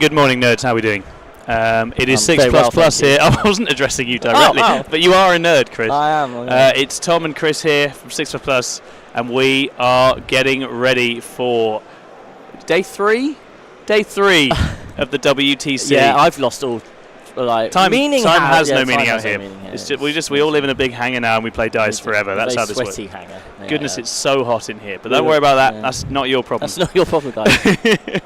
Good morning, nerds. How are we doing? It is 6++ well, here. I wasn't addressing you directly, but you are a nerd, Chris. I am. It's Tom and Chris here from 6++, and we are getting ready for day three of the WTC. Yeah, I've lost all meaning. Time has no time meaning has out no here. meaning, yeah. It's just we all live in a big hangar now, and we play dice forever. That's how this works. Sweaty hangar. Yeah, Goodness, yeah. it's so hot in here. But don't worry about that. Yeah. That's not your problem. That's not your problem, guys.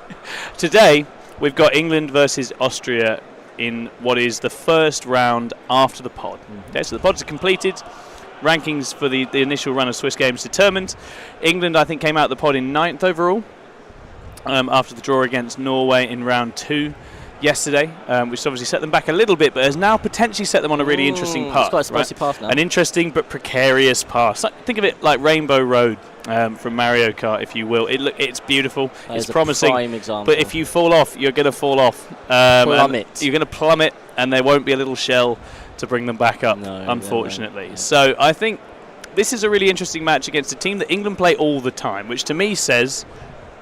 Today, we've got England versus Austria in what is the first round after the pod. Okay, so the pods are completed. Rankings for the initial run of Swiss games determined. England, I think, came out of the pod in 9th overall after the draw against Norway in round 2 yesterday, which obviously set them back a little bit, but has now potentially set them on a really interesting path. It's quite a spicy path now. An interesting but precarious path. Think of it like Rainbow Road from Mario Kart, if you will. It's beautiful. It's promising. Prime example. But if you fall off, you're going to fall off. Plummet. You're going to plummet, and there won't be a little shell to bring them back up, unfortunately. No. So I think this is a really interesting match against a team that England play all the time, which to me says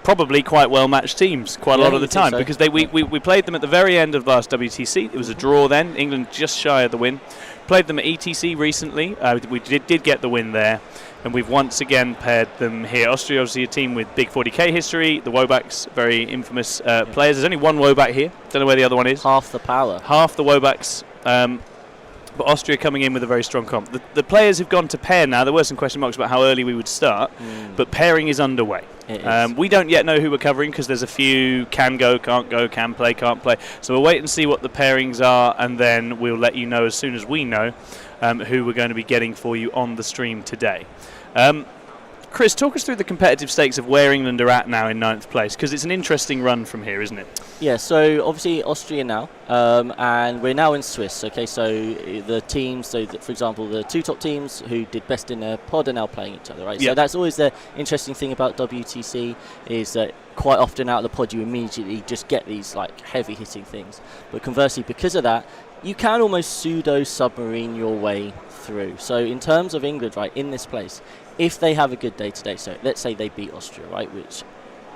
probably quite well-matched teams quite a lot of the time, because we played them at the very end of last WTC. It was a draw then. England just shy of the win. Played them at ETC recently. We did get the win there, and we've once again paired them here. Austria, obviously a team with big 40k history. The Wobacks, very infamous players. There's only one Woback here. Don't know where the other one is. Half the power. Half the Wobacks. But Austria coming in with a very strong comp. The players have gone to pair now. There were some question marks about how early we would start, but pairing is underway. We don't yet know who we're covering because there's a few can go, can play, can't play. So we'll wait and see what the pairings are, and then we'll let you know as soon as we know who we're going to be getting for you on the stream today. Chris, talk us through the competitive stakes of where England are at now in 9th place, because it's an interesting run from here, isn't it? Yeah, so obviously Austria now, and we're now in Swiss, okay, so the teams, for example, the two top teams who did best in their pod are now playing each other, right? Yep. So that's always the interesting thing about WTC, is that quite often out of the pod you immediately just get these like heavy-hitting things. But conversely, because of that, you can almost pseudo-submarine your way through. So in terms of England, right, in this place, if they have a good day today, so let's say they beat Austria, right, which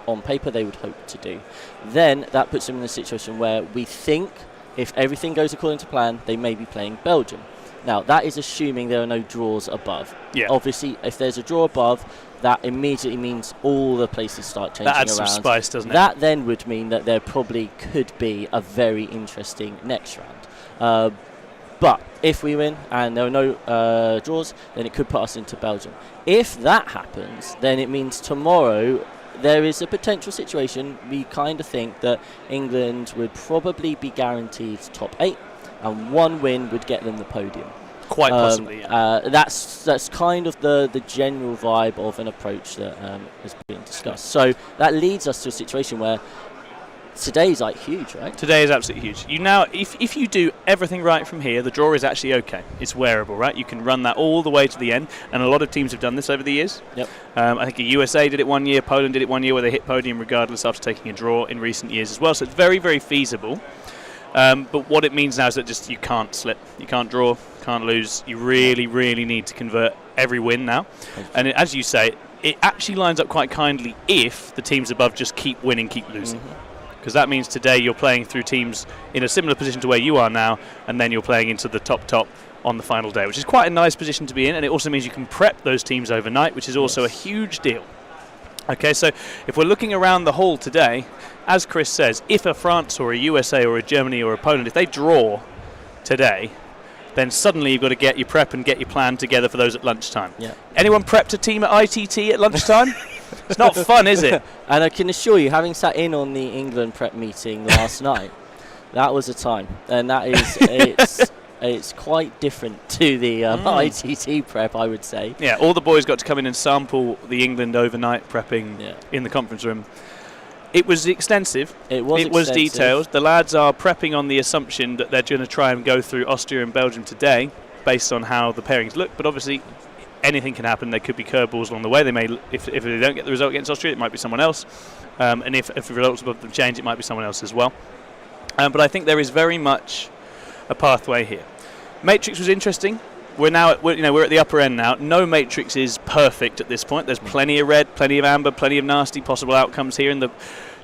on paper they would hope to do, then that puts them in a situation where we think if everything goes according to plan, they may be playing Belgium. Now, that is assuming there are no draws above. Yeah. Obviously, if there's a draw above, that immediately means all the places start changing around. That adds some spice, doesn't it? That then would mean that there probably could be a very interesting next round. But if we win and there are no draws, then it could put us into Belgium. If that happens, then it means tomorrow there is a potential situation. We kind of think that England would probably be guaranteed top 8, and one win would get them the podium. Quite possibly, yeah. That's kind of the general vibe of an approach that has been discussed. So that leads us to a situation where today's like huge, right? Today is absolutely huge. You now, if you do everything right from here, the draw is actually okay. It's wearable, right? You can run that all the way to the end, and a lot of teams have done this over the years. Yep. I think the USA did it one year, Poland did it one year, where they hit podium regardless after taking a draw in recent years as well. So it's very, very feasible. But what it means now is that just you can't slip, you can't draw, can't lose. You really, really need to convert every win now. And as you say, it actually lines up quite kindly if the teams above just keep winning, keep losing. Because that means today you're playing through teams in a similar position to where you are now, and then you're playing into the top on the final day, which is quite a nice position to be in, and it also means you can prep those teams overnight, which is also a huge deal. Okay, so if we're looking around the hall today, as Chris says, if a France or a USA or a Germany or a Poland, if they draw today, then suddenly you've got to get your prep and get your plan together for those at lunchtime. Yeah. Anyone prepped a team at ITT at lunchtime? It's not fun, is it? And I can assure you, having sat in on the England prep meeting last night, that was a time. And that is, it's quite different to the ITT prep, I would say. Yeah, all the boys got to come in and sample the England overnight prepping in the conference room. It was extensive. It was detailed. The lads are prepping on the assumption that they're going to try and go through Austria and Belgium today based on how the pairings look, but obviously anything can happen. There could be curveballs along the way. They may, if they don't get the result against Austria, it might be someone else. And if the results above them change, it might be someone else as well. But I think there is very much a pathway here. Matrix was interesting. We're at the upper end now. No matrix is perfect at this point. There's plenty of red, plenty of amber, plenty of nasty possible outcomes here in the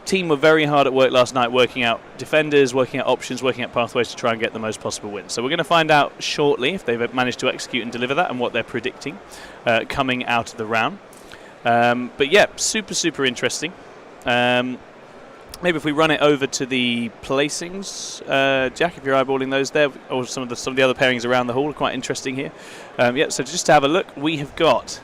team were very hard at work last night, working out defenders, working out options, working out pathways to try and get the most possible wins. So we're going to find out shortly if they've managed to execute and deliver that and what they're predicting coming out of the round. But yeah, super interesting. Maybe if we run it over to the placings, Jack, if you're eyeballing those there, or some of the other pairings around the hall are quite interesting here. So just to have a look, we have got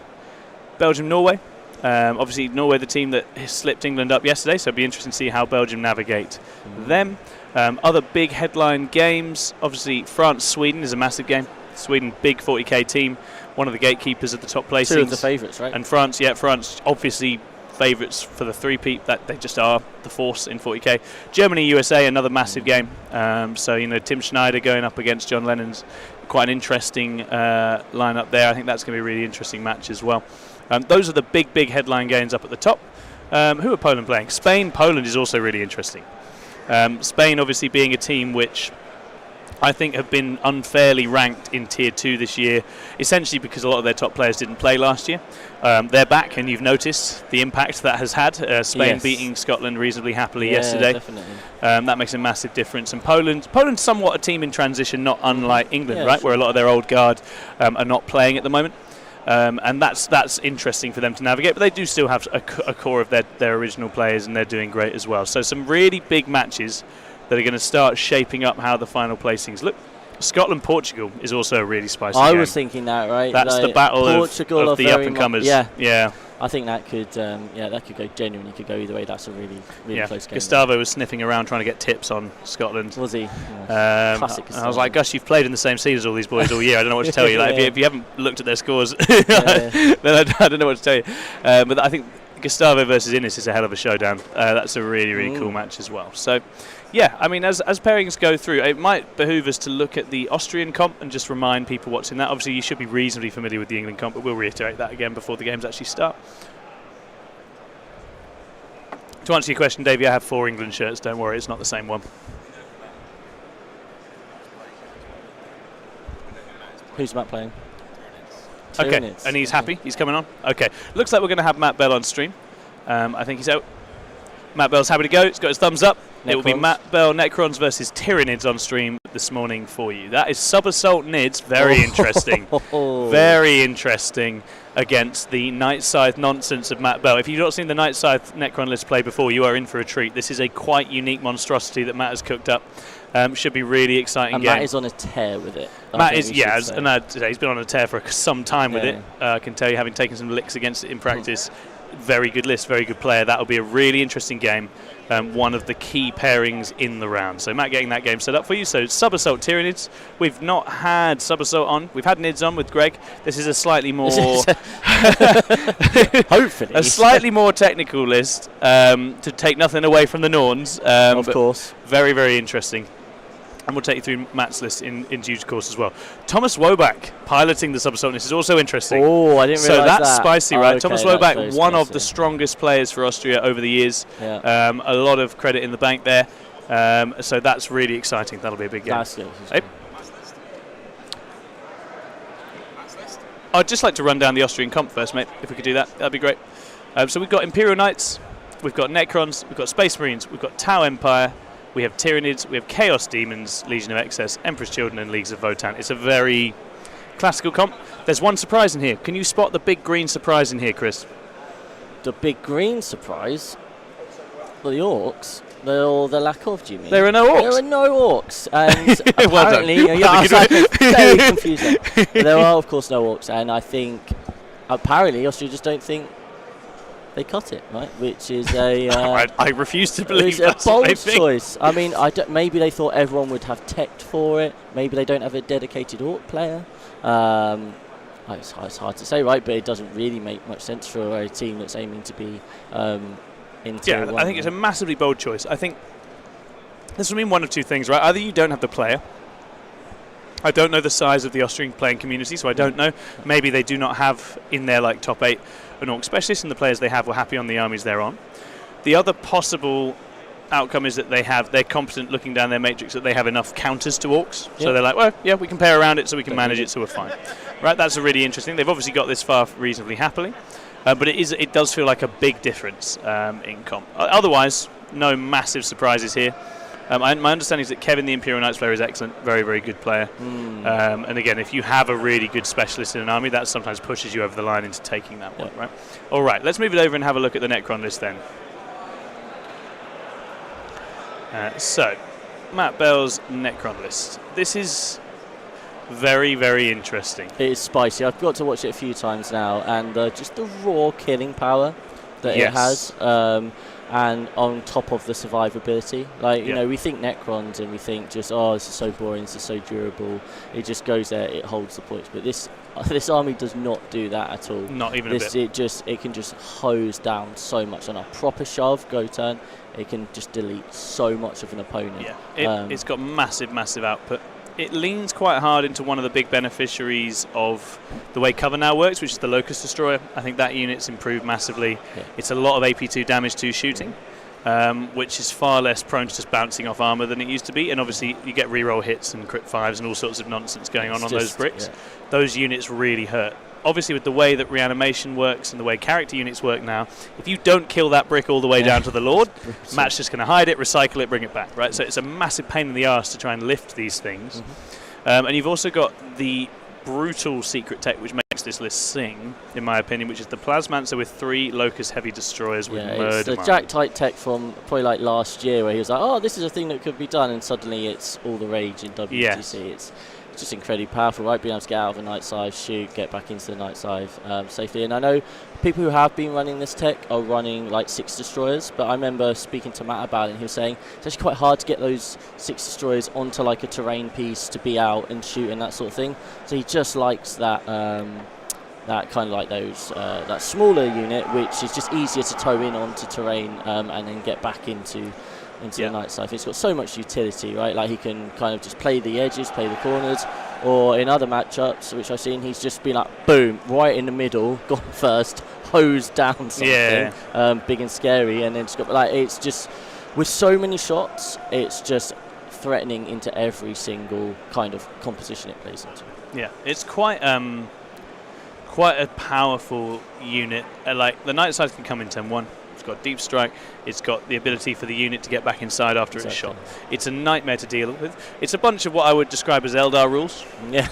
Belgium-Norway. Obviously, Norway, the team that slipped England up yesterday, so it'll be interesting to see how Belgium navigate them. Other big headline games, obviously, France-Sweden is a massive game. Sweden, big 40k team, one of the gatekeepers at the top placings. Two of the favourites, right? And France, obviously favourites for the three-peat. That they just are the force in 40k. Germany-USA, another massive game. So, Tim Schneider going up against John Lennon's quite an interesting lineup there. I think that's going to be a really interesting match as well. Those are the big headline games up at the top. Who are Poland playing? Spain. Poland is also really interesting. Spain obviously being a team which I think have been unfairly ranked in Tier 2 this year, essentially because a lot of their top players didn't play last year. They're back, and you've noticed the impact that has had. Spain beating Scotland reasonably happily yesterday. Definitely. That makes a massive difference. And Poland's somewhat a team in transition, not unlike England, right, where a lot of their old guard are not playing at the moment. And that's interesting for them to navigate, but they do still have a core of their original players, and they're doing great as well. So some really big matches that are going to start shaping up how the final placings look. Scotland-Portugal is also a really spicy game. I was thinking that, right? That's the battle Portugal of the up-and-comers. Yeah. I think that could go genuinely could go either way. That's a really close game. Gustavo was sniffing around trying to get tips on Scotland. Was he? Classic Gustavo. I was like, Gus, you've played in the same seat as all these boys all year. I don't know what to tell you. Like, if you haven't looked at their scores, then I don't know what to tell you. But I think Gustavo versus Innes is a hell of a showdown. That's a really cool match as well. So, yeah, I mean, as pairings go through, it might behoove us to look at the Austrian comp and just remind people what's in that. Obviously, you should be reasonably familiar with the England comp, but we'll reiterate that again before the games actually start. To answer your question, Davey, I have 4 England shirts. Don't worry, it's not the same one. Who's Matt playing? Okay, and he's happy. He's coming on. Okay, looks like we're going to have Matt Bell on stream. I think he's out. Matt Bell's happy to go. He's got his thumbs up. Necrons. It will be Matt Bell Necrons versus Tyranids on stream this morning for you. That is Sub-Assault Nids. Very interesting. Very interesting against the Night Scythe nonsense of Matt Bell. If you've not seen the Night Scythe Necron list play before, you are in for a treat. This is a quite unique monstrosity that Matt has cooked up. Should be really exciting and game. Matt is on a tear with it. Matt is, he's been on a tear for some time with it. I can tell you, having taken some licks against it in practice, very good list, very good player. That'll be a really interesting game. One of the key pairings in the round. So Matt getting that game set up for you. So Sub-Assault Tyranids. We've not had Sub-Assault on. We've had Nids on with Greg. This is a slightly more... hopefully. A slightly more technical list to take nothing away from the Norns. Of course. Very, very interesting. And we'll take you through Matt's list in due course as well. Thomas Woback piloting the Sub-Assault is also interesting. Oh, I didn't realise that. So that's spicy, right? Okay, Thomas Woback, one of the strongest players for Austria over the years. Yeah. A lot of credit in the bank there. So that's really exciting. That'll be a big game. That's good. Hey. I'd just like to run down the Austrian comp first, mate, if we could do that. That'd be great. So we've got Imperial Knights, we've got Necrons, we've got Space Marines, we've got Tau Empire, we have Tyranids, we have Chaos Demons, Legion of Excess, Emperor's Children, and Leagues of Votann. It's a very classical comp. There's one surprise in here. Can you spot the big green surprise in here, Chris? The big green surprise? Well, the Orcs. The lack of, do you mean? There are no Orcs. There are no Orcs. And apparently, well very confusing. There are, of course, no Orcs. And I think, apparently, Austria just don't think they cut it, right? Which is a... I refuse to believe that's a bold what they think. choice. I mean, maybe they thought everyone would have teched for it. Maybe they don't have a dedicated Orc player. It's hard to say, right? But it doesn't really make much sense for a team that's aiming to be into... Yeah, I think it's a massively bold choice. I think this will mean one of two things, right? Either you don't have the player. I don't know the size of the Austrian playing community, so I don't know. Maybe they do not have in their top 8 an Orc specialist, and the players they have were happy on the armies they're on. The other possible outcome is that they're competent looking down their matrix, that they have enough counters to Orcs. So they're like, well, yeah, we can pair around it so we can manage it, so we're fine. Right, that's a really interesting. They've obviously got this far reasonably happily, but it does feel like a big difference in comp. Otherwise, no massive surprises here. My understanding is that Kevin, the Imperial Knights player, is excellent, very, very good player. And again, if you have a really good specialist in an army, that sometimes pushes you over the line into taking that one, right? All right, let's move it over and have a look at the Necron list then. So, Matt Bell's Necron list. This is very, very interesting. It is spicy. I've got to watch it a few times now, and just the raw killing power that it has. And on top of the survivability, like you know, we think Necrons and we think just this is so boring, this is so durable. It just goes there, it holds the points. But this army does not do that at all. Not even a bit. It can just hose down so much on a proper shove go turn. It can just delete so much of an opponent. Yeah, it's got massive output. It leans quite hard into one of the big beneficiaries of the way cover now works, which is the Locust Destroyer. I think that unit's improved massively. Yeah. It's a lot of AP2 damage 2 shooting, which is far less prone to just bouncing off armour than it used to be. And obviously you get reroll hits and crit 5s and all sorts of nonsense going on those bricks. Yeah. Those units really hurt. Obviously, with the way that reanimation works and the way character units work now, if you don't kill that brick all the way down to the Lord, Matt's just going to hide it, recycle it, bring it back, right? So it's a massive pain in the arse to try and lift these things. And you've also got the brutal secret tech, which makes this list sing, in my opinion, which is the Plasmancer with 3 Locust Heavy Destroyers with murder. It's the Jack Tight tech from probably like last year, where he was like, oh, this is a thing that could be done, and suddenly it's all the rage in WTC. Yes. It's just incredibly powerful, right? Being able to get out of a night side, shoot, get back into the night side safely. And I know people who have been running this tech are running like 6 destroyers, but I remember speaking to Matt about it, and he was saying it's actually quite hard to get those 6 destroyers onto like a terrain piece to be out and shoot and that sort of thing. So he just likes that that kind of like those that smaller unit, which is just easier to tow in onto terrain and then get back into the night side. It's got so much utility, right? Like he can kind of just play the edges, play the corners, or in other matchups, which I've seen, he's just been like, boom, right in the middle, gone first, hosed down something big and scary, and then just got like, it's just, with so many shots, it's just threatening into every single kind of composition it plays into. Yeah, it's quite a powerful unit. Like the night side can come in 10-1. It's got deep strike. It's got the ability for the unit to get back inside after it's shot. It's a nightmare to deal with. It's a bunch of what I would describe as Eldar rules. Yeah,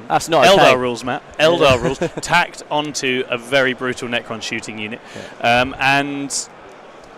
that's not Eldar rules, Matt. Eldar rules tacked onto a very brutal Necron shooting unit, and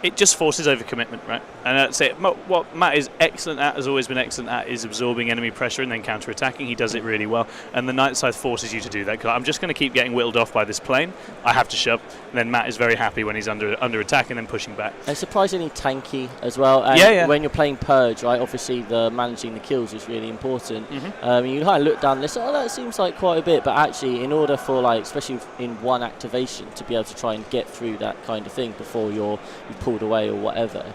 it just forces overcommitment, right? And that's it. What Matt is excellent at, has always been excellent at, is absorbing enemy pressure and then counter-attacking. He does it really well. And the night side forces you to do that. Because I'm just going to keep getting whittled off by this plane. I have to shove. And then Matt is very happy when he's under attack and then pushing back. And surprisingly tanky as well. And when you're playing Purge, right, obviously managing the kills is really important. You kind of look down this, that seems like quite a bit. But actually, in order for, like, especially in one activation, to be able to try and get through that kind of thing before you've pulled away or whatever,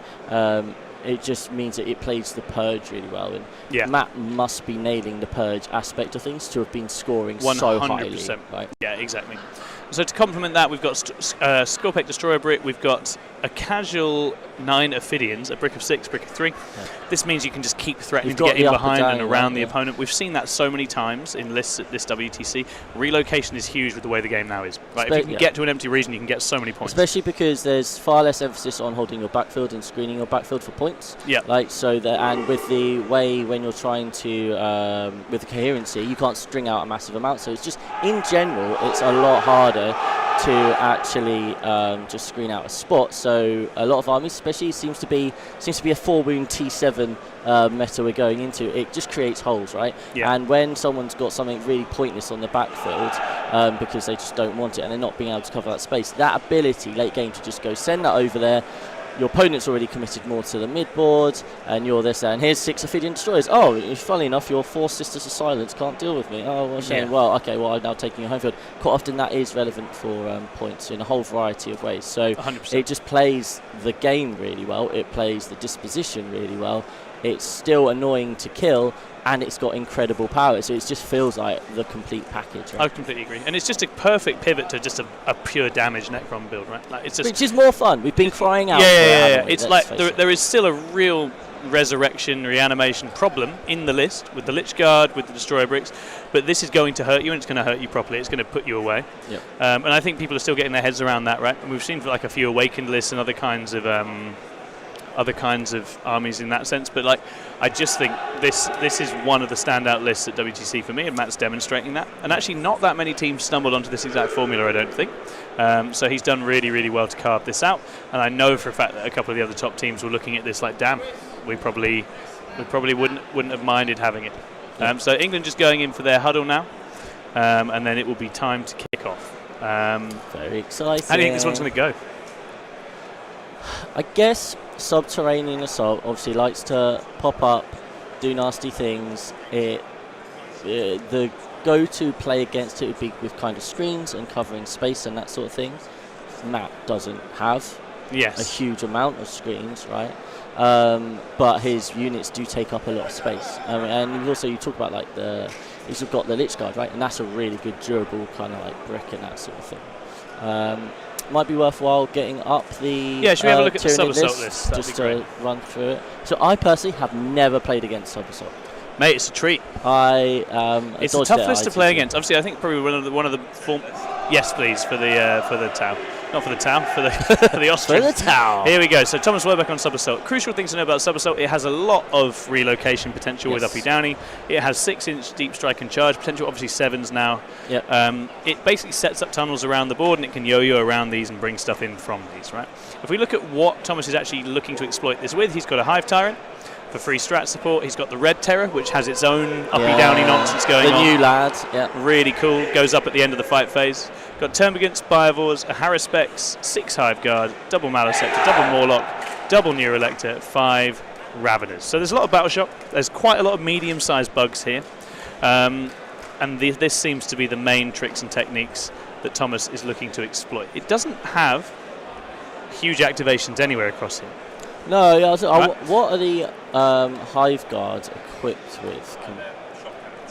it just means that it plays the Purge really well. And Matt must be nailing the Purge aspect of things to have been scoring 100%. So highly. Right? Yeah, exactly. So to complement that, we've got Scorpec Destroyer brick, we've got a casual 9 Ophidians, a brick of 6, brick of 3. This means you can just keep threatening to get in behind and around the opponent. We've seen that so many times in lists at this WTC. Relocation is huge with the way the game now is. Right? If you can get to an empty region, you can get so many points. Especially because there's far less emphasis on holding your backfield and screening your backfield for points. Yeah. Like and with the way when you're trying to with the coherency, you can't string out a massive amount. So it's just in general, it's a lot harder to actually just screen out a spot. So a lot of armies, especially, seems to be a 4-wound T7 meta we're going into. It just creates holes, right? Yeah. And when someone's got something really pointless on the backfield because they just don't want it and they're not being able to cover that space, that ability late game to just go send that over there. Your opponent's already committed more to the mid-board, and you're this, and here's 6 Ophidian Destroyers. Oh, funnily enough, your 4 Sisters of Silence can't deal with me. Oh, well, shame. Well, okay, well, I'm now taking a home field. Quite often that is relevant for points in a whole variety of ways. So 100%. It just plays the game really well. It plays the disposition really well. It's still annoying to kill, and it's got incredible power, so it just feels like the complete package. Right? I completely agree, and it's just a perfect pivot to just a pure damage Necron build, right? Like, it's just, which is more fun. We've been crying out. It's like there is still a real resurrection, reanimation problem in the list with the Lich Guard, with the Destroyer bricks, but this is going to hurt you, and it's going to hurt you properly. It's going to put you away. Yep. And I think people are still getting their heads around that, right? And we've seen like a few Awakened lists and other kinds of other kinds of armies in that sense. But like, I just think this is one of the standout lists at WTC for me, and Matt's demonstrating that. And actually, not that many teams stumbled onto this exact formula, I don't think. So he's done really, really well to carve this out. And I know for a fact that a couple of the other top teams were looking at this like, damn, we probably wouldn't have minded having it. So England just going in for their huddle now, and then it will be time to kick off. Very exciting. How do you think this one's going to go? I guess subterranean assault obviously likes to pop up, do nasty things. The go-to play against it would be with kind of screens and covering space and that sort of thing. Matt doesn't have a huge amount of screens, right? But his units do take up a lot of space. And also you talk about like he's got the Lich Guard, right? And that's a really good durable kind of like brick and that sort of thing. Might be worthwhile getting up the should we have a look at the sub-assault list? Just to run through it. So I personally have never played against sub-assault. Mate, it's a treat. It's a tough list to play against. Obviously, I think probably one of the yes, please, for the Tau. Not for the Tau, for the Austrian. For the Tau. Here we go. So Thomas Werbeck on Sub-Assault. Crucial things to know about Sub-Assault, it has a lot of relocation potential with Uppy Downy. It has 6-inch deep strike and charge potential, obviously 7s now. Yep. It basically sets up tunnels around the board, and it can yo-yo around these and bring stuff in from these, right? If we look at what Thomas is actually looking to exploit this with, he's got a Hive Tyrant for free strat support. He's got the Red Terror, which has its own uppy downy nonsense going on. The new lad, really cool. Goes up at the end of the fight phase. Got Termagants, Biovores, a Haruspex, 6 Hive Guard, double Malosector, double Morlock, double Neurolector, 5 Raveners. So there's a lot of Battle Shock. There's quite a lot of medium-sized bugs here. And this seems to be the main tricks and techniques that Thomas is looking to exploit. It doesn't have huge activations anywhere across here. No, what are the Hive Guards equipped with?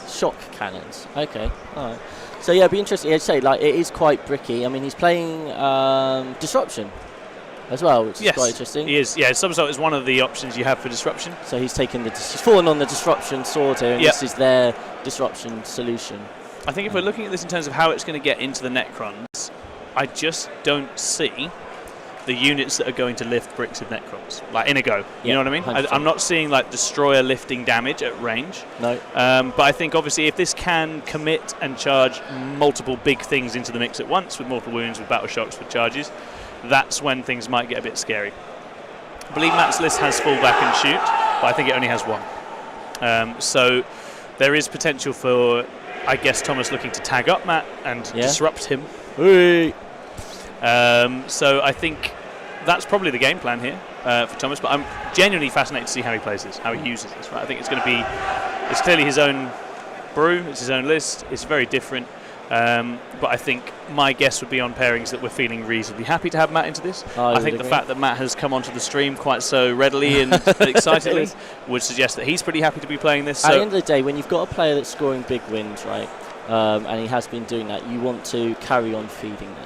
Shock cannons. Okay, all right. So yeah, it'd be interesting. I'd say like it is quite bricky. I mean, he's playing Disruption as well, which is quite interesting. He is. Yeah, Sub-Assault is one of the options you have for Disruption. So he's taken he's fallen on the Disruption sword here, and this is their Disruption solution. I think if we're looking at this in terms of how it's going to get into the Necrons, I just don't see the units that are going to lift bricks of Necrons, like in a go. You know what I mean? I'm not seeing like Destroyer lifting damage at range. No. But I think obviously if this can commit and charge multiple big things into the mix at once, with Mortal Wounds, with Battle Shocks, with charges, that's when things might get a bit scary. I believe Matt's list has Fall Back and Shoot, but I think it only has 1. So there is potential for, I guess, Thomas looking to tag up Matt and disrupt him. So I think that's probably the game plan here for Thomas, but I'm genuinely fascinated to see how he plays this, how he uses this. Right? I think it's clearly his own brew, it's his own list, it's very different, but I think my guess would be on pairings that we're feeling reasonably happy to have Matt into this. I think the fact that Matt has come onto the stream quite so readily and excitedly would suggest that he's pretty happy to be playing this. At the end of the day, when you've got a player that's scoring big wins, right, and he has been doing that, you want to carry on feeding that.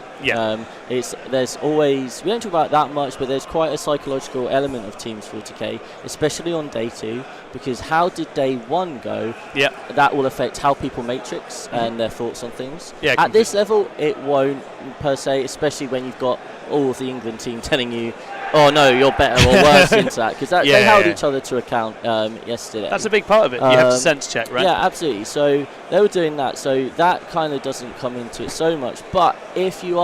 There's always, we don't talk about that much, but there's quite a psychological element of Teams 40k, especially on day 2, because how did day 1 go? That will affect how people matrix and their thoughts on things. At this level, it won't per se, especially when you've got all of the England team telling you, oh no, you're better or worse into that, because they held each other to account yesterday. That's a big part of it. You have to sense check, right? Yeah, absolutely. So they were doing that. So that kind of doesn't come into it so much. But if you've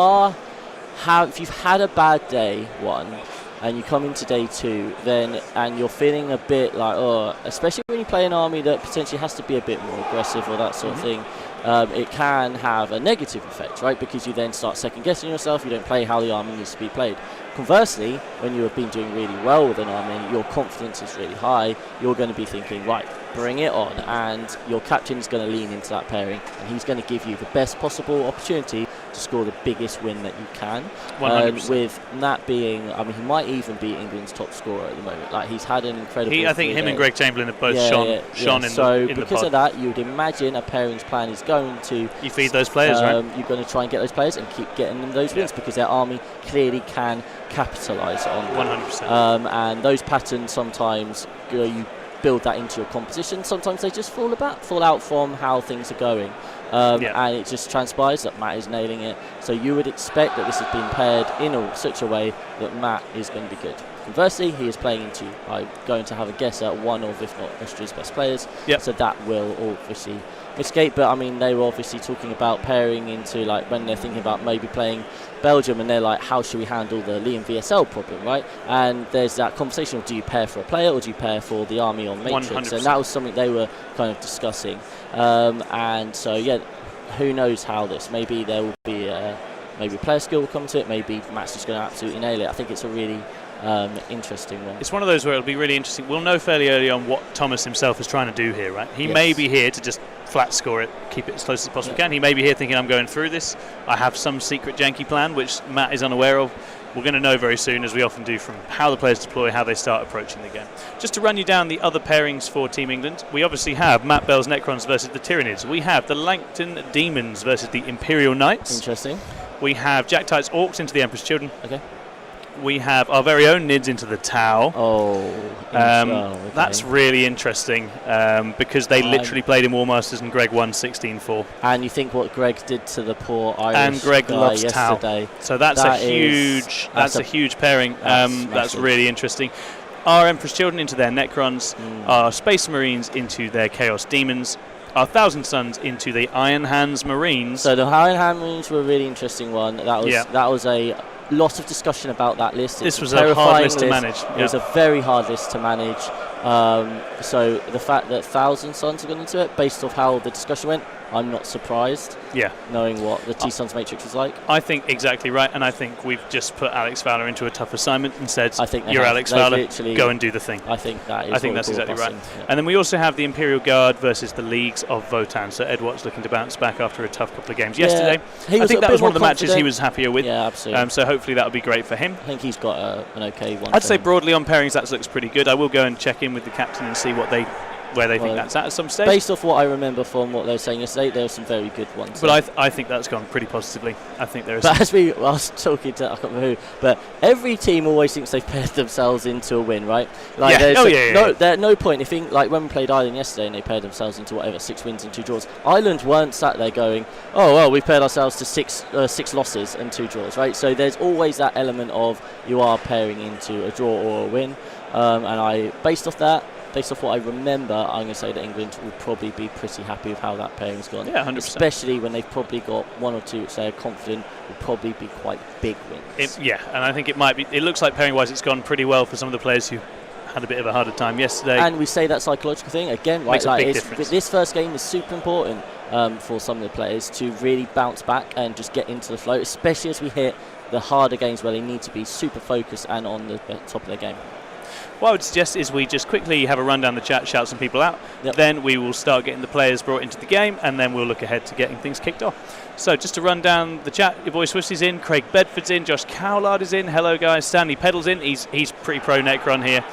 had a bad day 1 and you come into day 2, and you're feeling a bit like, especially when you play an army that potentially has to be a bit more aggressive or that sort of thing, it can have a negative effect, right? Because you then start second guessing yourself. You don't play how the army needs to be played. Conversely, when you have been doing really well with an army, your confidence is really high, you're going to be thinking, right, bring it on, and your captain's going to lean into that pairing, and he's going to give you the best possible opportunity to score the biggest win that you can. 100%. With Nat being, I mean, he might even be England's top scorer at the moment. Like, he's had an incredible. I think him and Greg Chamberlain have both shone in so the because of that, you'd imagine a pairing's plan is going to you feed those players, right? You're going to try and get those players and keep getting them those wins because their army clearly can capitalise on them. 100%. And those patterns sometimes you build that into your composition. Sometimes they just fall out from how things are going. and it just transpires that Matt is nailing it. So you would expect that this has been paired in such a way that Matt is going to be good. Conversely, he is playing into, I'm going to have a guess at one of, if not Austria's best players. Yep. So that will obviously escape. But I mean, they were obviously talking about pairing into, like, when they're thinking about maybe playing Belgium, and they're like, how should we handle the Liam VSL problem, right? And there's that conversation of, do you pair for a player or do you pair for the army on Matrix? 100%. And that was something they were kind of discussing. And so, yeah, who knows how this, maybe there will be maybe player skill will come to it, maybe Matt's just going to absolutely nail it. I think it's a really interesting one. It's one of those where it'll be really interesting. We'll know fairly early on what Thomas himself is trying to do here, right? He may be here to just flat score it, keep it as close as possibly can. He may be here thinking, I'm going through this. I have some secret janky plan which Matt is unaware of. We're going to know very soon, as we often do, from how the players deploy, how they start approaching the game. Just to run you down the other pairings for Team England, we obviously have Matt Bell's Necrons versus the Tyranids. We have the Langton Demons versus the Imperial Knights. Interesting. We have Jack Tight's Orcs into the Emperor's Children. Okay. We have our very own Nids into the Tau. Okay. That's really interesting because they literally played in Warmasters and Greg won 16-4. And you think what Greg did to the poor Irish and Greg guy loves yesterday. Tau. So that's a huge pairing. That's really interesting. Our Emperor's Children into their Necrons, our Space Marines into their Chaos Demons, our Thousand Suns into the Iron Hands Marines. So the Iron Hands Marines were a really interesting one. That was a lot of discussion about that list. This was a hard list to manage. It was a very hard list to manage. So the fact that Thousand Suns are going into it, based off how the discussion went, I'm not surprised. Yeah. Knowing what the T-Suns Matrix was like. I think exactly right, and I think we've just put Alex Fowler into a tough assignment and said, you're Alex Fowler, go and do the thing. I think that's exactly right. Yeah. And then we also have the Imperial Guard versus the Leagues of Votan. So Ed Watt's looking to bounce back after a tough couple of games yesterday. I think that was one of the matches he was happier with. Yeah, absolutely. So hopefully that'll be great for him. I think he's got an okay one. I'd say broadly on pairings that looks pretty good. I will go and check in with the captain and see where they think that's at some stage. Based off what I remember from what they were saying yesterday, there were some very good ones. But I think that's gone pretty positively. I think there is. But I was talking to, I can't remember who, but every team always thinks they've paired themselves into a win, right? Like there's no point. If like when we played Ireland yesterday and they paired themselves into 6 wins and 2 draws, Ireland weren't sat there going, oh well, we paired ourselves to 6 losses and 2 draws, right? So there's always that element of you are pairing into a draw or a win, and based off what I remember, I'm going to say that England will probably be pretty happy with how that pairing's gone. Yeah, 100%. Especially when they've probably got 1 or 2 which they're confident will probably be quite big wins. And I think it might be. It looks like pairing-wise it's gone pretty well for some of the players who had a bit of a harder time yesterday. And we say that psychological thing again, right? Makes a big difference. This first game is super important for some of the players to really bounce back and just get into the flow, especially as we hit the harder games where they need to be super focused and on the top of their game. What I would suggest is we just quickly have a run down the chat, shout some people out. Yep. Then we will start getting the players brought into the game, and then we'll look ahead to getting things kicked off. So just to run down the chat, your boy Swifty's in, Craig Bedford's in, Josh Cowlard is in, hello guys, Stanley Pedal's in, he's pretty pro Necron here.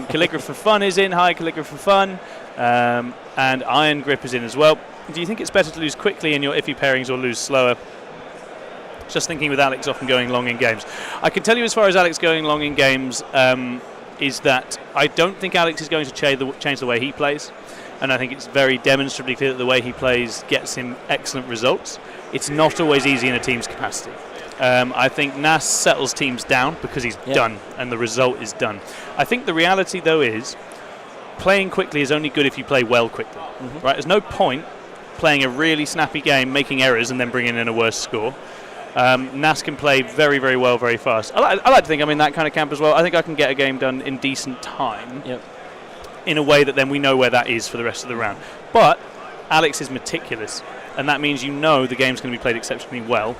Calligraph for Fun is in, hi Calligraph for Fun, and Iron Grip is in as well. Do you think it's better to lose quickly in your iffy pairings or lose slower? Just thinking with Alex often going long in games. I can tell you as far as Alex going long in games, is that I don't think Alex is going to change the way he plays, and I think it's very demonstrably clear that the way he plays gets him excellent results. It's not always easy in a team's capacity. I think Nas settles teams down because he's done, and the result is done. I think the reality, though, is playing quickly is only good if you play well quickly. Mm-hmm. Right? There's no point playing a really snappy game, making errors, and then bringing in a worse score. Nas can play very, very well, very fast. I like to think I'm in that kind of camp as well. I think I can get a game done in decent time in a way that then we know where that is for the rest of the round. But Alex is meticulous, and that means you know the game's going to be played exceptionally well,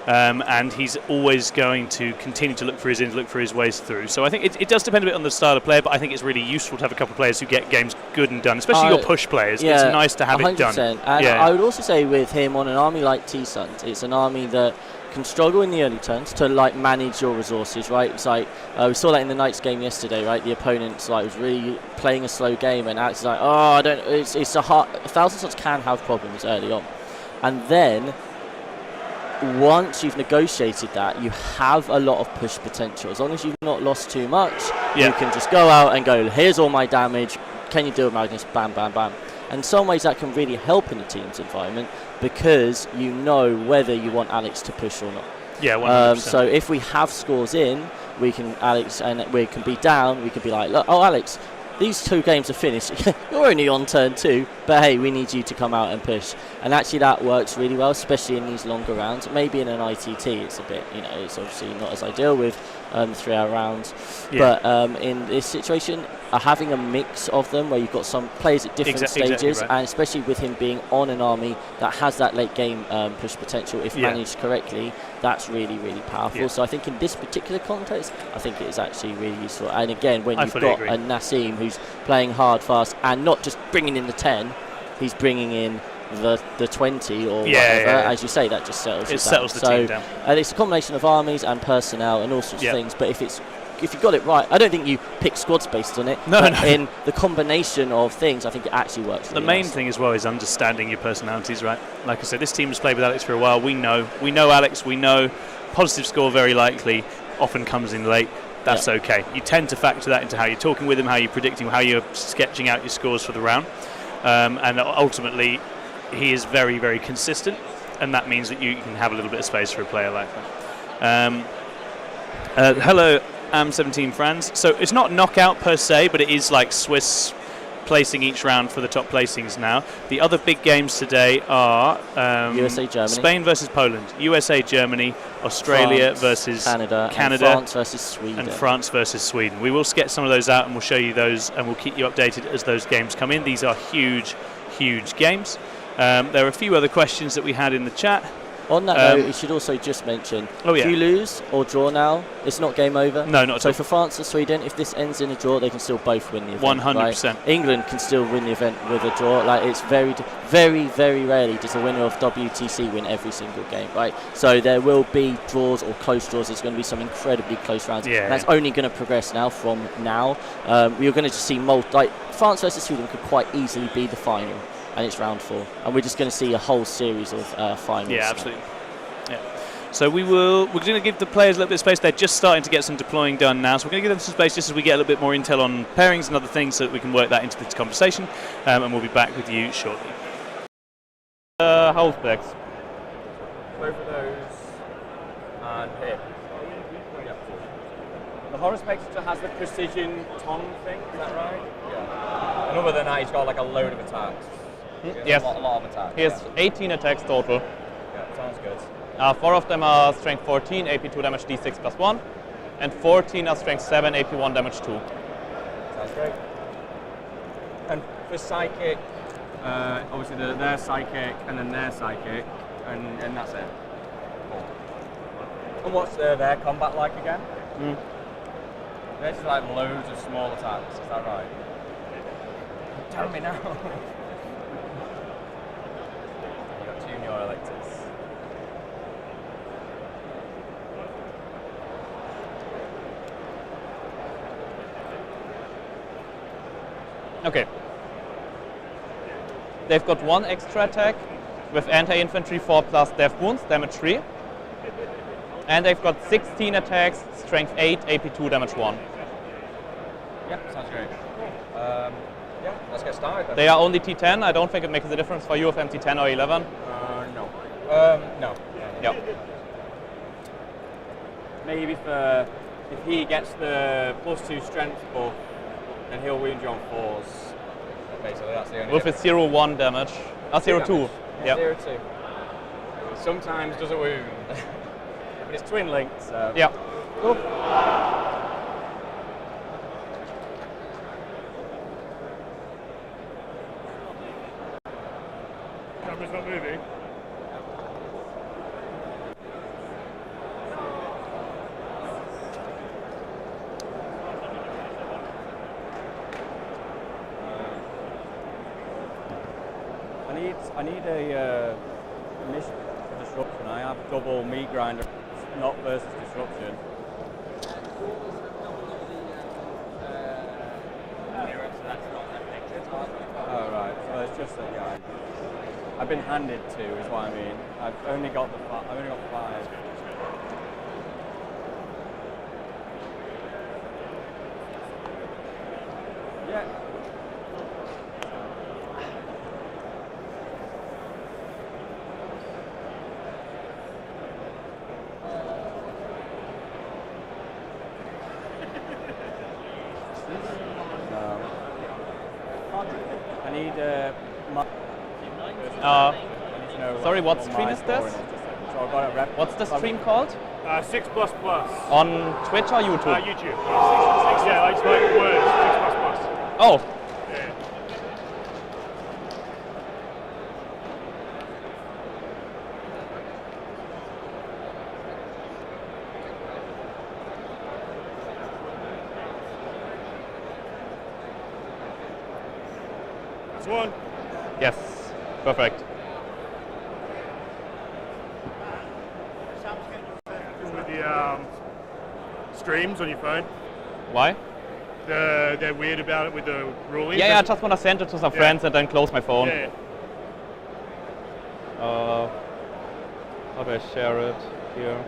and he's always going to continue to look for his ins, look for his ways through. So I think it does depend a bit on the style of player, but I think it's really useful to have a couple of players who get games good and done, especially your push players. It's nice to have 100%. It done. And I would also say with him on an army like T-Suns, it's an army that can struggle in the early turns to manage your resources, right? It's like we saw that in the Knights game yesterday, right? The opponent's was really playing a slow game, and Alex is like, oh, I don't. It's a hard. Thousand Suns can have problems early on, and then once you've negotiated that, you have a lot of push potential. As long as you've not lost too much, you can just go out and go, here's all my damage. Can you do it, Magnus? Bam, bam, bam. In some ways that can really help in the team's environment because you know whether you want Alex to push or not. Yeah, 100%. So if we have scores in, we can we can be down, we can be like, look, oh Alex, these 2 games are finished. You're only on turn 2, but hey, we need you to come out and push. And actually that works really well, especially in these longer rounds. Maybe in an ITT it's a bit, it's obviously not as ideal with 3-hour rounds. Yeah. But in this situation, having a mix of them where you've got some players at different stages, exactly right. and especially with him being on an army that has that late game push potential if managed correctly, that's really, really powerful. Yeah. So I think in this particular context, I think it is actually really useful. And again, when you've got agree. a Nassim who's playing hard, fast, and not just bringing in the 10, he's bringing in the 20 or whatever. As you say, that just settles it down. Settles the team down. And it's a combination of armies and personnel and all sorts of things. But if you got it right, I don't think you pick squads based on it. No. In the combination of things, I think it actually works really The main nicely. thing as well is understanding your personalities, right? Like I said, this team has played with Alex for a while. We know Alex. We know positive score very likely often comes in late. That's okay. You tend to factor that into how you're talking with him, how you're predicting, how you're sketching out your scores for the round. And ultimately, he is very, very consistent, and that means that you can have a little bit of space for a player like that. Hello, AM17 Franz. So it's not knockout per se, but it is like Swiss placing each round for the top placings now. The other big games today are USA, Germany, Spain versus Poland, USA, Germany, Australia France versus Canada, and France versus Sweden. And France versus Sweden. We will get some of those out and we'll show you those and we'll keep you updated as those games come in. These are huge, huge games. There are a few other questions that we had in the chat. On that note, you should also just mention, if you lose or draw now, it's not game over. No, not at all. So for France or Sweden, if this ends in a draw, they can still both win the event. 100%. Right? England can still win the event with a draw. Like, it's very, very, very rarely does the winner of WTC win every single game, right? So there will be draws or close draws. There's going to be some incredibly close rounds. Yeah. And that's only going to progress now from now. You're going to just see France versus Sweden could quite easily be the final. And it's round 4, and we're just going to see a whole series of finals. Yeah, absolutely. Yeah. So we're going to give the players a little bit of space. They're just starting to get some deploying done now, so we're going to give them some space just as we get a little bit more intel on pairings and other things, so that we can work that into this conversation. And we'll be back with you shortly. Hull specs. Both of those, and here. The horror spectre has the precision tongue thing. Is that right? Yeah. And other than that, he's got like a load of attacks. Yes. A lot of attacks. He has 18 attacks total. Yeah, sounds good. 4 of them are strength 14, AP 2 damage D6 plus 1, and 14 are strength 7, AP 1 damage 2. Sounds great. And for psychic, obviously their psychic and then their psychic, and that's it. Cool. And what's their combat like again? This is like loads of small attacks, is that right? Tell me now. You've got 2 Neo Electors. Okay. They've got 1 extra attack with anti-infantry 4 plus death wounds, damage 3. And they've got 16 attacks, strength 8, AP 2, damage 1. Yeah, sounds great. Yeah, let's get started then. They are only T10. I don't think it makes a difference for you if I'm T10 or 11. No. No. Yeah. Maybe if he gets the +2 strength buff, then he'll wound you on 4s. Basically, that's the only With a 0-1 damage. 0-2. Yeah, 0-2. Sometimes does a wound. But it's twin linked, so. Yeah. Cool. Camera's not moving. I need a mission for disruption. I have double meat grinder, not versus disruption. Oh right, so it's just that yeah. I've been handed 2, is what I mean. I've only got 5. Yeah. No. I need Sorry, what stream is this? So I've got a rep. What's the stream called? 6++. On Twitch or YouTube? YouTube. Yeah, like words. 6++. Oh, Yeah. That's one. yes. Perfect. With the streams on your phone. Why? They're weird about it with the ruling. Yeah, I just want to send it to some friends and then close my phone. Yeah. How do I share it here?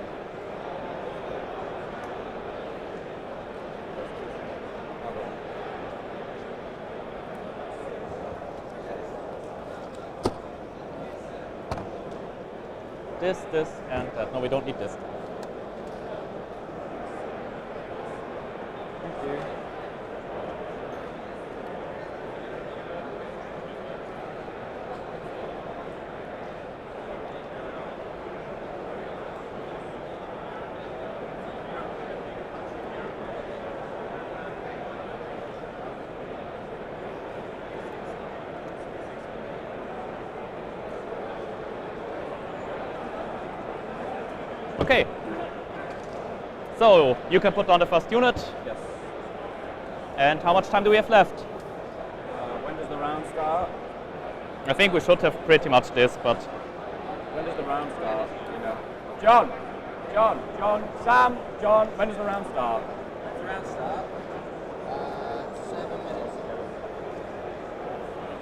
This, and that. No, we don't need this. Thank you. Okay. So, you can put down the first unit. Yes. And how much time do we have left? When does the round start? I think we should have pretty much this, but When does the round start? You know. John, Sam, John. When does the round start? The round start 7 minutes ago.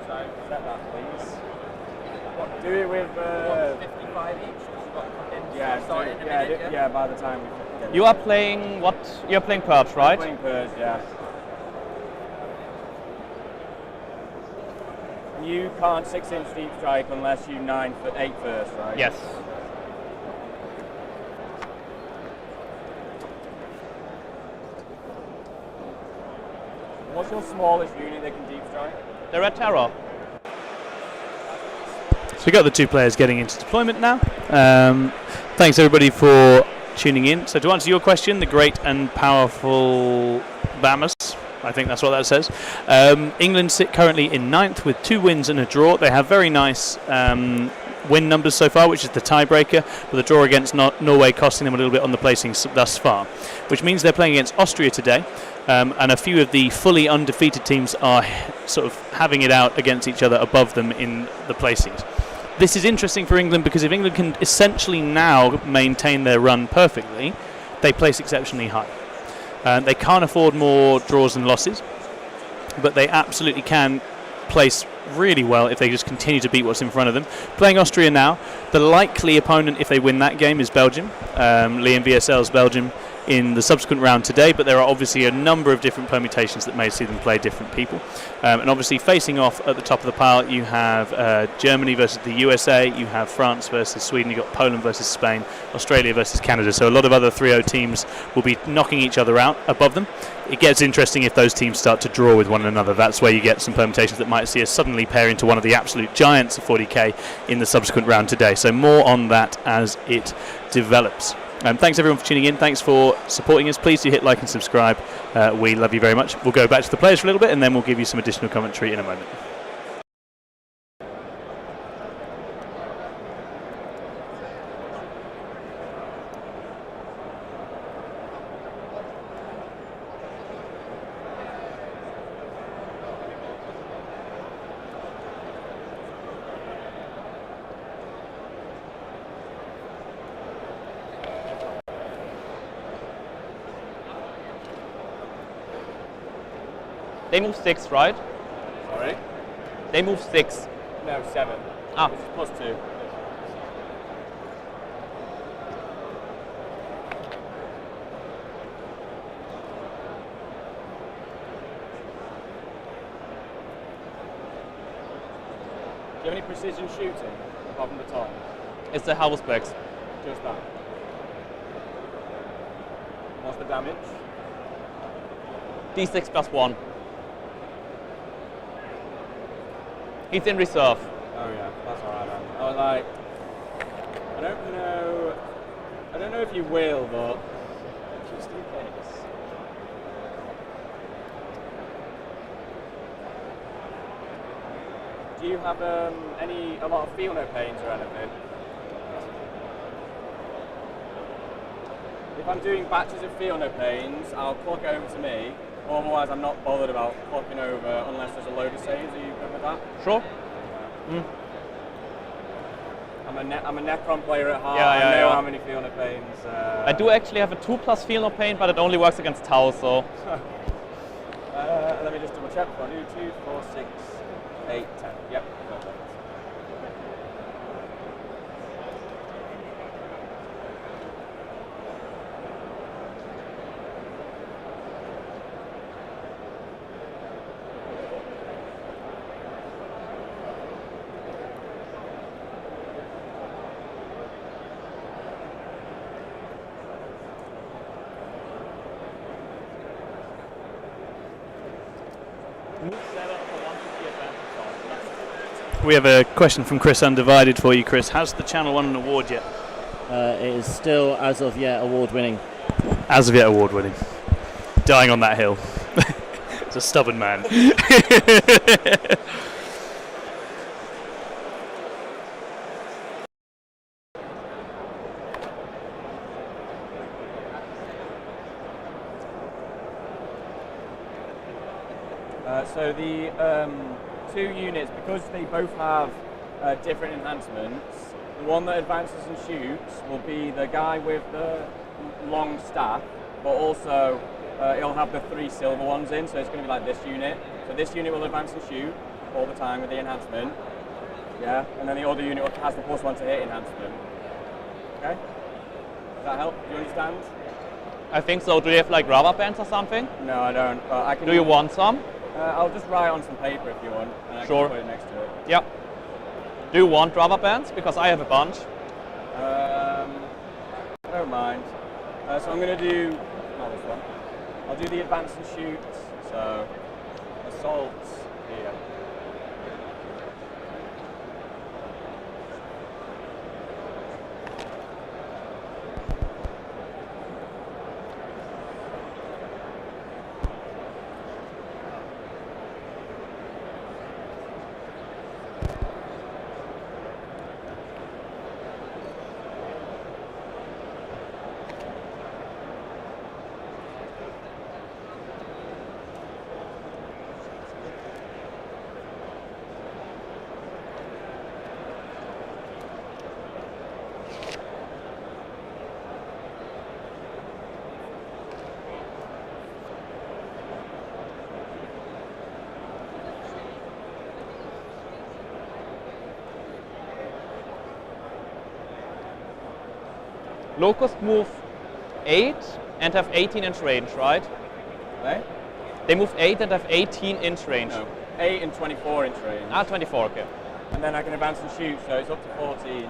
So set that, please. What, do it with 55 each. 'Cause you've got yeah, start in a minute, yeah. By the time we get you are playing what? You're playing Purge, right? playing Purge, yeah. You can't 6-inch deep strike unless you 9-8 first, right? Yes. What's your smallest unit that can deep strike? The Red Terror. So we got the two players getting into deployment now. Thanks everybody for tuning in. So to answer your question, the great and powerful Bahamas, I think that's what that says. England sit currently in 9th with 2 wins and a draw. They have very nice win numbers so far, which is the tiebreaker, but the draw against Norway costing them a little bit on the placings thus far, which means they're playing against Austria today. And a few of the fully undefeated teams are sort of having it out against each other above them in the placings. This is interesting for England because if England can essentially now maintain their run perfectly, they place exceptionally high. They can't afford more draws and losses, but they absolutely can place really well if they just continue to beat what's in front of them. Playing Austria now, the likely opponent if they win that game is Belgium. Liam VSL's Belgium in the subsequent round today, but there are obviously a number of different permutations that may see them play different people. And obviously facing off at the top of the pile you have Germany versus the USA, you have France versus Sweden, you've got Poland versus Spain, Australia versus Canada, so a lot of other 3-0 teams will be knocking each other out above them. It gets interesting if those teams start to draw with one another. That's where you get some permutations that might see us suddenly pair into one of the absolute giants of 40k in the subsequent round today. So more on that as it develops. Thanks everyone for tuning in. Thanks for supporting us. Please do hit like and subscribe. We love you very much. We'll go back to the players for a little bit and then we'll give you some additional commentary in a moment. They move 6, right? Sorry? They move 6. No, 7. Ah. This is plus 2. Do you have any precision shooting apart from the top? It's the Hausbecks. Just that. What's the damage? D6 plus 1. He's in reserve. Oh yeah, that's alright then. I was like, I don't know if you will, but just in case. Do you have a lot of feel no pains or anything? If I'm doing batches of feel no pains, I'll clock over to me. Otherwise, I'm not bothered about clocking over unless there's a load of saves. Are you good with that? Sure. Mm. I'm a Necron player at heart. Yeah, I know yeah. how many feel no pains. I do actually have a 2 plus feel no pain, but it only works against Tau, so. Let me just double check. I do 2, 4, 6, 8, 10. Yep, perfect. We have a question from Chris Undivided for you, Chris. Has the channel won an award yet? It is still, as of yet, award-winning. As of yet, award-winning. Dying on that hill. It's a stubborn man. So the two units, because they both have different enhancements, the one that advances and shoots will be the guy with the long staff, but also it'll have the 3 silver ones in, so it's going to be like this unit. So this unit will advance and shoot all the time with the enhancement, yeah, and then the other unit has the +1 to hit enhancement. Okay? Does that help? Do you understand? I think so. Do you have like rubber bands or something? No, I don't. I can. Do you want some? I'll just write on some paper if you want, and I Sure. can put it next to it. Yeah. Do you want rubber bands? Because I have a bunch. I don't mind. So I'm going to do, not this one, I'll do the advance and shoot, so assault here. Locusts move 8 and have 18-inch range, right? Right? They move 8 and have 18-inch range. No, 8 and 24-inch range. Ah, 24, okay. And then I can advance and shoot, so it's up to 14.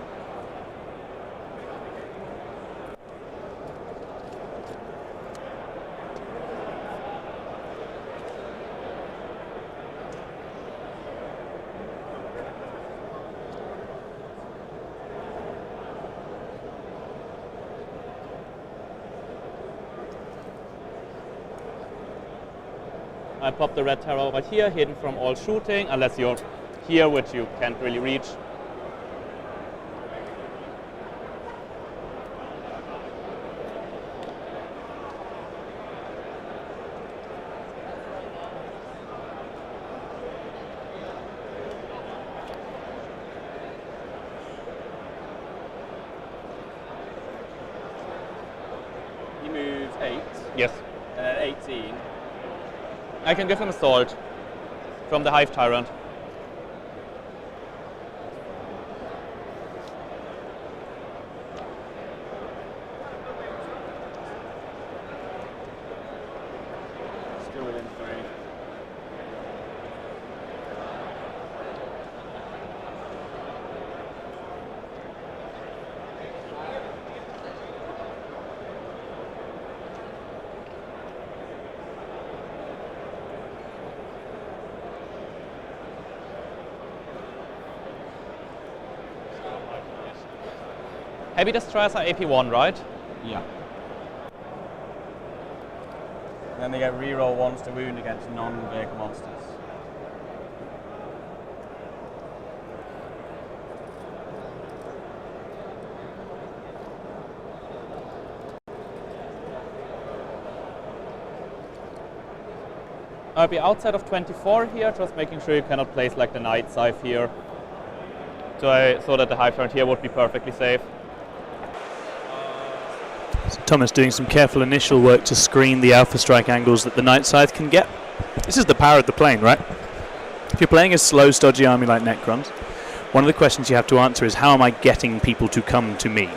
I pop the red terror over here, hidden from all shooting, unless you're here, which you can't really reach. He moves 8, Yes. and then 18. I can give him assault from the Hive Tyrant. Still within 3. Heavy destroyers are AP1, right? Yeah. And then they get reroll ones to wound against non-vehicle monsters. I'll be outside of 24 here, just making sure you cannot place like the Night Scythe here. So that the High Frontier would be perfectly safe. Thomas doing some careful initial work to screen the Alpha Strike angles that the Night Scythe can get. This is the power of the plane, right? If you're playing a slow, stodgy army like Necrons, one of the questions you have to answer is, how am I getting people to come to me?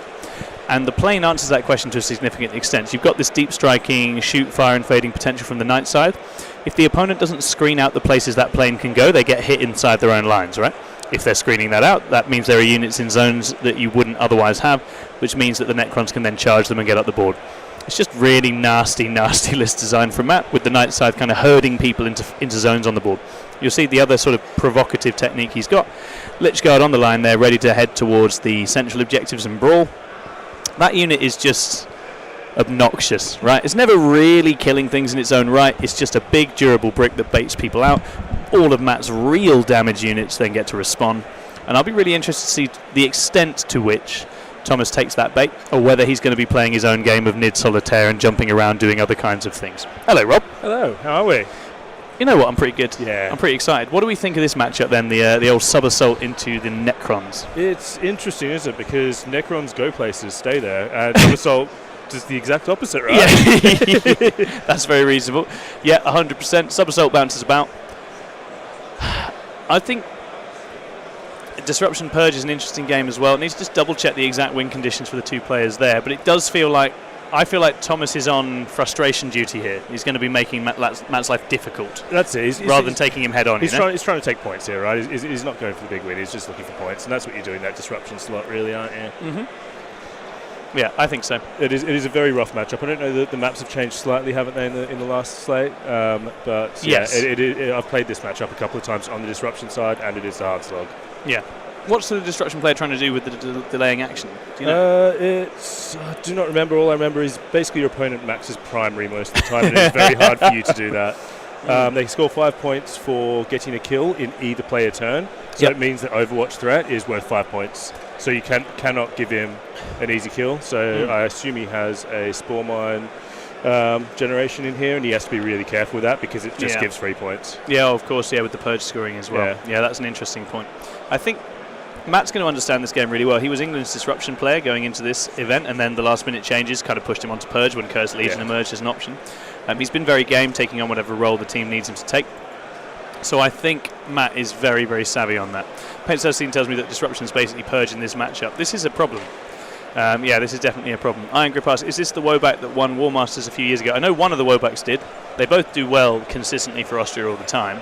And the plane answers that question to a significant extent. You've got this deep striking, shoot, fire and fading potential from the Night Scythe. If the opponent doesn't screen out the places that plane can go, they get hit inside their own lines, right? If they're screening that out, that means there are units in zones that you wouldn't otherwise have, which means that the Necrons can then charge them and get up the board. It's just really nasty, nasty list design from Matt, with the Night Scythe kind of herding people into zones on the board. You'll see the other sort of provocative technique he's got. Lich Guard on the line there, ready to head towards the central objectives and brawl. That unit is just obnoxious, right? It's never really killing things in its own right. It's just a big, durable brick that baits people out. All of Matt's real damage units then get to respond. And I'll be really interested to see the extent to which Thomas takes that bait, or whether he's going to be playing his own game of Nid Solitaire and jumping around doing other kinds of things. Hello, Rob. Hello, how are we? You know what? I'm pretty good. Yeah. I'm pretty excited. What do we think of this matchup then, the old sub-assault into the Necrons? It's interesting, isn't it? Because Necrons go places, stay there, and Sub-Assault does the exact opposite, right? Yeah. That's very reasonable. Yeah, 100%. Sub-assault bounces about. I think Disruption Purge is an interesting game as well. It needs to just double-check the exact win conditions for the two players there, but it does feel like, I feel like Thomas is on frustration duty here. He's going to be making Matt's life difficult. That's it. Rather than taking him head on. He's trying to take points here, right? He's not going for the big win. He's just looking for points, and that's what you're doing that disruption slot, really, aren't you? Mm-hmm. Yeah, I think so. It is a very rough matchup. I don't know that the maps have changed slightly, haven't they, in the last slate? But yeah, yes. I've played this matchup a couple of times on the disruption side, and it is a hard slog. Yeah. What's the Destruction player trying to do with the delaying action? Do you know? I do not remember. All I remember is basically your opponent maxes primary most of the time, and it's very hard for you to do that. They score 5 points for getting a kill in either player turn, so it means that Overwatch threat is worth 5 points. So you cannot give him an easy kill. So I assume he has a Spore Mine generation in here, and he has to be really careful with that because it just gives 3 points. Yeah, of course, with the Purge scoring as well. Yeah, that's an interesting point. I think Matt's going to understand this game really well. He was England's disruption player going into this event, and then the last-minute changes kind of pushed him onto Purge when Cursed Legion emerged as an option. He's been very game, taking on whatever role the team needs him to take. So I think Matt is very, very savvy on that. Paint Celestine tells me that Disruption is basically Purge in this matchup. This is a problem. This is definitely a problem. Iron Grip asks, is this the Woback that won War Masters a few years ago? I know one of the Wobacks did. They both do well consistently for Austria all the time.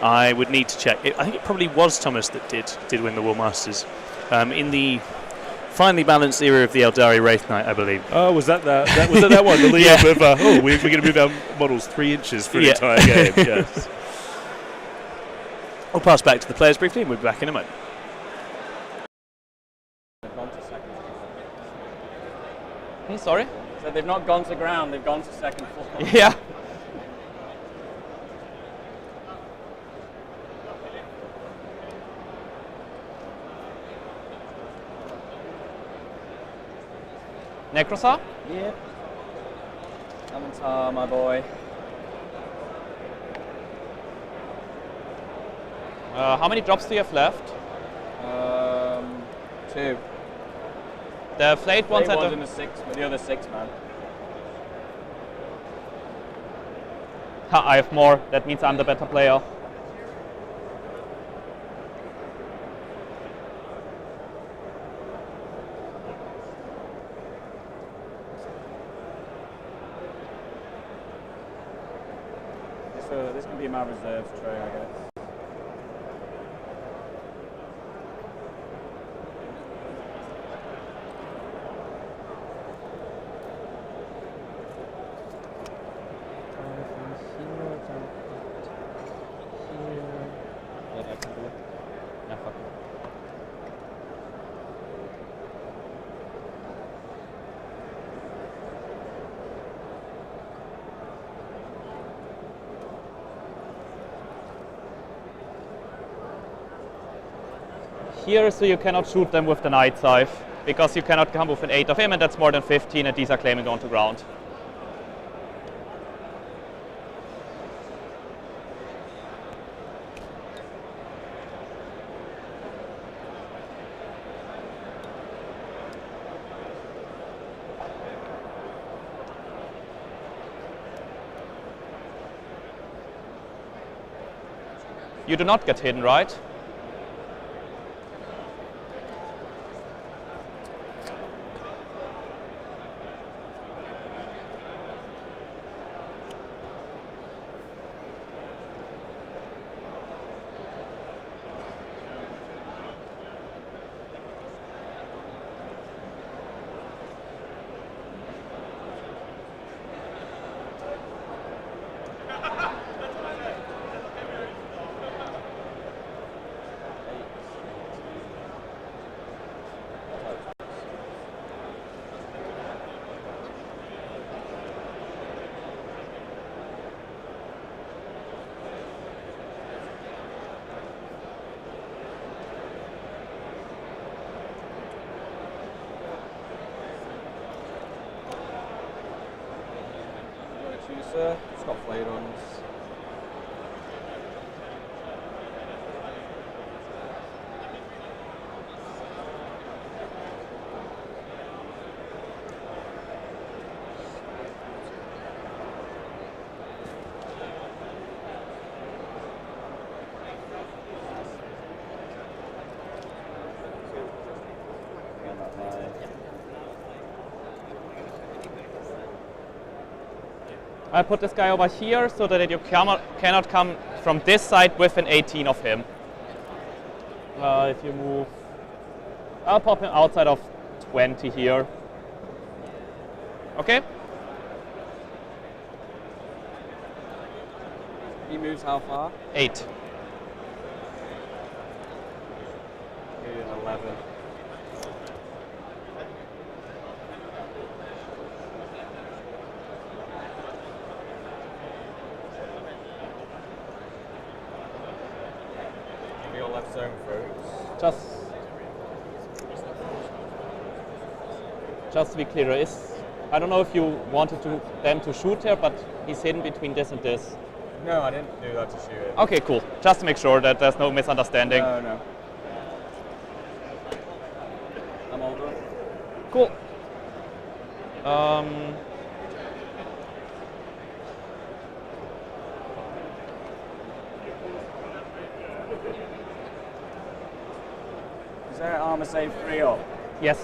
I would need to check. I think it probably was Thomas that did win the War Masters in the finely balanced era of the Eldari Wraith Knight, I believe. Oh, was that one? The lead of we're going to move our models 3 inches for an entire game. Yes. I'll pass back to the players briefly, and we'll be back in a moment. Sorry? So they've not gone to ground, they've gone to second floor. Yeah. Necrosar? Yep. Avatar, my boy. How many drops do you have left? 2. The flayed ones One's at in the 6, but the other 6, man. I have more. That means I'm the better player. This can be my reserves tray, I guess. here, so you cannot shoot them with the Night Scythe, because you cannot come with an 8 of him, and that's more than 15, and these are claiming onto ground. You do not get hidden, right? It's got flayed ones. I put this guy over here so that you cannot come from this side with an 18 of him. If you move, I'll pop him outside of 20 here. Okay? He moves how far? 8. Maybe an 11. Maybe your left zone through. Just to be clear, I don't know if you wanted them to shoot here, but he's hidden between this and this. No, I didn't do that to shoot him. Okay, cool. Just to make sure that there's no misunderstanding. No. I'm older. Cool. Is there an armor save 3 up? Yes.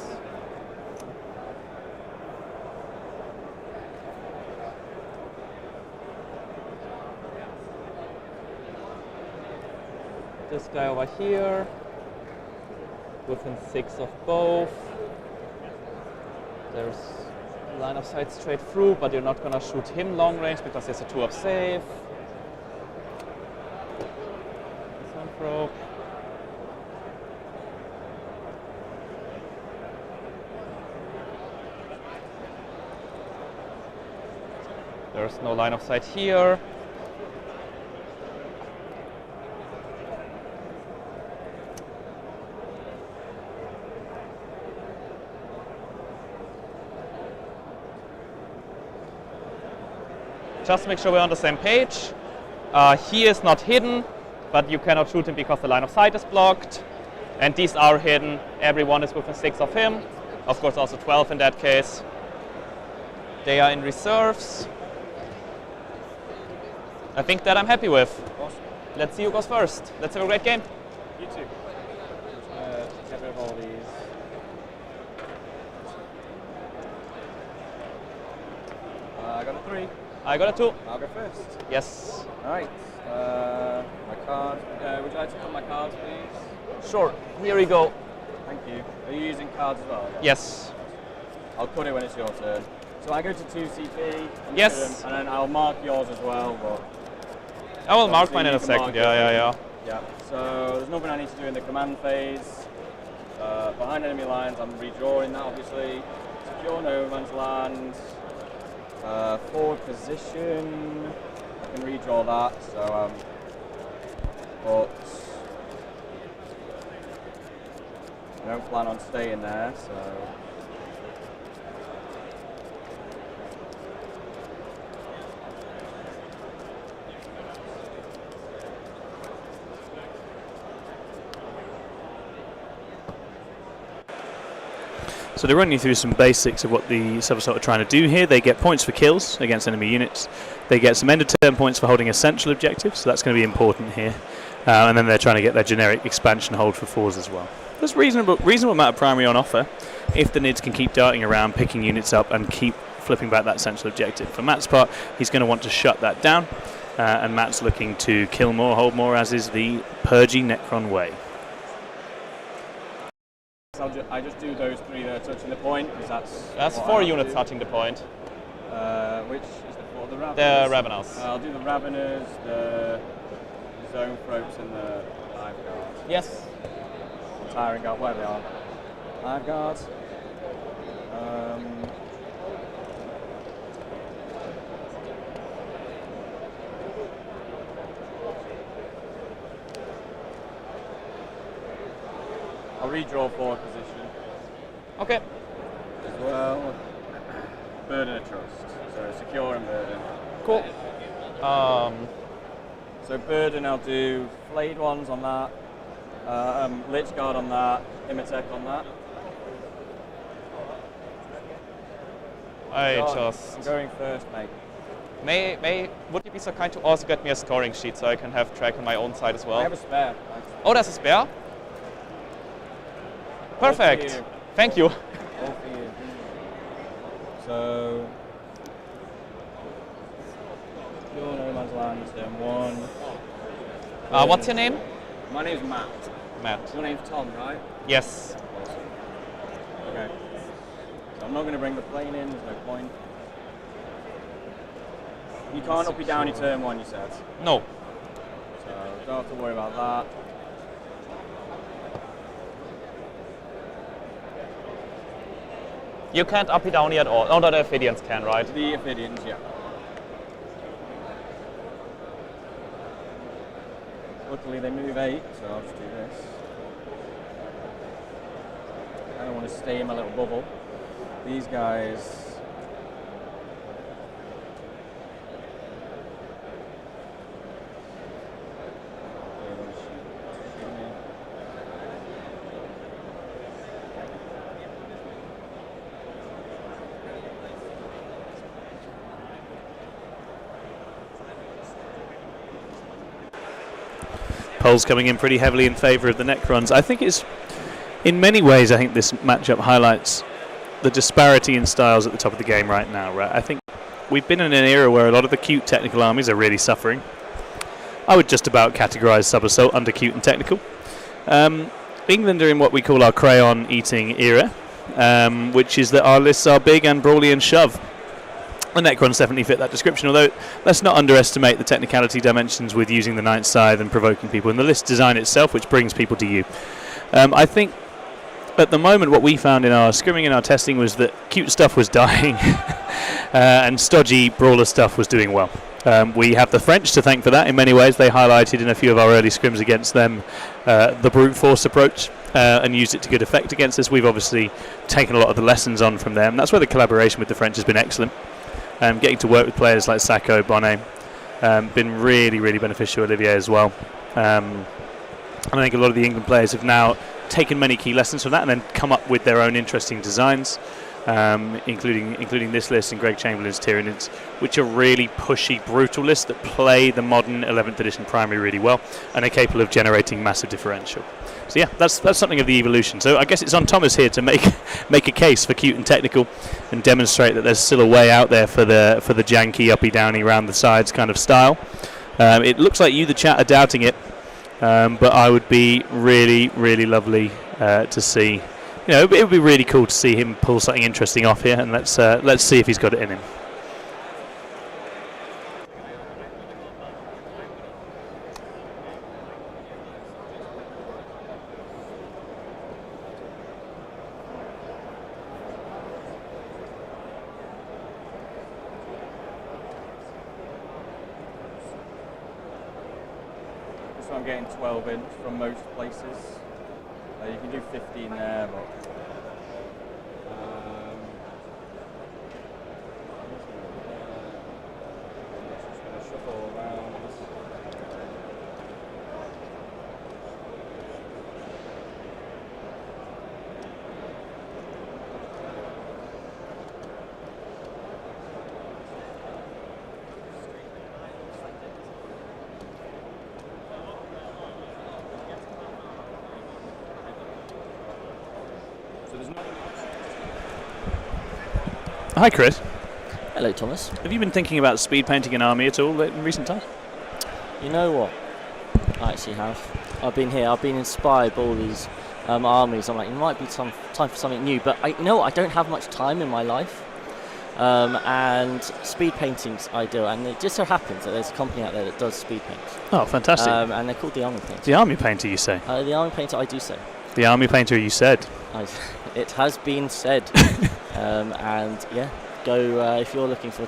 This guy over here, within 6 of both. There's line of sight straight through, but you're not gonna shoot him long range because there's a 2 of save. This one probe. There's no line of sight here. Just to make sure we're on the same page. He is not hidden, but you cannot shoot him because the line of sight is blocked. And these are hidden. Everyone is within 6 of him. Of course, also 12 in that case. They are in reserves. I think that I'm happy with. Awesome. Let's see who goes first. Let's have a great game. You too. Get rid of all these. I got a 3. I got a 2. I'll go first. Yes. Alright. My card. Would you like to put my cards, please? Sure. Here we go. Thank you. Are you using cards as well? Yes. I'll cut it when it's your turn. So I go to 2 CP. Yes. And then I'll mark yours as well. But I will mark obviously mine in you a can second. mark Yeah. yours. Yeah. So there's nothing I need to do in the command phase. Behind enemy lines, I'm redrawing that obviously. Secure no man's land. Forward position. I can redraw that. So but I don't plan on staying there, so. So to run you through some basics of what the Sub-Assault are trying to do here, they get points for kills against enemy units. They get some end-of-turn points for holding essential objectives, so that's going to be important here. And then they're trying to get their generic expansion hold for 4s as well. There's reasonable amount of primary on offer if the NIDs can keep darting around, picking units up, and keep flipping back that central objective. For Matt's part, he's going to want to shut that down, and Matt's looking to kill more, hold more, as is the Purgy Necron way. I just do those 3 that are touching the point, because That's 4 units touching the point. Which is the 4? The Raveners? The Raveners. I'll do the Raveners, the Zone Throats, and the Hive Guards. Yes. Tiring Guard, where they are. Hive Guards. I'll redraw forward position. Okay. As well. Burden of Trust. So secure and burden. Cool. So burden, I'll do flayed ones on that. Lich Guard on that. Imitech on that. I'm going first, mate. Would you be so kind to also get me a scoring sheet so I can have track on my own side as well? I have a spare. Oh, there's a spare? Perfect. Thank you. All for you. So, your No Man's Land, turn 1. What's your name? My name's Matt. Matt. Your name's Tom, right? Yes. Awesome. Okay. So I'm not going to bring the plane in, there's no point. You can't up your down your turn 1, you said? No. So don't have to worry about that. You can't up it down at all. Oh, no, the Ophidians can, right? The Ophidians, yeah. Luckily they move 8, so I'll just do this. I don't want to stay in my little bubble. These guys... Polls coming in pretty heavily in favour of the Necrons. I think it's, in many ways, I think this matchup highlights the disparity in styles at the top of the game right now. Right? I think we've been in an era where a lot of the cute technical armies are really suffering. I would just about categorise Sub-Assault under cute and technical. England are in what we call our crayon-eating era, which is that our lists are big and brawly and shove. The Necrons definitely fit that description, although let's not underestimate the technicality dimensions with using the Ninth Scythe and provoking people in the list design itself, which brings people to you. I think at the moment what we found in our scrimming and our testing was that cute stuff was dying and stodgy brawler stuff was doing well. We have the French to thank for that in many ways. They highlighted in a few of our early scrims against them the brute force approach and used it to good effect against us. We've obviously taken a lot of the lessons on from them. That's where the collaboration with the French has been excellent. Getting to work with players like Sacco, Bonnet, been really, really beneficial. Olivier as well. And I think a lot of the England players have now taken many key lessons from that and then come up with their own interesting designs, including this list and Greg Chamberlain's Tyranids, which are really pushy, brutal lists that play the modern 11th edition primary really well and are capable of generating massive differential. So yeah, that's something of the evolution. So I guess it's on Thomas here to make a case for cute and technical and demonstrate that there's still a way out there for the janky, uppy, downy, round the sides kind of style. It looks like you, the chat, are doubting it, but I would be really, really lovely to see. You know, it would be really cool to see him pull something interesting off here, and let's see if he's got it in him. So I'm getting 12 inch from most places. You can do 15 there, but just going to shuffle around. Hi, Chris. Hello, Thomas. Have you been thinking about speed painting an army at all in recent times? You know what? I actually have. I've been inspired by all these armies. I'm like, it might be time for something new. But you know what? I don't have much time in my life. And speed painting's ideal. And it just so happens that there's a company out there that does speed paints. Oh, fantastic. And they're called the Army Painter. The Army Painter, you say? The Army Painter, I do say. The Army Painter, you said. It has been said. And yeah, go if you're looking for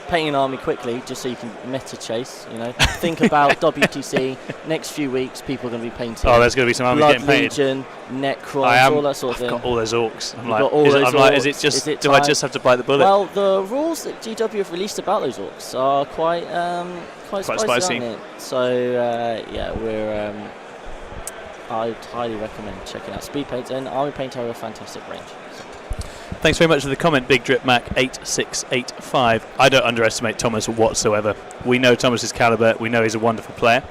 painting an army quickly, just so you can meta chase. You know, think about WTC. Next few weeks, people are going to be painting. Oh, there's going to be some armies Blood getting painted. Legion, Necrons, all that sort of thing. I've got all those orcs. I'm You've got all those orcs. Is it just? Is it do I time? just have to bite the bullet? Well, the rules that GW have released about those orcs are quite spicy. Aren't it? So yeah, I'd highly recommend checking out Speed Paint, and Army Painter have a fantastic range. So. Thanks very much for the comment, Big Drip Mac 8685. I don't underestimate Thomas whatsoever. We know Thomas's caliber. We know he's a wonderful player.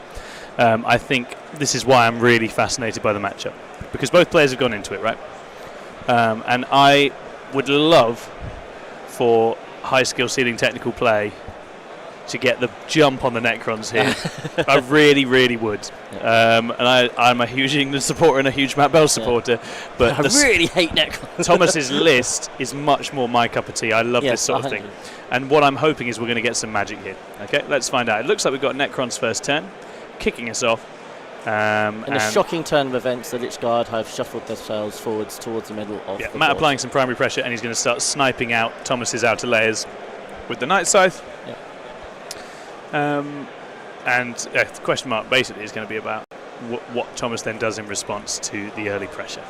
I think this is why I'm really fascinated by the matchup, because both players have gone into it, right? And I would love for high skill ceiling technical play to get the jump on the Necrons here. I really, really would. And I'm a huge England supporter and a huge Matt Bell supporter. But I really hate Necrons. Thomas's list is much more my cup of tea. I love this sort of thing. And what I'm hoping is we're going to get some magic here. Okay, let's find out. It looks like we've got Necron's first turn, kicking us off. In a shocking turn of events, the Lich Guard have shuffled themselves forwards towards the middle of the Matt board. applying some primary pressure, and he's going to start sniping out Thomas's outer layers with the Night Scythe. Yep. And the question mark basically is going to be about what Thomas then does in response to the early pressure.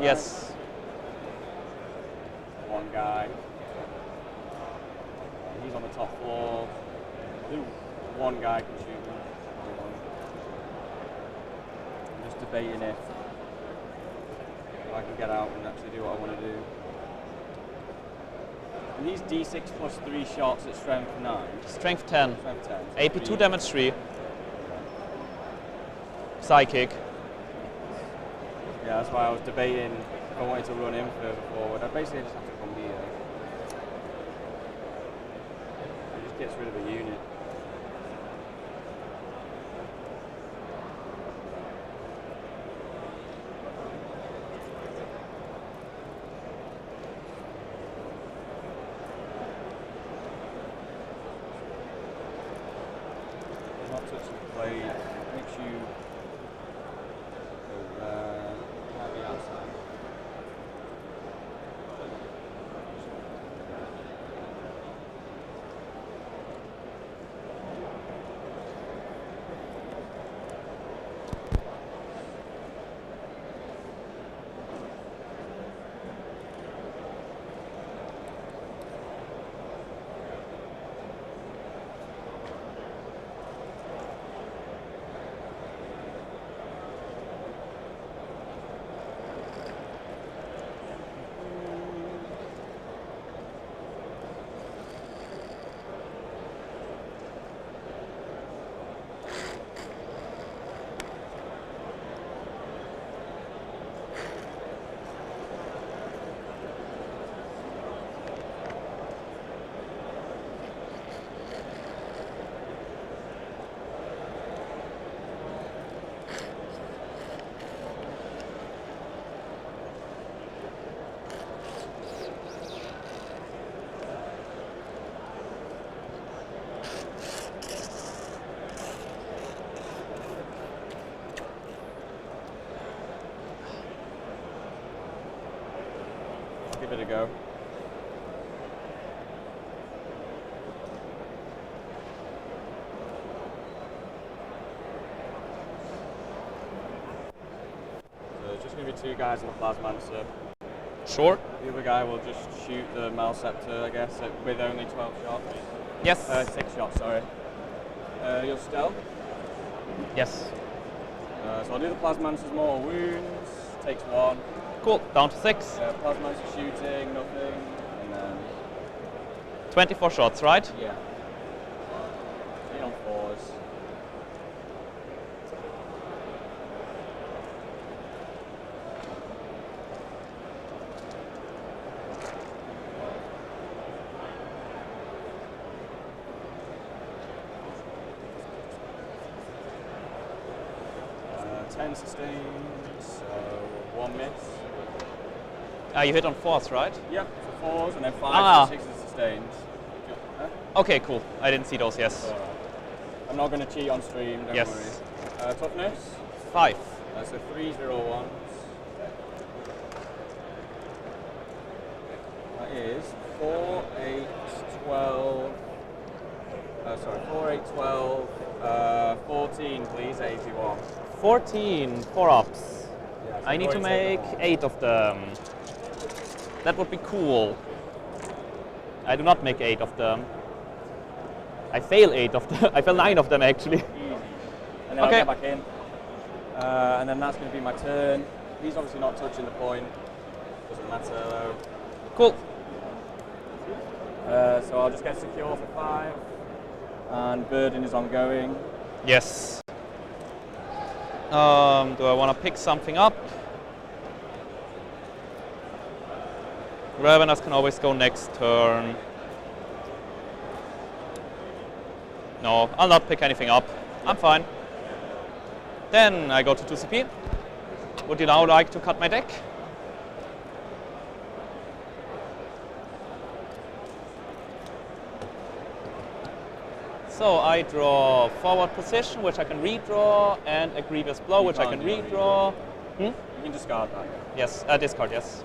Yes. One guy. He's on the top floor. One guy can shoot me. I'm just debating if I can get out and actually do what I want to do. And these D6 plus 3 shots at strength 9. Strength 10. Strength 10. AP 2 damage 3. Psychic. Yeah, that's why I was debating if I wanted to run in further forward. I basically just have to come here. It just gets rid of a unit. Not touching the blade makes you go there. Can't be outside. Give it a go. 2 guys in the Plasmancer. Sure. The other guy will just shoot the Malceptor, I guess, with only 12 shots. Yes. 6 shots, sorry. Your stealth. Yes. So I'll do the Plasmancer's mortal wounds. Takes 1. Cool. Down to 6. Plasmancer shooting, nothing. And then 24 shots, right? yeah. 3 on 4s. Ten sustains, so 1 miss. You hit on 4s, right? Yep, so 4s and then 5 Ah. and 6 sustains. Huh? Okay, cool. I didn't see those, yes. Alright. I'm not going to cheat on stream, don't Yes. worry. Toughness, 5. so 3 0-1s. That is 4, 8, 12. 4, 8, 12. 14, please, 81. 14 4-ups. Yeah, so I need to you've already make taken 8 of them. That would be cool. I do not make 8 of them. I fail 8 of them. I fail 9 of them actually. Easy. And then Okay. I'll get back in. And then that's going to be my turn. He's obviously not touching the point. Doesn't matter though. Cool. So I'll just get secure for 5. And burden is ongoing. Yes. Do I want to pick something up? Ravenous can always go next turn. No, I'll not pick anything up. I'm fine. Then I go to 2CP. Would you now like to cut my deck? So I draw forward position, which I can redraw, and a grievous blow, which I can redraw. You can discard that. Yes, discard, yes.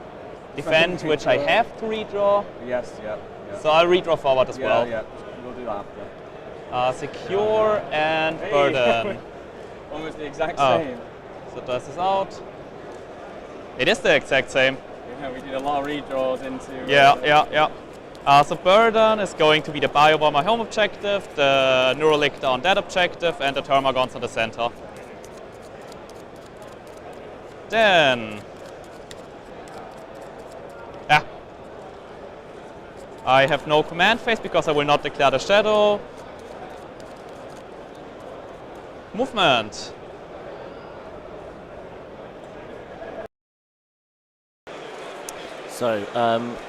Defend, which I have to redraw. Yes, yeah. So I'll redraw forward as well. Yeah, we'll do that after. Secure and Hey. burden. Almost the exact Oh. same. So das is out. It is the exact same. Yeah, we did a lot of redraws into. Yeah. So burden is going to be the Biobomb on my home objective, the Neurolicta on that objective, and the Termagants on the center. Then I have no command phase because I will not declare the shadow. Movement. So,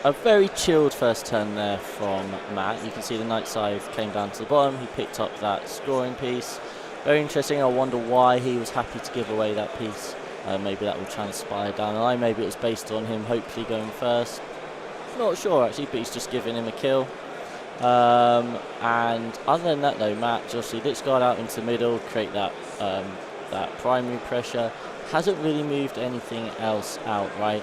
a very chilled first turn there from Matt. You can see the Night Scythe came down to the bottom. He picked up that scoring piece. Very interesting. I wonder why he was happy to give away that piece. Maybe that will transpire down the line. Maybe it was based on him hopefully going first. Not sure actually, but he's just giving him a kill. And other than that though, Matt just this guard out into the middle, create that that primary pressure. Hasn't really moved anything else out, right?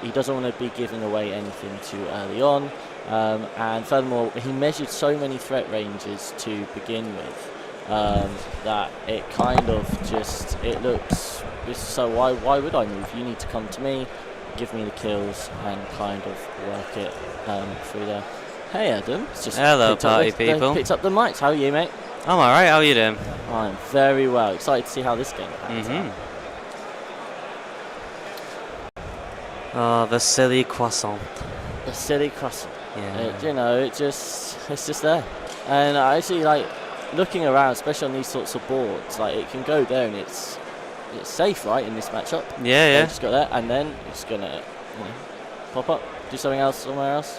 He doesn't want to be giving away anything too early on. And furthermore, he measured so many threat ranges to begin with that it kind of just, it looks, so why would I move? You need to come to me, give me the kills, and kind of work it through there. Hey Adam, it's just hello party people. Picked up the mics. How are you, mate? I'm alright, how are you doing? I'm very well. Excited to see how this game pans out. Oh, the silly croissant. The silly croissant. Yeah. It's just there. And I actually like looking around, especially on these sorts of boards. Like it can go there, and it's safe, right, in this matchup. Yeah. Just got there, and then it's gonna pop up, do something else somewhere else.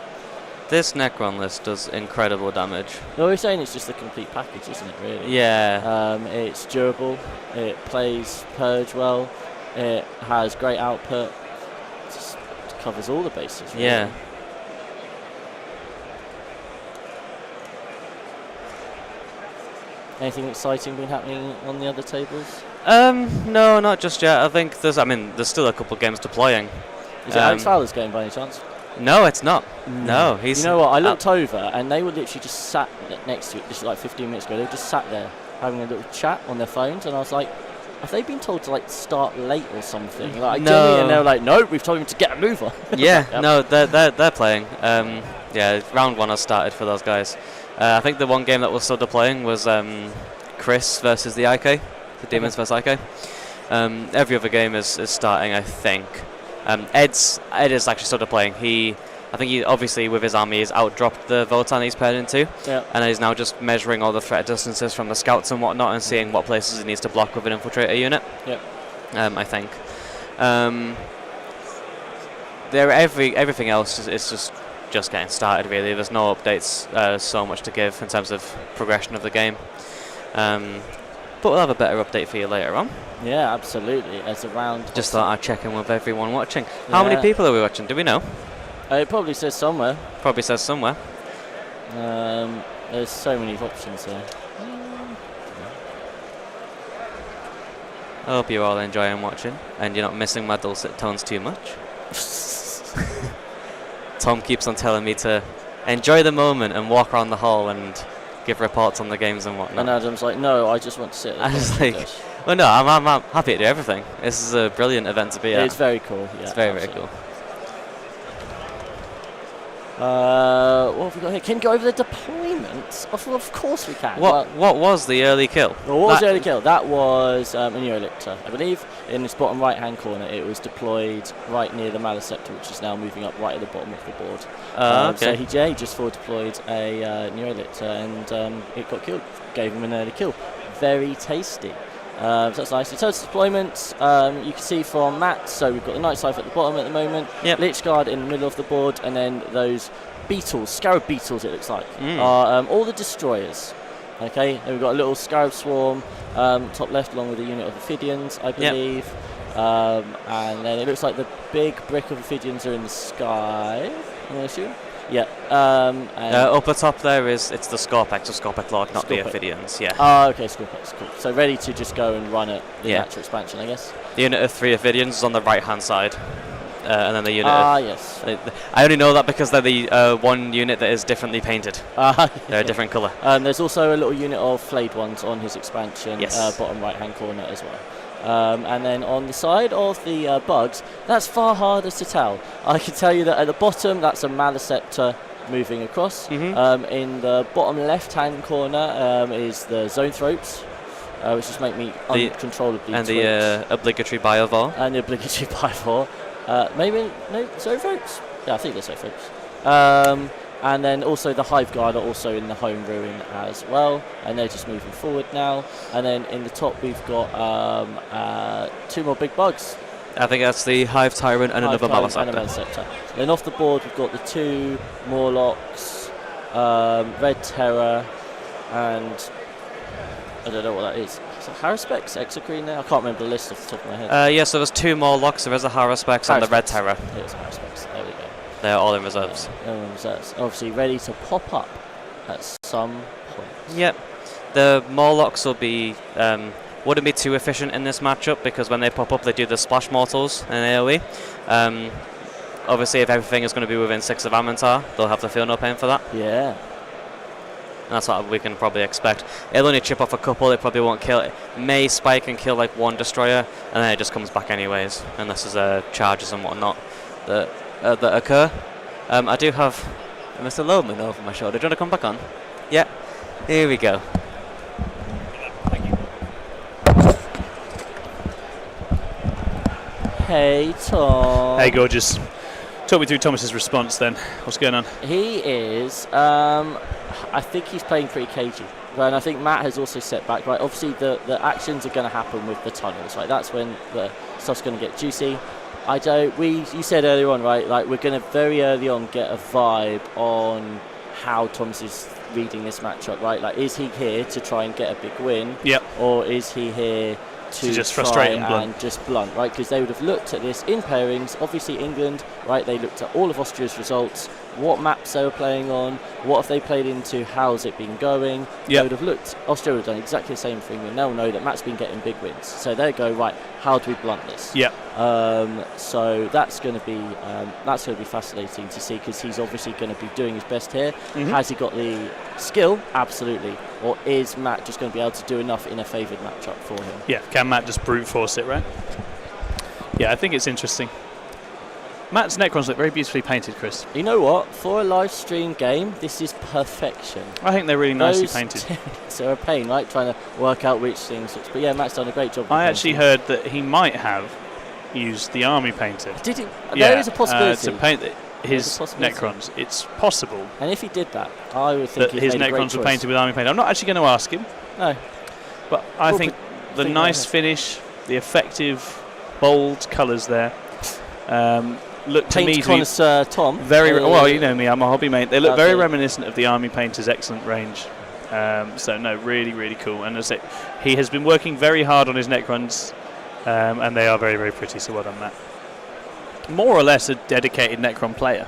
This Necron list does incredible damage. No, we're saying it's just a complete package, isn't it? Really. Yeah. It's durable. It plays Purge well. It has great output. It just covers all the bases. Really. Yeah. Anything exciting been happening on the other tables? No, not just yet. I think there's still a couple of games to playing. Is it Alex Fowler's game by any chance? No, it's not. No, he's. You know what? I looked over and they were literally just sat next to it. This was like 15 minutes ago. They were just sat there having a little chat on their phones, and I was like, have they been told to like start late or something? Like, No. generally, and they're like, no, we've told him to get a move on. Yeah, Yep. no, they're playing. Yeah, round 1 has started for those guys. I think the one game that was still playing was Chris versus the IK, the Demons versus IK. Every other game is starting, I think. Ed is actually still playing. I think he obviously with his army has outdropped the Votan he's paired into, and he's now just measuring all the threat distances from the scouts and whatnot, and seeing what places he needs to block with an infiltrator unit. Yep. I think. Everything else is just getting started. Really, there's no updates so much to give in terms of progression of the game. But we'll have a better update for you later on. Yeah, absolutely. As a round. Just thought I'd check in with everyone watching. How many people are we watching? Do we know? It probably says somewhere. Probably says somewhere. There's so many options there. I hope you're all enjoying watching and you're not missing my dulcet tones too much. Tom keeps on telling me to enjoy the moment and walk around the hall and give reports on the games and whatnot. And Adam's like, no, I just want to sit at the I was computer like, desk." well, no, I'm happy to do everything. This is a brilliant event to be at. It's very cool. Yeah, It's very, very cool. What have we got here? Can you go over the deployment? Of course we can. What was the early kill? Well, what was the early kill? That was a Neolitzer, I believe. In this bottom right-hand corner, it was deployed right near the Maliceptor, which is now moving up right at the bottom of the board. Okay. So he just forward deployed a Neolitzer, and it got killed. Gave him an early kill. Very tasty. So that's nice. In terms of deployment, you can see from Matt, so we've got the Night Scythe at the bottom at the moment, Yep. Lich Guard in the middle of the board, and then those beetles, scarab beetles it looks like, are all the destroyers. Okay, then we've got a little scarab swarm top left along with a unit of Ophidians, I believe. And then it looks like the big brick of Ophidians are in the sky, I'm going to assume. Yeah. And Up at top there it's the Scorpex or Scorpex Lord, not the Scorpex. Ophidians. Yeah. Oh, okay, Scorpex, cool. So ready to just go and run at the natural expansion, I guess. The unit of 3 Ophidians is on the right hand side. And then the unit yes. I only know that because they're the one unit that is differently painted. They're a different colour. There's also a little unit of flayed ones on his expansion, Yes. bottom right hand corner as well. And then on the side of the bugs, that's far harder to tell. I can tell you that at the bottom, that's a Maliceptor moving across. In the bottom left hand corner is the Zone Throats, which just make me uncontrollably And twitch. the obligatory Biovore. And the obligatory Biovore. Maybe, no, Zone Throats? Yeah, I think they're Zone Throats. And then also the Hive Guard are also in the home ruin as well, and they're just moving forward now. And then in the top we've got 2 more big bugs. I think that's the Hive Tyrant and Hive another Tyrant and a Maliceptor. Maliceptor. Then off the board we've got the 2 Morlocks, Red Terror, and I don't know what that is. Is it Haruspex, Exocrine there? I can't remember the list off the top of my head. Yeah, so there's 2 more locks. There is a Haruspex and the Red Terror. It's Haruspex, there we go. They're all in reserves. That's obviously ready to pop up at some point. Yep. The Morlocks will be wouldn't be too efficient in this matchup because when they pop up, they do the splash mortals in AoE. Obviously, if everything is going to be within 6 of Amantar, they'll have to feel no pain for that. Yeah. And that's what we can probably expect. It'll only chip off a couple. It probably won't kill. It may spike and kill like 1 destroyer, and then it just comes back anyways, unless there's charges and whatnot that occur. I do have Mr. Loman over my shoulder. Do you want to come back on? Yeah. Here we go. Hey, Tom. Hey, gorgeous. Talk me through Thomas's response then. What's going on? He is, I think he's playing pretty cagey. And I think Matt has also set back, right? Obviously, the actions are going to happen with the tunnels, right? That's when the stuff's going to get juicy. You said earlier on, right? Like, we're going to very early on get a vibe on how Thomas is reading this matchup, right? Like, is he here to try and get a big win? Yep. Or is he here to just try frustrate and blunt. just blunt, right? Because they would have looked at this in pairings. Obviously, England, right? They looked at all of Austria's results, what maps they were playing on, what have they played into, how's it been going. They would have looked, Austria would have done exactly the same thing, and they'll know that Matt's been getting big wins. So they go, right, how do we blunt this? So that's going to be fascinating to see, because he's obviously going to be doing his best here. Has he got the skill? Absolutely. Or is Matt just going to be able to do enough in a favoured matchup for him? Yeah, can Matt just brute force it, right? Yeah, I think it's interesting. Matt's Necrons look very beautifully painted, Chris. You know what? For a live stream game, this is perfection. I think they're really nicely painted. So a pain, right? Trying to work out which things. But yeah, Matt's done a great job. I actually heard that he might have used the army painter. Did he? There is a possibility. To paint his Necrons. It's possible. And if he did that, I would think that his Necrons were painted with army paint. I'm not actually going to ask him. No. But I think the nice finish, the effective, bold colours there. Look to me connoisseur Tom. Very well, you know me, I'm a hobby mate. They look very reminiscent of the army painter's excellent range. So no, really, really cool. And as I say, he has been working very hard on his Necrons, and they are very, very pretty. So well done, Matt. More or less a dedicated Necron player.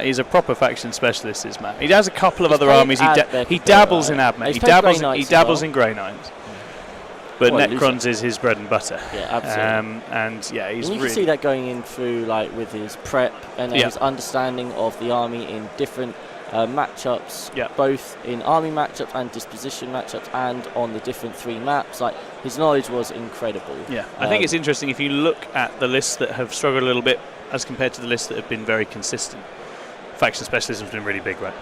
He's a proper faction specialist, is Matt. He has a couple of other armies. He dabbles in Admech. He dabbles in Grey Knights. But Necrons is his bread and butter. Yeah, absolutely. And yeah, he's and you can see that going in through, like, with his prep and his understanding of the army in different matchups, both in army matchups and disposition matchups, and on the different 3 maps. Like, his knowledge was incredible. Yeah, I think it's interesting if you look at the lists that have struggled a little bit as compared to the lists that have been very consistent. Faction specialism has been really big, right?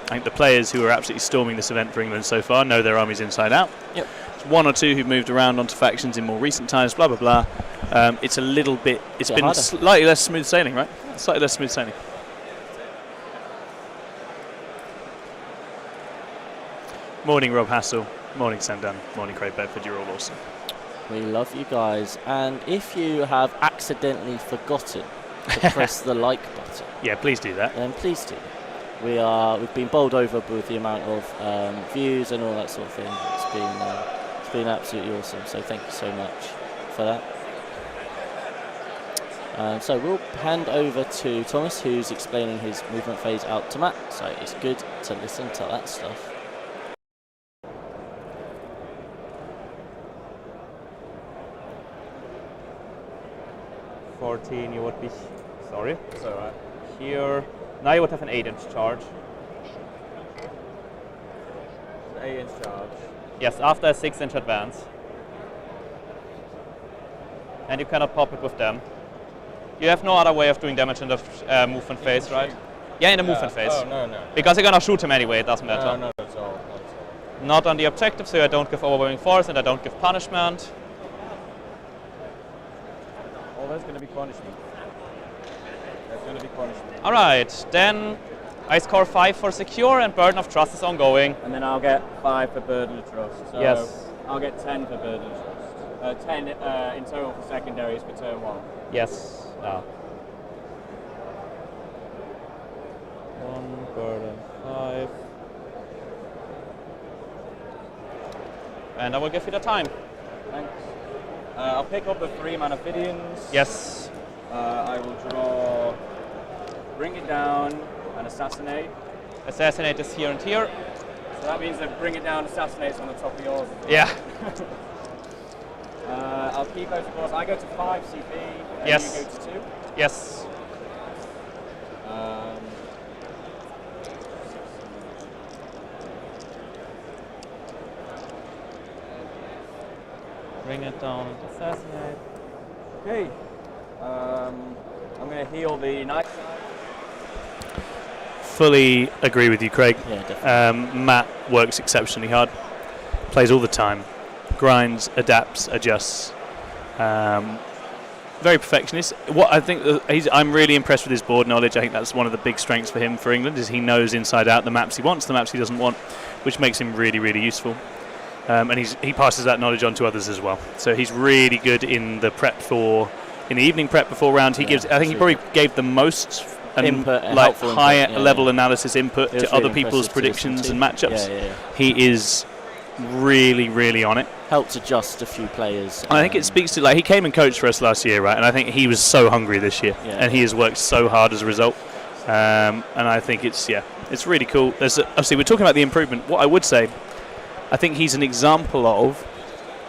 I think the players who are absolutely storming this event for England so far know their armies inside out. Yep. One or two who've moved around onto factions in more recent times, blah, blah, blah. It's a little bit, it's been harder. Slightly less smooth sailing, right? Slightly less smooth sailing. Morning, Rob Hassel. Morning, Sandan. Morning, Craig Bedford. You're all awesome. We love you guys. And if you have accidentally forgotten to press the like button, yeah, please do that. Then please do. We've been bowled over with the amount of views and all that sort of thing. It's been absolutely awesome. So thank you so much for that. So we'll hand over to Thomas, who's explaining his movement phase out to Matt. So it's good to listen to that stuff. You would be, sorry, it's all right. Here, now you would have an 8-inch charge. 8-inch charge. Yes, after a 6-inch advance. And you cannot pop it with them. You have no other way of doing damage in the movement phase, right? Yeah, in the movement phase. Oh, no. Because you're gonna shoot him anyway, it doesn't matter. No, that's all. Not on the objective, so I don't give overwhelming force and I don't give punishment. Oh, there's going to be punishment. All right, then I score 5 for secure and burden of trust is ongoing. And then I'll get 5 for burden of trust. So yes. I'll get 10 for burden of trust. 10 in total for secondaries for turn 1. Yes. 1 burden 5. And I will give you the time. Thanks. I'll pick up the 3 mana Phidians. Yes. I will draw, bring it down, and assassinate. Assassinate is here and here. So that means that bring it down, assassinate's on the top of yours. Yeah. I'll keep out, of course. I go to 5 CP, and yes. you go to 2. Yes. Bring it down and assassinate. Okay. I'm going to heal the knight. Fully agree with you, Craig. Yeah, definitely. Matt works exceptionally hard. Plays all the time. Grinds, adapts, adjusts. Very perfectionist. What I think I'm really impressed with his board knowledge. I think that's one of the big strengths for him for England, is he knows inside out the maps he wants, the maps he doesn't want, which makes him really, really useful. And he passes that knowledge on to others as well. So he's really good in the evening prep before round. He gives. I think he probably gave the most input, like higher level analysis input to other people's predictions and matchups. Yeah. He is really, really on it. Helps adjust a few players. I think it speaks to, like, he came and coached for us last year, right? And I think he was so hungry this year, and he has worked so hard as a result. And I think it's really cool. Obviously, we're talking about the improvement. What I would say, I think he's an example of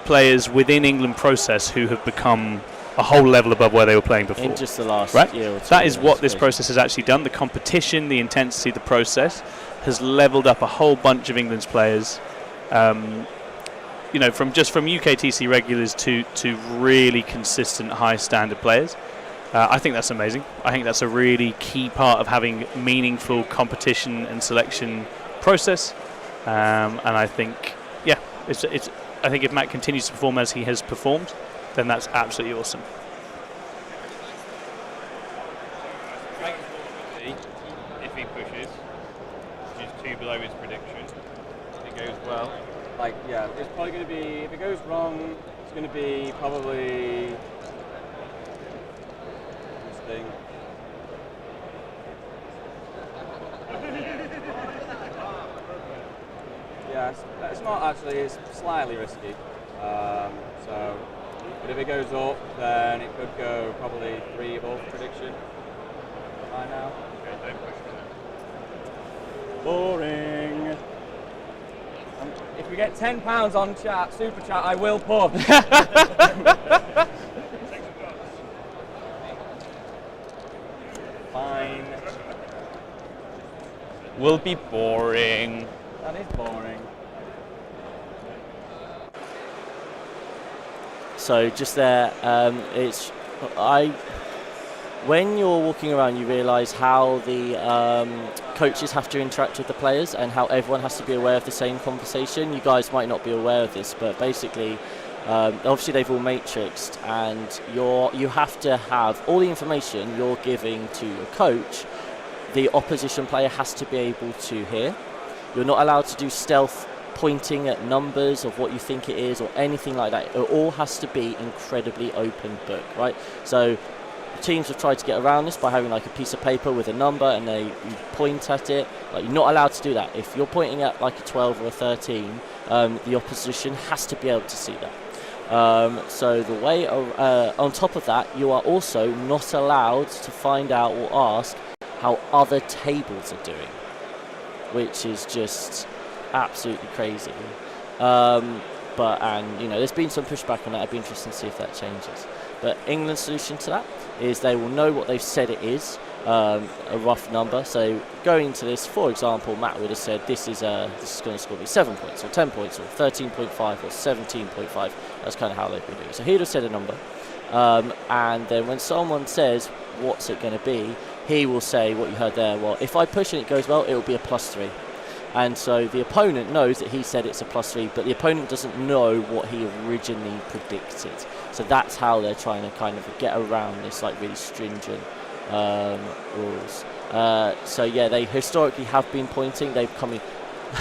players within England process who have become a whole level above where they were playing before. In just the last year or two. That is what this process has actually done. The competition, the intensity, the process has leveled up a whole bunch of England's players. From UKTC regulars to really consistent high standard players. I think that's amazing. I think that's a really key part of having meaningful competition and selection process. And I think, I think if Matt continues to perform as he has performed, then that's absolutely awesome. If he pushes, which is 2 below his prediction, it goes well. It's probably going to be, if it goes wrong, it's going to be probably this thing. It's not actually, it's slightly risky. But if it goes up, then it could go probably 3 above prediction by now. Okay, don't push for boring. If we get £10 on chat, super chat, I will push. Fine. Will be boring. That is boring. So just there, when you're walking around, you realise how the coaches have to interact with the players and how everyone has to be aware of the same conversation. You guys might not be aware of this, but basically, obviously they've all matrixed, and you have to have all the information you're giving to your coach. The opposition player has to be able to hear. You're not allowed to do stealth pointing at numbers of what you think it is or anything like that. It all has to be incredibly open book, right? So teams have tried to get around this by having like a piece of paper with a number and you point at it. Like, you're not allowed to do that. If you're pointing at like a 12 or a 13, the opposition has to be able to see that. So the way on top of that, you are also not allowed to find out or ask how other tables are doing, which is just absolutely crazy. There's been some pushback on that. I'd be interested to see if that changes. But England's solution to that is they will know what they've said it is, a rough number. So going into this, for example, Matt would have said this is going to score me 7 points or 10 points or 13.5 or 17.5. That's kind of how they've been doing it. So he'd have said a number. And then when someone says, what's it going to be, he will say what you heard there. Well, if I push and it goes well, it will be a +3. And so the opponent knows that he said it's a +3, but the opponent doesn't know what he originally predicted. So that's how they're trying to kind of get around this like really stringent rules. They historically have been pointing. They've come in.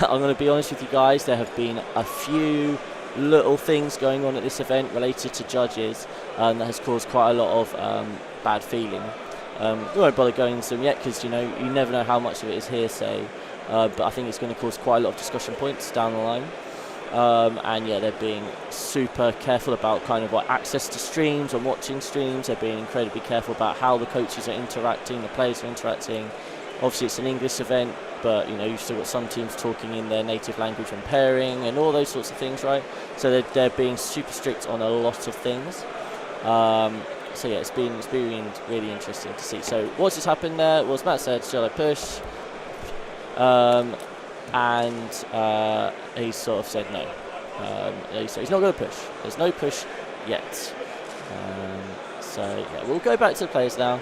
I'm going to be honest with you guys. There have been a few little things going on at this event related to judges that has caused quite a lot of bad feeling. We won't bother going into them yet because you never know how much of it is hearsay. But I think it's going to cause quite a lot of discussion points down the line. They're being super careful about kind of access to streams and watching streams. They're being incredibly careful about how the coaches are interacting, the players are interacting. Obviously, it's an English event, but you've still got some teams talking in their native language when pairing and all those sorts of things, right? So they're being super strict on a lot of things. It's been really interesting to see. So what's just happened there? Well, as Matt said, shall I push? He sort of said no. He's not going to push. There's no push yet. We'll go back to the players now.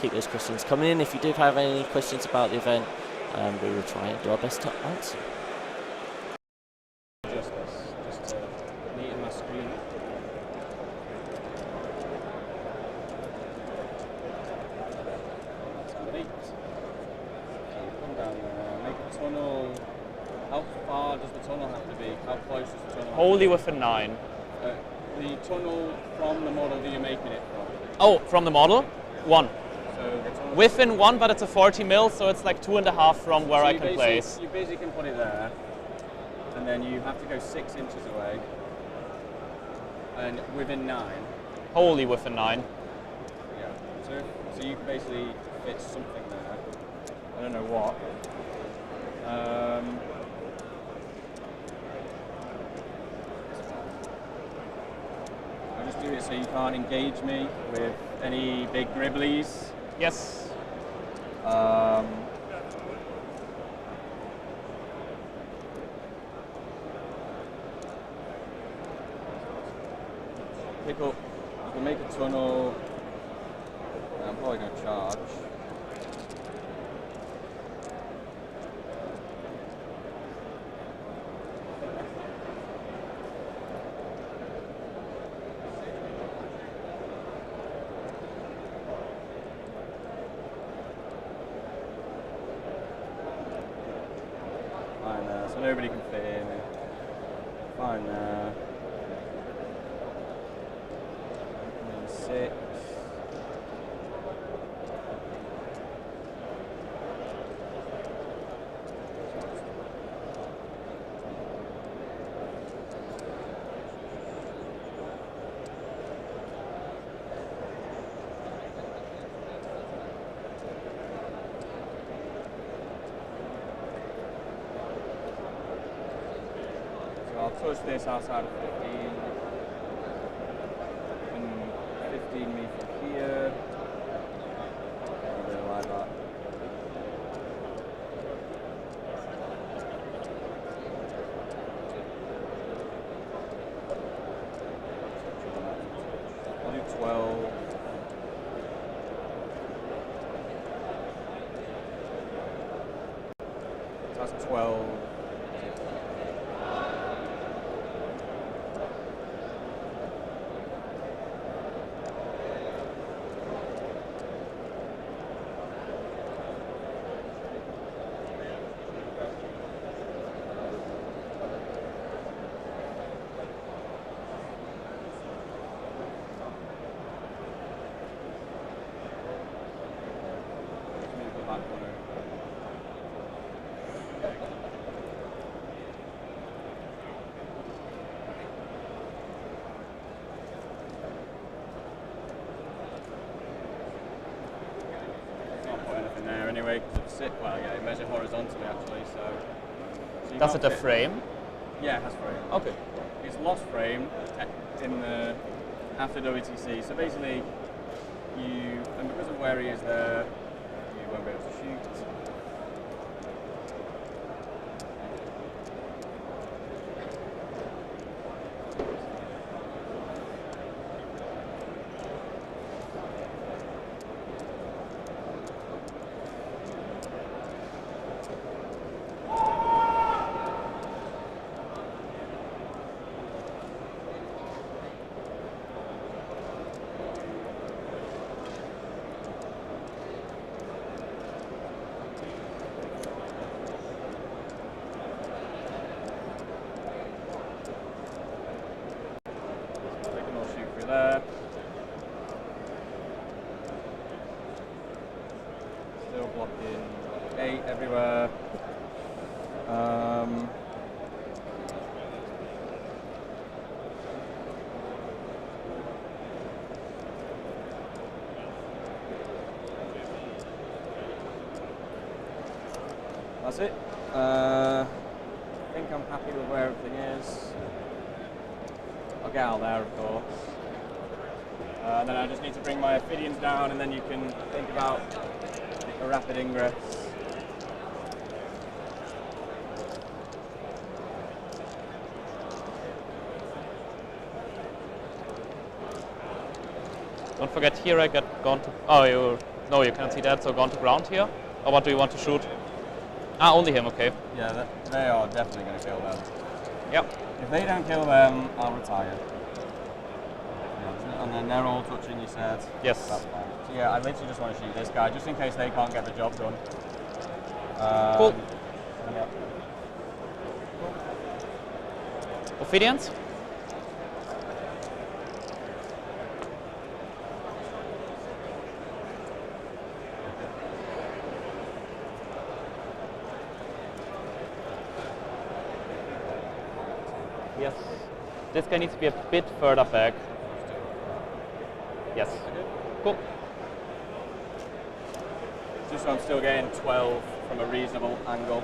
Keep those questions coming in. If you do have any questions about the event, we will try and do our best to answer. Just neaten my screen. That's neat. Come down there, make a tunnel. How far does the tunnel have to be? How close is the tunnel? Wholly within 9. The tunnel from the model that you're making it from? Oh, from the model? 1. So the tunnel Within 1, but it's a 40 mil, so it's like 2.5 from where I can place. You basically can put it there, and then you have to go 6 inches away, and within 9. Wholly within 9. Yeah. So you can basically fit something there. don't know what. I just do it so you can't engage me with any big gribblies. Yes. Pick up, you can make a tunnel. I'm probably going to charge. Fine there, so nobody can fit in. Fine there. 6. So I'll touch this outside of 15. And 15 me from here. I really like that. I'll do 12. That's 12. Anyway, because it's well, yeah, it measured horizontally actually, so you Does can't it a fit- frame? Yeah, it has frame. Okay. It's lost frame in the after WTC. So basically, and because of where he is there, you won't be able to shoot. There. Still blocking 8 everywhere. That's it. I think I'm happy with where everything is. I'll get out there, of course. And then I just need to bring my Ophidians down, and then you can think about a rapid ingress. Don't forget here I get gone to... Oh, no, you can't see that, so gone to ground here? Or what do you want to shoot? Ah, only him, okay. Yeah, they are definitely going to kill them. Yep. If they don't kill them, I'll retire. And then they're all touching, you said? Yes. That's fine. So yeah, I literally just want to shoot this guy, just in case they can't get the job done. Cool. Yeah. Ophidians? Yes. This guy needs to be a bit further back. Yes. Cool. Just so I'm still getting 12 from a reasonable angle.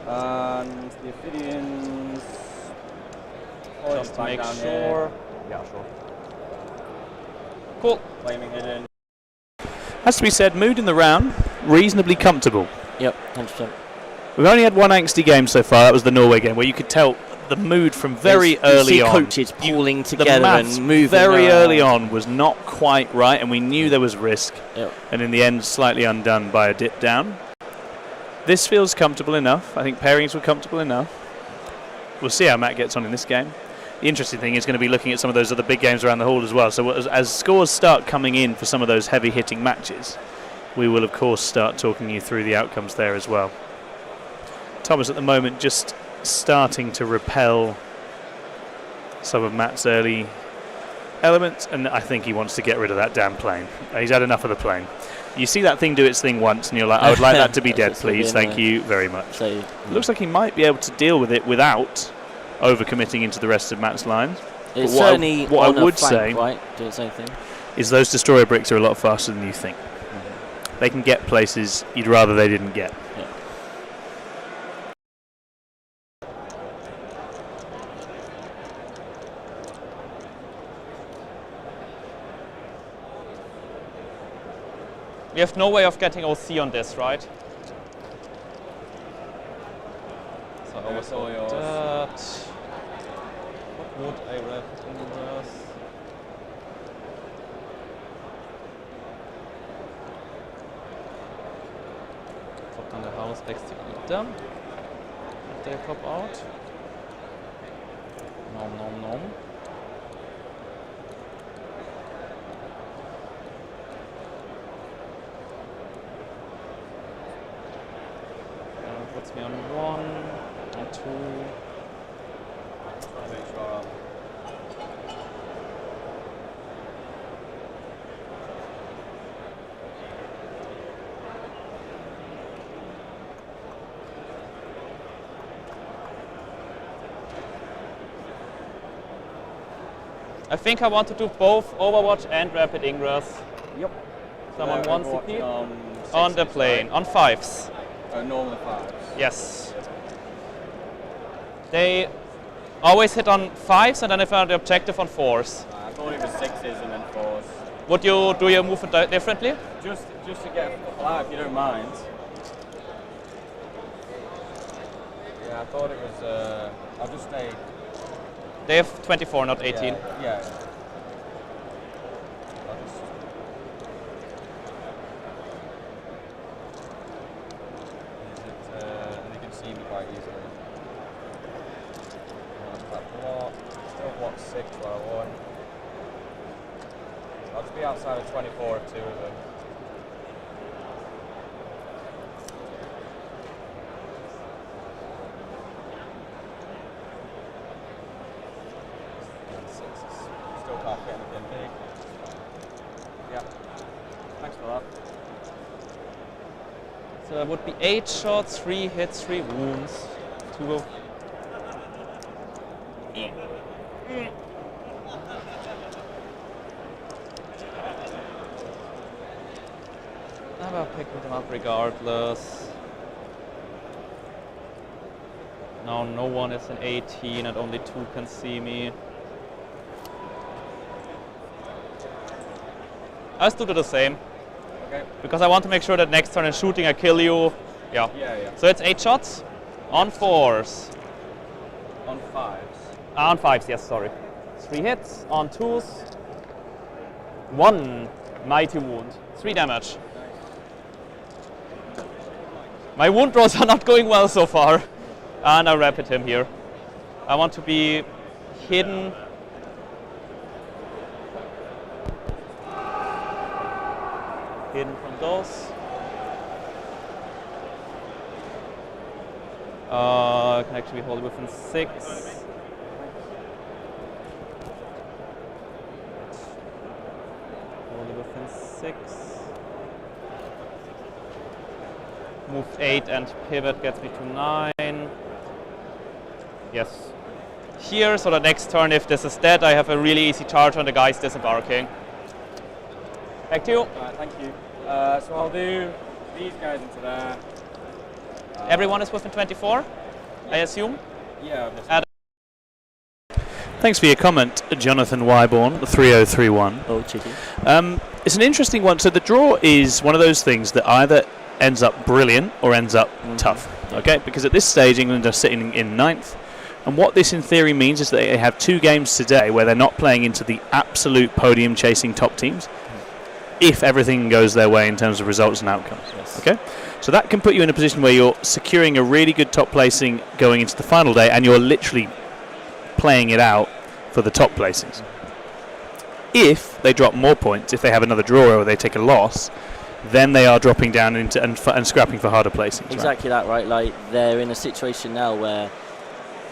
And the Ophidians. Just to make down sure. Here. Yeah, sure. Cool. Flaming hidden. Has to be said, mood in the round, reasonably comfortable. Yep, 100%. We've only had one angsty game so far. That was the Norway game, where you could tell the mood from very early on. Coaches pulling together the and moving very around. early on was not quite right, and we knew there was risk. Yep. And in the end, slightly undone by a dip down. This feels comfortable enough. I think pairings were comfortable enough. We'll see how Matt gets on in this game. The interesting thing is going to be looking at some of those other big games around the hall as well. So as scores start coming in for some of those heavy-hitting matches, we will, of course, start talking you through the outcomes there as well. Thomas, at the moment, just starting to repel some of Matt's early elements, and I think he wants to get rid of that damn plane. He's had enough of the plane. You see that thing do its thing once, and you're like, I would like that to be dead, please. Thank you very much. So, It looks like he might be able to deal with it without overcommitting into the rest of Matt's lines. it's But certainly what on I a would flank, say right? Doing its own thing. is those destroyer bricks are a lot faster than you think. They can get places you'd rather they didn't get. Yeah. We have no way of getting OC on this, right? So I was all yours. That. What would I wrap in this? Put on the house next to them. If they pop out. Nom nom nom. Puts me on 1, on 2. I'll make sure I think I want to do both Overwatch and Rapid Ingress. Yep. Someone wants to keep? On On the sixes, plane, right? on 5s. Normal 5s. Yes. They always hit on 5s and then if on the objective on 4s. I thought it was 6s and then 4s. Would you do your move differently? Just to get a flag, if you don't mind. Yeah, I thought it was. I'll just stay. They have 24, not 18. Yeah. I'll just. And they can see me quite easily. That block. Still block 6 where I won. I'll just be outside of 24 of 2 of them. Still can't get anything big. Yeah. Thanks for that. So it would be 8 shots, 3 hits, 3 wounds. 2 go. I'm about picking them up regardless. Now no one is in 18 and only 2 can see me. I'll still do the same. Okay. Because I want to make sure that next turn in shooting I kill you. Yeah. Yeah. So it's 8 shots on 4s. On 5s. On 5s, yes, sorry. 3 hits on 2s. 1 mighty wound. 3 damage. My wound rolls are not going well so far. And I rapid him here. I want to be hidden. Hidden from those. I can actually hold it within 6. Hold it within 6. Move 8 and pivot gets me to 9. Yes. Here, so the next turn, if this is dead, I have a really easy charge on the guys disembarking. Back to you. Alright, thank you. So I'll do these guys into there. Everyone is within 24, I assume. Yeah. Thanks for your comment, Jonathan Wyborn, 3031. Oh, cheeky. It's an interesting one. So the draw is one of those things that either ends up brilliant or ends up tough. Okay, because at this stage England are sitting in 9th, and what this in theory means is that they have 2 games today where they're not playing into the absolute podium chasing top teams if everything goes their way in terms of results and outcomes. Yes. Okay, so that can put you in a position where you're securing a really good top placing going into the final day, and you're literally playing it out for the top placings. If they drop more points, if they have another draw or they take a loss, then they are dropping down into and scrapping for harder placings. Exactly that, right? Like, they're in a situation now where,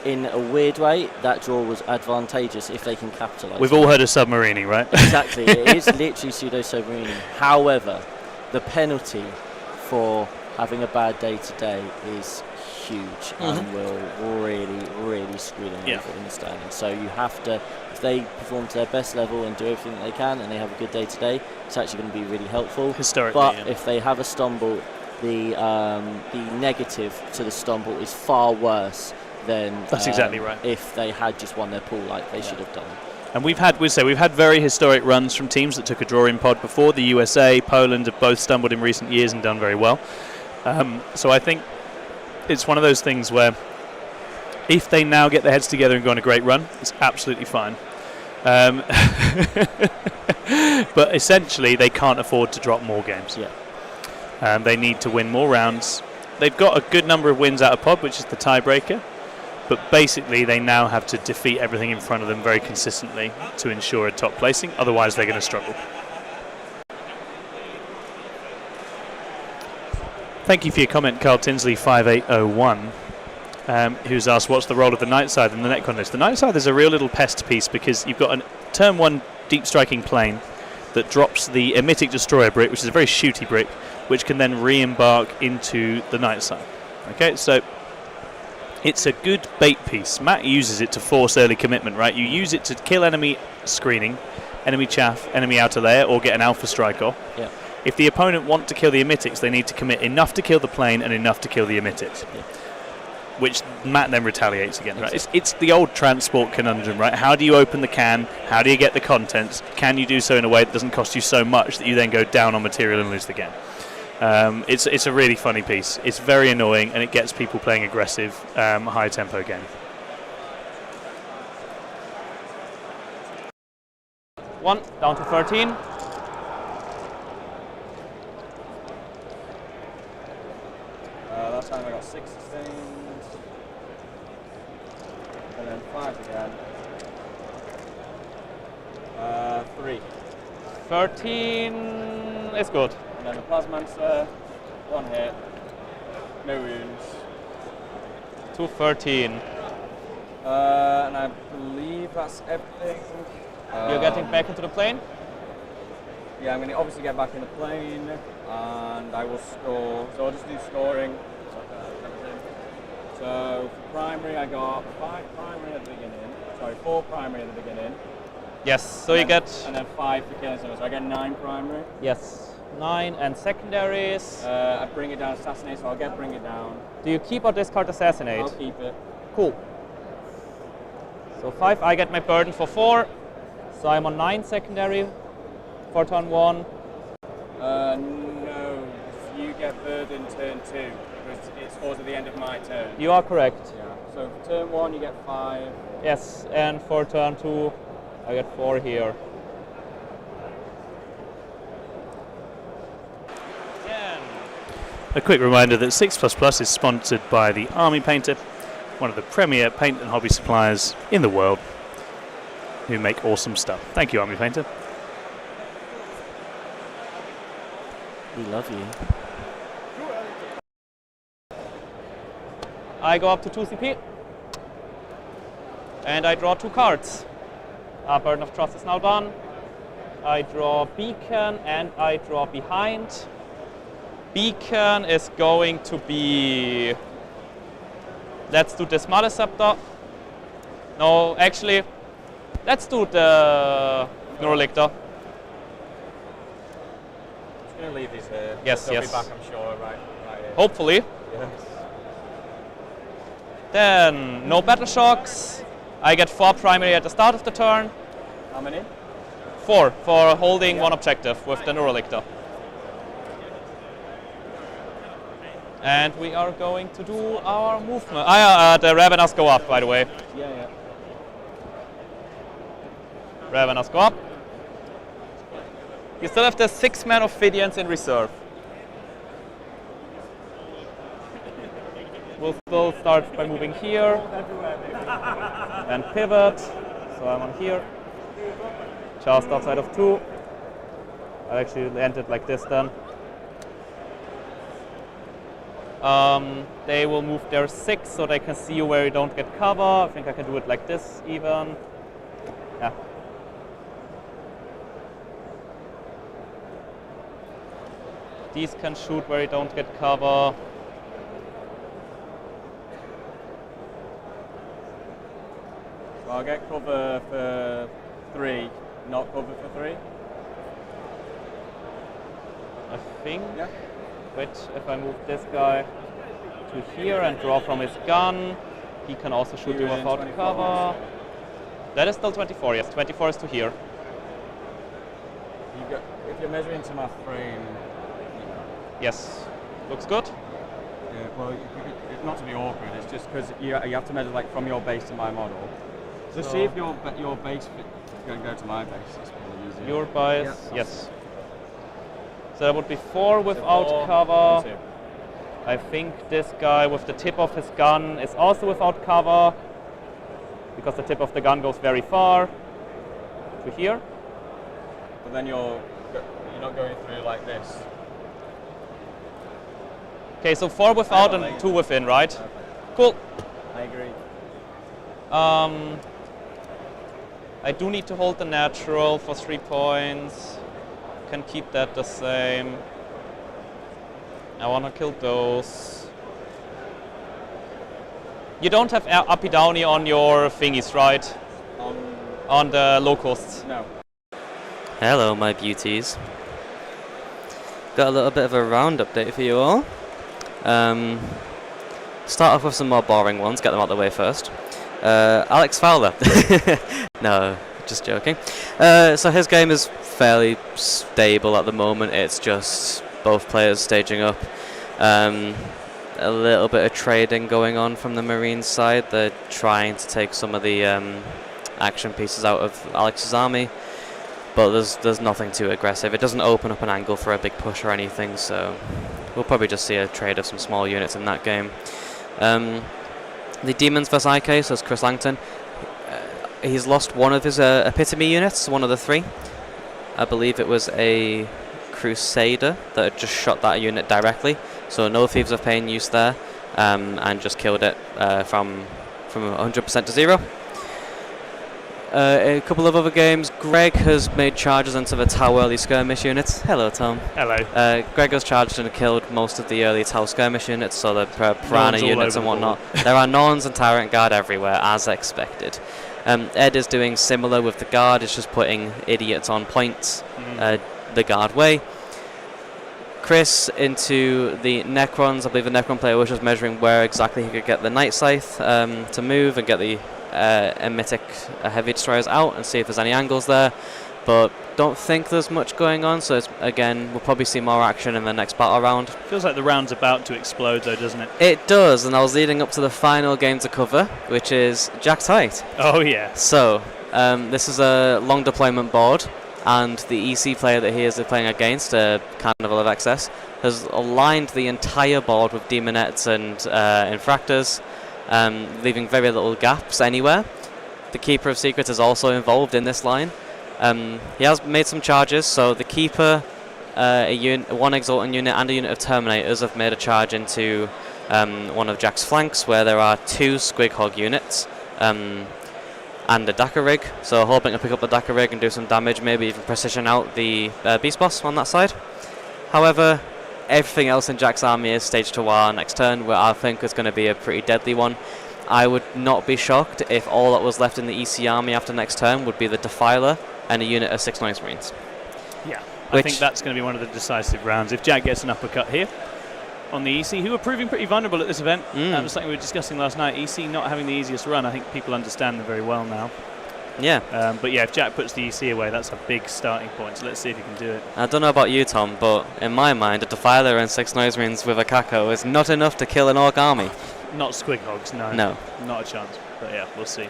in a weird way, that draw was advantageous if they can capitalise. We've all heard of submarining, right? Exactly. It is literally pseudo-submarining. However, the penalty for having a bad day today is huge and will really, really screw them over in the standings. So you have to, if they perform to their best level and do everything that they can and they have a good day today, it's actually going to be really helpful. Historically, but if they have a stumble, the negative to the stumble is far worse than that's exactly right. If they had just won their pool like they should have done. And we've had very historic runs from teams that took a draw in pod before. The USA, Poland have both stumbled in recent years and done very well. So I think it's one of those things where if they now get their heads together and go on a great run, it's absolutely fine. But essentially, they can't afford to drop more games. Yeah. They need to win more rounds. They've got a good number of wins out of pod, which is the tiebreaker. But basically, they now have to defeat everything in front of them very consistently to ensure a top placing. Otherwise, they're going to struggle. Thank you for your comment, Carl Tinsley 5801, who's asked what's the role of the night side in the net contest. The night side is a real little pest piece because you've got a turn 1 deep striking plane that drops the emetic destroyer brick, which is a very shooty brick, which can then re-embark into the night side. Okay, so it's a good bait piece. Matt uses it to force early commitment, right? You use it to kill enemy screening, enemy chaff, enemy outer layer, or get an alpha strike off. Yeah. If the opponent want to kill the emetics, they need to commit enough to kill the plane and enough to kill the emetics, which Matt then retaliates again. Right? It's the old transport conundrum, right? How do you open the can? How do you get the contents? Can you do so in a way that doesn't cost you so much that you then go down on material and lose the game? It's a really funny piece. It's very annoying, and it gets people playing aggressive, high-tempo game. One down to 13. That time I got 6 sustains. And then 5 again. 3. 13 is good. And then the Plasmancer, 1 hit, no wounds. 213. And I believe that's everything. You're getting back into the plane? Yeah, I'm going to obviously get back in the plane, and I will score. So I'll just do scoring. So for primary, I got 5 primary at the beginning. Sorry, 4 primary at the beginning. Yes, so you get... And then 5 for killing someone, so I get 9 primary. Yes, 9 and secondaries. I bring it down, assassinate, so I'll get bring it down. Do you keep or discard assassinate? I'll keep it. Cool. So 5, I get my burden for 4. So I'm on 9 secondary for turn 1. No, you get burden turn 2, because it's towards the end of my turn. You are correct. Yeah. So for turn 1 you get 5. Yes, and for turn 2 I get 4 here. A quick reminder that 6++ is sponsored by the Army Painter, one of the premier paint and hobby suppliers in the world, who make awesome stuff. Thank you, Army Painter. We love you. I go up to 2 CP and I draw 2 cards. Burden of Trust is now done. I draw Beacon and I draw Behind. Beacon is going to be... Let's do this Maleceptor. No, actually, let's do the Neurolictor. going to leave these here. Yes, They'll yes. be back, I'm sure, right here. Hopefully. Yes. Then no battle shocks. I get 4 primary at the start of the turn. How many? 4 for holding one objective with the Neurolictor. And we are going to do our movement. The Ravenous go up, by the way. Yeah. Ravenous go up. You still have the 6-man Ophidians in reserve. We'll still start by moving here. And pivot. So I'm on here. Just outside of 2. I'll actually end it like this then. They will move their 6 so they can see you where you don't get cover. I think I can do it like this even. Yeah. These can shoot where you don't get cover. So I'll get cover for 3, not cover for 3. I think. Yeah. Wait, if I move this guy to here and draw from his gun, he can also shoot you Here in without 24. cover. That is still 24, yes. 24 is to here. If you're measuring to my frame, Yes. Looks good. yeah, well, not to be awkward, it's just because you have to measure like from your base to my model. So see if your base going to go to my base. It's probably easier. Your bias, Yeah. yes. So that would be 4 without 4, cover. 2. I think this guy with the tip of his gun is also without cover, because the tip of the gun goes very far to here. But then you're not going through like this. Okay, so 4 without and 2 within, right? Cool. I agree. I do need to hold the natural for 3 points. Can keep that the same. I want to kill those. You don't have uppy downy on your thingies, right? On the locusts. No. Hello, my beauties. Got a little bit of a round update for you all. Start off with some more boring ones, get them out of the way first. Alex Fowler. No, just joking. So his game is fairly stable at the moment. It's just both players staging up. A little bit of trading going on from the Marines side. They're trying to take some of the action pieces out of Alex's army, but there's nothing too aggressive. It doesn't open up an angle for a big push or anything, so we'll probably just see a trade of some small units in that game. The Demons vs IK, so it's Chris Langton. He's lost one of his epitome units, one of the 3. I believe it was a Crusader that had just shot that unit directly, so no Thieves of Pain use there, and just killed it from 100% to 0. A couple of other games, Greg has made charges into the Tau early skirmish units. Hello, Tom. Hello. Greg has charged and killed most of the early Tau skirmish units, so the Piranha units and whatnot. There are Norns and Tyrant Guard everywhere, as expected. Ed is doing similar with the Guard. It's just putting idiots on points the Guard way. Chris into the Necrons. I believe the Necron player was just measuring where exactly he could get the Night Scythe to move and get the Emitic heavy destroyers out and see if there's any angles there, but don't think there's much going on, so again we'll probably see more action in the next battle round. Feels like the round's about to explode though, doesn't it? It does, and I was leading up to the final game to cover, which is Jack's Height. Oh yeah. So this is a long deployment board, and the EC player that he is playing against, Carnival of Excess, has aligned the entire board with Demonettes and Infractors, leaving very little gaps anywhere. The Keeper of Secrets is also involved in this line. He has made some charges, so the Keeper, one Exultant unit and a unit of Terminators have made a charge into one of Jack's flanks, where there are 2 Squighog units and a Dakar rig, so hoping to pick up the Dakar rig and do some damage, maybe even precision out the Beast Boss on that side. However, everything else in Jack's army is staged to war next turn, where I think is going to be a pretty deadly one. I would not be shocked if all that was left in the EC army after next turn would be the Defiler and a unit of 6 Noise Marines. Yeah. I think that's going to be one of the decisive rounds. If Jack gets an uppercut here on the EC, who are proving pretty vulnerable at this event, that was something we were discussing last night. EC not having the easiest run. I think people understand them very well now. Yeah. But yeah, if Jack puts the EC away, that's a big starting point. So let's see if he can do it. I don't know about you, Tom, but in my mind, a Defiler and 6 Noise Marines with a Kako is not enough to kill an Orc army. Not Squig Hogs, no. No. Not a chance. But yeah, we'll see.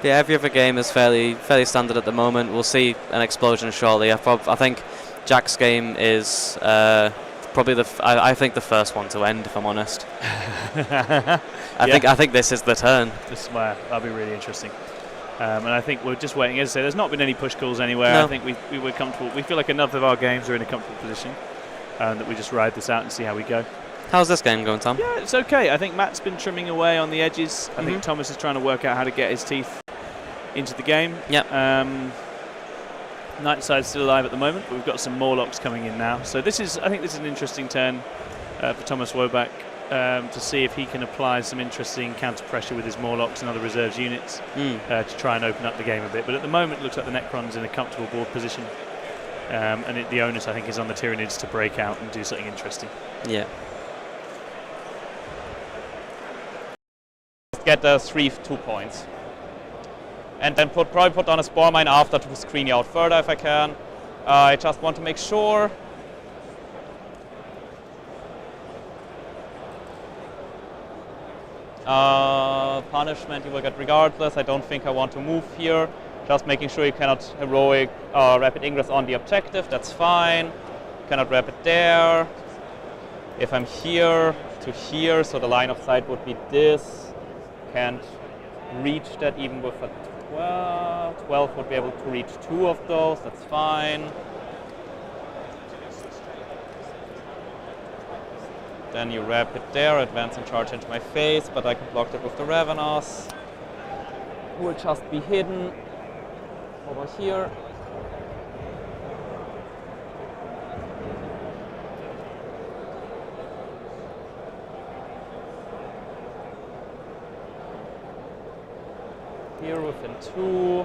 Yeah, every other game is fairly standard at the moment. We'll see an explosion shortly. I think Jack's game is probably I think the first one to end, if I'm honest. I think this is the turn. This is where that'll be really interesting. And I think we're just waiting. As I say, there's not been any push calls anywhere. No. I think we were comfortable. We feel like enough of our games are in a comfortable position that we just ride this out and see how we go. How's this game going, Tom? Yeah, it's okay. I think Matt's been trimming away on the edges. I think Thomas is trying to work out how to get his teeth into the game. Yep. Nightside's still alive at the moment, but we've got some Morlocks coming in now. So I think this is an interesting turn for Thomas Woback to see if he can apply some interesting counter pressure with his Morlocks and other reserves units to try and open up the game a bit. But at the moment, it looks like the Necron's in a comfortable board position, and the onus, I think, is on the Tyranids to break out and do something interesting. Yeah. Get the 3 2 points. And then probably put on a Spore Mine after to screen you out further if I can. I just want to make sure. Punishment you will get regardless. I don't think I want to move here. Just making sure you cannot heroic rapid ingress on the objective. That's fine. Cannot rapid there. If I'm here to here, so the line of sight would be this. Can't reach that even with a 12 would be able to reach 2 of those, that's fine. Then you wrap it there, advance and charge into my face, but I can block that with the Ravenous. Will just be hidden over here. Here within 2,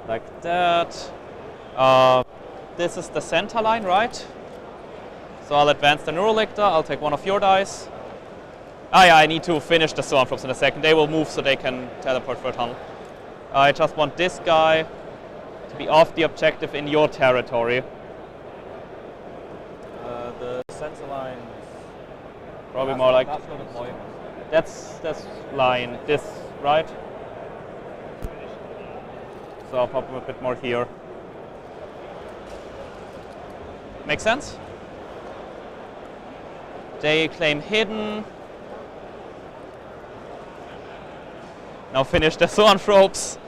like that. This is the center line, right? So I'll advance the Neurolictor, I'll take 1 of your dice. Yeah, I need to finish the Stormtroops in a second. They will move so they can teleport for a tunnel. I just want this guy to be off the objective in your territory. The center line. Probably more like... That's not a point. That's line, this, right? So I'll pop him a bit more here. Make sense? They claim hidden. Now finish the Zoanthropes.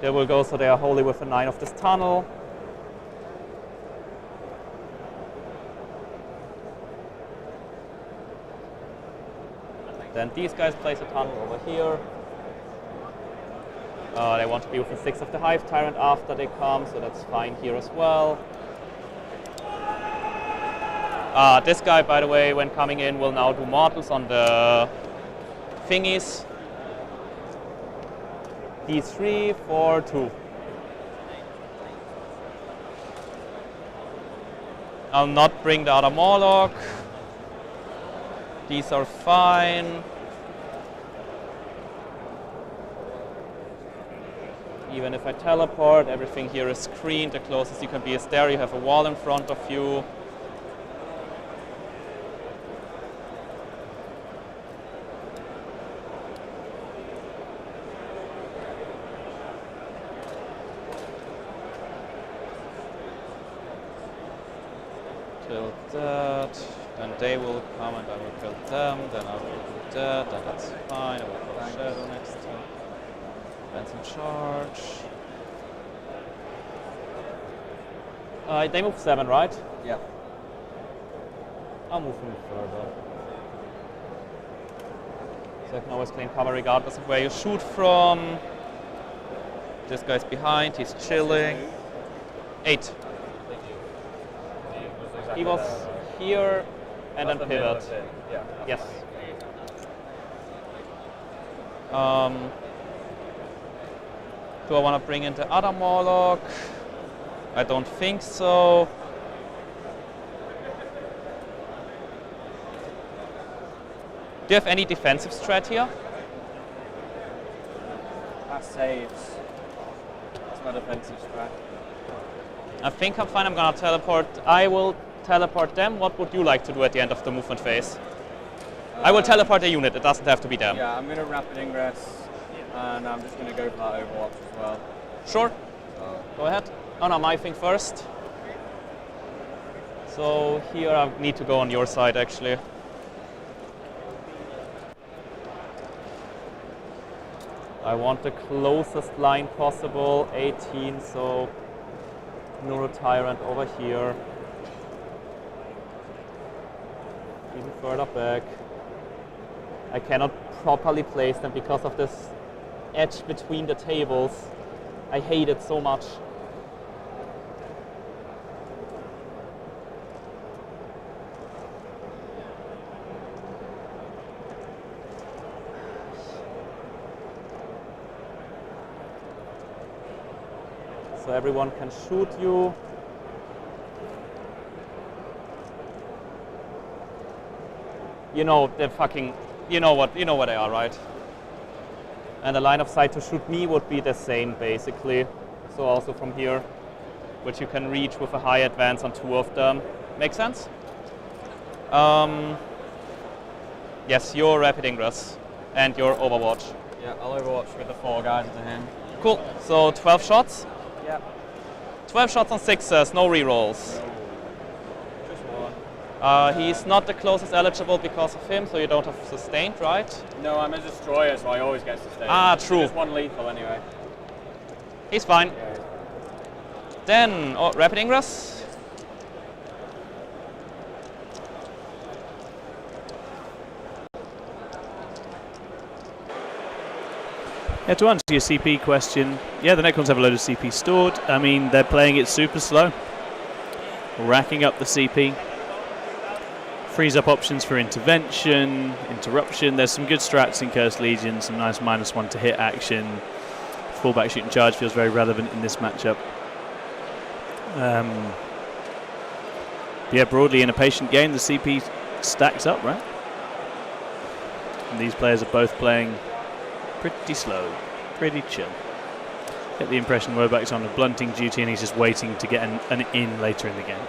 They will go so they are wholly within 9 of this tunnel. Then these guys place a tunnel over here. They want to be within 6 of the Hive Tyrant after they come, so that's fine here as well. This guy, by the way, when coming in, will now do mortals on the thingies. D3, 4, 2. I'll not bring the other Morlock. These are fine. Even if I teleport, everything here is screened. The closest you can be is there. You have a wall in front of you. Kill that. Then they will come and I will kill them. Then I will do that. Then that's fine. I will call Shadow next time. Advance and charge. They move 7, right? Yeah. I'll move them further. So I can always claim cover regardless of where you shoot from. This guy's behind, he's chilling. 8. He was here and then pivot. Yeah. Yes. Do I want to bring in the other Morlock? I don't think so. Do you have any defensive strat here? That saves. That's my defensive strat. I think I'm fine. I'm gonna teleport. I will teleport them. What would you like to do at the end of the movement phase? I will teleport a unit. It doesn't have to be them. Yeah, I'm going to rapid ingress, and I'm just going to go for that Overwatch as well. Sure. Go ahead. Oh no, my thing first. So here I need to go on your side actually. I want the closest line possible, 18, so Neuro Tyrant over here. Even further back. I cannot properly place them because of this edge between the tables. I hate it so much. So everyone can shoot you. You know the fucking, you know what they are, right? And the line of sight to shoot me would be the same basically. So also from here, which you can reach with a high advance on 2 of them. Make sense? Yes, your rapid ingress and your Overwatch. Yeah, I'll Overwatch with the 4 guys to him. Cool. So 12 shots. Yeah. 12 shots on 6s, no rerolls. Just 1. He's not the closest eligible because of him, so you don't have sustained, right? No, I'm a destroyer, so I always get sustained. Ah, true. Just 1 lethal anyway. He's fine. Yeah. Then, rapid ingress. Yeah, to answer your CP question, yeah, the Necrons have a load of CP stored. I mean, they're playing it super slow, racking up the CP. Frees up options for intervention, interruption. There's some good strats in Cursed Legion, some nice -1 to hit action. Fallback shoot and charge feels very relevant in this matchup. Yeah, broadly in a patient game, the CP stacks up, right? And these players are both playing pretty slow, pretty chill. Get the impression Woback's on a blunting duty and he's just waiting to get an in later in the game.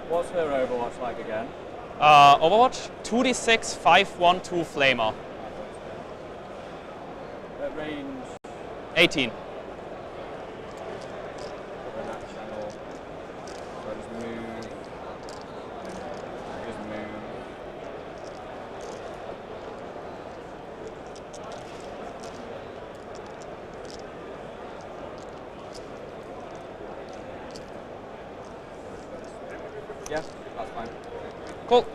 What's her Overwatch like again? Overwatch, 2d6, 5-1-2 Flamer. At range. 18. Over that channel. So I just move. Just move. Yeah, that's fine. Cool.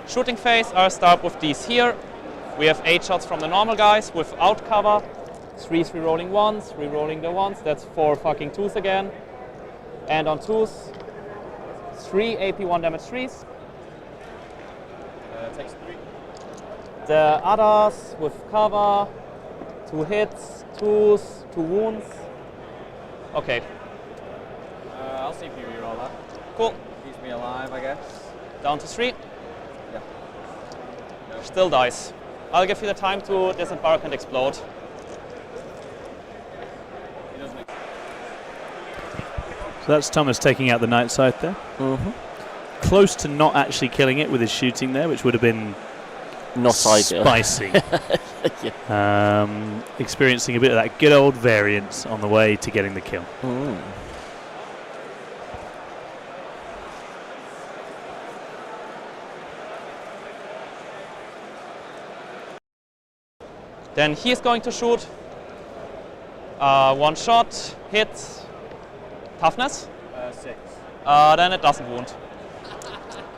Shooting phase, I'll start with these here. We have 8 shots from the normal guys without cover. 3 re-rolling 1s, re-rolling the 1s. That's 4 fucking 2s again. And on 2s, 3 AP1 damage 3s. Takes 3. The others with cover, 2 hits, 2s, 2 wounds. Okay, I'll see if you reroll that. cool. Keeps me alive, I guess. Down to 3. Yeah. Still dies. I'll give you the time to disembark and explode. He doesn't. So that's Thomas taking out the night sight there. Close to not actually killing it with his shooting there, which would have been Not ideal. Spicy. Experiencing a bit of that good old variance on the way to getting the kill. Mm. Then he is going to shoot. One shot, hits, toughness. 6. Then it doesn't wound.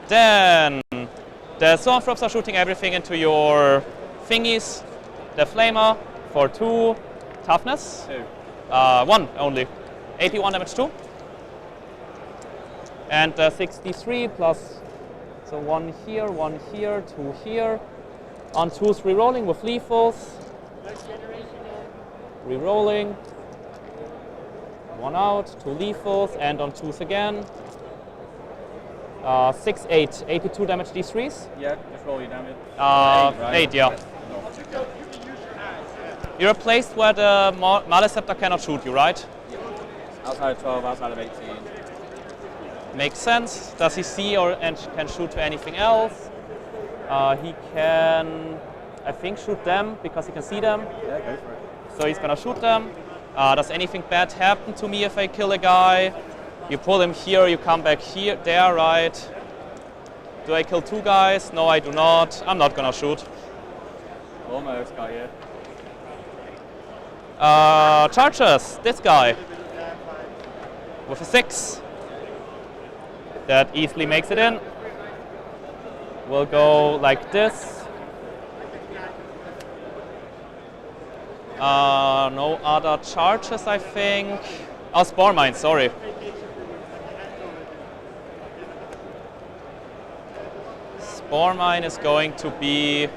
Then the Stormtroops are shooting everything into your thingies. The Flamer for 2, toughness. 2. 1 only. 81 damage 2. And 63 plus, so 1 here, 2 here. On 2s rerolling with lethals. Rerolling. 1 out, 2 lethals, and on 2s again. 6, 8, 82 damage D3s. Yeah, just roll your damage. 8, right? 8, yeah. You're placed where the Maleceptor cannot shoot you, right? Outside of 12, outside of 18. Makes sense. Does he see and can shoot to anything else? He can, I think, shoot them because he can see them. Yeah, go for it. So he's gonna shoot them. Does anything bad happen to me if I kill a guy? You pull him here, you come back here, there, right? Do I kill 2 guys? No, I do not. I'm not gonna shoot. Almost got you. Charges, this guy. With a 6. That easily makes it in. We'll go like this. No other charges, I think. Oh, Spore Mine, sorry. Spore Mine is going to be...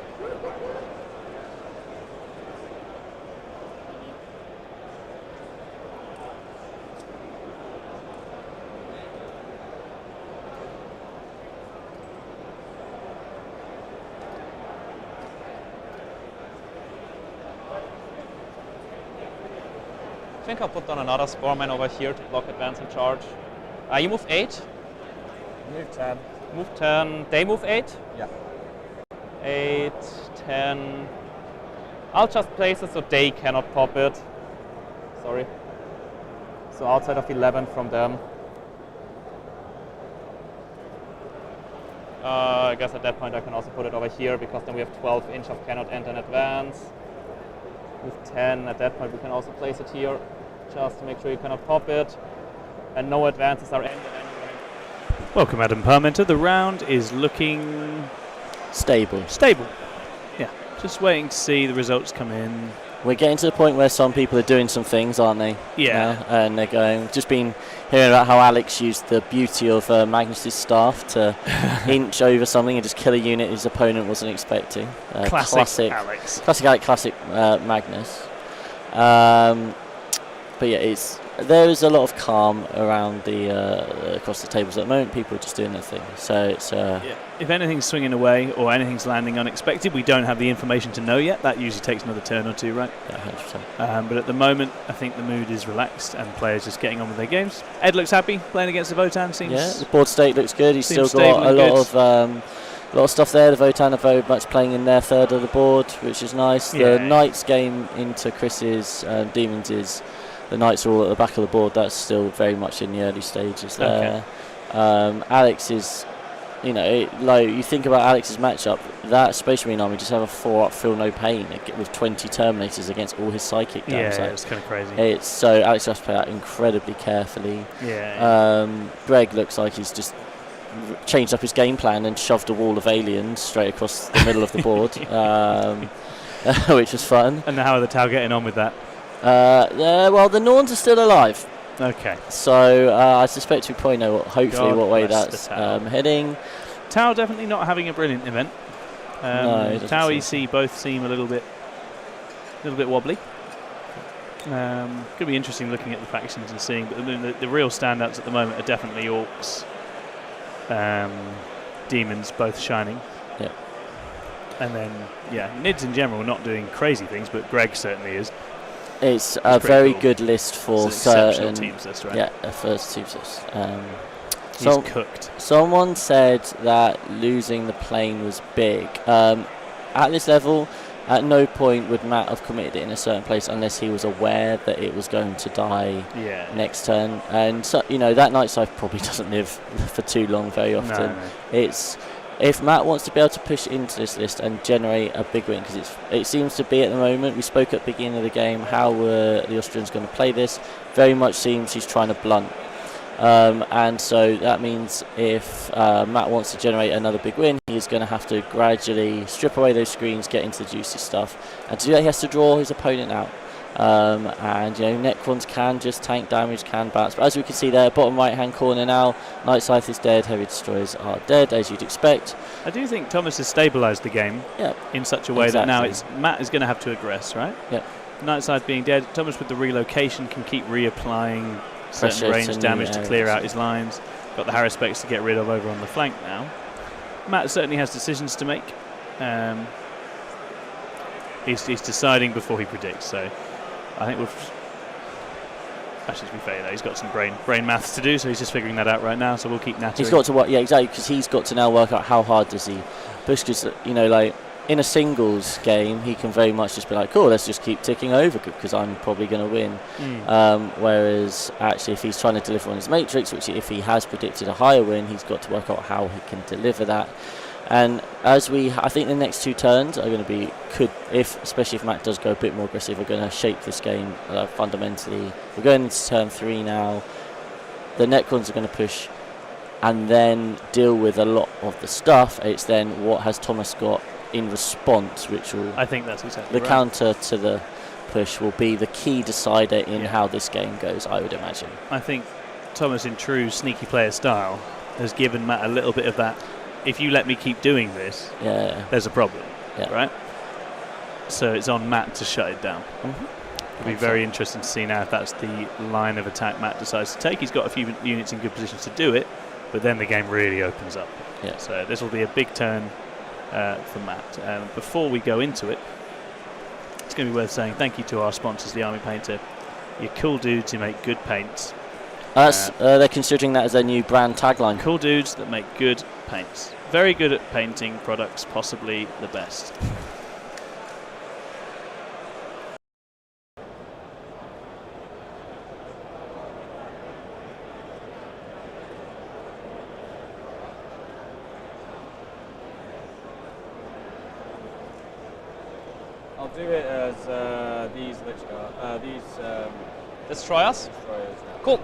I think I'll put down another Spore Mine over here to block advance and charge. You move 8. Move 10. Move 10. They move 8? Yeah. 8, 10. I'll just place it so they cannot pop it. Sorry. So outside of 11 from them. I guess at that point I can also put it over here because then we have 12 inch of cannot enter in advance. Move 10. At that point we can also place it here just to make sure you cannot pop it. And no advances are ended anyway. Welcome, Adam Parmenter. The round is looking Stable. stable. Yeah, just waiting to see the results come in. We're getting to the point where some people are doing some things, aren't they? Yeah. Now? And they're going, just been hearing about how Alex used the beauty of Magnus's staff to inch over something and just kill a unit his opponent wasn't expecting. Classic Alex. Classic Alex, classic Magnus. But yeah, there is a lot of calm around across the tables at the moment. People are just doing their thing. So it's Yeah. If anything's swinging away or anything's landing unexpected, we don't have the information to know yet. That usually takes another turn or two, right? yeah, 100%. But at the moment, I think the mood is relaxed and players just getting on with their games. Ed looks happy playing against the Votan. Seems Yeah, the board state looks good. He's still seems stable got a and lot of stuff there. The Votan are very much playing in their third of the board, which is nice. Yeah. The Knights game into Chris's Demons is the Knights are all at the back of the board. That's still very much in the early stages there. Alex is, like you think about Alex's matchup, that Space Marine army just have a 4-up feel no pain with 20 Terminators against all his psychic damage. yeah, it's kind of crazy. So Alex has to play that incredibly carefully. Yeah. Greg looks like he's just changed up his game plan and shoved a wall of aliens straight across the middle of the board, which was fun. And how are the Tau getting on with that? Well, the Norns are still alive. Okay. So I suspect we probably know hopefully God what way bless the that's Tau. heading. Tau definitely not having a brilliant event. No, it doesn't Tau seem EC both seem a little bit wobbly. Could be interesting looking at the factions and seeing, but the real standouts at the moment are definitely Orcs, Demons, both shining. Yeah. And then Nids in general not doing crazy things, but Greg certainly is. It's a very cool. good list for It's an exceptional certain teams list, right? Yeah, a first teams list. He's cooked. Someone said that losing the plane was big. at this level, at no point would Matt have committed it in a certain place unless he was aware that it was going to die next turn. And so, you know, that Night Scythe probably doesn't live for too long very often. No. It's if Matt wants to be able to push into this list and generate a big win, because it seems to be at the moment, we spoke at the beginning of the game, how the Austrians going to play this. Very much seems he's trying to blunt. And so that means if Matt wants to generate another big win, he's going to have to gradually strip away those screens, get into the juicy stuff. And to do that, he has to draw his opponent out. And you know, Necrons can just tank damage, can bounce. But as we can see there, bottom right-hand corner now, Night Scythe is dead, Heavy Destroyers are dead, as you'd expect. I do think Thomas has stabilised the game in such a way that now Matt is going to have to aggress, right? Yeah. Night Scythe being dead, Thomas with the relocation can keep reapplying certain range damage to clear out his lines. Got the Haruspecs to get rid of over on the flank now. Matt certainly has decisions to make. He's deciding before he predicts, so I think we've... Actually, to be fair, though, he's got some brain maths to do, so he's just figuring that out right now, so we'll keep nattering. He's got to work, exactly, because he's got to now work out how hard does he push, because, you know, like, in a singles game, he can very much just be like, cool, let's just keep ticking over because I'm probably going to win. Whereas, actually, if he's trying to deliver on his matrix, which if he has predicted a higher win, he's got to work out how he can deliver that. And I think the next two turns are going to be, especially if Matt does go a bit more aggressive, are going to shape this game fundamentally. We're going into turn 3 now. The Necrons are going to push and then deal with a lot of the stuff. It's then what has Thomas got in response, which will... I think that's exactly the counter to the push will be the key decider in how this game goes, I would imagine. I think Thomas, in true sneaky player style, has given Matt a little bit of that, if you let me keep doing this, there's a problem, right? So it's on Matt to shut it down. It'll be very interesting to see now if that's the line of attack Matt decides to take. He's got a few units in good positions to do it, but then the game really opens up. So this will be a big turn for Matt. Before we go into it, it's going to be worth saying thank you to our sponsors, the Army Painter. You're cool dudes who make good paints. They're considering that as their new brand tagline. Cool dudes that make good paints. Very good at painting products, possibly the best. I'll do it as these Destroyers? destroyers. Cool.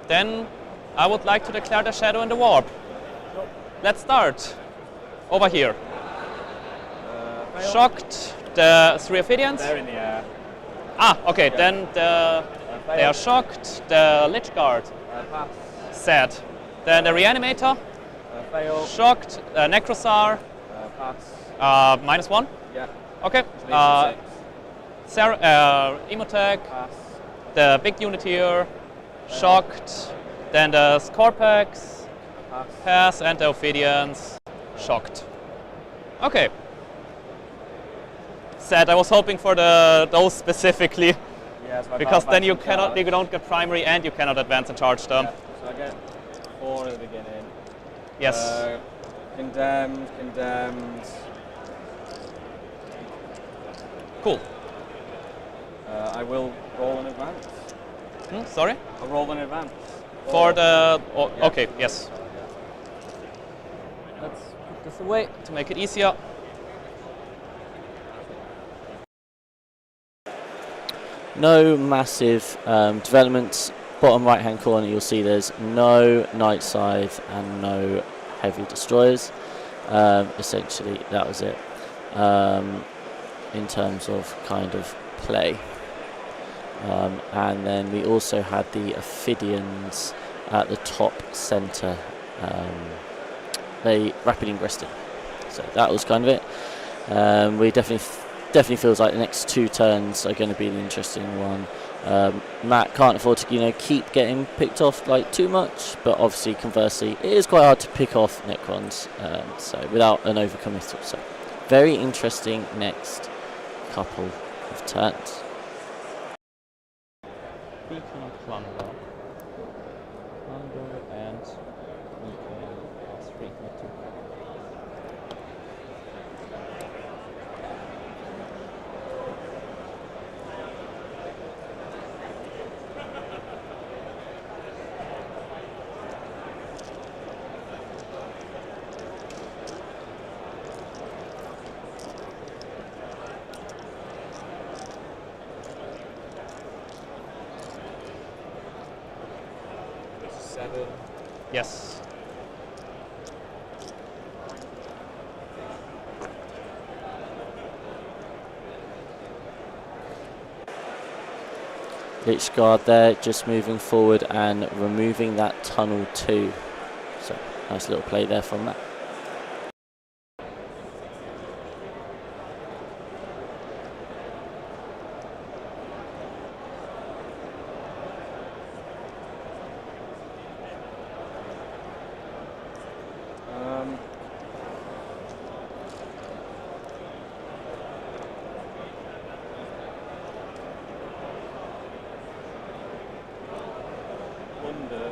Then I would like to declare the Shadow and the Warp. Let's start. Over here. Shocked. The 3 Ophidians? They're in the air. Okay. Then they are shocked. The Lich Guard. Pass. Sad. Then the Reanimator. Fail. Shocked. Necrosar. Pass. -1. Yeah. Okay. Emotech. Pass. The big unit here. Shocked. Then the Scorpex. Pass. And the Ophidians. Shocked. Okay. Sad. I was hoping for those specifically, because then you don't get primary and you cannot advance and charge them. Yeah. So I get 4 at the beginning. Yes. Condemned. Cool. I will roll in advance. Sorry? I'll roll in advance. For the... Okay, yes. Let's put this away to make it easier. No massive developments. Bottom right hand corner you'll see there's no Night Scythe and no Heavy Destroyers. Essentially that was it in terms of kind of play. And then we also had the Ophidians at the top centre. They rapid ingressed it. So that was kind of it. We definitely feels like the next 2 turns are going to be the interesting one. Matt can't afford to keep getting picked off like too much, but obviously conversely it is quite hard to pick off Necrons, so without an overcommittal. So very interesting next couple of turns. Beacon of Plunder. Plunder and Beacon +3, not 2. 7. Yes. Lich Guard there, just moving forward and removing that tunnel 2. So nice little play there from that. Wonder.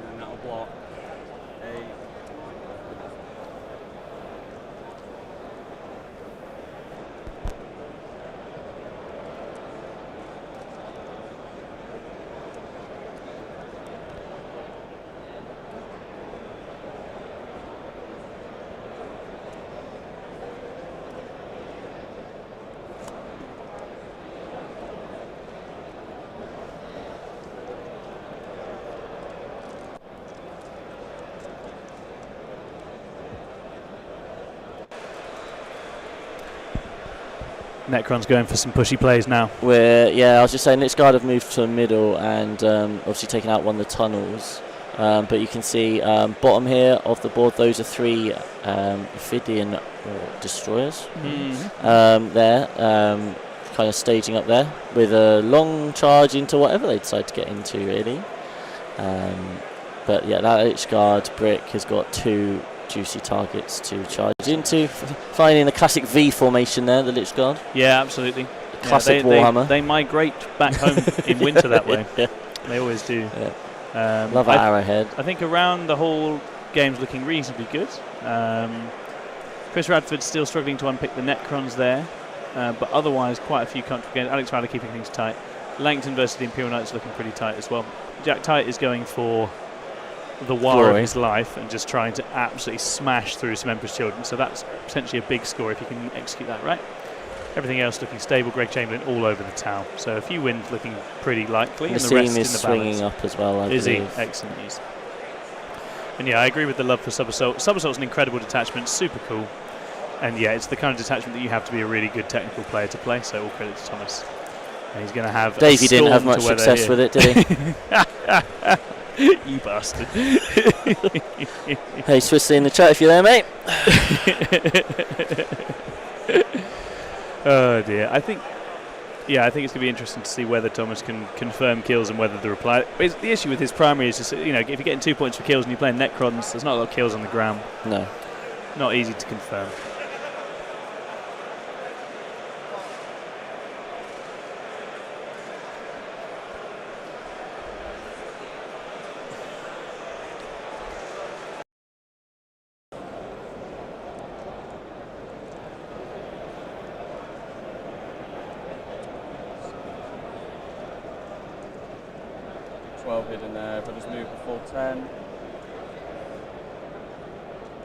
And that'll block a. Necron's going for some pushy plays now. I was just saying, Lich Guard have moved to the middle and obviously taken out one of the tunnels. But you can see bottom here of the board, those are 3 Ophidian destroyers. There, kind of staging up there with a long charge into whatever they decide to get into, really. But yeah, that Lich Guard brick has got 2 juicy targets to charge into. Finding the classic V formation there, the Lich Guard. Yeah, absolutely. Classic Warhammer. They migrate back home in winter that way. Yeah. They always do. Yeah. Love that arrowhead. I think around the whole game's looking reasonably good. Chris Radford's still struggling to unpick the Necrons there, but otherwise quite a few country games. Alex Ryder keeping things tight. Langton versus the Imperial Knights looking pretty tight as well. Jack Tite is going for the war of his life and just trying to absolutely smash through some Emperor's Children, so that's potentially a big score if you can execute that right. Everything else looking stable. Greg Chamberlain all over the towel, so a few wins looking pretty likely, and the rest in the swinging up as well, I believe. Is he? Excellent news. And yeah, I agree with the love for Sub-Assault. Sub-Assault's an incredible detachment, super cool, and yeah, it's the kind of detachment that you have to be a really good technical player to play, so all credit to Thomas. And he's going to have Davey didn't have much success with it, did he? You bastard. Hey, Swissy in the chat if you're there, mate. Oh dear. I think it's going to be interesting to see whether Thomas can confirm kills and whether the reply. But the issue with his primary is just, if you're getting 2 points for kills and you're playing Necrons, there's not a lot of kills on the ground. No. Not easy to confirm. Hidden there, but just move the full 10.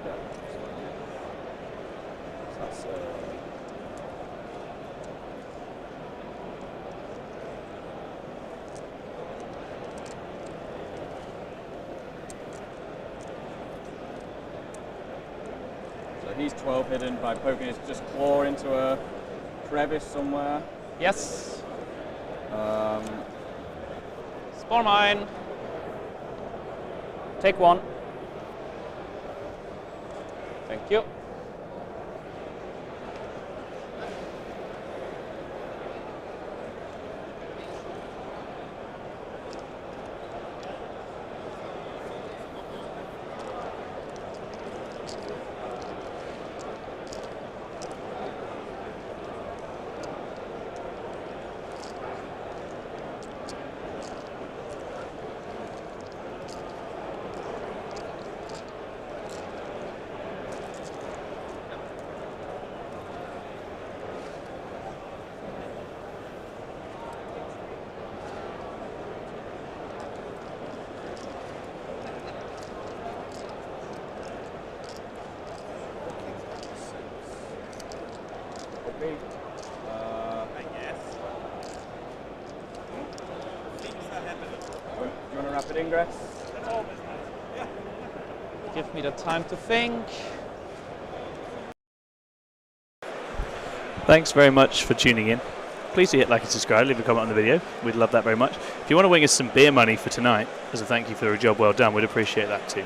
Yeah. So that's so he's 12 hidden by poking his just claw into a crevice somewhere. Yes. Spore mine. Take 1. Thank you. copy. Yes. Do you want a rapid ingress? Give me the time to think. Thanks very much for tuning in. Please do hit like and subscribe, leave a comment on the video. We'd love that very much. If you want to win us some beer money for tonight, as a thank you for a job well done, we'd appreciate that too.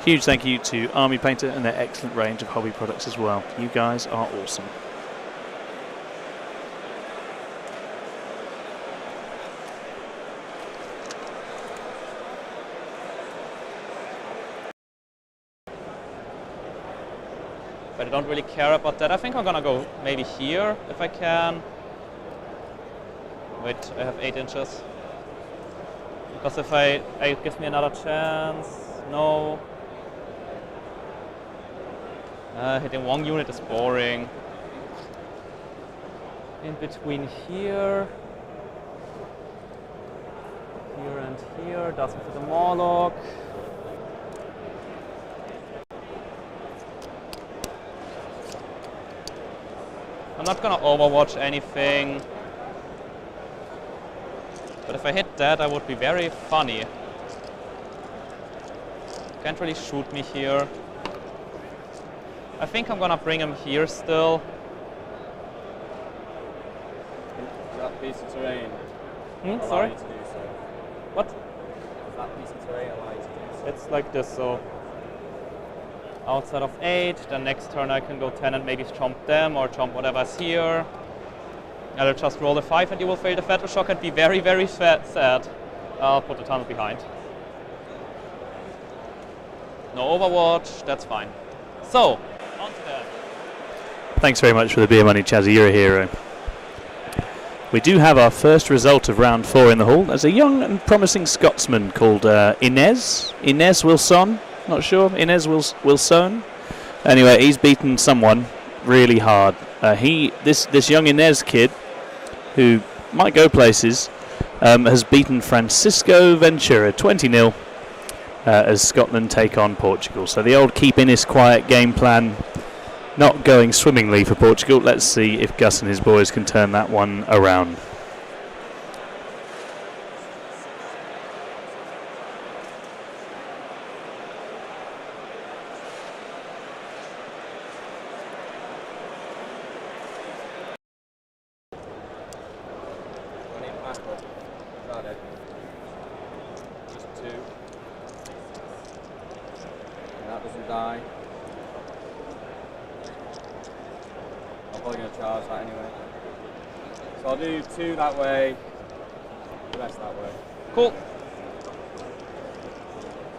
Huge thank you to Army Painter and their excellent range of hobby products as well. You guys are awesome. But I don't really care about that. I think I'm gonna go maybe here if I can. Wait, I have 8 inches. Because if it gives me another chance. No. Hitting 1 unit is boring. In between here and here, doesn't fit the Morlock. I'm not gonna overwatch anything. But if I hit that, I would be very funny. Can't really shoot me here. I think I'm gonna bring him here still. Is that piece of terrain allow Sorry? you to do so? What? Does that piece of terrain allow you to do so? It's like this, so outside of 8, then next turn I can go 10 and maybe chomp them or chomp whatever's here. I'll just roll a 5 and you will fail the Fatal Shock and be very, very sad. I'll put the tunnel behind. No Overwatch, that's fine. So, on to that. Thanks very much for the beer money, Chazzy. You're a hero. We do have our first result of round 4 in the hall. There's a young and promising Scotsman called Inez Wilson. Not sure. Inez Wilson. Anyway, he's beaten someone really hard. This young Inez kid, who might go places, has beaten Francisco Ventura 20-0 as Scotland take on Portugal. So the old keep Innis quiet game plan not going swimmingly for Portugal. Let's see if Gus and his boys can turn that one around. Die. I'm probably going to charge that anyway. So I'll do 2 that way, the rest that way. Cool.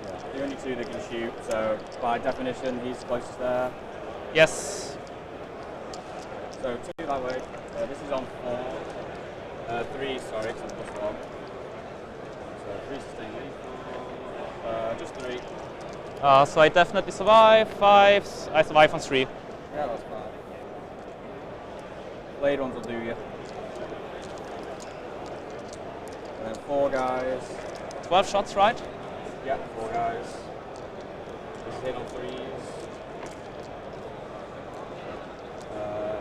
Yeah, the only 2 they can shoot, so by definition he's closest there. Yes. So 2 that way. This is on 4. 3, sorry, because I'm +1. So 3 sustain me. Just 3. So I definitely survive. 5. I survive on 3. Yeah, that's fine. Blade ones will do you. And then 4 guys. 12 shots, right? Yeah, 4 guys. Just hit on 3s.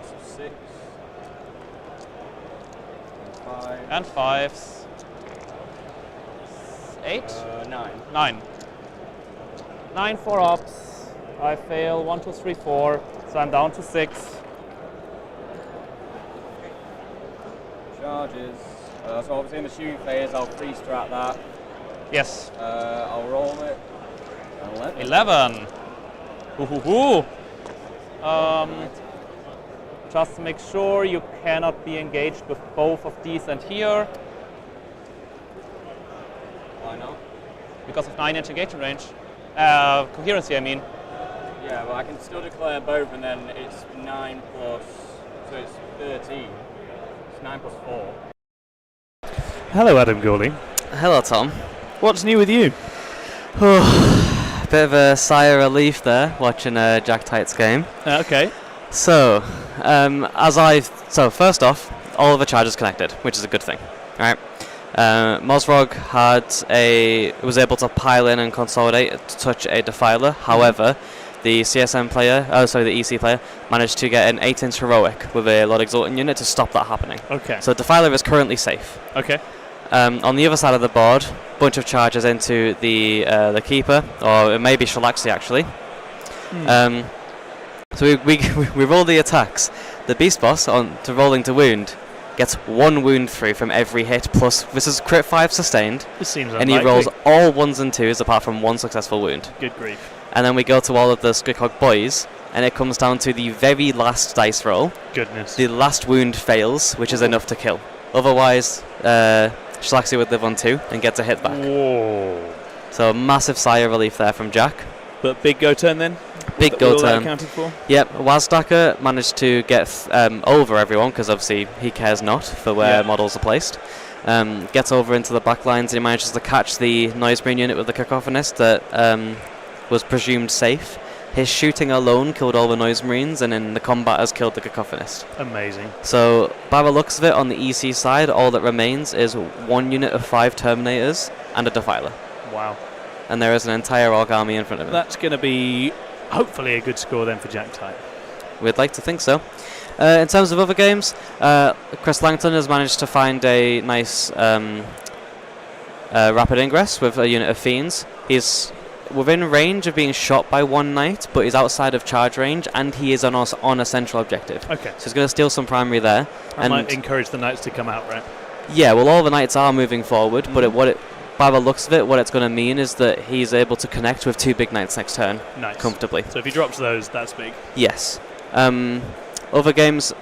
So 6. And 5. And 5s. 8? 9. 9. 9 for ops. I fail 1, 2, 3, 4. So I'm down to 6. Charges. So obviously in the shooting phase, I'll free strat that. Yes. I'll roll it. 11. 11. Ooh. Just to make sure you cannot be engaged with both of these and here. Why not? Because of 9-inch engagement range. Coherency, I mean. Yeah, well I can still declare both and then it's 9 plus, so it's 13. It's 9 plus 4. Hello, Adam Gawley. Hello, Tom. What's new with you? Bit of a sigh of relief there, watching Jack Tight's game. Okay. So, first off, all of the charges connected, which is a good thing. All right. Mosrog was able to pile in and consolidate to touch a Defiler. However, the CSM player, the EC player, managed to get an 8-inch heroic with a Lord Exultant unit to stop that happening. Okay. So Defiler is currently safe. Okay. On the other side of the board, bunch of charges into the Keeper, or it may be Shalaxi actually. So we roll the attacks. The Beast Boss to rolling to wound gets 1 wound through from every hit, plus this is crit 5 sustained. This seems and unlikely. he rolls all 1s and 2s apart from 1 successful wound. Good grief. And then we go to all of the Skrikhog boys, and it comes down to the very last dice roll. Goodness. The last wound fails, which is enough to kill. Otherwise, Shalaxi would live on 2 and gets a hit back. Whoa. So massive sigh of relief there from Jack. But big go turn then? Big go All that turn. accounted for? Yep, Wazdacker managed to get over everyone, because obviously he cares not for where models are placed. Gets over into the back lines, and he manages to catch the Noisemarine unit with the Cacophonist that was presumed safe. His shooting alone killed all the Noisemarines, and in the combat has killed the Cacophonist. Amazing. So, by the looks of it, on the EC side, all that remains is 1 unit of 5 Terminators and a Defiler. Wow. And there is an entire Orc army in front of him. That's going to be hopefully a good score then for Jack Type. We'd like to think so. In terms of other games, Chris Langton has managed to find a nice rapid ingress with a unit of Fiends. He's within range of being shot by 1 knight, but he's outside of charge range, and he is on a central objective. Okay. So he's going to steal some primary there. I might encourage the knights to come out, right? Yeah, well, all the knights are moving forward, but by the looks of it, what it's going to mean is that he's able to connect with 2 big knights next turn comfortably. So if he drops those, that's big. Yes. Other games,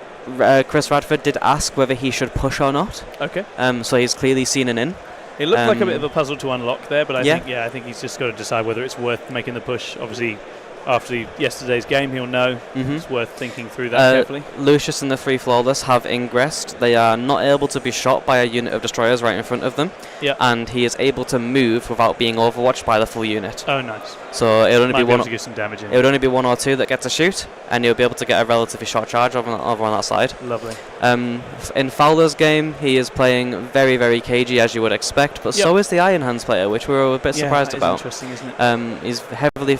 Chris Radford did ask whether he should push or not. Okay. So he's clearly seen an in. It looked like a bit of a puzzle to unlock there, but Yeah. I think he's just got to decide whether it's worth making the push. Obviously, after yesterday's game, he'll know it's worth thinking through that carefully. Lucius and the 3 Flawless have ingressed. They are not able to be shot by a unit of destroyers right in front of them. Yeah. And he is able to move without being overwatched by the full unit. Oh, nice. So it'll only Might be be one. able to get some damage in. It would only be 1 or 2that get to shoot, and you'll be able to get a relatively short charge over on that side. Lovely. In Fowler's game, he is playing very, very cagey, as you would expect, but so is the Iron Hands player, which we were a bit surprised about. Interesting, isn't it? He's heavily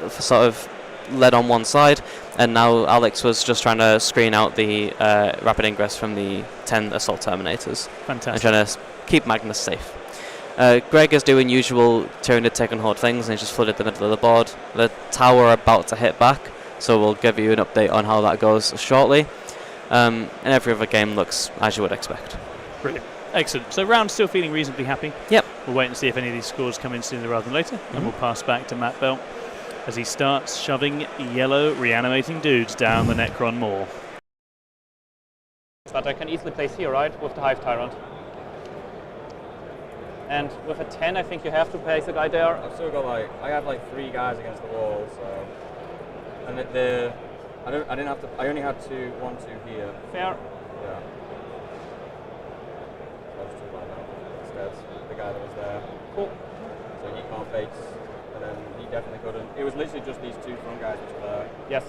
sort of led on one side, and now Alex was just trying to screen out the rapid ingress from the 10 assault terminators. Fantastic. And trying to keep Magnus safe. Greg is doing usual Tyranid take and hold things, and he's just flooded the middle of the board. The tower about to hit back, so we'll give you an update on how that goes shortly. And every other game looks as you would expect. Brilliant. Excellent. So round still feeling reasonably happy. Yep. We'll wait and see if any of these scores come in sooner rather than later, and we'll pass back to Matt Belt as he starts shoving yellow reanimating dudes down the Necron Maw. But I can easily place here, right, with the Hive Tyrant. And with a 10, I think you have to place a guy there. I've still got I have 3 guys against the wall, so, and I only had 1, 2 here. Fair. Yeah. So I just took one out instead, the guy that was there. Cool. So he can't bait, and then he definitely couldn't. It was literally just these 2 front guys which were there. Yes.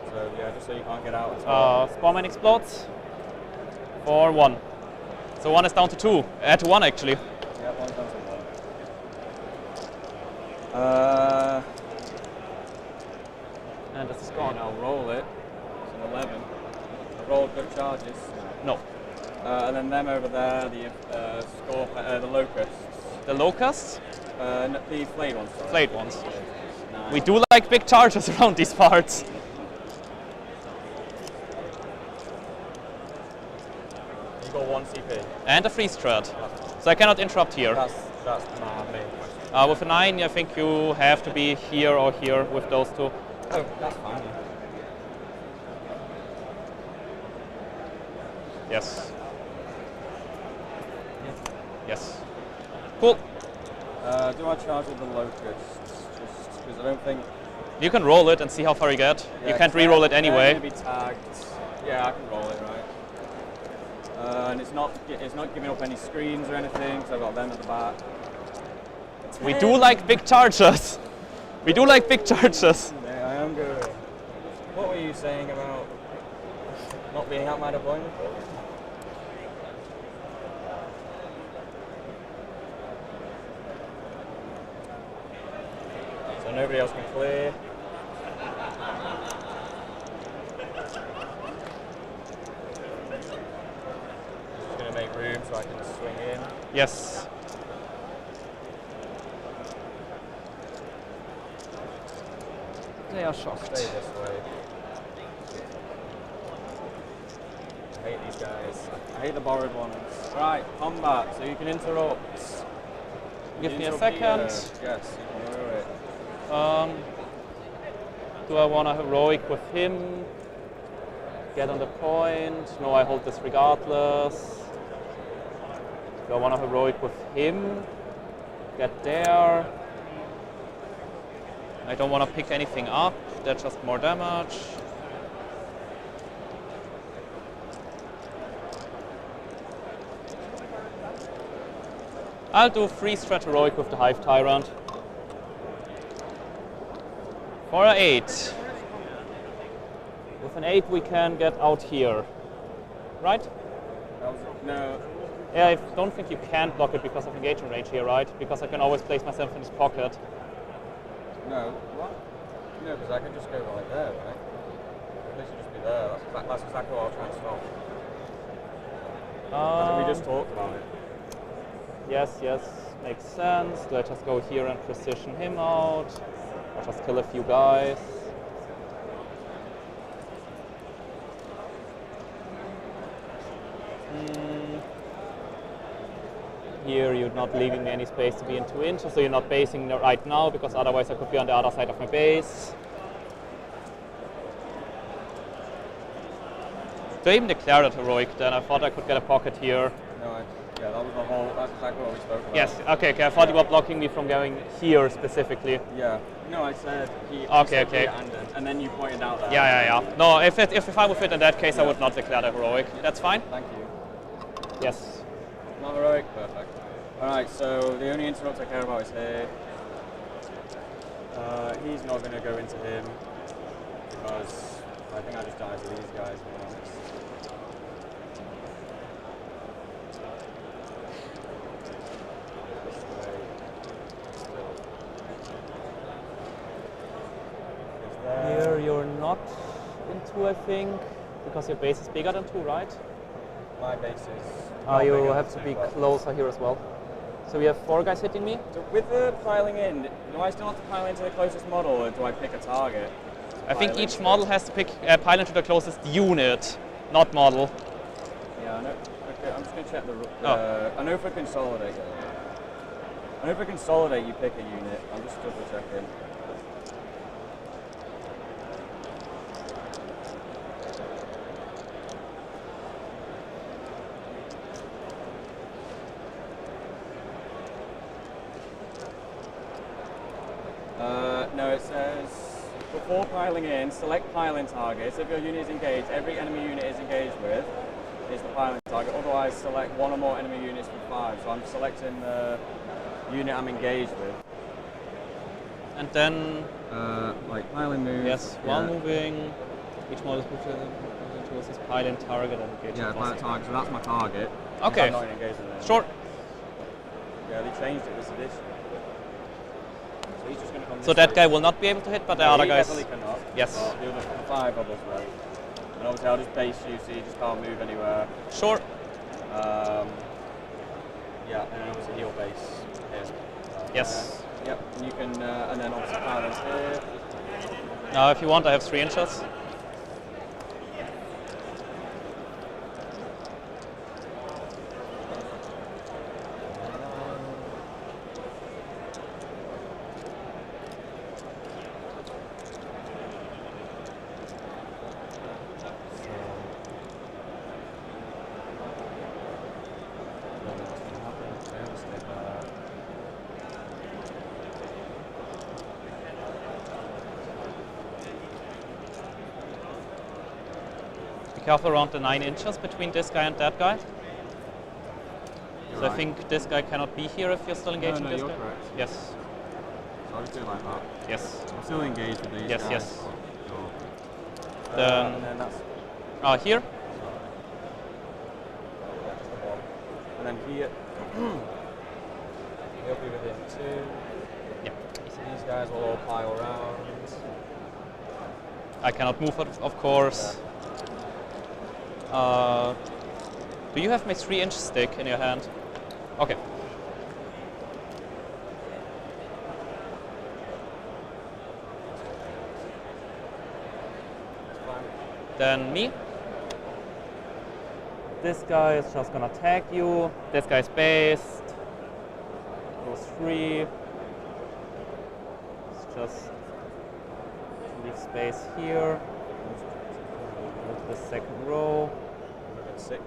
So yeah, just so you can't get out. Spawnman explodes for 1. So 1 is down to 2. To 1 actually. Yeah, 1 down to 1. And this is gone. I'll roll it. It's an 11. I rolled good charges. No. And then them over there, the locusts. The locusts? The flayed ones. Sorry. Flayed ones. 9. We do like big charges around these parts. You got 1 CP. And a freeze thread. So I cannot interrupt here. That's my main question. With a 9, I think you have to be here or here with those 2. Oh, that's fine. Yes. Yes. Cool. Do I charge with the locusts? Just because I don't think. You can roll it and see how far you get. Yeah, you can't re-roll it anyway. They're gonna be tagged. Yeah, I can roll it, right? And it's not giving up any screens or anything, because I've got them at the back. We do like big charges. We do like big charges. Yeah, I am good. What were you saying about not being at my deployment? So nobody else can clear. so I can swing in. Yes. They are shocked. Stay this way. I hate these guys. I hate the borrowed ones. Right, combat, so you can interrupt. Give me a Interrupt second. here. Yes, you can do it. Do I want a heroic with him? Get on the point? No, I hold this regardless. Do I want a heroic with him? Get there. I don't want to pick anything up. That's just more damage. I'll do 3 strat heroic with the Hive Tyrant. For an 8. With an 8 we can get out here. Right? No. Yeah, I don't think you can block it because of engagement range here, right? Because I can always place myself in his pocket. No. What? No, because I could just go right there, right? They should just be there. That's exactly what I was trying to stop. We just talked about it. Yes, makes sense. Do I just go here and precision him out? Or just kill a few guys? Here you're not leaving me any space to be in 2 inches, so you're not basing right now, because otherwise I could be on the other side of my base. Do I even declare that heroic then? I thought I could get a pocket here. No, yeah, that was the whole, that's exactly what we spoke about. Yes, okay, I thought you were blocking me from going here specifically. Yeah. No, I said he Okay. and then you pointed out that. Yeah. No, if I would fit in that case, I would not declare the heroic. That's fine. Thank you. Yes. Not heroic, perfect. Alright, so the only interrupt I care about is here. He's not going to go into him because I think I just die to these guys. Here you're not in 2, I think, because your base is bigger than 2, right? My base is. You have to be closer here as well. So we have 4 guys hitting me. So with the piling in, do I still have to pile into the closest model, or do I pick a target? I think each model has to pick pile into the closest unit, not model. Yeah, I know. Okay, I'm just going to check the. Oh. I know for consolidate. I know for consolidate you pick a unit. I'm just double checking. No, it says before piling in, select piling targets. If your unit is engaged, every enemy unit is engaged with is the piling target. Otherwise, select 1 or more enemy units with 5. So I'm selecting the unit I'm engaged with. And then, like piling move. yes, while moving, each model is put towards this piling target and engage. Yeah, piling target. So that's my target. Okay. I'm not engaged with it. Sure. Yeah, they changed it this edition. So he's just going to come. So that guy will not be able to hit, but the other guys. Definitely cannot. Yes. Well, the other 5 others will. And obviously I'll just base you so you just can't move anywhere. Sure. Yeah, and then obviously he'll base here. Yes. Yep, and you can, and then obviously balance here. Now, if you want, I have 3 inches. Careful around the 9 inches between this guy and that guy. So I think this guy cannot be here if you're still engaged with this you're guy. correct. Yes. So I'll just do it like that. Yes. I'm still engaged with these Yes, guys. yes. Cool. Then- and then that's Here. just the one. And then here, he'll be within 2. Yeah. So these guys will all pile around. I cannot move, of course. Do you have my 3-inch stick in your hand? Okay. Then me. This guy is just gonna tag you. This guy's based. Goes 3. Let's just leave space here. Go to the second row. 6.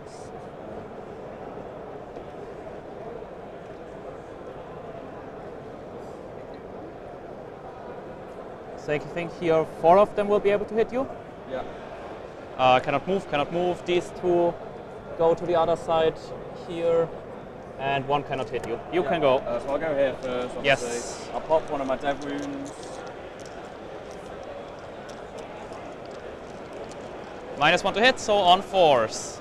So I think here 4 of them will be able to hit you. Yeah. Cannot move. These 2 go to the other side here, and 1 cannot hit you. You can go. So I'll go here first. Yes. Obviously. I'll pop one of my dev wounds. -1 to hit, so on 4s.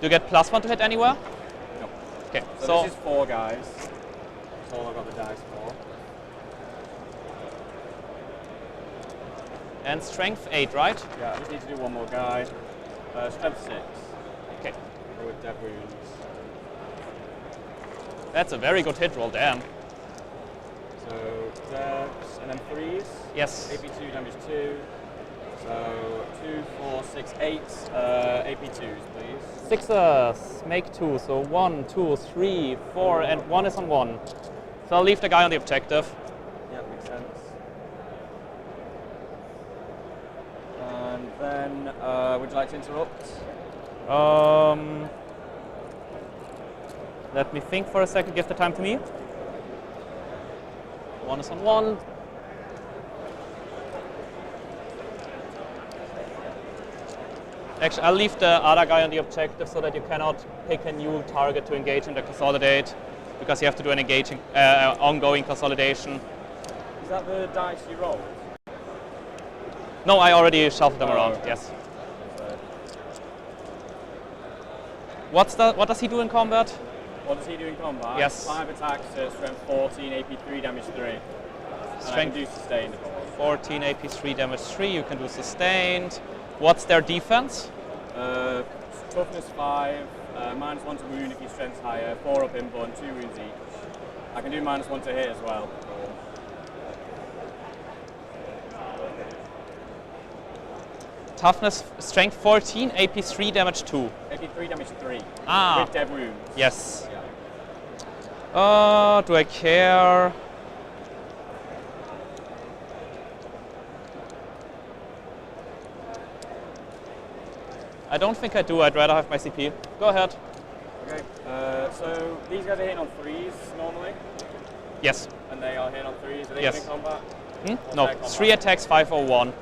Do you get +1 to hit anywhere? No. Okay, So this is 4 guys. That's all I've got the dice for. And strength 8, right? Yeah, I just need to do one more guy. Strength 6. Okay. Go with dev wounds. That's a very good hit roll, damn. So devs and then 3s. Yes. AP2 damage 2. So 2, 4, 6, 8 AP2s, please. 6s, make 2, so 1, 2, 3, 4, and 1 is on 1. So I'll leave the guy on the objective. Yeah, makes sense. And then, would you like to interrupt? Let me think for a second, give the time to me. 1 is on 1. Actually, I'll leave the other guy on the objective so that you cannot pick a new target to engage in the consolidate, because you have to do an engaging, ongoing consolidation. Is that the dice you rolled? No, I already shuffled them around, okay. yes. What does he do in combat? What does he do in combat? Yes. 5 attacks at strength 14, AP3, damage 3. And I can Strength do sustained. 14, AP3, damage 3, you can do sustained. What's their defense? Toughness 5, -1 to wound if your strength's higher, 4 up inborn, 2 wounds each. I can do -1 to hit as well. Toughness, strength 14, AP3, damage 2. AP3, damage 3. Ah. With dev wounds. Yes. Yeah. Do I care? I don't think I do. I'd rather have my CP. Go ahead. Okay. So these guys are hitting on 3s normally, Yes. and they are hitting on 3s. Are they Yes. in combat? No. their combat? 3 attacks, 501.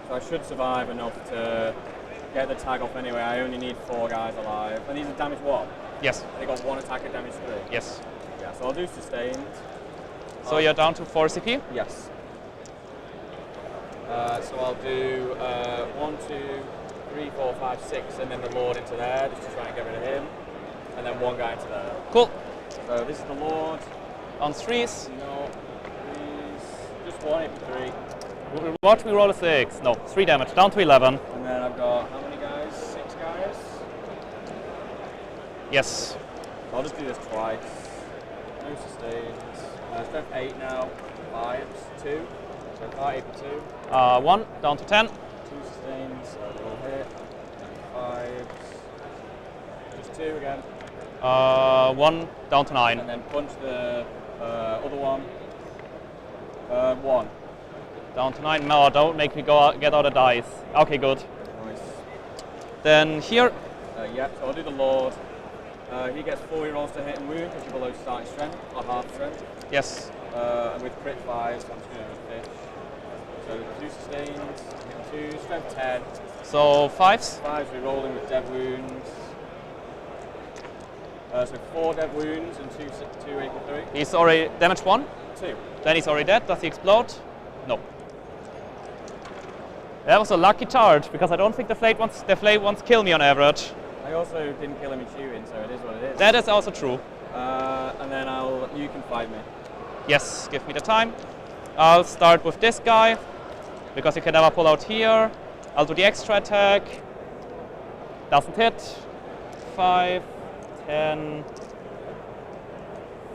So I should survive enough to get the tag off anyway. I only need 4 guys alive. And these are damage 1. Yes. They got 1 attack at damage 3. Yes. Yeah, so I'll do sustained. So you're down to 4 CP? Yes. So I'll do 1, 2, 3, 4, 5, 6, and then the Lord into there, just to try and get rid of him. And then 1 guy into there. Cool. So this is the Lord. On 3s. No, please. Just 1 AP3. Watch me roll a 6. No, 3 damage. Down to 11. And then I've got how many guys? 6 guys. Yes. I'll just do this twice. No sustains. Strength 8 now. 5s, 2. So 5 AP2. 1, down to 10. 2 sustains, so they all hit. And 5s. Just 2 again. 1, down to 9. And then punch the other one. 1. Down to 9. No, don't make me get out a dice. Okay, good. Nice. Then here. Yeah, so I'll do the Lord. He gets 4 rolls to hit and wound because you're below starting strength, or half strength. Yes. And with crit 5, so I'm just going to fish. So 2 sustains, 2, strength 10. So 5s. 5s re-rolling with dev wounds. So 4 dev wounds and 2 AP3. He's already damage 1. 2. Then he's already dead. Does he explode? No. That was a lucky charge because I don't think the flame wants kill me on average. I also didn't kill him in shooting, so it is what it is. That is also true. And then you can fight me. Yes, give me the time. I'll start with this guy because you can never pull out here. I'll do the extra attack. Doesn't hit. 5, 10,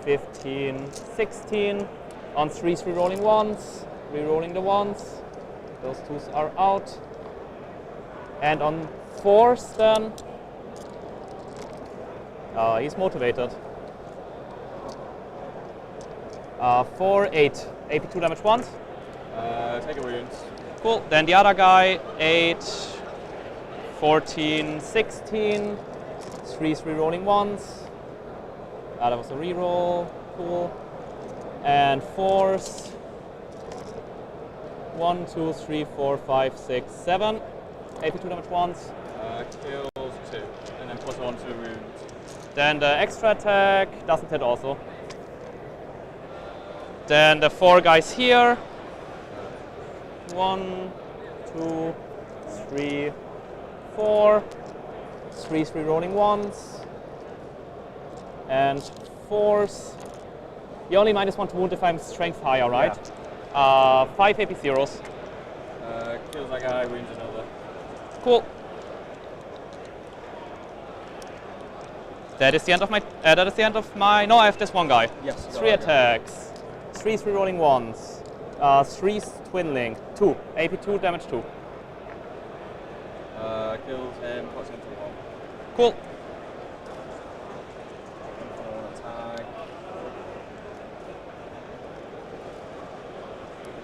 15, 16. On 3s, re-rolling 1s. Re-rolling the 1s. Those 2s are out. And on 4s then. He's motivated. 4, 8. AP 2 damage once. Take a wound. Cool. Then the other guy, 8, 14, 16. 3s, re-rolling 1s. That was a re-roll. Cool. And 4s. 1, 2, 3, 4, 5, 6, 7. AP 2 damage once. Kills 2. And then plus 1 to wounds. Then the extra attack doesn't hit also. Then the 4 guys here. 1, 2, 3, 4. 3s, re-rolling 1s. And 4s. You only -1 to wound if I'm strength higher, right? Yeah. 5 AP zeros. Kills that guy, wounds another. Cool. That is the end of my. That is the end of my. No, I have this one guy. Yes. 3 attacks. 3s, re-rolling 1s. 3s, twinling. 2. AP 2, damage 2. Kills him, puts him to 1. Cool. Attack.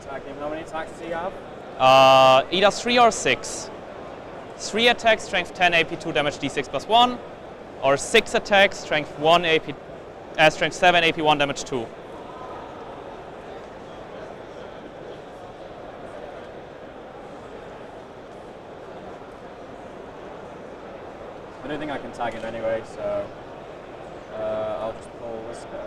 Attack him. How many attacks does he have? Either 3 or 6. 3 attacks, strength 10, AP 2, damage d6 plus 1. Or 6 attacks, strength 1, AP, strength 7, AP 1, damage 2. I don't think I can tag him anyway, so I'll just pull this guy.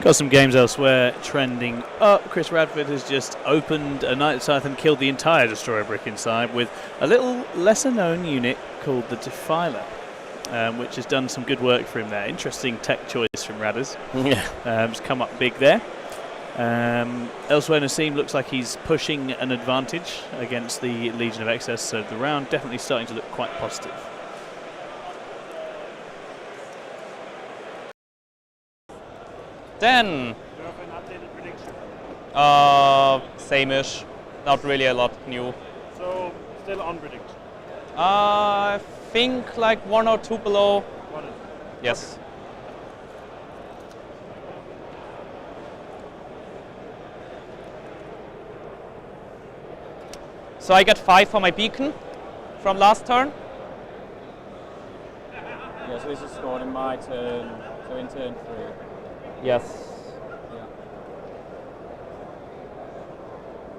Got some games elsewhere trending up. Chris Radford has just opened a Knight of Scythe and killed the entire destroyer brick inside with a little lesser known unit called the Defiler, which has done some good work for him there. Interesting tech choice from Radders. Yeah. It's come up big there. Elsewhere, Nassim looks like he's pushing an advantage against the Legion of Excess, so the round definitely starting to look quite positive. Then, Do you have an updated prediction? same-ish. Not really a lot new. So, still on prediction. I think like 1 or 2 below. What is it? Yes. So I get 5 for my beacon from last turn. Yeah, so this is scored in my turn, so in turn 3. Yes. Yeah.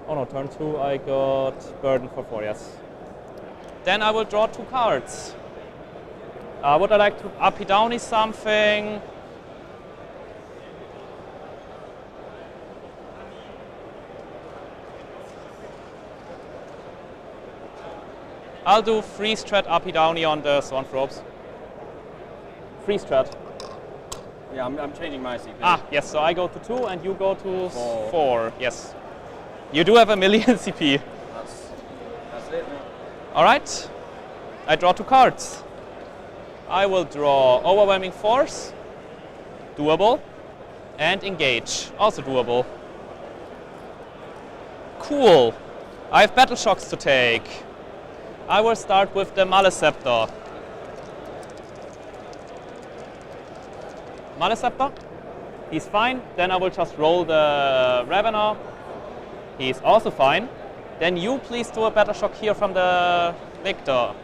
Oh no, turn 2 I got burden for 4, yes. Then I will draw 2 cards. Would I like to uppy downy something? I'll do freeze strat uppy downy on the Swanfrobes. Freeze strat. Yeah, I'm changing my CP. Ah, yes, so I go to 2 and you go to 4. 4. Yes. You do have a million CP. That's it, mate. Alright. I draw 2 cards. I will draw Overwhelming Force, doable, and Engage, also doable. Cool. I have Battle Shocks to take. I will start with the Maleceptor. Maleceptor, he's fine. Then I will just roll the Ravener. He's also fine. Then you please do a Battle Shock here from the Victor.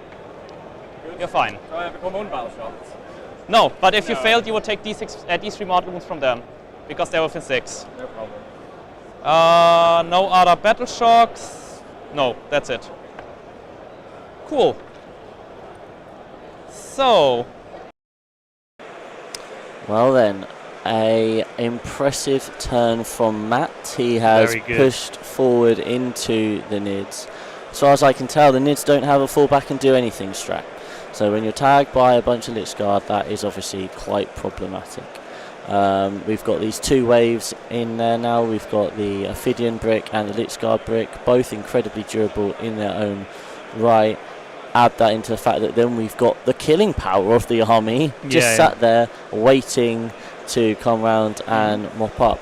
You're fine. So I become own battle shots. No, but if you No. failed, you would take D6, D3 model wounds from them, because they're within 6. No problem. No other Battle Shocks. No, that's it. Cool. So, Well then, a impressive turn from Matt. He has Very good. pushed forward into the Nids. As far as I can tell, the Nids don't have a fallback and do anything strat. So when you're tagged by a bunch of Lich Guard, that is obviously quite problematic. We've got these 2 waves in there now. We've got the Ophidian brick and the Lich Guard brick, both incredibly durable in their own right. Add that into the fact that then we've got the killing power of the army just sat there waiting to come round and mop up.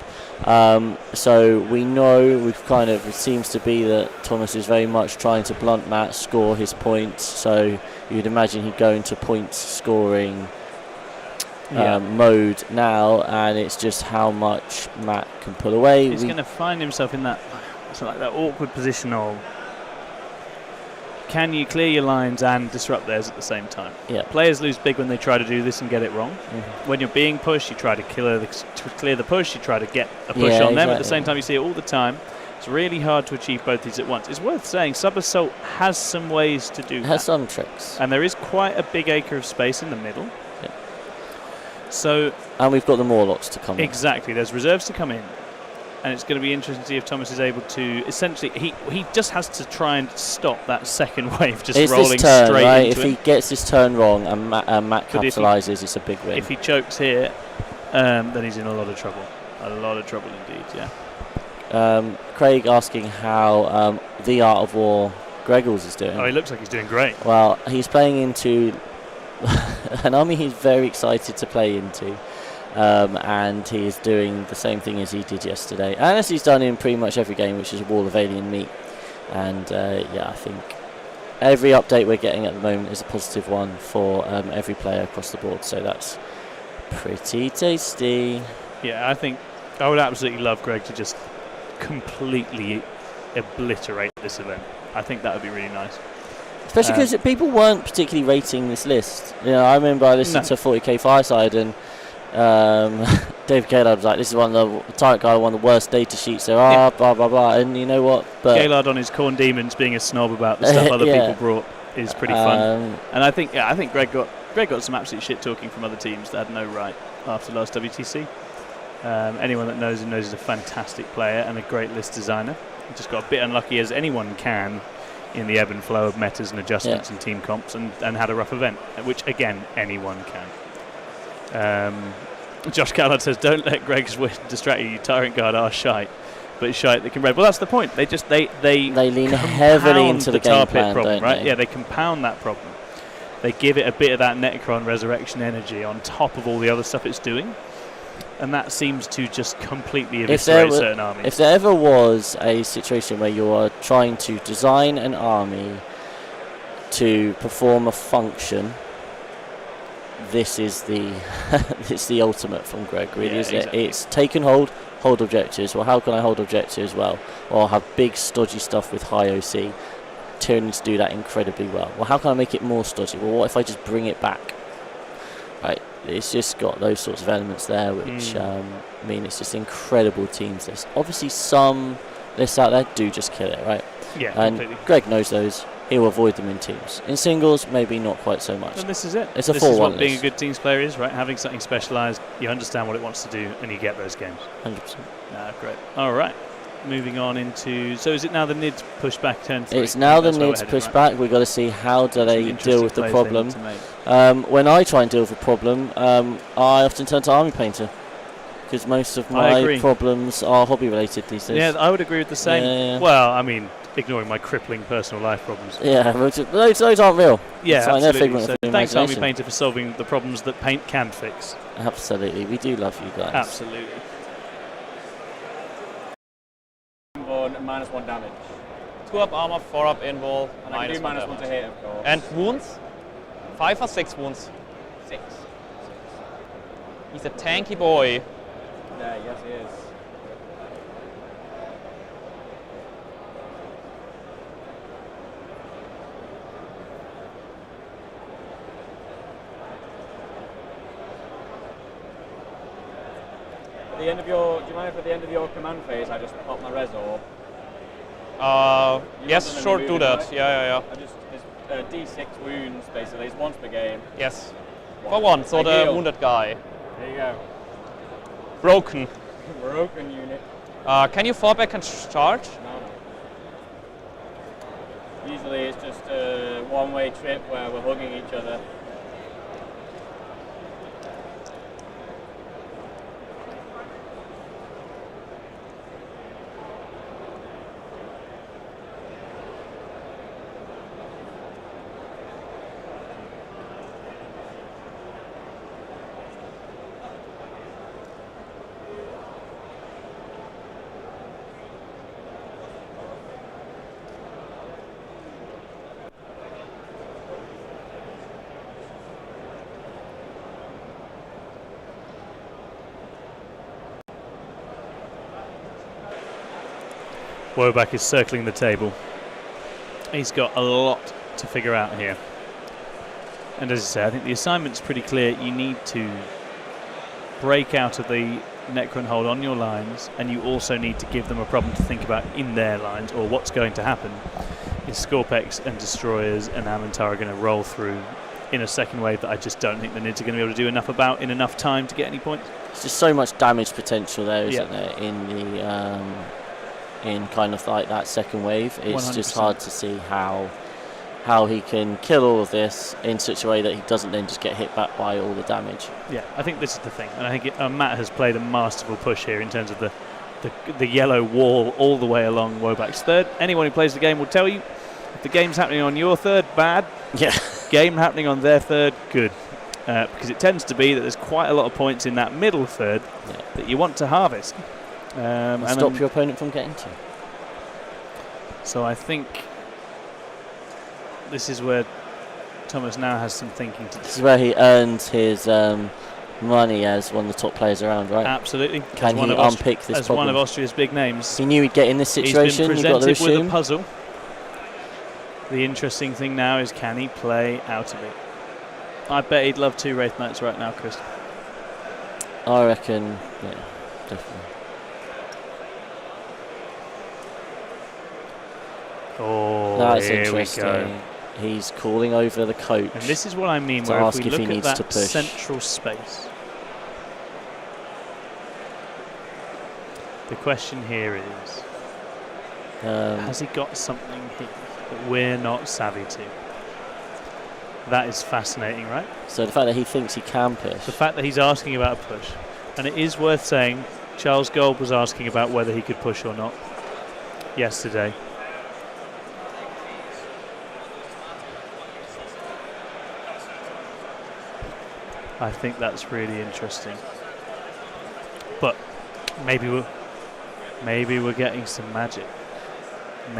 So we know it seems to be that Thomas is very much trying to blunt Matt, score his points. So you'd imagine he'd go into points scoring mode now, and it's just how much Matt can pull away. He's going to find himself in that awkward position of, can you clear your lines and disrupt theirs at the same time? Yeah. Players lose big when they try to do this and get it wrong. Mm-hmm. When you're being pushed, you try to clear the push, you try to get a push on them. At the same time, you see it all the time. It's really hard to achieve both these at once. It's worth saying Sub-Assault has some ways to do that. Has some tricks. And there is quite a big acre of space in the middle. Yeah. So, and we've got the Morlocks to come in. Exactly. There's reserves to come in. And it's going to be interesting to see if Thomas is able to, essentially, he just has to try and stop that second wave just rolling straight into him. If he gets his turn wrong and Matt capitalises, it's a big win. If he chokes here, then he's in a lot of trouble. A lot of trouble indeed, yeah. Craig asking how the Art of War Greggles is doing. Oh, he looks like he's doing great. Well, he's playing into an army he's very excited to play into. And he is doing the same thing as he did yesterday, and as he's done in pretty much every game, which is a wall of alien meat. And I think every update we're getting at the moment is a positive one for every player across the board, so that's pretty tasty. Yeah, I think I would absolutely love Greg to just completely obliterate this event. I think that would be really nice. Especially because people weren't particularly rating this list. I remember I listened to 40k Fireside, and Dave Gaylord was like, this is one of the Tyrant Guard, one of the worst data sheets there are, blah blah blah. And you know what? But Gaylord on his Corn Demons being a snob about the stuff other people brought is pretty fun. And I think Greg got some absolute shit talking from other teams that had no right after last WTC. Anyone that knows him knows he's a fantastic player and a great list designer. He just got a bit unlucky, as anyone can, in the ebb and flow of metas and adjustments and team comps, and had a rough event, which again anyone can. Josh Callard says, don't let Greg's win distract you. Tyrant Guard are shite, but it's shite that can red. Well, that's the point. They lean heavily into the game plan, problem, don't right? they? Yeah, they compound that problem. They give it a bit of that Necron resurrection energy on top of all the other stuff it's doing, and that seems to just completely eviscerate certain armies. If there ever was a situation where you are trying to design an army to perform a function, this is the ultimate from Greg, really, isn't it? It's take and hold objectives. Well, how can I hold objectives well? Or have big stodgy stuff with high OC. Tyranids do that incredibly well. Well, how can I make it more stodgy? Well, what if I just bring it back? Right, it's just got those sorts of elements there, which mean it's just incredible teams list. Obviously, some lists out there do just kill it, right? Yeah, and completely. Greg knows those. He'll avoid them in teams. In singles, maybe not quite so much. And this is it. It's a 4-1 list. This is what being a good teams player is, right? Having something specialised, you understand what it wants to do, and you get those games. 100%. Great. All right. Moving on into... So is it now the NIDS pushback turn 3? It's now the NIDS pushback. We've got to see how do they deal with the problem. When I try and deal with a problem, I often turn to Army Painter, because most of my problems are hobby related these days. Yeah, I would agree with the same. Yeah. Well, I mean, ignoring my crippling personal life problems. Yeah, those aren't real. Yeah, absolutely. So thanks, Army Painter, for solving the problems that paint can fix. Absolutely. We do love you guys. Absolutely. -1 damage. 2 up armor, 4 up invul, And I can do -1 to hit, of course. And wounds? 5 or 6 wounds? 6. He's a tanky boy. Yeah, yes he is. Do you mind if at the end of your command phase I just pop my res orb? Yes, sure, do that. Right? Yeah. It's D6 wounds, basically. It's once per game. Yes. For one, so the wounded guy. There you go. Broken. Broken unit. Can you fall back and charge? No. Usually it's just a one-way trip where we're hugging each other. Woback is circling the table. He's got a lot to figure out here. And as I say, I think the assignment's pretty clear. You need to break out of the Necron hold on your lines, and you also need to give them a problem to think about in their lines, or what's going to happen is Scorpex and Destroyers and Amantar are going to roll through in a second wave that I just don't think the Nids are going to be able to do enough about in enough time to get any points. There's just so much damage potential there, isn't there, in the in kind of like that second wave. It's 100%. Just hard to see how he can kill all of this in such a way that he doesn't then just get hit back by all the damage. Yeah, I think this is the thing, and I think Matt has played a masterful push here in terms of the yellow wall all the way along Woback's third. Anyone who plays the game will tell you if the game's happening on your third, bad. Yeah. Game happening on their third, good. Because it tends to be that there's quite a lot of points in that middle third that you want to harvest. And stop your opponent from getting to. So I think this is where Thomas now has some thinking to do. This is where he earns his money as one of the top players around, right? Absolutely. Can he unpick this as problem? one of Austria's big names. He knew he'd get in this situation. He's been You've got to presented with assume. a puzzle. The interesting thing now is, can he play out of it? I bet he'd love 2 Wraith Knights right now, Chris. I reckon, yeah, definitely. Oh, That's here interesting. we go. He's calling over the coach. And this is what I mean, to where if ask we if he look at needs to that push. central space, the question here is, has he got something here that we're not savvy to? That is fascinating, right? So the fact that he thinks he can push. The fact that he's asking about a push. And it is worth saying, Charles Gold was asking about whether he could push or not yesterday. I think that's really interesting. But maybe we're getting some magic.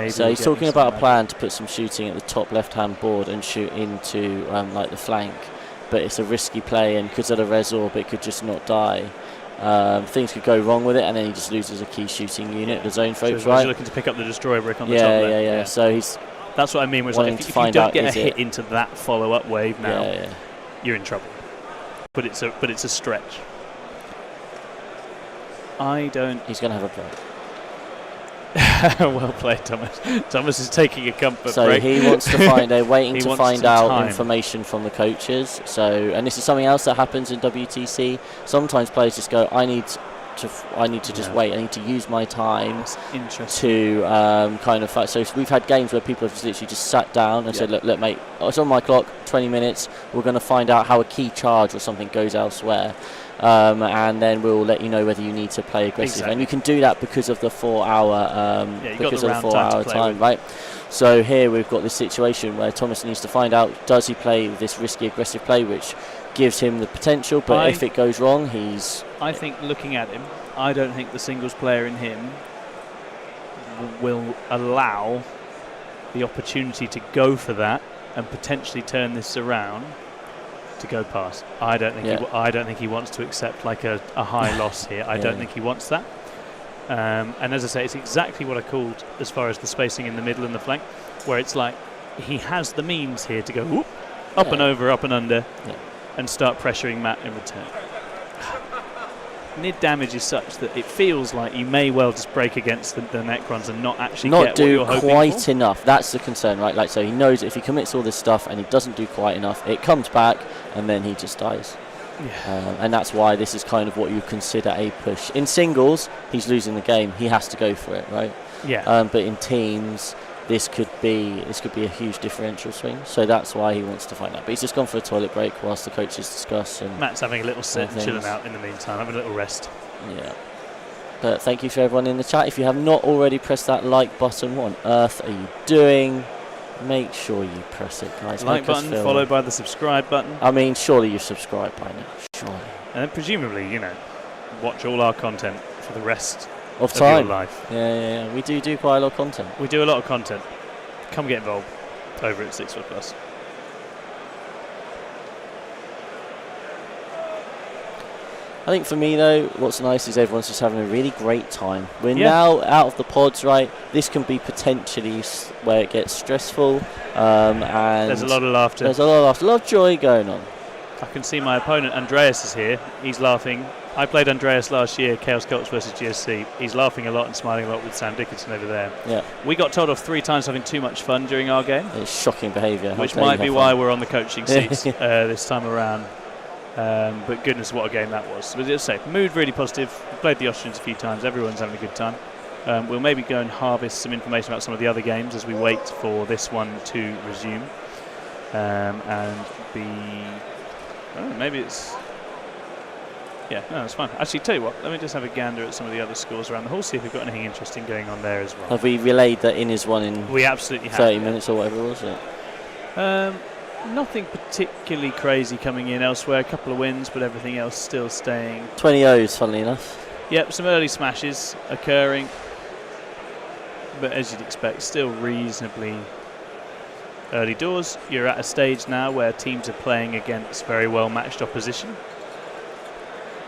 So he's talking about a plan to put some shooting at the top left-hand board and shoot into like the flank, but it's a risky play, and because of the res orb, it could just not die. Things could go wrong with it, and then he just loses a key shooting unit. The zone folks, so right? he's looking to pick up the destroyer brick on the top Yeah, left. yeah. So he's. That's what I mean. Was like if you don't get a hit into that follow-up wave now, you're in trouble. But it's a stretch. He's going to have a break. Well played, Thomas. Thomas is taking a comfort so break. he wants to find. They're waiting to find out time. information from the coaches. So, and this is something else that happens in WTC. Sometimes players just go, I need to just wait. I need to use my time to kind of. So we've had games where people have just literally just sat down and said, look, mate, it's on my clock. 20 minutes. We're going to find out how a key charge or something goes elsewhere. And then we'll let you know whether you need to play aggressive. Exactly. And you can do that because of the 4 hour because of the 4 hour time, right? So here we've got this situation where Thomas needs to find out, does he play this risky aggressive play, which gives him the potential, but if it goes wrong, I think looking at him, I don't think the singles player in him will allow the opportunity to go for that and potentially turn this around to go past. I don't think he wants to accept like a high loss here. I don't think he wants that. And as I say, it's exactly what I called as far as the spacing in the middle and the flank, where it's like he has the means here to go whoop, up and over, up and under, and start pressuring Matt in return. Nid damage is such that it feels like you may well just break against the Necrons and not actually get what you're hoping for. Not do quite enough. That's the concern, right? Like, so he knows that if he commits all this stuff and he doesn't do quite enough, it comes back and then he just dies. Yeah. And that's why this is kind of what you consider a push. In singles, he's losing the game. He has to go for it, right? Yeah. But in teams, this could be a huge differential swing. So that's why he wants to find out. But he's just gone for a toilet break whilst the coaches discuss. And Matt's having a little sit and chilling out in the meantime, having a little rest. Yeah. But thank you for everyone in the chat. If you have not already pressed that like button, what on earth are you doing? Make sure you press it, guys. Like button followed by the subscribe button. I mean, surely you've subscribed by now. Surely. And then presumably, watch all our content for the rest of time. Your life. Yeah. We do quite a lot of content. We do a lot of content. Come get involved over at 6 Foot Plus. I think for me though, what's nice is everyone's just having a really great time. We're Yeah. now out of the pods, right? This can be potentially where it gets stressful, and There's a lot of laughter. There's a lot of laughter, a lot of joy going on. I can see my opponent Andreas is here. He's laughing. I played Andreas last year, Chaos Cults versus GSC. He's laughing a lot and smiling a lot with Sam Dickinson over there. Yeah, We got told off 3 times having too much fun during our game, it's shocking behaviour. which might be why we're on the coaching seats this time around. But goodness, what a game that was. But as I say, mood really positive. We played the Austrians a few times. Everyone's having a good time. We'll maybe go and harvest some information about some of the other games as we wait for this one to resume. And be... I don't know, maybe it's... Yeah, no, it's fine. Actually, tell you what, let me just have a gander at some of the other scores around the hall, see if we've got anything interesting going on there as well. Have we relayed that Innis won in We absolutely have. 30 minutes or whatever it was? Yeah. Nothing particularly crazy coming in elsewhere. A couple of wins, but everything else still staying. 20 O's, funnily enough. Yep, some early smashes occurring. But as you'd expect, still reasonably early doors. You're at a stage now where teams are playing against very well matched opposition.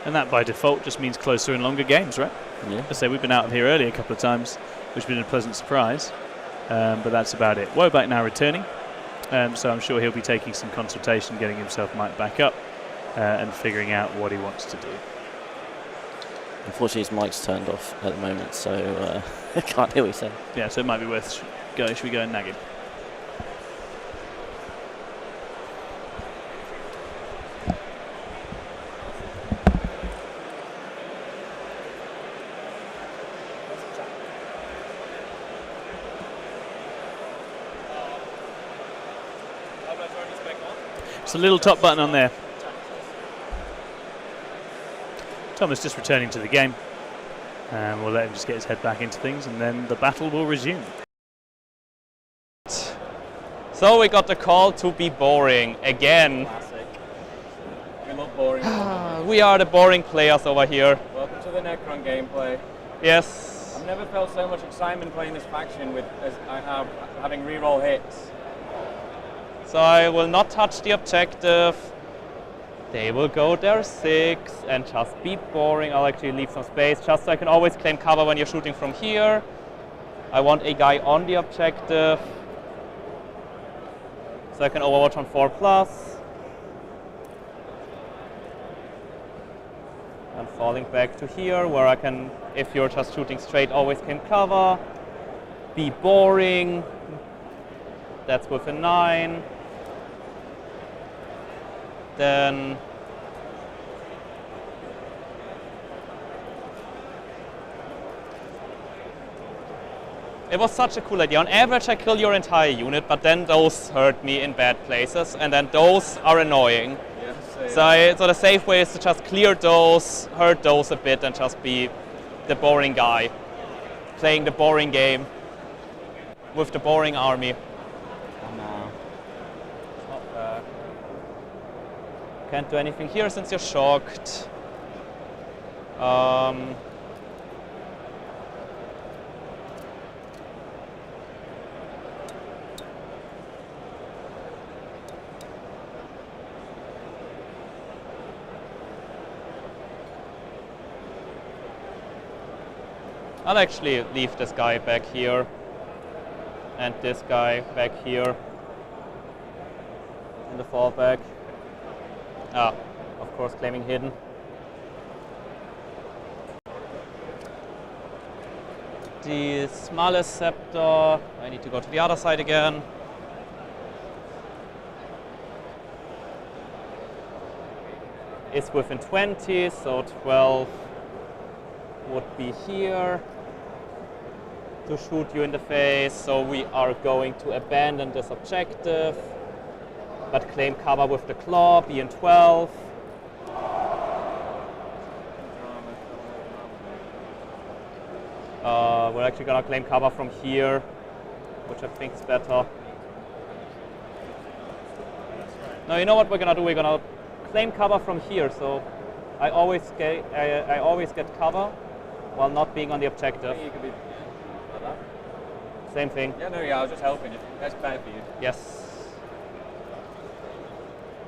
And that by default just means closer and longer games, right? Yeah. I say we've been out of here early a couple of times, which has been a pleasant surprise. But that's about it. Woback now returning. So I'm sure he'll be taking some consultation, getting himself mic'd back up and figuring out what he wants to do. Unfortunately, his mic's turned off at the moment, so I can't hear what he's saying. Yeah, so it might be worth going. Should we go and nag him? It's a little top button on there. Thomas just returning to the game. And we'll let him just get his head back into things, and then the battle will resume. So we got the call to be boring again. Classic. We love boring. We are the boring players over here. Welcome to the Necron gameplay. Yes. I've never felt so much excitement playing this faction as I have having reroll hits. So I will not touch the objective. They will go there 6 and just be boring. I'll actually leave some space just so I can always claim cover when you're shooting from here. I want a guy on the objective so I can overwatch on 4+. And falling back to here where I can, if you're just shooting straight, always claim cover. Be boring. That's with a 9. Then it was such a cool idea. On average, I kill your entire unit, but then those hurt me in bad places, and then those are annoying. So the safe way is to just clear those, hurt those a bit, and just be the boring guy, playing the boring game with the boring army. Can't do anything here since you're shocked. I'll actually leave this guy back here and this guy back here in the fallback. Ah, of course, claiming hidden. The smallest scepter, I need to go to the other side again. Is within 20, so 12 would be here to shoot you in the face. So we are going to abandon this objective, but claim cover with the claw, be in 12. We're actually gonna claim cover from here, which I think is better. No, you know what we're gonna do? We're gonna claim cover from here, so I always get cover while not being on the objective. You could be like that. Same thing. Yeah, no, yeah, I was just helping you. That's better for you. Yes.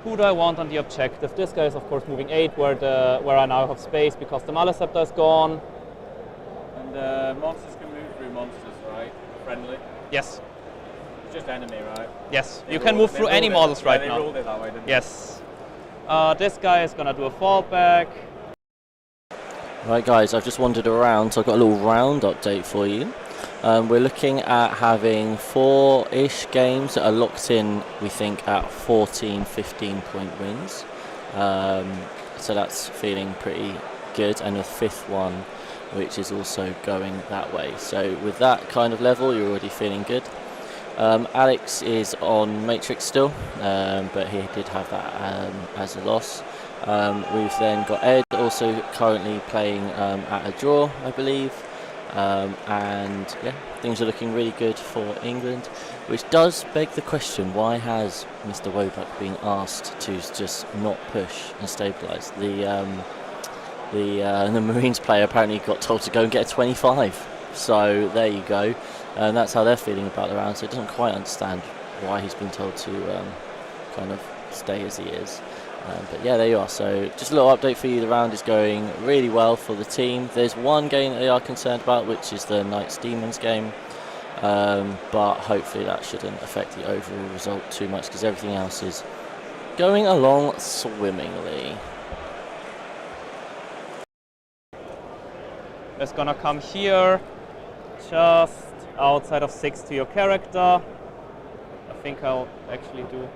Who do I want on the objective? This guy is of course moving 8, where I now have space because the Maleceptor is gone. And monsters can move through monsters, right? Friendly. Yes. It's just enemy, right? Yes. They You can ruled- move they through any ruled it- models yeah, right they now. ruled it that way, didn't Yes. This guy is gonna do a fallback. Right guys, I've just wandered around, so I've got a little round update for you. We're looking at having 4-ish games that are locked in, we think, at 14, 15 point wins. So that's feeling pretty good, and a 5th one which is also going that way. So with that kind of level, you're already feeling good. Alex is on Matrix still, but he did have that as a loss. We've then got Ed also currently playing at a draw, I believe. And yeah, things are looking really good for England, which does beg the question, why has Mr. Wobuck been asked to just not push and stabilise? The Marines player apparently got told to go and get a 25, so there you go, and that's how they're feeling about the round. So it doesn't quite understand why he's been told to kind of stay as he is. But yeah, there you are. So just a little update for you. The round is going really well for the team. There's one game that they are concerned about, which is the Knights Demons game. But hopefully that shouldn't affect the overall result too much, because everything else is going along swimmingly. It's gonna come here, just outside of 6 to your character. I think I'll actually do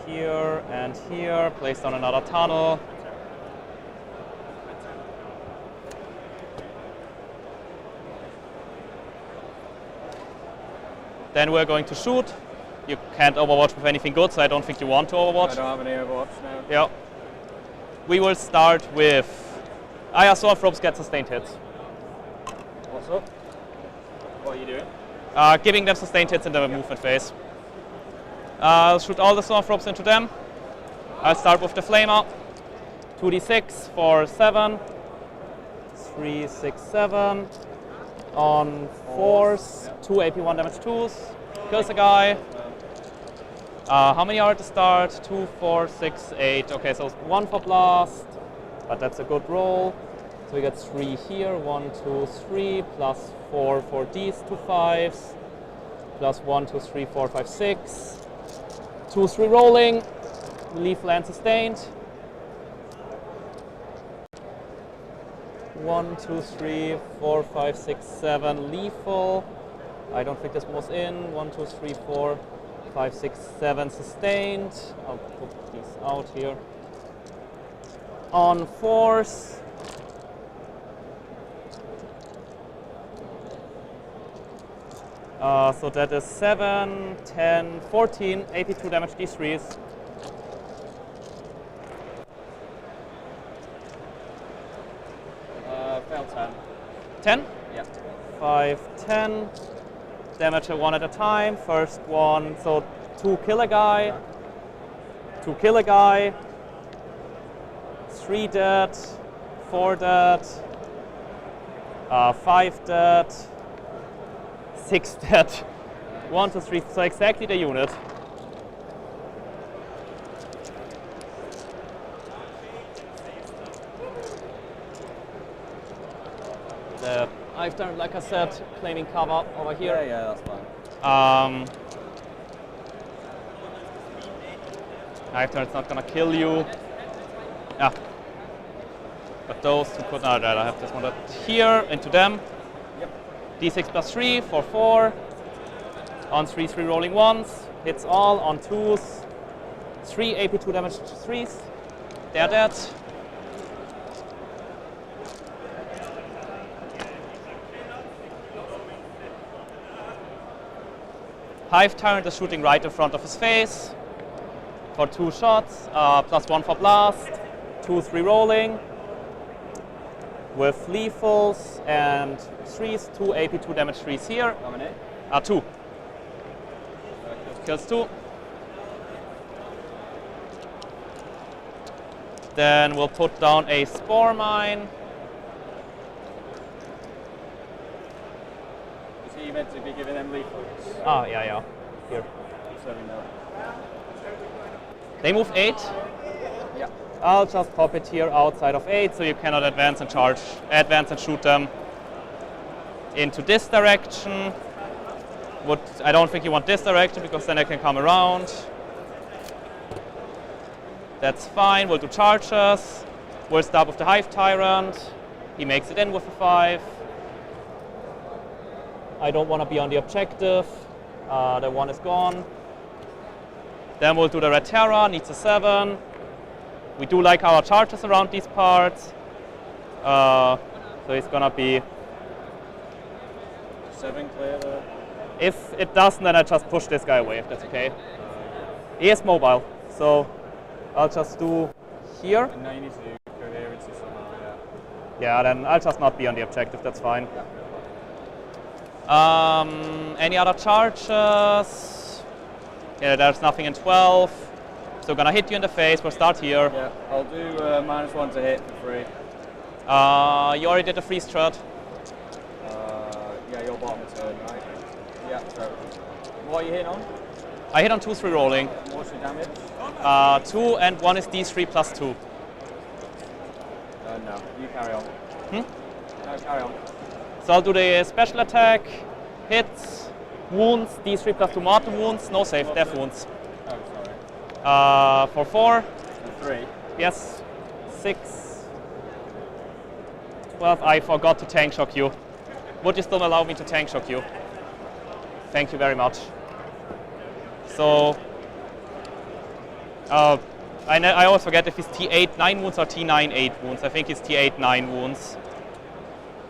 here and here, placed on another tunnel. Then we're going to shoot. You can't overwatch with anything good, so I don't think you want to overwatch. I don't have any overwatch now. Yeah. We will start with Assault Ropes get sustained hits. What's up? What are you doing? Giving them sustained hits in the movement phase. I'll shoot all the Assault Ropes into them. I'll start with the Flamer. 2d6 for 7. 3, 6, 7. On 4s, 2 AP1 damage 2s. Kills a guy. How many are at the start? 2, 4, 6, 8. Okay, so 1 for blast, but that's a good roll. So we get 3 here. 1, 2, 3, plus 4 for these 2 5s. Plus 1, 2, 3, 4, 5, 6. 2, 3 rolling. Lethal and sustained. 1, 2, 3, 4, 5, 6, 7. Lethal. I don't think this was in. 1, 2, 3, 4, 5, 6, 7. Sustained. I'll put these out here. On 4s. So that is 7, 10, 14, 82 damage D3s. Fail 10. 10? Yeah. 5, 10. Damage one at a time. First one, so 2 kill a guy. 2 kill a guy. 3 dead. 4 dead. 5 dead. 6 dead. 1, 2, 3, so exactly the unit. I've done, like I said, claiming cover over here. Yeah, that's fine. I've done, it's not gonna kill you. Yeah. But those two could not. I have this one here into them. Yep. D6 plus 3 for 4. On 3, 3 rolling 1s. Hits all on 2s. 3 AP2 damage 3s. They're dead. Hive Tyrant is shooting right in front of his face for 2 shots, plus 1 for blast, 2, 3 rolling. With lethals and 3s, 2 AP2 damage 3s here. How many? 2. Kills 2. Then we'll put down a Spore Mine. Is he meant to be giving them lethals? Yeah. Here. So we know. They move 8. Yeah. I'll just pop it here outside of 8, so you cannot advance and shoot them into this direction. I don't think you want this direction because then they can come around. That's fine. We'll do charges. We'll start with the Hive Tyrant. He makes it in with a 5. I don't want to be on the objective. The 1 is gone. Then we'll do the Red Terror, needs a 7. We do like our charges around these parts. So it's gonna be 7 clear there. If it doesn't, then I just push this guy away, if that's okay. He is mobile, so I'll just do here. And now you need to do coherency somehow, yeah. Yeah, then I'll just not be on the objective, that's fine. Any other charges? Yeah, there's nothing in 12. So gonna hit you in the face, we'll start here. Yeah, I'll do -1 to hit for free. You already did a free strut. Yeah, your bottom turn, right? Yeah, so. What are you hitting on? I hit on 2-3 rolling. What's your damage? 2 and 1 is D3 plus 2. No, you carry on. No, carry on. So I'll do the special attack, hits, wounds, D3 plus 2 mortal wounds, no save, death wounds. Oh, sorry. For 4. And 3. Yes. 6. 12. I forgot to tank shock you. Would you still allow me to tank shock you? Thank you very much. So, I always forget if it's T8 9 wounds or T9 8 wounds. I think it's T8 9 wounds.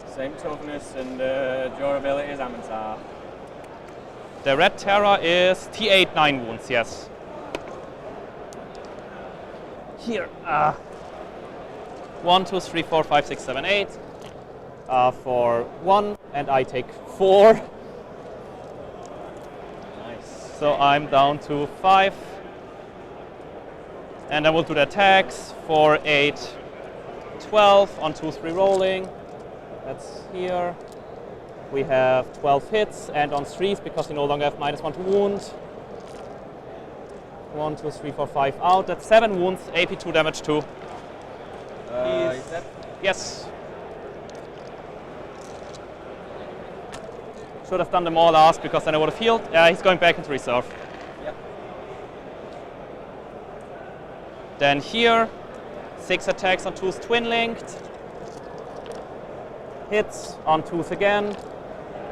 Same toughness and durability as Amantar. The Red Terror is T8 9 wounds, yes. Here. 1, 2, 3, 4, 5, 6, 7, 8. For 1, and I take 4. Nice. So I'm down to 5. And then we'll do the attacks. 4, 8, 12 on 2, 3 rolling. That's here. We have 12 hits, and on 3s, because we no longer have -1 to wound. 1, 2, 3, 4, 5 out. That's 7 wounds, AP2 damage 2. Yes. Should have done them all last because then I would have healed. Yeah, he's going back into reserve. Yep. Then here, 6 attacks on 2s twin linked. Hits on 2s again.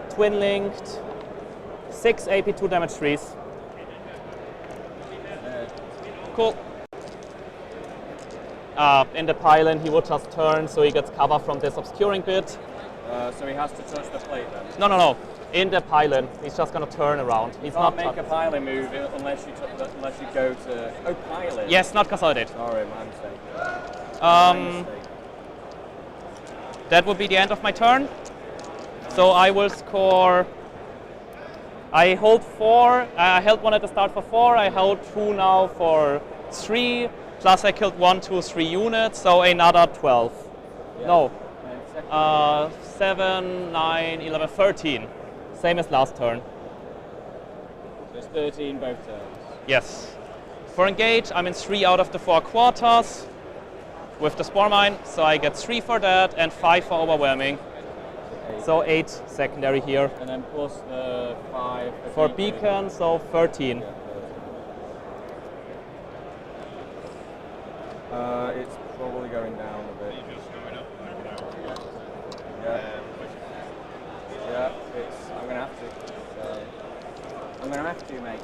Twin linked. 6 AP2 damage 3s. Cool. In the pylon, he would just turn, so he gets cover from this obscuring bit. So he has to touch the plate then? No. In the pylon, he's just going to turn around. He's not not make a pylon move unless you go to pylon. Yes, not consolidate. Sorry, my mistake. That would be the end of my turn. So I will score. I hold 4. I held 1 at the start for 4. I hold 2 now for 3. Plus I killed 1, 2, 3 units, so another 12. Yeah. No. 7, 9, 11, 13. Same as last turn. There's 13 both turns. Yes. For engage, I'm in 3 out of the 4 quarters with the Spore Mine, so I get 3 for that and 5 for overwhelming. So 8 secondary here. And then plus the 5 for beacon, so 13. It's probably going down a bit. Yeah, I'm gonna have to. I'm gonna have to, mate.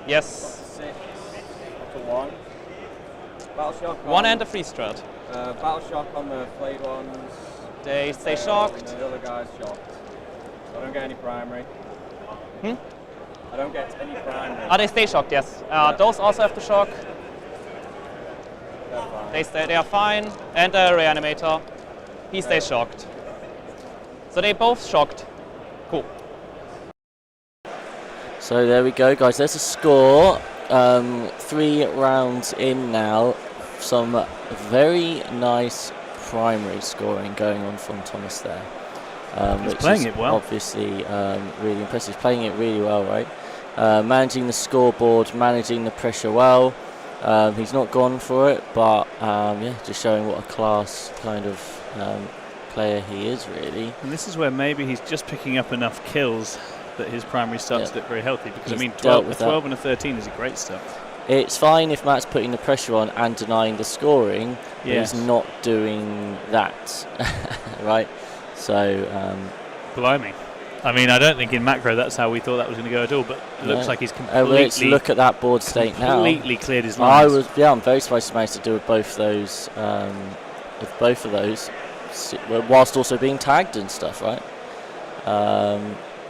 Yes. 6 to 1. Battle shock. 1 and a free strat. Battle shock on the flayed ones. They stay shocked. And the other guy's shocked. So I don't get any primary. I don't get any primary. They stay shocked, yes. Those also have to shock. They are fine. And the reanimator. He stays shocked. So they both shocked. Cool. So there we go, guys. There's a score. 3 rounds in now. Some very nice primary scoring going on from Thomas there. He's playing it well. Obviously, really impressive. He's playing it really well, right? managing the scoreboard, managing the pressure well. He's not gone for it, but yeah, just showing what a class kind of player he is, really. And this is where maybe he's just picking up enough kills that his primary starts to look very healthy, because He's I mean, dealt 12 with 12 and a 13 is a great start. It's fine if Matt's putting the pressure on and denying the scoring, but he's not doing that, right? So, blimey. I mean, I don't think in macro that's how we thought that was going to go at all, but it looks like he's completely. Let's look at that board state now. Completely cleared his lines. I'm very surprised he managed to do with both those, whilst also being tagged and stuff, right?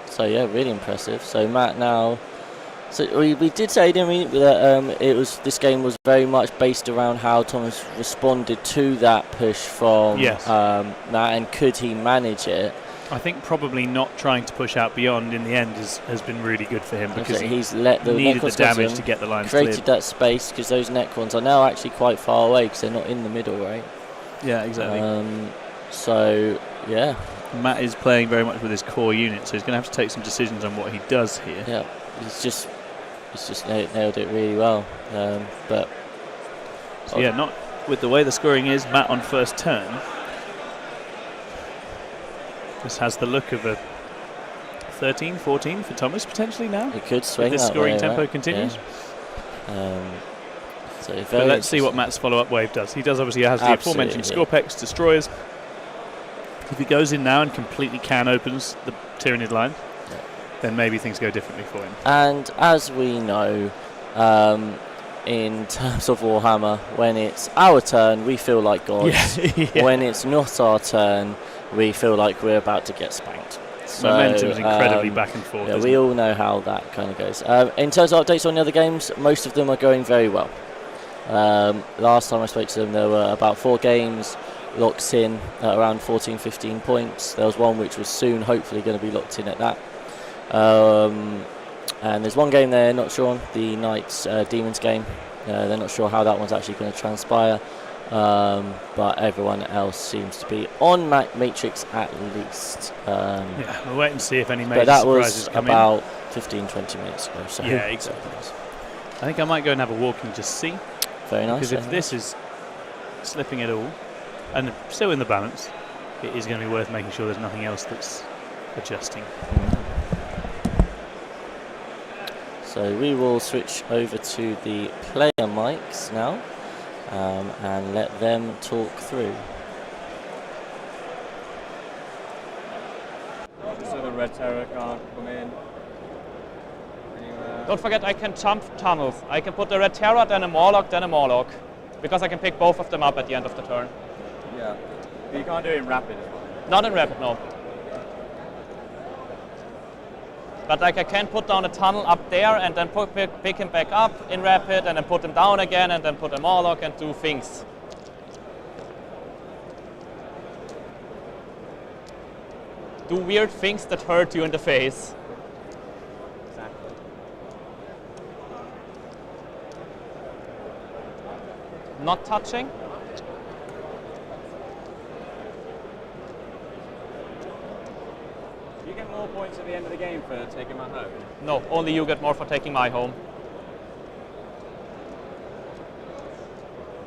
So yeah, really impressive. So Matt now. So we did say, didn't we, that this game was very much based around how Thomas responded to that push from Matt, and could he manage it? I think probably not trying to push out beyond in the end has been really good for him, because he's let the needed the damage to get the lines created cleared. that space, because those Necrons are now actually quite far away because they're not in the middle, right? Yeah, exactly. So yeah, Matt is playing very much with his core unit, so he's going to have to take some decisions on what he does here. Yeah, he's just nailed it really well. But so yeah, not with the way the scoring is. Matt on first turn. This has the look of a 13, 14 for Thomas potentially now. It could swing. If this that scoring way, tempo right? continues. Yeah. So but let's see what Matt's follow-up wave does. He does obviously has the aforementioned Scorpex destroyers. If he goes in now and completely opens the Tyranid line, then maybe things go differently for him. And as we know, in terms of Warhammer, when it's our turn, we feel like gods. When it's not our turn, we feel like we're about to get spanked. So, momentum is incredibly back and forth. Yeah, we all know how that kind of goes. In terms of updates on the other games, most of them are going very well. Last time I spoke to them, there were about 4 games locked in at around 14, 15 points. There was one which was soon hopefully going to be locked in at that. And there's one game they're not sure on, the Knights Demons game. They're not sure how that one's actually going to transpire. But everyone else seems to be on Matrix at least. Yeah, we'll wait and see if any major surprises come in. But that was about 15, 20 minutes ago. So yeah, exactly. I think I might go and have a walk and just see. Very nice. Because if this is slipping at all, and still in the balance, it is going to be worth making sure there's nothing else that's adjusting. So we will switch over to the player mics now. And let them talk through. So the Red Terror can't come in. Don't forget, I can jump tunnels. I can put the Red Terror, then a Morlock, because I can pick both of them up at the end of the turn. Yeah, but you can't do it in rapid as well. Not in rapid, no. But like I can put down a tunnel up there and then pick him back up in rapid, and then put him down again, and then put a Morlock and do things. Do weird things that hurt you in the face. Exactly. Not touching. Do you get more points at the end of the game for taking my home? No, only you get more for taking my home.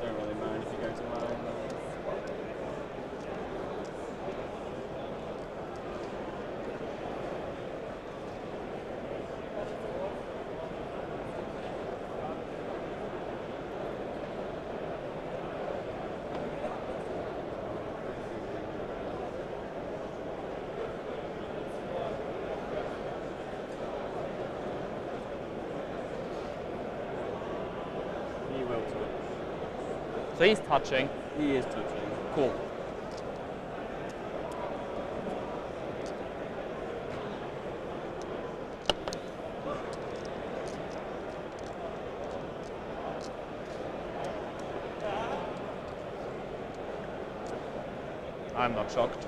Don't really mind if you go to my home. So he's touching. He is touching. Cool. I'm not shocked.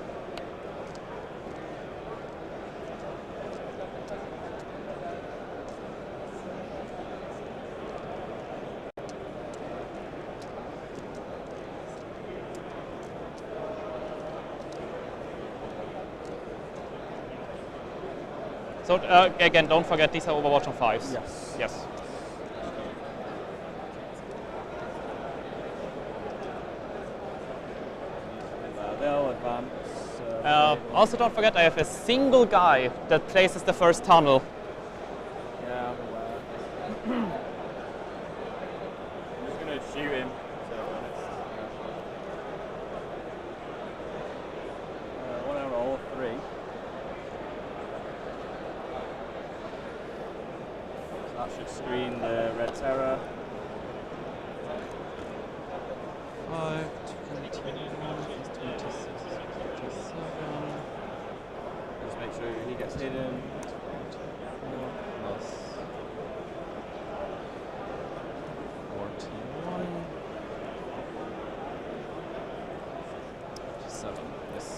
So So again, don't forget these are Overwatch on 5s. Yes. Yes. They'll advance. Also, don't forget I have a single guy that places the first tunnel. Yeah, I'm aware. I'm just going to shoot him, to be honest. One arrow, all 3. So that should screen the Red Terror. 5, 21, 26, 27. Just make sure he gets hidden. Plus 41. 7, yes.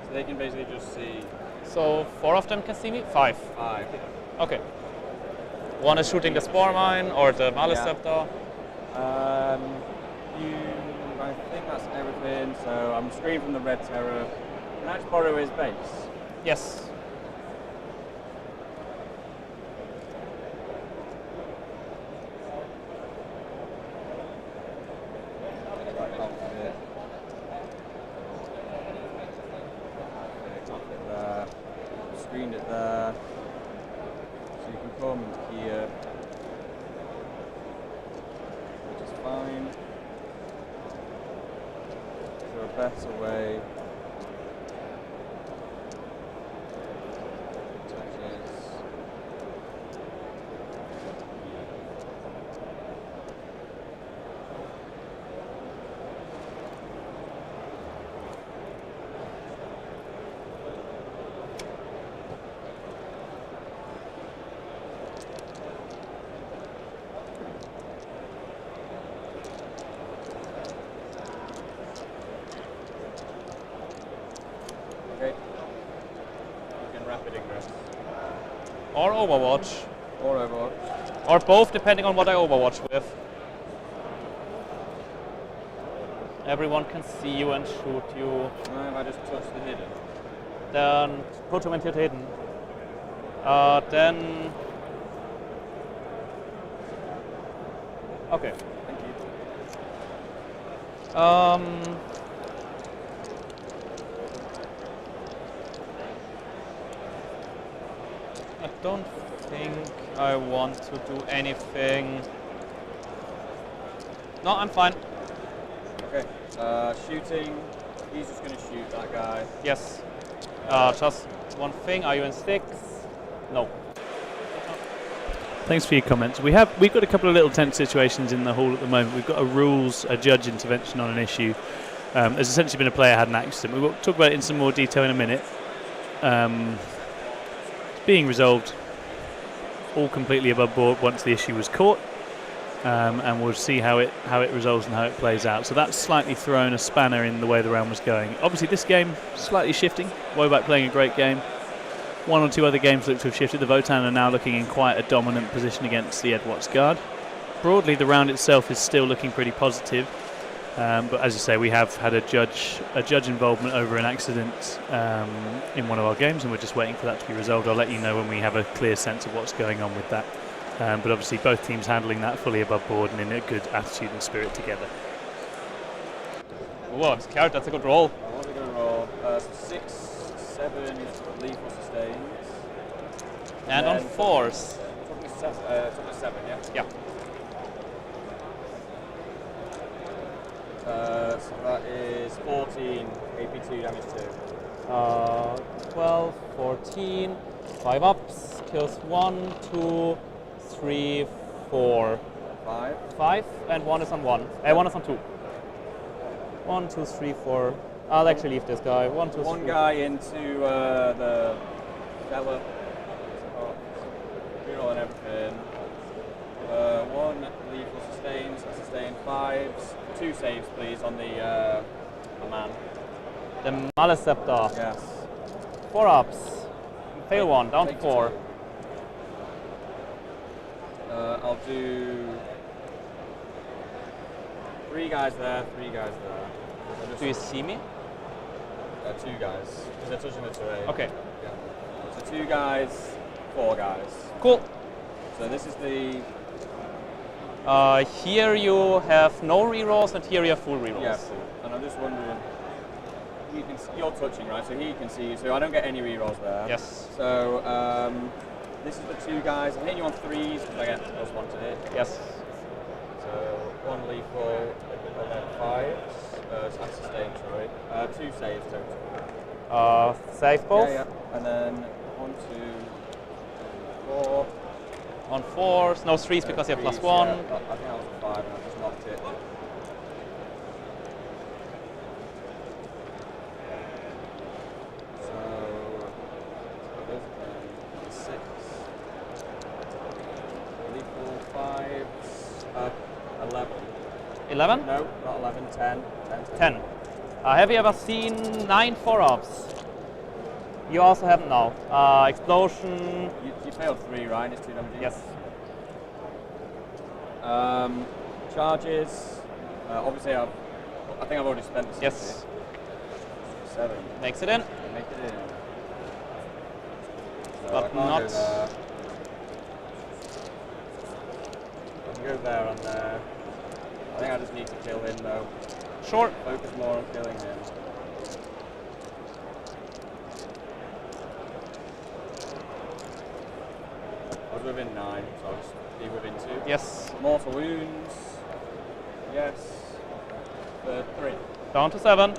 So they can basically just see So 4 of them can see me? 5. 5. Okay. One is shooting the spore mine or the Maleceptor. I think that's everything. So I'm screened from the Red Terror. Can I just borrow his base? Yes. Right off of it. Off it there. Screened it there. So you can come here. Which is fine. Is there a better way? Touches. Okay. You can rapid ingress. Or Overwatch. Or Overwatch. Or both, depending on what I Overwatch with. Everyone can see you and shoot you. If I just touch the hidden. Then put them into hidden. Then. Okay. Thank you. I don't think I want to do anything. No, I'm fine. Okay. Shooting. He's just going to shoot that guy. Yes. Just one thing. Are you in sticks? No. Thanks for your comments. We've got a couple of little tense situations in the hall at the moment. We've got a judge intervention on an issue. There's essentially been a player had an accident. We'll talk about it in some more detail in a minute. It's being resolved. all completely above board once the issue was caught. And we'll see how it resolves and how it plays out. So that's slightly thrown a spanner in the way the round was going. Obviously, this game slightly shifting. Woback playing a great game. One or two other games look to have shifted. The Votan are now looking in quite a dominant position against the Ed Watts guard. Broadly, the round itself is still looking pretty positive. But as you say, we have had a judge involvement over an accident in one of our games, and we're just waiting for that to be resolved. I'll let you know when we have a clear sense of what's going on with that. But obviously both teams handling that fully above board and in a good attitude and spirit together. Whoa, I'm scared. That's a good roll. What are we going to roll? So 6, 7 lethal sustains. And on 4s. Took me 7, yeah? Yeah. So that is 14 AP2 damage 2. 12, 14, 5 ups, kills 1, 2, 3, 4, 5, and 1 is on 1. 1 is on 2. 1, 2, 3, 4. I'll actually leave this guy. 1, 2, 3. One guy into the Della. Reroll and everything. 1 lethal sustains. I sustain 5s. 2 saves, please, on the man. The Maleceptor. Yes. 4 ups. Fail 1, down to 4. I'll do 3 guys there, 3 guys there. Do you see me? 2 guys, because they're touching the terrain. Okay. Yeah. So 2 guys, 4 guys. Cool. So this is the... Here you have no rerolls, and here you have full rerolls. Yeah, and I'm just wondering, you're touching, right? So he can see you, so I don't get any rerolls there. Yes. So this is the 2 guys. I'm hitting you on 3s because I get +1 to hit. Yes. So 1 lethal, and then 5s. I sustain, sorry. 2 saves total. Save both? Yeah, yeah. And then 1, 2, 4. On 4s, no 3s because you have +1. Yeah, I think I was a 5 and I just knocked it. So this is 6. Lethal 5s. 11. 11? No, not 11, 10. 10. Have you ever seen 9 4-ups? You also have now. Explosion. You failed 3, right? It's 2 damage. Yes. Charges. Obviously, I think I've already spent the 60. Yes. 7. Makes it in. Make it in. So But I can't not- Go there. I can go there and there. I think I just need to kill him though. Sure. Focus more on killing him. I was within 9, so I'll just be within 2. Yes. Mortal wounds. Yes. 3. Down to 7.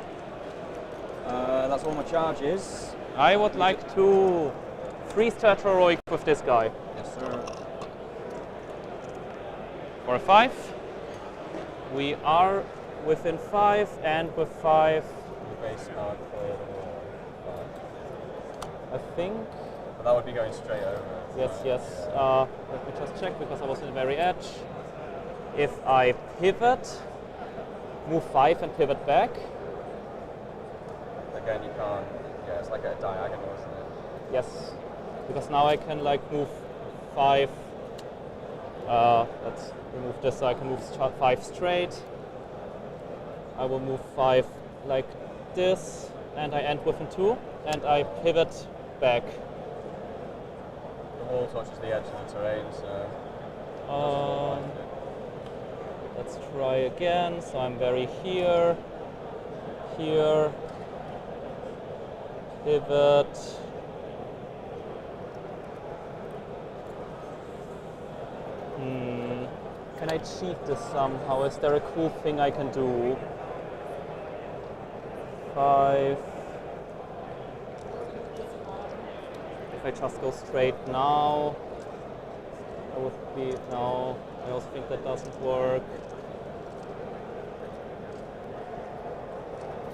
That's all my charges. I would like to freeze threat heroic with this guy. Yes, sir. For a 5. We are within 5, and with 5, The base card for the 5. I think. But that would be going straight over. Yes, yes. Let me just check because I was in the very edge. If I pivot, move 5 and pivot back. Again, you can't. Yeah, it's like a diagonal, isn't it? Yes, because now I can like move 5. Let's remove this so I can move 5 straight. I will move 5 like this, and I end within 2, and I pivot back. The wall touches the edge of the terrain, so. Let's try again. So I'm very here, here, pivot. Can I cheat this somehow? Is there a cool thing I can do? 5. If I just go straight now, I would be, no, I also think that doesn't work.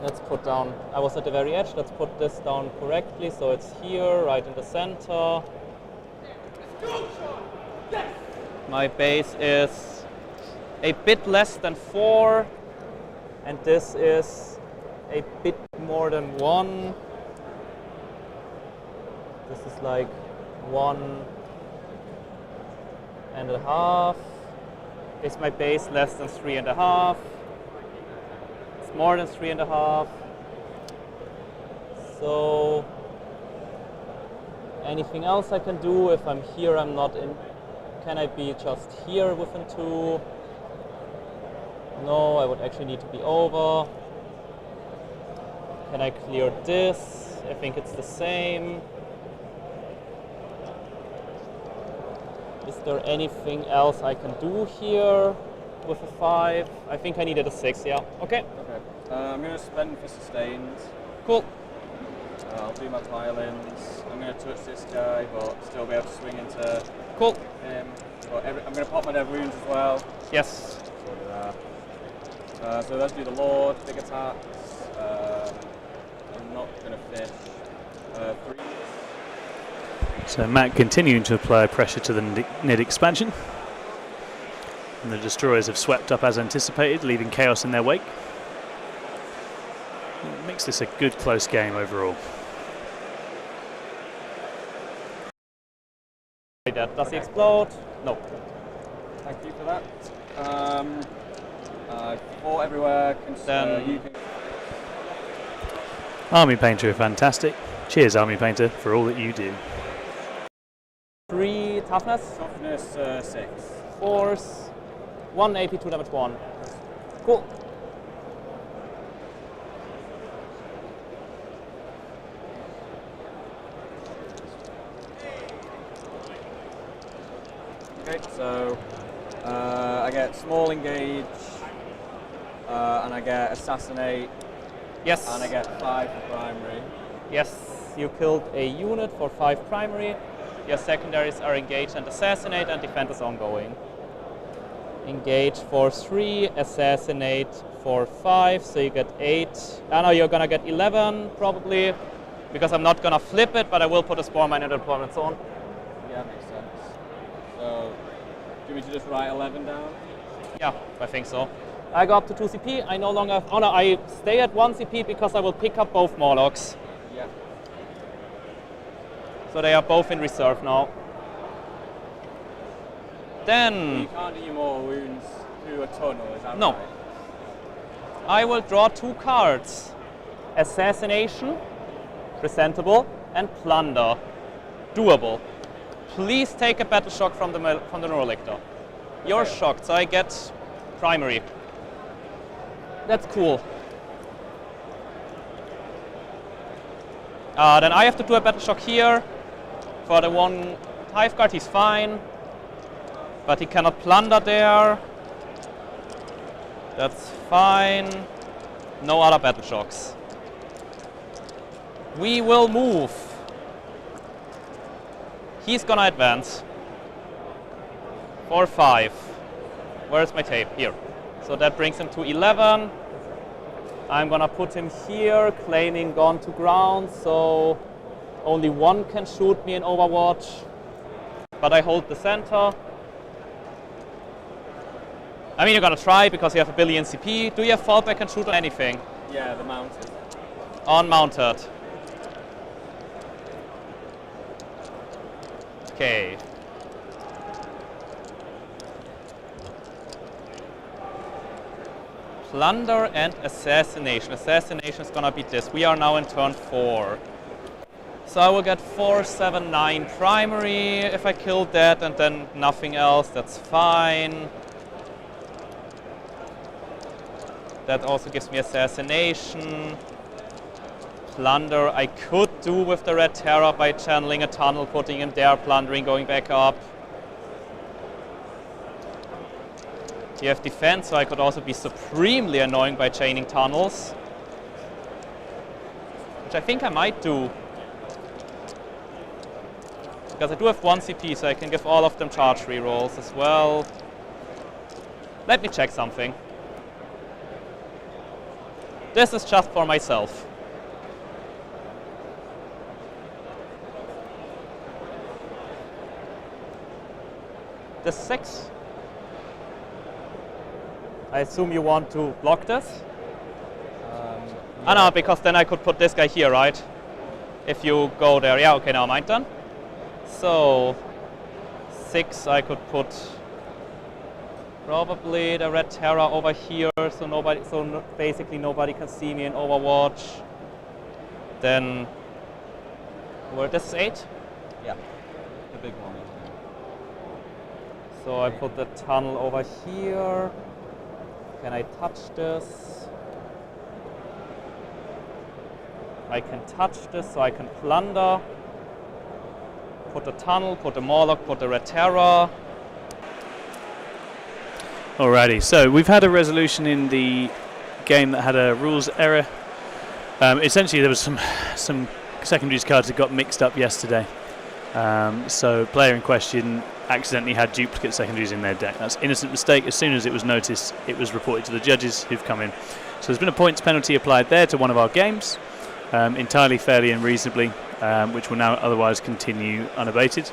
Let's put down, I was at the very edge, let's put this down correctly, so it's here, right in the center. My base is a bit less than 4, and this is a bit more than 1. This is like 1.5. Is my base less than 3.5? It's more than 3.5. So anything else I can do? If I'm here, I'm not in. Can I be just here within 2? No, I would actually need to be over. Can I clear this? I think it's the same. Is there anything else I can do here with a 5? I think I needed a 6, yeah. Okay. I'm going to spend for sustains. Cool. I'll do my pile-ins. I'm going to touch this guy, but still be able to swing into Cool. him. But I'm going to pop my dead wounds as well. Yes. So do that. So let's do the Lord, big attacks. I'm not going to fish. 3. So Matt continuing to apply pressure to the Nid expansion. And the destroyers have swept up as anticipated, leaving chaos in their wake. It makes this a good close game overall. Does he explode? No. Thank you for that. Fought everywhere. Then Army Painter are fantastic. Cheers, Army Painter, for all that you do. 3 toughness, Toughness 6. force, 1 AP, 2 damage 1. Cool. Okay, so I get small engage, and I get assassinate, Yes. and I get 5 for primary. Yes, you killed a unit for 5 primary. Your secondaries are engage and assassinate, and defend is ongoing. Engage for 3, assassinate for 5, so you get 8. I know you're gonna get 11 probably, because I'm not gonna flip it, but I will put a spore mine in the deployment zone. Yeah, makes sense. So, do you want me to just write 11 down? Yeah, I think so. I go up to 2 CP. I no longer. Oh no, I stay at 1 CP because I will pick up both Morlocks. Yeah. So they are both in reserve now. Then You can't do your mortal wounds through a tunnel, is that No. right? I will draw 2 cards. Assassination, presentable, and Plunder, doable. Please take a battle shock from the Neurolictor. You're Okay. shocked, so I get primary. That's cool. Then I have to do a battle shock here. For the 1 Hive Guard, he's fine. But he cannot plunder there. That's fine. No other battle shocks. We will move. He's gonna advance. For 5. Where's my tape? Here. So that brings him to 11. I'm gonna put him here, claiming gone to ground, so only 1 can shoot me in Overwatch. But I hold the center. I mean, you're gonna try because you have a billion CP. Do you have fallback and shoot on anything? Yeah, the mounted. On mounted. Okay. Plunder and assassination. Assassination is gonna be this. We are now in turn 4. So I will get 4, 7, 9 primary if I kill that, and then nothing else. That's fine. That also gives me assassination. Plunder I could do with the Red Terror by channeling a tunnel, putting him there, plundering, going back up. You have defense, so I could also be supremely annoying by chaining tunnels. Which I think I might do. Because I do have 1 CP, so I can give all of them charge rerolls as well. Let me check something. This is just for myself. this 6. I assume you want to block this? Ah, no, because then I could put this guy here, right? If you go there, yeah, okay, now mind then. So 6, I could put probably the Red Terra over here, so basically nobody can see me in Overwatch. Then, where this is 8? Yeah, the big one. So I put the tunnel over here. Can I touch this? I can touch this, so I can plunder. Put the tunnel, put the Morlock, put the Red Terra. Alrighty, so we've had a resolution in the game that had a rules error. Essentially, there was some secondaries cards that got mixed up yesterday. So player in question accidentally had duplicate secondaries in their deck. That's an innocent mistake. As soon as it was noticed, it was reported to the judges who've come in. So there's been a points penalty applied there to one of our games, entirely fairly and reasonably, which will now otherwise continue unabated.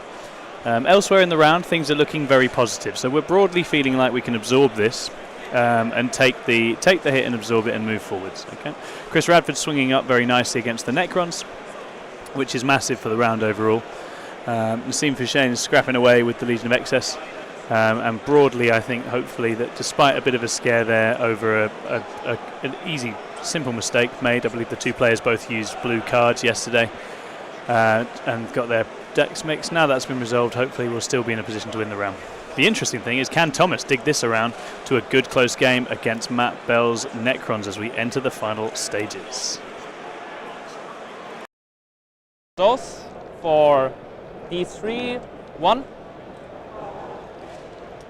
Elsewhere in the round, things are looking very positive. So we're broadly feeling like we can absorb this and take the hit and absorb it and move forwards. Okay. Chris Radford swinging up very nicely against the Necrons, which is massive for the round overall. Nassim Fouchain is scrapping away with the Legion of Excess. And broadly, I think, hopefully, that despite a bit of a scare there over an easy, simple mistake made, I believe the two players both used blue cards yesterday and got their decks mixed. Now that's been resolved, hopefully we'll still be in a position to win the round. The interesting thing is, can Thomas dig this around to a good close game against Matt Bell's Necrons as we enter the final stages? Those for D3, 1.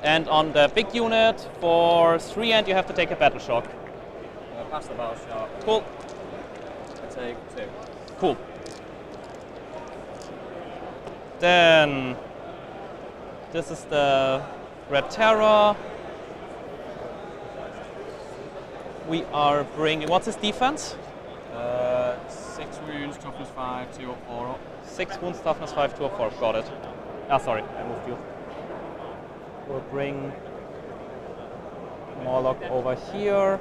And on the big unit for 3, and you have to take a battle shock. Pass the battle shock. Cool. I take 2. Cool. Then this is the Red Terra. We are bringing. What's his defense? 6 wounds, toughness 5, 2 up, 4 up. 6 wounds, toughness 5, 2 up, 4. Got it. Ah, sorry, I moved you. We'll bring Morlock over here.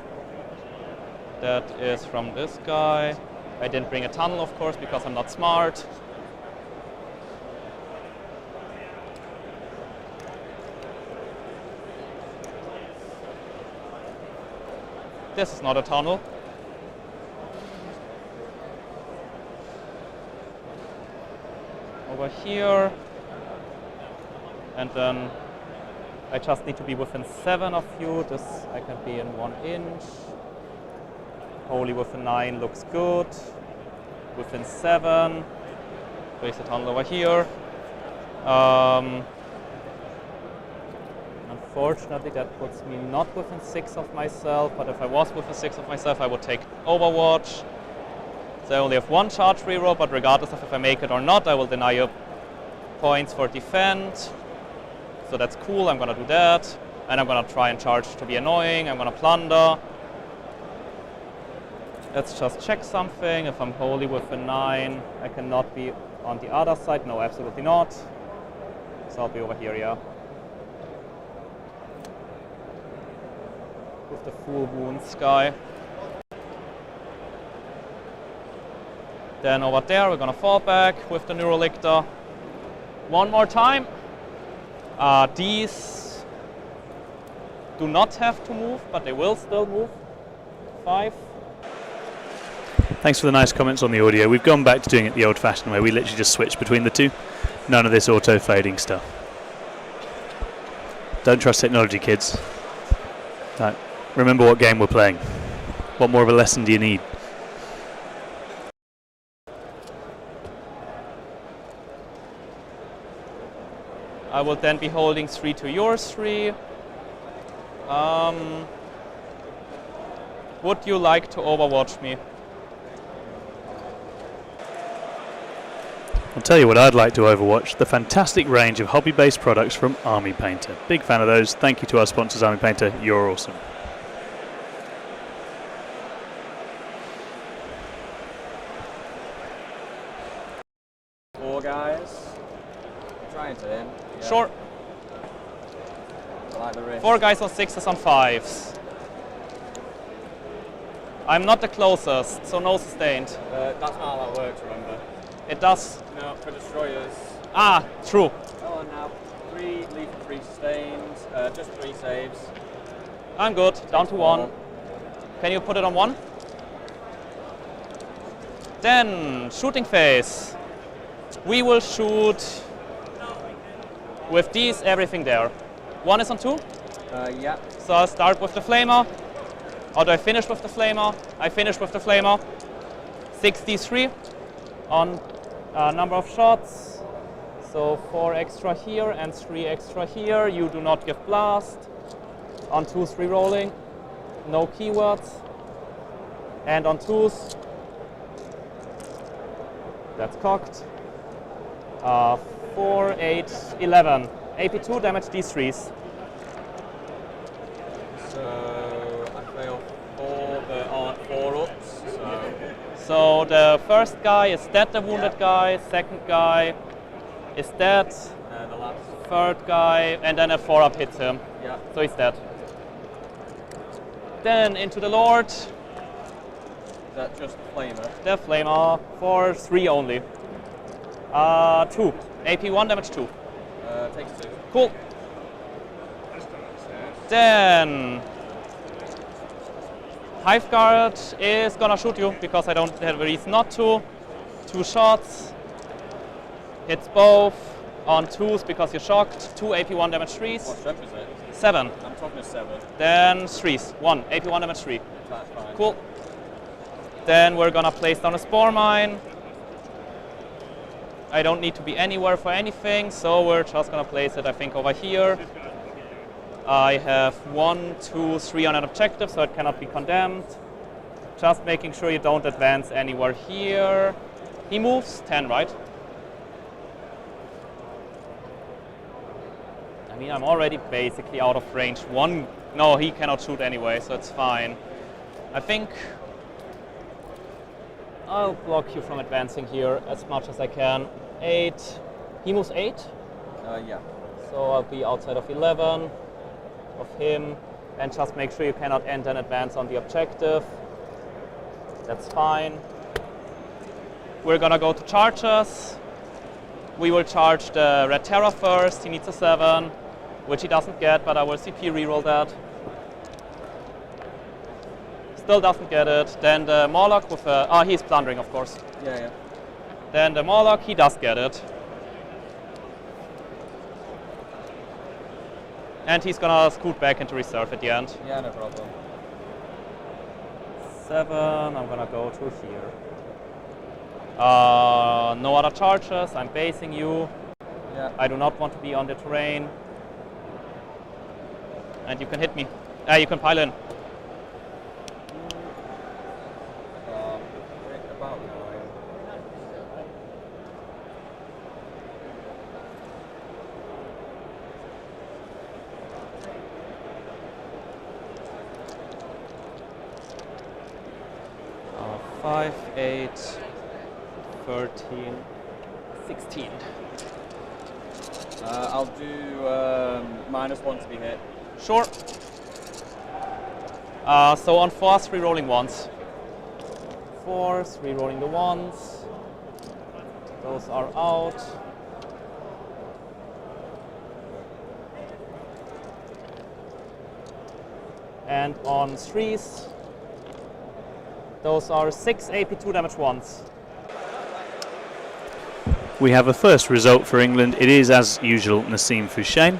That is from this guy. I didn't bring a tunnel, of course, because I'm not smart. This is not a tunnel. Over here. And then I just need to be within 7 of you. This I can be in 1 inch. Holy within 9 looks good. Within 7. Place the tunnel over here. Unfortunately, that puts me not within 6 of myself, but if I was within 6 of myself, I would take Overwatch. So I only have 1 charge reroll, but regardless of if I make it or not, I will deny you points for defend. So that's cool, I'm gonna do that. And I'm gonna try and charge to be annoying, I'm gonna plunder. Let's just check something. If I'm wholly within 9, I cannot be on the other side. No, absolutely not. So I'll be over here, yeah. With the full wounds guy. Then over there, we're gonna fall back with the Neurolictor. 1 more time. These do not have to move, but they will still move. 5. Thanks for the nice comments on the audio. We've gone back to doing it the old-fashioned way. We literally just switch between the two. None of this auto-fading stuff. Don't trust technology, kids. Right. Remember what game we're playing. What more of a lesson do you need? I will then be holding 3 to yours 3. Would you like to Overwatch me? I'll tell you what I'd like to Overwatch, the fantastic range of hobby-based products from Army Painter. Big fan of those. Thank you to our sponsors, Army Painter. You're awesome. Guys. Trying to him. Yeah. Sure. the wrist. 4 guys on 6s on 5s. I'm not the closest, so no sustained. That's not how that works, remember? It does. No, for destroyers. Ah, true. Oh, and now 3 lethal 3 sustained, just 3 saves. I'm good. Down to 1. Can you put it on 1? Then, shooting phase. We will shoot with these, everything there. 1 is on 2. Yeah. So I'll start with the flamer. Or do I finish with the flamer? I finish with the flamer. 63 on number of shots. So 4 extra here and 3 extra here. You do not give blast. On 2s re-rolling. No keywords. And on 2s, that's cocked. 4, 8, 11. AP2 damage D3s. So I failed 4 that aren't 4-ups. So the first guy is dead, the wounded guy. Second guy is dead. The last. Third guy, and then a 4-up hits him. Yeah. So he's dead. Then into the Lord. Is that just the flamer? The flamer for 3 only. 2. AP 1, damage 2. Takes 2. Cool. Then Hive Guard is gonna shoot you because I don't have a reason not to. 2 shots. Hits both on 2s because you're shocked. 2 AP 1 damage 3s. What strength is it? 7. I'm talking to 7. Then 3s. 1. AP 1 damage 3. That's fine. Cool. Then we're gonna place down a Spore Mine. I don't need to be anywhere for anything, so we're just gonna place it, I think, over here. I have 1, 2, 3 on an objective, so it cannot be condemned. Just making sure you don't advance anywhere here. He moves 10, right? I mean, I'm already basically out of range. 1, no, he cannot shoot anyway, so it's fine. I think I'll block you from advancing here as much as I can. 8, he moves 8. Yeah. So I'll be outside of 11 of him, and just make sure you cannot enter and advance on the objective. That's fine. We're gonna go to charges. We will charge the Red Terror first. He needs a 7, which he doesn't get, but I will CP reroll that. Still doesn't get it. Then the Morlock with a... he's plundering, of course. Yeah. Then the Morlock, he does get it. And he's gonna scoot back into reserve at the end. Yeah, no problem. 7, I'm gonna go to here. No other charges, I'm basing you. Yeah. I do not want to be on the terrain. And you can hit me. You can pile in. About 9. Uh, 5, 8, 13, 16. I'll do -1 to be hit. Sure. So on 4s, re-rolling 1s. 4s, re-rolling the 1s. Those are out. And on 3s, those are 6 AP2 damage 1s. We have a first result for England. It is, as usual, Nassim Fouchain,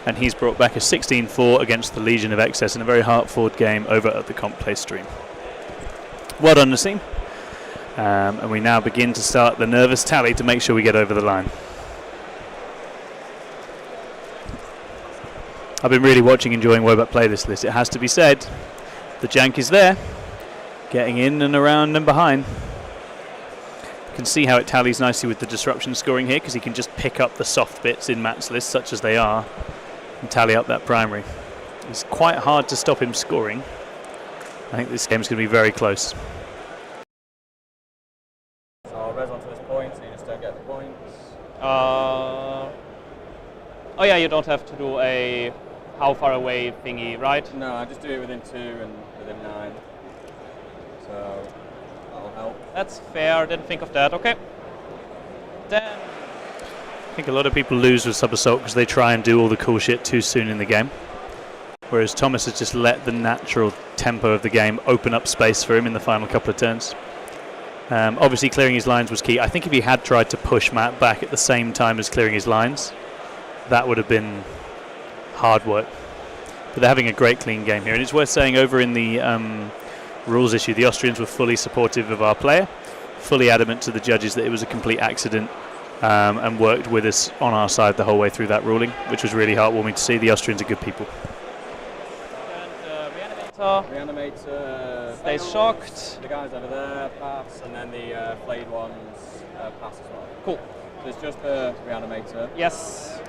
and he's brought back a 16-4 against the Legion of Excess in a very hard-fought game over at the Comp Play stream. Well done, Nassim. And we now begin to start the nervous tally to make sure we get over the line. I've been really enjoying Wobot play this list. It has to be said, the jank is there, getting in and around and behind. You can see how it tallies nicely with the disruption scoring here, because he can just pick up the soft bits in Matt's list, such as they are, and tally up that primary. It's quite hard to stop him scoring. I think this game's going to be very close. So I'll res onto this point, so you just don't get the points. Oh yeah, you don't have to do a how far away thingy, right? No, I just do it within 2 and within 9. So that'll help. That's fair, didn't think of that, okay. Then, I think a lot of people lose with Sub-Assault because they try and do all the cool shit too soon in the game. Whereas Thomas has just let the natural tempo of the game open up space for him in the final couple of turns. Obviously clearing his lines was key. I think if he had tried to push Matt back at the same time as clearing his lines, that would have been hard work. But they're having a great clean game here. And it's worth saying over in the rules issue, the Austrians were fully supportive of our player, fully adamant to the judges that it was a complete accident, and worked with us on our side the whole way through that ruling, which was really heartwarming to see. The Austrians are good people. Reanimator stays fails. shocked. The guys over there pass, and then the flayed ones pass as well. Cool. So it's just the Reanimator. Yes.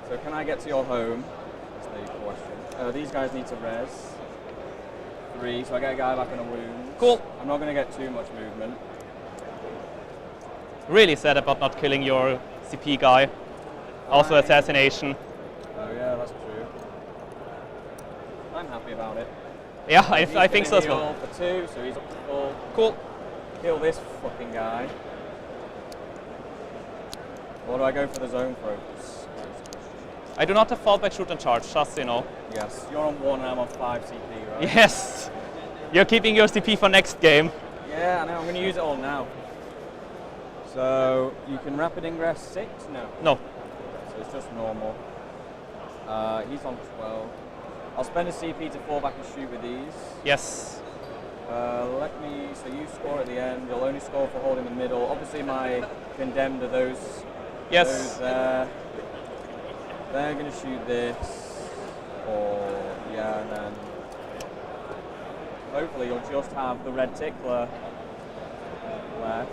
So can I get to your home? That's the question. These guys need to res. 3, so I get a guy back on a wound. Cool. I'm not going to get too much movement. Really sad about not killing your CP guy. Also assassination. Oh yeah, that's true. I'm happy about it. Yeah, I think so as well. For 2, so he's up to full. Cool. Kill this fucking guy. Or do I go for the zone focus? I do not have fallback, shoot and charge, just so you know. Yes, you're on 1 and I'm on 5 CP, right? Yes! You're keeping your CP for next game. Yeah, I know, I'm going to use it all now. So, you can rapid ingress 6? No. No. So it's just normal. He's on 12. I'll spend a CP to fall back and shoot with these. Yes. So you score at the end, you'll only score for holding the middle. Obviously my condemned are those. Yes. Those there. They're going to shoot this. Or, yeah, and then hopefully you'll just have the red tickler left.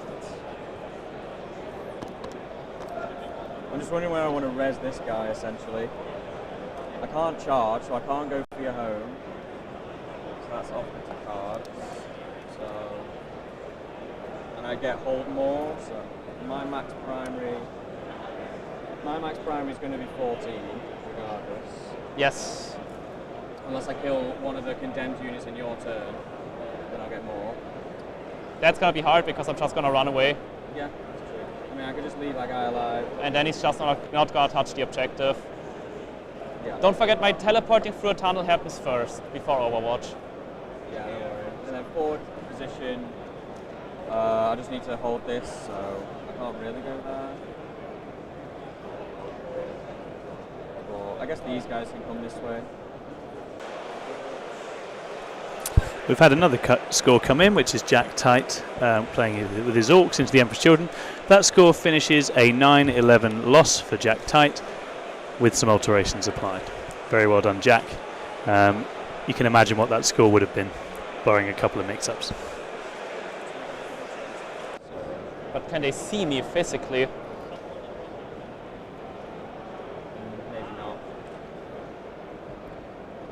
I'm just wondering where I want to res this guy, essentially. I can't charge, so I can't go for your home. So that's off the cards. So, and I get hold more, so my max primary is going to be 14, regardless. Yes. Unless I kill one of the condemned units in your turn, then I'll get more. That's gonna be hard because I'm just gonna run away. Yeah, that's true. I mean, I could just leave that guy alive. And then he's just not gonna touch the objective. Yeah. Don't forget, my teleporting through a tunnel happens first, before Overwatch. Yeah, don't worry. And then forward position, I just need to hold this, so I can't really go there. Or I guess these guys can come this way. We've had another score come in, which is Jack Tight playing with his Orcs into the Emperor's Children. That score finishes a 9-11 loss for Jack Tight, with some alterations applied. Very well done, Jack. You can imagine what that score would have been, barring a couple of mix-ups. But can they see me physically? Maybe not.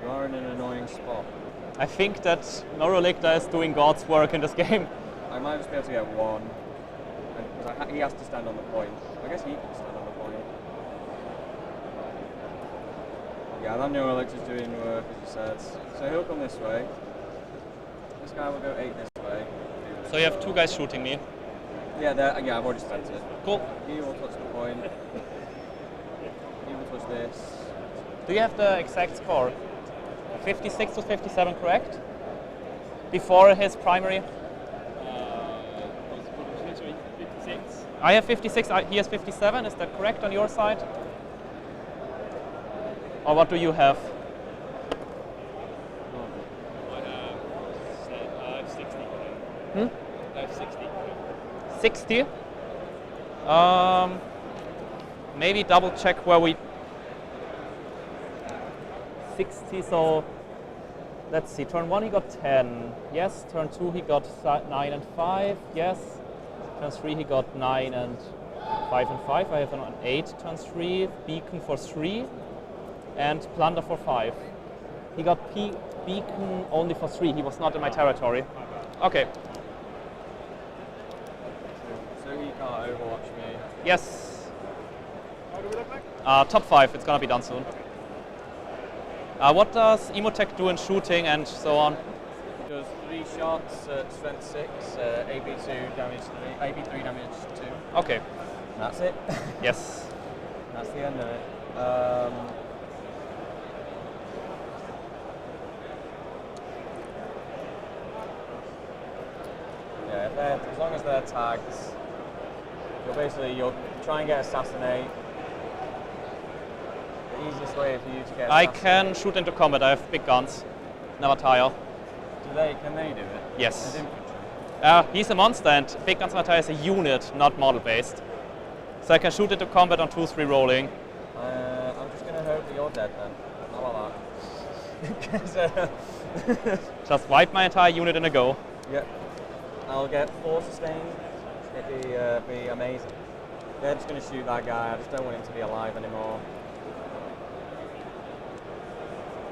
You are in an annoying spot. I think that Neurolicta is doing God's work in this game. I might just be able to get 1. Because he has to stand on the point. I guess he can stand on the point. Yeah, that Neurolicta is doing work, as you said. So he'll come this way. This guy will go 8 this way. So you have 2 guys shooting me. Yeah, I've already spent it. Cool. He will touch the point. He will touch this. Do you have the exact score? 56 to 57, correct? Before his primary? 56. I have 56, he has 57, is that correct on your side? Or what do you have? I have 60. Hmm? I have 60. 60? Maybe double check where we... 60, so let's see, turn 1 he got 10, yes, turn 2 he got 9 and 5, yes, turn 3 he got 9 and 5 and 5, I have an 8, turn 3, beacon for 3, and plunder for 5. He got beacon only for 3, he was not in my territory. Okay. So he can't overwatch me. Yes. How do we look like? Top 5, it's gonna be done soon. What does Emotech do in shooting and so on? Does 3 shots at strength 6, AB2 damage 3, AB3 damage 2. Okay. That's it. Yes. That's the end of it. Yeah, as long as they're tagged, you'll try and get assassinate. The easiest way for you to get I can shoot into combat. I have big guns. Never tire. Can they do it? Yes. As infantry? He's a monster, and big guns never tire is a unit, not model based. So I can shoot into combat on 2-3 rolling. I'm just going to hope that you're dead then. How about that? Just wipe my entire unit in a go. Yep. I'll get 4 sustained. It'd be amazing. They're just going to shoot that guy. I just don't want him to be alive anymore.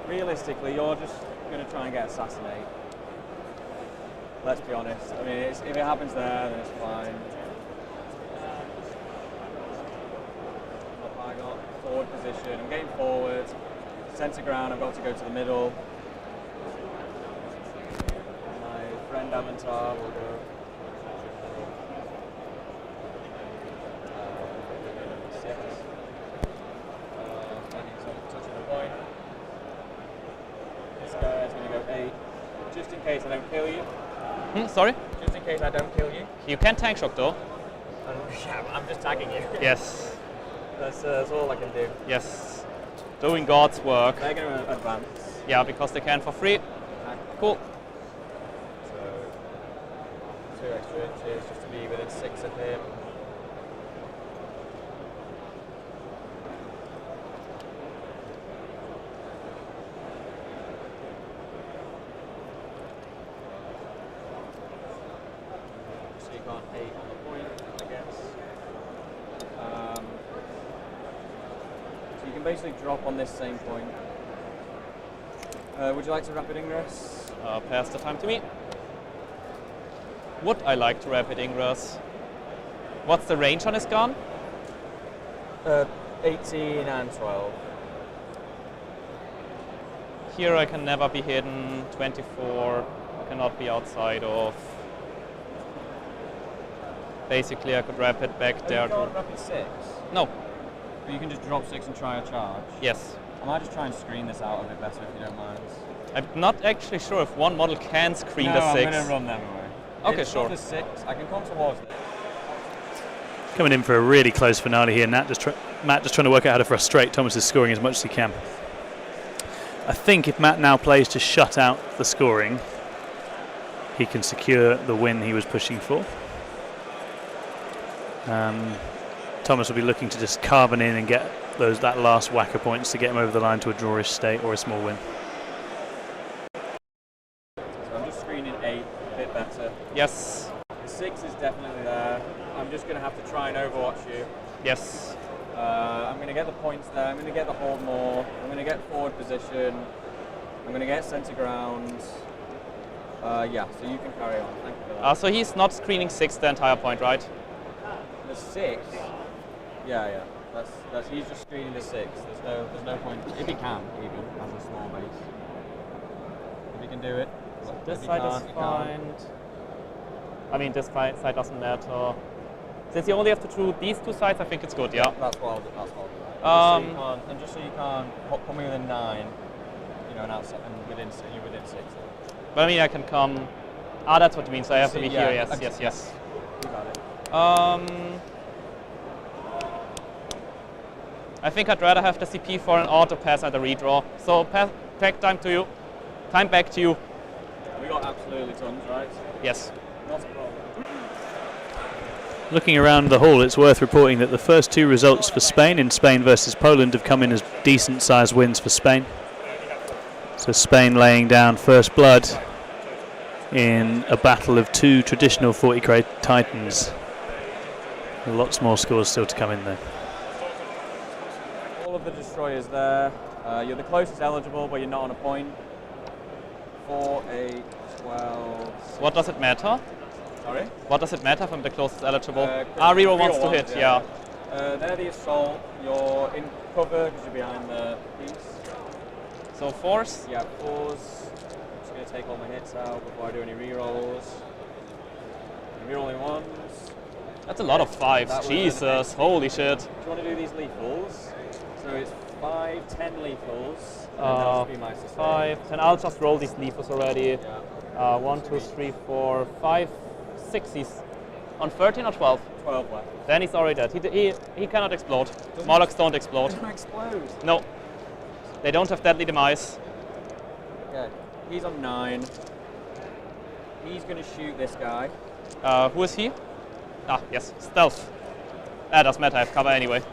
Realistically, you're just going to try and get assassinate. Let's be honest. I mean, if it happens there, then it's fine. I got forward position. I'm getting forward. Centre ground. I've got to go to the middle. My friend Avantar will go. Just in case I don't kill you. Sorry? Just in case I don't kill you. You can tank shock though. Yeah, I'm just tagging you. Yes. That's all I can do. Yes. Doing God's work. They're going to advance. Yeah, because they can for free. Cool. So 2 extra inches just to be within 6 of him. So you can't 8 on the point, I guess. So you can basically drop on this same point. Would you like to rapid ingress? Pass the time to me. Would I like to rapid ingress? What's the range on his gun? 18 and 12. Here I can never be hidden. 24 cannot be outside of. Basically I could rapid back there. You can't rapid 6? No. But you can just drop 6 and try a charge? Yes. I might just try and screen this out a bit better if you don't mind. I'm not actually sure if one model can screen No, the 6. I'm going to run them away. Okay, it's sure. The 6. I can come towards it. Coming in for a really close finale here. Matt just trying to work out how to frustrate Thomas's scoring as much as he can. I think if Matt now plays to shut out the scoring, he can secure the win he was pushing for. Thomas will be looking to just carbon in and get that last whack of points to get him over the line to a drawish state or a small win. So I'm just screening 8 a bit better. Yes. The 6 is definitely there. I'm just going to have to try and overwatch you. Yes. I'm going to get the points there. I'm going to get the hold more. I'm going to get forward position. I'm going to get centre ground. Yeah, so you can carry on. Thank you for that. So he's not screening 6 the entire point, right? The 6? Yeah. That's he's just screening the 6. There's no point. If he can, even as a small base. If he can do it. This If he side can't, is he fine. can't. I mean, this side doesn't matter. Since you only have to shoot these 2 sides, I think it's good, yeah. That's what I'll do. Just so you can't come within 9, and outside, and you're within 6. But I mean, I can come. That's what you mean. So I have to be here. Yes. You got it. I think I'd rather have the CP for an auto pass and a redraw. So tag time to you. Time back to you. We got absolutely tons, right? Yes. Not a problem. Looking around the hall, it's worth reporting that the first 2 results for Spain in Spain versus Poland have come in as decent-sized wins for Spain. So Spain laying down first blood in a battle of 2 traditional 40 grade Titans. Lots more scores still to come in there. All of the destroyers there. You're the closest eligible, but you're not on a point. 4, 8, 12. What does it matter? Sorry? What does it matter from the closest eligible? Reroll wants to hit, yeah. They're the assault. You're in cover because you're behind the piece. So force. Yeah, 4s. Just going to take all my hits out before I do any rerolls. Rerolling 1s. That's a lot of 5s. Jesus, holy shit. Do you want to do these lethals? So it's 5, 10 lethals. And then that'll just be my sustain. 5, 10. I'll just roll these lethals already. Yeah. 1, 2, 3, 4, 5, 6. He's on 13 or 12? 12 left. Then he's already dead. He cannot explode. Morlocks don't explode. Doesn't explode. No. They don't have deadly demise. Okay. He's on 9. He's going to shoot this guy. Who is he? Ah, yes, stealth. That doesn't matter, I have cover anyway.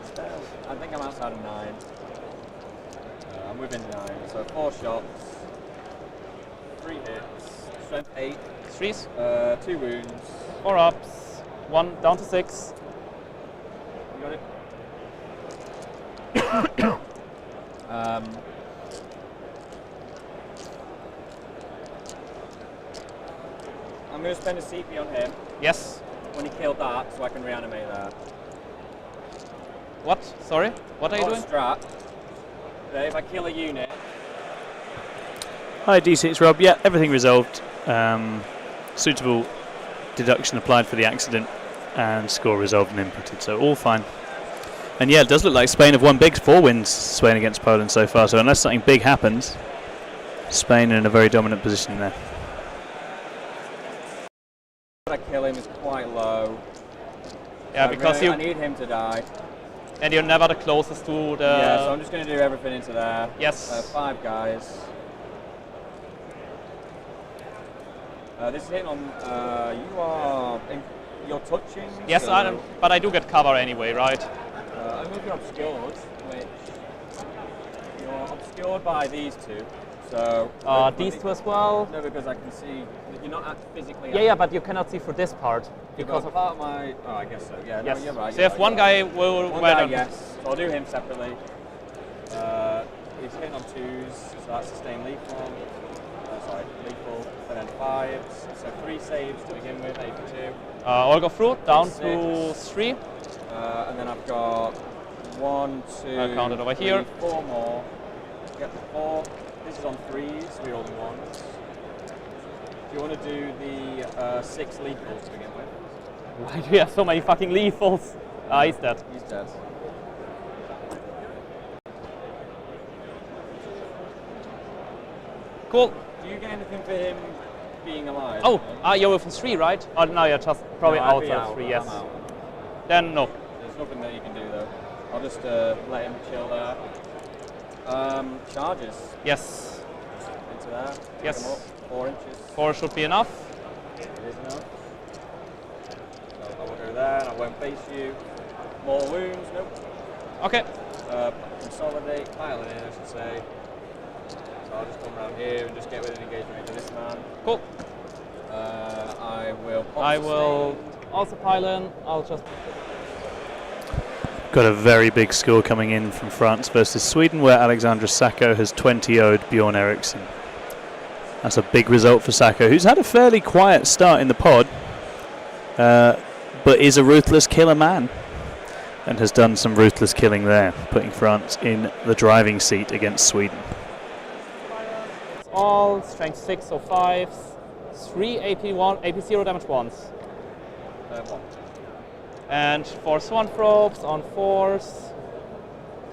I think I'm outside of 9. I'm within 9, so 4 shots, 3 hits, strength 8, 3s, 2 wounds. 4 ups, 1 down to 6. You got it? I'm going to spend a CP on him Yes. when he killed that, so I can reanimate there. What? Sorry? What are you Got a doing? Strat. That if I kill a unit, Hi D6 Rob, yeah, everything resolved. Suitable deduction applied for the accident and score resolved and inputted, so all fine. And yeah, it does look like Spain have won big, 4 wins Spain against Poland so far, so unless something big happens, Spain are in a very dominant position there. I kill him is quite low. Yeah, So because I need him to die. and you're never the closest to the... Yeah, so I'm just going to do everything into there. Yes. 5 guys. This is hitting on. You're touching. Yes, so, but I do get cover anyway, right? I'm moving obscured, which you're obscured by these 2. So. These 2 as well? No, because I can see. You're not physically. Yeah, but you cannot see for this part. Because of part of my. Oh, I guess so. Yeah, Yes. no, you're right. So if one guy will... One guy, yes. So I'll do him separately. He's hitting on 2s, so that's sustained lethal. Sorry, lethal. And then 5s. So 3 saves to begin with, 82. I'll go through, down 6. to 3. And then I've got 1, 2, I'll count it over 3, here. 4 more. Yep, 4. This is on 3s, we're rolling 1s. Do you want to do the 6 lethals to begin with? Why do you have so many fucking lethals? He's dead. He's dead. Cool. Do you get anything for him being alive? Oh, you're within 3, right? Oh, no, you're just probably No, I'd be outside out. 3, yes. I'm out. Then no. There's nothing that you can do though. I'll just let him chill there. Charges Yes. into there. Yes. Come up, 4 inches. 4 should be enough. It is enough. So I will go there and I won't face you. More wounds, nope. Okay. Consolidate, pile it in, I should say. So I'll just come around here and just get within engagement into this man. Cool. I will pop I will sustain. also pile in. I'll just... Got a very big score coming in from France versus Sweden, where Alexandra Sacco has 20-0'd Bjorn Eriksson. That's a big result for Sacco, who's had a fairly quiet start in the pod, but is a ruthless killer man, and has done some ruthless killing there, putting France in the driving seat against Sweden. It's all strength 6, so 5s. 3 AP0 damage 1s. 1. And 4 swan probes on 4s.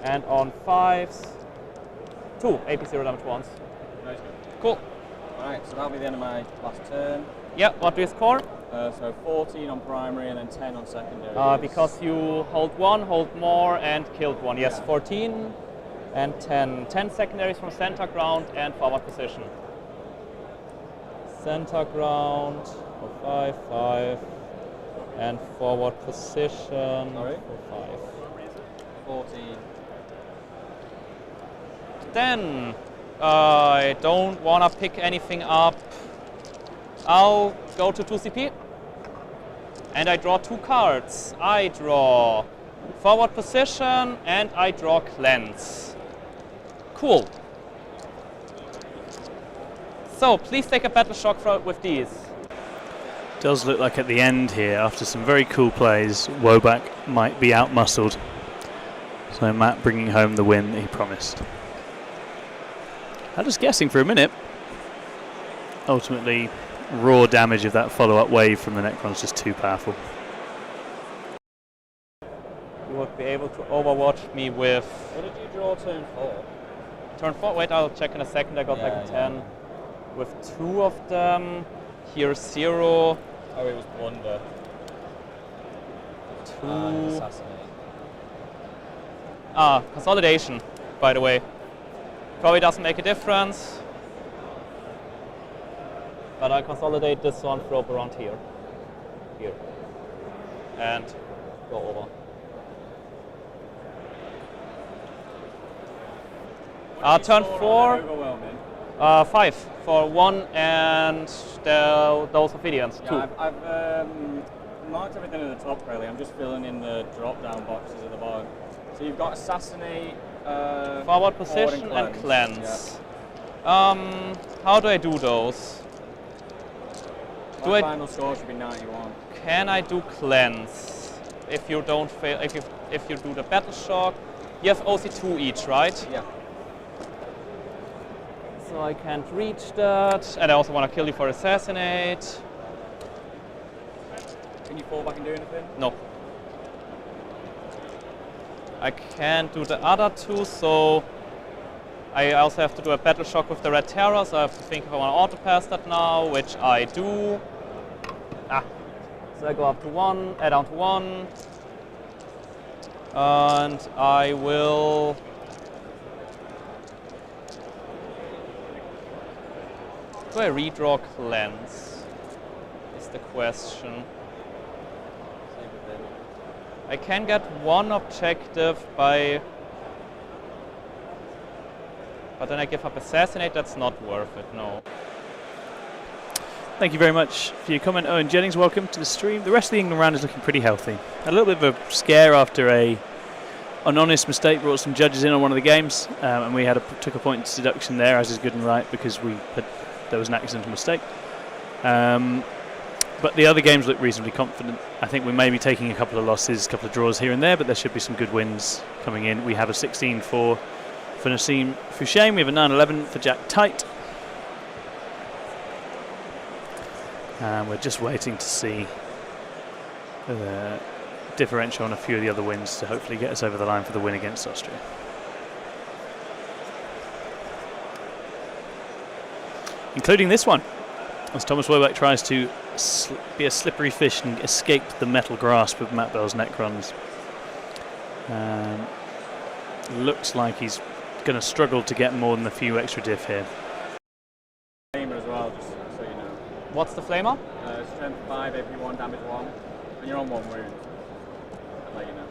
And on 5s. 2 AP0 damage 1s. Nice. Cool. Alright, so that'll be the end of my last turn. Yeah, what do you score? So 14 on primary and then 10 on secondary. Because you hold 1, hold more, and killed 1. Yes, Yeah. 14 and 10. 10 secondaries from center ground and forward position. Center ground for 5, 5. And forward position Sorry? for 5. 14. Then I don't want to pick anything up. I'll go to 2 CP. And I draw 2 cards. I draw forward position and I draw cleanse. Cool. So please take a battle shock with these. Does look like at the end here, after some very cool plays, Woback might be outmuscled. So Matt bringing home the win that he promised. I was guessing for a minute. Ultimately, raw damage of that follow-up wave from the Necron's just too powerful. You would be able to overwatch me with... What did you draw turn 4? Turn 4, wait, I'll check in a second. I got like a 10. With 2 of them. Here's 0. Oh, it was Blunder. 2. Assassinate. Consolidation, by the way. Probably doesn't make a difference. But I consolidate this one, throw up around here. Here. And go over. Turn 4. 5 for 1 and those obedience. 2. Yeah, I've marked everything at the top really. I'm just filling in the drop down boxes at the bottom. So you've got assassinate, forward position and cleanse. How do I do those? My final score should be 91. Can I do cleanse? If you don't fail, if you do the battle shock, you have OC 2 each, right? Yeah. So I can't reach that, and I also want to kill you for assassinate. Can you fall back and do anything? No. I can't do the other 2, so I also have to do a battle shock with the Red Terror, so I have to think if I want to auto pass that now, which I do. So I go up to 1, down to 1, and I will. Do I redraw cleanse? Is the question. I can get 1 objective by, but then I give up assassinate. That's not worth it. No. Thank you very much for your comment, Owen Jennings. Welcome to the stream. The rest of the England round is looking pretty healthy. A little bit of a scare after an honest mistake brought some judges in on one of the games, and we took a point deduction there, as is good and right, because there was an accidental mistake. But the other games look reasonably confident. I think we may be taking a couple of losses, a couple of draws here and there, but there should be some good wins coming in. We have a 16-4 for Nassim Fouchain. We have a 9-11 for Jack Tite. And we're just waiting to see the differential on a few of the other wins to hopefully get us over the line for the win against Austria. Including this one, as Thomas Wobeck tries to be a slippery fish and escape the metal grasp of Matt Bell's Necrons. Looks like he's going to struggle to get more than a few extra diff here. Flamer as well, just so you know. What's the flamer? Strength 5, AP 1, damage 1, and you're on 1 wound. I'll let you know.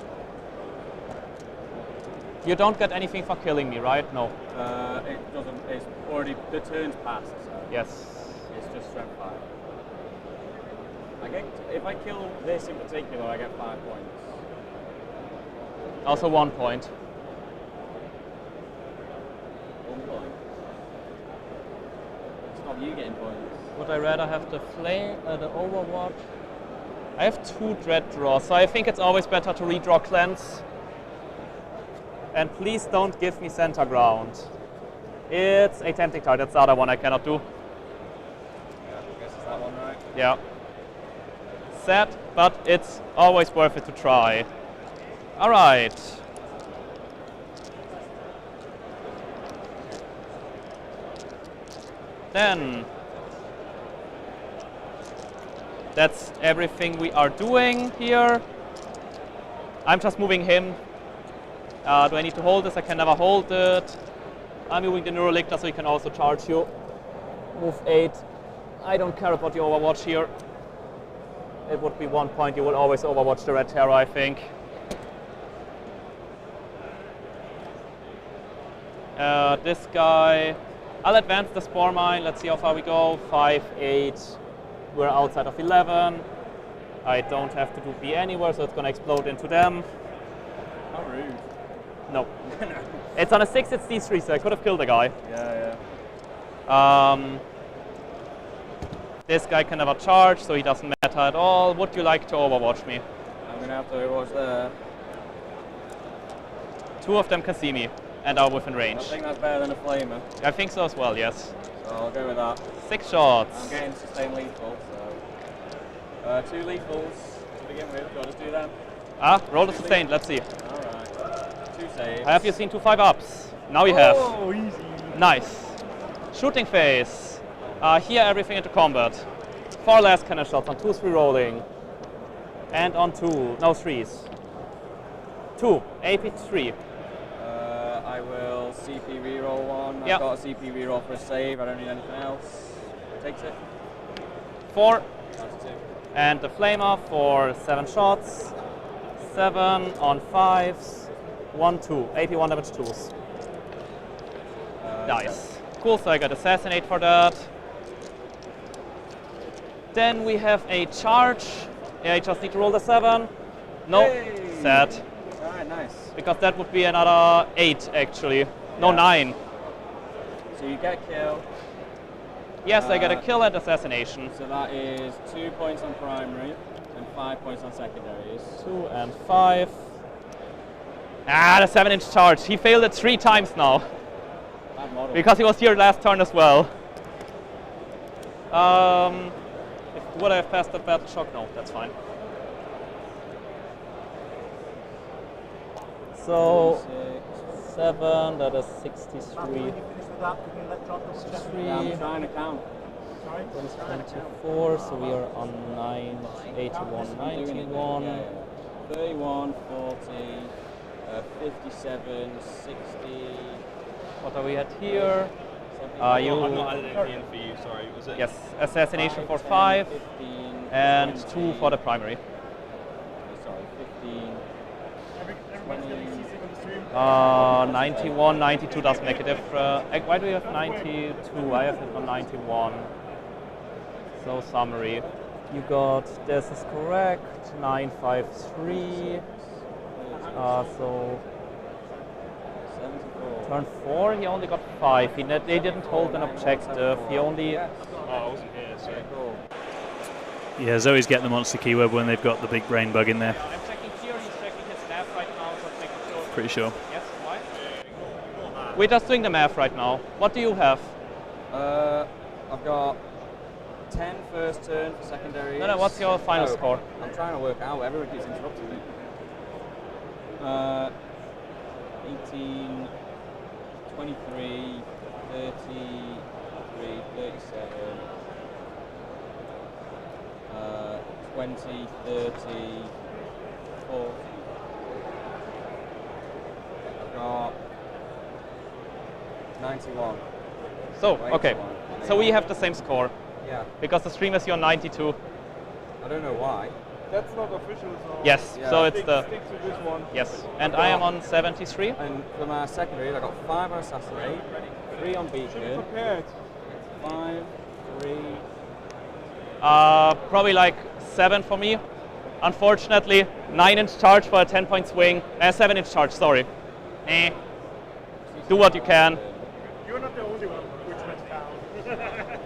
You don't get anything for killing me, right? No. It doesn't. It's already the turn's passed. So Yes. it's just strength 5. If I kill this in particular, I get 5 points. Also 1 point. 1 point. Stop you getting points. Would I rather have the Overwatch? I have 2 dread draws, so I think it's always better to redraw cleanse. And please don't give me center ground. It's a tempting target. That's the other one I cannot do. Yeah, I guess it's that one, right? Yeah. Sad, but it's always worth it to try. All right. Then that's everything we are doing here. I'm just moving him. Do I need to hold this? I can never hold it. I'm moving the Neurolictor so he can also charge you. Move 8. I don't care about the Overwatch here. It would be 1 point. You will always Overwatch the Red Terror, I think. This guy, I'll advance the Spore Mine. Let's see how far we go. 5, 8. We're outside of 11. I don't have to do B anywhere, so it's going to explode into them. How rude. No. It's on a 6, it's D3, so I could have killed the guy. Yeah. This guy can never charge, so he doesn't matter at all. Would you like to Overwatch me? I'm going to have to overwatch there. 2 of them can see me. and are within I range. think that's better than a flamer. I think so as well, yes. So I'll go with that. 6 shots. I'm getting sustained lethal, so 2 lethals to begin with. Do I just do them? Roll the sustained, let's see. Alright. 2 saves. Have you seen 2 5-ups? Now you have. Oh, easy. Nice. Shooting phase. Here everything into combat. 4 last cannon shots on 2-3 rolling. And on 3s. 2, AP 3. I will CP reroll 1. Yep. I've got a CP reroll for a save. I don't need anything else. Takes it. 4. That's 2. And the flamer for 7 shots. 7 on 5s. 1, 2. AP 1 damage 2s. Nice. Cool, so I got assassinate for that. Then we have a charge. Yeah, I just need to roll the 7. No, Hey. sad. Alright, nice. Because that would be another 8 actually. No, Yeah. 9. So you get kill. Yes, I get a kill and assassination. So that is 2 points on primary and 5 points on secondaries. 2 and 5. The 7-inch charge. He failed it 3 times now. Bad model. Because he was here last turn as well. Would I have passed that battle shock? No, that's fine. So 7, that is 63. Yeah, I'm trying to count. 24, so we are on 81, 91. 31, 40, 57, 60. What are we at here? You I'm not adding anything in for you, sorry. Was it? yes, assassination for 5 15, and 20, 2 for the primary. Sorry, 15. 91, 92 does make a difference. Why do you have 92? I have it on 91. So summary. You got, this is correct, 953. So 74. turn 4, he only got 5. They didn't hold an objective. He only. Oh, I wasn't here, so. Cool. Yeah, Zoe's getting the monster keyword when they've got the big brain bug in there. I'm checking here, he's checking his math right now, so making sure. Pretty sure. Yes, why? We're just doing the math right now. What do you have? I've got 10 first turn for secondaries. No, what's your final score? I'm trying to work out. Everyone keeps interrupting me. 18, 23, 33, 37, 20, 30, 40. I've got 91. So, okay. 81. So we have the same score Yeah, because the stream is your 92. I don't know why. That's not official, so. Yes, Yeah. so it's the. Stick to this one. Yes, and I am on 73. And for my secondaries, I got 5 on assassinate, 3 on Should be beacon, prepared. 5, 3. Probably like 7 for me. Unfortunately, 9-inch charge for a 10-point swing. 7-inch charge, sorry. Do what you can. You're not the only one which went down.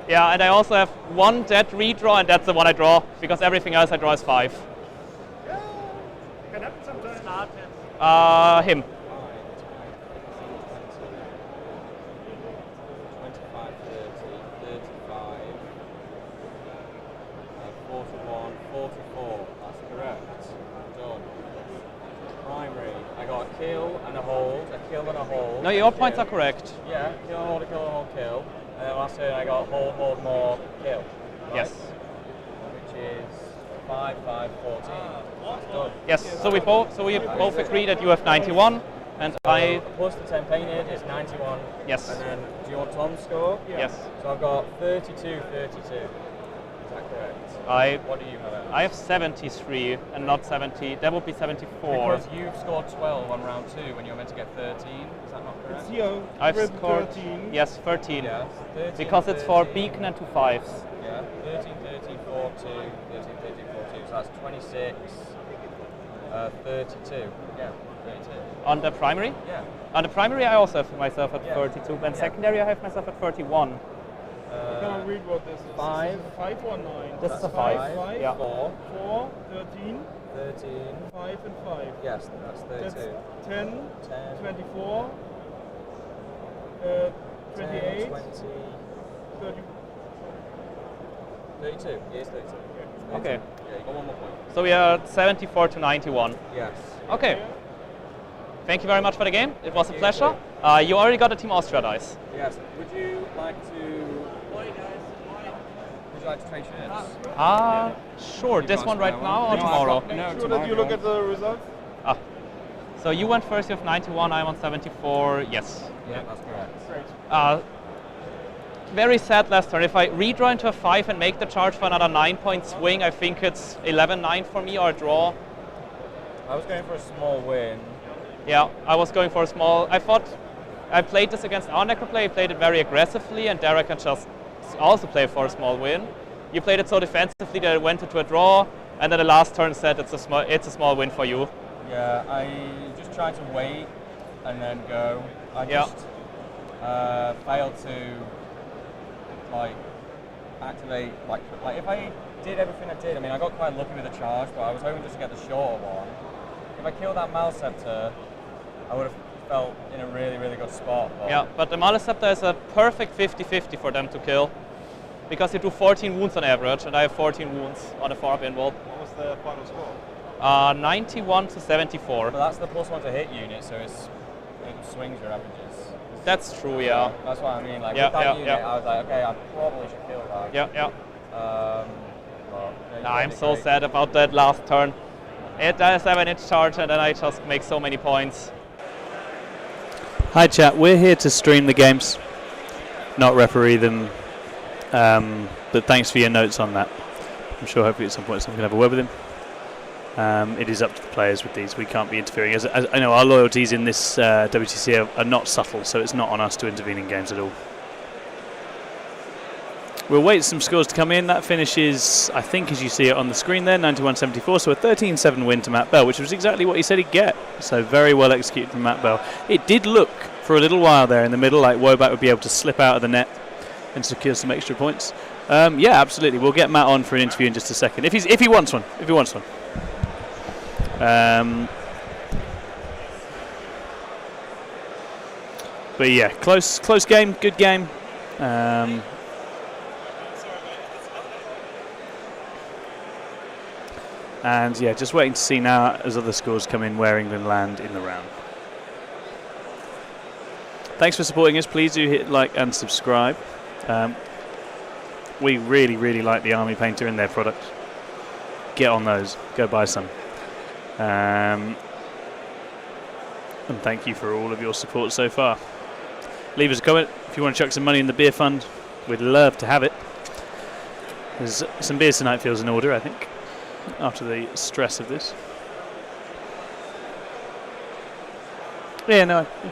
Yeah, and I also have 1 dead redraw, and that's the one I draw, because everything else I draw is 5. Yeah, can happen sometimes. Him. 25, 30, 35, 41, 44. That's correct. Done. Primary. I got a kill and a hold, a kill and a hold. No, your points are correct. Yeah, kill and hold, a kill and hold, kill. And then last turn I got hold, hold, more, kill. Right? Yes. Which is 5, 5, 14. That's done. Yes. So we both agree that you have 91, and I. Plus the 10 painted is 91. Yes. And then, do you want Tom's score? Yes. So I've got 32, 32. Is that correct? What do you have? I have 73 and not 70. That would be 74. Because you've scored 12 on round 2 when you were meant to get 13. Is that not correct? It's here. I've written scored 13. yes 13 Yeah. 13, because it's for 13. beacon and 2 5s. Yeah. 13, 13, 4, 2. 13, 13, 4, 2. So that's 26. 32. Yeah. 32. On the primary? Yeah. On the primary, I also have myself at Yeah. 32, and Yeah. secondary, I have myself at 31. I can't read what this is. 5. Is this a 5 or 9? This is a That's 5. 5. Yeah. 4. 4, 13, 13. 5 and 5. Yes, that's 32. That's 10, 10. 24, 28. 20. 30. 32. Yes, 32. Okay. Yeah, you got one more point. So we are 74 to 91. Yes. Okay. Thank you very much for the game. It was a you. pleasure. You already got a Team Austria dice. Yes. Would you like to trade shirts? Sure. This one right now or tomorrow? Make sure that you look at the results. So you went first, you have 91, I'm on 74, yes. Yeah, that's correct. Great. Very sad last turn. If I redraw into a 5 and make the charge for another 9-point swing, I think it's 11-9 for me or a draw. I was going for a small win. Yeah, I was going for a small. I thought I played this against our necroplay, he played it very aggressively, and Derek can just also play for a small win. You played it so defensively that it went into a draw, and then the last turn said it's a small win for you. Yeah, I just tried to wait and then go. I just failed to activate like if I did everything I did. I mean, I got quite lucky with the charge, but I was hoping just to get the shorter one. If I killed that Malceptor, I would have felt in a really, really good spot. But the Malceptor is a perfect 50-50 for them to kill, because you do 14 wounds on average, and I have 14 wounds on a 4-up wall. What was the final score? 91 to 74. But that's the +1 to hit unit, so it swings your averages. That's true, yeah. That's what I mean. Like Yeah, with that yeah, unit, yeah. I was like, okay, I probably should kill that. Yeah. But, I'm so sad about that last turn. It does have an itch charge, and then I just make so many points. Hi chat, we're here to stream the games, not referee them, but thanks for your notes on that. I'm sure hopefully at some point someone can have a word with him. It is up to the players with these, we can't be interfering. As I know, our loyalties in this WTC are not subtle, so it's not on us to intervene in games at all. We'll wait some scores to come in. That finishes, I think, as you see it on the screen there, 91-74. So a 13-7 win to Matt Bell, which was exactly what he said he'd get. So very well executed from Matt Bell. It did look for a little while there in the middle like Wobat would be able to slip out of the net and secure some extra points. Yeah, absolutely. We'll get Matt on for an interview in just a second if he wants one. But yeah, close game, good game. And yeah, just waiting to see now as other scores come in where England land in the round. Thanks for supporting us. Please do hit like and subscribe. We really, really like the Army Painter and their product. Get on those. Go buy some. And thank you for all of your support so far. Leave us a comment if you want to chuck some money in the beer fund. We'd love to have it. There's some beers tonight feels in order, I think, after the stress of this. Yeah, no. Yeah.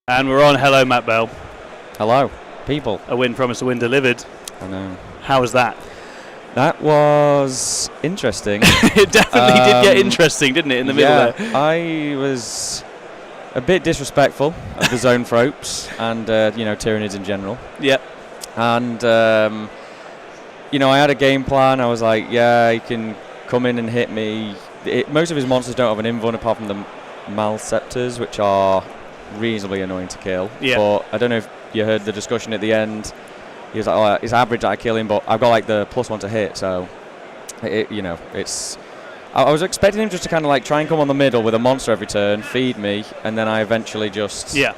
And we're on. Hello, Matt Bell. Hello, people. A win promised, a win delivered. I know. How was that? That was interesting. It definitely did get interesting, didn't it, in the middle there? I was a bit disrespectful of the zone tropes and, Tyranids in general. Yep. And, I had a game plan. I was like, yeah, he can come in and hit me. Most of his monsters don't have an invuln apart from the Malceptors, which are reasonably annoying to kill. Yeah. But I don't know if you heard the discussion at the end. He was like, "Oh, it's average that I kill him, but I've got like the +1 to hit." So, it's. I was expecting him just to kind of like try and come on the middle with a monster every turn, feed me, and then I eventually just. Yeah.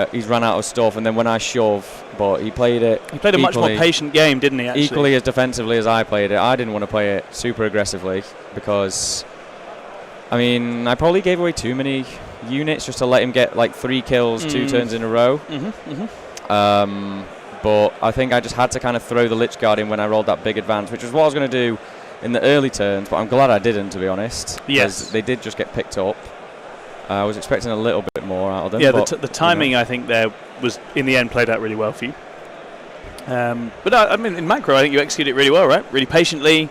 He's run out of stuff, and then when I shove, but he played it. He played a much more patient game, didn't he? Actually, equally as defensively as I played it. I didn't want to play it super aggressively because I mean, I probably gave away too many units just to let him get like 3 kills 2 turns in a row. But I think I just had to kind of throw the Lich Guard in when I rolled that big advance, which was what I was going to do in the early turns, but I'm glad I didn't, to be honest. Yes. They did just get picked up. I was expecting a little bit more out of them. Yeah, but, the timing, I think, there was, in the end, played out really well for you. But I mean, in macro, I think you executed it really well, right? Really patiently.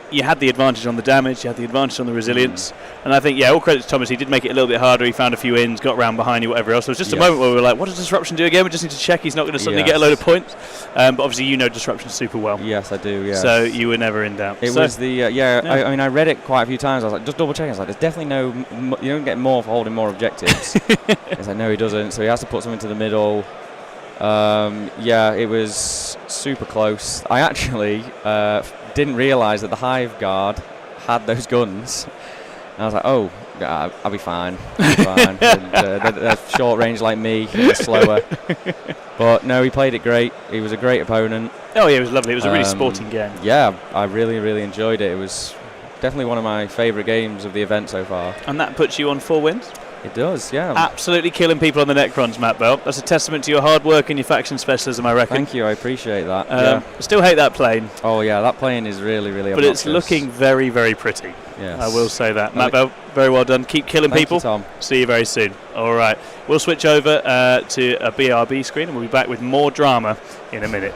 You had the advantage on the damage, you had the advantage on the resilience, and I think, all credit to Thomas, he did make it a little bit harder, he found a few ins, got round behind you, whatever else. There was just a moment where we were like, what does Disruption do again? We just need to check he's not going to suddenly get a load of points. But obviously you know Disruption super well. Yes, I do, yeah. So you were never in doubt. It was the, I mean, I read it quite a few times, I was like, just double checking, I was like, there's definitely you don't get more for holding more objectives. It's like, no, he doesn't, so he has to put something to the middle. It was super close. I actually didn't realise that the Hive Guard had those guns. And I was like, oh, I'll be fine. They're short range like me, they're slower. But no, he played it great. He was a great opponent. Oh, yeah, it was lovely. It was a really sporting game. Yeah, I really, really enjoyed it. It was definitely one of my favourite games of the event so far. And that puts you on 4 wins? It does, yeah. Absolutely killing people on the Necrons, Matt Bell. That's a testament to your hard work and your faction specialism, I reckon. Thank you, I appreciate that. Still hate that plane. Oh yeah, that plane is really, really but obnoxious. It's looking very, very pretty. Yes. I will say that. Matt Bell, very well done. Keep killing Thank people. you, Tom. See you very soon. All right. We'll switch over to a BRB screen and we'll be back with more drama in a minute.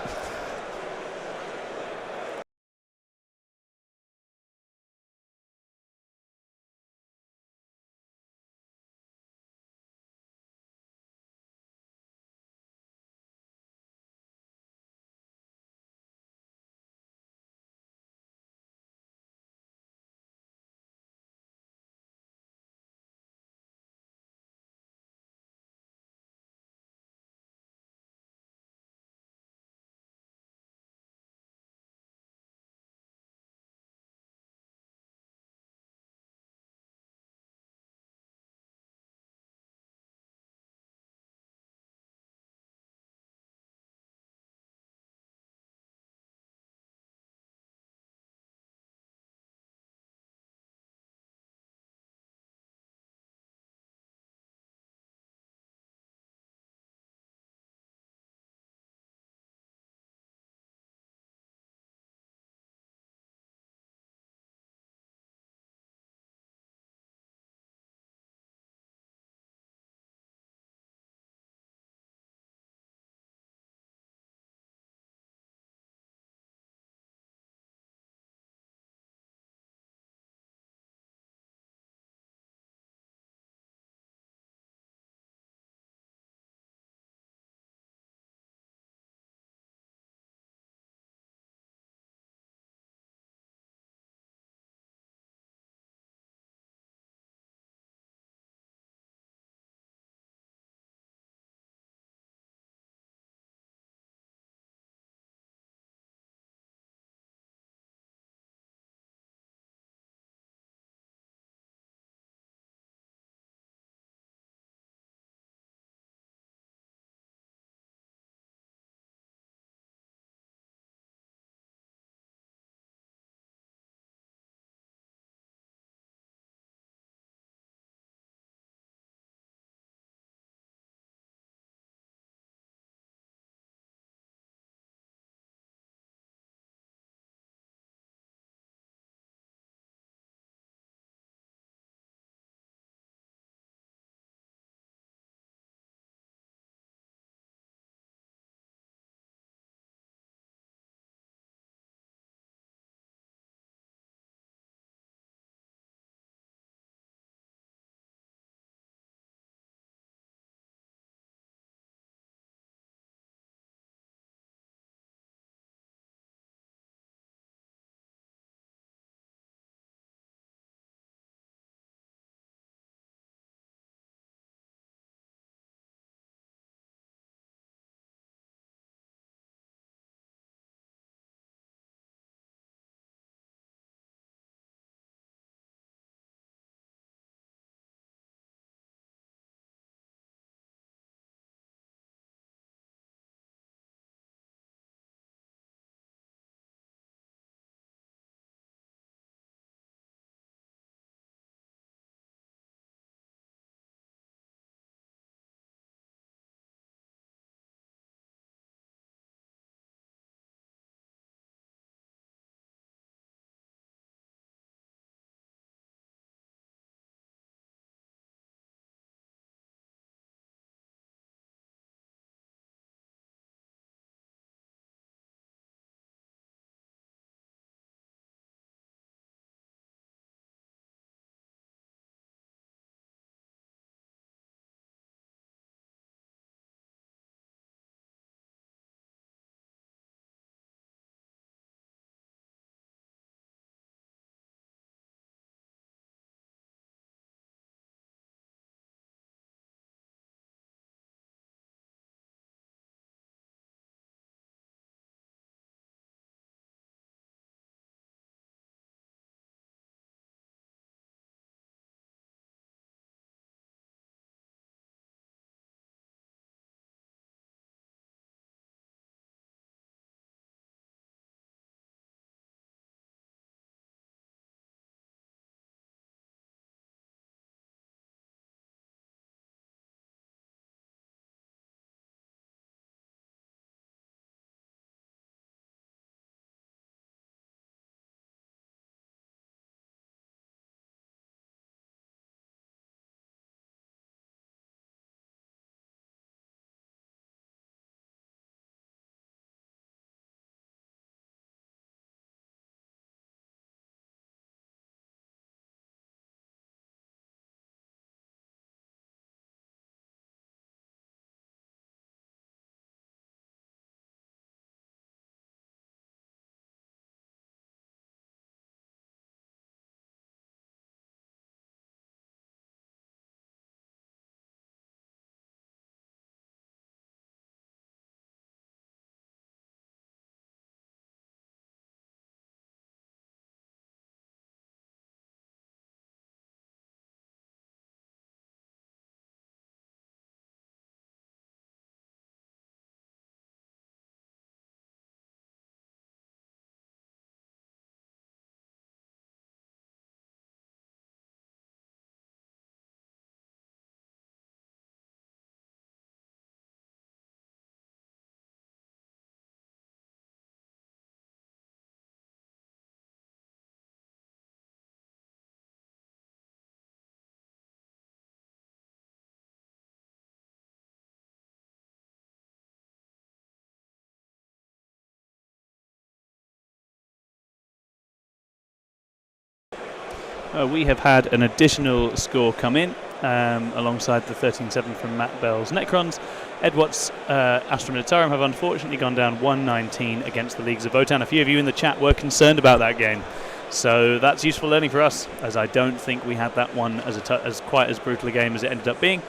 We have had an additional score come in alongside the 13-7 from Matt Bell's Necrons. Ed Watt's Astra Militarum have unfortunately gone down 119 against the Leagues of Votan. A few of you in the chat were concerned about that game, so that's useful learning for us, as I don't think we had that one as quite as brutal a game as it ended up being,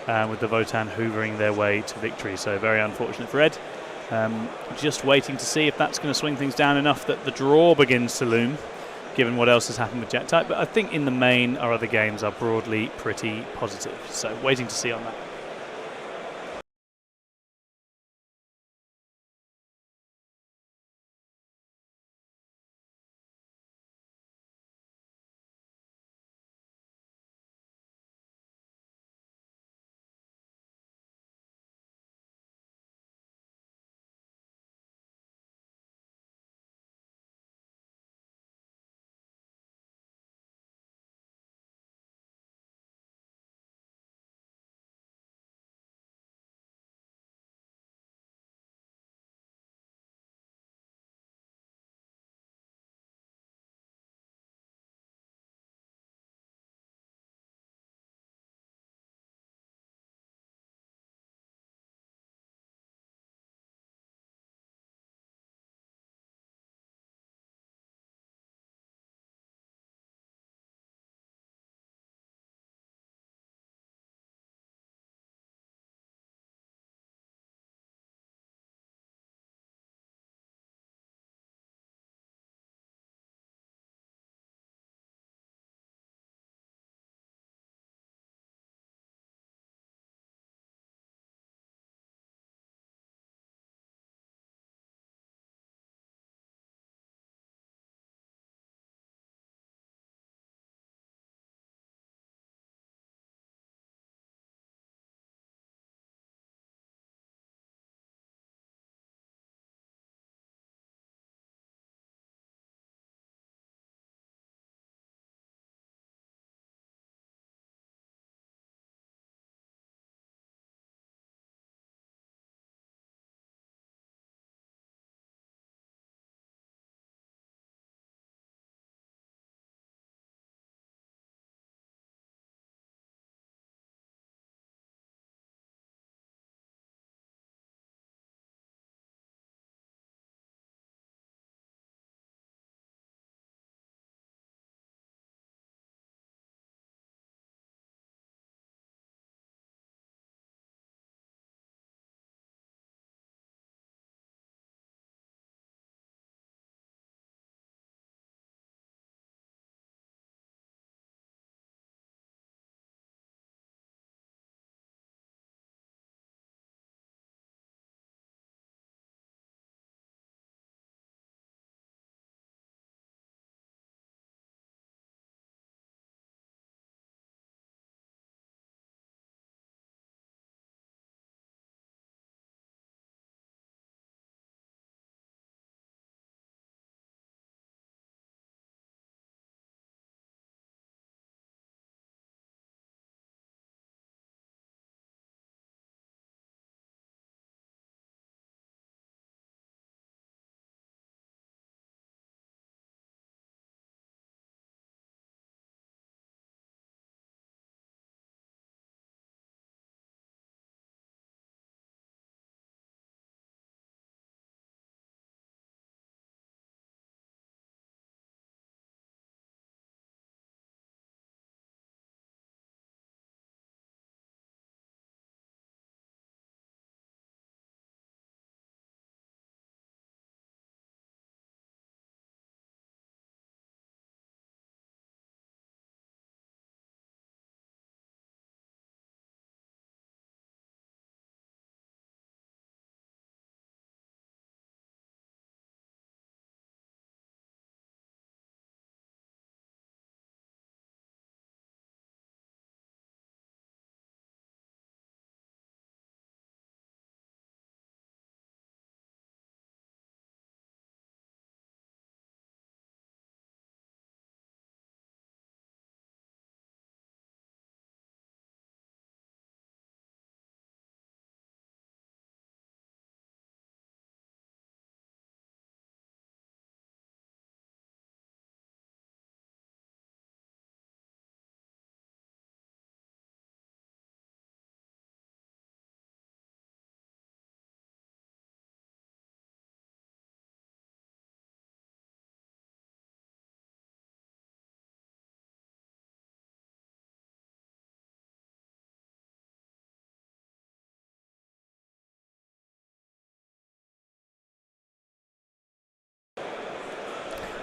with the Votan hoovering their way to victory. So very unfortunate for Ed. Just waiting to see if that's going to swing things down enough that the draw begins to loom, given what else has happened with Jet Type. But I think in the main our other games are broadly pretty positive. So waiting to see on that.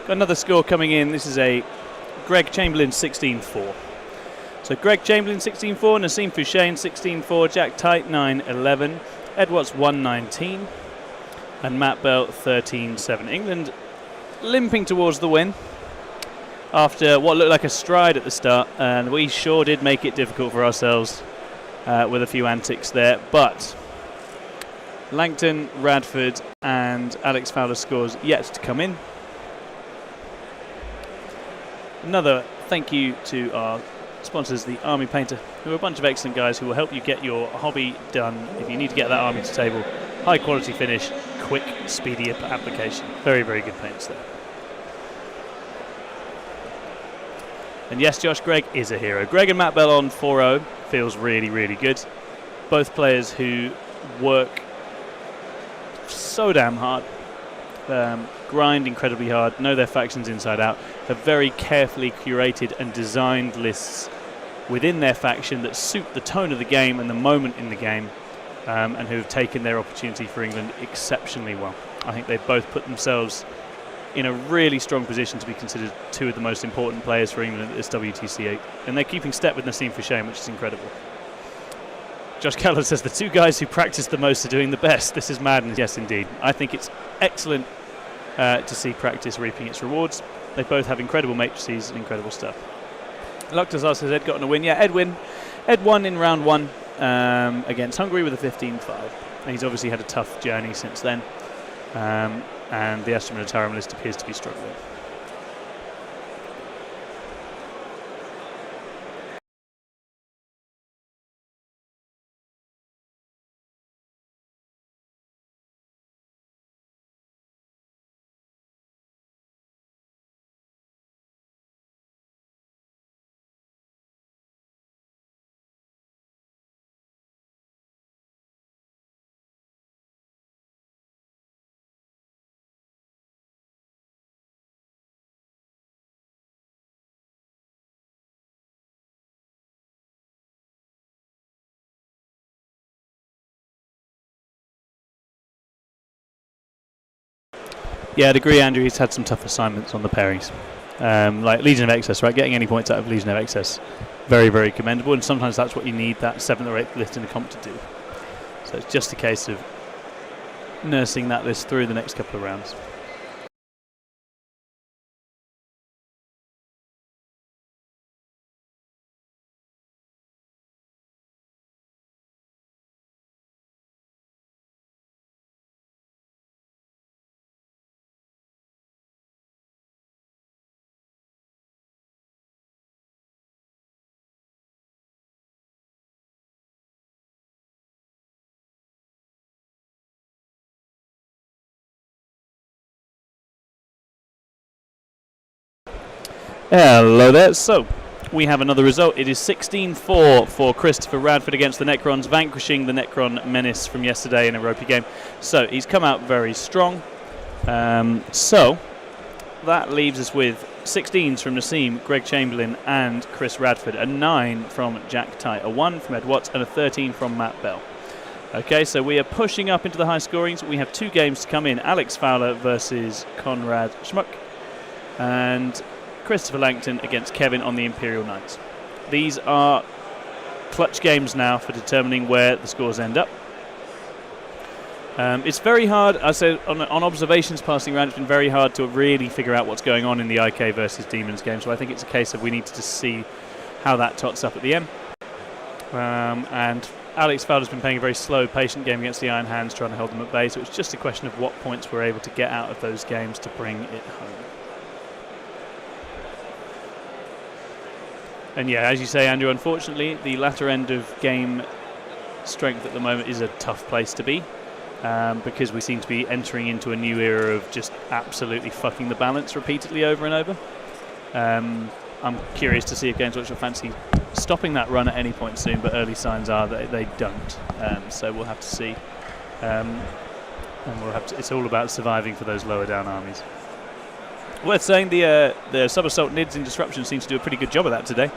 Got another score coming in. This is a Greg Chamberlain 16-4. So Greg Chamberlain 16-4, Nassim Fouchain 16-4, Jack Tite 9-11, Ed Watts 1-19, and Matt Bell 13-7. England limping towards the win after what looked like a stride at the start, and we sure did make it difficult for ourselves with a few antics there. But Langton, Radford, and Alex Fowler's scores yet to come in. Another thank you to our sponsors, the Army Painter, who are a bunch of excellent guys who will help you get your hobby done if you need to get that army to table. High quality finish, quick, speedy application. Very, very good paints there. And yes, Josh, Greg is a hero. Greg and Matt Bell on 4-0 feels really, really good. Both players who work so damn hard, grind incredibly hard, know their factions inside out, have very carefully curated and designed lists within their faction that suit the tone of the game and the moment in the game, and who have taken their opportunity for England exceptionally well. I think they've both put themselves in a really strong position to be considered two of the most important players for England at this WTC, and they're keeping step with Nassim Fouchain, which is incredible. Josh Keller says the two guys who practice the most are doing the best. This is madness. Yes, indeed. I think it's excellent to see practice reaping its rewards. They both have incredible matrices and incredible stuff. Luktazar says Ed got on a win. Yeah, Ed won in round 1 against Hungary with a 15-5. And he's obviously had a tough journey since then. And the Astra Militarum list appears to be struggling. Yeah, I'd agree, Andrew. He's had some tough assignments on the pairings. Like Legion of Excess, right? Getting any points out of Legion of Excess, very, very commendable. And sometimes that's what you need that 7th or 8th list in the comp to do. So it's just a case of nursing that list through the next couple of rounds. Hello there. So we have another result. It is 16-4 for Christopher Radford against the Necrons, vanquishing the Necron menace from yesterday in a ropey game. So he's come out very strong. So that leaves us with 16s from Nassim, Greg Chamberlain and Chris Radford, a 9 from Jack Tite, a 1 from Ed Watts and a 13 from Matt Bell. Okay, so we are pushing up into the high scorings. We have 2 games to come in. Alex Fowler versus Conrad Schmuck and Christopher Langton against Kevin on the Imperial Knights. These are clutch games now for determining where the scores end up. It's very hard, I said on observations passing around, it's been very hard to really figure out what's going on in the IK versus Demons game, so I think it's a case of we need to just see how that tots up at the end. And Alex Fowler's been playing a very slow, patient game against the Iron Hands, trying to hold them at bay, so it's just a question of what points we're able to get out of those games to bring it home. And yeah, as you say, Andrew, unfortunately, the latter end of game strength at the moment is a tough place to be, because we seem to be entering into a new era of just absolutely fucking the balance repeatedly over and over. I'm curious to see if Games Workshop fancy stopping that run at any point soon, but early signs are that they don't. So we'll have to see. And we'll have to, it's all about surviving for those lower down armies. Worth saying, the Sub-Assault Nids in Disruption seems to do a pretty good job of that today.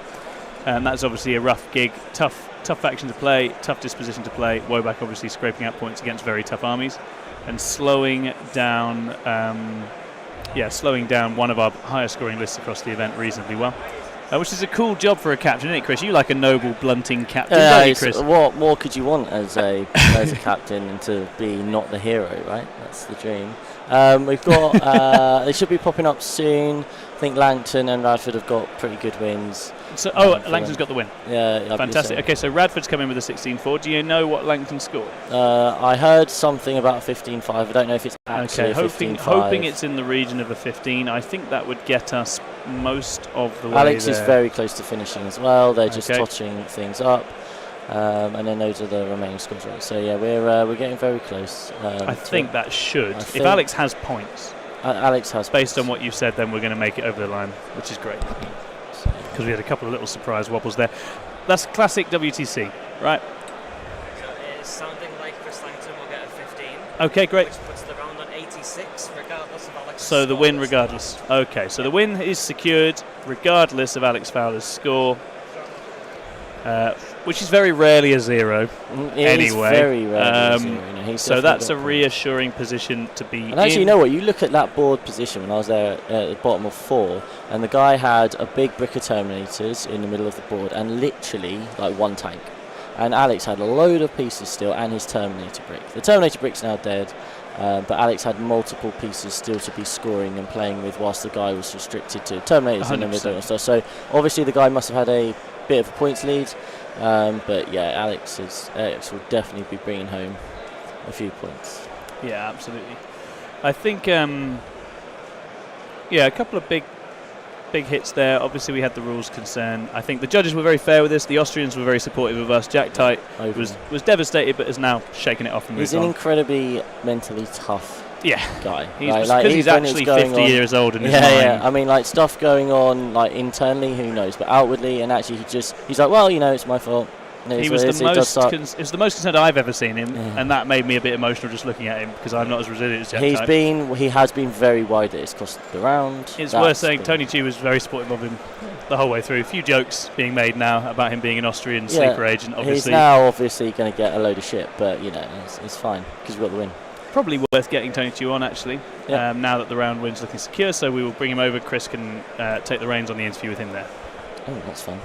That's obviously a rough gig, tough faction to play, tough disposition to play. Woback obviously scraping out points against very tough armies and slowing down slowing down one of our highest scoring lists across the event reasonably well. Which is a cool job for a captain, isn't it, Chris? You like a noble, blunting captain, don't you, Chris? What more could you want as a captain than to be not the hero, right? That's the dream. We've got they should be popping up soon. I think Langton and Radford have got pretty good wins. So, Langton's got the win. Yeah, fantastic. So. Okay, so Radford's come in with a 16-4. Do you know what Langton scored? I heard something about 15-5. I don't know if it's actually hoping it's in the region of a 15. I think that would get us most of the way Alex there. is very close to finishing as well. They're just touching things up. And then those are the remaining scores. So yeah, we're getting very close. I think that should. If Alex has points, Alex has based on what you've said, then we're going to make it over the line, which is great. Because we had a couple of little surprise wobbles there. That's classic WTC, right? So it's sounding like Chris Langton will get a 15. Okay, great. Which puts the round on 86, regardless of Alex's So the win, regardless. Okay, so the win is secured regardless of Alex Fowler's score. Which is very rarely a 0 anyway. Very rarely a 0. So that's a reassuring position to be in. And actually, you know what? You look at that board position when I was there at the bottom of 4, and the guy had a big brick of Terminators in the middle of the board and literally like one tank. And Alex had a load of pieces still and his Terminator brick. The Terminator brick's now dead, but Alex had multiple pieces still to be scoring and playing with whilst the guy was restricted to Terminators 100%. In the middle and stuff. So obviously the guy must have had a bit of a points lead. But yeah, Alex will definitely be bringing home a few points. Yeah, absolutely. I think, a couple of big hits there. Obviously, we had the rules concern. I think the judges were very fair with this. The Austrians were very supportive of us. Jack Tite was devastated, but has now shaken it off and moved on. He's an incredibly mentally tough guy. Because he's actually 50 years old in his mind. Yeah. I mean, like stuff going on like internally, who knows? But outwardly, and actually, he's like, well, it's my fault. He was the most concerned I've ever seen him, and that made me a bit emotional just looking at him because I'm not as resilient as Jack Tite. He has been very wide at his cost the round. It's worth saying Tony Chu was very supportive of him the whole way through. A few jokes being made now about him being an Austrian sleeper agent. Obviously, he's now obviously going to get a load of shit, but it's fine because we've got the win. Probably worth getting Tony Chu on actually. Now that the round win's looking secure, so we will bring him over. Chris can take the reins on the interview with him there. Oh, that's fun.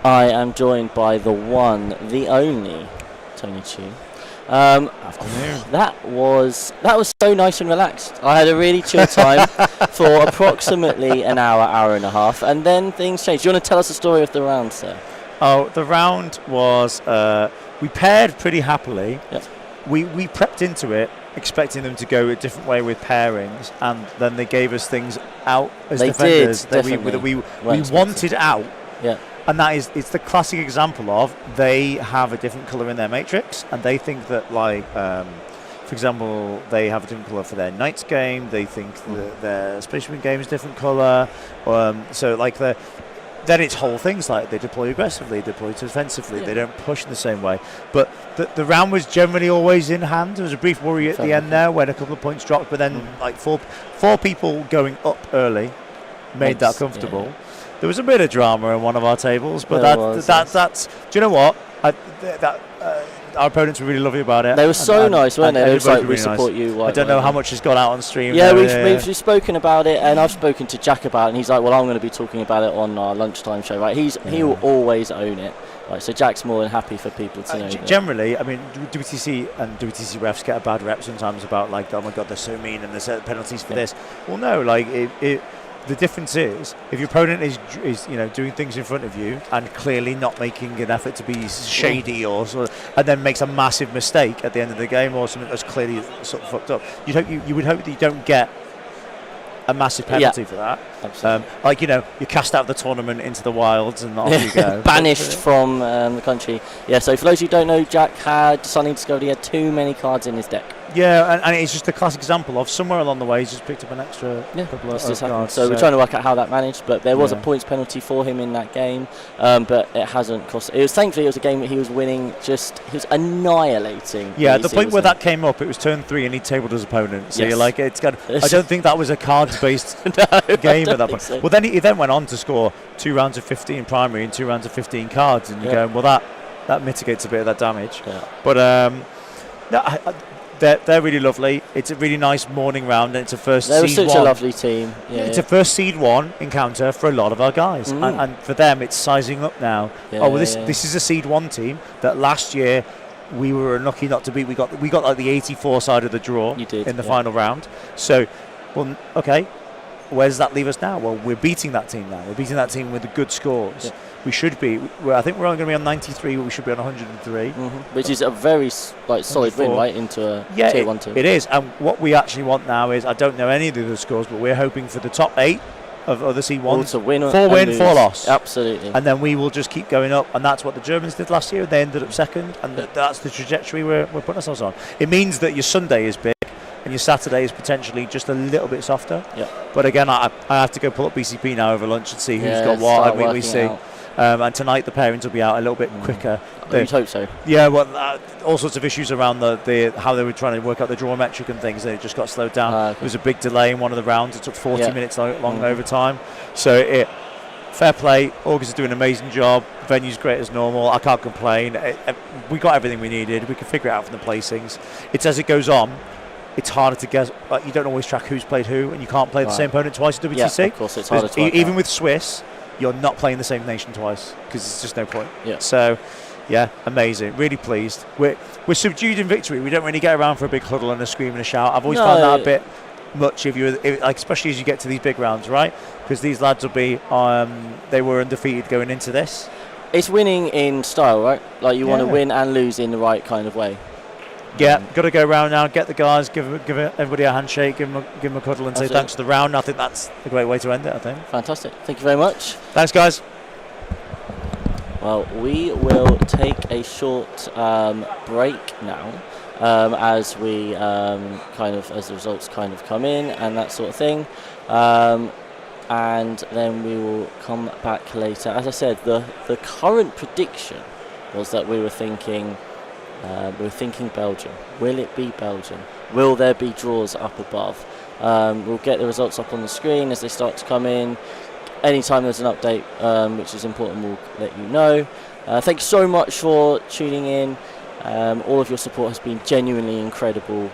I am joined by the one, the only, Tony Chu. That was so nice and relaxed. I had a really chill time for approximately an hour and a half, and then things changed. Do you want to tell us the story of the round, sir? Oh, the round was we paired pretty happily. Yep. We prepped into it, expecting them to go a different way with pairings, and then they gave us things out as They defenders did, that definitely. we wanted out. Yeah. And it's the classic example of they have a different colour in their matrix, and they think that, like, for example, they have a different colour for their Knights game. They think that their Space Marine game is a different colour. So, like, then it's whole things like they deploy aggressively, deploy defensively. They don't push in the same way. But the round was generally always in hand. There was a brief worry at the end there when a couple of points dropped, but then like four people going up early made that comfortable. Yeah. There was a bit of drama on one of our tables, but that's. Do you know what? Our opponents were really lovely about it. They were so nice, weren't they? They were like, we really support nice. you. I don't know how much has gone out on stream. Yeah, we've spoken about it, and I've spoken to Jack about it, and he's like, well, I'm going to be talking about it on our lunchtime show, right? He will always own it. Right, so Jack's more than happy for people to know. Generally, I mean, WTC and WTC refs get a bad rep sometimes about, like, oh my God, they're so mean and there's penalties for this. Well, no, like, the difference is if your opponent is doing things in front of you and clearly not making an effort to be shady or sort of, and then makes a massive mistake at the end of the game or something that's clearly sort of fucked up, you would hope that you don't get a massive penalty for that. Like, you're cast out of the tournament into the wilds and off you go. Banished from the country. Yeah, so for those who don't know, Jack had suddenly discovered he had too many cards in his deck. Yeah, and it's just a classic example of somewhere along the way he's just picked up an extra couple of cards. So we're trying to work out how that managed, but there was a points penalty for him in that game, but it hasn't cost. Thankfully it was a game that he was winning. He was annihilating. Yeah, at the point where that came up, it was turn 3 and he tabled his opponent. So you're like, it's got. I don't think that was a cards-based game at that point. So. Well, then he then went on to score 2 rounds of 15 primary and 2 rounds of 15 cards, and you're going, well, that mitigates a bit of that damage. Yeah. But they're really lovely. It's a really nice morning round, and it's a first seed one. They were such a lovely team. Yeah, it's a first seed 1 encounter for a lot of our guys, and for them, it's sizing up now. Yeah, this is a seed 1 team that last year we were unlucky not to beat. We got like the 84 side of the draw in the final round. So, well, okay, where does that leave us now? Well, we're beating that team now. We're beating that team with the good scores. Yeah. We should be. I think we're only going to be on 93, but we should be on 103. Which is a very solid win, right, into a tier 1 team. It is. And what we actually want now is, I don't know any of the other scores, but we're hoping for the top 8 of other C1s. To win 4 win, 4 loss. Absolutely. And then we will just keep going up, and that's what the Germans did last year. They ended up second, and that's the trajectory we're putting ourselves on. It means that your Sunday is big, and your Saturday is potentially just a little bit softer. Yeah. But again, I have to go pull up BCP now over lunch and see who's got what, and we see. And tonight the pairings will be out a little bit quicker. You'd hope so. Yeah, well, all sorts of issues around the how they were trying to work out the draw metric and things. They just got slowed down. Okay. There was a big delay in one of the rounds. It took 40 minutes long overtime. So fair play. August is doing an amazing job. The venue's great as normal. I can't complain. We got everything we needed. We can figure it out from the placings. It's as it goes on. It's harder to guess. You don't always track who's played who, and you can't play the same opponent twice at WTC. Yeah, of course, it's harder to work even out. with Swiss, you're not playing the same nation twice because there's just no point. Yeah. So, yeah, amazing. Really pleased. We're subdued in victory. We don't really get around for a big huddle and a scream and a shout. I've always found that a bit much especially as you get to these big rounds, right? Because these lads will be they were undefeated going into this. It's winning in style, right? Like you want to win and lose in the right kind of way. Yeah, got to go around now, get the guys, give everybody a handshake, give them a cuddle and say thanks for the round. I think that's a great way to end it, I think. Fantastic. Thank you very much. Thanks, guys. Well, we will take a short break now as we as the results kind of come in and that sort of thing. And then we will come back later. As I said, the current prediction was that we were thinking Belgium. Will it be Belgium? Will there be draws up above? We'll get the results up on the screen as they start to come in. Anytime there's an update, which is important, we'll let you know. Thank you so much for tuning in. All of your support has been genuinely incredible.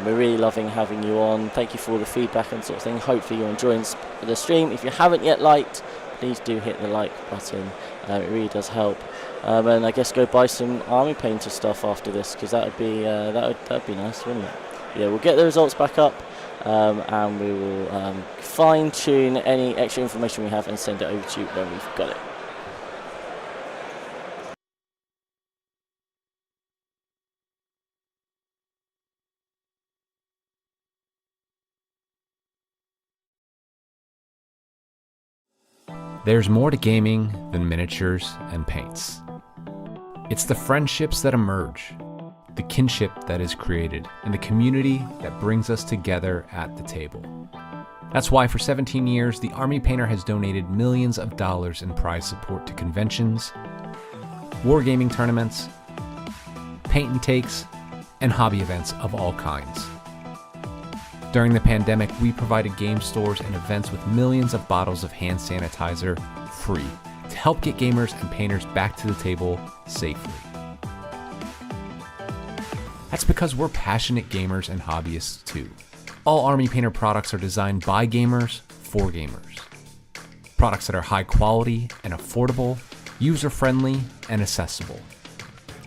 We're really loving having you on. Thank you for all the feedback and sort of thing. Hopefully you're enjoying the stream. If you haven't yet liked, please do hit the like button. It really does help. And I guess go buy some Army Painter stuff after this, because that'd be nice, wouldn't it? Yeah, we'll get the results back up, and we will fine tune any extra information we have and send it over to you when we've got it. There's more to gaming than miniatures and paints. It's the friendships that emerge, the kinship that is created, and the community that brings us together at the table. That's why for 17 years, the Army Painter has donated millions of dollars in prize support to conventions, wargaming tournaments, paint and takes, and hobby events of all kinds. During the pandemic, we provided game stores and events with millions of bottles of hand sanitizer free to help get gamers and painters back to the table safely. That's because we're passionate gamers and hobbyists too. All Army Painter products are designed by gamers for gamers. Products that are high quality and affordable, user-friendly and accessible.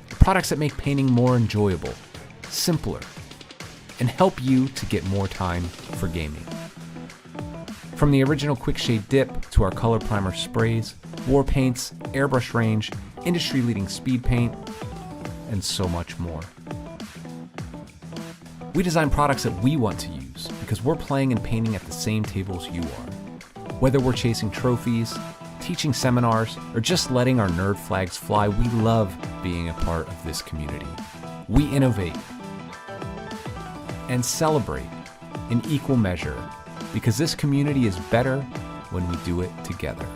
Products that make painting more enjoyable, simpler, and help you to get more time for gaming. From the original Quick Shade Dip to our color primer sprays, war paints, airbrush range, industry-leading speed paint, and so much more. We design products that we want to use because we're playing and painting at the same tables you are. Whether we're chasing trophies, teaching seminars, or just letting our nerd flags fly, we love being a part of this community. We innovate and celebrate in equal measure because this community is better when we do it together.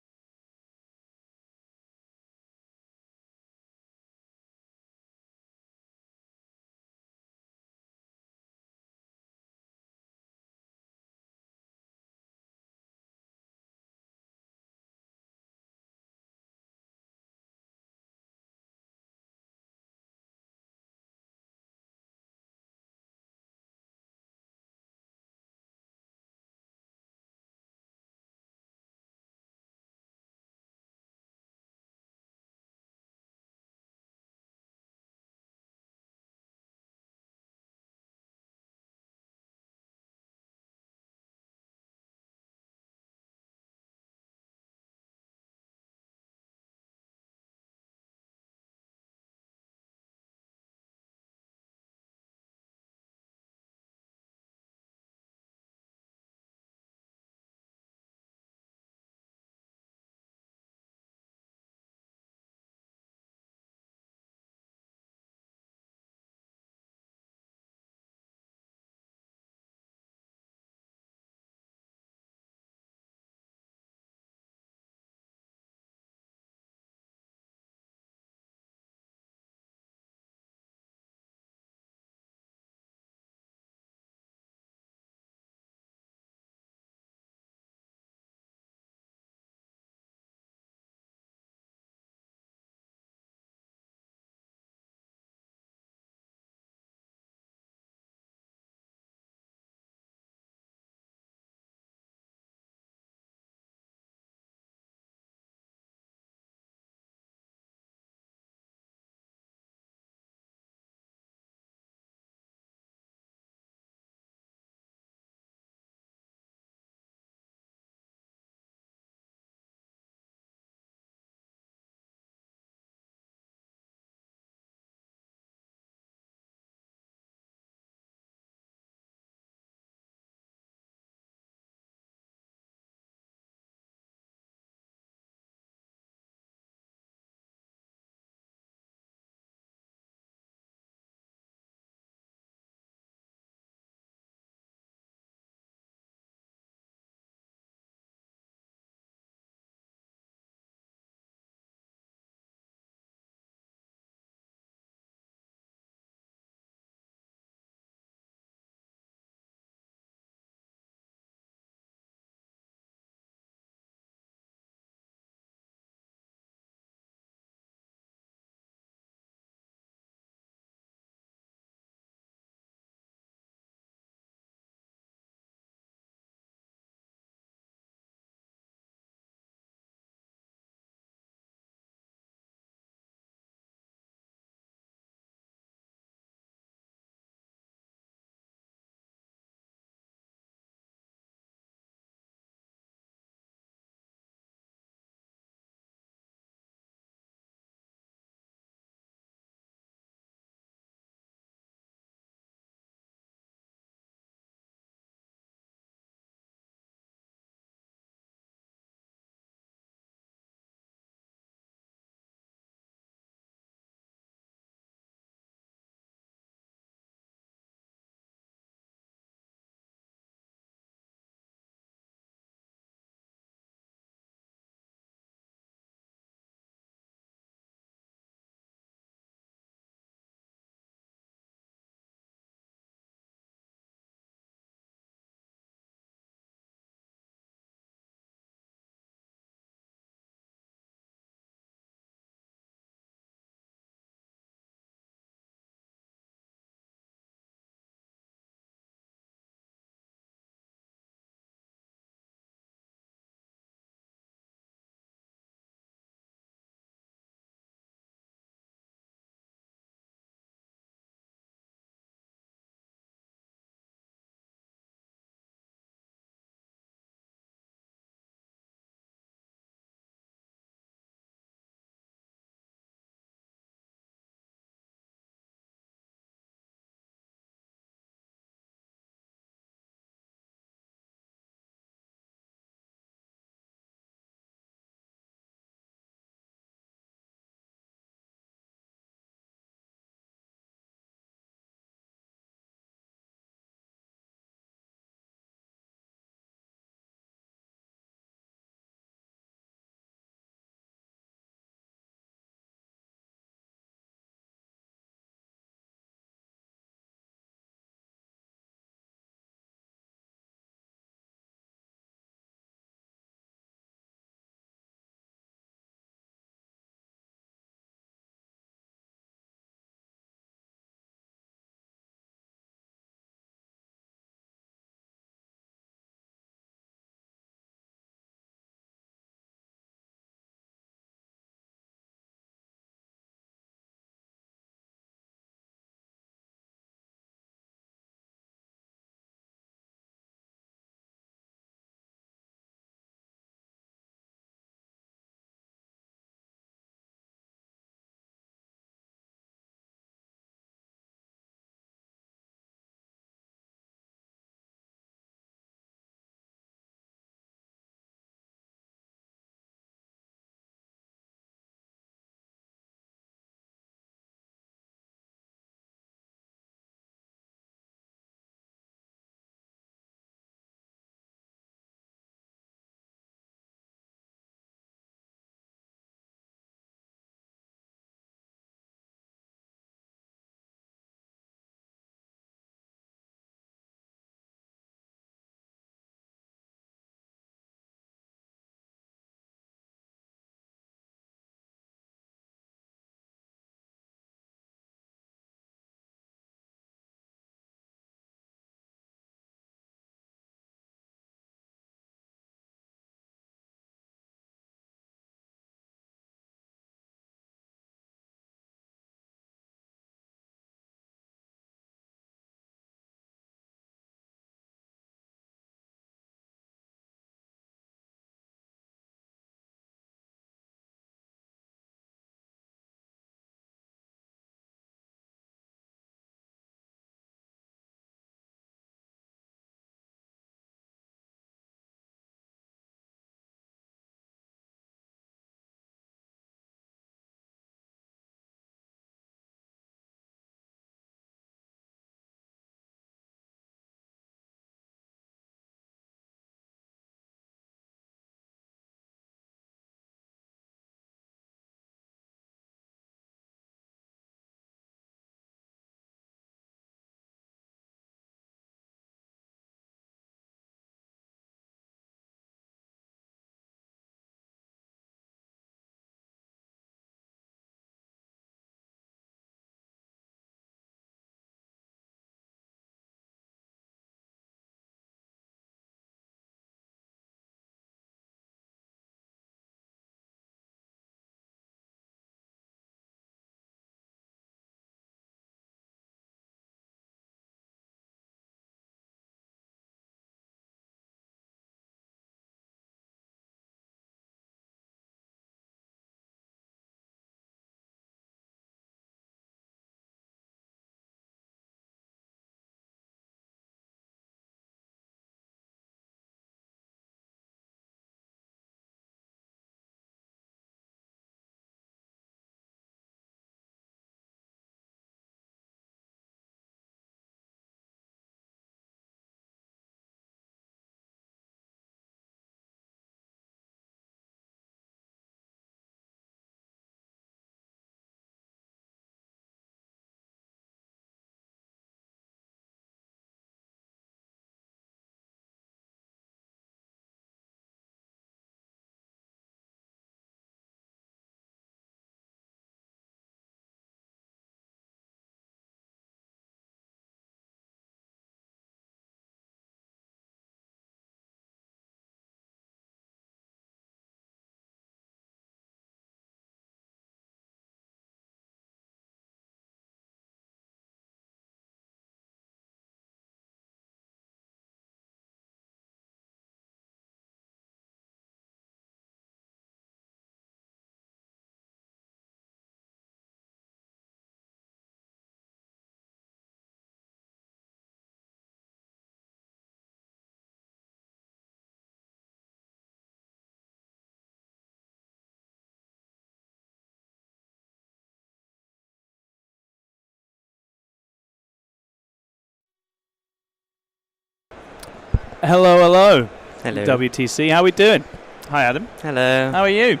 Hello. Hello. WTC, how we doing? Hi, Adam. Hello. How are you?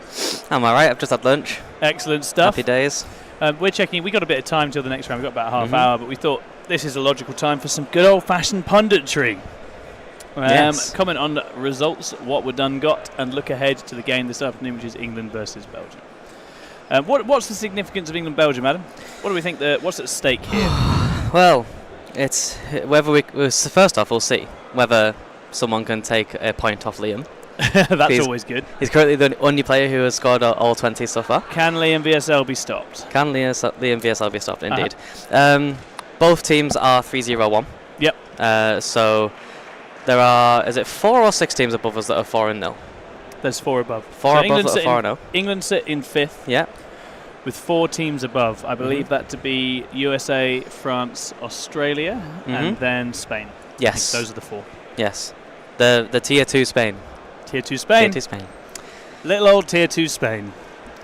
I'm alright, I've just had lunch. Excellent stuff. Happy days. We're checking. We got a bit of time till the next round. We've got about a half Mhm. hour, but we thought this is a logical time for some good old-fashioned punditry. Yes. Comment on results, what we're done got, and look ahead to the game this afternoon, which is England versus Belgium. What's the significance of England-Belgium, Adam? What do we think? What's at stake here? Well, it's whether first off, we'll see whether someone can take a point off Liam. That's always good. He's currently the only player who has scored all 20 so far. Can Liam VSL be stopped? Can Liam VSL be stopped? Indeed. Both teams are 3-0-1. Yep. So there are, is it 4 or 6 teams above us that are 4-0? There's 4 above. 4 so above that are 4-0. England sit in 5th. Yeah. With 4 teams above. I believe that to be USA, France, Australia, and then Spain. Yes. Those are the 4. Yes. The Tier 2 Spain. Tier 2 Spain. Tier 2 Spain. Little old Tier 2 Spain.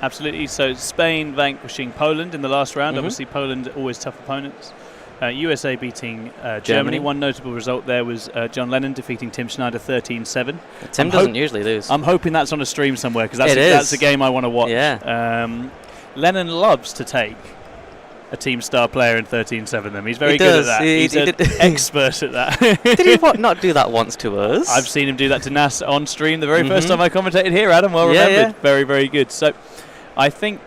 Absolutely. So Spain vanquishing Poland in the last round. Obviously, Poland always tough opponents. USA beating Germany. One notable result there was John Lennon defeating Tim Schneider 13-7. Tim doesn't usually lose. I'm hoping that's on a stream somewhere because that's a game I want to watch. Yeah. Lennon loves to take a team star player and 13-7 them. He's very good at that. He's an expert at that. Did he not do that once to us? I've seen him do that to Nas on stream the very first time I commentated here, Adam. Well remembered. Yeah. Very, very good. So I think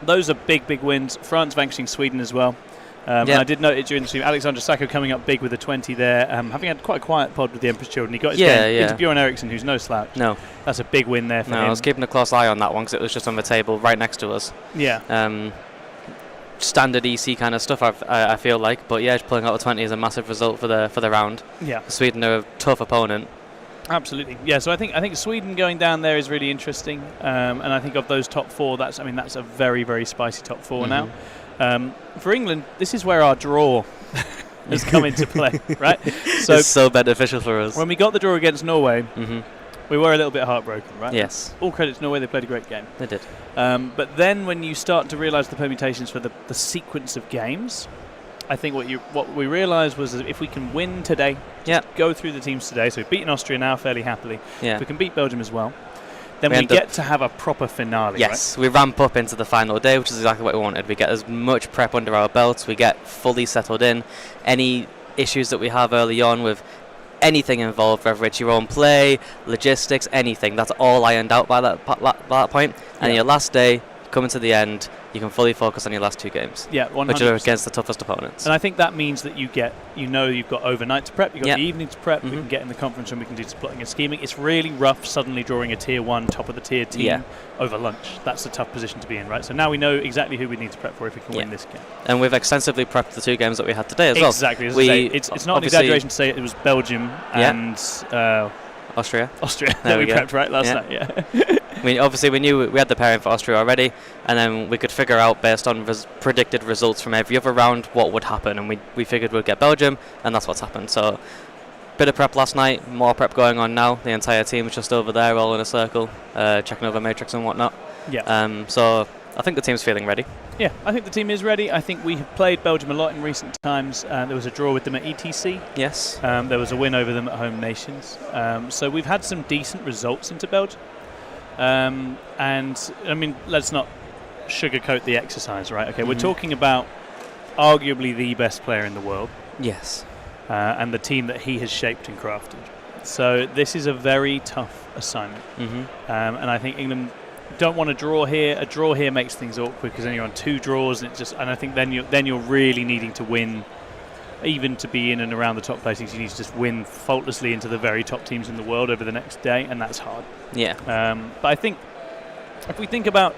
those are big, big wins. France vanquishing Sweden as well. And I did note it during the stream. Alexander Sacco coming up big with the 20 there. Having had quite a quiet pod with the Emperor's Children. He got his game into Bjorn Eriksson, who's no slouch. No. That's a big win there for him. I was keeping a close eye on that one because it was just on the table right next to us. Yeah. Standard EC kind of stuff, I feel like. But yeah, pulling out the 20 is a massive result for the round. Yeah. Sweden are a tough opponent. Absolutely. Yeah, so I think Sweden going down there is really interesting. And I think of those top 4, that's a very, very spicy top 4 now. For England, this is where our draw has come into play, right? So it's so beneficial for us. When we got the draw against Norway, we were a little bit heartbroken, right? Yes. All credit to Norway, they played a great game. They did. But then when you start to realise the permutations for the sequence of games, I think what we realised was that if we can win today, go through the teams today, so we've beaten Austria now fairly happily, if we can beat Belgium as well, then we get to have a proper finale. Yes, right? We ramp up into the final day, which is exactly what we wanted. We get as much prep under our belts, we get fully settled in. Any issues that we have early on with anything involved, whether it's your own play, logistics, anything, that's all ironed out by that point. And your last day, coming to the end, you can fully focus on your last 2 games. Yeah, 100%. Which are against the toughest opponents. And I think that means that you've got overnight to prep, you've got the evening to prep, we can get in the conference room, we can do some plotting and scheming. It's really rough suddenly drawing a tier 1 top of the tier team over lunch. That's a tough position to be in, right? So now we know exactly who we need to prep for if we can win this game. And we've extensively prepped the 2 games that we had today as well. Exactly. It's not an exaggeration to say it was Belgium and Austria that we prepped right last night. We knew we had the pairing for Austria already, and then we could figure out based on predicted results from every other round what would happen, and we figured we'd get Belgium, and that's what's happened. So bit of prep last night, more prep going on now. The entire team is just over there all in a circle, checking over matrix and whatnot. So I think the team's feeling ready. Yeah, I think the team is ready. I think we have played Belgium a lot in recent times. There was a draw with them at ETC. Yes. There was a win over them at Home Nations. So we've had some decent results into Belgium. And I mean, let's not sugarcoat the exercise, right? Okay, we're talking about arguably the best player in the world. Yes. And the team that he has shaped and crafted. So this is a very tough assignment. And I think England don't want to draw here. A draw here makes things awkward because then you're on 2 draws, and I think then you're really needing to win. Even to be in and around the top placings, you need to just win faultlessly into the very top teams in the world over the next day, and that's hard. Yeah. But I think if we think about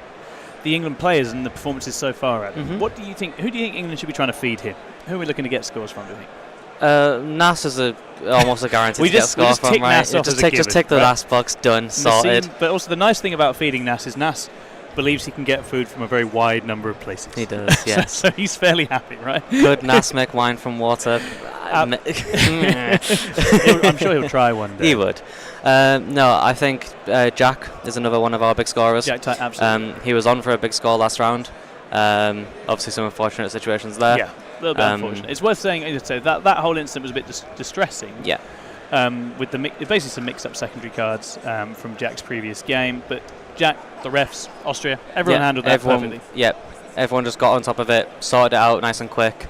the England players and the performances so far, Adam, what do you think? Who do you think England should be trying to feed here? Who are we looking to get scores from? Do you think? Nas is almost a guarantee to get a score from, right? Just tick the last box, done, sorted. But also the nice thing about feeding Nas is Nas believes he can get food from a very wide number of places. He does, yes. So he's fairly happy, right? Could Nas make wine from water? I'm sure he'll try one day. He would. No, I think Jack is another one of our big scorers. Jack, absolutely. He was on for a big score last round. Obviously some unfortunate situations there. Yeah, a little bit unfortunate. It's worth saying that whole incident was a bit distressing. Yeah. with basically some mixed-up secondary cards from Jack's previous game. But Jack, the refs, Austria, everyone handled that perfectly. Yep, everyone just got on top of it, sorted it out nice and quick,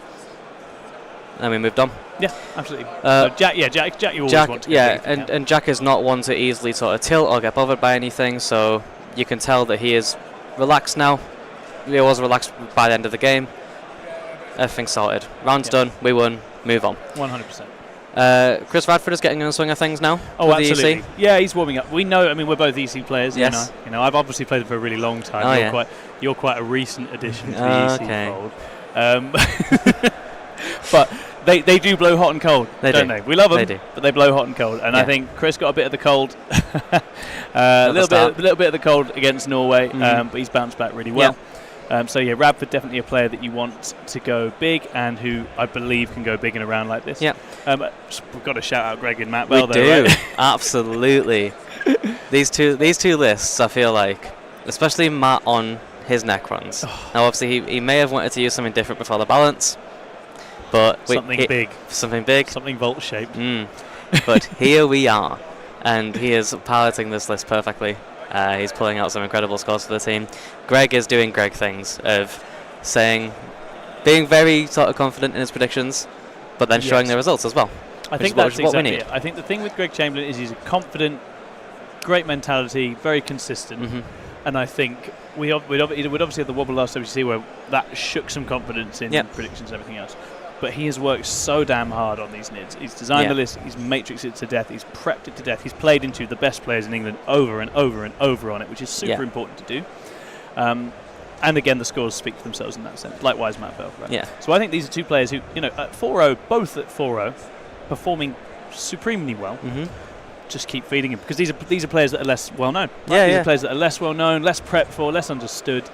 and we moved on. Yeah, absolutely. Jack, you always want to get and Jack is not one to easily sort of tilt or get bothered by anything, so you can tell that he is relaxed now. He was relaxed by the end of the game. Everything's sorted. Round's done, we won, move on. 100%. Chris Radford is getting on the swing of things now. Oh, for absolutely. The EC. Yeah, he's warming up. We know. I mean, we're both EC players. Yes. You know, I've obviously played it for a really long time. You're quite a recent addition to the EC fold. But they do blow hot and cold, don't they? We love them, but they blow hot and cold. And I think Chris got a bit of the cold, a little bit of the cold against Norway, but he's bounced back really well. Radford definitely a player that you want to go big, and who I believe can go big in a round like this. Yeah. We've got to shout out Greg and Matt. We do, right? absolutely. These two lists, I feel like, especially Matt on his Necrons. Now, obviously, he may have wanted to use something different before the balance, but something big, something vault shaped. But here we are, and he is piloting this list perfectly. He's pulling out some incredible scores for the team. Greg is doing Greg things of being very sort of confident in his predictions, but then showing the results as well. I think that's exactly it. I think the thing with Greg Chamberlain is he's a confident, great mentality, very consistent, and I think we'd obviously have the wobble last WTC where that shook some confidence in predictions and everything else. But he has worked so damn hard on these NIDs. He's designed the list, he's matrixed it to death, he's prepped it to death, he's played into the best players in England over and over and over on it, which is super important to do. And again, the scores speak for themselves in that sense. Likewise, Matt Bell. Right? Yeah. So I think these are two players who, at 4-0, both at 4-0, performing supremely well. Just keep feeding him, because these are players that are less well known. Right? These are players that are less well known, less prepped for, less understood.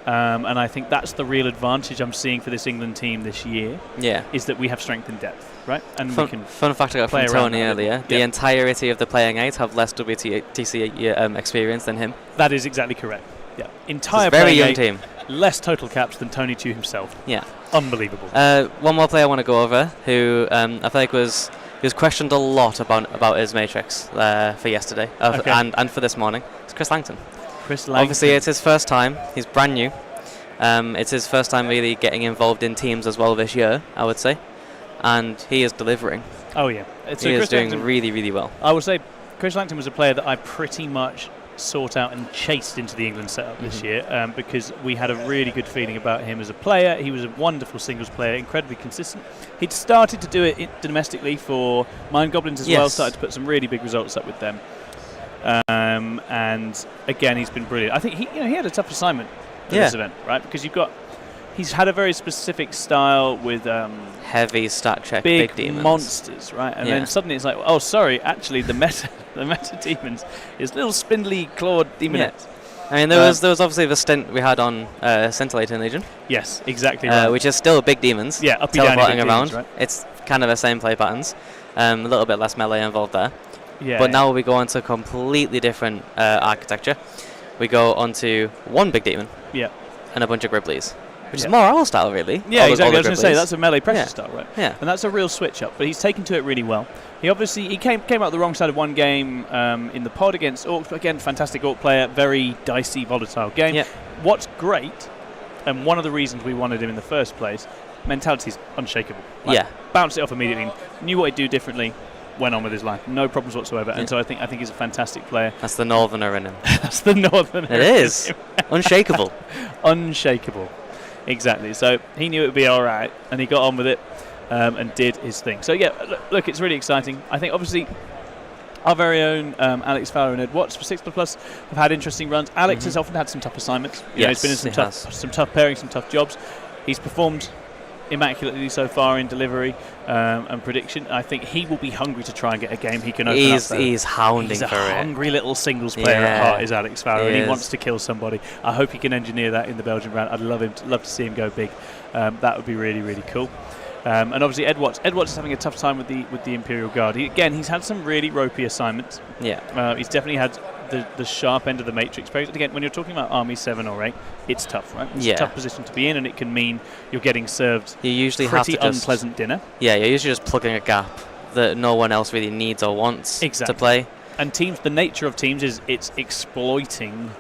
And I think that's the real advantage I'm seeing for this England team this year. Yeah, is that we have strength in depth, right? And fun, we can fun fact I got from Tony earlier: the entirety of the playing 8 have less WTC experience than him. That is exactly correct. Yeah, entire very young 8, team, less total caps than Tony Chu himself. Yeah, unbelievable. One more player I want to go over, who I feel like he was questioned a lot about his matrix for yesterday and for this morning. It's Chris Langton. Obviously, it's his first time. He's brand new. It's his first time really getting involved in teams as well this year, I would say. And he is delivering. Oh, yeah. He is doing really, really well. I would say Chris Langton was a player that I pretty much sought out and chased into the England setup this year, because we had a really good feeling about him as a player. He was a wonderful singles player, incredibly consistent. He'd started to do it domestically for Mind Goblins as well, started to put some really big results up with them. And again, he's been brilliant. I think he had a tough assignment for this event, right? Because he's had a very specific style with heavy stat check, big demons, monsters, right? And then suddenly it's like, oh, sorry, actually the meta demons is little spindly clawed demonettes. I mean, there was obviously the stint we had on Scintillating Legion. Yes, exactly right. Which is still big demons. Yeah, teleporting around. Demons, right? It's kind of the same play patterns. A little bit less melee involved there. Yeah. But now we go on to completely different architecture. We go on to one big demon. Yeah. And a bunch of Gribblies. Which is more our style, really. Yeah, exactly. I was going to say, that's a melee pressure style, right? Yeah. And that's a real switch up. But he's taken to it really well. He came out the wrong side of one game in the pod against Orcs. Again, fantastic Orc player, very dicey, volatile game. Yeah. What's great, and one of the reasons we wanted him in the first place, mentality's unshakable. Bounced it off immediately, knew what he'd do differently, went on with his life, no problems whatsoever. And so I think he's a fantastic player. That's the Northerner in him. That's the Northerner. It is unshakable. Unshakable. Exactly. So he knew it would be all right, and he got on with it and did his thing. So yeah, look, it's really exciting. I think obviously our very own Alex Fowler and Ed Watts for 6++ have had interesting runs. Alex has often had some tough assignments. He's been in some tough pairings, some tough jobs. He's performed immaculately so far in delivery and prediction. I think he will be hungry to try and get a game he can open up. He's hounding for it. He's a hungry little singles player at heart, is Alex Fowler, and he wants to kill somebody. I hope he can engineer that in the Belgian round. I'd love to see him go big. That would be really, really cool. And obviously Ed Watts is having a tough time with the Imperial Guard. He's had some really ropey assignments. Yeah. He's definitely had the sharp end of the matrix. Again, when you're talking about Army 7 or 8, it's tough, right? It's a tough position to be in, and it can mean you're getting served you usually pretty have to unpleasant dinner. Yeah, you're usually just plugging a gap that no one else really needs or wants to play. And teams, the nature of teams is it's exploiting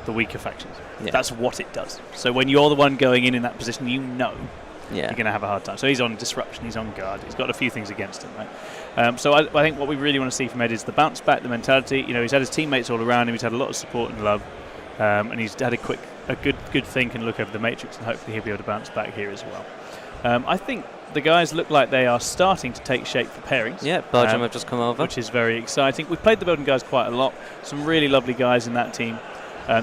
the weaker factions. Yeah. That's what it does. So when you're the one going in that position, you know Yeah. you're going to have a hard time. So he's on disruption, he's on guard, he's got a few things against him, right? So I think what we really want to see from Ed is the bounce back, the mentality. You know, he's had his teammates all around him, he's had a lot of support and love, and he's had a good think and look over the matrix, and hopefully he'll be able to bounce back here as well. I think the guys look like they are starting to take shape for pairings. Yeah, Belgium have just come over, which is very exciting. We've played the Belgian guys quite a lot. Some really lovely guys in that team.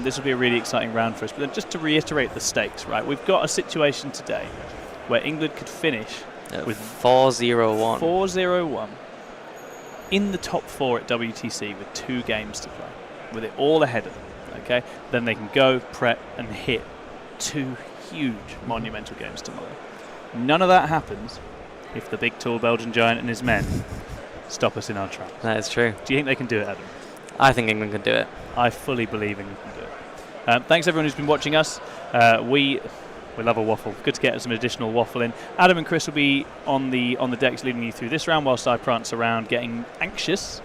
This will be a really exciting round for us. But then just to reiterate the stakes, right? We've got a situation today where England could finish with 4-0-1. 4-0-1 in the top 4 at WTC with 2 games to play, with it all ahead of them. Okay, then they can go prep and hit 2 huge monumental games tomorrow. None of that happens if the big tall Belgian giant and his men stop us in our tracks. That is true. Do you think they can do it, Adam? I think England can do it. I fully believe England can do it. Thanks everyone who's been watching us. We love a waffle. Good to get some additional waffle in. Adam and Chris will be on the decks leading you through this round whilst I prance around getting anxious,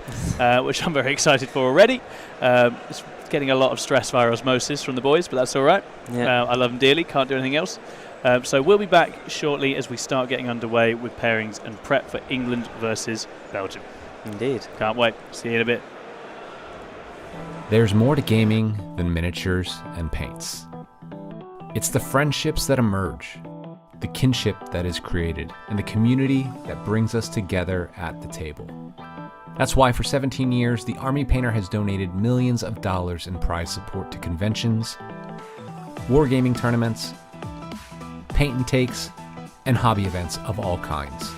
which I'm very excited for already. It's getting a lot of stress via osmosis from the boys, but that's all right. Yeah. I love them dearly. Can't do anything else. So we'll be back shortly as we start getting underway with pairings and prep for England versus Belgium. Indeed. Can't wait. See you in a bit. There's more to gaming than miniatures and paints. It's the friendships that emerge, the kinship that is created, and the community that brings us together at the table. That's why for 17 years, the Army Painter has donated millions of dollars in prize support to conventions, wargaming tournaments, paint and takes, and hobby events of all kinds.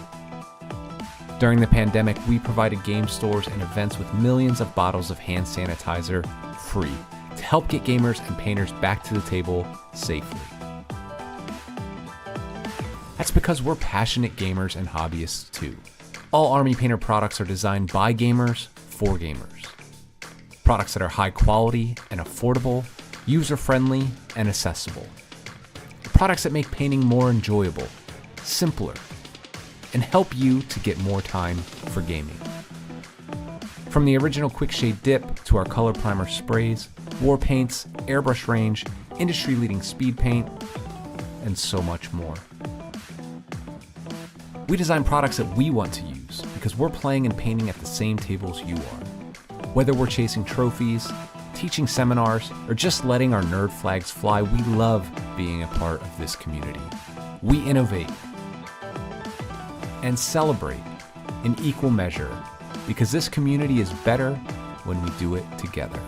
During the pandemic, we provided game stores and events with millions of bottles of hand sanitizer free to help get gamers and painters back to the table safely. That's because we're passionate gamers and hobbyists too. All Army Painter products are designed by gamers for gamers. Products that are high quality and affordable, user-friendly and accessible. Products that make painting more enjoyable, simpler, and help you to get more time for gaming. From the original Quick Shade Dip to our color primer sprays, war paints, airbrush range, industry-leading speed paint, and so much more. We design products that we want to use because we're playing and painting at the same tables you are. Whether we're chasing trophies, teaching seminars, or just letting our nerd flags fly, we love being a part of this community. We innovate and celebrate in equal measure because this community is better when we do it together.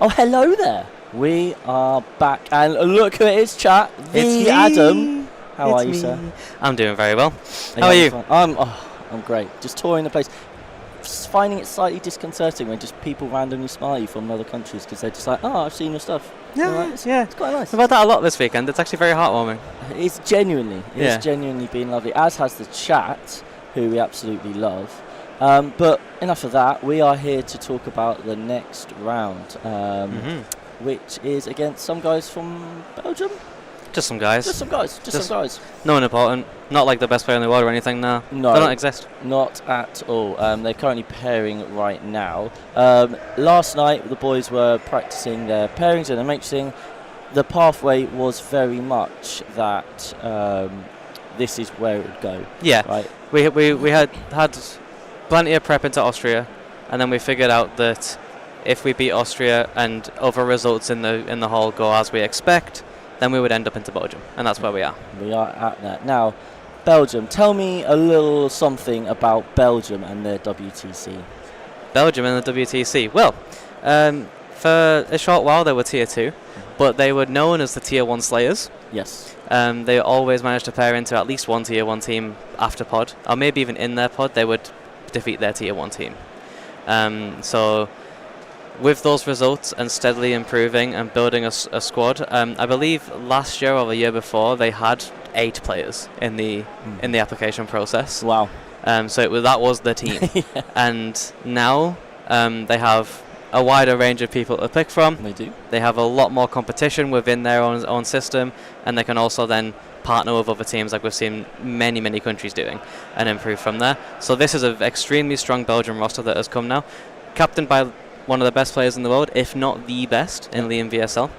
Oh, hello there. We are back, and look who it is, chat. It's me. Adam. How It's are you, me. sir? I'm doing very well. How are you? I'm great. Just touring the place. Just finding it slightly disconcerting when just people randomly smile you from other countries because they're just like, oh, I've seen your stuff. Yeah, It's quite nice. I've had that a lot this weekend. It's actually very heartwarming. It's genuinely been lovely, as has the chat, who we absolutely love. But enough of that. We are here to talk about the next round, which is against some guys from Belgium. Just some guys. Just some guys. No one important. Not like the best player in the world or anything, no. No. They don't exist. Not at all. They're currently pairing right now. Last night, the boys were practicing their pairings and their matrixing. The pathway was very much that this is where it would go. Yeah. Right. We had plenty of prep into Austria, and then we figured out that if we beat Austria and other results in the hall go as we expect, then we would end up into Belgium, and that's where we are. We are at that. Now, Belgium, tell me a little something about Belgium and their WTC. Belgium and the WTC. Well, for a short while they were Tier 2, but they were known as the Tier 1 Slayers. Yes. They always managed to pair into at least one Tier 1 team after pod, or maybe even in their pod, they would defeat their Tier 1 team. So with those results and steadily improving and building a squad, I believe last year or the year before they had 8 players in the application process. Wow. So that was the team. Yeah. And now they have a wider range of people to pick from. They do. They have a lot more competition within their own system, and they can also then partner with other teams like we've seen many countries doing and improve from there. So this is an extremely strong Belgian roster that has come now, captained by one of the best players in the world, if not the best, in Liam VSL.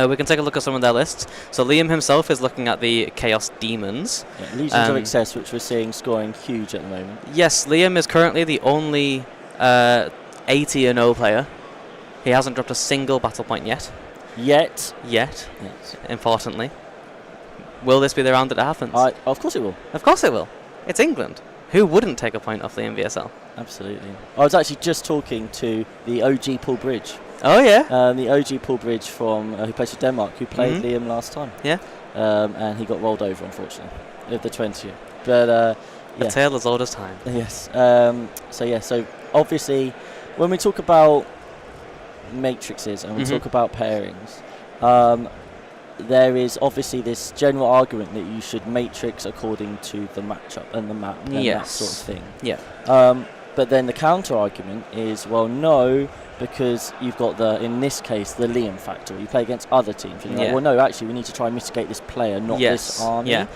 We can take a look at some of their lists. So Liam himself is looking at the Chaos Demons. Yeah, Legions of Excess, which we're seeing scoring huge at the moment. Yes, Liam is currently the only 80-0 player. He hasn't dropped a single battle point yet. Yet. Yes. Importantly. Will this be the round that it happens? Of course it will. Of course it will. It's England. Who wouldn't take a point off Liam VSL? Absolutely. I was actually just talking to the OG Paul Bridge. Oh, yeah? The OG Paul Bridge from who plays for Denmark, who played Liam last time. Yeah. And he got rolled over, unfortunately, with the 20. But, a tale as old as time. Yes. So obviously, when we talk about matrices and we talk about pairings, there is obviously this general argument that you should matrix according to the matchup and the map and that sort of thing. Yeah. But then the counter argument is, well, no, because you've got in this case, the Liam factor. You play against other teams. And you're like, well, no, actually, we need to try and mitigate this player, not this army. Yeah.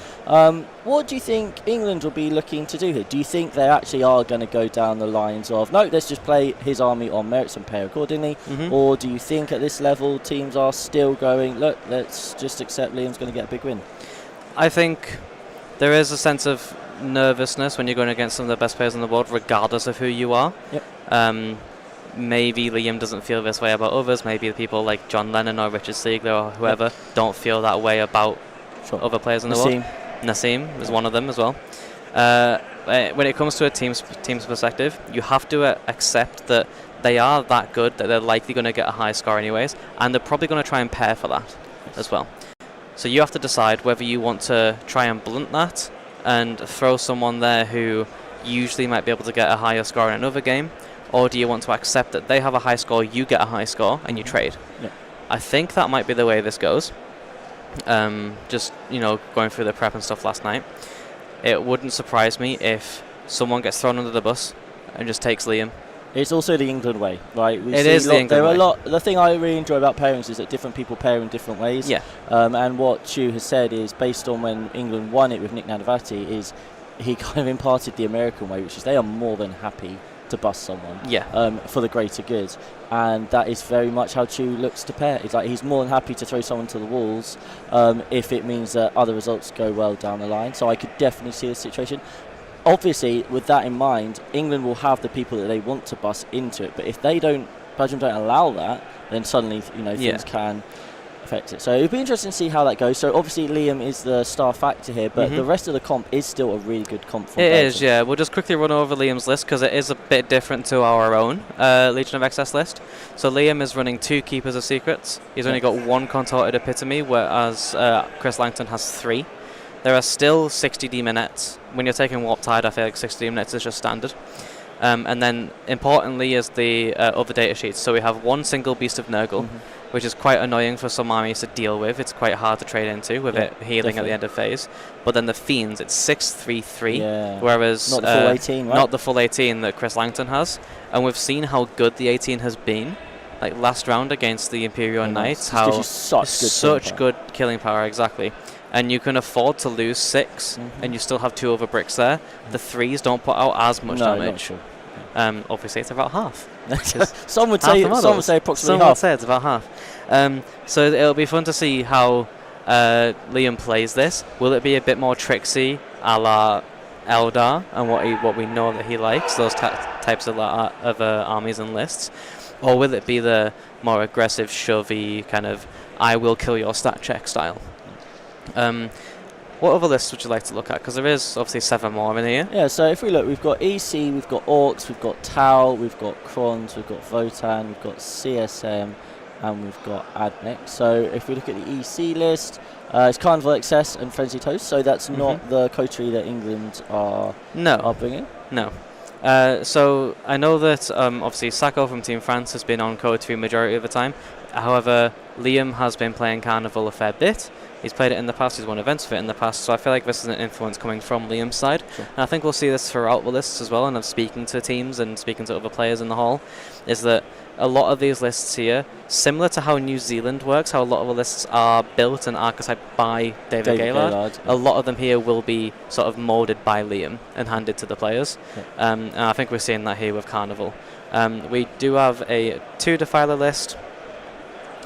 What do you think England will be looking to do here? Do you think they actually are going to go down the lines of, no, let's just play his army on merits and pair accordingly? Or do you think at this level teams are still going, look, let's just accept Liam's going to get a big win? I think there is a sense of nervousness when you're going against some of the best players in the world, regardless of who you are. Yep. Maybe Liam doesn't feel this way about others. Maybe the people like John Lennon or Richard Siegler or whoever don't feel that way about other players in the world. Nassim is one of them as well. When it comes to a team's perspective, you have to accept that they are that good that they're likely going to get a high score anyways, and they're probably going to try and pair for that as well. So you have to decide whether you want to try and blunt that and throw someone there who usually might be able to get a higher score in another game, or do you want to accept that they have a high score, you get a high score, and you trade? Yeah. I think that might be the way this goes. Just, going through the prep and stuff last night, it wouldn't surprise me if someone gets thrown under the bus and just takes Liam. It's also the England way, right? It is the England way. The thing I really enjoy about pairings is that different people pair in different ways. Yeah. And what Chu has said is, based on when England won it with Nick Nadavati, is he kind of imparted the American way, which is they are more than happy to bust someone for the greater good, and that is very much how Chu looks to pair. It's like he's more than happy to throw someone to the walls if it means that other results go well down the line. So I could definitely see the situation. Obviously, with that in mind, England will have the people that they want to bust into it, but if Belgium don't allow that, then suddenly things can affect it. So it'll be interesting to see how that goes. So obviously Liam is the star factor here, but the rest of the comp is still a really good comp for It Belgium. is, yeah. We'll just quickly run over Liam's list because it is a bit different to our own Legion of Excess list. So Liam is running 2 Keepers of Secrets. He's only got 1 Contorted Epitome, whereas Chris Langton has 3. There are still 60 Demonettes. When you're taking Warp Tide, I feel like 60 Demonettes is just standard. And then, importantly, is the other data sheets. So we have 1 single Beast of Nurgle, which is quite annoying for some armies to deal with. It's quite hard to trade into with it healing at the end of phase. But then the Fiends, it's 6/3/3, whereas not the full 18, right? Not the full 18 that Chris Langton has. And we've seen how good the 18 has been. Like last round against the Imperial Knights, how such good killing power, exactly. And you can afford to lose 6, and you still have 2 other bricks there. The 3s don't put out as much damage. Obviously, it's about half. Some would say approximately Some half. would say it's about half. So it'll be fun to see how Liam plays this. Will it be a bit more tricksy, a la Eldar, and what we know that he likes, those types of armies and lists? Or will it be the more aggressive, shovey, kind of, I will kill your stat check style? What other lists would you like to look at? Because there is obviously 7 more in here. Yeah, so if we look, we've got EC, we've got Orcs, we've got Tau, we've got Krons, we've got Votan, we've got CSM, and we've got Admech. So if we look at the EC list, it's Carnival Excess and Frenzied Host, so that's not the coterie that England are bringing. No. So I know that obviously Sacco from Team France has been on coterie majority of the time. However, Liam has been playing Carnival a fair bit. He's played it in the past, he's won events for it in the past, so I feel like this is an influence coming from Liam's side. Sure. And I think we'll see this throughout the lists as well, and I'm speaking to teams and speaking to other players in the hall, is that a lot of these lists here, similar to how New Zealand works, how a lot of the lists are built and archetyped by David Gaylord, a lot of them here will be sort of molded by Liam and handed to the players. Yeah. And I think we're seeing that here with Carnival. We do have a 2 Defiler list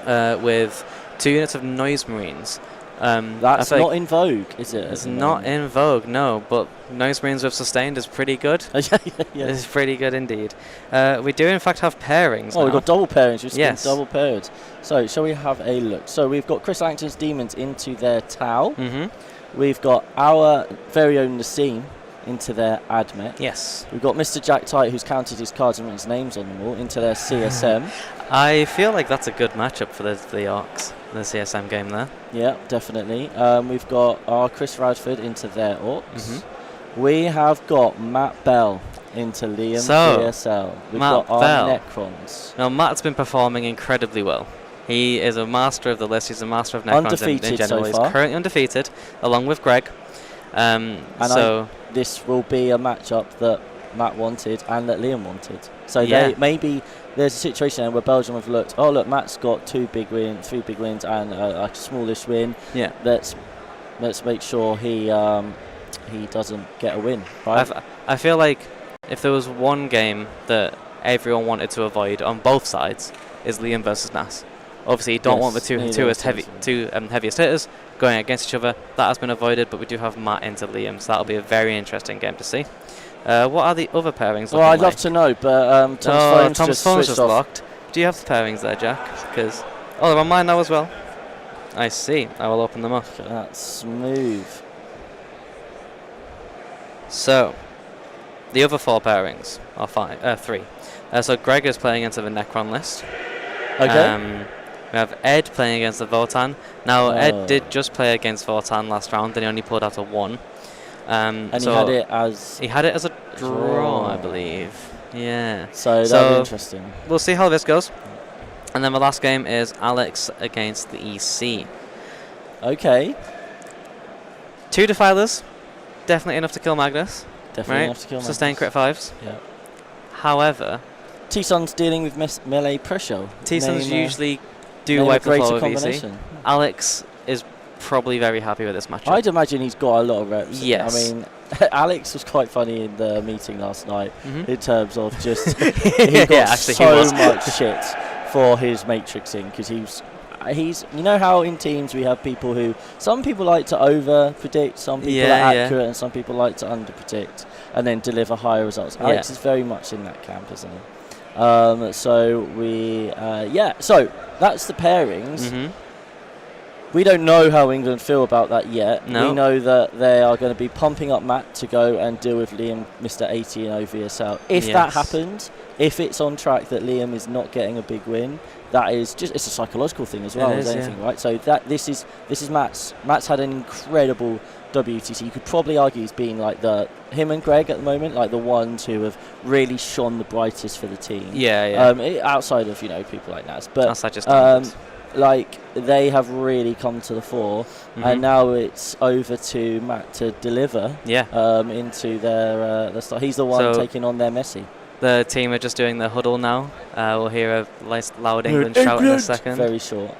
with 2 units of Noise Marines. That's not in vogue, is it? It's not in vogue, no, but Noise Marines with Sustained is pretty good. It's pretty good indeed. We do in fact have pairings now. We've got double pairings, we've been double paired. So shall we have a look? So we've got Chris Langton's Demons into their Tau. We've got our very own Nassim into their Admech. Yes. We've got Mr. Jack Tight, who's counted his cards and written his names on them all, into their CSM. I feel like that's a good matchup for the Orcs, the CSM game there. Yeah, definitely. We've got our Chris Radford into their Orcs. We have got Matt Bell into Liam PSL. We've got our Necrons. Now, Matt's been performing incredibly well. He is a master of the list. He's a master of Necrons in general. So far. He's currently undefeated, along with Greg. This will be a matchup that Matt wanted and that Liam wanted. So maybe there's a situation where Belgium have looked, oh look, Matt's got 3 big wins and a smallish win. Yeah. Let's make sure he doesn't get a win. Right? I feel like if there was one game that everyone wanted to avoid on both sides, is Liam versus Nas. Obviously, you don't want the two heaviest hitters going against each other. That has been avoided, but we do have Matt into Liam, so that'll be a very interesting game to see. What are the other pairings? Well, I'd love to know, but Tom's phone's just locked. Do you have the pairings there, Jack? Because they're on mine now as well. I see. I will open them up. That's smooth. So, the other 4 pairings are 3. So Greg is playing into the Necron list. Okay. We have Ed playing against the Votan. Now, Ed did just play against Votan last round, and he only pulled out a 1. And he had it as... He had it as a draw, I believe. Yeah. So that'll be interesting. We'll see how this goes. And then the last game is Alex against the EC. Okay. 2 Defilers. Definitely enough to kill Magnus. Definitely enough to kill Magnus. Sustained crit 5s. Yeah. However... T-Sun's dealing with melee pressure. T-Sun's usually do wipe the floor with EC. Alex is probably very happy with this matchup. I'd imagine he's got a lot of reps. Yes. I mean, Alex was quite funny in the meeting last night in terms of just he got so much shit for his matrixing because he's you know how in teams we have people who some people like to over predict, some people are accurate, and some people like to under predict and then deliver higher results. Alex is very much in that camp, isn't he? So that's the pairings. We don't know how England feel about that yet. No. We know that they are going to be pumping up Matt to go and deal with Liam, Mr. 80 and OVSL. If that happens, if it's on track that Liam is not getting a big win, that is just, it's a psychological thing as well as anything, right? So that this is Matt's. Matt's had an incredible WTC. You could probably argue he's been like him and Greg at the moment, like the ones who have really shone the brightest for the team. Outside of people like Naz, but outside just like they have really come to the fore, and now it's over to Matt to deliver. Into their start. He's the one taking on their Messi. The team are just doing the huddle now. We'll hear a loud England shout in a second. Very short.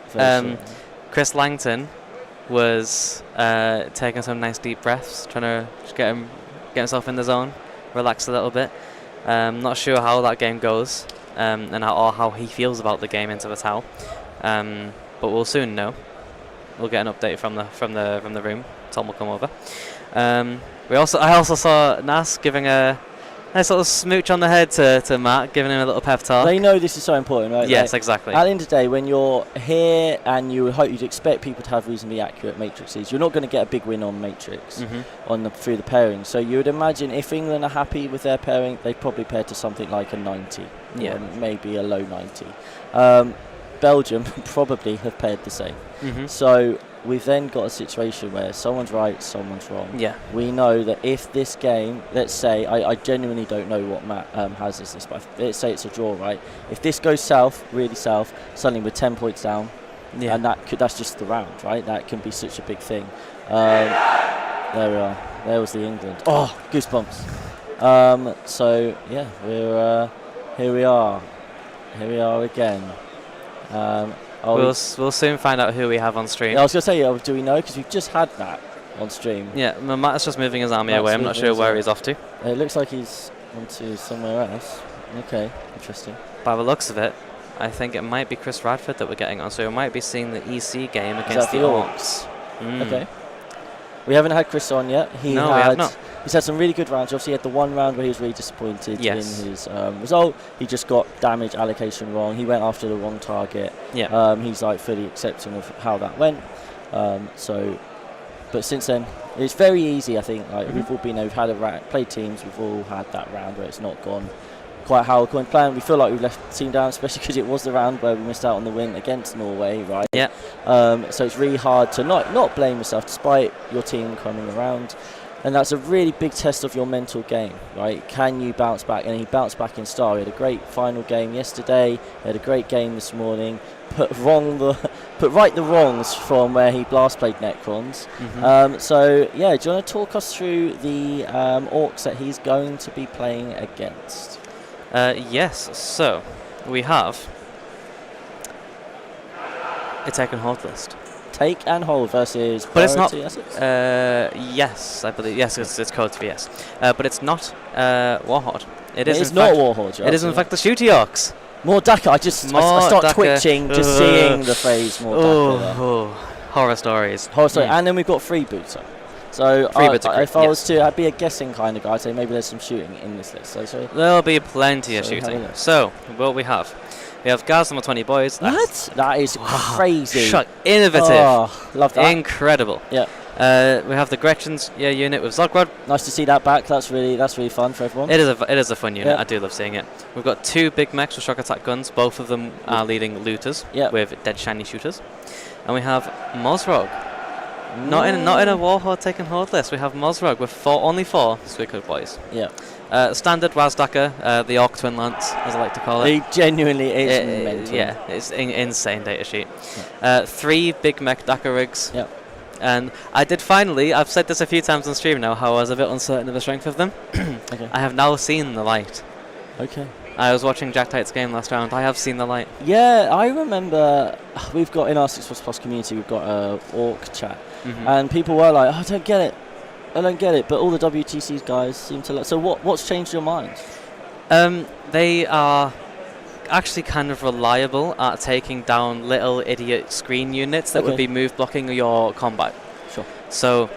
Chris Langton was taking some nice deep breaths, trying to just get himself in the zone, relax a little bit. Not sure how that game goes, and how he feels about the game into the towel. But we'll soon know. We'll get an update from the room. Tom will come over. I also saw Nas giving a nice little smooch on the head to Matt, giving him a little pep talk. They know this is so important, right? Yes, exactly. At the end of the day, when you're here and you'd expect people to have reasonably accurate matrices, you're not going to get a big win on matrix through the pairing. So you would imagine if England are happy with their pairing, they'd probably pair to something like a 90, or maybe a low 90. Belgium probably have paired the same. So we've then got a situation where someone's right, someone's wrong. We know that if this game, let's say, I genuinely don't know what Matt has as this, but let's say it's a draw, right? If this goes south, really south, suddenly we're 10 points down, and that's just the round, right? That can be such a big thing. There we are. There was the England. Oh, goosebumps. So yeah, we're here we are. Here we are again. We'll soon find out who we have on stream. Yeah, I was going to say, do we know? Because we've just had that on stream. Yeah, Matt's just moving his army away. I'm not sure where he's off to. It looks like he's on to somewhere else. Okay, interesting. By the looks of it, I think it might be Chris Radford that we're getting on. So we might be seeing the EC game against the Orcs. Okay. We haven't had Chris on yet. We have not. He's had some really good rounds. Obviously, he had the one round where he was really disappointed in his result. He just got damage allocation wrong. He went after the wrong target. He's like fully accepting of how that went. But since then, it's very easy. I think we've all been, we've had played teams. We've all had that round where it's not gone quite how we're planned. We feel like we've left the team down, especially because it was the round where we missed out on the win against Norway, right? So it's really hard to not blame yourself despite your team coming around. And that's a really big test of your mental game, right? Can you bounce back? And he bounced back in style. He had a great final game yesterday. He had a great game this morning. Put right the wrongs from where he last played Necrons. Do you want to talk us through the Orcs that he's going to be playing against? Yes. So we have a take and hold list. Take and hold versus but it's not assets? yes, I believe it's code for yes, but it's not Warhawk. It is not Warhawk. It is in fact the Shooty Orcs. More Daka. I start twitching just seeing the phrase more Daka. Horror stories. And then we've got Freebooter. So if I was to be a guessing kind of guy, I'd say maybe there's some shooting in this list. So there'll be plenty of shooting. So what we have. We have Gaz number 20 boys. What? That is crazy. Innovative. Oh, love that. Incredible. Yeah. We have the Gretchen's unit with Zogrod. Nice to see that back. That's really fun for everyone. It is a fun unit. I do love seeing it. We've got 2 big mechs with shock attack guns. Both of them are leading looters with dead shiny shooters. And we have Mozrog. Not in a Warhawk taken hold list. We have Mozrog with only 4 Squidcode boys. Yeah. Standard Wazdaka, the Orc Twin Lance, as I like to call it. He genuinely is mental. Yeah, it's insane data sheet. 3 big mech Daka rigs. Yep. And I've said this a few times on stream now, how I was a bit uncertain of the strength of them. Okay. I have now seen the light. Okay. I was watching Jack Tight's game last round. I have seen the light. Yeah, I remember we've got in our 6++ community, we've got a Orc chat. And people were like, I don't get it. But all the WTC guys seem to so what's changed your mind? They are actually kind of reliable at taking down little idiot screen units that would be move blocking your combat. Sure. So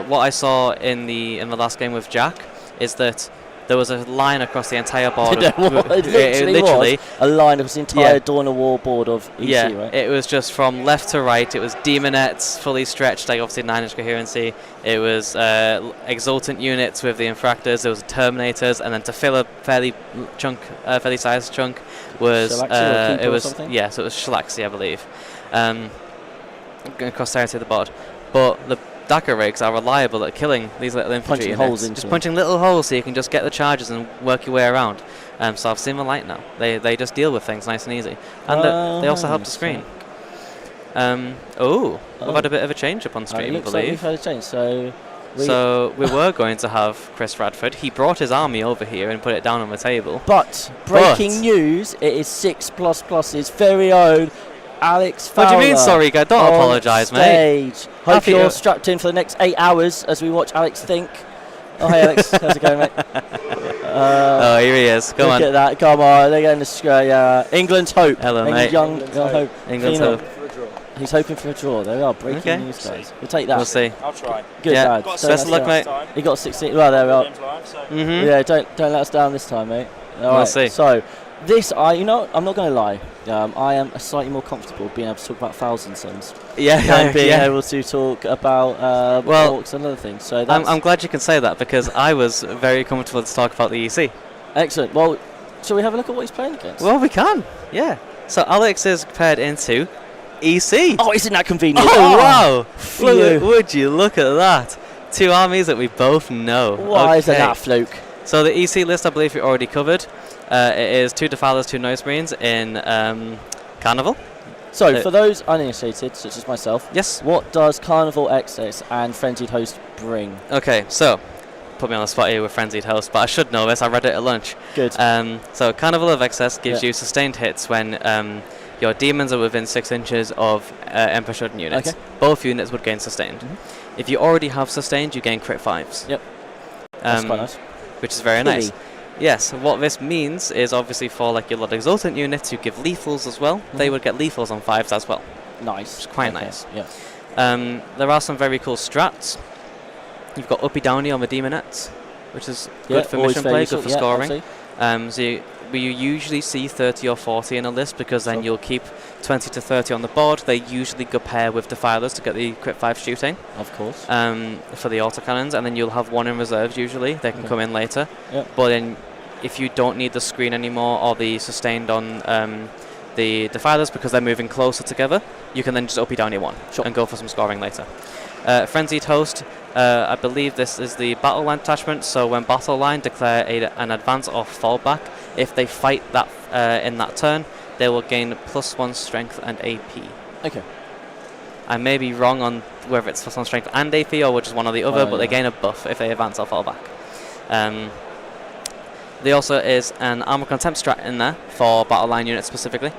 what I saw in the last game with Jack is that there was a line across the entire board. It literally was a line across the entire Dawn of War board of EC, right? It was just from left to right. It was demonettes fully stretched, like obviously 9-inch coherency. It was exultant units with the infractors. There was Terminators, and then to fill a fairly sized chunk was so it was so it was Shalaxi, I believe, across the entirety of the board. But the Dagger rigs are reliable at killing these little infantry punching units. holes into them. Punching little holes so you can just get the charges and work your way around. So I've seen the light now. They just deal with things nice and easy. And they also help the screen. We've had a bit of a change up on stream, I believe. Like we've had a change, so we were going to have Chris Radford. He brought his army over here and put it down on the table. But breaking news, it is 6++'s very own Alex Fowler. What do you mean, sorry, guy? Don't apologise, mate. Hope you're strapped in for the next 8 hours as we watch Alex think. Oh, hey, Alex. How's it going, mate? Here he is. Come on. Look at that. Come on. They're going to England's hope. Hello, mate. Young hope. England's hope. He's hoping for a draw. There we are. Breaking news, guys. We'll take that. We'll see. I'll try. Good, lad. Best of luck, mate. He got 16. Well, there we are. Yeah, don't let us down this time, mate. All right. see. So, this, I'm not going to lie. I am slightly more comfortable being able to talk about Thousand Suns than being able to talk about orcs and other things. So I'm glad you can say that, because I was very comfortable to talk about the EC. Excellent. Well, shall we have a look at what he's playing against? Well, we can. Yeah. So Alex is paired into EC. Oh, isn't that convenient? Oh, wow. Would you look at that? Two armies that we both know. Why is that fluke? So the EC list, I believe we already covered. It is 2 Defilers, 2 Noise Marines in Carnival. So, for those uninitiated, such as myself, yes, what does Carnival Excess and Frenzied Host bring? Okay, so put me on the spot here with Frenzied Host, but I should know this. I read it at lunch. Good. So Carnival of Excess gives you sustained hits when your demons are within 6 inches of Emperor Shudden units. Okay. Both units would gain sustained. If you already have sustained, you gain crit 5s. Yep. That's quite nice. Which is very nice. Yes, what this means is obviously for like your Lord Exultant units who give lethals as well, they would get lethals on 5s as well. Nice. Which is quite nice. Yeah. There are some very cool strats. You've got Uppy Downy on the Demonettes, which is good for mission play, good for scoring. So we usually see 30 or 40 in a list, because then you'll keep 20 to 30 on the board. They usually go pair with Defilers to get the crit 5 shooting. Of course. For the autocannons, and then you'll have 1 in reserves usually. They can come in later. Yep. But then if you don't need the screen anymore or the sustained on the Defilers because they're moving closer together, you can then just Uppy Downy 1 and go for some scoring later. Frenzied Host, I believe this is the battle line attachment, so when battle line declare an advance or fallback, if they fight that in that turn, they will gain +1 strength and AP. Okay. I may be wrong on whether it's +1 strength and AP or just one or the other, but they gain a buff if they advance or fall back. There also is an Armor Contempt strat in there for battle line units specifically.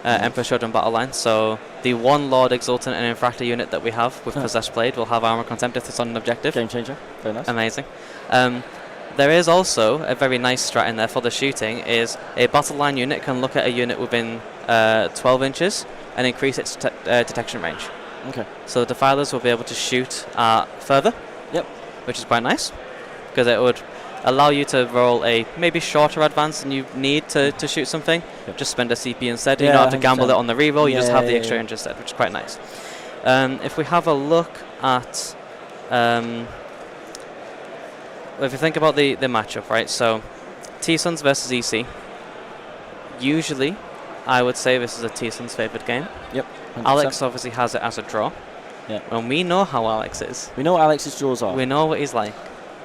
Emperor Shudden battle line. So the 1 Lord Exultant and Infractor unit that we have with Possessed Blade will have Armor Contempt if it's on an objective. Game changer. Very nice. Amazing. There is also a very nice strat in there for the shooting, is a battle line unit can look at a unit within 12 inches and increase its detection range. Okay. So the Defilers will be able to shoot further. Yep. Which is quite nice, because it would allow you to roll a maybe shorter advance than you need to shoot something. Just spend a CP instead. You don't have to gamble it on the reroll. You just have the extra range instead, which is quite nice. If we have a look at, if you think about the matchup, right? So T-Suns versus EC. Usually, I would say this is a T-Suns favoured game. Yep. 100%. Alex obviously has it as a draw. Yeah. And we know how Alex is. We know what Alex's draws are. We know what he's like.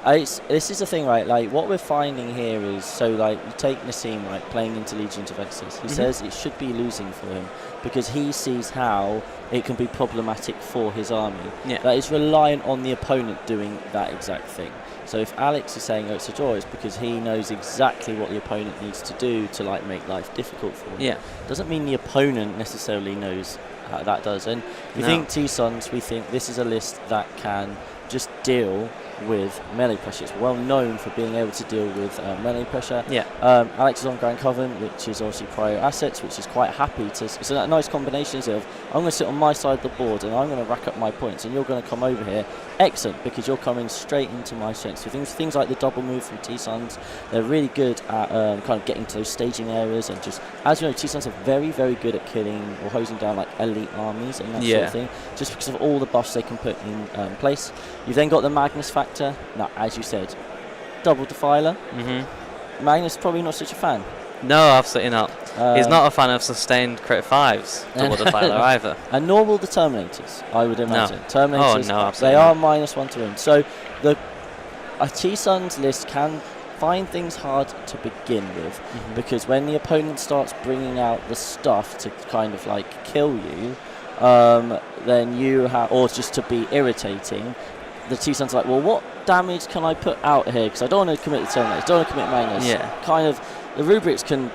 This is the thing, right? Like, what we're finding here is, so like, you take Nassim, right, playing into Legions of Excess. He says it should be losing for him because he sees how it can be problematic for his army. Yeah. That is reliant on the opponent doing that exact thing. So if Alex is saying, oh, it's a draw, it's because he knows exactly what the opponent needs to do to, like, make life difficult for him. Yeah. Doesn't mean the opponent necessarily knows how that does. And we think T-Suns, we think this is a list that can just deal with melee pressure. It's well known for being able to deal with melee pressure. Yeah. Alex is on Grand Coven, which is obviously prior assets, which is quite happy to. So that nice combination is of I'm going to sit on my side of the board and I'm going to rack up my points, and you're going to come over here. Excellent, because you're coming straight into my strengths. So things like the double move from T-Suns, they're really good at kind of getting to those staging areas, and just, as you know, T-Suns are very, very good at killing or hosing down like elite armies and that sort of thing, just because of all the buffs they can put in place. You've then got the Magnus factor. Now, as you said, double Defiler. Magnus probably not such a fan. No, absolutely not. He's not a fan of sustained crit 5s, double Defiler either. And nor will the Terminators, I would imagine. No. Terminators, no, they are -1 to win. So a T-Suns list can find things hard to begin with, because when the opponent starts bringing out the stuff to kind of like kill you, then you have, or just to be irritating, the T-Suns are like, well, what damage can I put out here? Because I don't want to commit the Terminators, don't want to commit Magnus. Yeah. Kind of, the rubrics can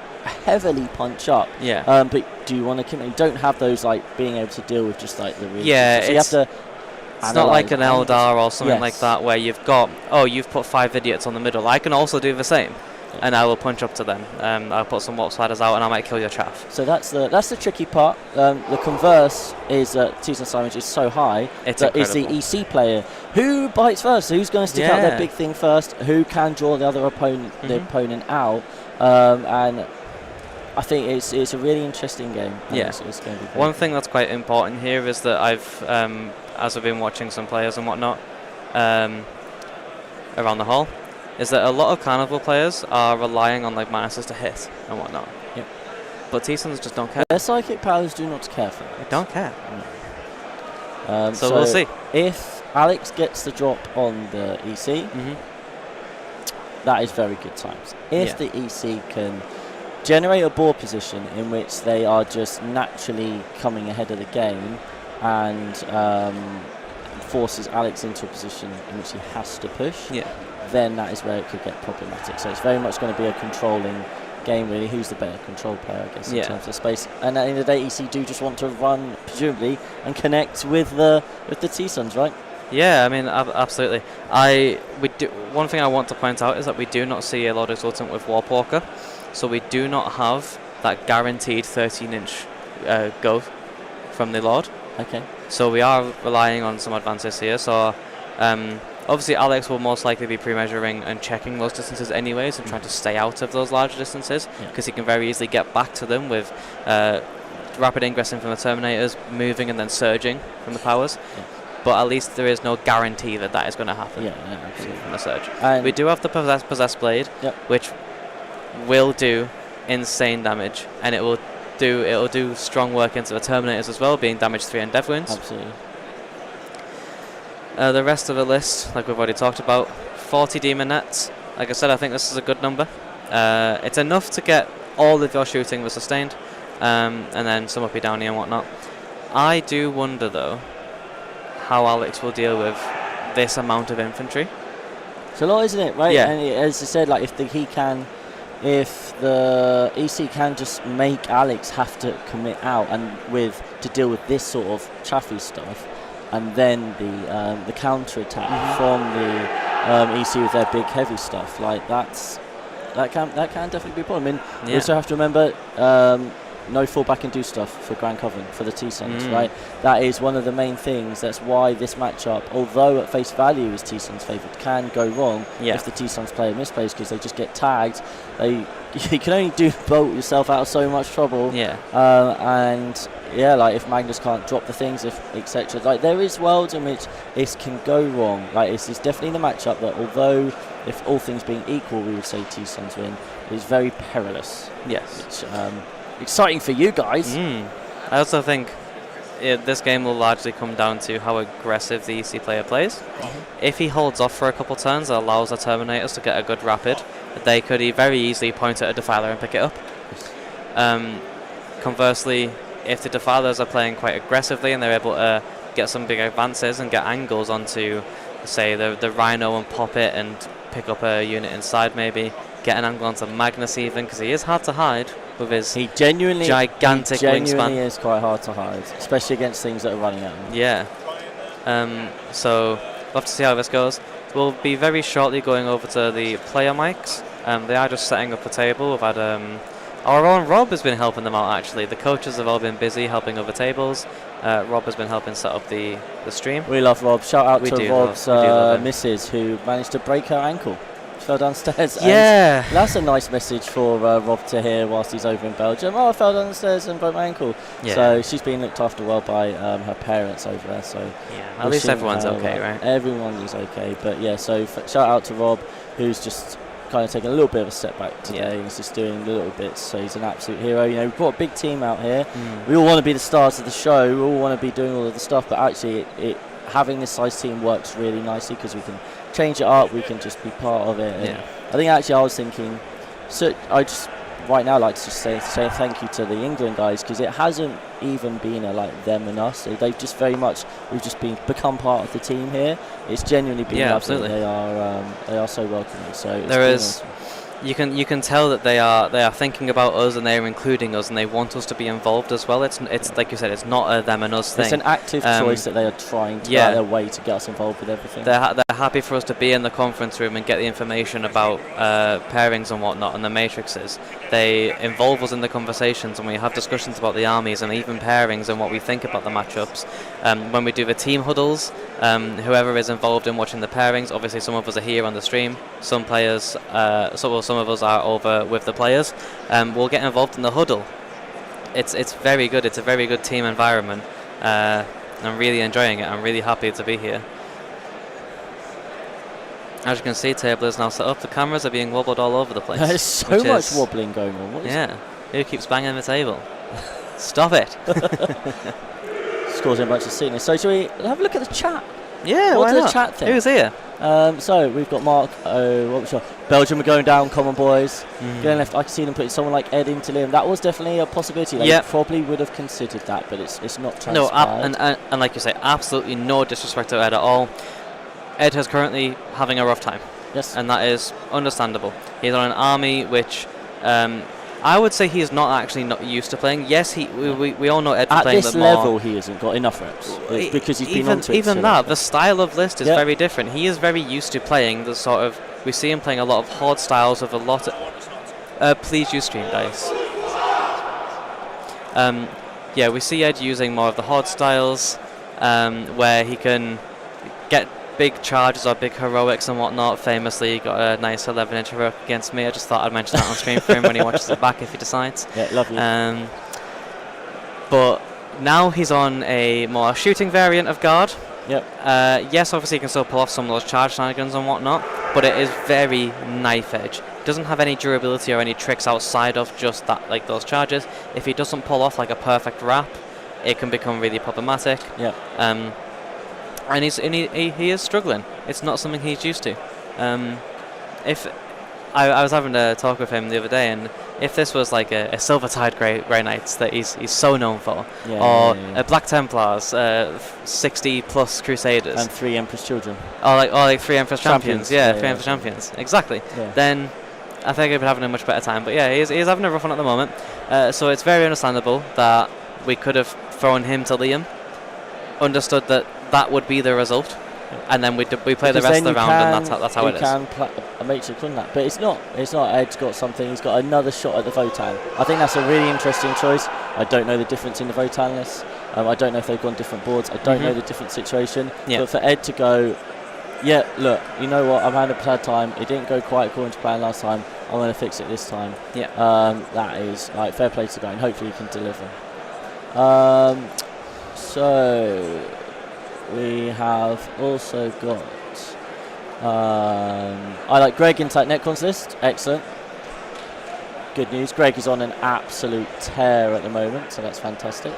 heavily punch up. Yeah. But do you want to commit? You don't have those like being able to deal with just like the rubrics. Yeah, so you have to. It's not like an Eldar or something like that where you've got, you've put 5 idiots on the middle. I can also do the same, and I will punch up to them. I'll put some warp sliders out, and I might kill your chaff. So that's the tricky part. The converse is that T-Sun's damage is so high that it's the EC player who bites first. Who's going to stick out their big thing first? Who can draw the other opponent, out? And I think it's a really interesting game. Yeah. It's going to be one thing that's quite important here is that as I've been watching some players and whatnot around the hall, is that a lot of Carnival players are relying on like minuses to hit and whatnot. Yep. But T-Suns just don't care. Their psychic powers do not care for They it. don't care. No. So we'll see. If Alex gets the drop on the EC, that is very good times. If the EC can generate a board position in which they are just naturally coming ahead of the game, and forces Alex into a position in which he has to push, then that is where it could get problematic. So it's very much going to be a controlling game, really. Who's the better control player, I guess, in terms of space. And at the end of the day, EC do just want to run, presumably, and connect with the T-Suns, right? Yeah, I mean, absolutely. One thing I want to point out is that we do not see a Lord Exultant with Warpwalker, so we do not have that guaranteed 13-inch go from the Lord. Okay. So we are relying on some advances here. So obviously Alex will most likely be pre-measuring and checking those distances anyways and trying to stay out of those larger distances, because he can very easily get back to them with rapid ingressing from the Terminators, moving and then surging from the powers. But at least there is no guarantee that that is going to happen from the surge. And we do have the Possessed Blade, which will do insane damage, and it'll do strong work into the Terminators as well, being damage 3 and death wounds. Absolutely. The rest of the list, like we've already talked about, 40 demon nets. Like I said, I think this is a good number. It's enough to get all of your shooting with sustained, and then some uppy downy and whatnot. I do wonder though how Alex will deal with this amount of infantry. It's a lot, isn't it? Right? Yeah. And as I said, like if the EC can just make Alex have to commit out and to deal with this sort of chaffy stuff, and then the counter attack from the EC with their big heavy stuff, like that can definitely be a problem. I mean, we also have to remember no fall back and do stuff for Grand Coven, for the T-Suns, right? That is one of the main things. That's why this matchup, although at face value is T-Suns favoured, can go wrong if the T-Suns player misplays, because they just get tagged. You can only bolt yourself out of so much trouble. Like if Magnus can't drop the things, etc. Like there is worlds in which this can go wrong. Like it's definitely the matchup that, although if all things being equal, we would say T-Suns win, is very perilous. Yes. Which, exciting for you guys. I also think this game will largely come down to how aggressive the EC player plays. If he holds off for a couple turns and allows the Terminators to get a good rapid, they could very easily point at a Defiler and pick it up. Conversely, if the Defilers are playing quite aggressively and they're able to get some big advances and get angles onto, say, the Rhino and pop it and pick up a unit inside, maybe get an angle onto Magnus even, because he is hard to hide with his gigantic wingspan. He is quite hard to hide, especially against things that are running at him. Yeah. So we'll have to see how this goes. we'll be very shortly going over to the player mics. They are just setting up the table. We've had our own Rob has been helping them out, actually. The coaches have all been busy helping over tables. Rob has been helping set up the stream. We love Rob. Shout out We to do Rob's love him. missus, who managed to break her ankle. She fell downstairs. Yeah. And that's a nice message for Rob to hear whilst he's over in Belgium. Oh, I fell down the stairs and broke my ankle. Yeah. So she's being looked after well by her parents over there. So Yeah, at least wishing everyone's her okay, well. right? Everyone is okay. But yeah, so shout out to Rob, who's just kind of taking a little bit of a step back today. And he's just doing little bits. So he's an absolute hero. You know, we brought a big team out here. We all want to be the stars of the show. We all want to be doing all of the stuff. But actually, having this size team works really nicely because we can change it up. We can just be part of it. And I think actually I was thinking, so I just right now like to just say thank you to the England guys, because it hasn't even been a like them and us. So they've just we've just become part of the team here. It's genuinely been lovely. Absolutely. They are so welcoming. So it's There been is. awesome. You can tell that they are thinking about us and they're including us and they want us to be involved as well. It's like you said, it's not a them and us thing. It's an active choice that they are trying to go out their way to get us involved with everything. They're happy for us to be in the conference room and get the information about pairings and whatnot and the matrices. They involve us in the conversations and we have discussions about the armies and even pairings and what we think about the matchups. When we do the team huddles, whoever is involved in watching the pairings, obviously some of us are here on the stream, some players, some of us are over with the players. We'll get involved in the huddle. It's very good. It's a very good team environment. I'm really enjoying it. I'm really happy to be here. As you can see, table is now set up. The cameras are being wobbled all over the place. There's so much wobbling going on. What is Who keeps banging the table? Stop it. It's causing a bunch of sickness. So shall we have a look at the chat? Yeah, what why does not? the chat think? Who's here? So we've got Mark. What was your Belgium are going down. Common boys going left. I can see them putting someone like Ed into Liam. That was definitely a possibility. They probably would have considered that, but it's not transpired. No, and like you say, absolutely no disrespect to Ed at all. Ed is currently having a rough time. Yes, and that is understandable. He's on an army which. I would say he is not actually not used to playing. Yes, we all know Ed at playing this the more level. He hasn't got enough reps because he's been onto it. Even that, the style of list is very different. He is very used to playing the sort of. We see him playing a lot of horde styles with a lot of. Please use stream dice. We see Ed using more of the horde styles, where he can get big charges or big heroics and whatnot. Famously, he got a nice 11-inch heroic against me. I just thought I'd mention that on stream for him when he watches it back if he decides. Yeah, lovely. But now he's on a more shooting variant of guard. Yep. Yes, obviously he can still pull off some of those charge shenanigans and whatnot, but it is very knife edge. Doesn't have any durability or any tricks outside of just that, like those charges. If he doesn't pull off like a perfect wrap, it can become really problematic. Yeah. And he is struggling. It's not something he's used to. If I was having a talk with him the other day, and if this was like a Silvertide Grey Knights that he's so known for, a Black Templars, 60 plus Crusaders, and 3 Empress Children, or like 3 Empress Champions, 3 Empress Champions, exactly. Yeah. Then I think I'd be having a much better time. But yeah, he's having a rough one at the moment. So it's very understandable that we could have thrown him to Liam. Understood that would be the result, and then we play the rest of the round, and that's how it is. You can a matrix on that, but it's not. Ed's got something. He's got another shot at the Votan. I think that's a really interesting choice. I don't know the difference in the Votan lists. I don't know if they've gone different boards. I don't know the different situation. Yeah. But for Ed to go, look, you know what? I'm having a bad time. It didn't go quite according to plan last time. I'm going to fix it this time. Yeah. That is fair play to go, and hopefully he can deliver. So we have also got I like Greg in Tight Netcons list. Excellent. Good news. Greg is on an absolute tear at the moment, so that's fantastic.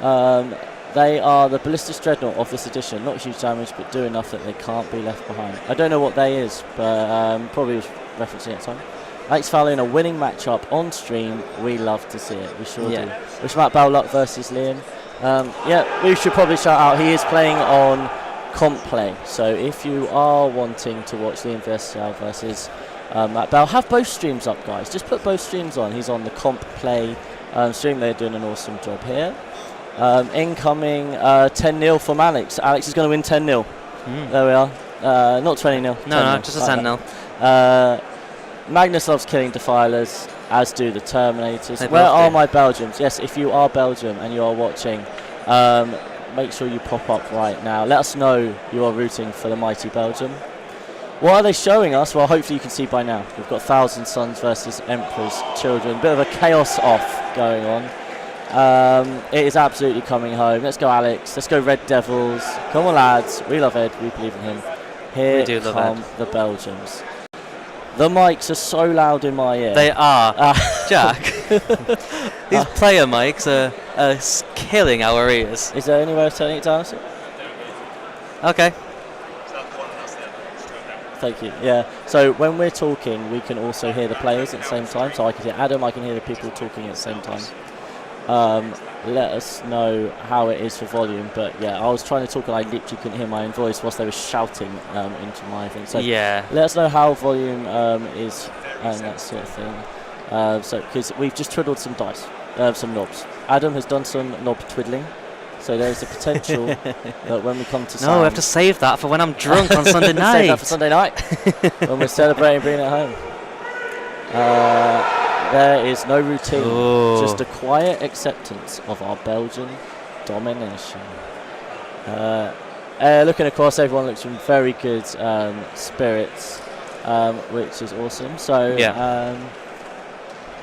They are the Ballistic Dreadnought of this edition. Not huge damage, but do enough that they can't be left behind. I don't know what they is, but probably was referencing it time. Alex Fowler in a winning matchup on stream. We love to see it. We sure do. Wish Matt Bowluck versus Liam. We should probably shout out. He is playing on Comp Play. So if you are wanting to watch Liam versus Matt Bell, have both streams up, guys. Just put both streams on. He's on the Comp Play stream. They're doing an awesome job here. Incoming 10-0 from Alex. Alex is going to win 10-0. There we are. Not 20-0. No, 10-0, just a like 10-0. that. Magnus loves killing Defilers, as do the Terminators. They Where both are do. my Belgians? Yes, if you are Belgium and you are watching, make sure you pop up right now. Let us know you are rooting for the mighty Belgium. What are they showing us? Well, hopefully you can see by now. We've got Thousand Sons versus Emperor's Children. Bit of a chaos off going on. It is absolutely coming home. Let's go, Alex. Let's go, Red Devils. Come on, lads. We love Ed. We believe in him. Here We do love come Ed. the Belgians. The mics are so loud in my ear. They are. Jack, these player mics are killing our ears. Is there any way of turning it down? Okay. Thank you. Yeah. So when we're talking, we can also hear the players at the same time. So I can hear Adam, I can hear the people talking at the same time. Let us know how it is for volume. But yeah, I was trying to talk and I literally couldn't hear my own voice whilst they were shouting into my thing. So Yeah. let us know how volume is and that sort of thing. So because we've just twiddled some dice, some knobs. Adam has done some knob twiddling. So there's a potential that when we come to No, we have to save that for when I'm drunk on Sunday night. Save that for Sunday night when we're celebrating bringing it home. There is no routine, just a quiet acceptance of our Belgian domination. Looking across, everyone looks in very good spirits, which is awesome. So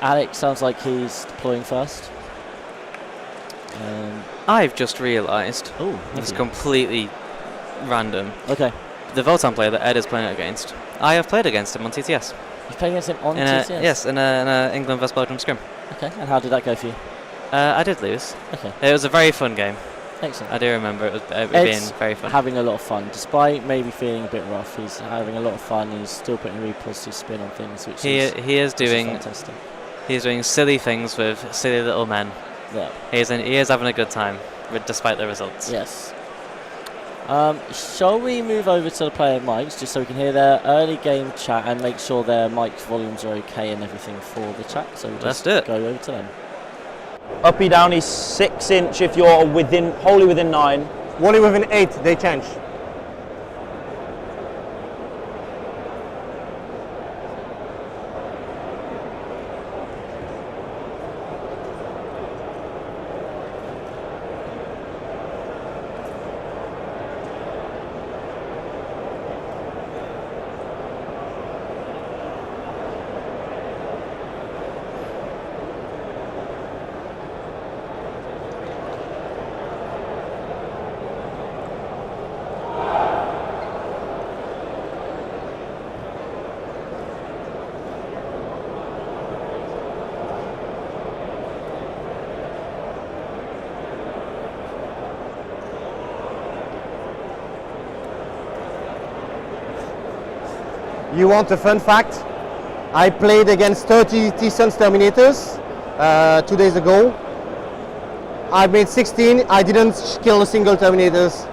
Alex sounds like he's deploying first. I've just realised. Oh, it's completely random. Okay. The Votan player that Ed is playing against, I have played against him on TTS. You played against him on TTS? Yes, in a England vs Belgium scrim. Okay, and how did that go for you? I did lose. Okay. It was a very fun game. Excellent. I do remember it being very fun. Having a lot of fun, despite maybe feeling a bit rough. He's having a lot of fun. He's still putting a really positive spin on things, which he is doing fantastic. He's doing silly things with silly little men. Yeah. He is having a good time, despite the results. Yes. Shall we move over to the player mics just so we can hear their early game chat and make sure their mic volumes are okay and everything for the chat? So we'll Let's just do it. go over to them. Uppy downy 6 inch if you're wholly within 9. Wholly within 8, they change. You want a fun fact? I played against 30 T-Suns Terminators 2 days ago. I made 16, I didn't kill a single Terminators.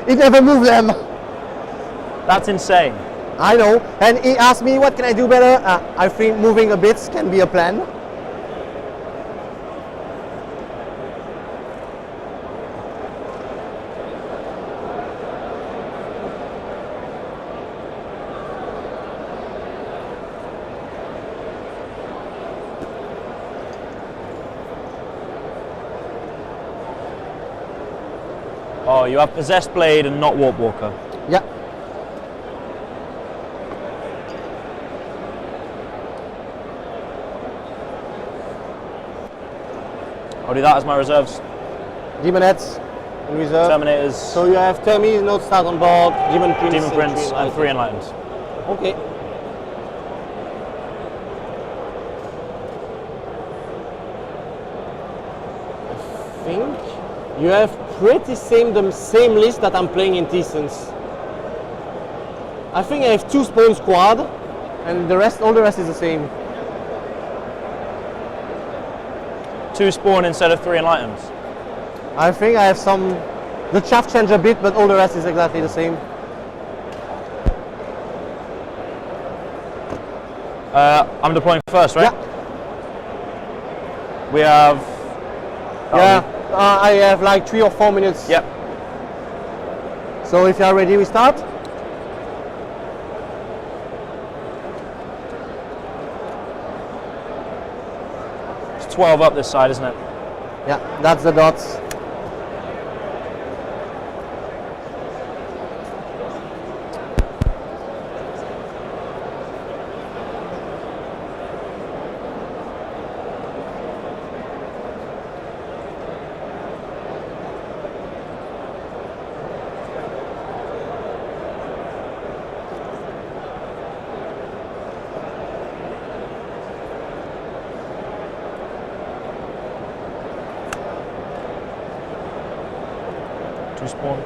It never moved them. That's insane. I know, and he asked me what can I do better. I think moving a bit can be a plan. Oh, you have Possessed Blade and not Warp Walker. Yeah. I'll do that as my reserves. Demonettes in reserve. Terminators. So you have Termi, Note Start on board, Demon Prince, and 3 Enlightened. Okay. I think you have pretty the same list that I'm playing in T-Suns. I think I have 2 Spawn Squad, and all the rest is the same. 2 Spawn instead of 3 Enlightened. I think I have the chaff change a bit, but all the rest is exactly the same. I'm deploying first, right? Yeah. We have... I have like 3 or 4 minutes. Yep. So if you are ready, we start? 12 up this side, isn't it? Yeah, that's the dots. To spawn.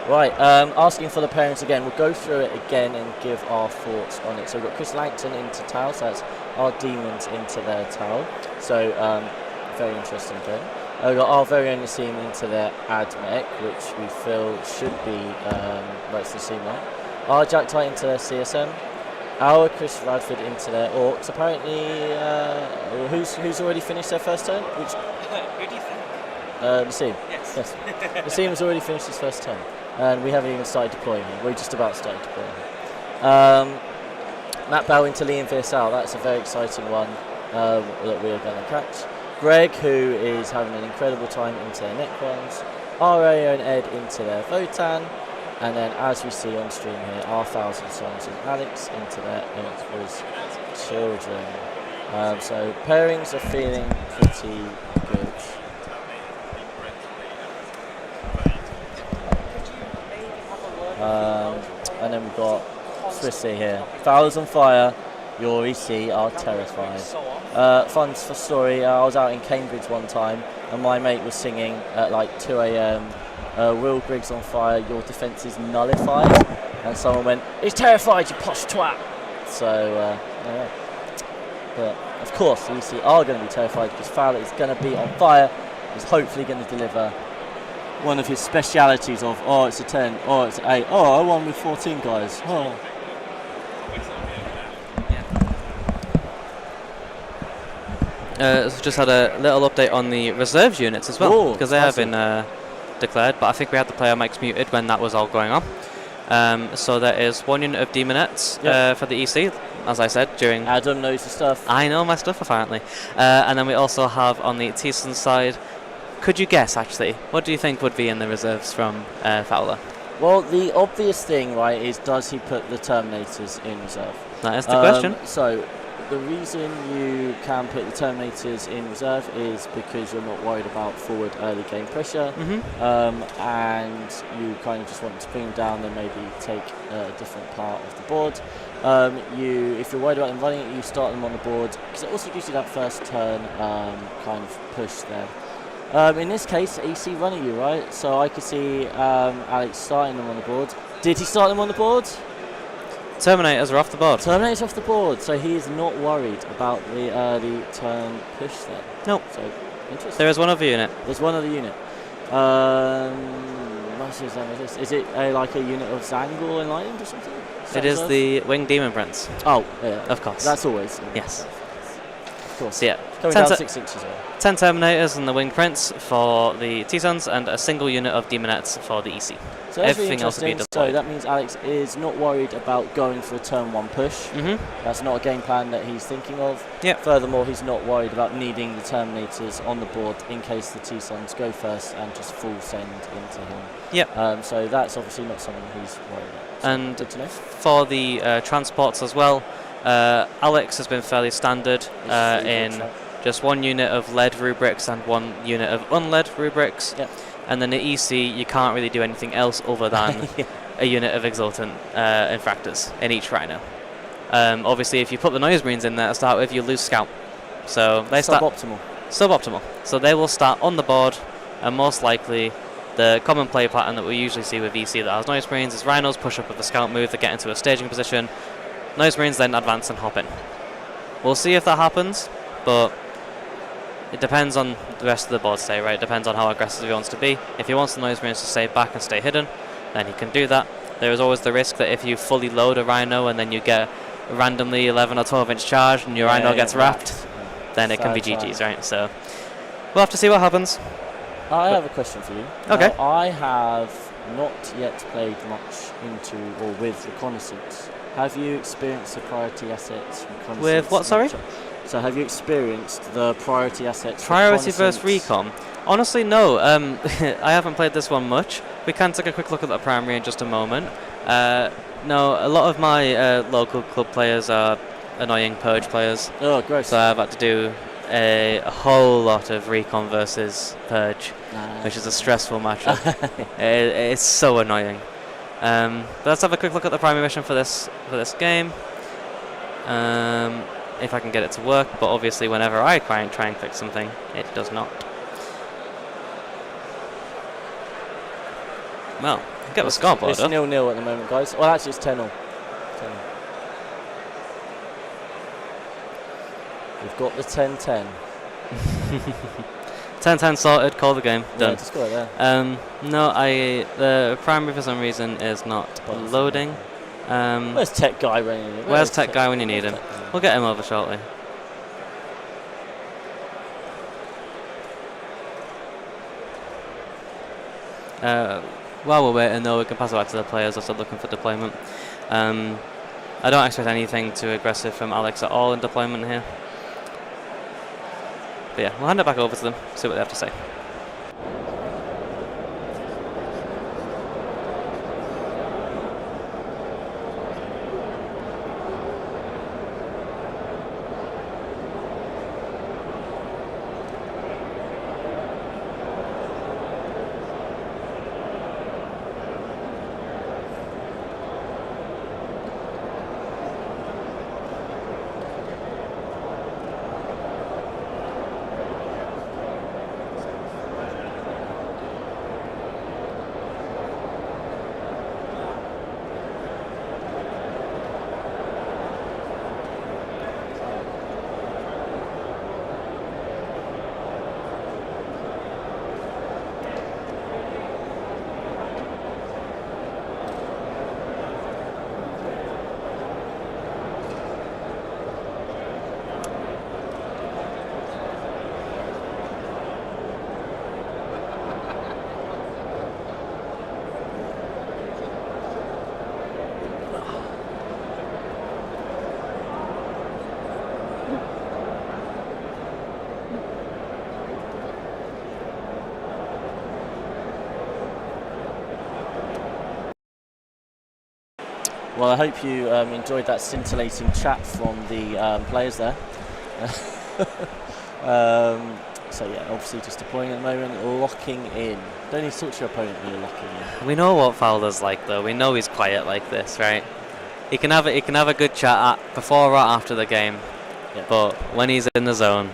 Right, asking for the pairings again. We'll go through it again and give our thoughts on it. So we've got Chris Langton into Tau, so that's our demons into their Tau. So very interesting thing. We've got our very own Nassim into their AdMech, which we feel should be let's see now. Our Jack Tight into their CSM. Our Chris Radford into their Orcs. Apparently, who's already finished their first turn? Which Who do you think? Nassim. Yes. Nassim has already finished his first turn. And we haven't even started deploying him. We're just about started deploying him. Matt Bell into Liam Versal. That's a very exciting one that we are going to catch. Greg, who is having an incredible time into their Necrons. Our own Ed into their Votan. And then, as we see on stream here, our Thousand Sons and Alex into their Emperor's Children. So pairings are feeling pretty good. And then we've got Swissy here. Fowlers on fire, your EC are terrified. Fun for story, I was out in Cambridge one time and my mate was singing at like 2 a.m. Will Griggs on fire, your defence is nullified. And someone went, he's terrified, you posh twat. So, yeah. But of course, the EC are going to be terrified because Fowler is going to be on fire. He's hopefully going to deliver one of his specialities of, oh, it's a 10, oh, it's an 8, oh, I won with 14 guys. Oh. So just had a little update on the reserves units as well, because they have been declared, but I think we had the player mics muted when that was all going on. So there is one unit of Demonettes for the EC, as I said, during... Adam knows the stuff. I know my stuff, apparently. And then we also have on the Thiessen side, could you guess, actually, what do you think would be in the reserves from Fowler? Well, the obvious thing, right, is does he put the Terminators in reserve? That is the question. So, the reason you can put the Terminators in reserve is because you're not worried about forward early game pressure, and you kind of just want to bring them down and maybe take a different part of the board. If you're worried about them running it, you start them on the board, because it also gives you that first turn kind of push there. In this case, EC running you, right? So I could see Alex starting them on the board. Did he start them on the board? Terminators are off the board. Terminators off the board, so he is not worried about the early turn push there. No. So, interesting. There is one other unit. There's one other unit. Is it like a unit of Zangor Enlightened or something? It is the Winged Demon Prince. Oh, yeah. Of course. That's always. Yes. Of course. So, yeah. Coming down 6 inches. 10 Terminators and the Winged Prince for the T-Sons, and a single unit of Demonettes for the EC. So everything else will be deployed. So that means Alex is not worried about going for a turn 1 push. That's not a game plan that he's thinking of. Furthermore, he's not worried about needing the Terminators on the board in case the T-Sons go first and just full send into him. So that's obviously not something he's worried about. So and good to know. For the transports as well, Alex has been fairly standard in just one unit of lead rubrics and one unit of unlead rubrics. And then the EC, you can't really do anything else other than a unit of exultant infractors in each Rhino. Obviously, if you put the Noise Marines in there to start with, you lose Scout. So they start suboptimal. So they will start on the board, and most likely the common play pattern that we usually see with EC that has Noise Marines is Rhinos push up with a Scout move, they get into a staging position, Noise Marines then advance and hop in. We'll see if that happens, but it depends on the rest of the board state, right? It depends on how aggressive he wants to be. If he wants the Noise Marines to stay back and stay hidden, then he can do that. There is always the risk that if you fully load a Rhino and then you get randomly 11 or 12 inch charge and your Rhino gets wrapped, then it can be GG's, right? So we'll have to see what happens. I have a question for you. Okay. Now, I have not yet played much into or with reconnaissance. Have you experienced the priority assets reconnaissance? With what, sorry? So have you experienced the priority assets Priority versus recon? Honestly, no. I haven't played this one much. We can take a quick look at the primary in just a moment. No, a lot of my local club players are annoying purge players. Oh, gross. So I've had to do a whole lot of recon versus purge, which is a stressful matchup. It's so annoying. But let's have a quick look at the primary mission for this game. If I can get it to work, but obviously whenever I try and fix something, it does not. Well, get the scoreboard It's up. 0-0 at the moment, guys. Well, actually, it's 10-0. We've got the 10-10. 10-10 sorted, call the game, done. Yeah, just got it there. No, the primary for some reason is not loading. Where's Tech Guy when you need him? Where's Tech Guy when you need him? We'll get him over shortly. While we're waiting though, we can pass it back to the players as they're looking for deployment. I don't expect anything too aggressive from Alex at all in deployment here. But yeah, we'll hand it back over to them, see what they have to say. Well, I hope you enjoyed that scintillating chat from the players there. So yeah, obviously just deploying at the moment, locking in. Don't need to talk to your opponent when you're locking in. We know what Fowler's like though. We know he's quiet like this, right? He can have a good chat before or after the game. Yeah. But when he's in the zone,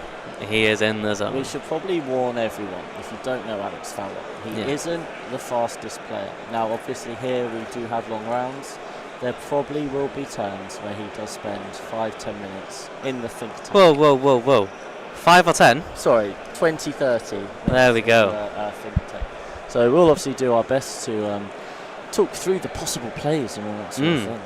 he is in the zone. We should probably warn everyone, if you don't know Alex Fowler, he isn't the fastest player. Now obviously here we do have long rounds. There probably will be turns where he does spend 5-10 minutes in the think tank. Whoa. 5 or 10? Sorry, 20-30. There we go. Think tank. So we'll obviously do our best to talk through the possible plays and all that sort of thing.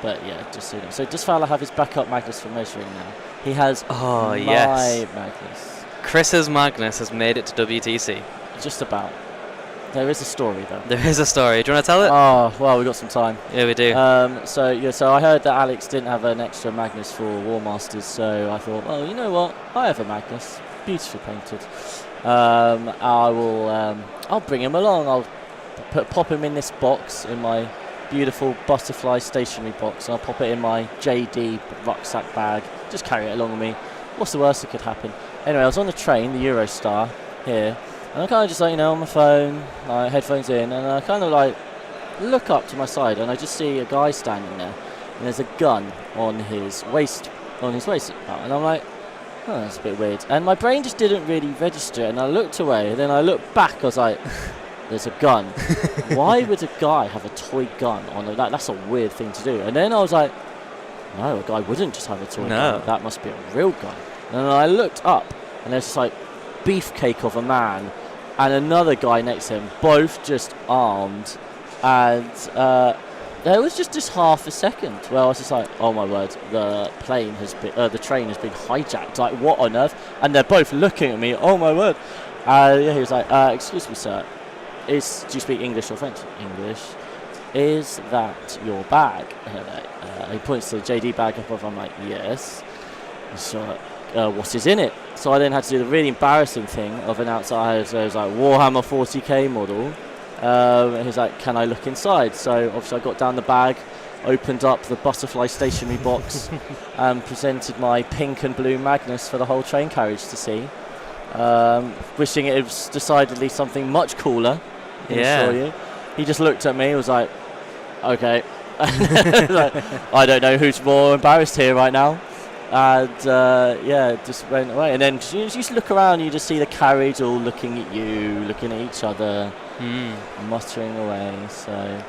But yeah, just so you know. So does Fowler have his backup Magnus from measuring now? He has Magnus. Chris's Magnus has made it to WTC. Just about. There is a story though. There is a story. Do you want to tell it? Oh, well, we've got some time. Yeah, we do. So I heard that Alex didn't have an extra Magnus for War Masters, so I thought, well, you know what? I have a Magnus, beautifully painted. I'll bring him along. I'll pop him in this box, in my beautiful butterfly stationery box. I'll pop it in my JD rucksack bag. Just carry it along with me. What's the worst that could happen? Anyway, I was on the train, the Eurostar here. And I kind of just on my phone, headphones in, and I kind of look up to my side, and I just see a guy standing there, and there's a gun on his waist, and I'm like, oh, that's a bit weird. And my brain just didn't really register, and I looked away, and then I looked back, I was like, there's a gun. Why would a guy have a toy gun on it? That's a weird thing to do. And then I was like, no, a guy wouldn't just have a toy No. gun. That must be a real guy. And then I looked up, and there's this like beefcake of a man and another guy next to him, both just armed. And there was just this half a second where I was just like, oh my word, the train has been hijacked. Like, what on earth? And they're both looking at me, oh my word. He was like, excuse me, sir, do you speak English or French? English. Is that your bag? He points to the JD bag above. I'm like, yes. So, what is in it? So I then had to do the really embarrassing thing of an outside. So it was like Warhammer 40k model. He's like, can I look inside? So obviously I got down the bag, opened up the butterfly stationery box, and presented my pink and blue Magnus for the whole train carriage to see. Wishing it was decidedly something much cooler. Yeah. He just looked at me and was like, okay. Like, I don't know who's more embarrassed here right now. And just went away. And then you just look around, you just see the carriage all looking at you, looking at each other, muttering away. So,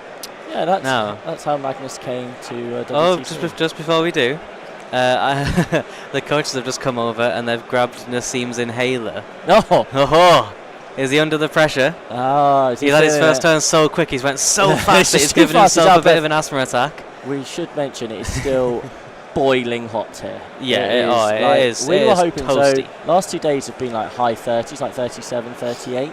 yeah, that's how Magnus came to WTC. Oh, just before we do, the coaches have just come over and they've grabbed Nassim's inhaler. Oh! Is he under the pressure? Oh, he had his first turn so quick, he's went so fast that he's given himself a bit of an asthma attack. We should mention it is still boiling hot here. Yeah, it is. We it were is hoping toasty. so. Last 2 days have been like high 30s, like 37, 38.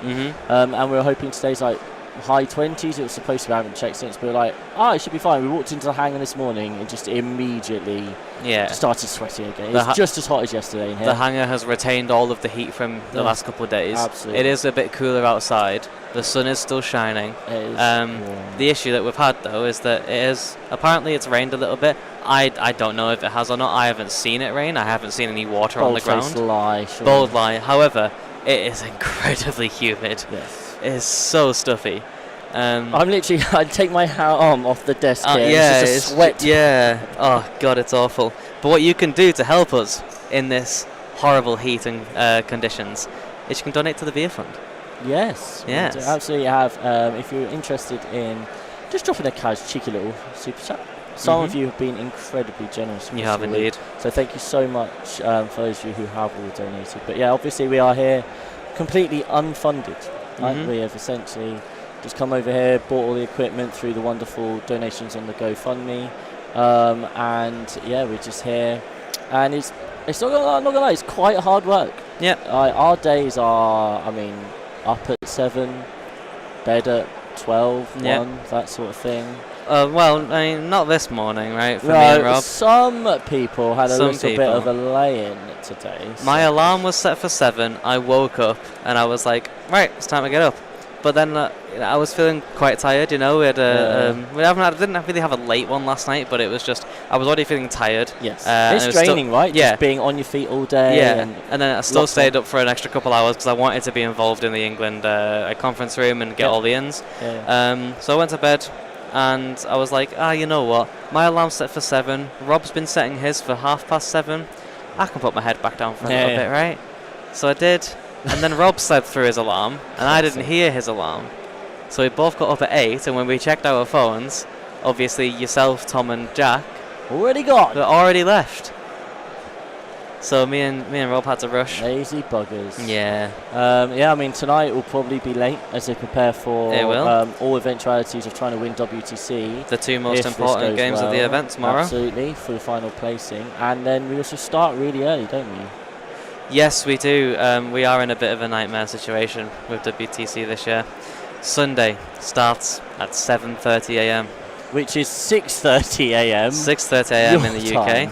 And we were hoping today's like high 20s. It was supposed to be, I haven't checked since, but we were like, it should be fine. We walked into the hangar this morning and just immediately started sweating again. It's just as hot as yesterday in here. The hangar has retained all of the heat from the last couple of days. Absolutely. It is a bit cooler outside. The sun is still shining. It is the issue that we've had though is that apparently it's rained a little bit. I don't know if it has or not. I haven't seen it rain. I haven't seen any water on the ground. Bold lie. However, it is incredibly humid. Yes. It is so stuffy. I'd take my arm off the desk here. It's just a sweat. Yeah. Oh god, it's awful. But what you can do to help us in this horrible heat and conditions is you can donate to the beer fund. Yes. Yes. You absolutely have. If you're interested in just dropping a cheeky little super chat. Some of you have been incredibly generous. You have indeed. So thank you so much for those of you who have all donated. But yeah, obviously we are here completely unfunded. Right? We have essentially just come over here, bought all the equipment through the wonderful donations on the GoFundMe. And yeah, we're just here. And it's not gonna lie, it's quite hard work. Yeah. Our days are, up at 7, bed at 12, 1, that sort of thing. Not this morning, right? For me and Rob. Some people had a little bit of a lay-in today. My alarm was set for 7. I woke up and I was like, right, it's time to get up. But then I was feeling quite tired, We had didn't really have a late one last night, but it was just I was already feeling tired. Yes, it's draining, right? Yeah, just being on your feet all day. Yeah, and then I still stayed up for an extra couple hours because I wanted to be involved in the England conference room and get all the ins. So I went to bed, and I was like, you know what? My alarm's set for 7. Rob's been setting his for 7:30. I can put my head back down for a little bit, right? So I did. And then Rob slept through his alarm, and I didn't hear his alarm. So we both got up at 8, and when we checked our phones, obviously yourself, Tom, and Jack already left. So me and Rob had to rush. Lazy buggers. Yeah. Tonight will probably be late as they prepare for all eventualities of trying to win WTC. The 2 most important games of the event tomorrow. Absolutely, for the final placing. And then we also start really early, don't we? Yes, we do. We are in a bit of a nightmare situation with WTC this year. Sunday starts at 7:30 a.m. Which is 6:30 a.m. 6:30 a.m. in the UK.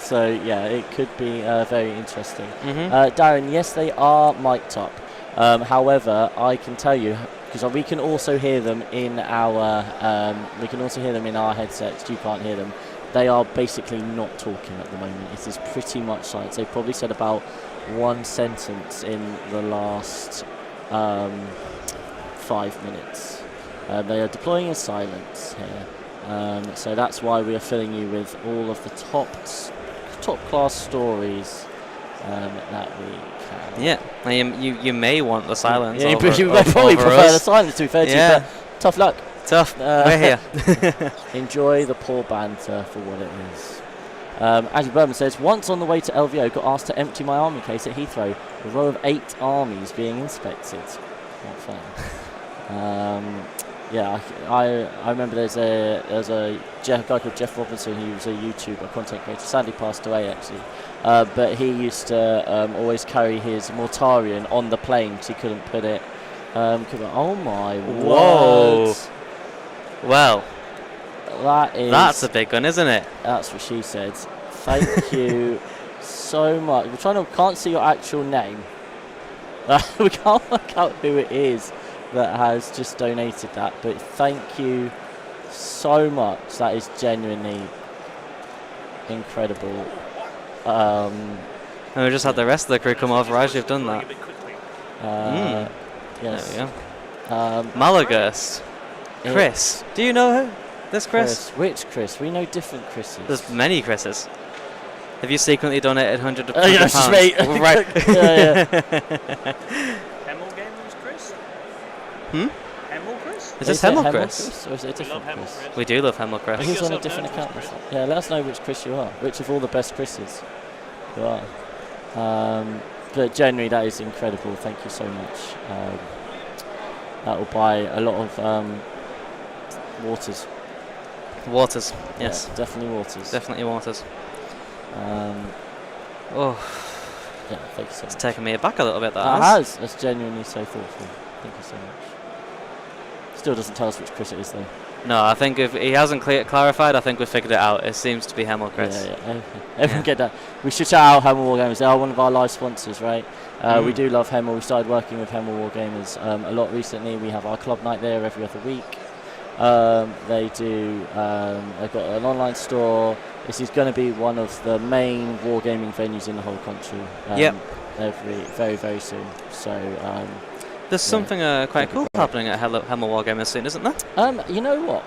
So yeah, it could be very interesting. Darren, yes, they are mic'd up. However, I can tell you, because we can also hear them in our headsets. You can't hear them. They are basically not talking at the moment. It is pretty much silence. They probably said about 1 sentence in the last 5 minutes. They are deploying in silence here. So that's why we are filling you with all of the top class stories that we can. Yeah, you may want the silence. Yeah, you may probably prefer the silence to be fair to you, but tough luck. Tough. We're here. Enjoy the poor banter for what it is. Andy Berman says, once on the way to LVO, got asked to empty my army case at Heathrow. A row of 8 armies being inspected. Not fun. Yeah, I remember there's a guy called Jeff Robinson who was a YouTuber, content creator, sadly passed away actually. But he used to always carry his Mortarion on the plane because he couldn't put it. Oh my Whoa. word. Well, that's a big one, isn't it? That's what she said. Thank you so much. Can't see your actual name. We can't work out who it is that has just donated that, but thank you so much. That is genuinely incredible. And we just had the rest of the crew come over as you've done that. Yes. There we go. Malagust. Chris. Do you know this Chris? Which Chris? We know different Chris's. There's many Chris's. Have you secretly donated £100? Yeah, it's just me. Right. Hemel Gamers Chris? Hemel Chris? Is this Hemel Chris? Or is it a different Chris? We do love Hemel Chris. He's on a different account. Yeah, let us know which Chris you are. Which of all the best Chris's you are. But generally, that is incredible. Thank you so much. That will buy a lot of waters. Waters, yes. Yeah, definitely waters. Definitely waters. Yeah, thank you so much. It's taken me aback a little bit, that has. That's genuinely so thoughtful. Thank you so much. Still doesn't tell us which Chris it is, though. No, I think if he hasn't clarified, I think we've figured it out. It seems to be Hemel Chris. Yeah. Everyone get that. We should shout out Hemel Wargamers. They are one of our live sponsors, right? We do love Hemel. We started working with Hemel Wargamers a lot recently. We have our club night there every other week. They do. They've got an online store. This is going to be one of the main wargaming venues in the whole country. Very, very soon. So. There's something quite cool happening at Hemel Wargamers soon, isn't there? You know what?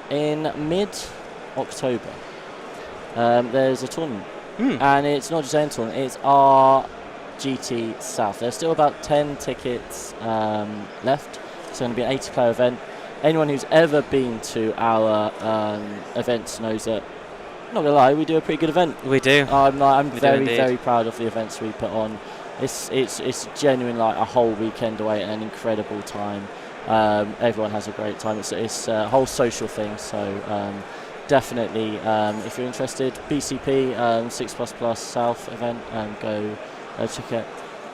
In mid-October, there's a tournament, and it's not just any tournament. It's our GT South. There's still about 10 tickets left. It's going to be an 80-player event. Anyone who's ever been to our events knows that. Not gonna lie, we do a pretty good event. We do. I'm very proud of the events we put on. It's genuine, like a whole weekend away and an incredible time. Everyone has a great time. It's a whole social thing. So definitely, if you're interested, BCP 6++ South event, go check it.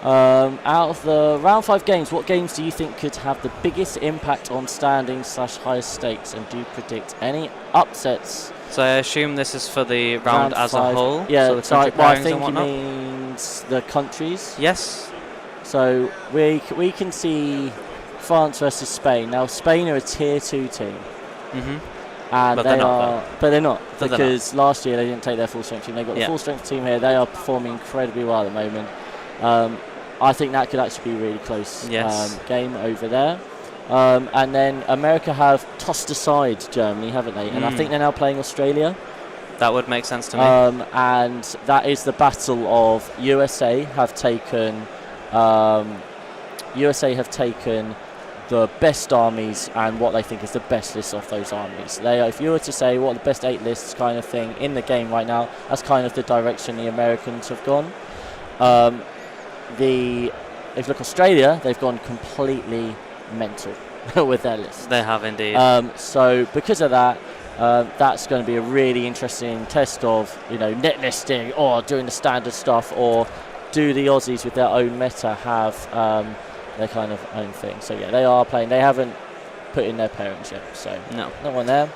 Out of the round 5 games, what games do you think could have the biggest impact on standings / highest stakes, and do you predict any upsets? So I assume this is for the round as 5. A whole? Yeah, so I think it means the countries. Yes. So we can see France versus Spain. Now Spain are a tier 2 team. And but they're not because last year they didn't take their full strength team. They got the full strength team here. They are performing incredibly well at the moment. I think that could actually be a really close game over there. And then America have tossed aside Germany, haven't they? And I think they're now playing Australia. That would make sense to me. And that is the battle of USA have taken the best armies and what they think is the best list of those armies. If you were to say what are the best 8 lists kind of thing in the game right now, that's kind of the direction the Americans have gone. If you look at Australia, they've gone completely mental with their list. They have indeed. So because of that, that's going to be a really interesting test of net listing or doing the standard stuff, or do the Aussies with their own meta have their kind of own thing. So yeah, they are playing. They haven't put in their parents yet, so no one there.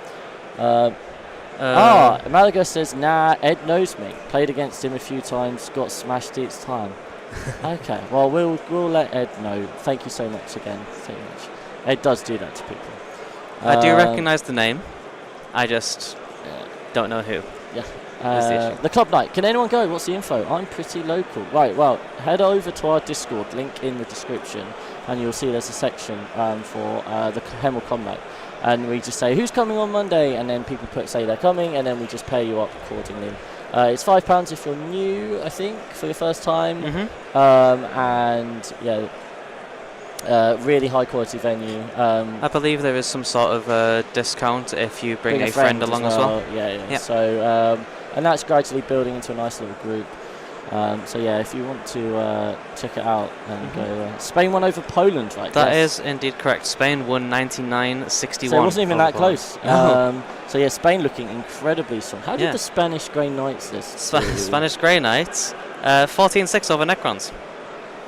Malaga says, nah, Ed knows me. Played against him a few times, got smashed each time. Okay, well we'll let Ed know. Thank you so much again. Thank you much. Ed does do that to people. I do recognise the name. I just don't know who. Yeah. The club night. Can anyone go? What's the info? I'm pretty local. Right, well, head over to our Discord, link in the description, and you'll see there's a section for the Hemel Combat. And we just say, who's coming on Monday? And then people say they're coming, and then we just pay you up accordingly. It's £5 if you're new, I think, for your first time. And yeah, Really high quality venue. I believe there is some sort of discount if you bring a friend along as well. Yeah. So, and that's gradually building into a nice little group. So yeah, if you want to check it out, and go. Spain won over Poland, right? That is indeed correct. Spain won 99-61. So it wasn't even that close. No. So yeah, Spain looking incredibly strong. How did the Spanish Grey Knights this? Spanish Grey Knights, 14-6 over Necrons.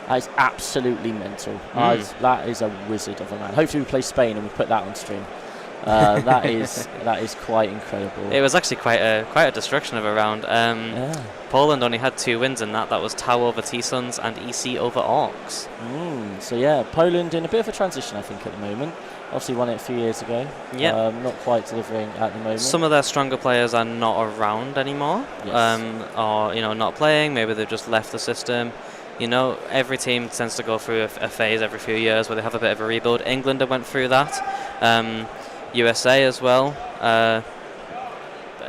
That is absolutely mental. That is a wizard of a man. Hopefully we play Spain and we put that on stream. That is quite incredible. It was actually quite a destruction of a round. Poland only had 2 wins in that. That was Tau over T-Suns and EC over Orcs. So yeah, Poland in a bit of a transition, I think, at the moment. Obviously won it a few years ago. Yeah. Not quite delivering at the moment. Some of their stronger players are not around anymore. Yes. Or not playing. Maybe they've just left the system. Every team tends to go through a phase every few years where they have a bit of a rebuild. England went through that. USA as well.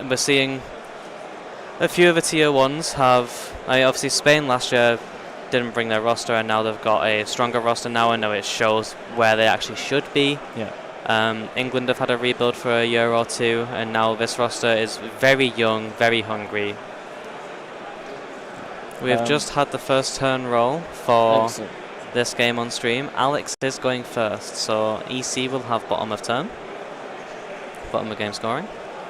We're seeing a few of the tier 1s have. Obviously, Spain last year didn't bring their roster, and now they've got a stronger roster now, and now it shows where they actually should be. Yeah. England have had a rebuild for a year or 2, and now this roster is very young, very hungry. We have just had the first turn roll for this game on stream. Alex is going first, so EC will have bottom of turn. Bottom of game scoring.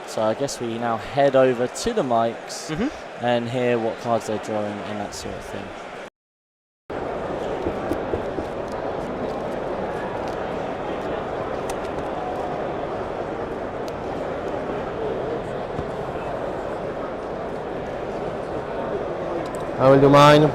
So I guess we now head over to the mics and hear what cards they're drawing and that sort of thing. I will do mine.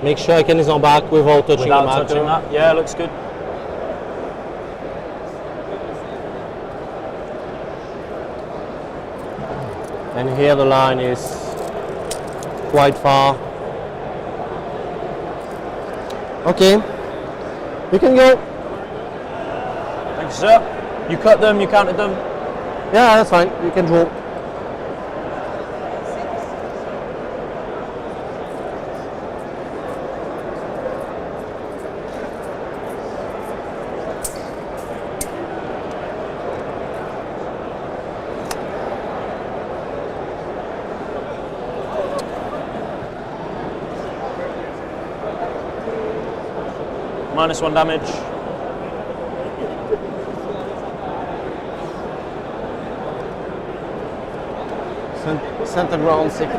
Make sure I can is on back without touching the marker. Touching that. Yeah, looks good. And here the line is quite far. Okay, you can go. Thank you, sir. You cut them, you counted them. Yeah, that's fine. You can draw. -1 damage. Center ground 6.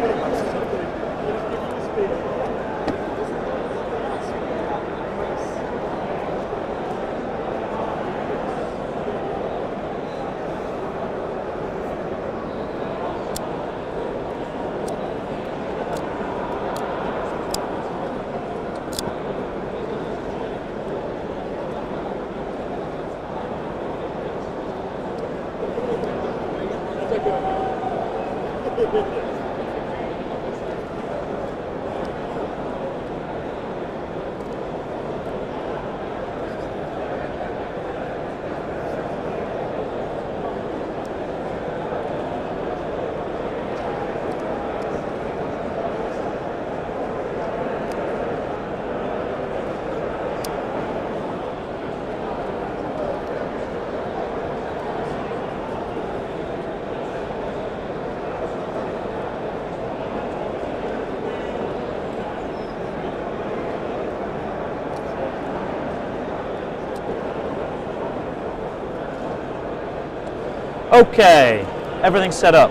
Okay, everything's set up.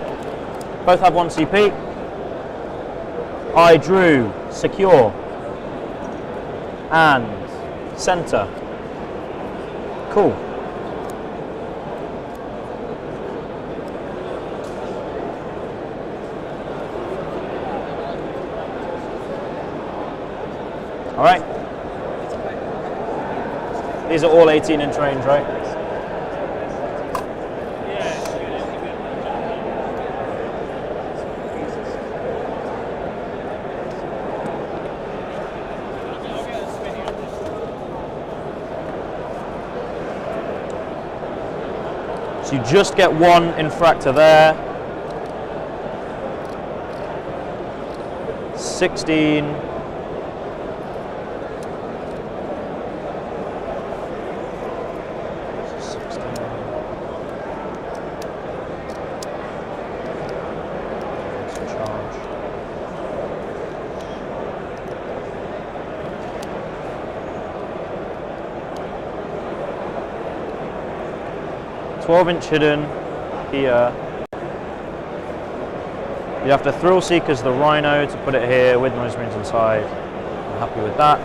Both have 1 CP. I drew secure and center. Cool. All right. These are all 18-inch range, right? So you just get one infractor there. 16. Charge. 12-inch hidden here. You have to thrill seek as the Rhino to put it here with noise marines inside. I'm happy with that.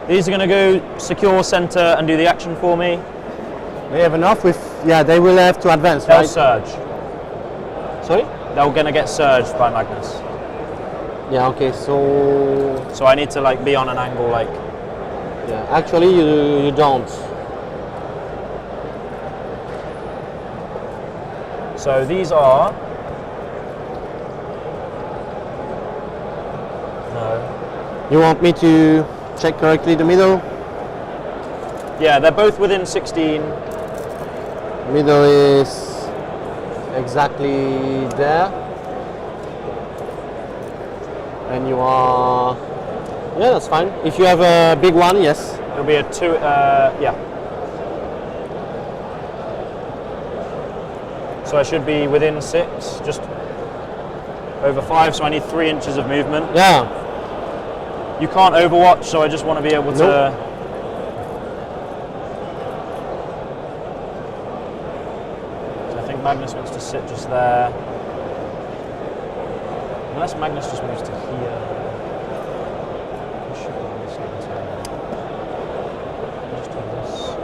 These are going to go secure center and do the action for me. They have enough with, yeah, they will have to advance, They'll right? surge. Sorry? They're going to get surged by Magnus. Yeah, okay, so... So I need to like be on an angle like... Yeah, actually you don't. So these are... No. You want me to check correctly the middle? Yeah, they're both within 16. Middle is exactly there. And you are... Yeah, that's fine. If you have a big one, yes. It'll be a 2, yeah. So I should be within 6, just over 5, so I need 3 inches of movement. Yeah. You can't overwatch, so I just want to be able to... Nope. So I think Magnus wants to sit just there. Unless Magnus just moves to here. Just do this.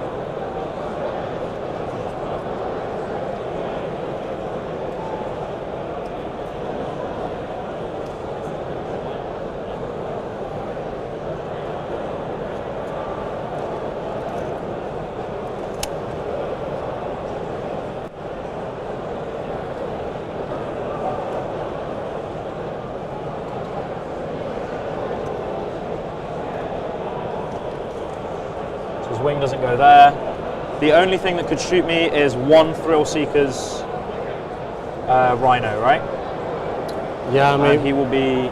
His wing doesn't go there. The only thing that could shoot me is one Thrill Seeker's Rhino, right? Yeah, maybe. And he will be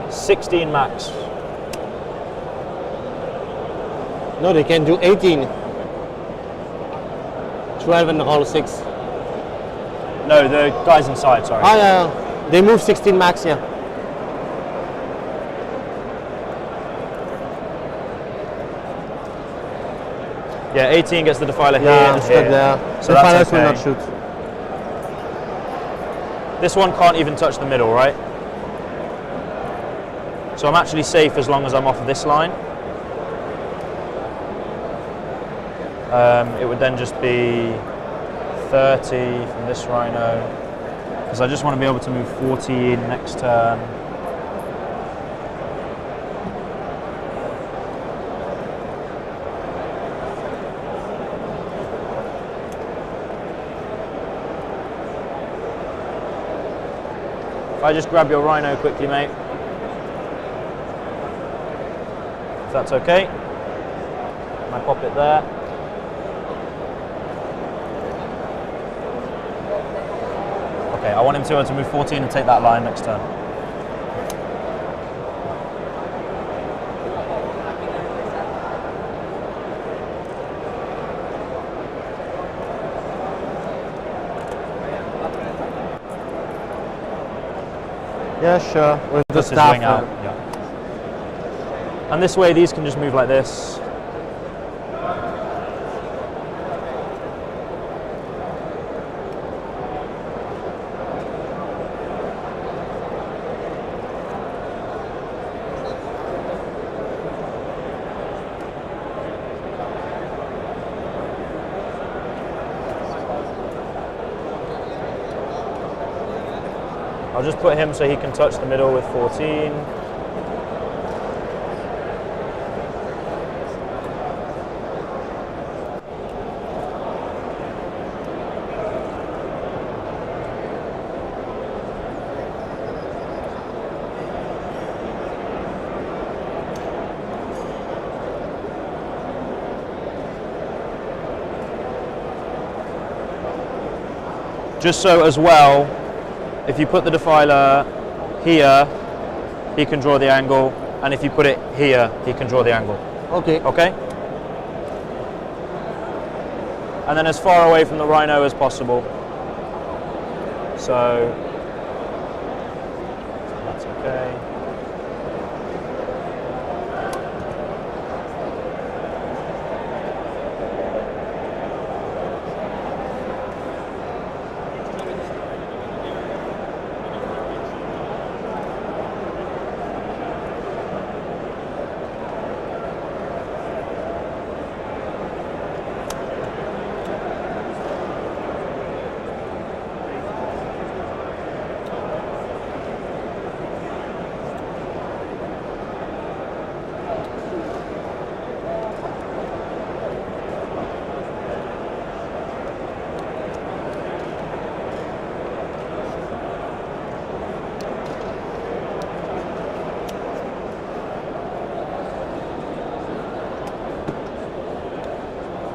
16 max. No, they can do 18. 12 and all 6. No, the guys inside, sorry. Ah, yeah. They move 16 max, yeah. Yeah, 18 gets the Defiler here Yeah, and stuck here. there. So The that's pilots will okay. not shoot. This one can't even touch the middle, right? So I'm actually safe as long as I'm off of this line. It would then just be 30 from this Rhino, because I just want to be able to move 14 next turn. If I just grab your Rhino quickly, mate. If that's okay. And I pop it there. Okay, I want him to be able to move 14 and take that line next turn. Yeah, sure. With the Puts his staff. wing out. Yeah. And this way, these can just move like this. I'll just put him so he can touch the middle with 14. Just so as well, if you put the defiler here, he can draw the angle, and if you put it here, he can draw the angle. Okay. Okay? And then as far away from the rhino as possible. So that's okay.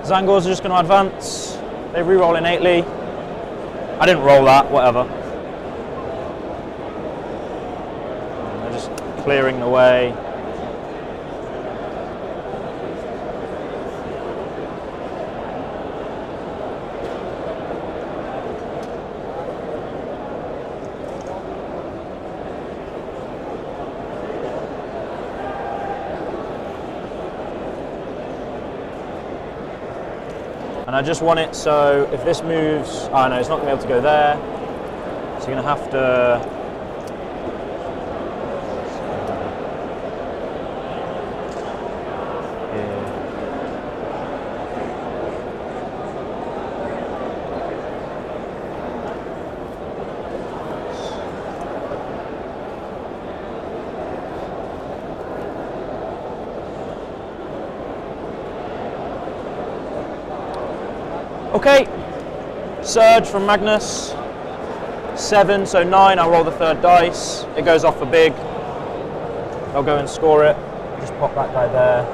Zangors are just going to advance. They re-roll innately. I didn't roll that, whatever. And they're just clearing the way. And I just want it so if this moves, oh no, it's not going to be able to go there. So you're going to have to. Okay, surge from Magnus, 7, so 9, I'll roll the third dice, it goes off for big, I'll go and score it, just pop that guy there.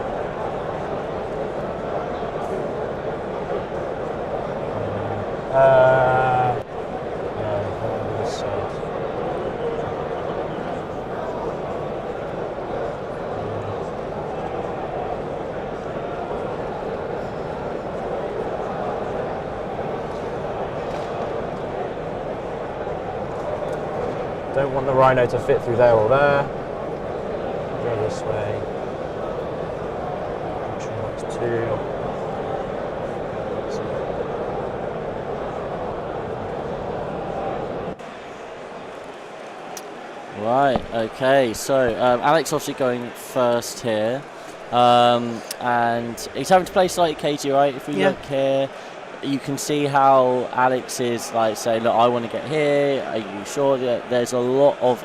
No, this side. Don't want the rhino to fit through there or there. Go this way. That's 2. Right, okay, so Alex obviously going first here. And he's having to play slightly cagey, right? If we look here, you can see how Alex is like saying, look, I want to get here, are you sure? There's a lot of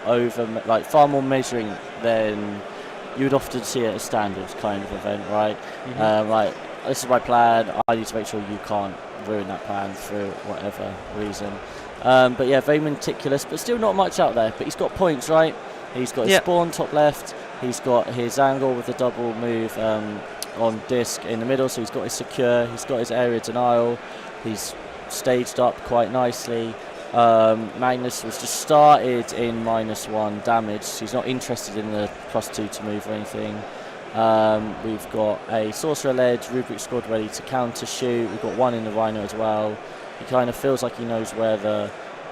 far more measuring than you would often see at a standard kind of event, right? Like, this is my plan, I need to make sure you can't ruin that plan through whatever reason. But yeah, very meticulous, but still not much out there. But he's got points, right? He's got his spawn top left, he's got his angle with the double move on disc in the middle, so he's got his secure, he's got his area denial, he's staged up quite nicely. Magnus was just started in -1 damage, so he's not interested in the +2 to move or anything. We've got a Sorcerer Ledge, Rubric Squad ready to counter shoot, we've got 1 in the Rhino as well. He kind of feels like he knows where the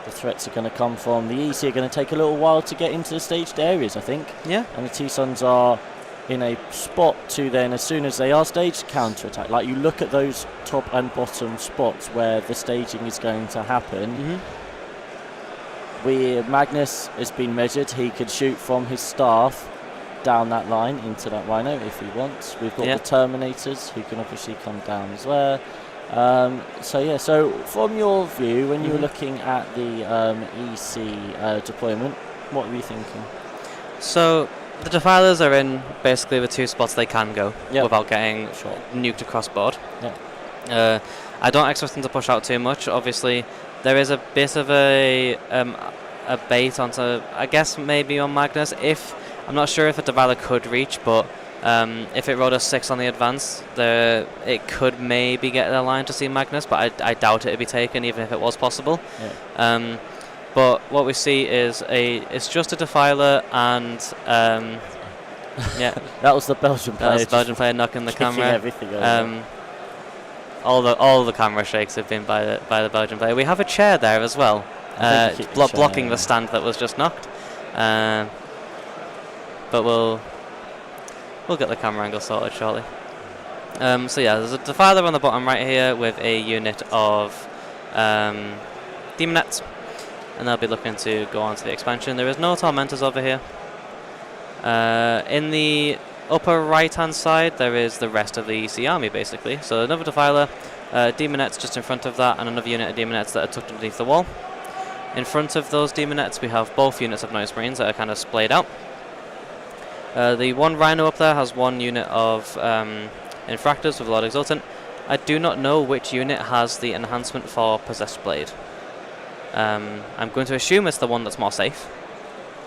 the threats are going to come from. The EC are going to take a little while to get into the staged areas, I think. Yeah. And the T-Suns are in a spot to then, as soon as they are staged, counter-attack. Like, you look at those top and bottom spots where the staging is going to happen. Magnus has been measured. He could shoot from his staff down that line into that Rhino if he wants. We've got the Terminators who can obviously come down as well. So from your view, when you were looking at the EC deployment, what were you thinking? So the Defilers are in basically the two spots they can go without getting nuked across board. I don't expect them to push out too much. Obviously, there is a bit of a bait onto, I guess, maybe on Magnus. I'm not sure if a Defiler could reach, but if it rolled a 6 on the advance, it could maybe get the line to see Magnus, but I doubt it would be taken, even if it was possible. But what we see is it's just a Defiler and that was the Belgian player. That was the Belgian player knocking the camera. Everything over. All the camera shakes have been by the Belgian player. We have a chair there as well, blocking the stand that was just knocked. But we'll get the camera angle sorted shortly. So yeah, there's a Defiler on the bottom right here with a unit of Demonettes, and they'll be looking to go on to the expansion. There is no Tormentors over here. In the upper right hand side there is the rest of the EC army basically. So another Defiler, Demonettes just in front of that, and another unit of Demonettes that are tucked underneath the wall. In front of those Demonettes we have both units of Noise Marines that are kind of splayed out. The one Rhino up there has one unit of Infractors with Lord Exultant. I do not know which unit has the enhancement for Possessed Blade. I'm going to assume it's the one that's more safe,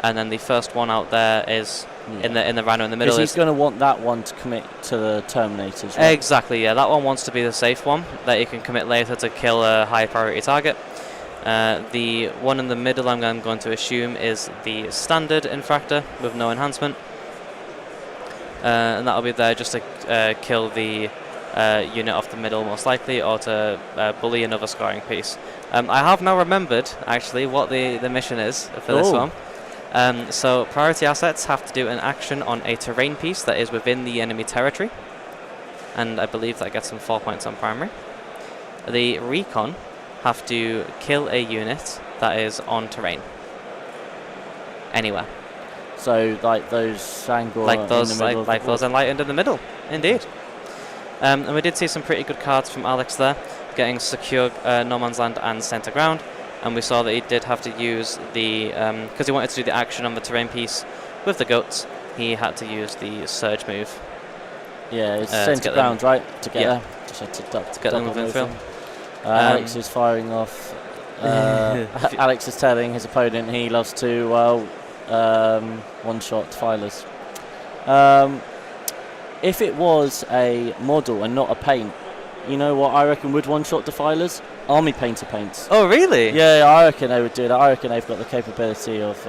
and then the first one out there is in the Rhino in the middle. He's going to want that one to commit to the Terminators, right? Exactly, yeah. That one wants to be the safe one that you can commit later to kill a high priority target. The one in the middle I'm going to assume is the standard Infractor with no enhancement. And that'll be there just to kill the unit off the middle most likely, or to bully another scoring piece. I have now remembered actually what the mission is for this one. So priority assets have to do an action on a terrain piece that is within the enemy territory, and I believe that gets them 4 points on primary. The recon have to kill a unit that is on terrain anywhere. So like those Sangor those enlightened in the middle, indeed. And we did see some pretty good cards from Alex there, getting secure no man's land and center ground, and we saw that he did have to use the because he wanted to do the action on the terrain piece with the goats. He had to use the surge move. Yeah, it's center ground, right? To get there, just had to get them moving through. Alex is firing off. Alex is telling his opponent he loves to one-shot Defilers. If it was a model and not a paint, you know what I reckon would one-shot Defilers? Army painter paints. Oh, really? Yeah, I reckon they would do that. I reckon they've got the capability of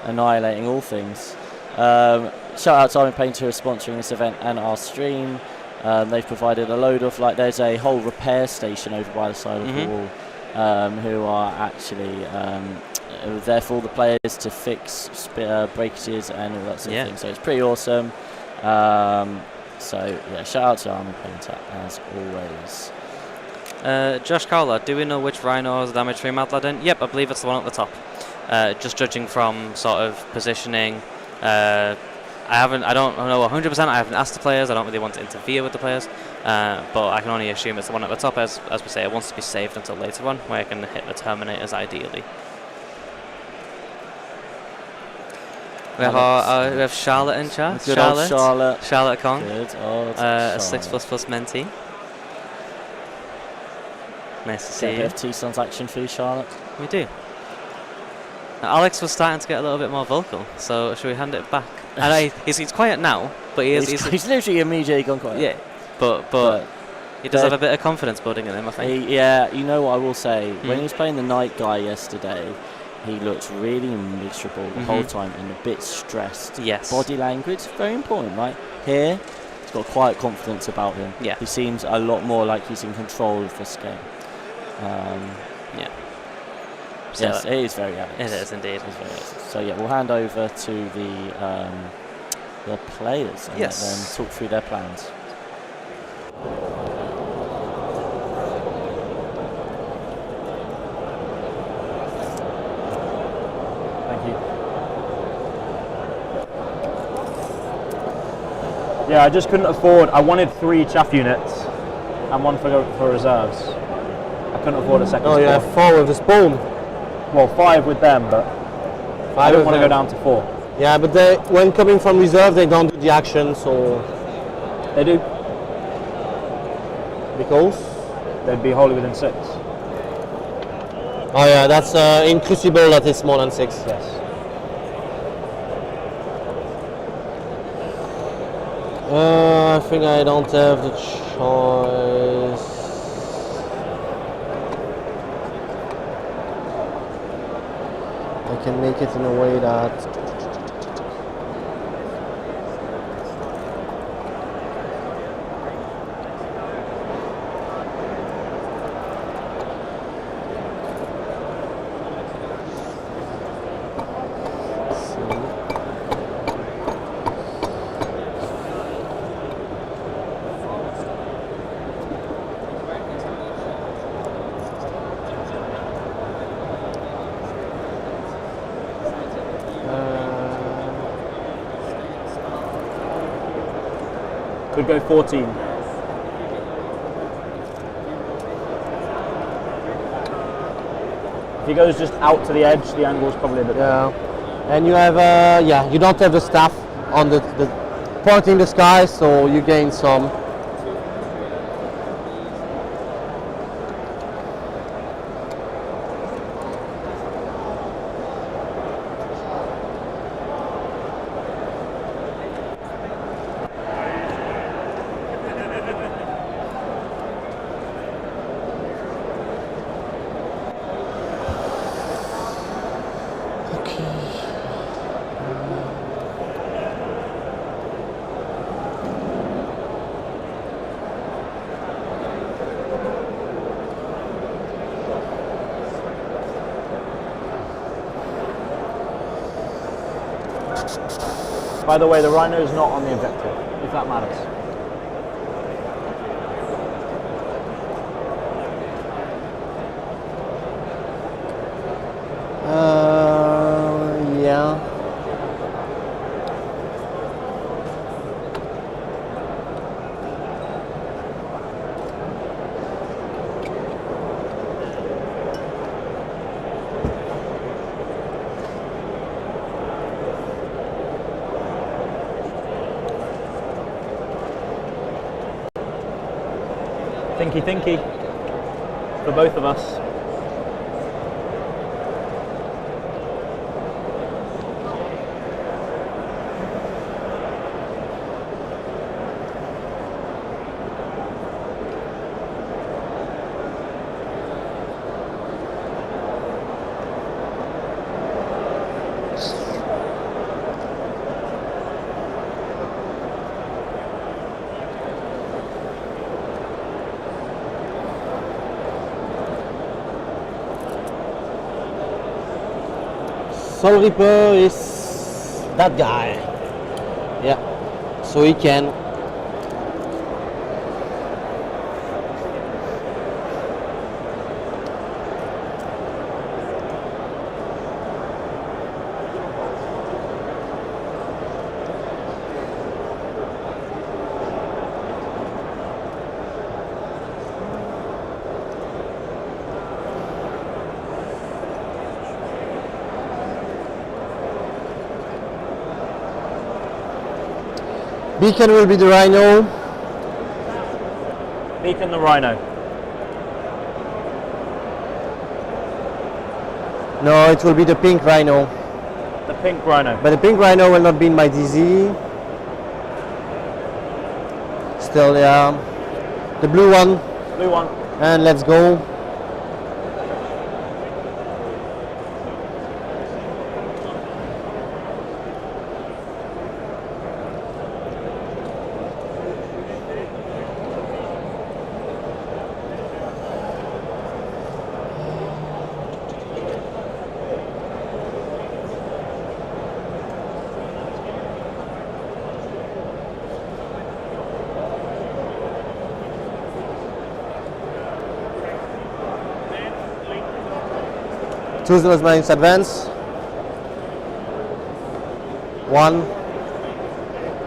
annihilating all things. Shout out to Army Painter who is sponsoring this event and our stream. They've provided a load of, there's a whole repair station over by the side of the wall, who are actually there for all the players to fix breakages and all that sort of thing. So it's pretty awesome. So yeah, shout out to Army Painter as always. Josh Cowler, do we know which Rhino has damage 3 Mad Lad in? Yep, I believe it's the one at the top. Just judging from sort of positioning, I don't know 100%. I haven't asked the players. I don't really want to interfere with the players, but I can only assume it's the one at the top. As we say, it wants to be saved until later on, where I can hit the Terminators ideally. We have Charlotte in chat. Good old Charlotte. Charlotte Kong. Good old a 6++ mentee. Nice to see you. We have T-Sons action for you, Charlotte. We do. Now, Alex was starting to get a little bit more vocal, so should we hand it back? I know he's quiet now, but he's literally immediately gone quiet. Yeah, but he does have a bit of confidence building in him, I think. Yeah, you know what I will say? When he was playing the Night Guy yesterday, he looked really miserable the whole time and a bit stressed. Yes. Body language, very important, right? Here, he's got quiet confidence about him. Yeah. He seems a lot more like he's in control of this game. Yeah. Yes, Yeah, it is very Alex. it is indeed. It is very Alex. So yeah, we'll hand over to the players and let them talk through their plans. Thank you. Yeah, I just couldn't afford. I wanted 3 chaff units and 1 for reserves. I couldn't afford a second. Oh, you have 4 with the spawn. Well, 5 with them, but I don't want to go down to 4. Yeah, but they, when coming from reserve, they don't do the action, so They do. because. They'd be wholly within 6. Oh yeah, that's in Crucible that is more than 6. Yes. I think I don't have the choice. I can make it in a way that Could go 14. If he goes just out to the edge, the angle is probably a bit better. and you have yeah, you don't have the staff on the point in the sky, so you gain some. By the way, the Rhino is not on the objective, if that matters. Yeah. Thinky for both of us. Soul Reaper is that guy. Yeah. So he can. Beacon will be the Rhino. Beacon the Rhino. No, it will be the pink Rhino. The pink Rhino. But the pink Rhino will not be in my DZ. Still, yeah. The blue one. Blue one. And let's go. Two Zealous Marines advance. One.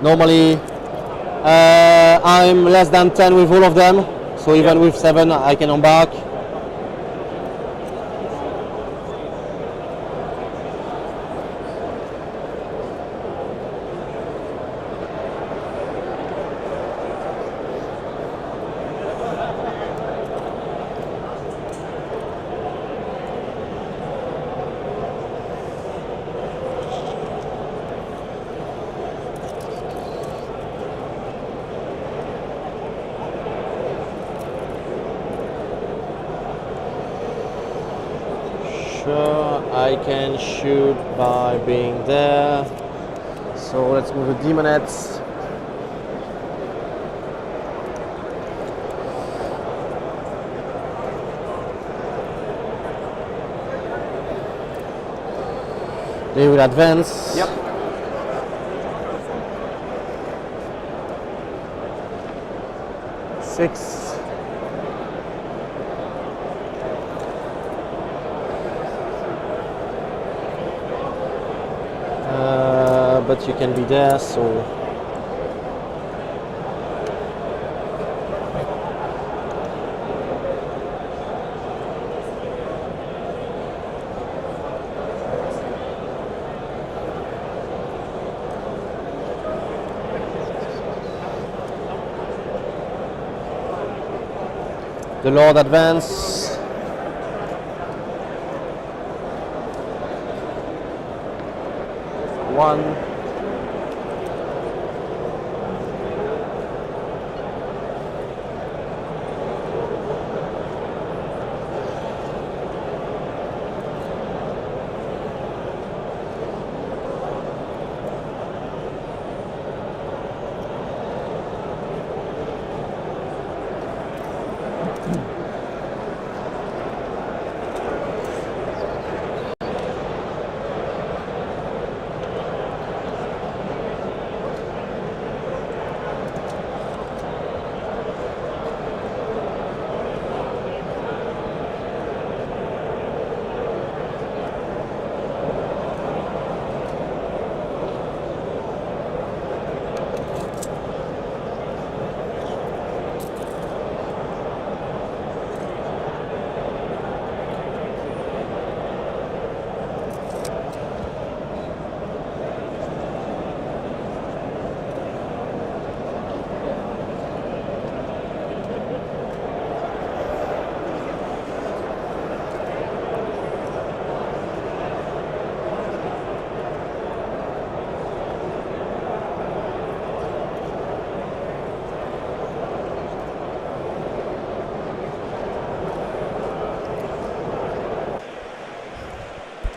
Normally, I'm less than 10 with all of them, so even with 7 I can embark. I can shoot by being there. So let's move the demonettes. They will advance. Yep. Six. But you can be there, so the Lord advance. One.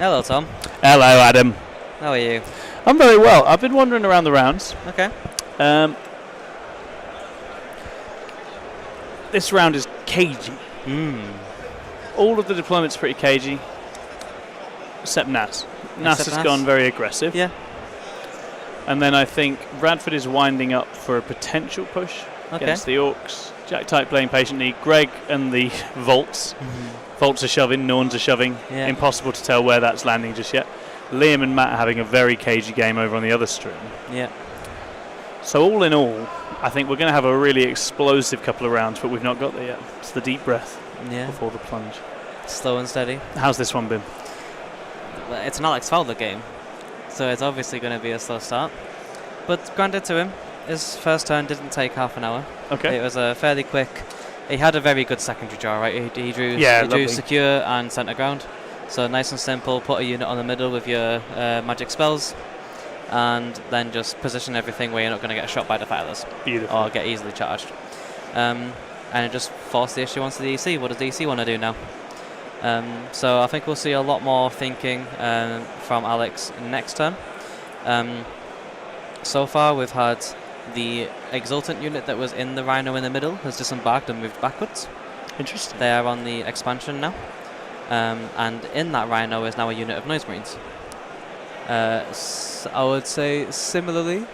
Hello, Tom. Hello, Adam. How are you? I'm very well. I've been wandering around the rounds. Okay. This round is cagey. All of the deployment's pretty cagey, except Nas. Nas has gone very aggressive. Yeah. And then I think Bradford is winding up for a potential push against the Orcs. Jack Type playing patiently. Greg and the Volts. Volts are shoving, Norns are shoving. Yeah. Impossible to tell where that's landing just yet. Liam and Matt are having a very cagey game over on the other stream. Yeah. So all in all, I think we're going to have a really explosive couple of rounds, but we've not got there yet. It's the deep breath before the plunge. Slow and steady. How's this one been? It's an Alex Fowler game, so it's obviously going to be a slow start. But granted to him, his first turn didn't take half an hour. Okay. It was a fairly quick. He had a very good secondary draw, right? He drew secure and centre ground. So nice and simple, put a unit on the middle with your magic spells, and then just position everything where you're not going to get shot by the filers. Beautiful. Or get easily charged. And it just forced the issue onto the EC. What does the EC want to do now? So I think we'll see a lot more thinking from Alex next turn. So far we've had the Exultant unit that was in the Rhino in the middle has disembarked and moved backwards. Interesting. They are on the expansion now. And in that Rhino is now a unit of Noise Marines. I would say similarly.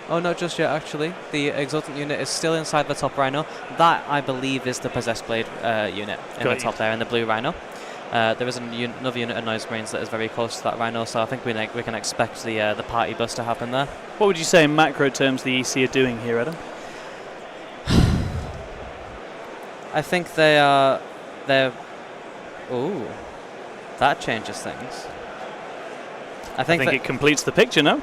Oh, not just yet, actually. The Exultant unit is still inside the top Rhino. That, I believe, is the Possessed Blade unit in the top there, in the blue Rhino. There is another unit of Noise Marines that is very close to that Rhino, so I think we can expect the party bus to happen there. What would you say in macro terms the EC are doing here, Adam? I think they're. Ooh, that changes things. I think it completes the picture, no?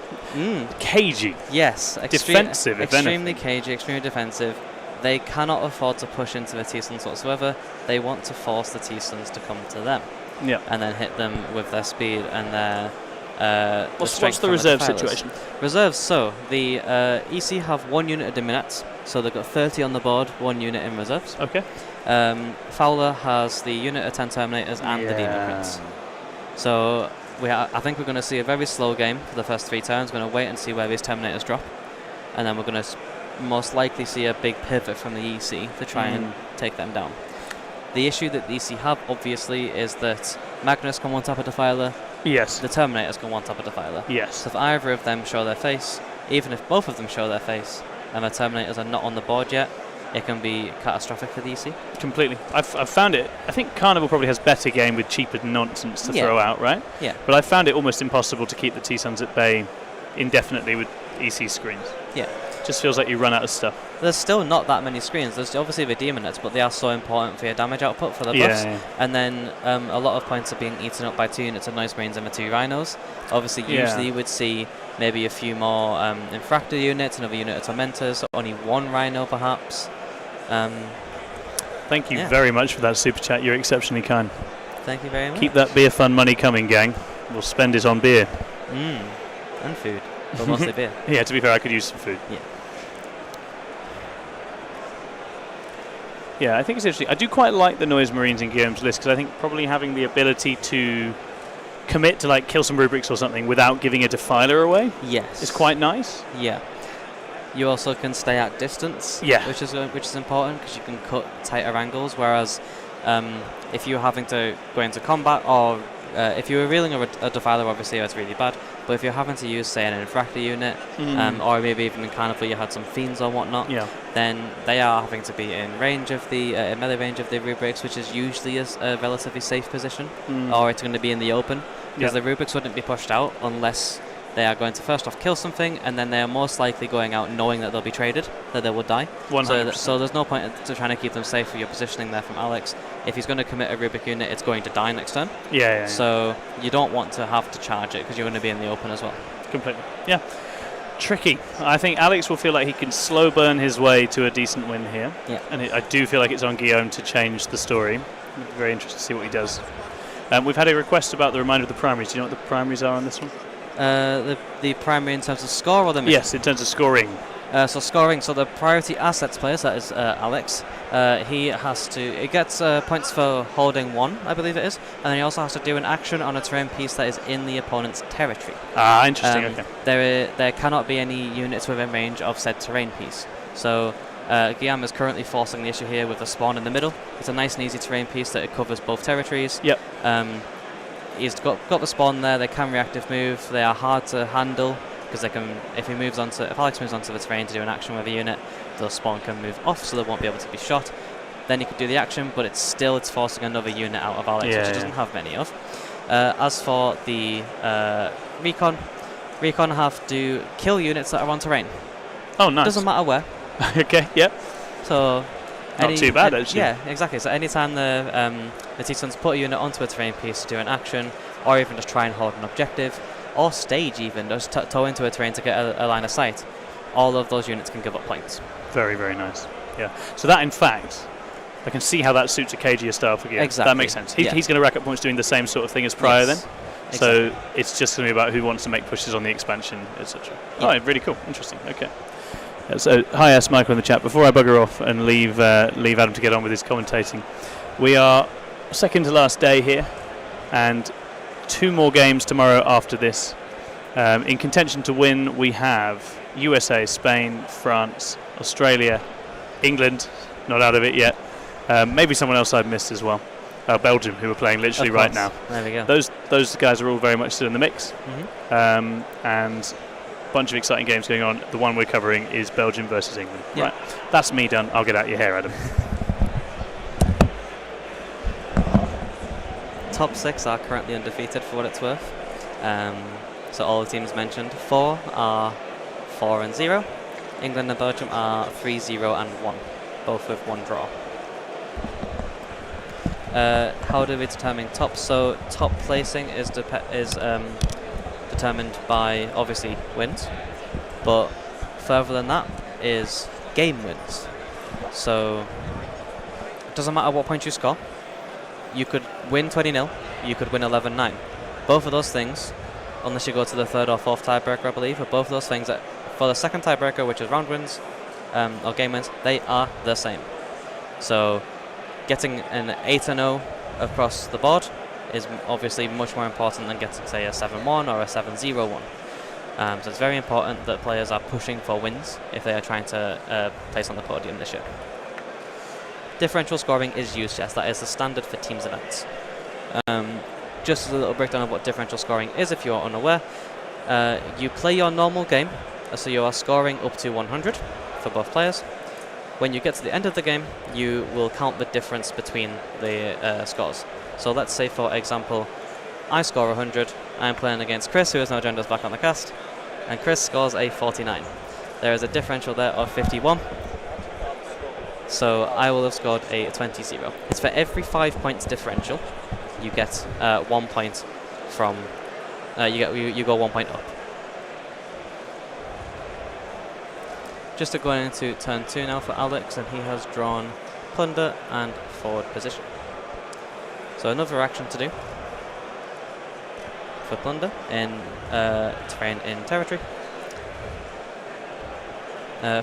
Cagey. Yes. Defensive, if anything. Extremely cagey, extremely defensive. They cannot afford to push into the T-Suns whatsoever. They want to force the T-Suns to come to them. Yeah. And then hit them with their speed and their what's the reserve situation? Reserves, so the EC have 1 unit of Diminets, so they've got 30 on the board, 1 unit in reserves. Okay. Fowler has the unit of 10 Terminators and the Demon Prince. So I think we're going to see a very slow game for the first 3 turns. We're going to wait and see where these Terminators drop, and then we're going to most likely see a big pivot from the EC to try and take them down. The issue that the EC have, obviously, is that Magnus can one-tap a Defiler. Yes. The Terminators can one-tap a Defiler. Yes. So if either of them show their face, even if both of them show their face, and the Terminators are not on the board yet, it can be catastrophic for the EC. Completely. I've found it. I think Carnival probably has better game with cheaper nonsense to throw out, right? Yeah. But I found it almost impossible to keep the T-Suns at bay indefinitely with EC screens. Yeah. Just feels like you run out of stuff. There's still not that many screens. There's obviously the Demonets, but they are so important for your damage output for the buffs. Yeah. And then a lot of points are being eaten up by 2 units of Noise Marines and the 2 Rhinos. Obviously, usually you would see maybe a few more Infractor units, another unit of Tormentors, only 1 Rhino perhaps. Thank you very much for that super chat. You're exceptionally kind. Thank you very much. Keep that beer fund money coming, gang. We'll spend it on beer. And food. But mostly beer. Yeah, to be fair, I could use some food. Yeah. Yeah, I think it's interesting. I do quite like the Noise Marines in Guillaume's list because I think probably having the ability to commit to like kill some rubrics or something without giving a Defiler away is quite nice. Yeah. You also can stay at distance, which is important because you can cut tighter angles. Whereas if you're having to go into combat, or if you were reeling a Defiler, obviously that's really bad. But if you're having to use, say, an Infractor unit, or maybe even in Carnival you had some Fiends or whatnot, then they are having to be in range of the melee range of the rubrics, which is usually a relatively safe position, or it's going to be in the open because the rubrics wouldn't be pushed out unless they are going to first off kill something, and then they are most likely going out knowing that they'll be traded, that they will die. 100%. So there's no point to trying to keep them safe for your positioning there from Alex. If he's going to commit a Rubik unit, it's going to die next turn. So you don't want to have to charge it because you're going to be in the open as well. Completely. Yeah. Tricky. I think Alex will feel like he can slow burn his way to a decent win here. Yeah. And I do feel like it's on Guillaume to change the story. I'll be very interested to see what he does. We've had a request about the reminder of the primaries. Do you know what the primaries are on this one? The primary in terms of score or the mission? Yes, in terms of scoring. So scoring, so the priority assets players, that is Alex, he gets points for holding 1, I believe it is, and then he also has to do an action on a terrain piece that is in the opponent's territory. Interesting, okay. There cannot be any units within range of said terrain piece. So Guillaume is currently forcing the issue here with the spawn in the middle. It's a nice and easy terrain piece that it covers both territories. Yep. He's got the spawn there. They can reactive move. They are hard to handle because they can. If Alex moves onto the terrain to do an action with a unit, the spawn can move off, so they won't be able to be shot. Then he could do the action, but it's forcing another unit out of Alex, which he doesn't have many of. As for the recon have to kill units that are on terrain. Oh, nice. Doesn't matter where. Okay. Yep. So. Not too bad, actually. Yeah, exactly. So anytime the T-Suns put a unit onto a terrain piece to do an action, or even just try and hold an objective, or stage even, just tow into a terrain to get a line of sight, all of those units can give up points. Very, very nice. Yeah. So that, in fact, I can see how that suits a KGA style for Guillaume. Exactly. That makes sense. He's going to rack up points doing the same sort of thing as prior then. Exactly. So it's just going to be about who wants to make pushes on the expansion, etc. Yeah. Oh, really cool. Interesting. Okay. So, hi, ask Michael in the chat. Before I bugger off and leave Adam to get on with his commentating, we are second to last day here, and 2 more games tomorrow after this. In contention to win, we have USA, Spain, France, Australia, England, not out of it yet. Maybe someone else I've missed as well. Belgium, who are playing literally right now. There we go. Those guys are all very much still in the mix, and bunch of exciting games going on. The one we're covering is Belgium versus England. Yeah. Right, that's me done. I'll get out your hair, Adam. top 6 are currently undefeated for what it's worth. So all the teams mentioned, 4 are 4-0. England and Belgium are 3-0 and 1, both with 1 draw. How do we determine top? So top placing is determined by obviously wins, but further than that is game wins. So it doesn't matter what point you score. You could win 20-0, you could win 11-9. Both of those things, unless you go to the 3rd or 4th tiebreaker, I believe, but both of those things, for the 2nd tiebreaker, which is round wins or game wins, they are the same. So getting an 8-0 across the board is obviously much more important than getting, say, a 7-1 or a 7-0-1. So it's very important that players are pushing for wins if they are trying to place on the podium this year. Differential scoring is used, yes, that is the standard for teams events. Just as a little breakdown of what differential scoring is, if you are unaware, you play your normal game, so you are scoring up to 100 for both players. When you get to the end of the game, you will count the difference between the scores. So let's say, for example, I score 100, I'm playing against Chris, who has now joined us back on the cast, and Chris scores a 49. There is a differential there of 51. So I will have scored a 20-0. It's for every 5 points differential, you get 1 point from. You go 1 point up. Just to go into turn 2 now for Alex, and he has drawn plunder and forward position. So another action to do for plunder in terrain in territory.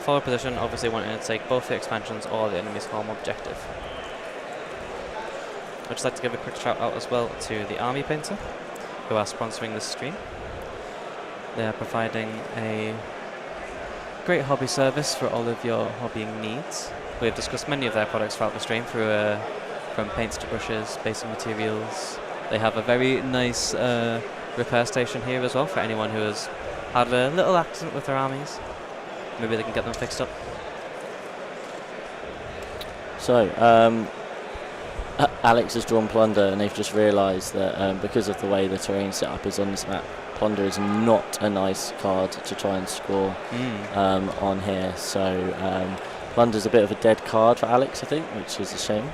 Forward position, obviously wanting to take both the expansions or the enemy's home objective. I'd just like to give a quick shout out as well to the Army Painter, who are sponsoring this stream. They are providing a great hobby service for all of your hobbying needs. We've discussed many of their products throughout the stream, through from paints to brushes, basic materials. They have a very nice repair station here as well for anyone who has had a little accident with their armies. Maybe they can get them fixed up. So, Alex has drawn plunder, and they've just realised that because of the way the terrain setup is on this map, plunder is not a nice card to try and score on here. So plunder's a bit of a dead card for Alex, I think, which is a shame.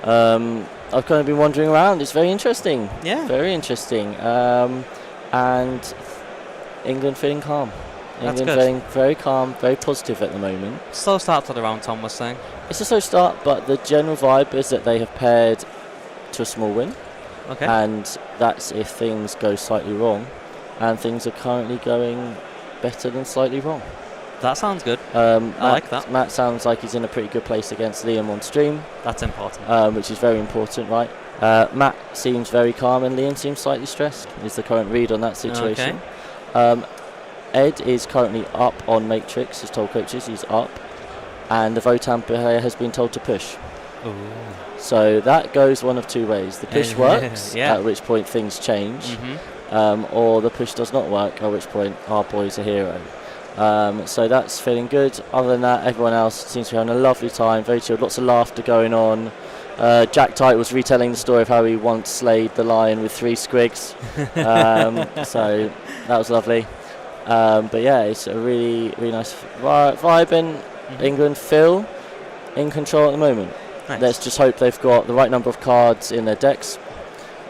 I've kind of been wandering around. It's very interesting. Yeah. Very interesting. And England feeling calm. That's England good. feeling very calm, very positive at the moment. Slow start to the round, Tom was saying. It's a slow start, but the general vibe is that they have paired to a small win. Okay. And that's if things go slightly wrong. And things are currently going better than slightly wrong. That sounds good. I like that. Matt sounds like he's in a pretty good place against Liam on stream. That's important. Which is very important, right? Matt seems very calm and Liam seems slightly stressed, is the current read on that situation. Okay. Ed is currently up on Matrix, has told coaches he's up. And the Votan player has been told to push. Ooh. So that goes one of two ways. The push works, yeah. at which point things change. Or the push does not work, at which point our boy's a hero. So that's feeling good. Other than that, everyone else seems to be having a lovely time, very chilled, lots of laughter going on. Jack Tite was retelling the story of how he once slayed the lion with 3 squigs. So that was lovely. But yeah, it's a really, really nice vibe in England. Phil in control at the moment. Nice. Let's just hope they've got the right number of cards in their decks.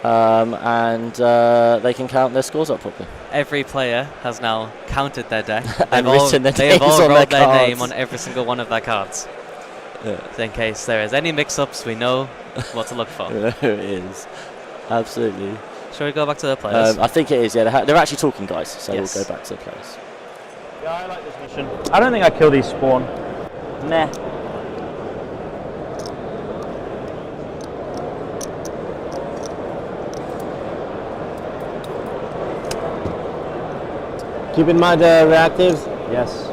And they can count their scores up properly. Every player has now counted their deck. And They've all, written their they have names all on wrote their their name cards. on every single one of their cards. Yeah. So in case there is any mix-ups, we know what to look for. There it is. Absolutely. Shall we go back to the players? I think it is, yeah. They're actually talking, guys, so Yes. we'll go back to the players. Yeah, I like this mission. I don't think I kill these spawn. Nah. Keep in mind the reactives. Yes.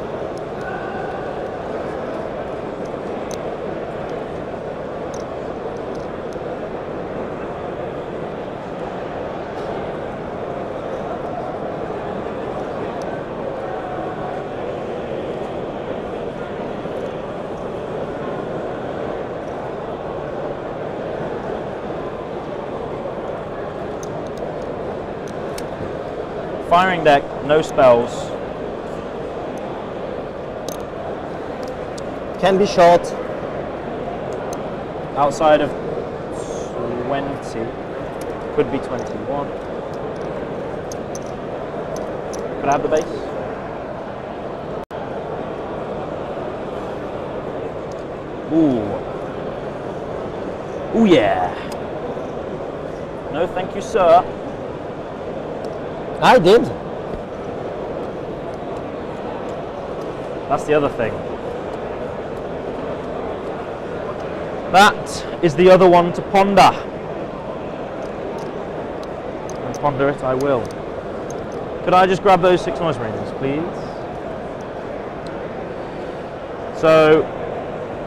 firing deck, no spells. Can be short. Outside of 20, could be 21. Could I have the base? Ooh. Ooh yeah. No, thank you, sir. I did. That's the other thing. That is the other one to ponder. And ponder it I will. Could I just grab those 6 Noise Marines, please? So,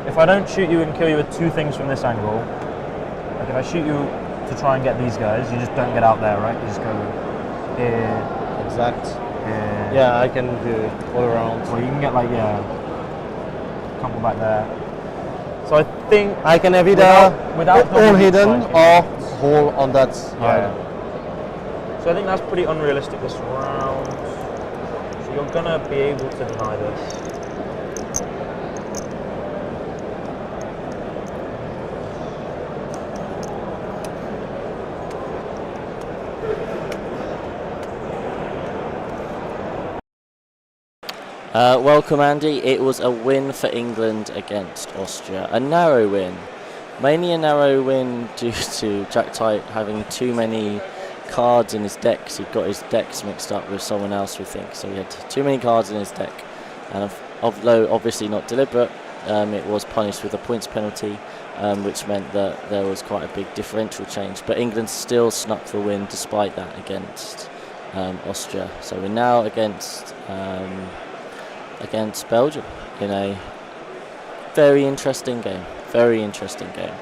if I don't shoot you and kill you with 2 things from this angle, like if I shoot you to try and get these guys, you just don't get out there, right? You just go here. Exact. Here. Yeah, I can do it all around. Well, you can get like, yeah, a couple back there. So I think I can have either without all hidden or hole on that side. Yeah. So I think that's pretty unrealistic this round. So you're gonna be able to deny this. Welcome, Andy. It was a win for England against Austria. A narrow win. Mainly a narrow win due to Jack Tite having too many cards in his decks. He got his decks mixed up with someone else, we think. So he had too many cards in his deck. And although obviously not deliberate, it was punished with a points penalty, which meant that there was quite a big differential change. But England still snuck the win despite that against Austria. So we're now against Belgium in a very interesting game. Very interesting game.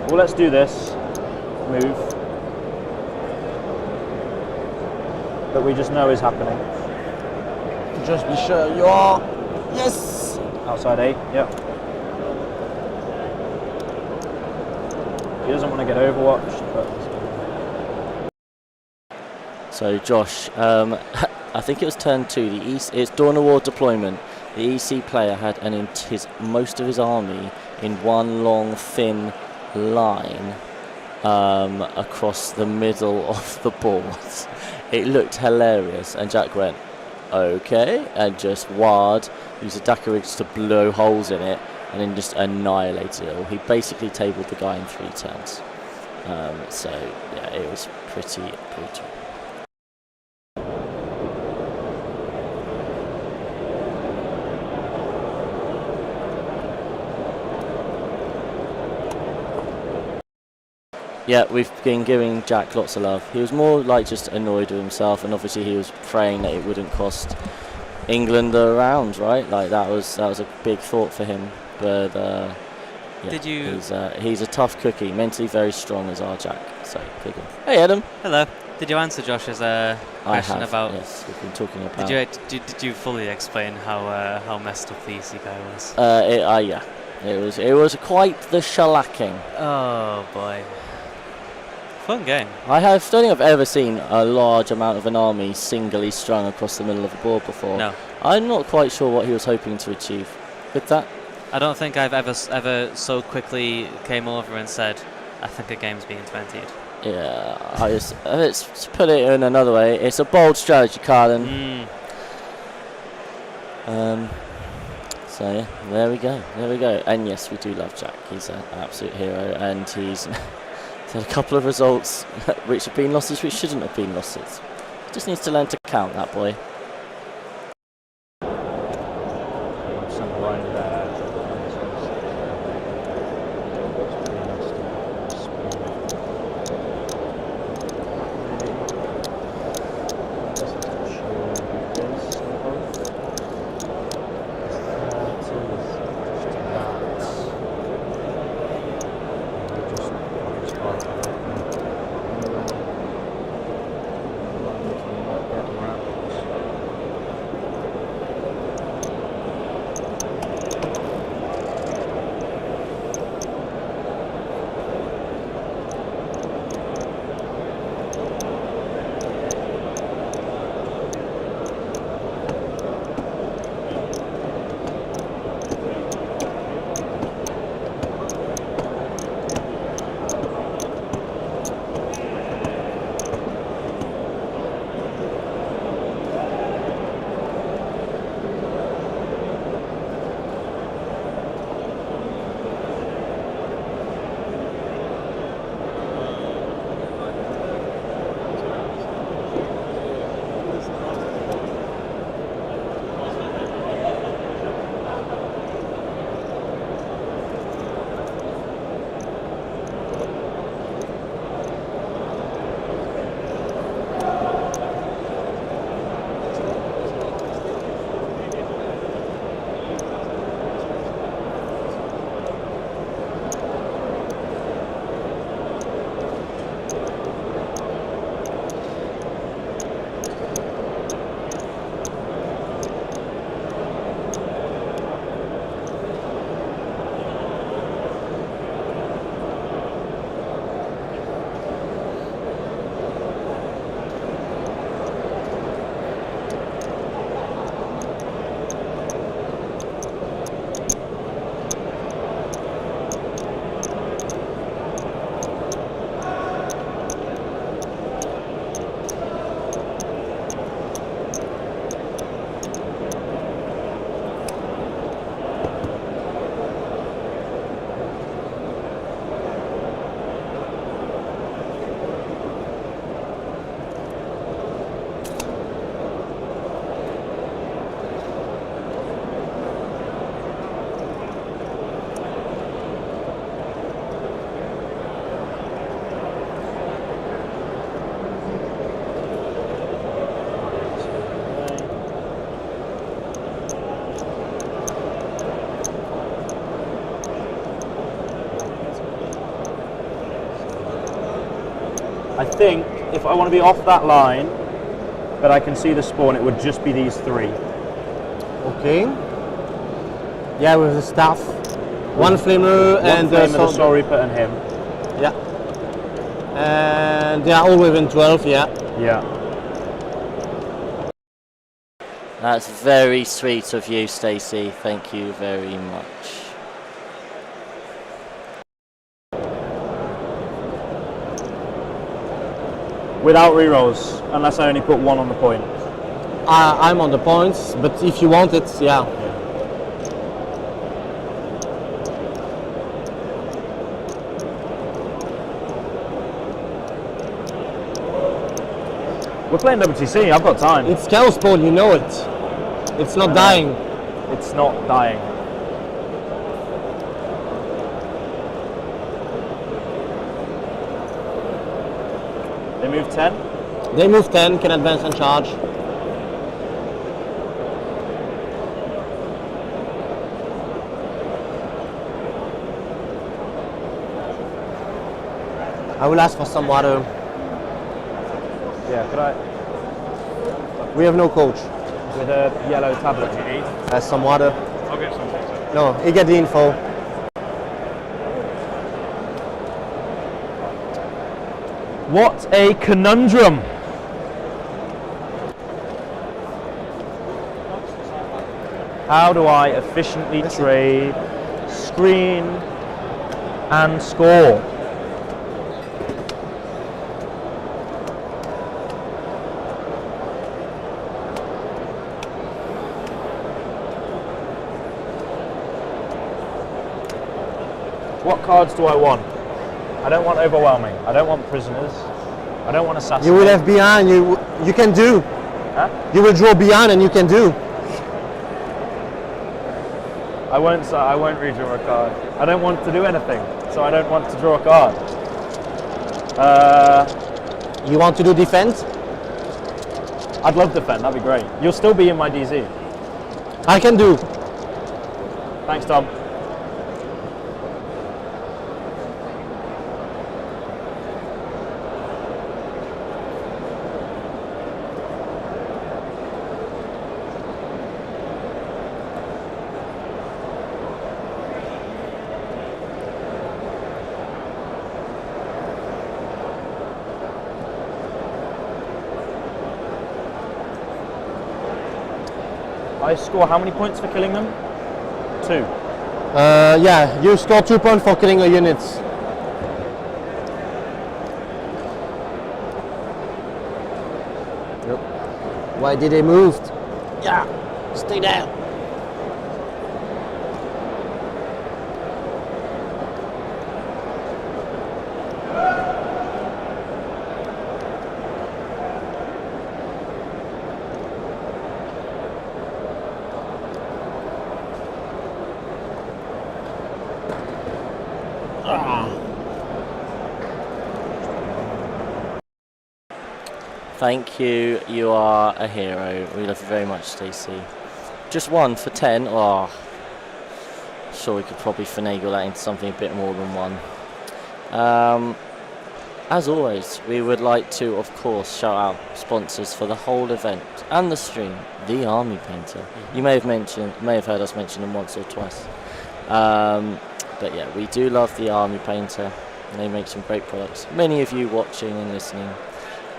Well, let's do this move that we just know is happening. Just be sure you are. Yes! Outside 8, yep. He doesn't want to get overwatched, but... So Josh, I think it was turn 2. It's Dawn of War deployment. The EC player had most of his army in one long, thin line across the middle of the board. It looked hilarious, and Jack went, okay, and just used a Dakarigs to blow holes in it, and then just annihilated it all. He basically tabled the guy in 3 turns. So yeah, it was pretty brutal. Yeah, we've been giving Jack lots of love. He was more like just annoyed with himself, and obviously he was praying that it wouldn't cost England a round, right? Like that was a big thought for him. But yeah, Did you? He's a tough cookie, mentally very strong as our Jack. So good one. Hey Adam. Hello. Did you answer Josh's question about? Yes, we've been talking about. Did you fully explain how messed up the EC guy was? Yeah, it was quite the shellacking. Oh boy. Fun game. I don't think I've ever seen a large amount of an army singly strung across the middle of the board before. No. I'm not quite sure what he was hoping to achieve with that. I don't think I've ever so quickly came over and said, I think a game's being 20'd. Yeah, let's put it in another way. It's a bold strategy, Carlin. So yeah, there we go. And yes, we do love Jack. He's an absolute hero, and he's had a couple of results which have been losses which shouldn't have been losses. Just needs to learn to count, that boy. I think if I want to be off that line, but I can see the spawn, it would just be these 3. Okay. Yeah, with the staff. One flamer and the Soul soldier. Reaper and him. Yeah. And they are all within 12, yeah. Yeah. That's very sweet of you, Stacey. Thank you very much. Without rerolls, unless I only put 1 on the point. I'm on the points, but if you want it, yeah. We're playing WTC, I've got time. It's Chaos Spawn, you know it. It's not dying. It's not dying. They move 10? They move 10, can advance and charge. I will ask for some water. Yeah, could I? We have no coach. With a yellow tablet. What do you need? Some water. I'll get some. No, he get the info. What a conundrum! How do I efficiently trade, screen, and score? What cards do I want? I don't want overwhelming. I don't want prisoners. I don't want assassinate. You will have behind, you can do. Huh? You will draw behind and you can do. I won't redraw a card. I don't want to do anything, so I don't want to draw a card. You want to do defense? I'd love defend, that'd be great. You'll still be in my DZ. I can do. Thanks, Tom. I score how many points for killing them? 2. Yeah, you score 2 points for killing a unit. Yep. Why did they move? Yeah, stay there. Thank you, you are a hero. We love you very much, Stacey. Just 1 for 10. Oh, sure we could probably finagle that into something a bit more than 1. As always, we would like to, of course, shout out sponsors for the whole event and the stream. The Army Painter. You may have heard us mention them once or twice. But yeah, we do love the Army Painter. And they make some great products. Many of you watching and listening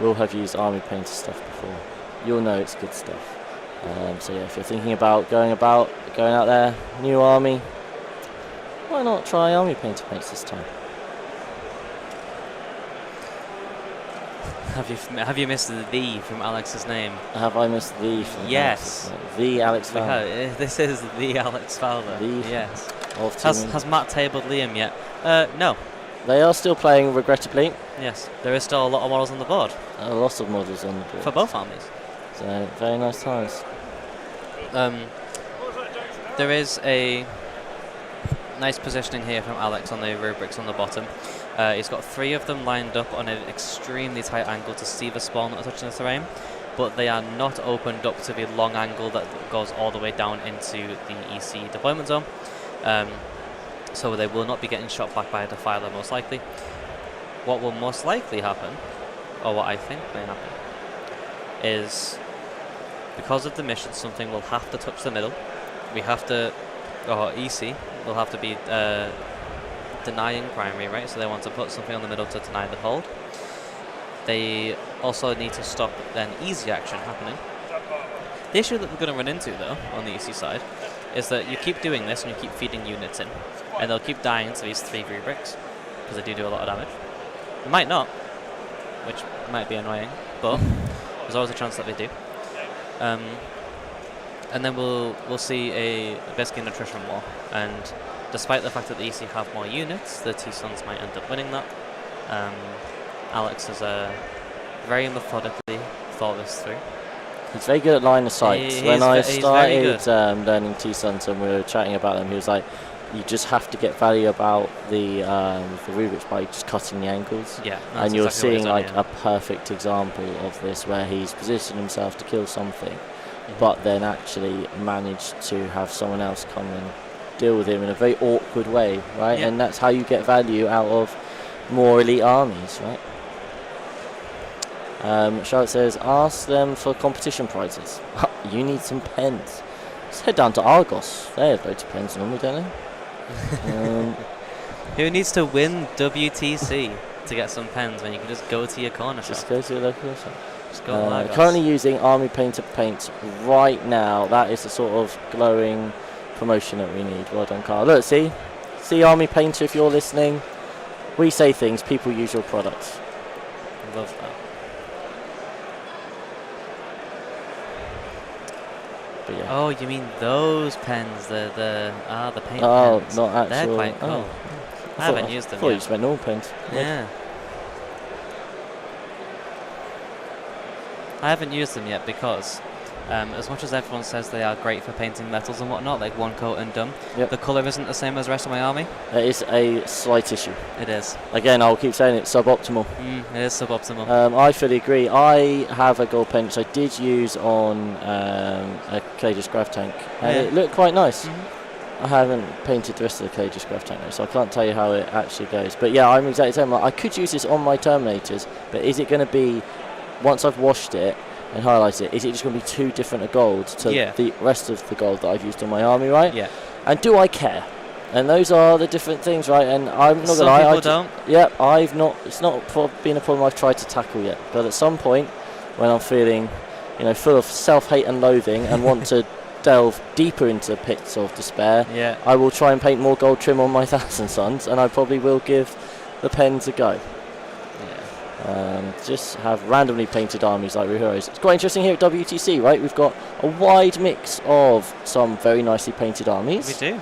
will have used Army Painter stuff before. You'll know it's good stuff. So yeah, if you're thinking about going out there, new army, why not try Army Painter paints this time? Have you missed the "the" from Alex's name? Have I missed the? From yes. Alex's name? The Alex Fowler. This is the Alex Fowler. Yes. Has Matt tabled Liam yet? No. They are still playing, regrettably. Yes, there is still a lot of models on the board. A lot of models on the board. For both armies. So, very nice times. There is a nice positioning here from Alex on the rubrics on the bottom. He's got 3 of them lined up on an extremely tight angle to see the spawn that are touching the terrain, but they are not opened up to the long angle that goes all the way down into the EC deployment zone. So they will not be getting shot back by a defiler most likely. What will most likely happen or what I think may happen, is because of the mission, something will have to touch the middle. We have to, or EC will have to be denying primary, right? So they want to put something on the middle to deny the hold. They also need to stop then easy action happening. The issue that we're going to run into, though, on the EC side, is that you keep doing this and you keep feeding units in, and they'll keep dying to these 3-3 bricks, because they do a lot of damage. They might not, which might be annoying, but there's always a chance that they do. And then we'll see basically an attrition war, and despite the fact that the EC have more units, the T-Suns might end up winning that. Alex has very methodically thought this through. He's very good at line of sight. When I started learning T-Suns and we were chatting about them, he was like, you just have to get value about the Rubik's by just cutting the angles. Yeah, and you're exactly seeing done, a perfect example of this, where he's positioned himself to kill something, but then actually managed to have someone else come and deal with him in a very awkward way, right? Yeah. And that's how you get value out of more elite armies, right? Charlotte says, ask them for competition prizes. You need some pens. Let's head down to Argos. They have loads of pens normally, don't they? Who needs to win WTC to get some pens when you can just go to your corner shop? Just go to your local shop. Just go to Argos. Currently using Army Painter paints right now. That is the sort of glowing promotion that we need. Well done, Carl. Look, see Army Painter, if you're listening. We say things, people use your products. Love that. But yeah. Oh, you mean those pens? The paint pens. Not actual. They're quite cool. I haven't used them I thought you yet. just meant normal pens. Yeah. I haven't used them yet because, as much as everyone says they are great for painting metals and whatnot, like one coat and done, the colour isn't the same as the rest of my army. It is a slight issue. It is. Again, I'll keep saying it's suboptimal. It is suboptimal. I fully agree. I have a gold paint which I did use on a Cage's Grav tank, and it looked quite nice. I haven't painted the rest of the Cage's Grav tank though, so I can't tell you how it actually goes. But yeah, I'm exactly the same. Like, I could use this on my Terminators, but is it going to be, once I've washed it and highlighted it, is it just going to be too different a gold to the rest of the gold that I've used on my army, right? Yeah. And do I care? And those are the different things, right? And I'm not Some gonna lie, people don't. Yeah, I've not. It's not been a problem I've tried to tackle yet. But at some point, when I'm feeling, full of self-hate and loathing, and want to delve deeper into pits of despair, I will try and paint more gold trim on my Thousand Suns, and I probably will give the pens a go. Just have randomly painted armies like we're heroes. It's quite interesting here at WTC, right? We've got a wide mix of some very nicely painted armies. We do.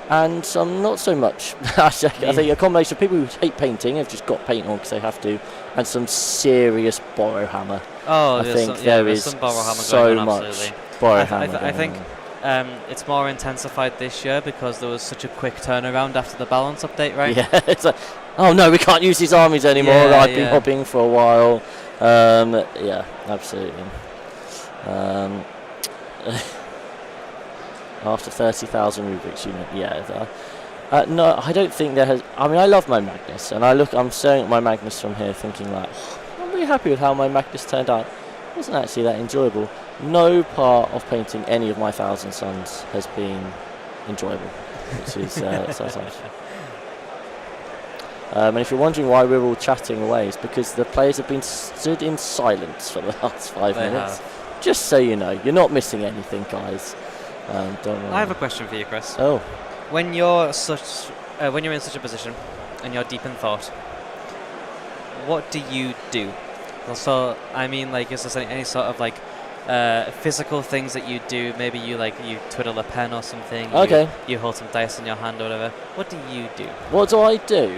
And some not so much. I think a combination of people who hate painting, have just got paint on because they have to, and some serious Warhammer. Oh, I think there's some Warhammer so going on, much absolutely. Warhammer. I think it's more intensified this year because there was such a quick turnaround after the balance update, right? Yeah, it's like, oh no, we can't use these armies anymore. I've been hobbing for a while. Yeah, absolutely. After 30,000 Rubik's unit, no, I don't think there has. I mean, I love my Magnus, and I'm staring at my Magnus from here, thinking like, I'm really happy with how my Magnus turned out. It wasn't actually that enjoyable. No part of painting any of my Thousand Suns has been enjoyable, which is sometimes. And if you're wondering why we're all chatting away, it's because the players have been stood in silence for the last 5 minutes. Just so you know, you're not missing anything, guys. Don't worry. I have a question for you, Chris. Oh. When you're in such a position and you're deep in thought, what do you do? So, I mean, like, is there any sort of like physical things that you do? Maybe you twiddle a pen or something. Okay. You hold some dice in your hand or whatever. What do you do? What do I do?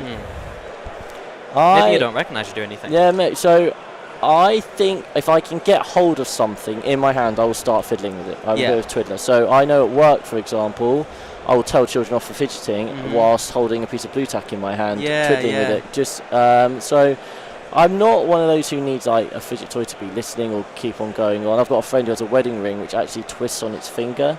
Maybe you don't recognise you do anything. Yeah, mate. So I think if I can get hold of something in my hand, I will start fiddling with it. I'm a bit of a twiddler. So I know at work, for example, I will tell children off for fidgeting whilst holding a piece of blue tack in my hand, twiddling with it. Just so I'm not one of those who needs like a fidget toy to be listening or keep on going on. I've got a friend who has a wedding ring which actually twists on its finger.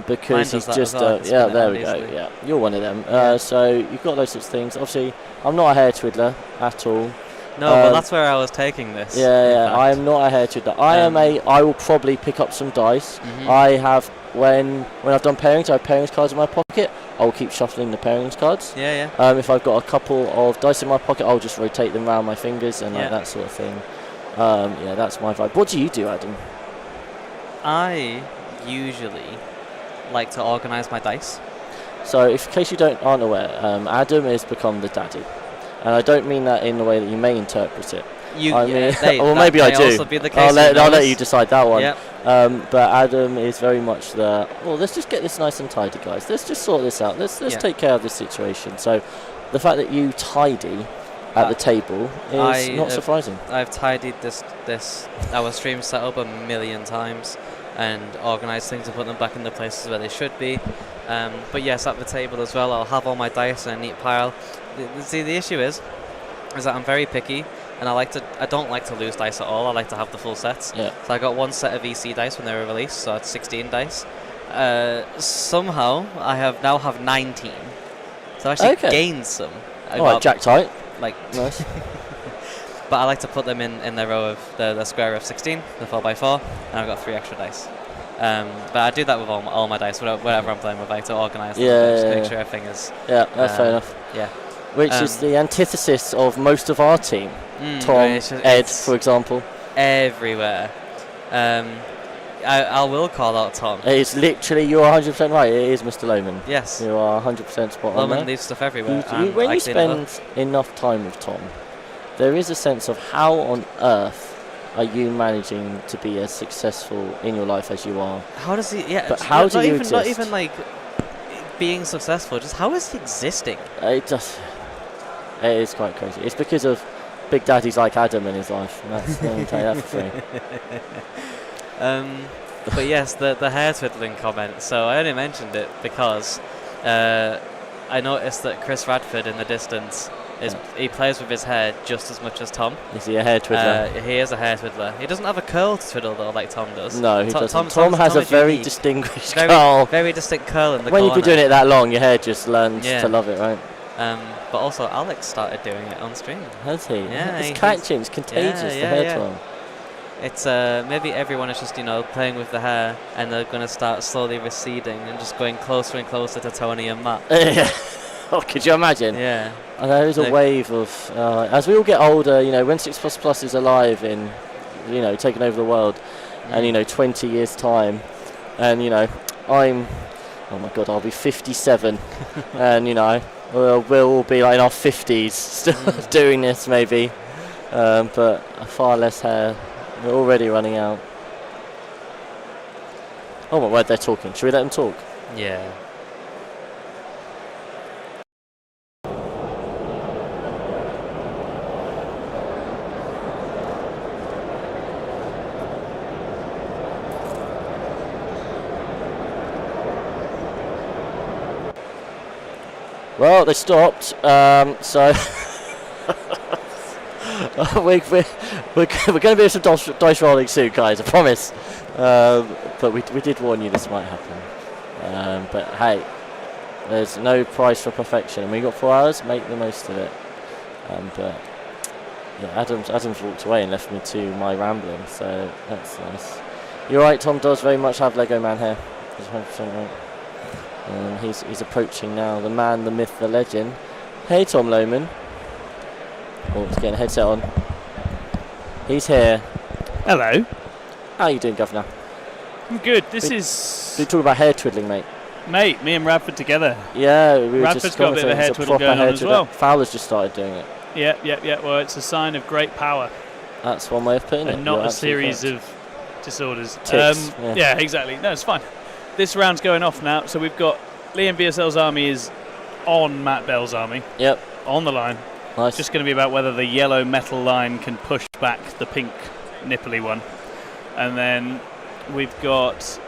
Because he's just there we go. Yeah, you're one of them. So you've got those sorts of things. Obviously, I'm not a hair twiddler at all. No, but that's where I was taking this. Yeah, I am not a hair twiddler. I will probably pick up some dice. I have, when I've done pairings, I have pairings cards in my pocket. I'll keep shuffling the pairings cards. Yeah. If I've got a couple of dice in my pocket, I'll just rotate them around my fingers and like that sort of thing. Yeah, that's my vibe. What do you do, Adam? I usually like to organise my dice. So, in case you aren't aware, Adam has become the daddy, and I don't mean that in the way that you may interpret it. Well, maybe I do. Also be the case I'll let you decide that one. Yep. But Adam is very much let's just get this nice and tidy, guys. Let's just sort this out. Let's take care of this situation. So, the fact that you tidy at the table is not surprising. I've tidied our stream setup a million times and organised things and put them back in the places where they should be. But yes, at the table as well, I'll have all my dice in a neat pile. The issue is that I'm very picky, and I don't like to lose dice at all. I like to have the full sets. Yeah. So I got one set of EC dice when they were released, so that's 16 dice. Somehow I now have 19. So I actually gained some. Alright, Jack tight. Nice. But I like to put them in the row of the square of 16, the 4x4, and I've got 3 extra dice. But I do that with all my dice, whatever I'm playing with, I like to organise them, just to make sure everything is... Yeah, that's fair enough. Yeah. Which is the antithesis of most of our team. Tom, Ed, for example. Everywhere. I will call out Tom. It's literally, you're 100% right, it is Mr. Lohman. Yes. You are 100% spot on there. Lohman leaves stuff everywhere. When you spend enough time with Tom, there is a sense of how on earth are you managing to be as successful in your life as you are? How does he? Yeah, but how do you exist? Not even like being successful. Just how is he existing? It is quite crazy. It's because of big daddies like Adam in his life. Let me tell you that for free. But yes, the hair twiddling comment. So I only mentioned it because I noticed that Chris Radford in the distance he plays with his hair just as much as Tom. Is he a hair twiddler? He is a hair twiddler. He doesn't have a curl to twiddle though, like Tom does. No, he doesn't. Tom has a very distinguished curl. Very distinct curl in the corner. When you've been doing it that long, your hair just learns to love it, right? But also, Alex started doing it on stream. Has he? Yeah, it's catching. It's contagious. The hair twirl. It's maybe everyone is just playing with the hair, and they're going to start slowly receding and just going closer and closer to Tony and Matt. Oh, could you imagine? Yeah. And there is a wave of as we all get older. When 6++ is alive in, taking over the world, and 20 years time, and I'm, oh my God, I'll be 57, and we'll all be like in our 50s still doing this maybe, but far less hair. We're already running out. Oh my word, they're talking. Should we let them talk? Yeah. Well, they stopped, so we're going to be some dice rolling soon, guys, I promise. But we did warn you this might happen. But hey, there's no price for perfection. We got 4 hours, make the most of it. But yeah, Adam's walked away and left me to my rambling, so that's nice. You're right, Tom does very much have Lego Man hair. He's 100% right. He's approaching now, the man, the myth, the legend. Hey, Tom Lohman. Oh, he's getting a headset on. He's here. Hello. How are you doing, Governor? I'm good. We're talking about hair twiddling, mate. Mate, me and Radford together. Yeah, we were Radford's just got a bit of a hair twiddle going on as well. Fowler's just started doing it. Yeah. Well, it's a sign of great power. That's one way of putting it. And not a series of disorders. Ticks, yeah, exactly. No, it's fine. This round's going off now, so we've got Liam BSL's army is on Matt Bell's army. Yep. On the line. Nice. It's just going to be about whether the yellow metal line can push back the pink nipply one. And then we've got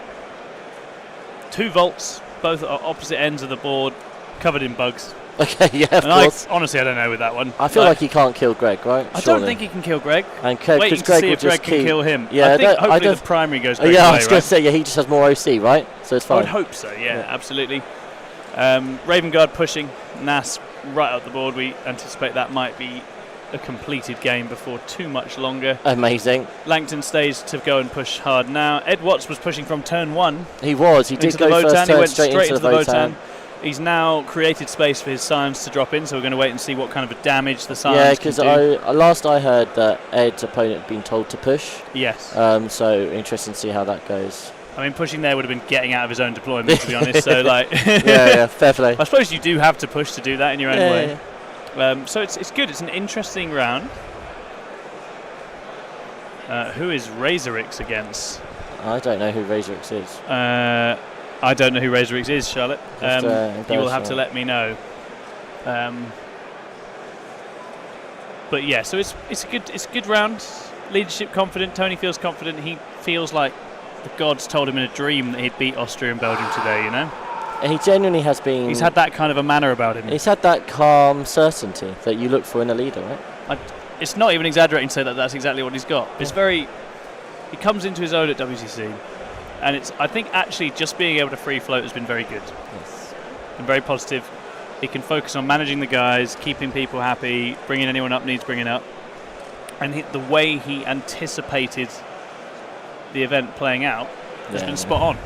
2 vaults, both at opposite ends of the board, covered in bugs. Okay, yeah, of course. Honestly, I don't know with that one. I feel like he can't kill Greg, right? I don't think he can kill Greg. And wait to see if Greg can kill him. Yeah, I think hopefully the primary goes Greg's yeah, way, I was going to say, yeah, he just has more OC, right? So it's fine. I would hope so, yeah. Absolutely. Raven Guard pushing, Nas right up the board. We anticipate that might be a completed game before too much longer. Amazing. Langton stays to go and push hard now. Ed Watts was pushing from turn 1. He was. He did go first Votan. turn, He went straight into the Votan. He's now created space for his Scions to drop in, so we're going to wait and see what kind of a damage the Scions Yeah, because last I heard that Ed's opponent had been told to push. Yes. So interesting to see how that goes. I mean, pushing there would have been getting out of his own deployment, to be honest. So, like, yeah, fair play. I suppose you do have to push to do that in your own way. Yeah. So it's good. It's an interesting round. Who is Razorix against? I don't know who Razorix is. I don't know who Razorix is, Charlotte. You will have to let me know. But yeah, so it's a good round. Leadership confident. Tony feels confident. He feels like the gods told him in a dream that he'd beat Austria and Belgium today. You know. And he genuinely has been. He's had that kind of a manner about him. He's had that calm certainty that you look for in a leader, right? It's not even exaggerating to say that that's exactly what he's got. It's very. He comes into his own at WTC, and I think actually just being able to free float has been very good. Yes. And very positive. He can focus on managing the guys, keeping people happy, bringing anyone up needs bringing up, and the way he anticipated the event playing out has been spot on.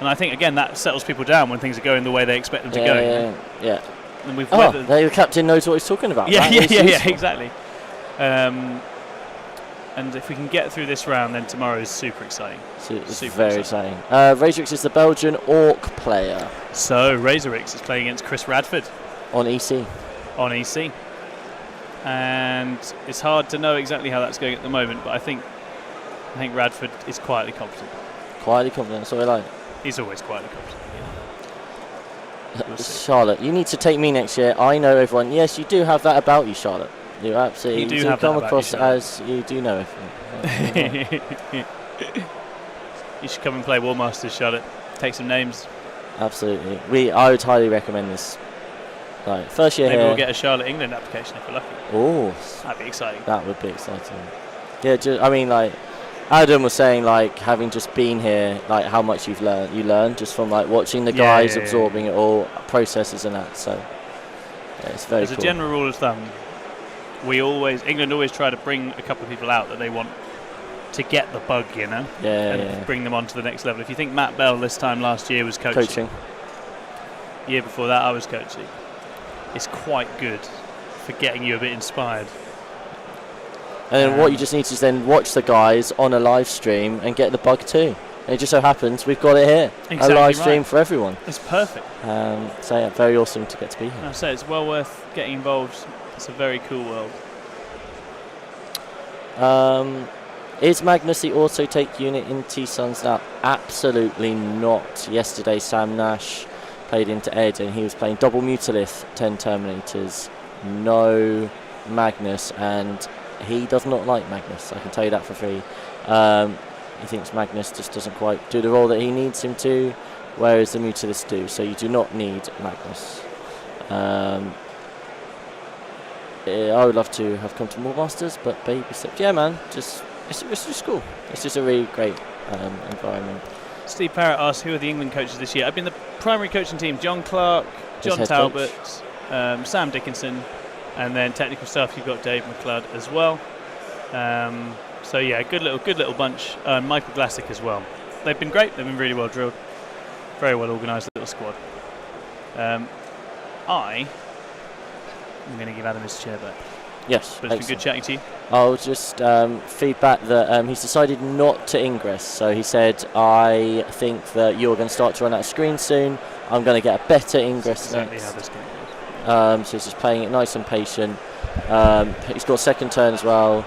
And I think again that settles people down when things are going the way they expect them to go. Yeah. And we've the captain knows what he's talking about. Yeah, exactly. And if we can get through this round, then tomorrow is super exciting. It's very exciting. Razorix is the Belgian Orc player. So Razorix is playing against Chris Radford. On EC. On EC. And it's hard to know exactly how that's going at the moment, but I think Radford is quietly confident. Quietly confident, that's what I like. He's always quietly confident. We'll Charlotte, you need to take me next year. I know everyone. Yes, you do have that about you, Charlotte. You absolutely you do have come that across about you, as you do know everything. You should come and play War Masters, Charlotte. Take some names. Absolutely. I would highly recommend this. Like, first year Maybe here. we'll get a Charlotte England application if we're lucky. Oh, that'd be exciting. That would be exciting. Yeah, I mean, like Adam was saying, like having just been here, like how much you learn just from like watching the guys absorbing it all, processes and that. So yeah, it's very cool. As a general rule of thumb, England always try to bring a couple of people out that they want to get the bug, you know, and bring them on to the next level. If you think Matt Bell this time last year was coaching. Year before that I was coaching. It's quite good for getting you a bit inspired. And then what you just need to is then watch the guys on a live stream and get the bug too. And it just so happens we've got it here. Exactly a live stream for everyone. It's perfect. So yeah, very awesome to get to be here. I say it's well worth getting involved. It's a very cool world. Is Magnus the auto take unit in T-Suns now? Absolutely not. Yesterday Sam Nash played into Ed and he was playing double Mutalith, 10 Terminators, no Magnus, and he does not like Magnus, I can tell you that for free. He thinks Magnus just doesn't quite do the role that he needs him to, whereas the Mutalists do, so you do not need Magnus. I would love to have come to more Masters, but baby steps. Yeah, man, it's just cool. It's just a really great environment. Steve Parrott asked, who are the England coaches this year? I've been the primary coaching team, John Clark, John Talbot, Sam Dickinson, and then technical staff, you've got Dave McLeod as well. So yeah, good little bunch. Michael Glassick as well. They've been great. They've been really well drilled. Very well organised little squad. I'm going to give Adam his chair back. Yes, but it's been good chatting to you. I'll just feedback that he's decided not to ingress. So he said, I think that you're going to start to run out of screen soon. I'm going to get a better ingress next. Exactly how this game goes. So he's just playing it nice and patient. He's got second turn as well.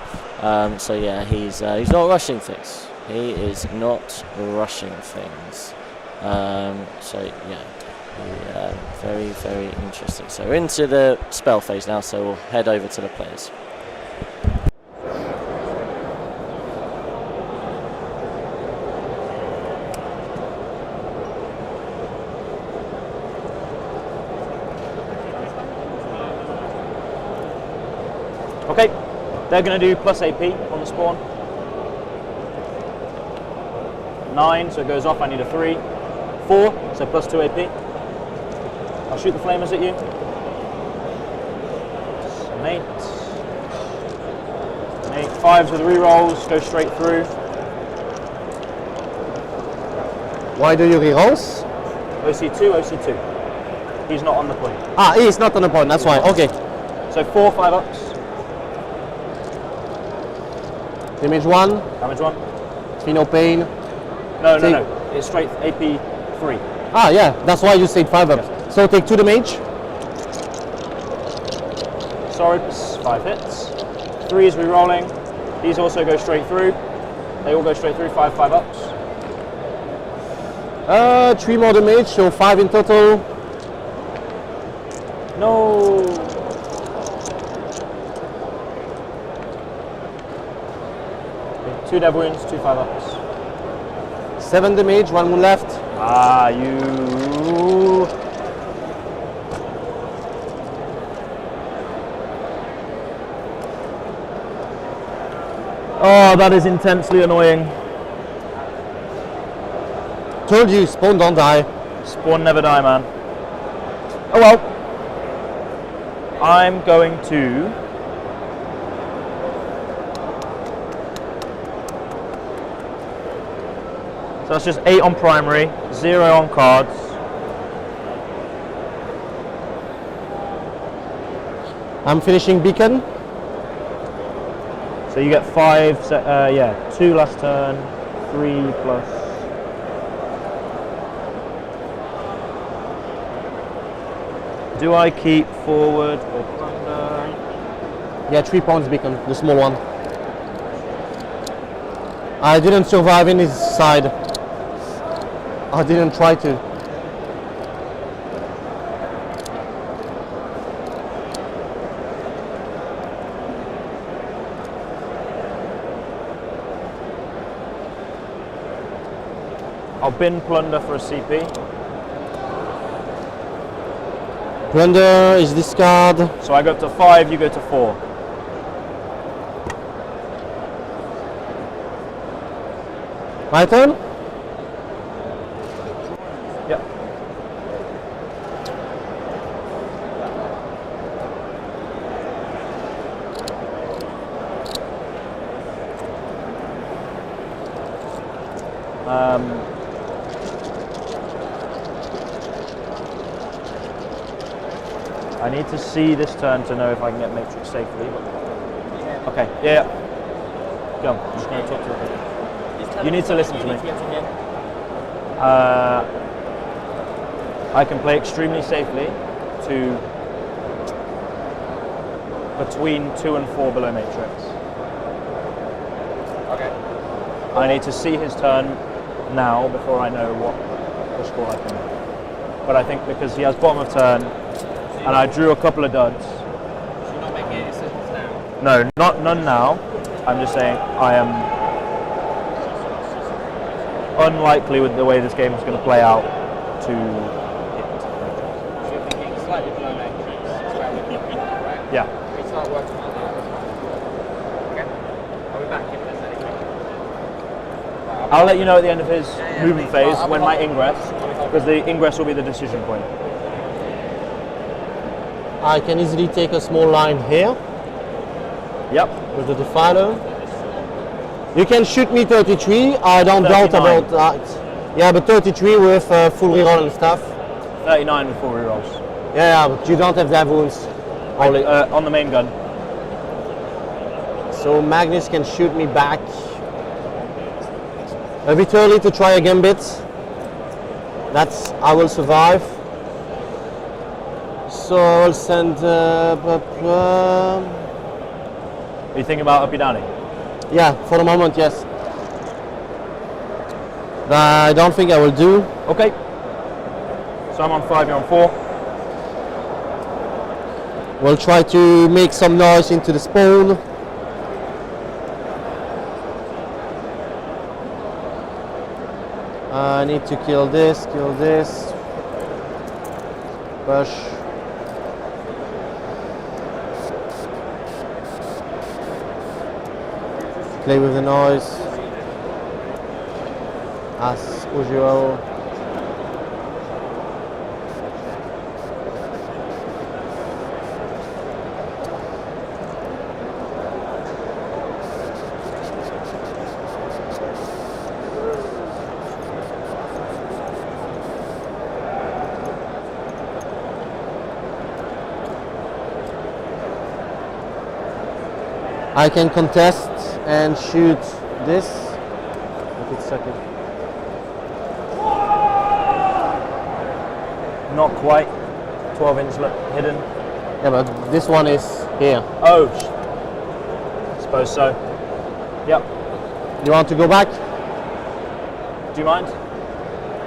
So yeah, he's not rushing things. He is not rushing things. So yeah. Very, very interesting. So we're into the spell phase now, so we'll head over to the players. Okay, they're going to do plus AP on the spawn. 9, so it goes off, I need a 3. 4, so plus 2 AP. I'll shoot the flamers at you. 8. 8. 5s with rerolls, go straight through. Why do you rerolls? OC2, OC2. He's not on the point. Ah, he's not on the point, that's why. Okay. So 4 5-ups. Damage 1. Damage 1. 3 no pain. No, no, no. It's straight AP 3. Ah, yeah, that's why you said 5-ups. So take 2 damage. Sorry, 5 hits. 3 is rerolling. These also go straight through. They all go straight through, 5 5-ups. 3 more damage, so 5 in total. No. Okay, 2 dev wounds, 2 5-ups. 7 damage, 1 wound left. Ah, you. Oh, that is intensely annoying. Told you, spawn don't die. Spawn never die, man. Oh well. I'm going to. So that's just 8 on primary, 0 on cards. I'm finishing beacon. So you get 5, yeah, 2 last turn, 3 plus. Do I keep forward or plunder? Yeah, 3 points beacon, the small one. I didn't survive in his side. I didn't try to. I'll bin plunder for a CP. Plunder is discard. So I go up to 5, you go to 4. My turn? Yep. I need to see this turn to know if I can get Matrix safely. Okay, yeah. Go. I'm just going to talk to you. You need to listen to me. I can play extremely safely to between 2 and 4 below Matrix. Okay. I need to see his turn now before I know what the score I can make. But I think because he has bottom of turn, and I drew a couple of duds. So you're not making any decisions now? No, none now. I'm just saying I am unlikely with the way this game is going to play out to hit. So you're thinking slightly below Matrix, it's where we're looking at, right? Yeah. We start working on that. Okay. I'll be back if there's anything. I'll let you know at the end of his movement phase when my ingress, because the ingress will be the decision point. I can easily take a small line here. Yep. With the Defiler. You can shoot me 33, I don't 39. doubt about that. Yeah, but 33 with full reroll and stuff. 39 with 4 rerolls. Yeah, but you don't have that wounds. Only on the main gun. So Magnus can shoot me back. A bit early to try a gambit. That's, I will survive. So I'll send. Are you thinking about uppy downy? Yeah, for the moment, yes. I don't think I will do. Okay. So I'm on 5, you're on 4. We'll try to make some noise into the spawn. I need to kill this. Push. Play with the noise. As usual. I can contest and shoot this. If it's okay. Not quite. 12-inch hidden. Yeah, but this one is here. Oh, suppose so. Yep. You want to go back? Do you mind?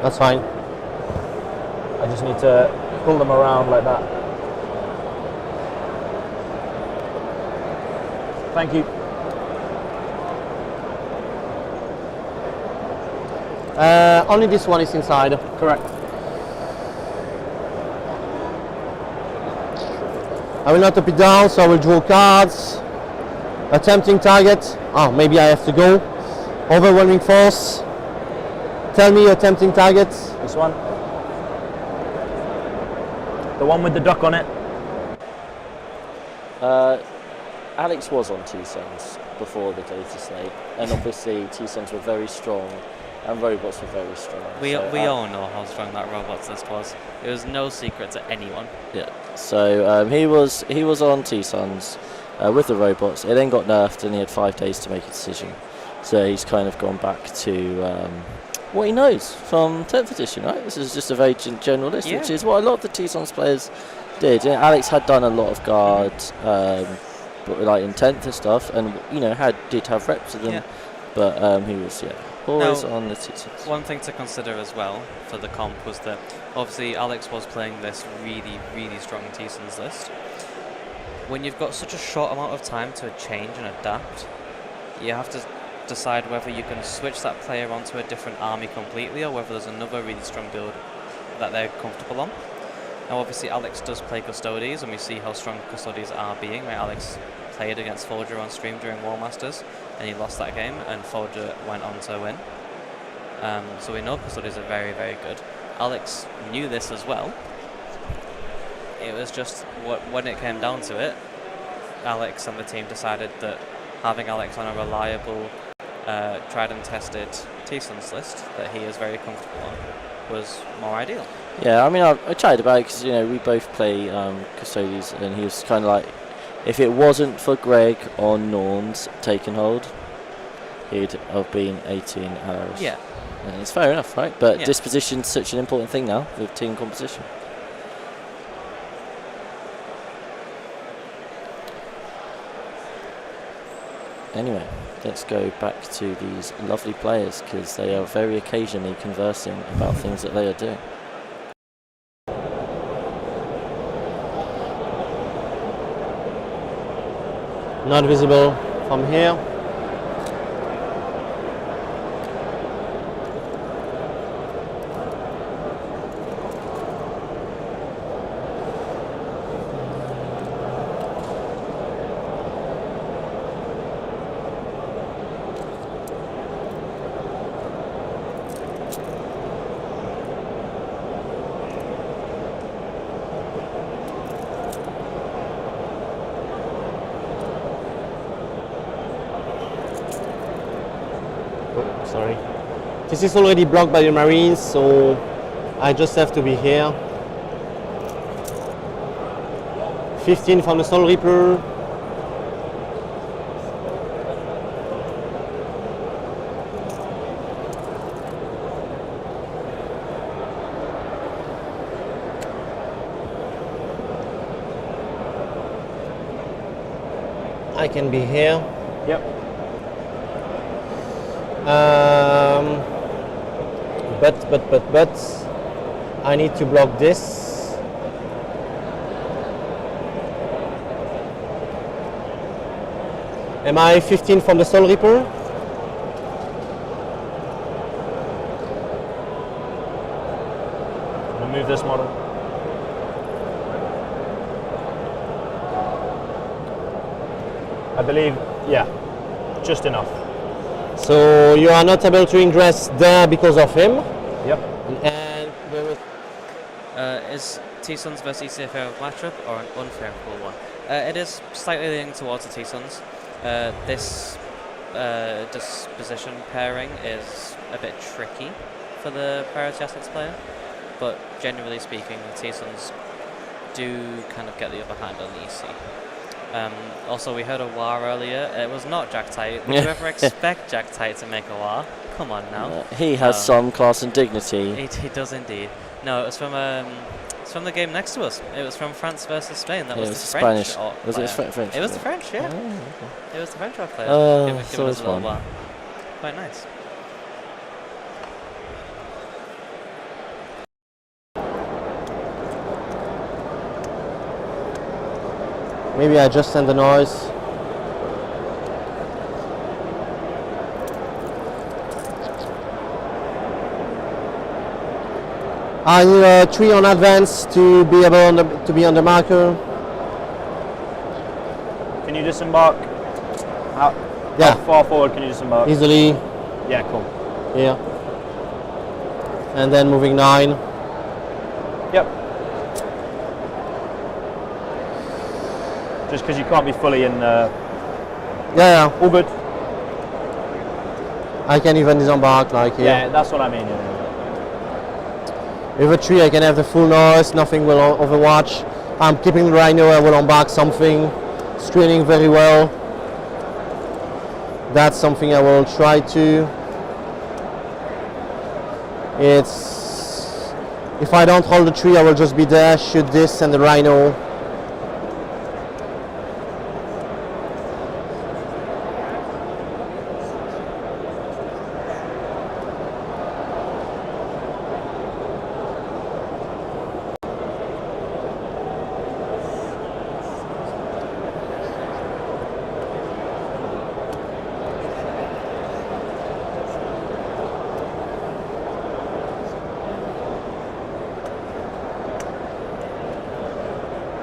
That's fine. I just need to pull them around like that. Thank you. Only this one is inside. Correct. I will not tap it down, so I will draw cards. Attempting target. Oh, maybe I have to go. Overwhelming force. Tell me your tempting target. This one. The one with the duck on it. Alex was on T-Sons before the data slate, and obviously T-Sons were very strong, and robots were very strong. We So, all know how strong that robots list was. It was no secret to anyone. Yeah. So he was on T-Sons with the robots. It then got nerfed, and he had 5 days to make a decision. So he's kind of gone back to what he knows from 10th edition, right? This is just a very general list, which is what a lot of the T-Sons players did. Yeah, Alex had done a lot of guards, but like in 10th and stuff, and did have reps of them, but he was always on the T-Sons. One thing to consider as well for the comp was that obviously Alex was playing this really, really strong T-Sons list. When you've got such a short amount of time to change and adapt, you have to decide whether you can switch that player onto a different army completely, or whether there's another really strong build that they're comfortable on. Now obviously Alex does play Custodes, and we see how strong Custodes are being. Right? Alex played against Folger on stream during War Masters, and he lost that game, and Folger went on to win. So we know Custodes are very, very good. Alex knew this as well. It was just when it came down to it, Alex and the team decided that having Alex on a reliable, tried and tested T-Sons list that he is very comfortable on was more ideal. Yeah, I mean, I tried about it because we both play Custodes, and he was kind of like, if it wasn't for Greg on Norns taking hold, he'd have been 18 arrows. Yeah. And it's fair enough, right? But disposition's such an important thing now with team composition. Anyway, let's go back to these lovely players, because they are very occasionally conversing about things that they are doing. Not visible from here. Sorry. This is already blocked by the Marines, so I just have to be here. 15 from the Soul Reaper. I can be here. Yep. But I need to block this. Am I 15 from the Soul Reaper? Remove this model. I believe, yeah, just enough. So you are not able to ingress there because of him. Yep. And is T-Sons versus EC a fair matchup or an unfavorable one? It is slightly leaning towards the T-Sons. This disposition pairing is a bit tricky for the Priority Assets player, but generally speaking, the T-Sons do kind of get the upper hand on the EC. Also, we heard a war earlier. It was not Jacktite. Would you ever expect Jacktite to make a war? Come on now. He has some class and dignity. He does indeed. No, it was from the game next to us. It was from France versus Spain. That was the French. Spanish. Was it French? It was the French, yeah. Oh, okay. It was the French rock player. So us a little fun. war. Quite nice. Maybe I just send the noise. I need a 3 on advance to be able to be on the marker. Can you disembark? Yeah. How far forward can you disembark? Easily. Yeah, cool. Yeah. And then moving 9. Yep. Just because you can't be fully in. Yeah. All good. I can even disembark like here. Yeah, that's what I mean. Yeah. With a 3 I can have the full noise, nothing will overwatch. I'm keeping the Rhino, I will embark something. Screening very well. That's something I will try to. If I don't hold the 3 I will just be there, shoot this and the Rhino.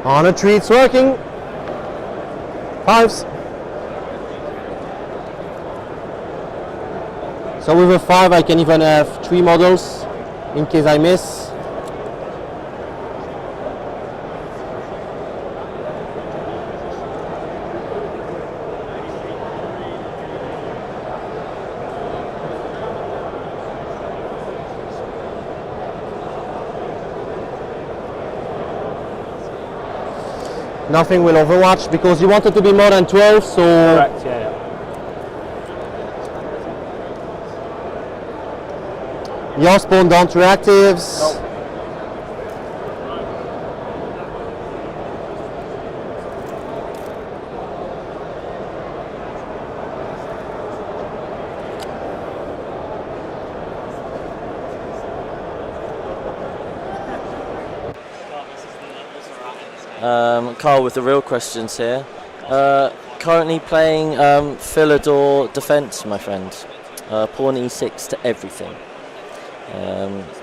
On a 3 it's working. 5s. So with a 5 I can even have 3 models in case I miss. Nothing will overwatch because you want it to be more than 12, so... Correct, yeah. Your spawn down to reactives. Nope. Carl with the real questions here. Currently playing Philidor defense, my friend. Pawn e6 to everything.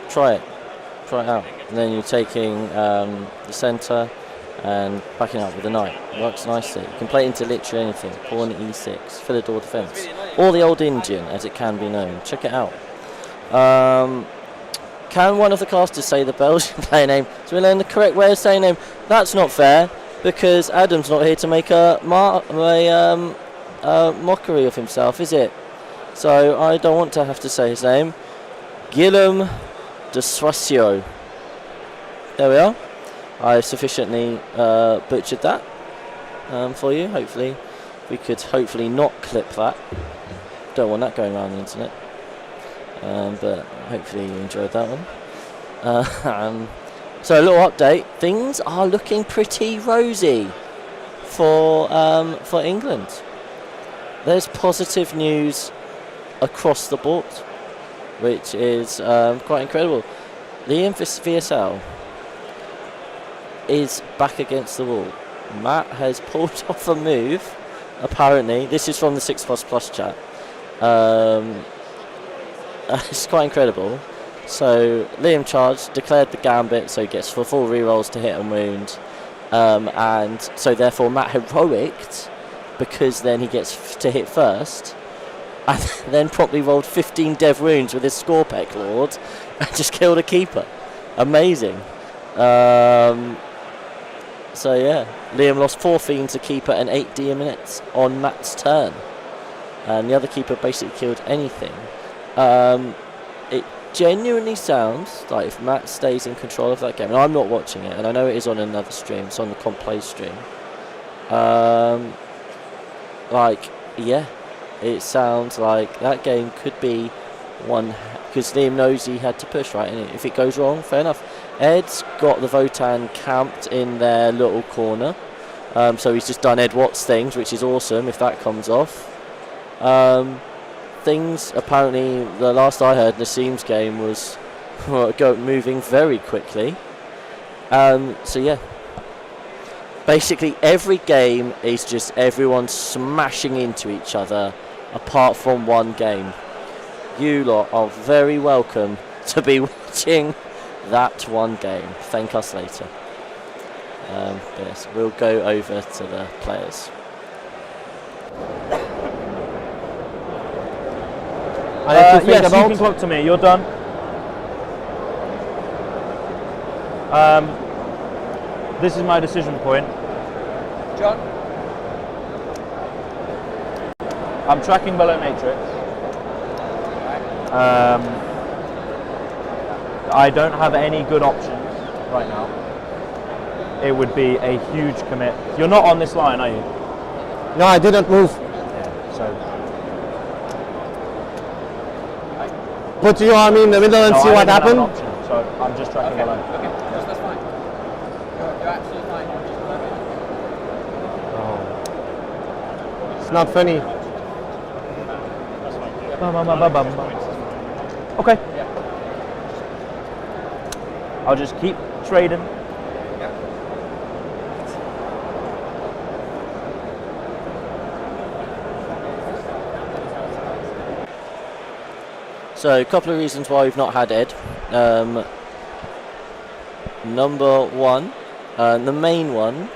Try it out. And then you're taking the center and backing up with the knight. Works nicely. You can play into literally anything. Pawn e6, Philidor defense, or the old Indian as it can be known. Check it out. Can one of the casters say the Belgian player name? So we learn the correct way of saying name. That's not fair because Adam's not here to make a mockery of himself, is it? So I don't want to have to say his name. Guillaume de Soissio. There we are. I've sufficiently butchered that for you. Hopefully, we could not clip that. Don't want that going around the internet. But hopefully you enjoyed that one. So a little update. Things are looking pretty rosy for England. There's positive news across the board, which is quite incredible. Liam VSL is back against the wall. Matt has pulled off a move, apparently. This is from the 6++ chat. It's quite incredible. So Liam charged, declared the gambit, so he gets for full rerolls to hit and wound. And so therefore Matt heroic'd, because then he gets to hit first. And then promptly rolled 15 dev wounds with his Scorpec Lord and just killed a keeper. Amazing. So yeah, Liam lost 4 fiends, a keeper, and 8 minutes on Matt's turn. And the other keeper basically killed anything. It genuinely sounds like if Matt stays in control of that game, and I'm not watching it, and I know it is on another stream, it's on the Comp Play stream. Yeah, it sounds like that game could be one, because Liam knows he had to push, right? And if it goes wrong, fair enough. Ed's got the Votan camped in their little corner, so he's just done Ed Watts things, which is awesome if that comes off. Things, apparently, the last I heard, Nassim's game was moving very quickly. So yeah, basically every game is just everyone smashing into each other, apart from one game. You lot are very welcome to be watching that one game. Thank us later. Yes, we'll go over to the players. Yes, you can clock to me. You're done. This is my decision point. John? I'm tracking below matrix. I don't have any good options right now. It would be a huge commit. You're not on this line, are you? No, I didn't move. Yeah, so. Put your army in the middle and see what happens. So I'm just tracking below. Okay, that's fine. You're absolutely fine. It's not funny. Okay. I'll just keep trading. So a couple of reasons why we've not had Ed. Number one, the main one,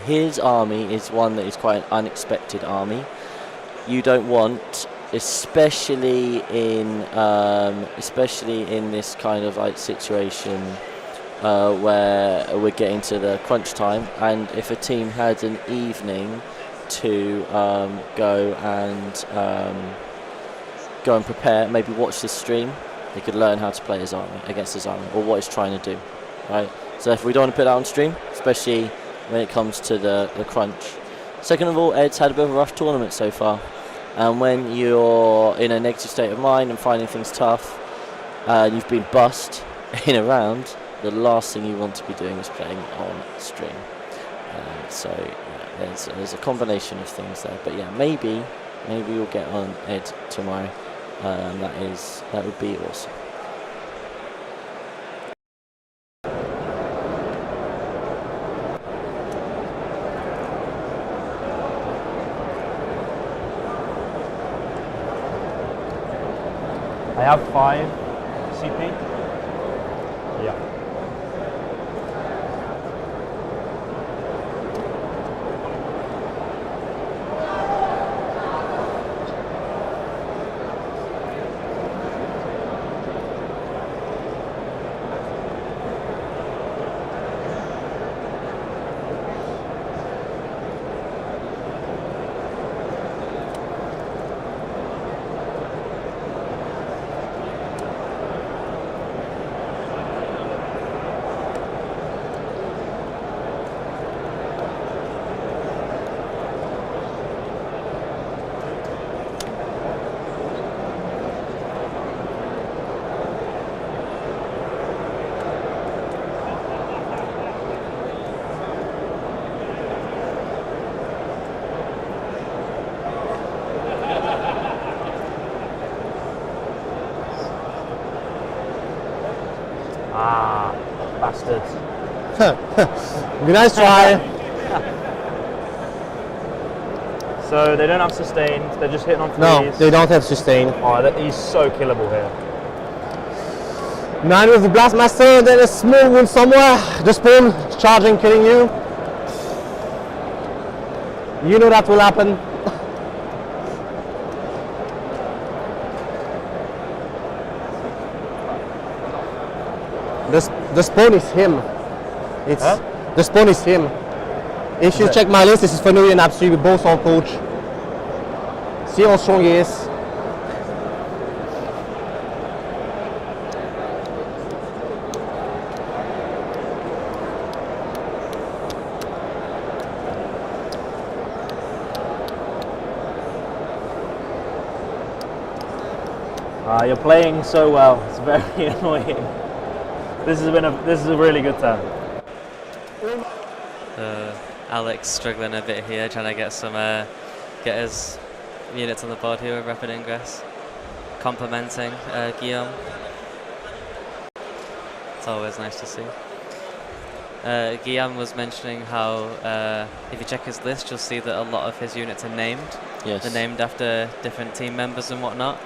his army is one that is quite an unexpected army. You don't want, especially in this kind of like situation where we're getting to the crunch time, and if a team had an evening to go and prepare, maybe watch this stream, they could learn how to play his army against his army, or what he's trying to do, right? So if we don't want to put that on stream, especially when it comes to the crunch. Second of all, Ed's had a bit of a rough tournament so far, and when you're in a negative state of mind and finding things tough, and you've been bussed in a round, the last thing you want to be doing is playing on stream. So yeah, there's a combination of things there, but yeah, maybe we'll get on Ed tomorrow. That would be awesome. I have 5 CP. Yeah. Ah, bastards. Nice try. So they don't have sustained, they're just hitting on threes. No, they don't have sustain. Oh, he's so killable here. 9 with the Blastmaster, then a small wound somewhere. The spawn charging, killing you. You know that will happen. The spawn is him. The spawn is him. If you check my list, this is Fanui and Absu, we both are coach. See how strong he is. You're playing so well. It's very annoying. This is a really good turn. Alex struggling a bit here, trying to get his units on the board here with rapid ingress. Complimenting Guillaume. It's always nice to see. Guillaume was mentioning how if you check his list, you'll see that a lot of his units are named. Yes. They're named after different team members and whatnot.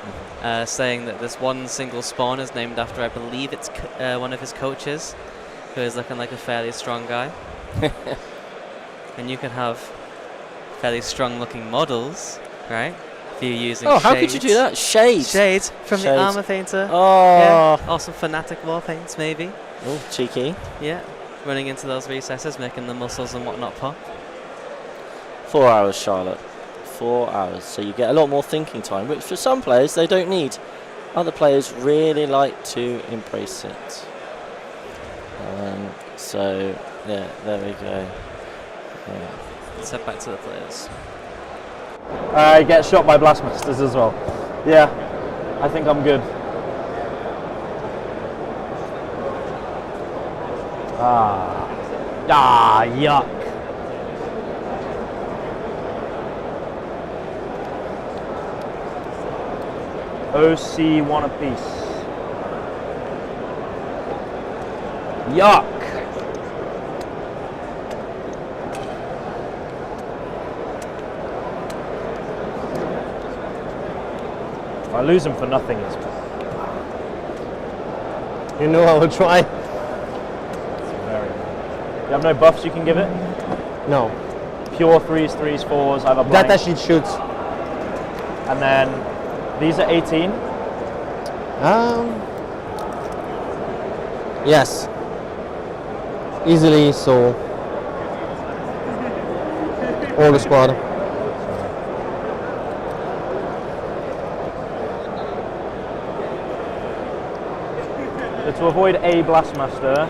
Saying that this one single spawn is named after, I believe it's one of his coaches, who is looking like a fairly strong guy. And you can have fairly strong looking models, right? If you're using how could you do that? Shades. Shades from the Armor Painter. Oh. Yeah. Or some Fanatic War Paints, maybe. Oh, cheeky. Yeah. Running into those recesses, making the muscles and whatnot pop. 4 hours, Charlotte. 4 hours. So you get a lot more thinking time, which for some players they don't need. Other players really like to embrace it. So, yeah, there we go. Yeah. Let's head back to the players. I get shot by Blastmasters as well. Yeah, I think I'm good. Yuck. OC one apiece. Yuck. If I lose him for nothing, it's... You know I will try. Very good. You have no buffs you can give it? No. Pure 3s, 3s, 4s, I have a blank. That actually shoots. And then these are 18. Yes. Easily, so all the squad. So to avoid a Blastmaster,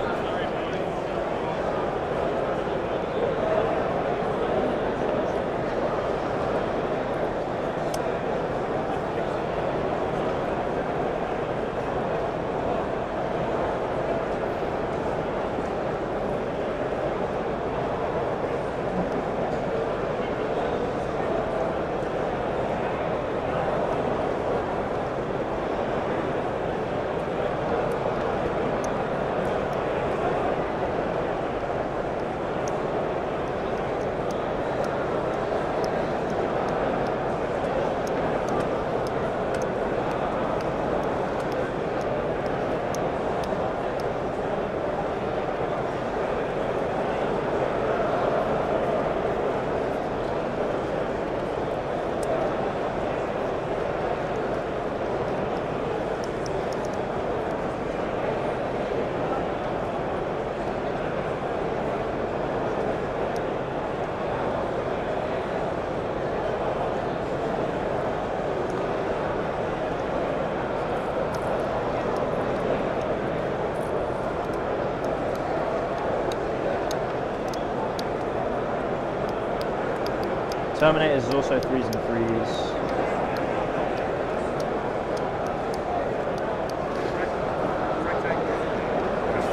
Terminators is also 3s and 3s.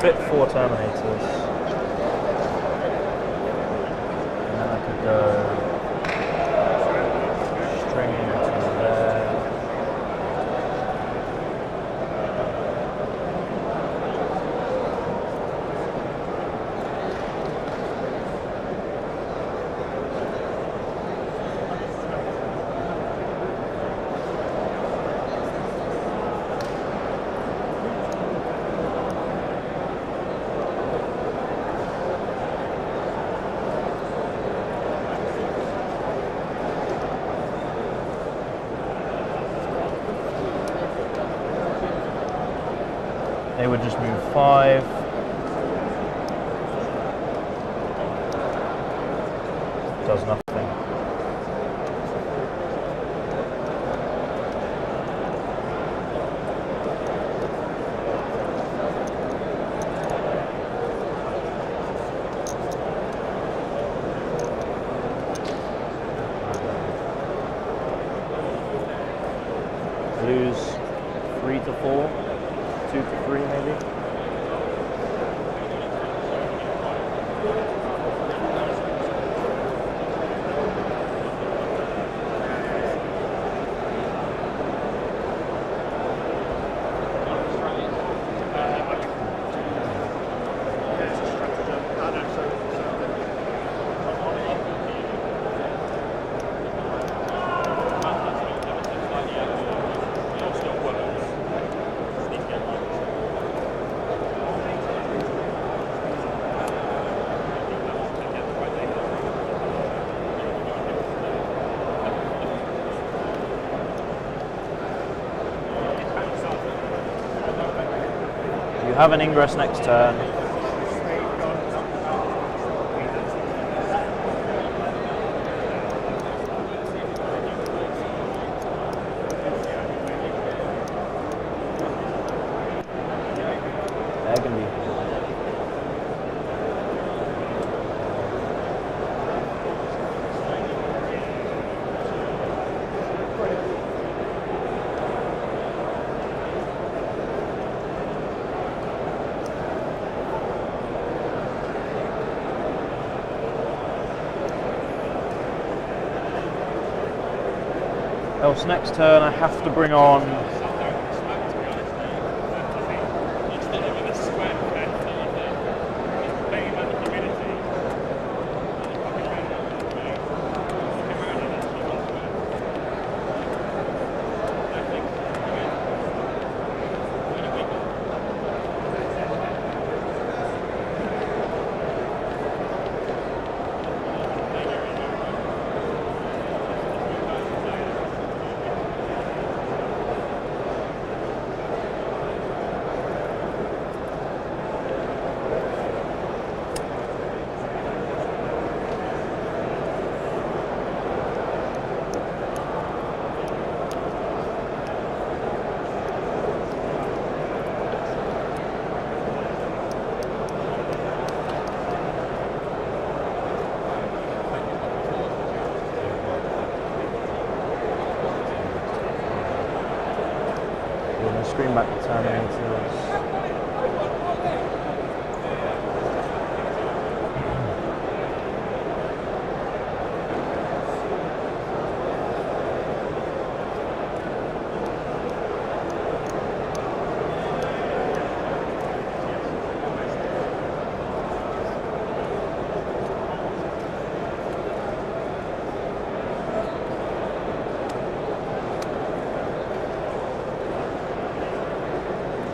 Fit 4 Terminators. And then I could go stringing to there. They would just move 5. Does nothing. Lose 3 to 4, 2 to 3 maybe. You have an ingress next turn. Else next turn I have to bring on screen back the Terminators.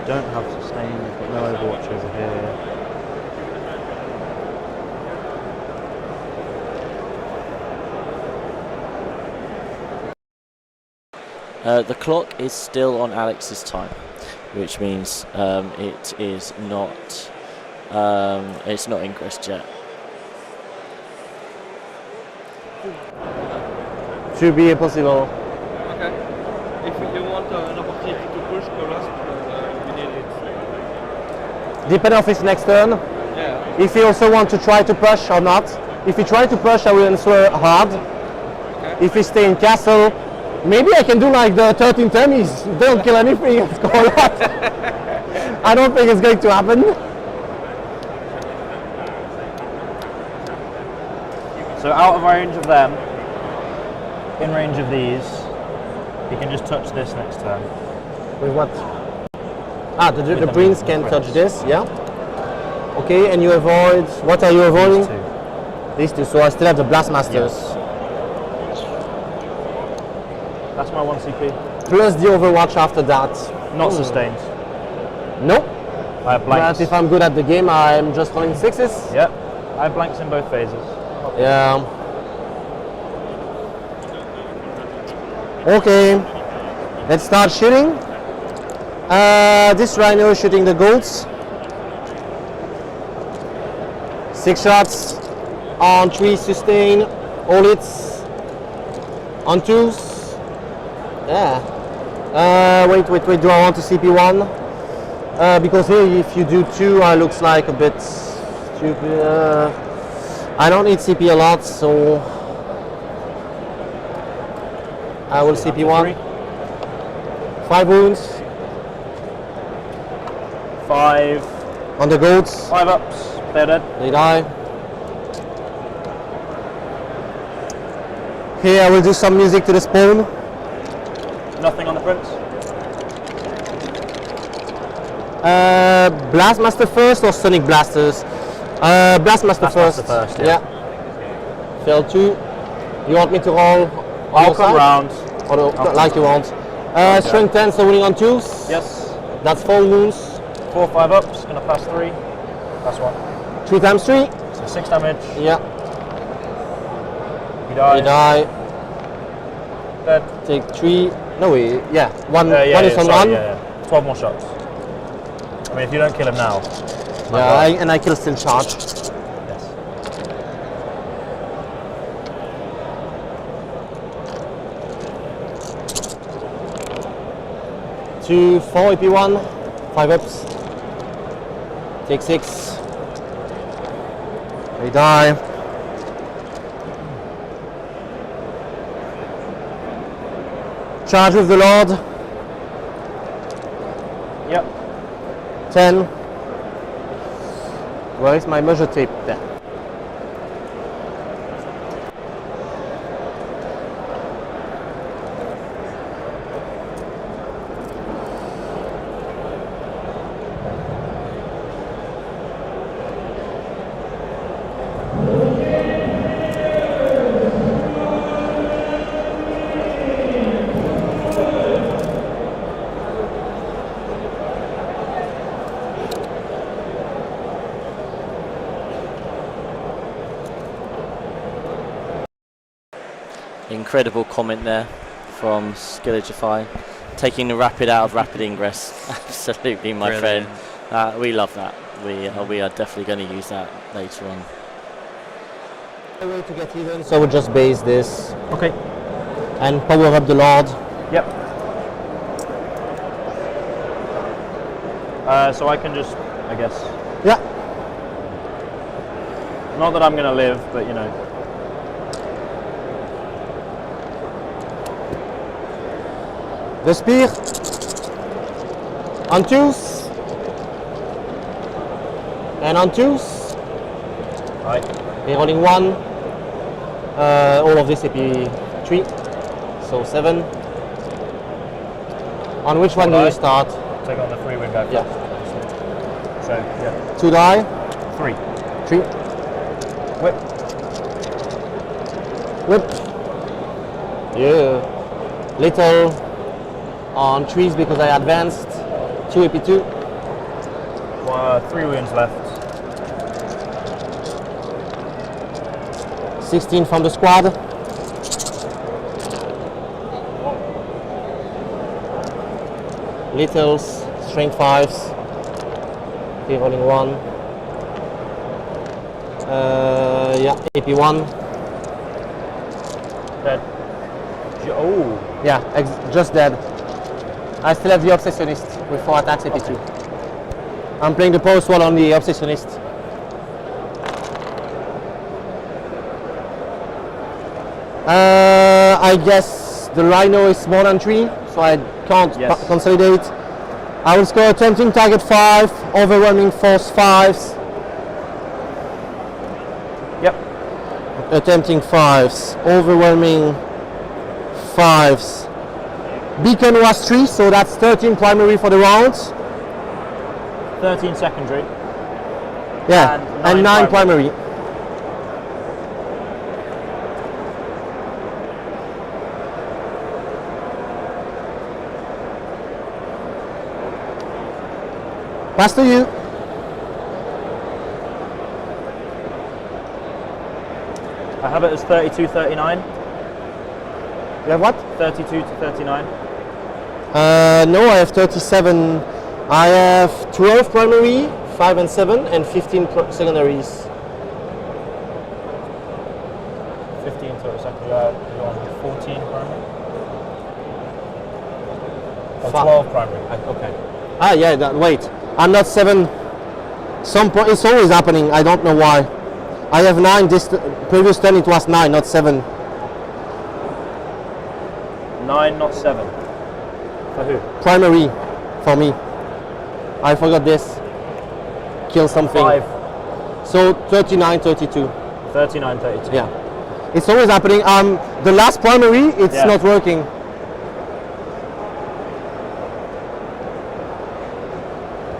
Don't have sustain, we've got no Overwatch over here. The clock is still on Alex's time, which means it is not it's not ingressed yet. Should be possible. Okay. If you want an opportunity to push, call us. We need it. Depending on his next turn. Yeah. If he also want to try to push or not. If he try to push, I will answer hard. Okay. If he stay in castle, maybe I can do like the 13 Termies. They don't kill anything and score a lot. I don't think it's going to happen. So out of range of them, in range of these, you can just touch this next turn. With what? Ah, the prince can touch this, yeah. Okay, and you avoid, what are you avoiding? These two, so I still have the Blastmasters. That's my 1 CP. Plus the Overwatch after that. Not sustained. No. I have blanks. But if I'm good at the game, I'm just rolling 6s. Yep. I have blanks in both phases. Yeah. Okay. Let's start shooting. This Rhino is shooting the golds. 6 shots on 3 sustain, all hits on 2s. Yeah. Wait, do I want to CP1? Because here if you do 2, looks like a bit stupid. I don't need CP a lot, so I will CP1. 5 wounds. 5. On the goats. 5 ups. They're dead. They die. Here I will do some music to the spawn. Nothing on the prince. Blastmaster first or Sonic Blasters? Blastmaster first. first, yeah. Fail 2. You want me to roll? I'll come round. Or like you want. Strength 10, so winning on 2s. Yes. That's 4 wounds. 4, 5 ups. Gonna pass 3. Pass 1. 3 times 3. So 6 damage. Yeah. You die. You die. Dead. Take 3. No way. Yeah. One is on sorry, 1. Yeah. 12 more shots. I mean, if you don't kill him now. Yeah, and I kill still charge. Yes. 2, 4 AP1. 5 ups. Take 6. They die. Charge with the Lord. Yep. 10. Where is my measure tape? There. Incredible comment there from Skillagify, taking the rapid out of rapid ingress. Absolutely, my Brilliant. friend. We love that. We are definitely going to use that later on. The way to get even, so we'll just base this. Okay. And power up the Lord. Yep. So I can just, I guess. Yeah. Not that I'm gonna live, but you know. The spear. On 2s. And on 2s. Right. Rolling 1. All of this AP 3. So 7. On which one do you start? Take on the 3 wing guy first. Yeah. So, yeah. 2 die. 3. 3. Whip. Whip. Yeah. Little on 3s because I advanced. 2 AP2. 3 wounds left. 16 from the squad. Littles, strength 5s. Okay, rolling 1. Yeah, AP1. Dead. Oh. Yeah, just dead. I still have the Obsessionist with 4 attacks AP2. I'm playing the post wall on the Obsessionist. I guess the Rhino is more than 3, so I can't consolidate. I will score attempting target 5, overwhelming force 5s. Yep. Attempting 5s, overwhelming 5s. Beacon was 3, so that's 13 primary for the rounds. 13 secondary. Yeah, and 9 primary. Pass to you. I have it as 32-39. You have what? 32 to 39. No, I have 37. I have 12 primary, 5 and 7, and 15 secondaries. 15 total secondary. You're on 14 primary. Oh, 12 primary. Okay. Ah, yeah. Wait, I'm not 7. Some point it's always happening. I don't know why. I have 9. This previous turn it was 9, not 7. 9, not 7. For who? Primary, for me. I forgot this. kill something. 5. So 39, 32. 39, 32. Yeah. It's always happening. The last primary, it's not working.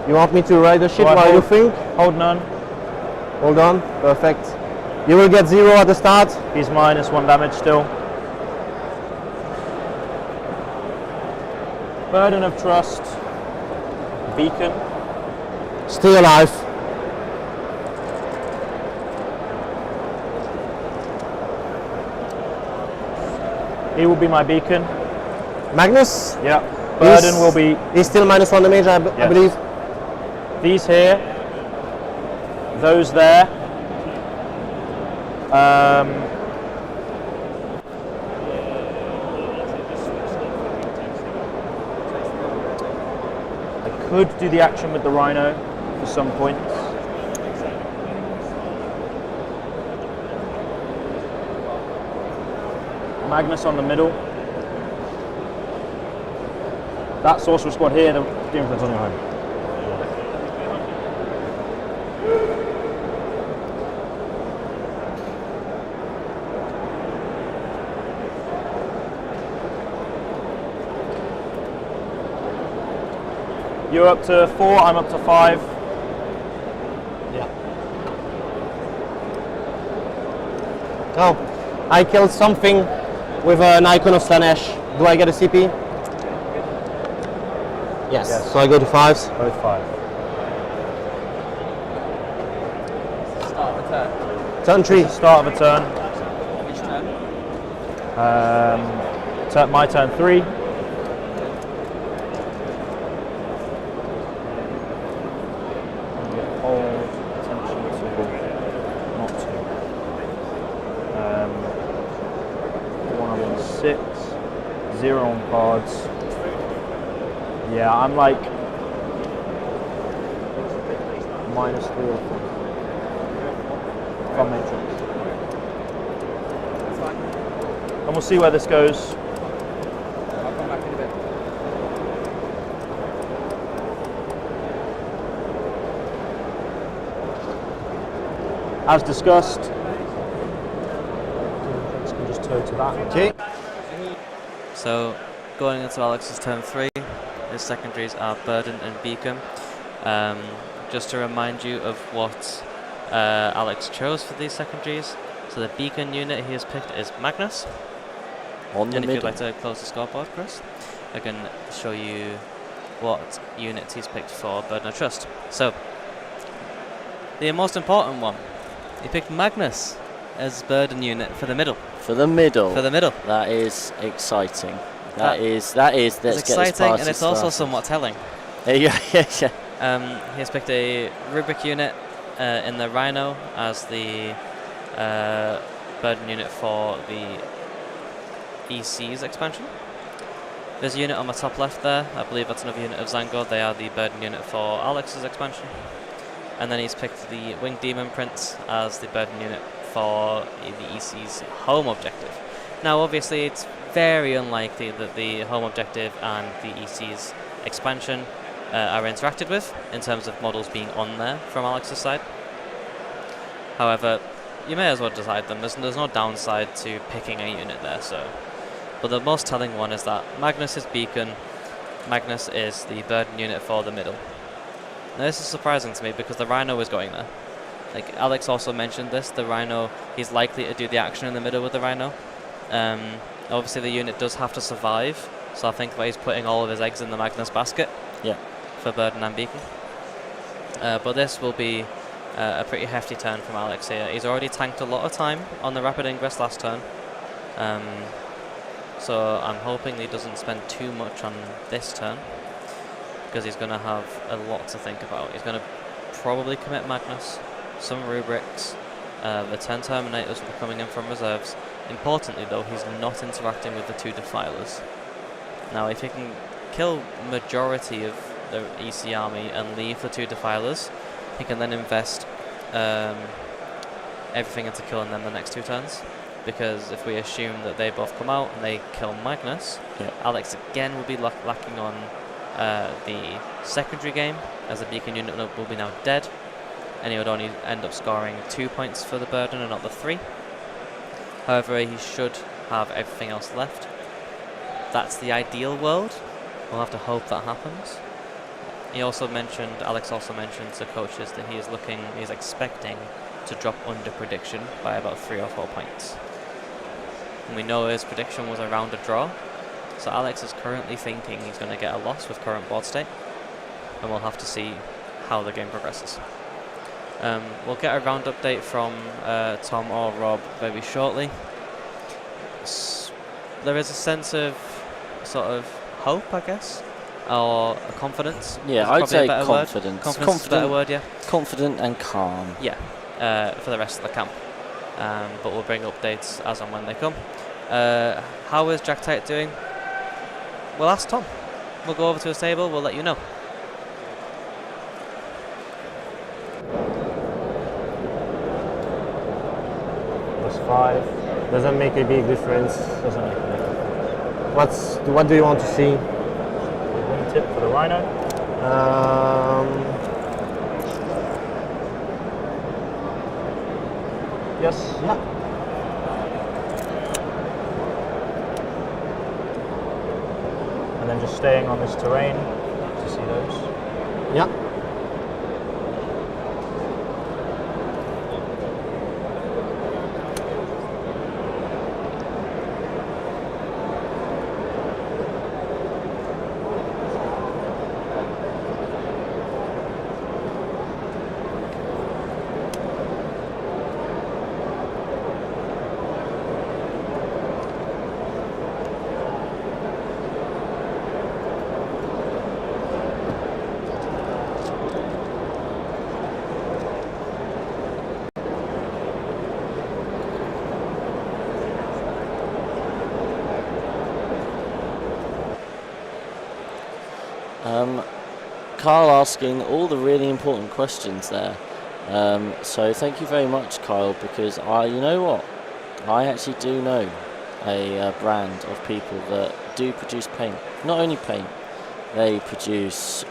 You want me to ride the ship Right, while you think? Hold none. Hold on. Perfect. You will get 0 at the start. He's -1 damage still. Burden of Trust. Beacon. Stay alive. He will be my beacon. Magnus? Yeah. Burden will be... He's still -1 damage, I believe. These here. Those there. I could do the action with the Rhino for some points. Magnus on the middle. That Sorcerer Squad here, the Demon Prince on your home. You're up to 4, I'm up to 5. Yeah. Oh, I killed something with an icon of Slanesh. Do I get a CP? Yes. So I go to 5s. Both 5. Start of a turn. Turn 3. Start of a turn. Which turn? My turn 3. Hold attention to not to. 1 on 6, 0 on cards. Yeah, I'm like -3 or 4 from Matrix. And we'll see where this goes. I'll come back in a bit. As discussed, let's just toe to that. Okay. So, going into Alex's turn 3, his secondaries are Burden and Beacon. Just to remind you of what Alex chose for these secondaries. So the Beacon unit he has picked is Magnus. On the and if you'd middle. like to close the scoreboard, Chris, I can show you what units he's picked for Burden of Trust. So, the most important one, he picked Magnus as Burden unit for the middle. For the middle. For the middle. That is exciting. That is. It's Let's get this exciting, party and it's also started. somewhat telling. Yeah. He has picked a Rubric unit in the Rhino as the Burden unit for the EC's expansion. There's a unit on the top left there. I believe that's another unit of Zangor. They are the Burden unit for Alex's expansion. And then he's picked the Winged Demon Prince as the Burden unit for the EC's home objective. Now, obviously, it's very unlikely that the home objective and the EC's expansion are interacted with in terms of models being on there from Alex's side. However, you may as well decide them. There's no downside to picking a unit there. But the most telling one is that Magnus is Beacon. Magnus is the Burden unit for the middle. Now, this is surprising to me because the Rhino is going there. Like Alex also mentioned this, the Rhino, he's likely to do the action in the middle with the Rhino. Obviously the unit does have to survive, so I think that he's putting all of his eggs in the Magnus basket. Yeah. For Burden and Beacon. But this will be a pretty hefty turn from Alex here. He's already tanked a lot of time on the Rapid Ingress last turn. So I'm hoping he doesn't spend too much on this turn, because he's going to have a lot to think about. He's going to probably commit Magnus, some Rubrics, the 10 Terminators will be coming in from reserves. Importantly though, he's not interacting with the 2 Defilers. Now if he can kill majority of the EC army and leave the 2 Defilers, he can then invest everything into killing them the next 2 turns. Because if we assume that they both come out and they kill Magnus, Alex again will be lacking on the secondary game, as the Beacon unit will be now dead. and he would only end up scoring 2 points for the burden and not the 3. However, he should have everything else left. That's the ideal world. We'll have to hope that happens. Alex also mentioned to coaches that he's expecting to drop under prediction by about 3 or 4 points. And we know his prediction was around a draw, so Alex is currently thinking he's going to get a loss with current board state, and we'll have to see how the game progresses. We'll get a round update from Tom or Rob very shortly. There is a sense of sort of hope, I guess, or a confidence. Yeah, I'd say confidence. Confidence is a better word, yeah. Confident and calm. Yeah, for the rest of the camp. But we'll bring updates as and when they come. How is Jack Tight doing? We'll ask Tom. We'll go over to his table, we'll let you know. +5. Doesn't make a big difference. Doesn't make a big difference. What do you want to see? Wing tip for the Rhino. Yes. Yeah. And then just staying on this terrain to see those. Yeah. Kyle asking all the really important questions there. So thank you very much, Kyle, because you know what? I actually do know a brand of people that do produce paint. Not only paint, they produce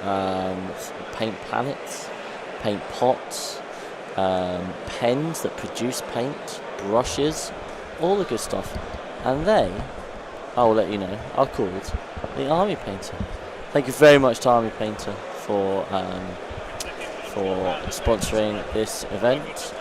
paint palettes, paint pots, pens that produce paint, brushes, all the good stuff. And they, I will let you know, are called the Army Painter. Thank you very much to Army Painter for sponsoring this event,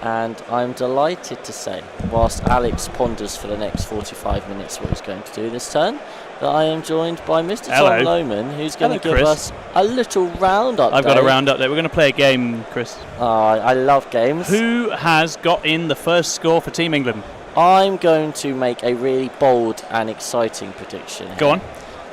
and I'm delighted to say, whilst Alex ponders for the next 45 minutes what he's going to do this turn, that I am joined by Mr. Tom Lohman, who's going to give us a little round update. I've got a round update. We're going to play a game, Chris. I love games. Who has got in the first score for Team England? I'm going to make a really bold and exciting prediction. Go on.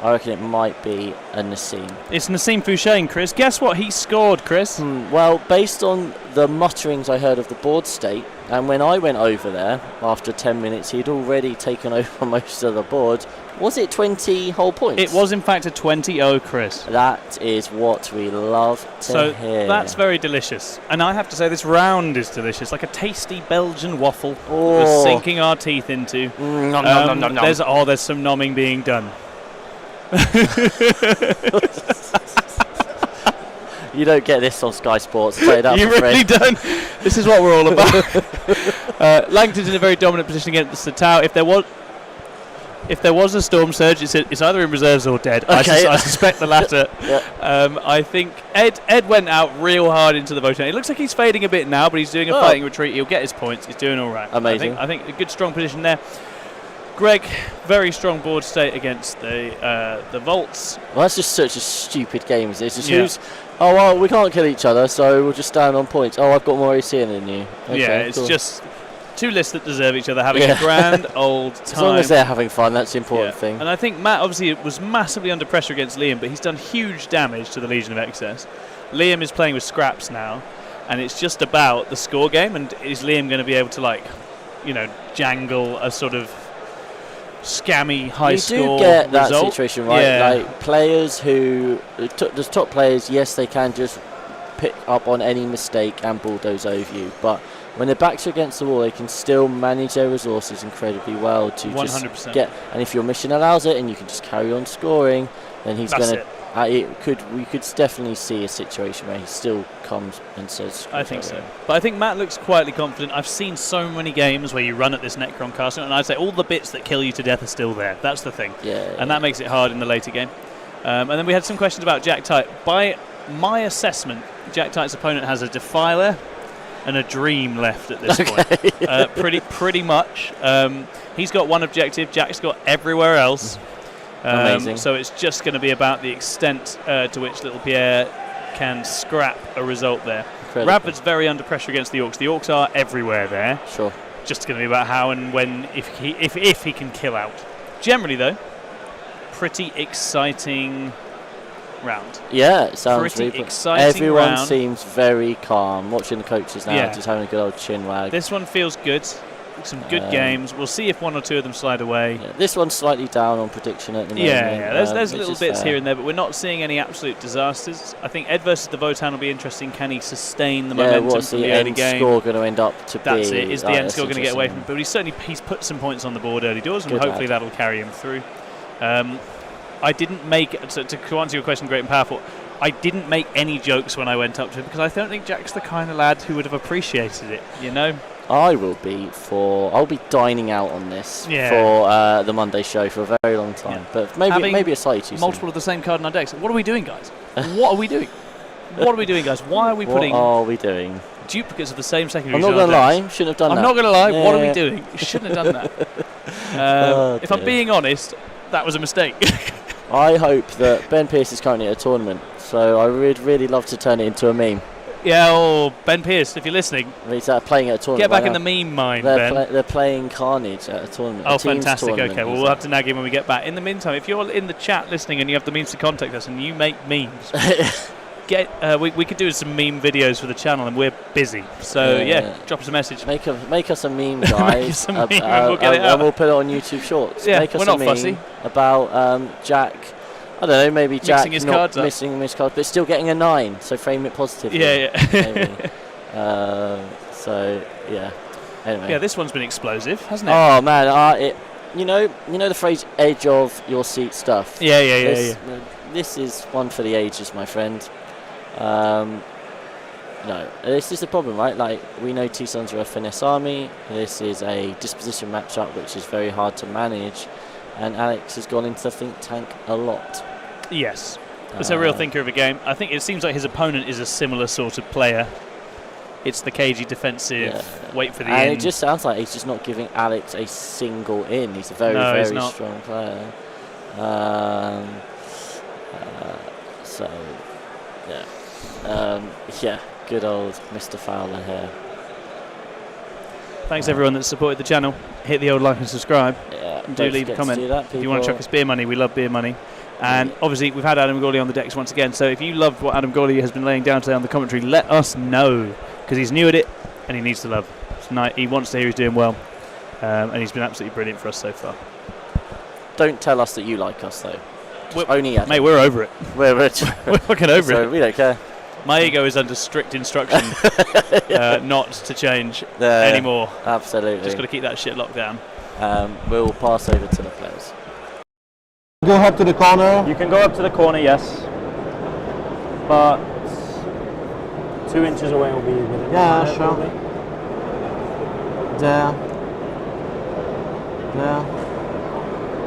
I reckon it might be a Nassim. It's Nassim Fouchain, Chris. Guess what he scored, Chris? Well, based on the mutterings I heard of the board state, and when I went over there, after 10 minutes, he'd already taken over most of the board. Was it 20 whole points? It was, in fact, a 20-0, Chris. That is what we love to hear. That's very delicious. And I have to say, this round is delicious, like a tasty Belgian waffle we're sinking our teeth into. There's some nomming being done. You don't get this on Sky Sports. You really don't. This is what we're all about. Langton's in a very dominant position against the Tau. If there was a storm surge, it's either in reserves or dead. Okay. I suspect the latter. Yeah. I think Ed went out real hard into the vote. It looks like he's fading a bit now, but he's doing a fighting retreat. He'll get his points. He's doing all right. Amazing. I think a good strong position there. Greg, very strong board state against the Volts. Well, that's just such a stupid game. It's just we can't kill each other, so we'll just stand on points. Oh, I've got more AC than you. Okay, it's just two lists that deserve each other having a grand old time. As long as they're having fun, that's the important thing. And I think Matt obviously was massively under pressure against Liam, but he's done huge damage to the Legion of Excess. Liam is playing with scraps now, and it's just about the score game. And is Liam going to be able to, jangle a sort of scammy high score result? You do get that situation, right? Yeah. Like players who, the top players, yes, they can just pick up on any mistake and bulldoze over you, but when their backs are against the wall, they can still manage their resources incredibly well to 100%. just get. And if your mission allows it, and you can just carry on scoring, then he's going to we could definitely see a situation where he still comes and says. I think so. But I think Matt looks quietly confident. I've seen so many games where you run at this Necron castle, and I'd say all the bits that kill you to death are still there. That's the thing. And that makes it hard in the later game. And then we had some questions about Jack Tite. By my assessment, Jack Tite's opponent has a Defiler and a Dream left at this point. Pretty much. He's got one objective. Jack's got everywhere else. Amazing. So it's just going to be about the extent to which Little Pierre can scrap a result there. Incredible. Radford's very under pressure against the Orcs. The Orcs are everywhere there. Sure. Just going to be about how and when, if he can kill out. Generally, though, pretty exciting round. Yeah, it sounds pretty really exciting. Everyone round. seems very calm. Watching the coaches now, Yeah. just having a good old chin wag. This one feels good. Some good games. We'll see if one or two of them slide away. Yeah, this one's slightly down on prediction at the moment. Yeah. There's little bits fair. here and there, but we're not seeing any absolute disasters. I think Ed versus the Votan will be interesting. Can he sustain the momentum what's from the the early end game? score going to end up to be? That's it. Is the end score going to get away from interesting. him? But he's put some points on the board early doors, and Good hopefully lad. that'll carry him through. I didn't make, to answer your question, Great and Powerful, I didn't make any jokes when I went up to him because I don't think Jack's the kind of lad who would have appreciated it, you know? I'll be dining out on this Yeah. for the Monday show for a very long time. But maybe a slightly too multiple of the same card in our decks. What are we doing, guys? What are we doing? What are we doing, guys? Why are we putting What are we doing? duplicates of the same secondary? I'm not going to lie, shouldn't have done that. I'm not going to lie, Yeah. what are we doing? Shouldn't have done that. If I'm being honest, that was a mistake. I hope that Ben Pearce is currently at a tournament, so I would really love to turn it into a meme. Yeah, Ben Pearce, if you're listening. He's playing at a tournament. Get back right in now. the meme mind, they're Ben. they're playing Carnage at a tournament. Oh, a teams fantastic. tournament. Okay, well, we'll have to nag him when we get back. In the meantime, if you're in the chat listening and you have the means to contact us and you make memes, we could do some meme videos for the channel and we're busy. So, drop us a message. Make us a meme, guys. Make us a meme and we'll get it out. And we'll put it on YouTube Shorts. Yeah, Make us we're not a meme fussy. about Jack. I don't know, maybe Jack mixing his cards up. missing his cards, but still getting a 9. So frame it positively. Yeah. Anyway. Yeah, this one's been explosive, hasn't it? Oh man, you know the phrase "edge of your seat" stuff. Yeah. This is one for the ages, my friend. No, this is the problem, right? Like, we know T-Sons are a finesse army. This is a disposition matchup which is very hard to manage, and Alex has gone into the think tank a lot. Yes. It's a real thinker of a game. I think it seems like his opponent is a similar sort of player. It's the cagey defensive, wait for the end. And it just sounds like he's just not giving Alex a single in. He's a very strong player. Good old Mr. Fowler here. Thanks everyone that supported the channel. Hit the old like and subscribe. Yeah, and do leave a comment. If you want to chuck us beer money, we love beer money. And obviously we've had Adam Gawley on the decks once again, so if you loved what Adam Gawley has been laying down today on the commentary, let us know, because he's new at it and he needs to love. Tonight he wants to hear he's doing well, and he's been absolutely brilliant for us so far. Don't tell us that you like us though. Only Adam. Mate, we're over it. We're fucking over it. We don't care. My ego is under strict instruction not to change anymore. Absolutely. Just got to keep that shit locked down. We'll pass over to the players. Go up to the corner. You can go up to the corner, yes. But 2 inches away will be within Yeah, fire, sure. probably. There.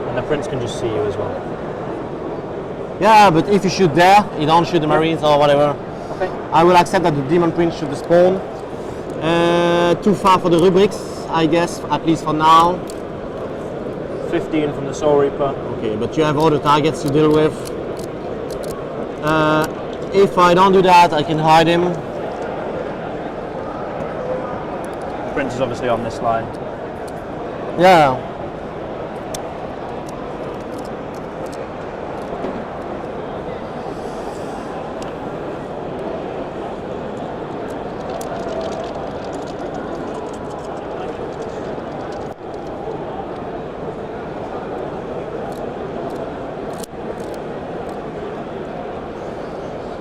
And the prince can just see you as well. Yeah, but if you shoot there, you don't shoot the marines or whatever. Okay. I will accept that the demon prince shoot the spawn. Too far for the rubrics, I guess, at least for now. 15 from the Soul Reaper. Okay, but you have all the targets to deal with. If I don't do that, I can hide him. The prince is obviously on this line. Yeah.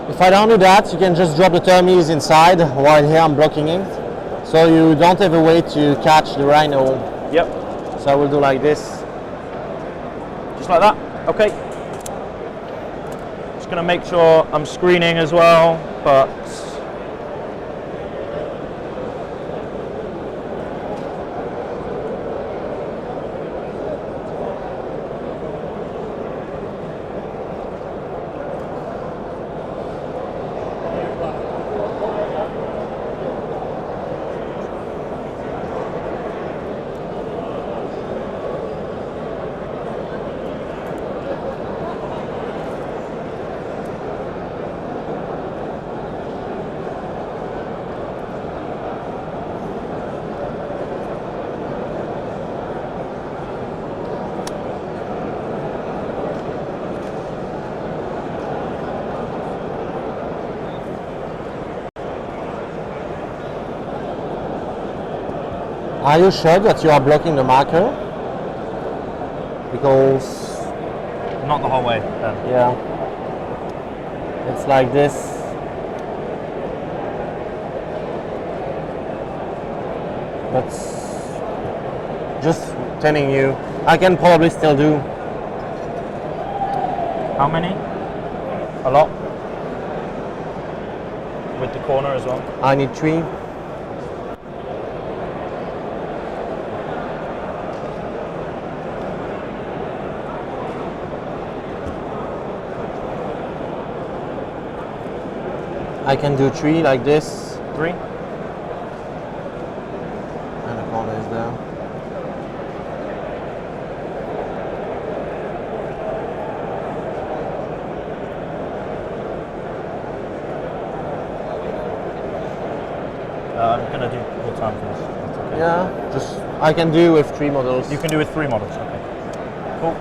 If I don't do that, you can just drop the Termies inside while here I'm blocking it. So you don't have a way to catch the Rhino. Yep. So I will do like this. Just like that. Okay. Just going to make sure I'm screening as well, but Are you sure that you are blocking the marker? Because... not the whole way then. Yeah. It's like this. But just telling you, I can probably still do. How many? A lot. With the corner as well. I need 3. I can do 3 like this. 3. And the corner is there. I'm going to do full time for this. That's okay. Yeah, just I can do with 3 models. You can do with 3 models, okay. Cool.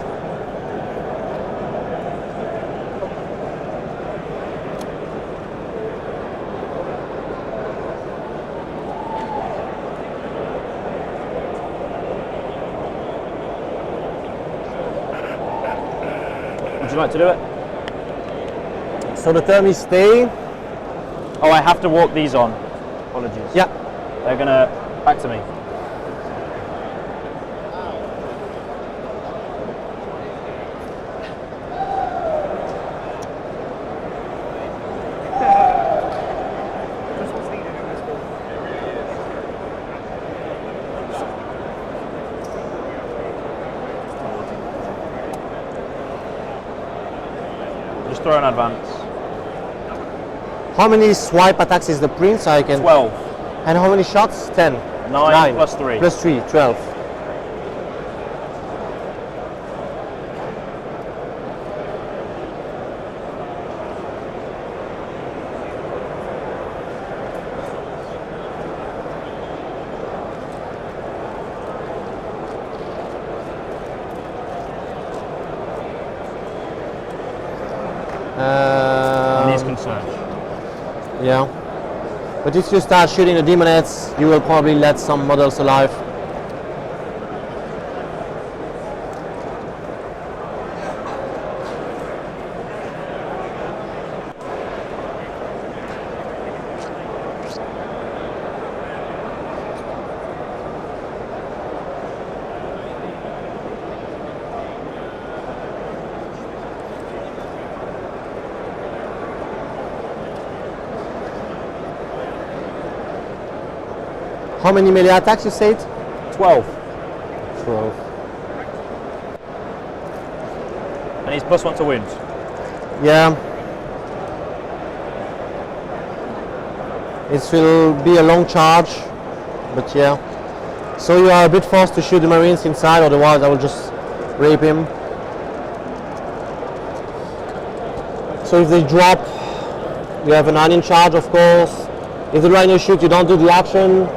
Would you like to do it? So the term is stay. Oh, I have to walk these on. Apologies. Yeah. They're gonna back to me. Just throw an advance. How many swipe attacks is the print? So I can 12. And how many shots? 10. 9 plus 3. Plus 3, 12. And these can surge. Yeah. But if you start shooting the demon heads, you will probably let some models alive. How many melee attacks you said? 12. 12. And he's +1 to wounds. Yeah. It will be a long charge, but yeah. So you are a bit forced to shoot the Marines inside, otherwise I will just rape him. So if they drop, you have a 9 in charge, of course. If the Rhino shoot, you don't do the action.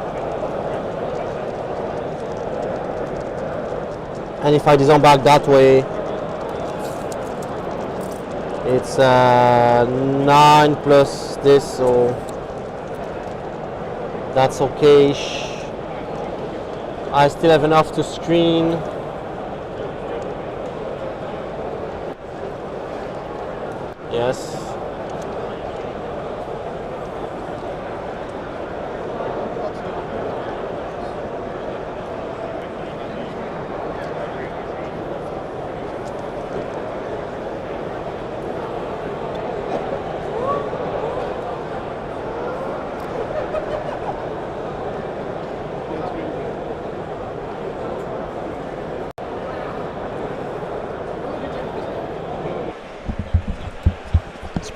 And if I disembark that way, it's 9 plus this, so that's okay. I still have enough to screen. Yes.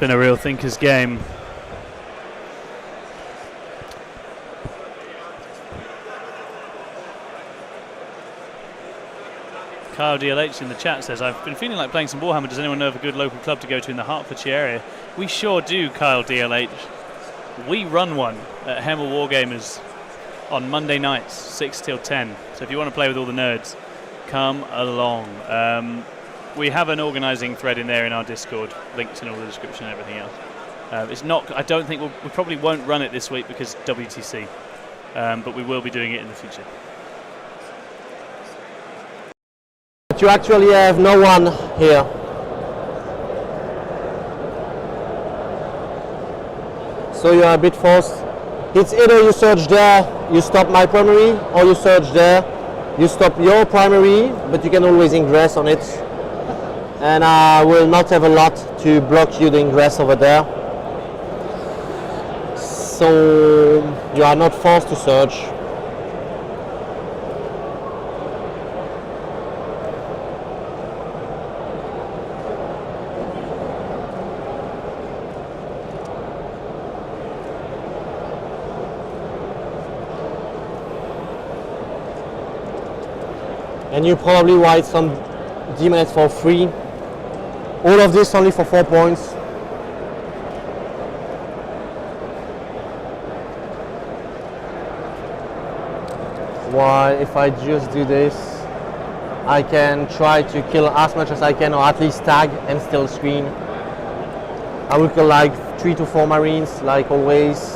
been a real thinker's game. Kyle DLH in the chat says, I've been feeling like playing some Warhammer. Does anyone know of a good local club to go to in the Hertfordshire area? We sure do, Kyle DLH. We run one at Hemel Wargamers on Monday nights, 6 till 10. So if you want to play with all the nerds, come along. We have an organising thread in there in our Discord, links in all the description and everything else. It's not. I don't think we probably won't run it this week because WTC, but we will be doing it in the future. But you actually have no one here. So you are a bit forced. It's either you search there, you stop my primary, or you search there, you stop your primary, but you can always ingress on it. And I will not have a lot to block you the ingress over there. So you are not forced to search. And you probably write some demonettes for free. All of this only for 4 points. While if I just do this, I can try to kill as much as I can, or at least tag and still screen. I will kill like 3 to 4 marines, like always.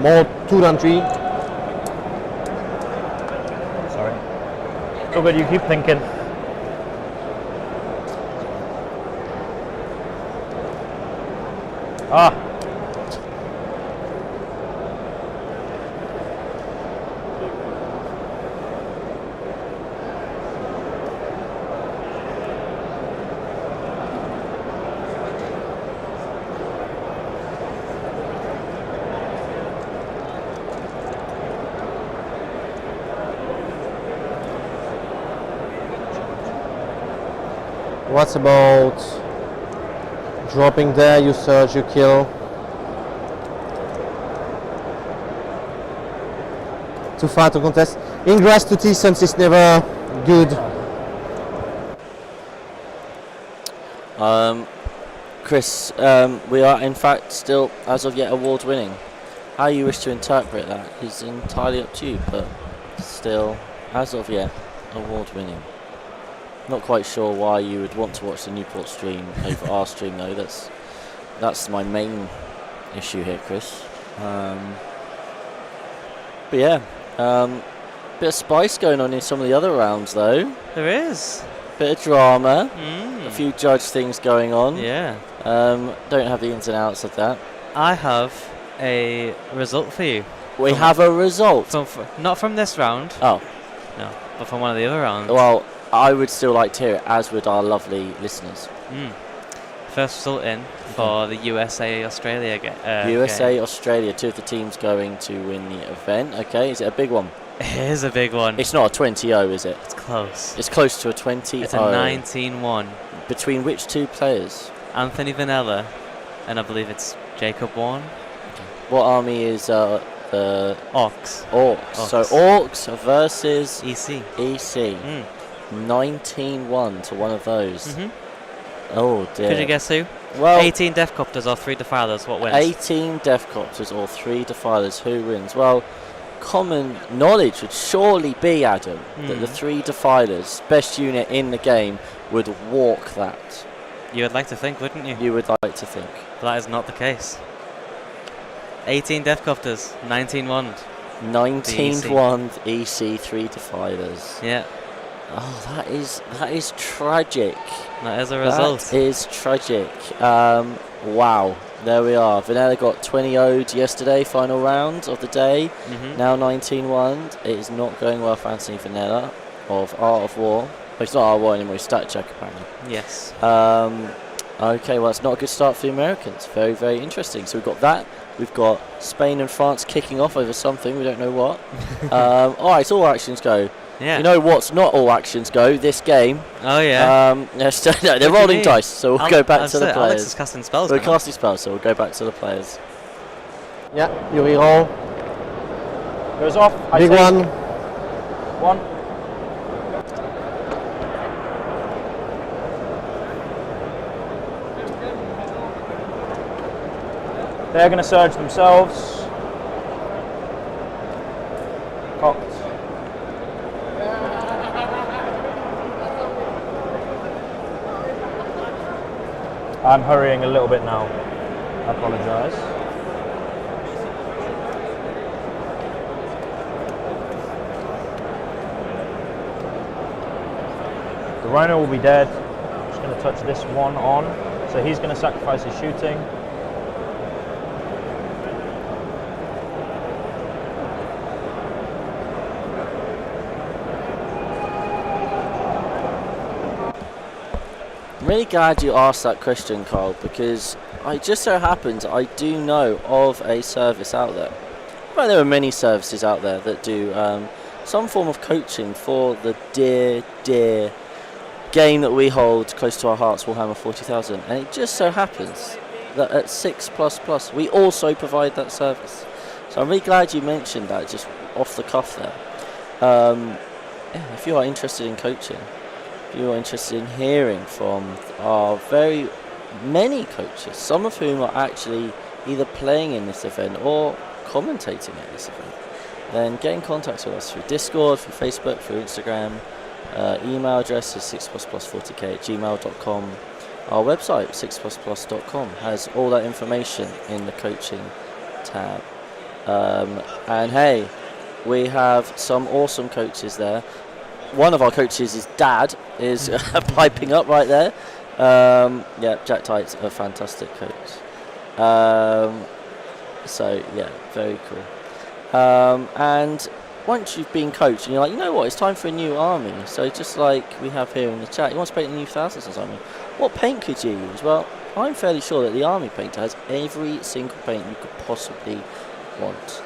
More 2 than 3. So good, you keep thinking. Ah. What about dropping there, you search, you kill. Too far to contest. Ingress to T-Sense is never good. Chris, we are in fact still, as of yet, award winning. How you wish to interpret that is entirely up to you, but still, as of yet, award winning. Not quite sure why you would want to watch the Newport stream over our stream though. That's my main issue here, Chris. But yeah, bit of spice going on in some of the other rounds though. There is. Bit of drama. A few judge things going on. Yeah. Don't have the ins and outs of that. I have a result for you. We have a result. Not from this round. Oh. No, but from one of the other rounds. Well, I would still like to hear it, as would our lovely listeners. First result in for the USA-Australia game. USA-Australia, 2 of the teams going to win the event. Okay, is it a big one? It is a big one. It's not a 20-0, is it? It's close. It's close to a 20-0. It's a 19-1. Between which 2 players? Anthony Vanella, and I believe it's Jacob Warren. Okay. What army is Orcs. Orcs. So Orcs versus EC. EC. 19-1 to one of those. Oh dear. Could you guess who? Well, 18 Deathcopters or 3 Defilers, what wins? 18 Deathcopters or 3 Defilers, who wins? Well, common knowledge would surely be, Adam, that the 3 Defilers, best unit in the game, would walk that. You would like to think, wouldn't you? You would like to think. But that is not the case. 18 Deathcopters, 19-1. 19-1 EC 3 Defilers. Yeah. Oh, that is tragic. That is a result. That is tragic. Wow. There we are. Vanilla got 20-0'd yesterday, final round of the day. Now 19-1. It is not going well for Anthony Vanilla of Art of War. Well, it's not Art of War anymore, it's Stat Check apparently. Yes. Okay, well, it's not a good start for the Americans. Very, very interesting. So we've got that. We've got Spain and France kicking off over something. We don't know what. All right, so all actions go. Yeah. You know what's not all actions go? This game. Oh yeah. Yes, no, they're rolling dice, so we'll go back to the players. Alex is casting spells. We're casting spells, so we'll go back to the players. Yeah, you reroll. Goes off. Big one. One. They're going to surge themselves. Cocked. I'm hurrying a little bit now. I apologise. The Rhino will be dead. I'm just going to touch this one on. So he's going to sacrifice his shooting. I'm really glad you asked that question, Carl, because I just so happens I do know of a service out there. Well, there are many services out there that do some form of coaching for the dear game that we hold close to our hearts, Warhammer 40,000. And it just so happens that at 6++, we also provide that service. So I'm really glad you mentioned that just off the cuff there. Yeah, if you are interested in coaching, you're interested in hearing from our very many coaches, some of whom are actually either playing in this event or commentating at this event, then get in contact with us through Discord, through Facebook, through Instagram. Email address is 6+40k@gmail.com. Our website, 6++.com, has all that information in the coaching tab. And hey, we have some awesome coaches there. One of our coaches, his dad, is piping up right there. Yeah, Jack Tight's a fantastic coach. So yeah, very cool. And once you've been coached and you're like, you know what, it's time for a new army. So just like we have here in the chat, you want to paint a new Thousands army. What paint could you use? Well, I'm fairly sure that the army painter has every single paint you could possibly want.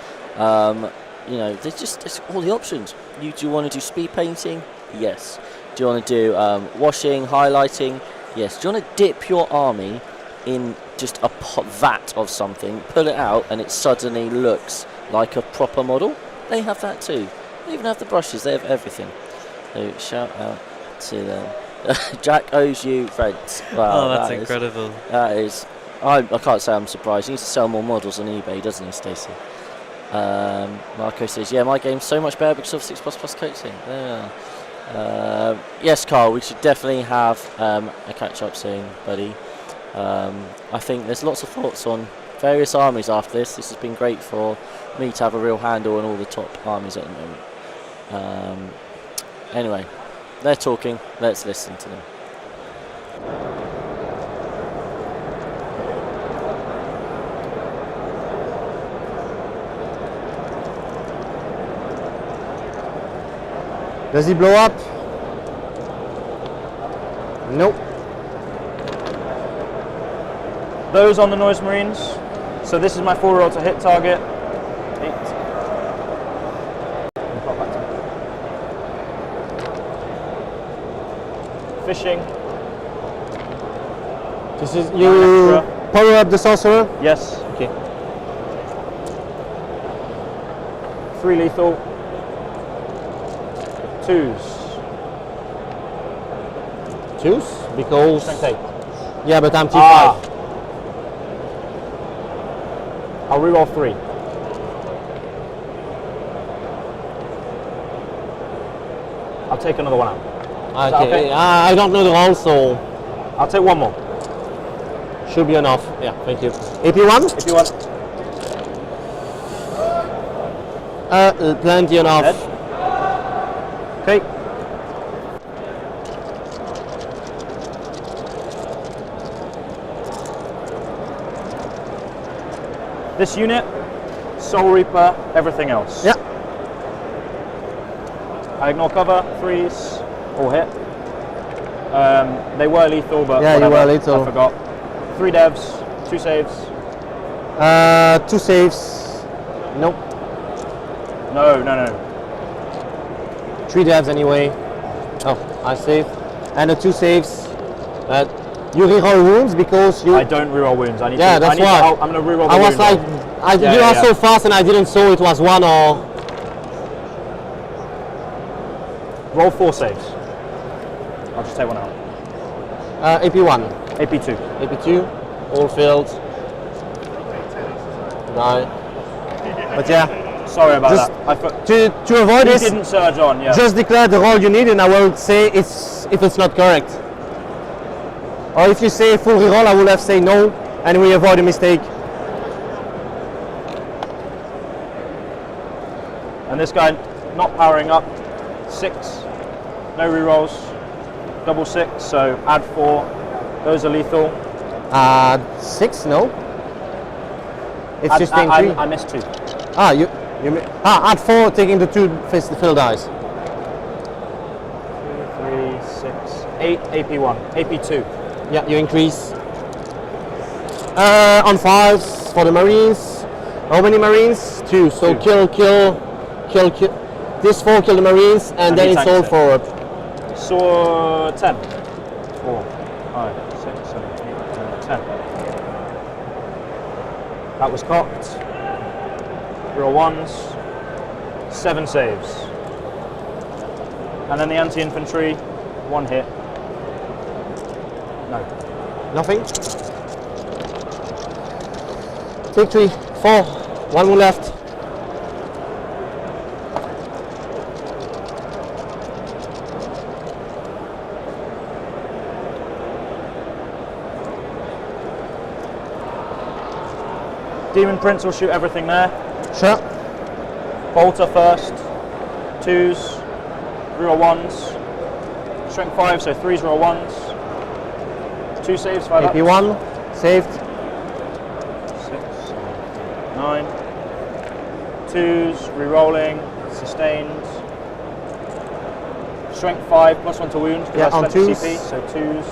You know, there's all the options. Do you want to do speed painting? Yes. Do you want to do washing, highlighting? Yes. Do you want to dip your army in just a vat of something, pull it out, and it suddenly looks like a proper model? They have that too. They even have the brushes. They have everything. So shout out to them. Jack owes you rent. Wow, oh, that's incredible. That is. I can't say I'm surprised. He needs to sell more models on eBay, doesn't he, Stacey? Marco says, yeah, my game's so much better because of 6++ coaching. Yeah. Yes, Carl, we should definitely have a catch-up soon, buddy. I think there's lots of thoughts on various armies after this. This has been great for me to have a real handle on all the top armies at the moment. Anyway, they're talking. Let's listen to them. Does he blow up? Nope. Those on the Noise Marines. So this is my 4-roll to hit target. 8. Fishing. This is you power up the sorcerer? Yes. Okay. 3 lethal. 2s. 2s? Because... Strength 8. Yeah, but I'm T5. I'll reroll 3. I'll take another one out. Okay. I don't know the roll, so... I'll take one more. Should be enough. Yeah, thank you. AP1? AP1. Plenty enough. Head. Okay. This unit, Soul Reaper, everything else. Yeah. I ignore cover, 3s, all hit. They were lethal, but yeah, whatever, you were lethal. I forgot. 3 devs, 2 saves. 2 saves. Nope. No. 3 3 devs anyway. Oh, I saved. And the 2 saves. You reroll wounds because you. I don't reroll wounds. I need yeah, to. that's I need why. To, I'm gonna reroll. I was like, you are yeah. so fast, and I didn't saw it was 1 or. Roll 4 saves. I'll just take one out. AP1. AP2. AP2. All failed. 9. But yeah. Sorry about just that. To avoid you this, didn't surge on. Yeah. just declare the roll you need, and I will say if it's not correct. Or if you say full reroll, I will have say no, and we avoid a mistake. And this guy not powering up. 6. No rerolls. Double 6. So add 4. Those are lethal. 6, no. It's Add, just in 3. I missed 2. Add 4, taking the 2 fill dice. 2, 3, 6, 8. AP1. AP2. Yeah, you increase. On 5s for the Marines. How many Marines? 2. So 2. kill. This 4 kill the Marines, and then it's all forward. So 10. 4, 5, 6, 7, 8, 9, 10. That was cocked. Real 1s. 7 saves. And then the anti-infantry, 1 hit. No. Nothing. Take 3, 4. 1 more left. Demon Prince will shoot everything there. Sure. Bolter first. 2s. Reroll 1s. Strength 5, so 3s, reroll 1s. 2 saves, 5 AP1, saved. 6, 9. 2s, rerolling, sustained. Strength 5, plus 1 to wound. Yeah, on 2s. CP, so 2s,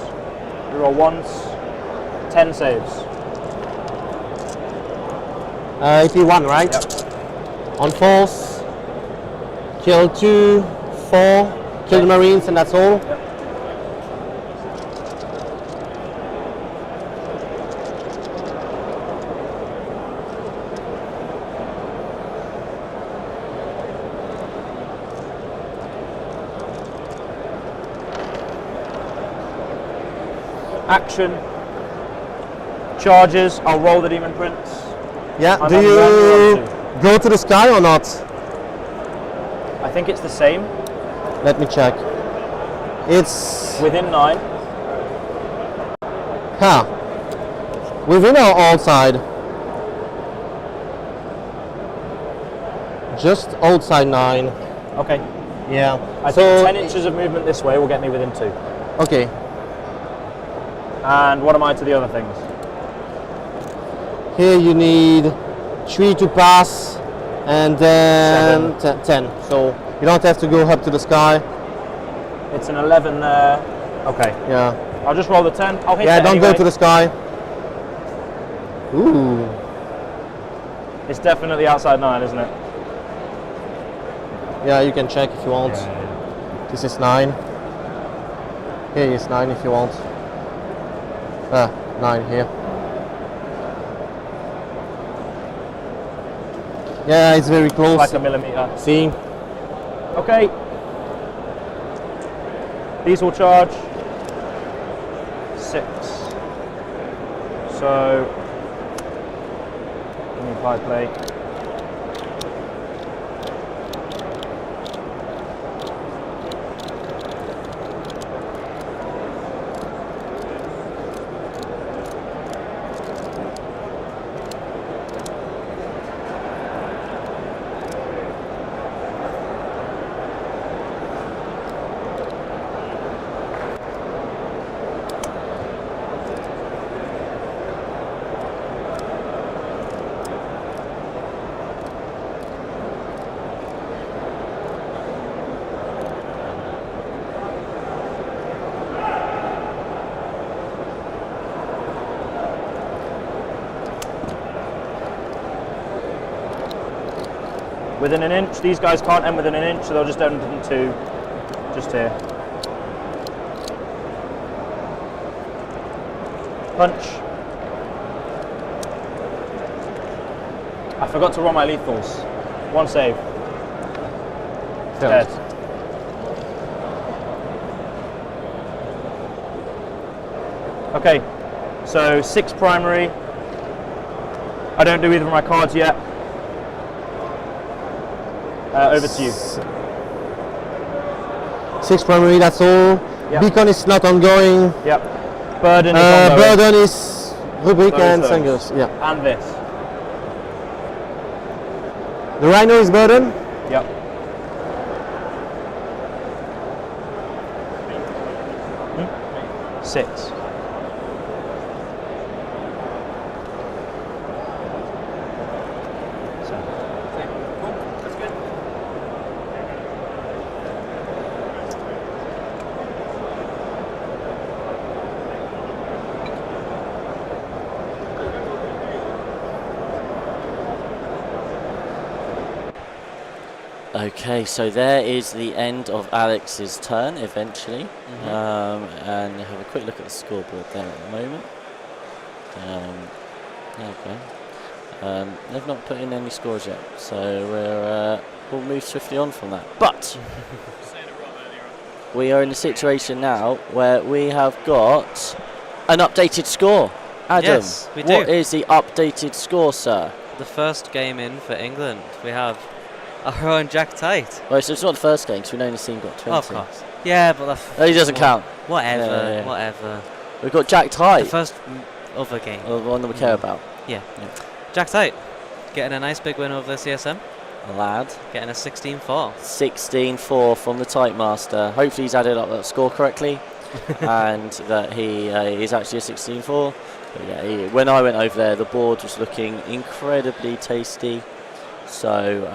reroll 1s. 10 saves. AP1, right? Yep. On 4s. Kill 2, 4. Kill the Marines, and that's all. Yep. Action. Charges. I'll roll the Demon Prince. Yeah, I'm do on you 1, you're on 2. go to the sky or not? I think it's the same. Let me check. It's within 9. Within or outside? Just outside 9. Okay. Yeah. I think 10 inches of movement this way will get me within 2. Okay. And what am I to the other things? Here you need 3 to pass, and then 10. So you don't have to go up to the sky. It's an 11 there. Okay. Yeah. I'll just roll the 10. I'll hit Yeah, it don't anyway. go to the sky. Ooh. It's definitely outside 9, isn't it? Yeah, you can check if you want. This is 9. Here is 9 if you want. 9 here. Yeah, it's very close. Like a millimeter. See? Okay. These will charge 6. So, give me 5 plate. within an inch. These guys can't end within an inch, so they'll just end in 2, just here. Punch. I forgot to roll my lethals. 1 save. Dead. Okay, so 6 primary. I don't do either of my cards yet. Over to you. 6 primary, that's all. Yep. Beacon is not ongoing. Yep. Burden is ongoing. Burden is rubric and Sangus. Yeah. And this. The Rhino is burden. Yep. Hmm? 6. Okay, so there is the end of Alex's turn eventually. And have a quick look at the scoreboard there at the moment. Okay. They've not put in any scores yet, so we'll move swiftly on from that. But we are in a situation now where we have got an updated score. Adam, Yes, we do. what is the updated score, sir? The first game in for England, we have our own Jack Tight. Well, so it's not the first game, because we know the team got 20. Oh, of course. Yeah, but he doesn't count. Whatever, Yeah. whatever. We've got Jack Tight. The first other game. The one that we care about. Yeah. Jack Tight, getting a nice big win over the CSM. A lad. Getting a 16-4. 16-4 from the Tight Master. Hopefully he's added up that score correctly and that he is actually a 16-4. But yeah, when I went over there, the board was looking incredibly tasty. So,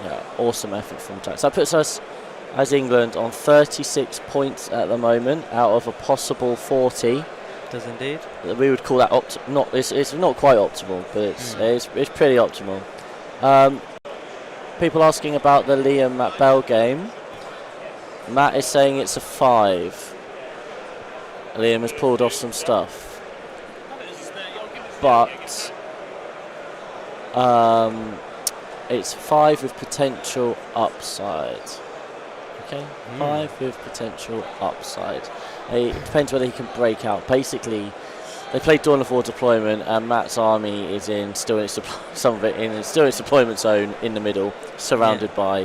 yeah, awesome effort from Jack. So that puts us, as England, on 36 points at the moment out of a possible 40. Does indeed. We would call that it's not quite optimal, but it's pretty optimal. People asking about the Liam Matt Bell game. Matt is saying it's a 5. Liam has pulled off some stuff, but it's 5 with potential upside. Okay, 5 with potential upside. It depends whether he can break out. Basically, they played Dawn of War deployment, and Matt's army is still in its deployment zone in the middle, surrounded by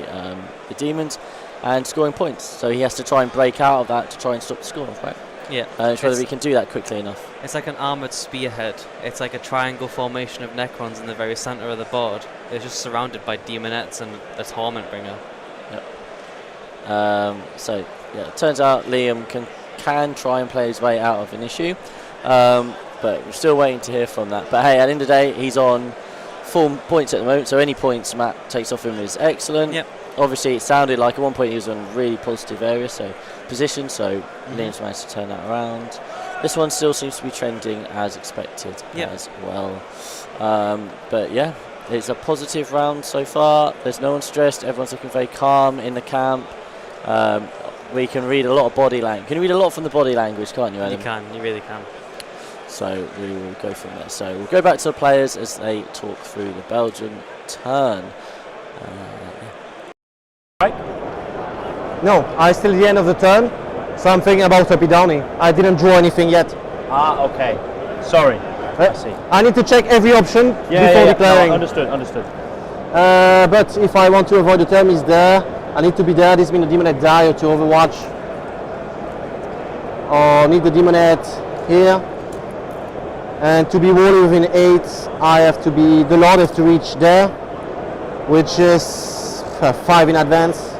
the demons, and scoring points. So he has to try and break out of that to try and stop the score, right? Yeah. It's whether he can do that quickly enough. It's like an armoured spearhead. It's like a triangle formation of Necrons in the very centre of the board. It's just surrounded by demonettes and a Torment Bringer. Yep. So, yeah, it turns out Liam can try and play his way out of an issue. But we're still waiting to hear from that. But hey, at the end of the day, he's on 4 points at the moment, so any points Matt takes off him is excellent. Yep. Obviously, it sounded like at one point he was on a really positive area, so position, so Liam's managed to turn that around. This one still seems to be trending as expected as well. But yeah, it's a positive round so far. There's no one stressed. Everyone's looking very calm in the camp. We can read a lot of body language. Can you read a lot from the body language, can't you, Adam? You can, you really can. So we will go from there. So we'll go back to the players as they talk through the Belgian turn. No, I still the end of the turn, so I'm thinking about Epidowny. I didn't draw anything yet. Ah, okay. Sorry. I see. I need to check every option before declaring. No, understood. But if I want to avoid the turn, is there. I need to be there. This means the Demonette die or to overwatch. Or need the Demonette here. And to be wally within 8, I have to be, the Lord has to reach there, which is 5 in advance.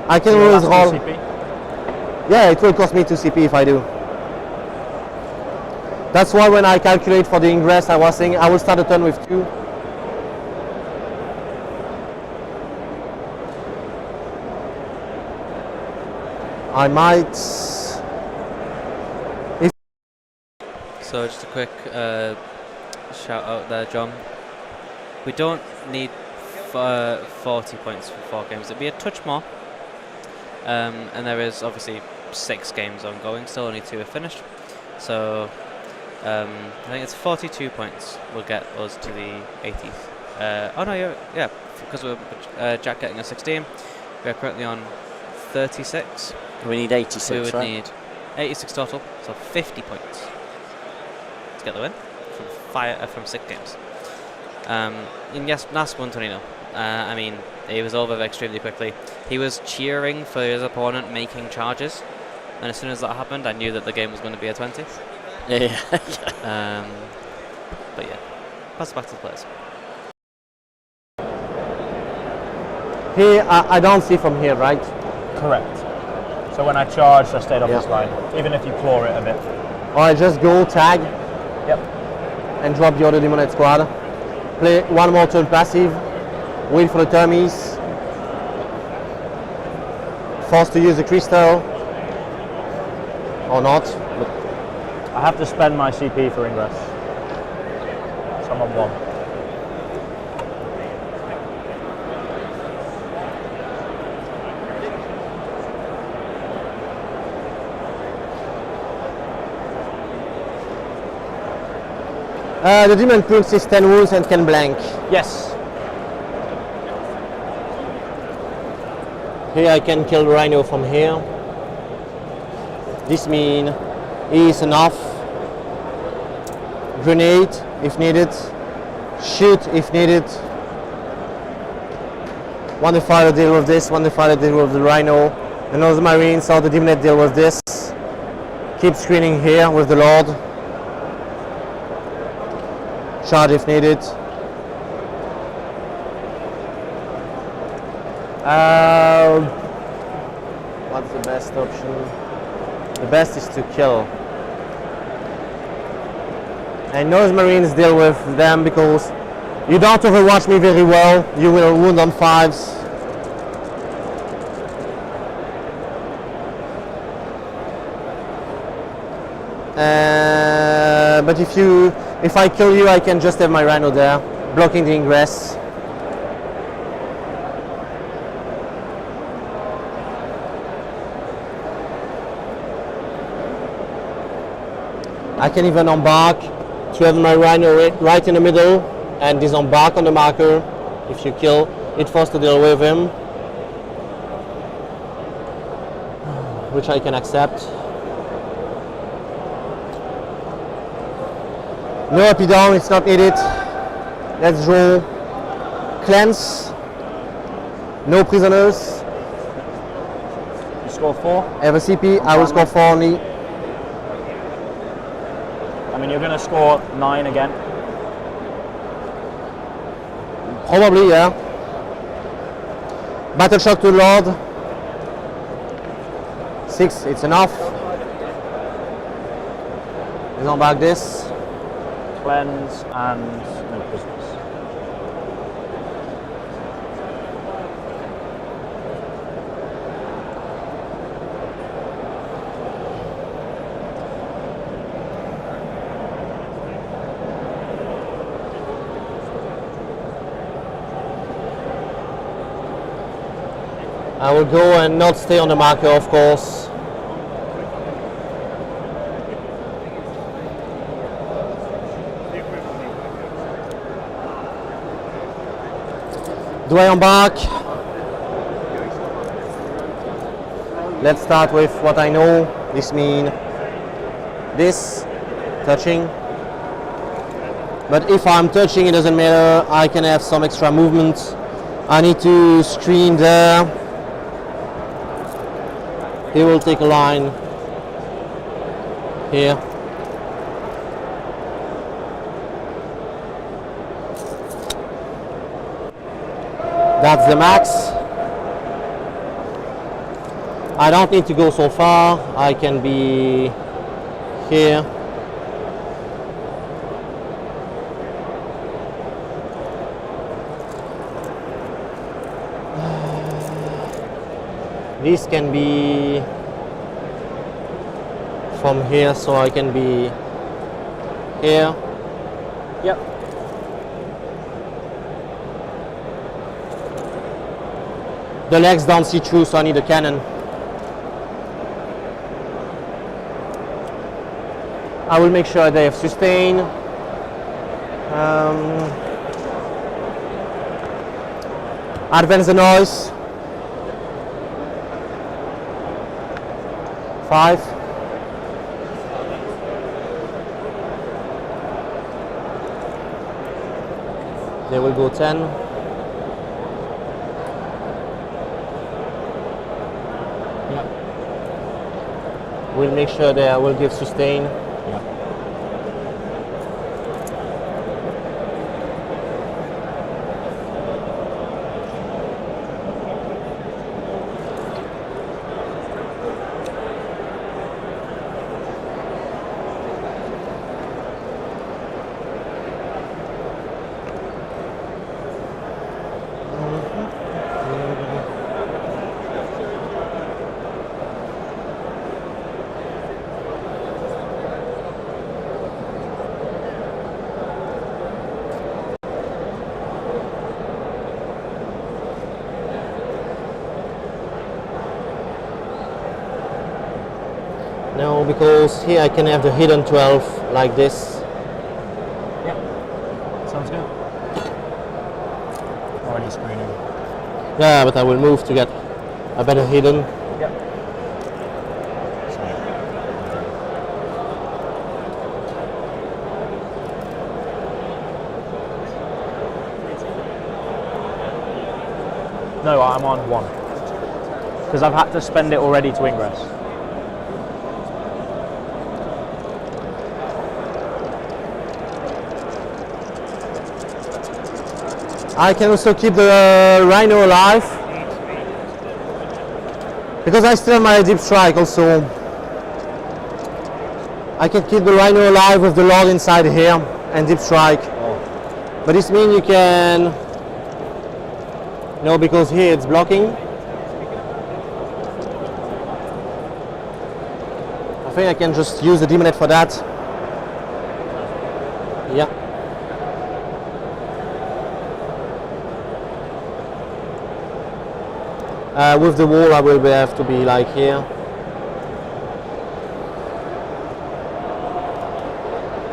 I can always roll. Yeah, it will cost me 2 CP if I do. That's why when I calculate for the ingress, I was saying I will start the turn with 2. I might. So just a quick shout out there, John. We don't need 40 points for 4 games. It'd be a touch more. And there is obviously 6 games ongoing, still only 2 are finished. So I think it's 42 points will get us to the 80th. Oh no, yeah, because we're Jack getting a 16. We're currently on 36. We need 86, We would right? need 86 total, so 50 points to get the win from 6 games. And yes, last 120. I mean, it was over extremely quickly. He was cheering for his opponent making charges, and as soon as that happened, I knew that the game was going to be a 20. Yeah. But yeah, pass it back to the players. Here, I don't see from here, right? Correct. So when I charged, I stayed off Yeah. this line, even if you claw it a bit. Or I just go tag. Yep. And drop the other demonite squad. Play one more turn passive. Wait for the termies. Forced to use the crystal. Or not. But I have to spend my CP for ingress. So I'm on 1. the demon pulse is 10 wounds and can blank. Yes. Here I can kill the rhino from here. This means is enough. Grenade if needed. Shoot if needed. One the fighter deal with this, one the fighter deal with the rhino. Another marine, so the demonite deal with this. Keep screening here with the lord. Charge if needed. What's the best option? The best is to kill. And North Marines deal with them because you don't overwatch me very well. You will wound on 5s. But if I kill you, I can just have my rhino there, blocking the ingress. I can even embark to have my rhino right in the middle and disembark on the marker. If you kill, it forced to deal with him, which I can accept. No happy down, it's not needed. Let's draw. Cleanse. No prisoners. You score 4? Have a CP, I will score 4 only. I mean, you're going to score 9 again. Probably, yeah. Battle shock to Lord. 6, it's enough. Disembark this. Cleanse and no prisoners. I will go and not stay on the marker, of course. Do I embark? Let's start with what I know. This means this, touching. But if I'm touching, it doesn't matter. I can have some extra movement. I need to screen there. He will take a line here. That's the max. I don't need to go so far. I can be here. This can be from here, so I can be here. Yep. The legs don't see through, so I need a cannon. I will make sure they have sustain. Advance the noise. 5. They will go 10. Yeah. We'll make sure they will give sustain. Yeah. No, because here I can have the hidden 12 like this. Yeah, sounds good. Already screening. Yeah, but I will move to get a better hidden. Yep. No, I'm on 1. Because I've had to spend it already to ingress. I can also keep the rhino alive because I still have my deep strike also. I can keep the rhino alive with the lord inside here and deep strike. But this means you can, no, because here it's blocking. I think I can just use the demonet for that. Yeah. With the wall I will have to be like here.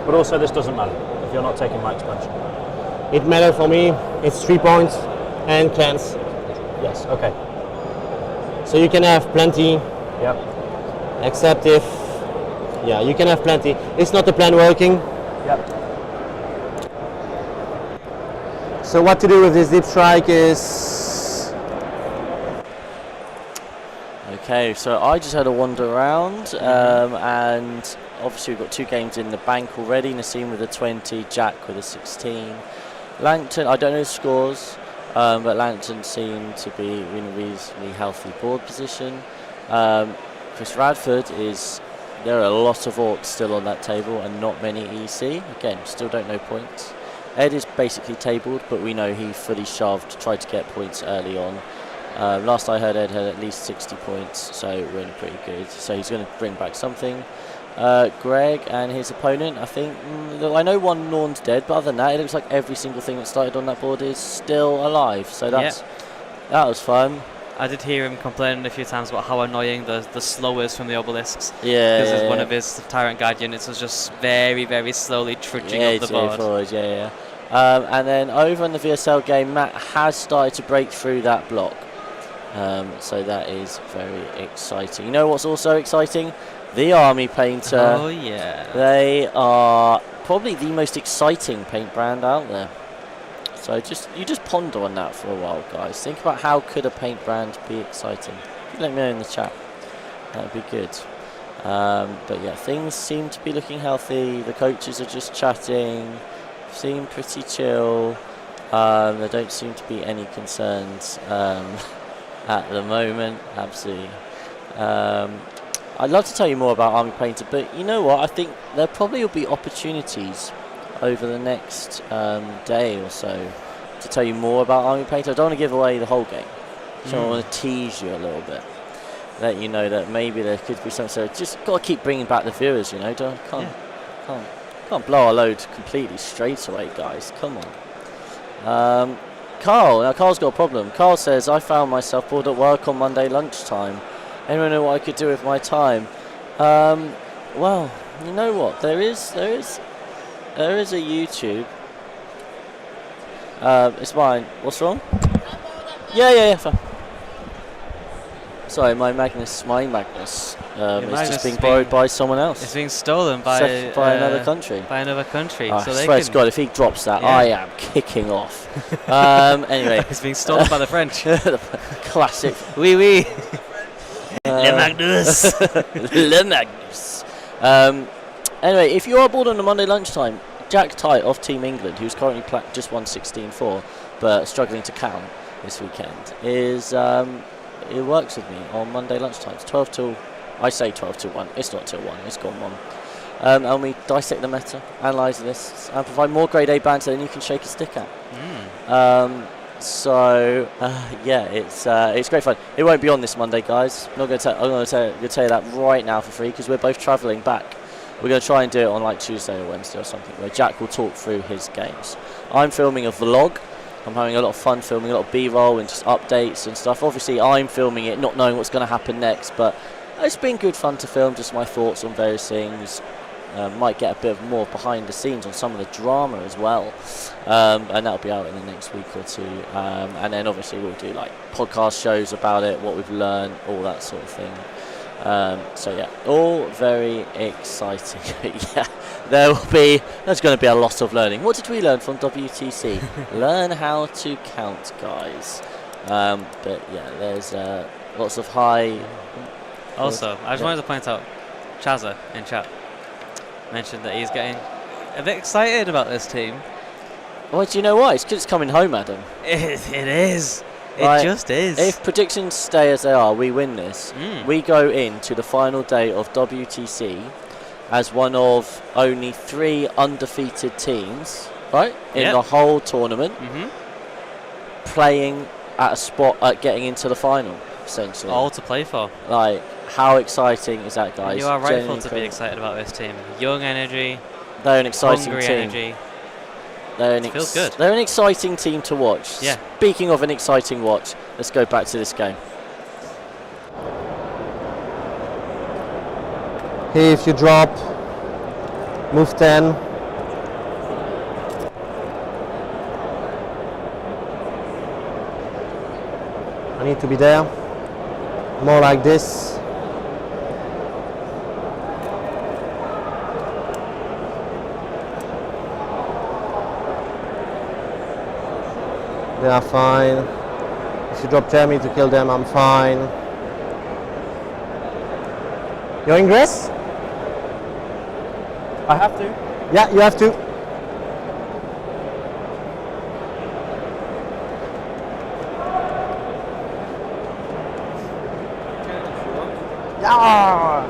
But also this doesn't matter if you're not taking my expansion. It matters for me. It's 3 points and cleanse. Yes, okay. So you can have plenty. Yep. Except if, yeah, you can have plenty. It's not the plan working. Yep. So what to do with this deep strike is, okay, so I just had a wander around, and obviously we've got 2 games in the bank already. Nassim with a 20, Jack with a 16. Langton, I don't know the scores, but Langton seemed to be in a reasonably healthy board position. Chris Radford is, there are a lot of orcs still on that table and not many EC. Again, still don't know points. Ed is basically tabled, but we know he fully shoved, tried to get points early on. Last I heard, Ed had at least 60 points, so really pretty good. So he's going to bring back something. Greg and his opponent, I think, I know one Norn's dead, but other than that, it looks like every single thing that started on that board is still alive. So that's that was fun. I did hear him complaining a few times about how annoying the slow is from the obelisks. Yeah. Because one of his Tyrant Guard units was just very, very slowly trudging up the board. Forward, and then over in the VSL game, Matt has started to break through that block. So that is very exciting. You know what's also exciting? The Army Painter. Oh yeah. They are probably the most exciting paint brand out there. So you just ponder on that for a while, guys. Think about how could a paint brand be exciting. Let me know in the chat. That would be good. But yeah, things seem to be looking healthy. The coaches are just chatting. Seem pretty chill. There don't seem to be any concerns at the moment. Absolutely. I'd love to tell you more about Army Painter, but you know what? I think there probably will be opportunities over the next day or so to tell you more about Army Painter. I don't want to give away the whole game, so I want to tease you a little bit, let you know that maybe there could be something. So just got to keep bringing back the viewers, you know. Can't blow our load completely straight away, guys. Come on. Carl. Now, Carl's got a problem. Carl says, I found myself bored at work on Monday lunchtime. Anyone know what I could do with my time? Well, you know what? There is a YouTube. It's mine. What's wrong? Yeah, fine. Sorry, my Magnus is just being borrowed by someone else. It's being stolen by another country. By another country. I so they swear can, to God, if he drops that, yeah. I am kicking off. Anyway. It's being stolen by the French. Classic. Oui, oui. Le Magnus. Le Magnus. Anyway, if you are bored on a Monday lunchtime, Jack Tite of Team England, who's currently just won 16-4, but struggling to count this weekend, is it works with me on Monday lunchtimes, 12 till. I say 12 till 1. It's not till 1. It's gone 1. And we dissect the meta, analyse this, and provide more grade A banter than you can shake a stick at. Yeah, it's great fun. It won't be on this Monday, guys. I'm going to tell you that right now for free because we're both travelling back. We're going to try and do it on like Tuesday or Wednesday or something, where Jack will talk through his games. I'm filming a vlog. I'm having a lot of fun filming a lot of B-roll and just updates and stuff. Obviously, I'm filming it, not knowing what's going to happen next, but it's been good fun to film just my thoughts on various things. Might get a bit more behind the scenes on some of the drama as well, and that'll be out in the next week or two. And then obviously we'll do like podcast shows about it, what we've learned, all that sort of thing. So yeah, all very exciting. Yeah, there's going to be a lot of learning. What did we learn from WTC? Learn how to count, guys. But yeah, there's lots of high. Also, I just wanted to point out, Chazza in chat mentioned that he's getting a bit excited about this team. Well, do you know why? It's because it's coming home, Adam. It is. Like, It just is. If predictions stay as they are, we win this. We go into the final day of WTC as one of only 3 undefeated teams, right, in the whole tournament, playing at a spot at getting into the final, essentially. All to play for. Like, how exciting is that, guys? You are rightful to be excited about this team. Young energy. They're an exciting hungry team. Energy. Feels good. They're an exciting team to watch. Yeah. Speaking of an exciting watch, let's go back to this game. Here, if you drop, move 10. I need to be there. More like this. They are fine. If you drop Jeremy to kill them, I'm fine. You're ingress? I have to. Yeah, you have to. Yeah.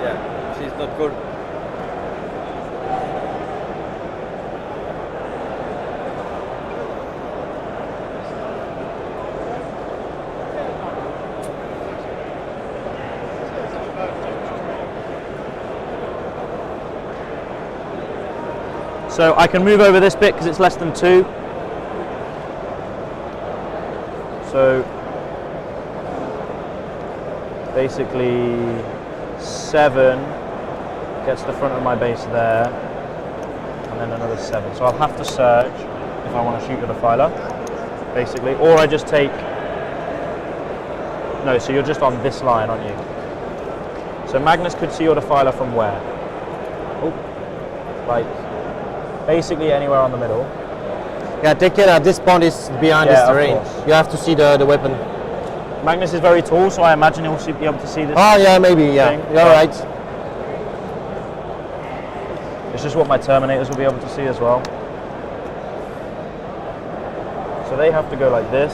Yeah, she's not good. So I can move over this bit because it's less than 2. So basically 7 gets the front of my base there, and then another 7. So I'll have to search if I want to shoot with a filer, basically, or I just take. No, so you're just on this line, aren't you? So Magnus could see your defiler from where? Oh, like. Basically anywhere on the middle. Yeah, take care that this point is behind this terrain. You have to see the weapon. Magnus is very tall, so I imagine he'll be able to see this. Oh yeah, maybe, yeah. You're right. It's just what my Terminators will be able to see as well. So they have to go like this.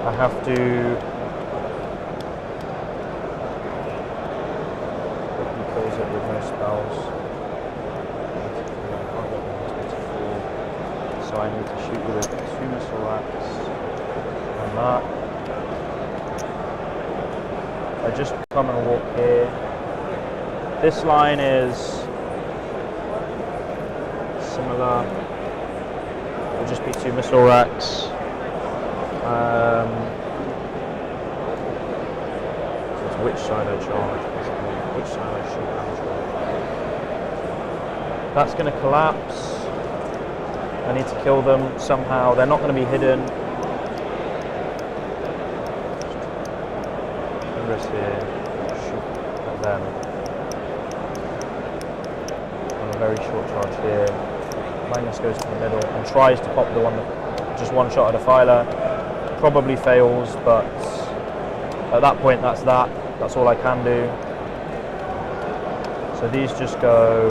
I have to close it with no spells. So I need to shoot with a 2 missile axe and that. I just come and walk here. This line is similar. It'll just be 2 missile racks. So it's which side I charge, basically. Which side I shoot and charge. That's going to collapse. I need to kill them somehow. They're not going to be hidden. Ingress here. Shoot at them. On a very short charge here. Magnus goes to the middle and tries to pop the one, just one shot at a filer. Probably fails, but at that point that's that. That's all I can do. So these just go.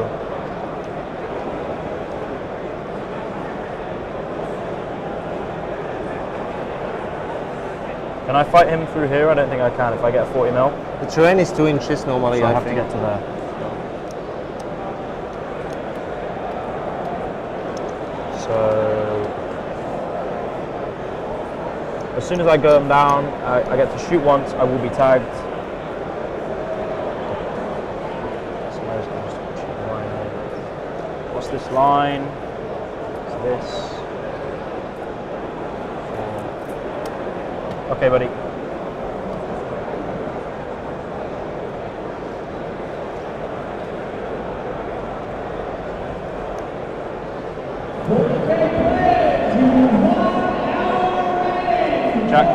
Can I fight him through here? I don't think I can if I get a 40 mil. The terrain is 2 inches normally. So I have to get to there. So as soon as I go them down, I get to shoot once. I will be tagged. So I'm just going to shoot the line here. What's this line? It's this. Okay, buddy. Check.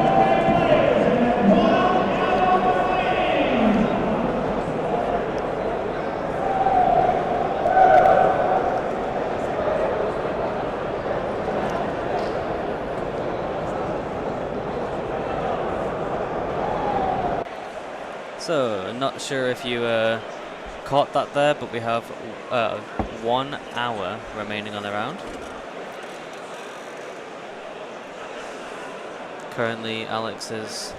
So, not sure if you caught that there, but we have 1 hour remaining on the round. Currently, Alex is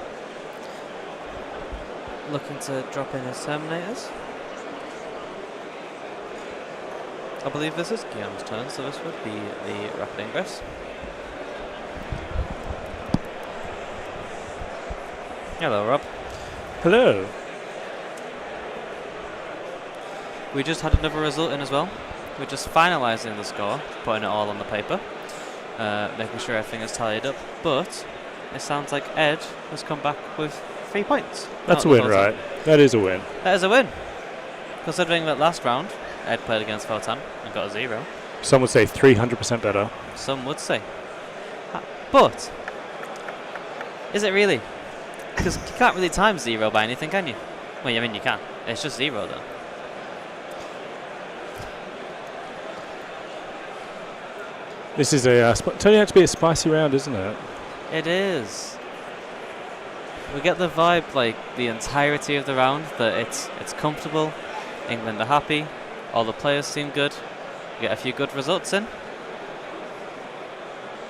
looking to drop in his Terminators. I believe this is Guillaume's turn, so this would be the Rapid Ingress. Hello, Rob. Hello. We just had another result in as well. We're just finalising the score, putting it all on the paper, making sure everything is tallied up. But it sounds like Ed has come back with 3 points. That's a win, right? That is a win. That is a win. Considering that last round, Ed played against Photon and got a 0. Some would say 300% better. Some would say. But, is it really? Because you can't really time 0 by anything, can you? Well, I mean, you can. It's just 0, though. This is turning out to be a spicy round, isn't it? It is. We get the vibe, like, the entirety of the round, that it's comfortable, England are happy, all the players seem good, we get a few good results in.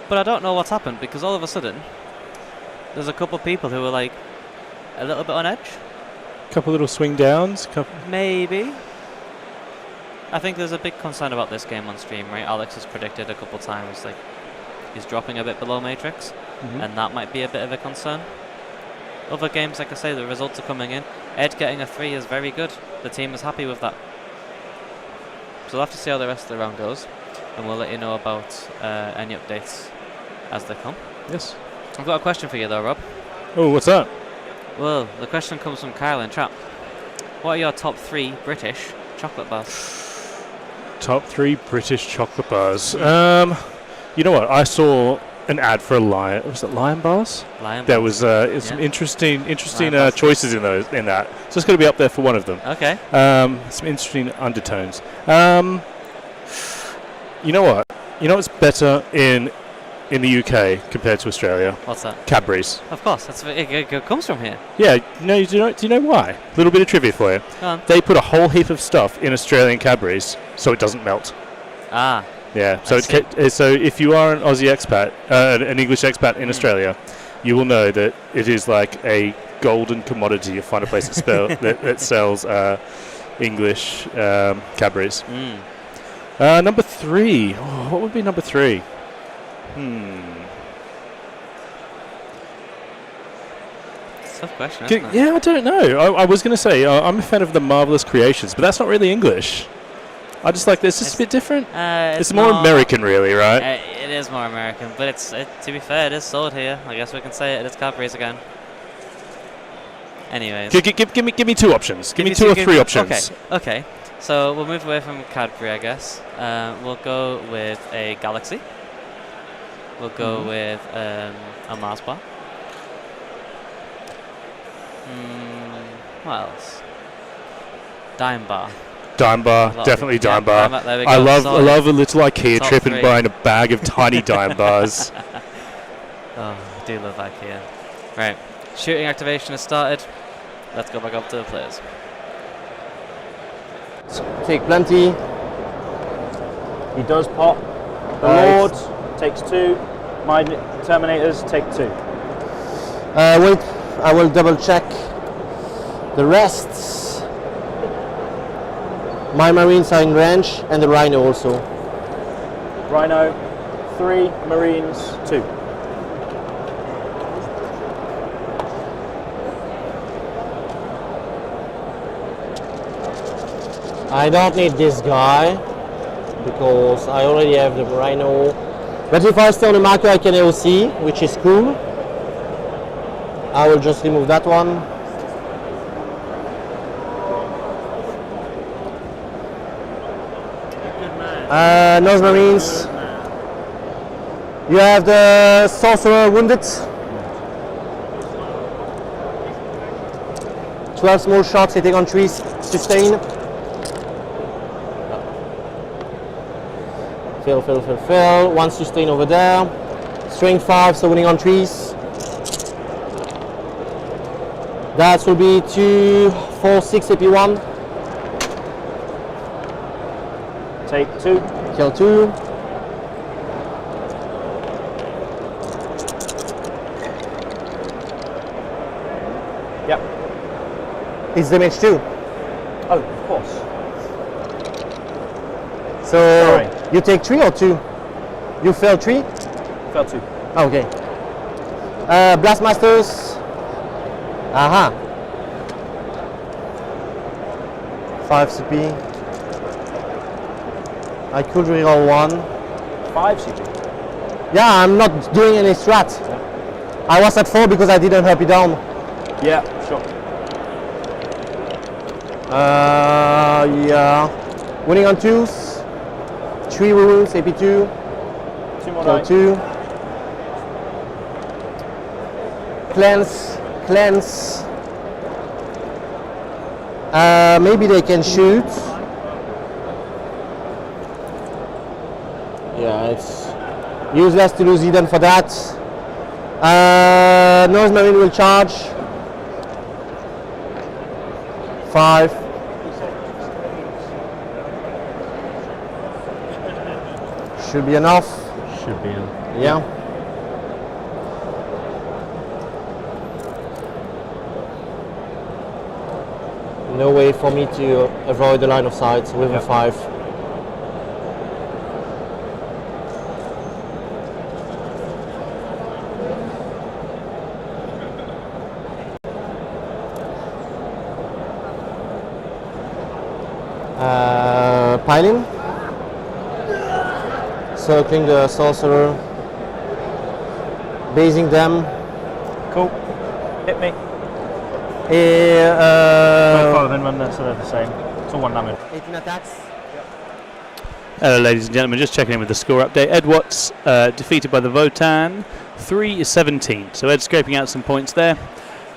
But I don't know what's happened, because all of a sudden, there's a couple of people who are, like, a little bit on edge. Couple little swing downs. Maybe. I think there's a big concern about this game on stream, right? Alex has predicted a couple times, like, he's dropping a bit below Matrix, and that might be a bit of a concern. Other games, like I say, the results are coming in. Ed getting a 3 is very good. The team is happy with that. So we'll have to see how the rest of the round goes, and we'll let you know about any updates as they come. Yes. I've got a question for you though, Rob. Oh, what's that? Well, the question comes from Kyle in chat. What are your top 3 British chocolate bars? Top 3 British chocolate bars. You know what? I saw an ad for a Lion. Was it Lion bars? Lion there bars. was some interesting choices in that. So it's going to be up there for one of them. Okay. Some interesting undertones. You know what? You know what's better in the UK compared to Australia? What's that? Cadbury's. Of course, it comes from here. Yeah. No. Do you know why? A little bit of trivia for you. Go on. They put a whole heap of stuff in Australian Cadbury's so it doesn't melt. Ah. Yeah, so so if you are an Aussie expat, an English expat in Australia, you will know that it is like a golden commodity to find a place that sells English Cadbury's. Number 3. Oh, what would be number 3? It's a tough question, isn't it? Yeah, I don't know. I was going to say I'm a fan of the Marvelous Creations, but that's not really English. I just like this. It's a bit different. It's more not- American, really, right? It is more American, but to be fair, it is sold here. I guess we can say it. It's Cadbury's again. Anyways. Give me two options. Give me two or three options. Okay. So we'll move away from Cadbury, I guess. We'll go with a Galaxy. We'll go with a Mars bar. What else? Dime bar. Dime bar, definitely dime bar. There we go. I love a little IKEA Top trip and three. buying a bag of tiny dime bars. Oh, I do love IKEA. Right, shooting activation has started. Let's go back up to the players. Take plenty. He does pop. The Right. Lord takes 2. My Terminators take 2. Wait, I will double check the rests. My Marines are in range and the Rhino also. Rhino, 3. Marines, 2. I don't need this guy because I already have the Rhino. But if I stay on the marker, I can AOC, which is cool. I will just remove that one. Nose Marines. You have the Sorcerer wounded. 12 small shots hitting on trees, sustain. Fill. 1 sustain over there. Strength 5, so winning on trees. That will be 2, 4, 6 AP1. Take 2. Kill 2. Yep. It's damage 2. Oh, of course. So you take 3 or 2? You fail 3? Fail 2. Okay. Blastmasters. Aha. 5 CP. I could reroll 1. 5 CP? Yeah, I'm not doing any strat. I was at 4 because I didn't help you down. Yeah, sure. Yeah. Winning on 2s. 3 wounds, AP2. 2 more Kill 2. Cleanse. Maybe they can shoot. Yeah, it's useless to lose Eden for that. Nose Marine will charge. 5. Should be enough. Should be enough. Yeah. No way for me to avoid the line of sight with a 5. Piling. Circling the sorcerer. Basing them. Cool. Hit me. Both of them run so they're the same. It's all 1 damage. 18 attacks. Hello, ladies and gentlemen. Just checking in with the score update. Ed Watts defeated by the Votan. 3-17. So Ed's scraping out some points there.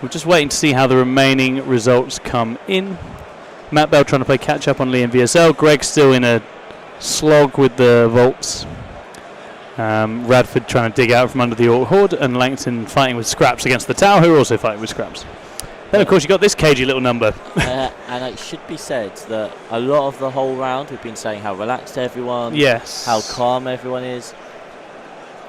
We're just waiting to see how the remaining results come in. Matt Bell trying to play catch up on Liam VSL. Greg still in a slog with the Volts. Radford trying to dig out from under the Orc Horde, and Langton fighting with Scraps against the Tau, who are also fighting with Scraps. Then, of course, you got this cagey little number. And it should be said that a lot of the whole round we've been saying how relaxed everyone, yes, how calm everyone is.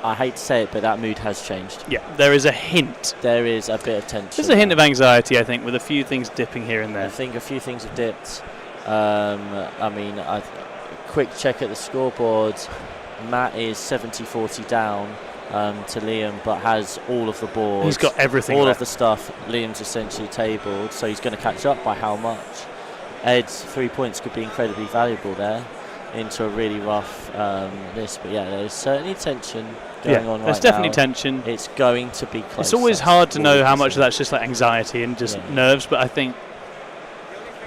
I hate to say it, but that mood has changed. Yeah, there is a hint. There is a bit of tension. There's a hint of anxiety, I think, with a few things dipping here and there. I think a few things have dipped. I mean, quick check at the scoreboard. Matt is 70-40 down to Liam, but has all of the boards. He's got everything all left. of the stuff. Liam's essentially tabled, so he's going to catch up by how much? Ed's 3 points could be incredibly valuable there. into a really rough this. But yeah, there's certainly tension going on right now. There's definitely tension. It's going to be close. It's always hard to know how much of that's just like anxiety and just nerves, but I think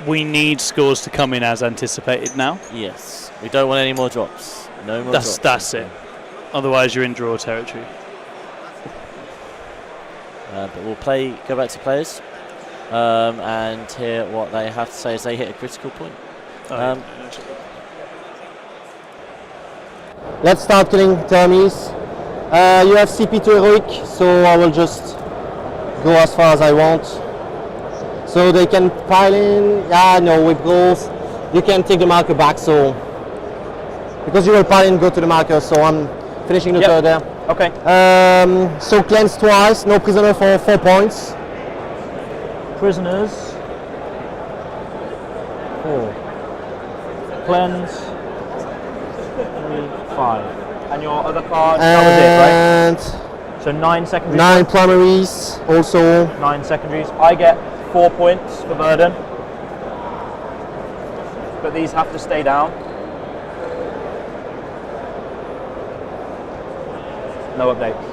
we need scores to come in as anticipated now. Yes, we don't want any more drops. No more drops. That's it. Otherwise, you're in draw territory. But we'll go back to players, and hear what they have to say as they hit a critical point. Let's start killing dummies. You have CP2 heroic, so I will just go as far as I want. So they can pile in. Yeah, no, whip goals. You can take the marker back, so because you will pile in, go to the marker. So I'm finishing the third there. Okay. So cleanse twice, no prisoner for 4 points. Prisoners. 4. Cleanse. 3, 5. And your other card, that was it, right? So 9 secondaries. 9 primaries, also. 9 secondaries. I get 4 points for burden. But these have to stay down. No updates.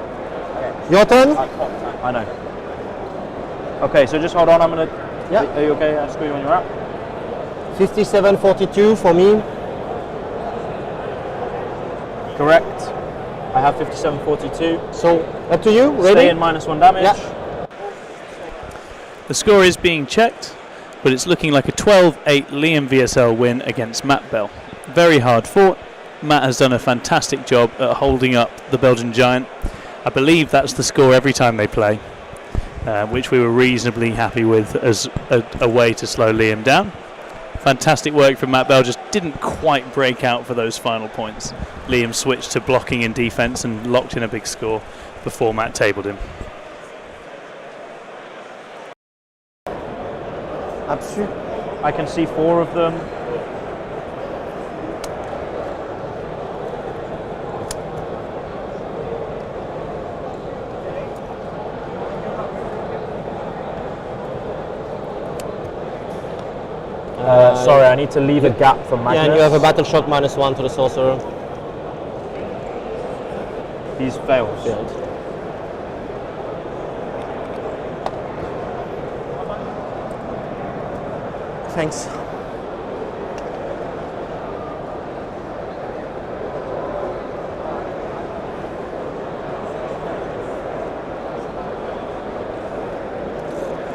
Okay. Your turn? I know. Okay, so just hold on. I'm gonna. Yeah. Are you okay? I'll screw you when you're up. 57-42 for me. Correct. I have 57-42. So up to you. Ready? Stay in -1 damage. Yeah. The score is being checked, but it's looking like a 12-8 Liam VSL win against Matt Bell. Very hard fought. Matt has done a fantastic job at holding up the Belgian Giant. I believe that's the score every time they play, which we were reasonably happy with as a way to slow Liam down. Fantastic work from Matt Bell, just didn't quite break out for those final points. Liam switched to blocking and defence and locked in a big score before Matt tabled him. Absolutely. I can see 4 of them. Sorry, I need to leave a gap for Magnus. Yeah, and you have a battle shock -1 to the sorcerer. He's failed. Thanks.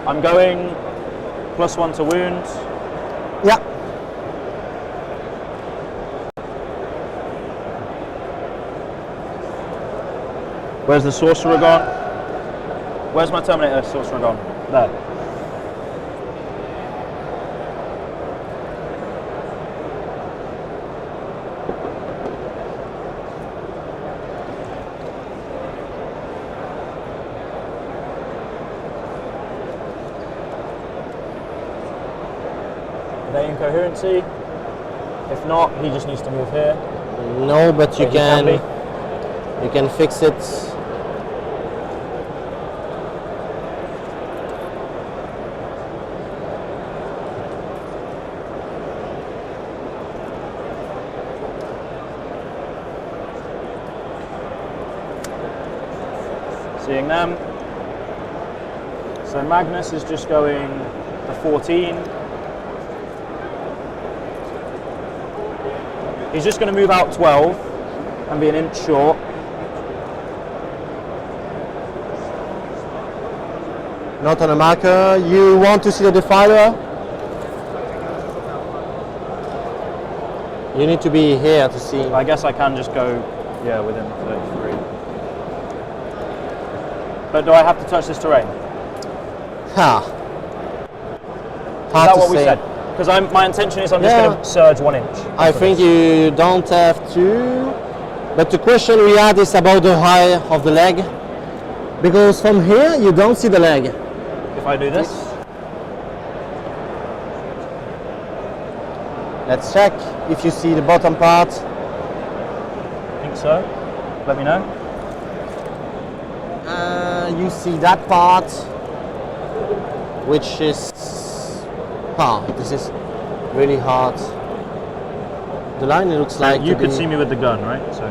I'm going +1 to wound. Yeah. Where's the sorcerer gone? Where's my Terminator sorcerer gone? There. Are they incoherency? If not, he just needs to move here. No, but you can you can fix it. Seeing them. So Magnus is just going to 14. He's just going to move out 12 and be an inch short. Not on a marker. You want to see the defiler? You need to be here to see. I guess I can just go, yeah, within 33. But do I have to touch this terrain? Ha. Is that what we said? Because my intention is I'm just going to surge 1 inch. I think you don't have to. But the question we had is about the height of the leg. Because from here you don't see the leg. If I do this? Let's check if you see the bottom part. I think so. Let me know. You see that part, which is, this is really hard. The line it looks So like you to could be- see me with the gun, right? So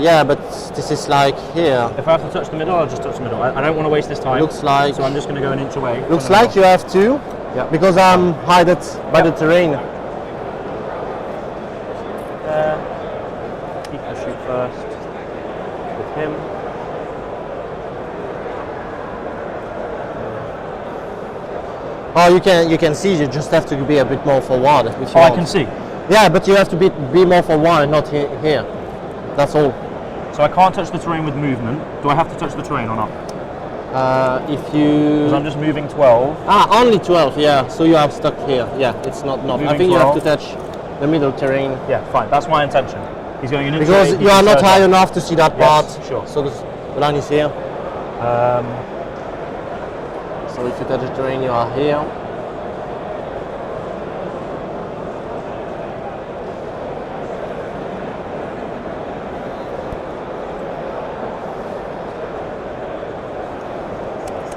yeah, but this is like here. if I have to touch the middle, I'll just touch the middle. I don't want to waste this time. Looks like- So I'm just going to go an inch away. Looks from the like you have to, because I'm hidden by the terrain. There. He can shoot first with him. Oh, you can see. You just have to be a bit more forward. If you Oh, I want. can see. Yeah, but you have to be more forward and not here. That's all. So I can't touch the terrain with movement. Do I have to touch the terrain or not? If you. Because I'm just moving 12. Only 12. Yeah. So you are stuck here. Yeah, it's not. I Moving think you have to 12. touch the middle terrain. Yeah, fine. That's my intention. He's going in Because you are not high enough to see that part. Yes, sure. So the line is here. So if you touch the terrain, you are here.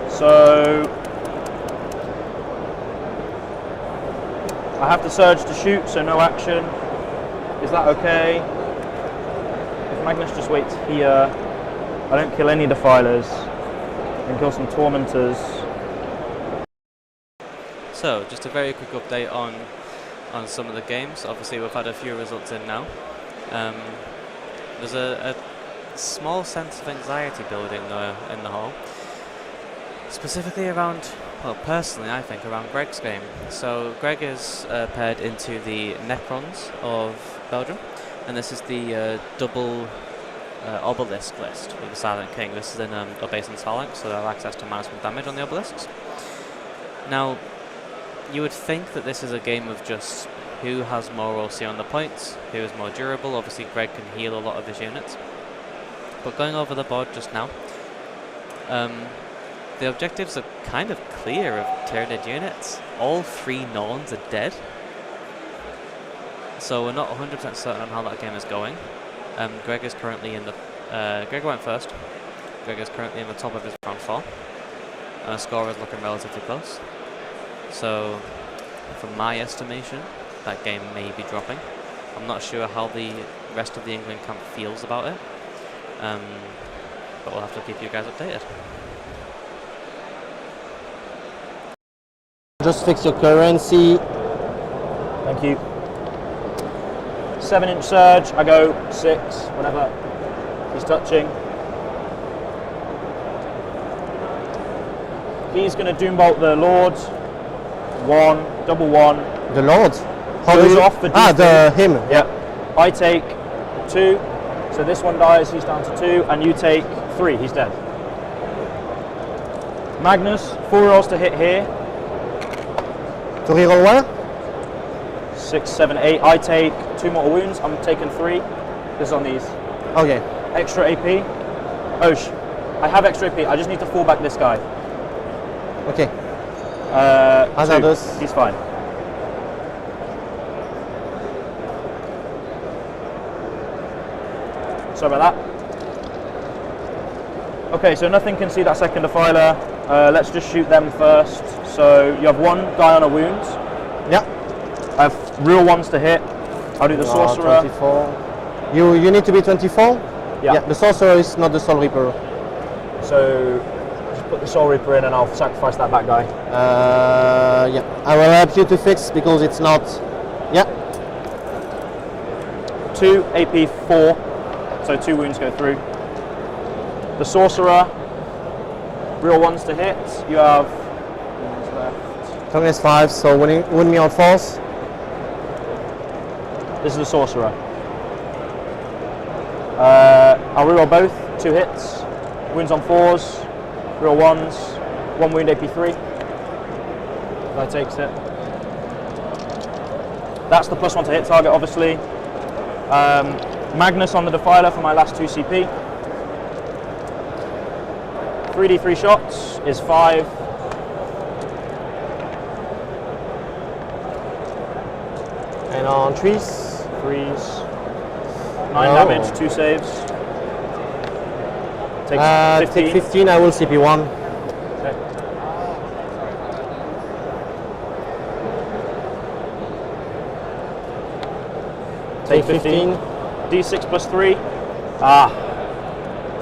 So I have to surge to shoot, so no action. Is that okay? If Magnus just waits here, I don't kill any defilers, and kill some tormentors. So, just a very quick update on some of the games. Obviously, we've had a few results in now. There's a small sense of anxiety building in the hall, specifically around, well, personally, I think around Greg's game. So, Greg is paired into the Necrons of Belgium, and this is the double obelisk list with the Silent King. This is in a base in Phalanx, so they'll have access to -1 damage on the obelisks. Now, you would think that this is a game of just who has more OC on the points, who is more durable. Obviously, Greg can heal a lot of his units. But going over the board just now, the objectives are kind of clear of Tyranid units. All 3 Norns are dead. So we're not 100% certain on how that game is going. Greg is currently in the... Greg went first. Greg is currently in the top of his round 4. And the score is looking relatively close. So, from my estimation, that game may be dropping. I'm not sure how the rest of the England camp feels about it. But we'll have to keep you guys updated. Just fix your currency. Thank you. 7-inch surge, I go 6, whatever. He's touching. He's going to Doombolt the Lord. 1, double 1. The Lord? How Goes do you... off for him. Yeah. I take 2. So this one dies, he's down to 2. And you take 3, he's dead. Magnus, 4 rolls to hit here. To reroll where? 6, 7, 8. I take 2 mortal wounds. I'm taking 3. This is on these. Okay. Extra AP. Osh. I have extra AP. I just need to fall back this guy. Okay. 2. He's fine. Sorry about that. Okay, so nothing can see that second defiler. Let's just shoot them first. So you have 1 guy on a wound. Yeah. I have real 1s to hit. I'll do the sorcerer. 24. You need to be 24? Yeah. The sorcerer is not the Soul Reaper. So just put the Soul Reaper in and I'll sacrifice that back guy. Yeah. I will help you to fix because it's not. Yeah. 2 AP 4. So 2 wounds go through. The sorcerer. Real 1s to hit. You have 1s left. Toughness 5, so win me on force. This is the sorcerer. I'll reroll both. 2 hits. Wounds on 4s. Real 1s. 1 wound AP 3. That takes it. That's the +1 to hit target, obviously. Magnus on the Defiler for my last 2 CP. 3d3 shots is 5. And on trees. 3s. 9 damage, 2 saves. Take 15. Take 15, I will CP1. Okay. Take 15. D6 plus 3. Ah.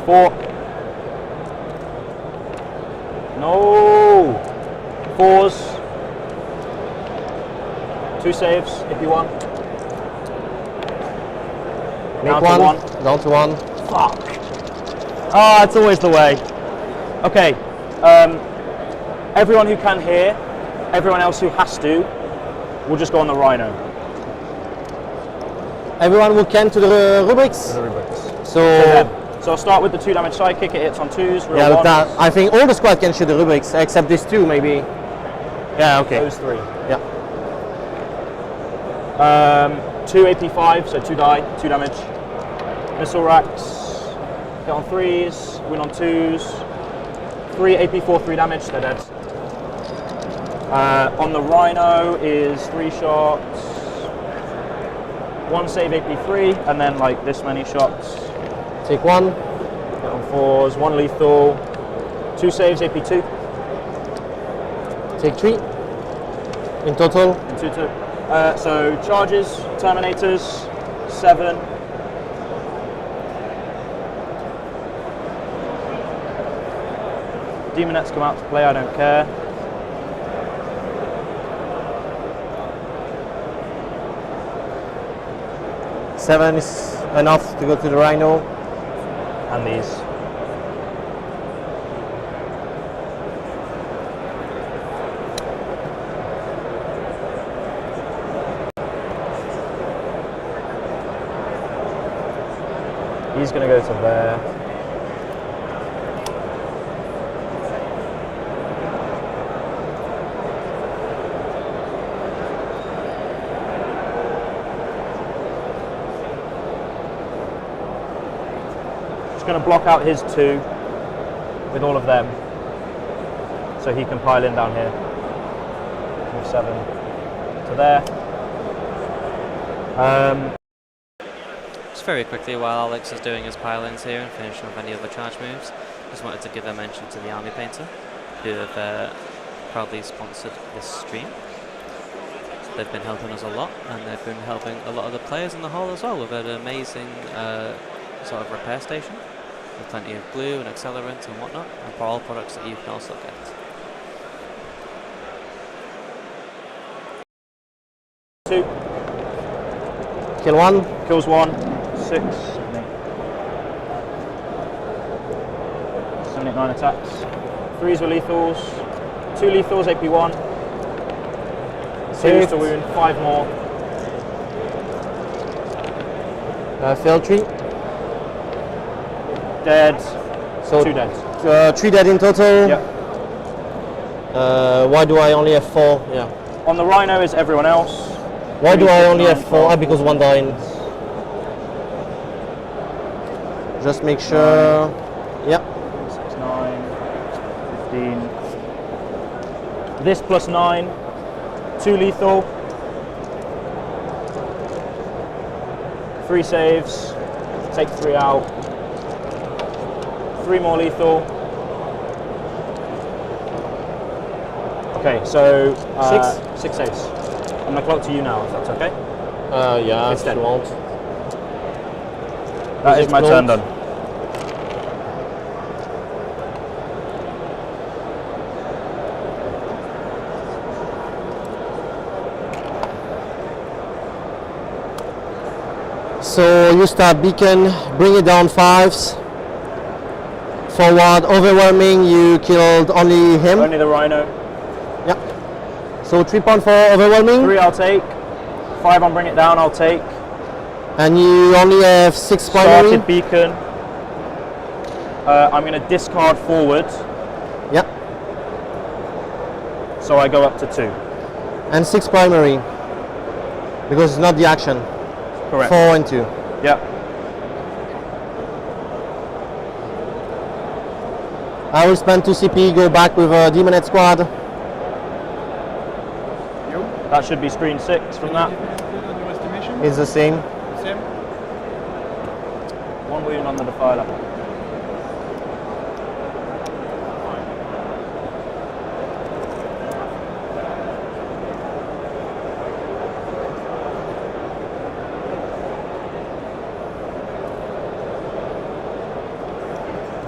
4. No. 4s. 2 saves if you want. Make Down one. to 1. Down to 1. Fuck. Ah, it's always the way. Okay. Everyone who can hear, everyone else who has to, will just go on the Rhino. Everyone who can to the rubrics? To the rubrics. So I'll start with the 2 damage sidekick. It hits on 2s. Real yeah, ones. I think all the squad can shoot the rubrics except these 2 maybe. Yeah, okay. Those 3. Yeah. 2 AP5, so 2 die, 2 damage. Missile racks, hit on 3s, win on 2s. 3 AP4, 3 damage, they're dead. On the Rhino is 3 shots, 1 save AP3, and then like this many shots. Take 1. Hit on 4s, 1 lethal, 2 saves AP2. Take 3. In total? In 2. So charges, Terminators, 7. Demonettes come out to play, I don't care. Seven is enough to go to the Rhino. And these. He's going to go to there. Just going to block out his 2 with all of them, so he can pile in down here. Move 7 to there. Just very quickly, while Alex is doing his pile-ins here and finishing off any other charge moves, just wanted to give a mention to the Army Painter, who have proudly sponsored this stream. So they've been helping us a lot, and they've been helping a lot of the players in the hall as well. We've had an amazing sort of repair station with plenty of glue and accelerant and whatnot, and for all products that you can also get. Two. Kill 1. Kills 1. 6. 79 attacks. 3s were lethals. 2 lethals, AP1. 2 to wound, 5 more. Failed 3. Dead. So 2 dead. 3 dead in total. Yep. Why do I only have 4? Yeah. On the Rhino is everyone else. Why do I only have 4? Because 1 died. Just make sure. Yep. 6, 9, 15. This plus 9. 2 lethal. 3 saves. Take 3 out. 3 more lethal. Okay, so 6 saves. I'm gonna clock to you now, if that's okay. Yeah, it's dead. if you want. That is my turn done. So you start beacon, bring it down 5s. Forward, overwhelming, you killed only him. Only the Rhino. Yeah. So 3 points for overwhelming. 3 I'll take. 5 on bring it down, I'll take. And you only have 6 primary. Started beacon. I'm going to discard forward. Yeah. So I go up to 2. And 6 primary. Because it's not the action. Correct. 4 and 2. Yeah. I will spend 2 CP, go back with a Demonette squad. That should be screen 6 from that. It's the same. 1 wound on the Defiler.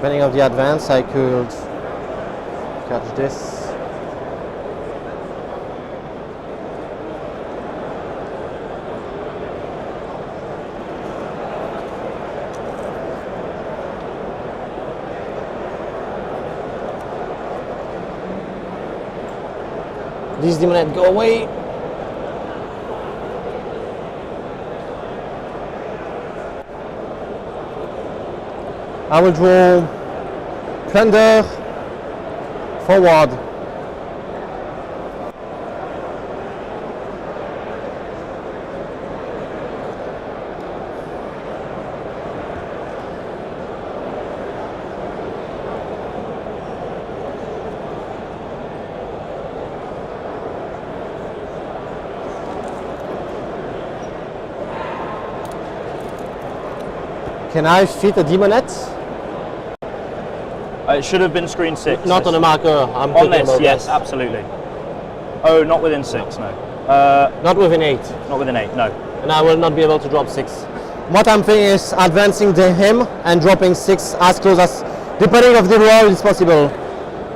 Depending on the advance, I could catch this. These demonette go away. I will draw plunder forward. Can I fit a demonette? It should have been screen 6. Not on a marker. I'm on talking this, about yes, this. absolutely. Oh, not within 6, no. Not within 8. Not within 8, no. And I will not be able to drop 6. What I'm thinking is advancing the him and dropping 6 as close as, depending of the roll, is possible.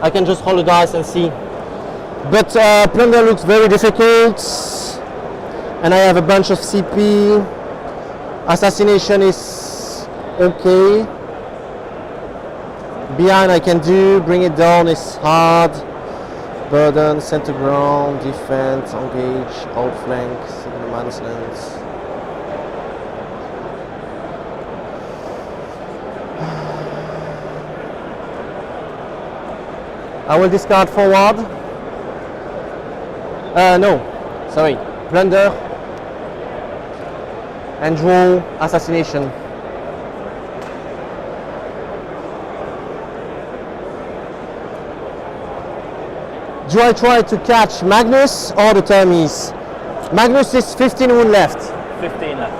I can just roll the dice and see. But plunder looks very difficult, and I have a bunch of CP. Assassination is okay. Behind I can do, bring it down is hard. Burden, center ground, defense, engage, outflank, signal man's land. I will discard forward. No, sorry, plunder and draw assassination. Do I try to catch Magnus or the Termies? Magnus is 15 wound left. 15 left.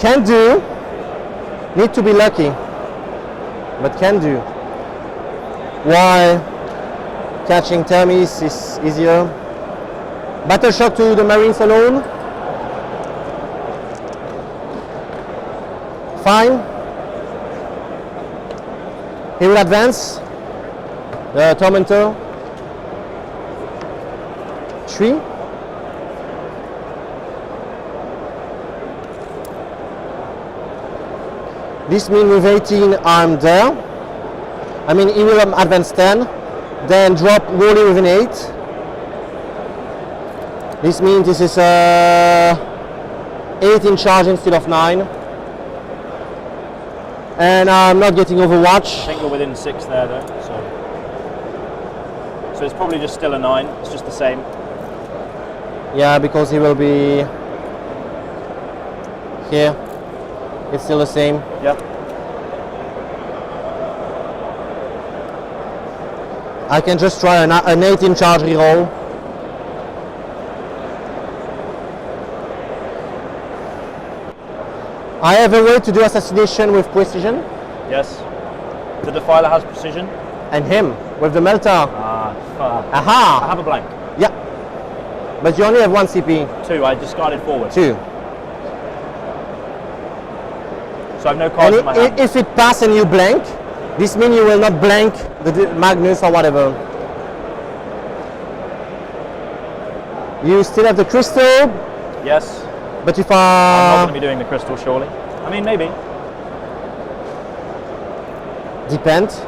Can do. Need to be lucky. But can do. While catching Termies is easier. Battle shock to the Marines alone. Fine. He will advance. The Tormentor. 3. This means with 18 I'm there. I mean he will advance 10. Then drop Wally with an 8. This means this is 8 in charge instead of 9. And I'm not getting Overwatch. I think you're within 6 there though, so it's probably just still a 9, it's just the same. Yeah, because he will be here. It's still the same. Yep. I can just try an 8 in charge reroll. I have a way to do assassination with precision. Yes. The Defiler has precision. And him with the Melta. Ah, fuck. Aha! I have a blank. Yeah. But you only have 1 CP. 2, I discarded forward. 2. So I have no cards in my hand. If it passes and you blank, this means you will not blank the Magnus or whatever. You still have the crystal. Yes. But if I'm not going to be doing the crystal, surely. I mean, maybe. Depends.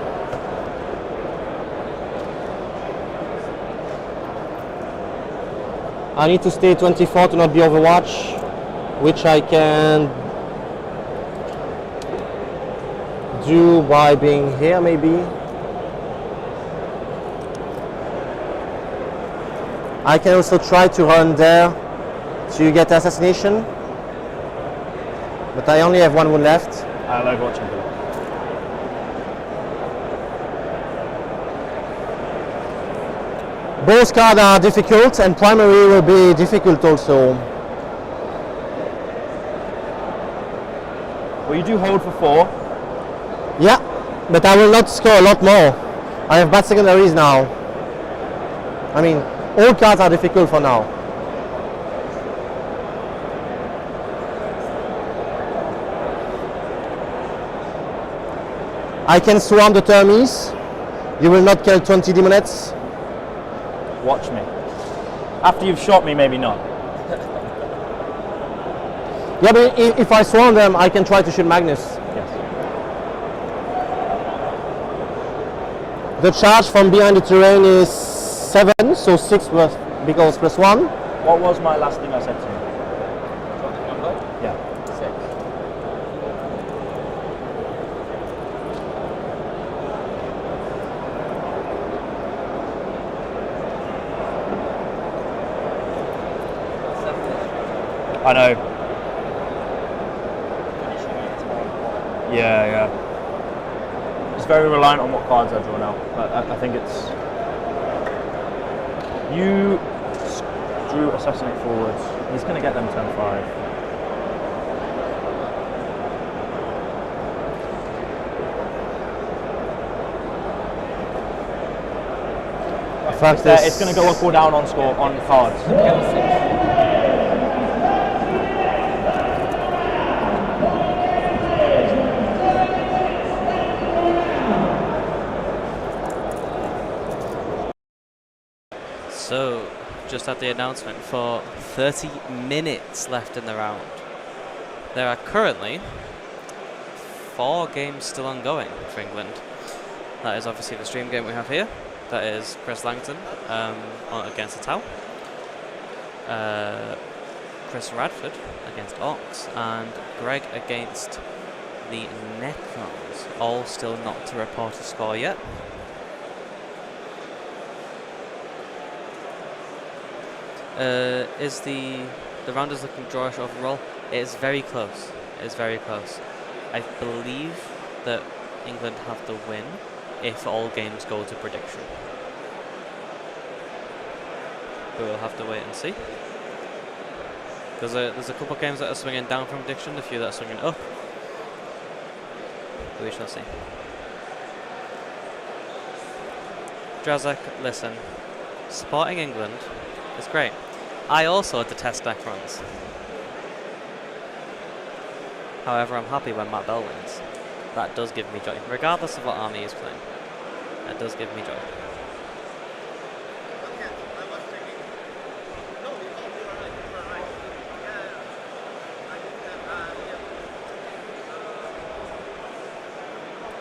I need to stay 24 to not be Overwatch, which I can do by being here maybe. I can also try to run there to get assassination, but I only have 1 wound left. I'll Overwatch him. Both cards are difficult, and primary will be difficult also. Well, you do hold for 4. Yeah, but I will not score a lot more. I have bad secondaries now. I mean, all cards are difficult for now. I can swarm the termies. You will not kill 20 demonettes. Watch me. After you've shot me, maybe not. Yeah, but if I swarm them, I can try to shoot Magnus. Yes. The charge from behind the terrain is 7, so 6 because plus 1. What was my last thing I said to you? Yeah. 6. I know. Yeah. It's very reliant on what cards I draw now. I think it's... You drew Assassinate forwards. He's going to get them turn 5. In fact, It's going to go up or down on score on cards. So, just had the announcement for 30 minutes left in the round. There are currently 4 games still ongoing for England. That is obviously the stream game we have here. That is Chris Langton against the Tau. Chris Radford against Ox. And Greg against the Necrons. All still not to report a score yet. Is the round is looking drawish overall? It is very close. It is very close. I believe that England have the win if all games go to prediction. But we'll have to wait and see. There's a couple of games that are swinging down from prediction, a few that are swinging up. We shall see. Drazek, listen. Supporting England is great. I also detest Necrons. However, I'm happy when Matt Bell wins. That does give me joy, regardless of what army he's playing. That does give me joy.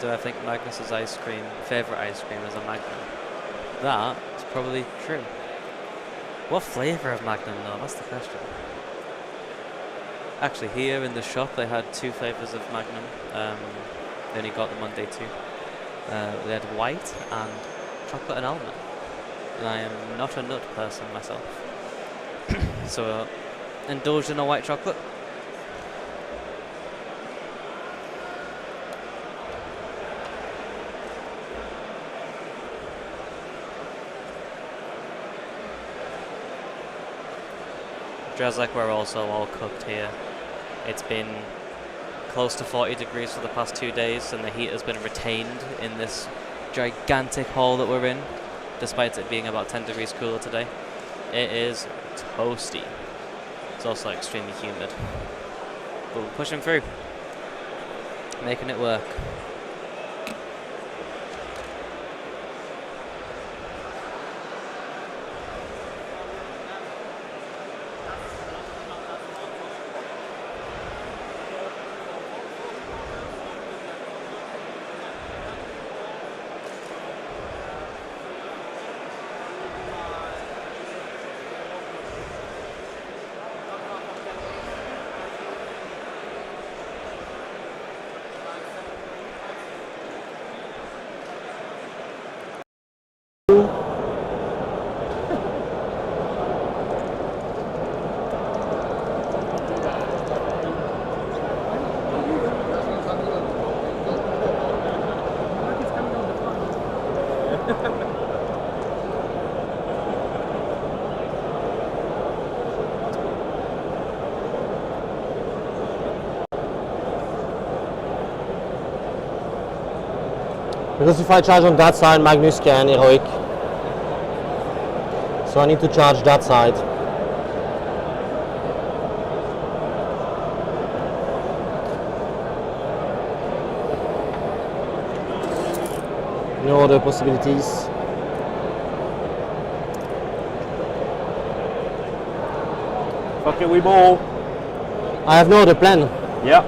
Do I think Magnus's favourite ice cream is a Magnum? That is probably true. What flavour of Magnum though? That's the question. Actually, here in the shop they had 2 flavours of Magnum. They only got them on day 2. They had white and chocolate and almond. And I am not a nut person myself. So, indulge in a white chocolate. Drazek, we're also all cooked here. It's been close to 40 degrees for the past 2 days and the heat has been retained in this gigantic hall that we're in, despite it being about 10 degrees cooler today. It is toasty. It's also extremely humid. But we're pushing through, making it work. Because if I charge on that side, Magnus can heroic. So I need to charge that side. No other possibilities. Fuck it, we ball. I have no other plan. Yeah.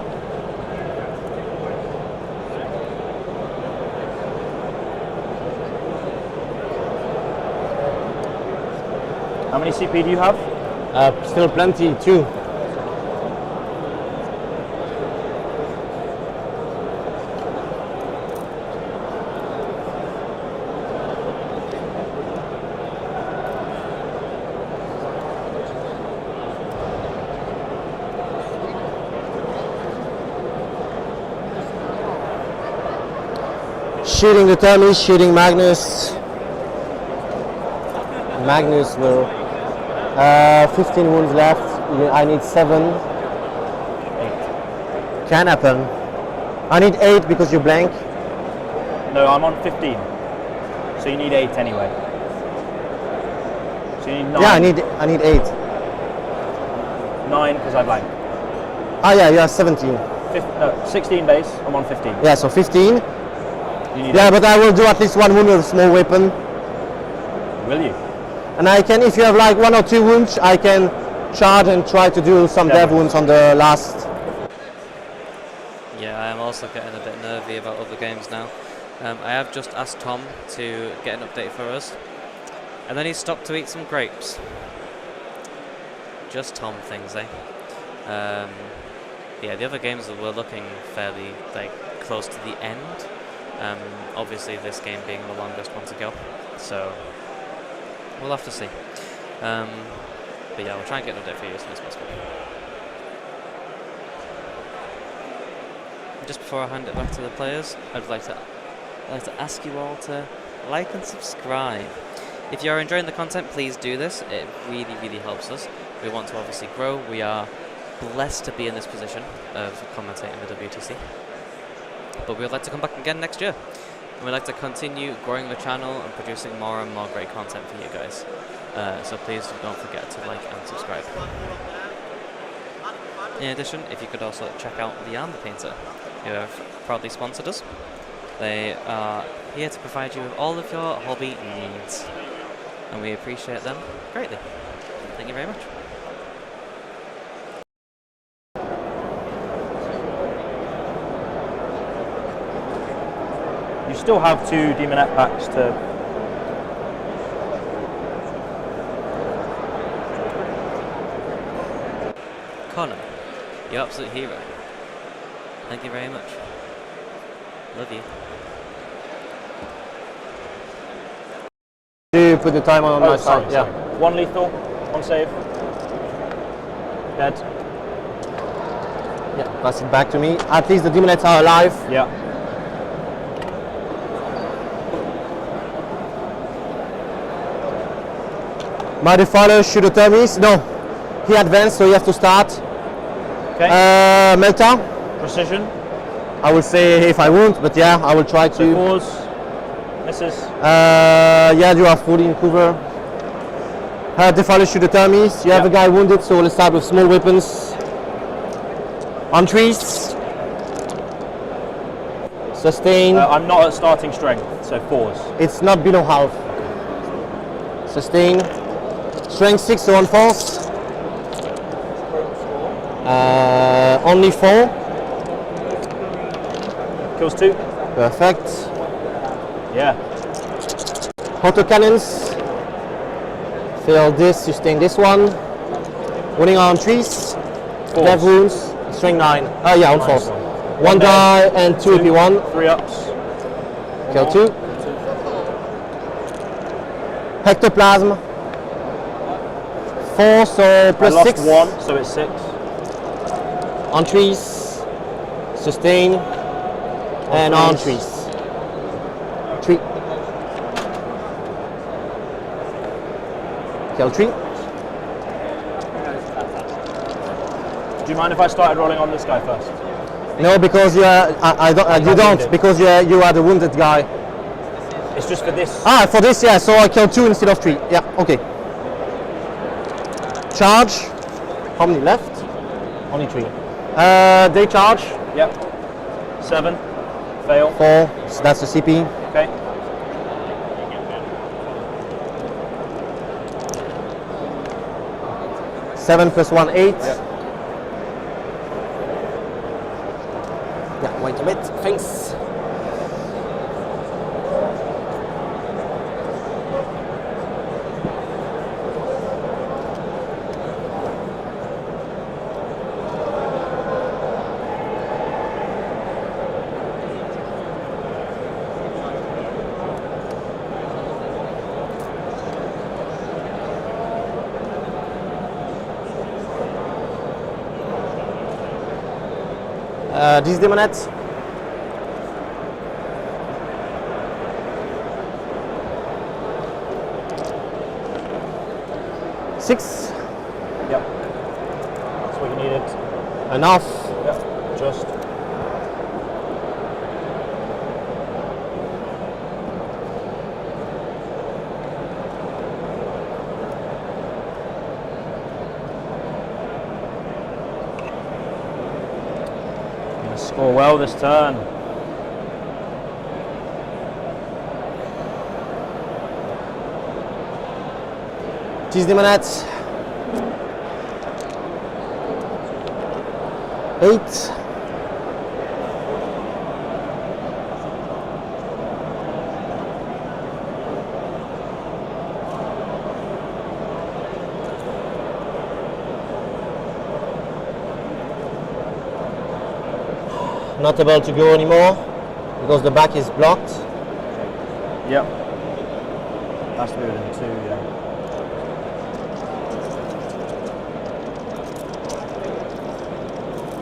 How many CP do you have? Still plenty, 2. Shooting the Tommy, shooting Magnus. Magnus will. 15 wounds left. I need 7. 8. Can happen. I need 8 because you blank. No, I'm on 15. So you need 8 anyway. So you need 9. Yeah, I need 8. 9 because I blank. Ah yeah, you have 17. No, 16 base. I'm on 15. Yeah, so 15. Yeah, but I will do at least 1 wound with a small weapon. Will you? And I can, if you have like 1 or 2 wounds, I can charge and try to do some dev wounds on the last. Yeah, I am also getting a bit nervy about other games now. I have just asked Tom to get an update for us, and then he stopped to eat some grapes. Just Tom things, eh? Yeah, the other games were looking fairly close to the end. Obviously, this game being the longest one to go, so we'll have to see. But yeah, we'll try and get an update for you as soon as possible. Just before I hand it back to the players, I'd like to ask you all to like and subscribe. If you are enjoying the content, please do this. It really, really helps us. We want to obviously grow. We are blessed to be in this position of commentating the WTC. But we would like to come back again next year. And we'd like to continue growing the channel and producing more and more great content for you guys. So please don't forget to like and subscribe. In addition, if you could also check out the Armor Painter, who have proudly sponsored us. They are here to provide you with all of your hobby needs. And we appreciate them greatly. Thank you very much. You still have 2 Demonette packs to... Connor, you absolute hero. Thank you very much. Love you. To put the timer on my side. Yeah. 1 lethal, 1 save. Dead. Yeah, pass it back to me. At least the Demonettes are alive. Yeah. My defiler shoot the Termis. No, he advanced, so you have to start. Okay. Melta. Precision. I will say if I won't, but yeah, I will try to. Pause. Misses. Yeah, you are fully in cover. Defiler shoot the Termis. You have a guy wounded, so let's start with small weapons. On trees. Sustain. I'm not at starting strength, so pause. It's not below half. Sustain. Strength 6, so on force. Only 4. Kills 2. Perfect. Yeah. Autocannons. Fail this, sustain this one. Running on trees. Dev wounds. Strength 9. Yeah, on force. 1 die and 2 AP1. 3 ups. Kill 2. Hectoplasm. 4, so plus I lost 6. 1, so it's 6. On trees. Sustain. And on trees. 3. Kill 3. Do you mind if I started rolling on this guy first? No, because you are, you don't, because you are the wounded guy. It's just for this. Ah, for this, yeah, so I kill 2 instead of 3. Yeah, okay. Charge. How many left? Only 3. They charge. Yep. 7. Fail. 4, so that's the CP. Okay. 7 plus 1, 8. Yeah, wait a bit. Thanks. This demonet. Six. Yep. That's what you needed. Enough. Yep. Just. Score well this turn. Cheese demonets. 8. Not able to go anymore because the back is blocked. Yep. Has to be within 2, yeah.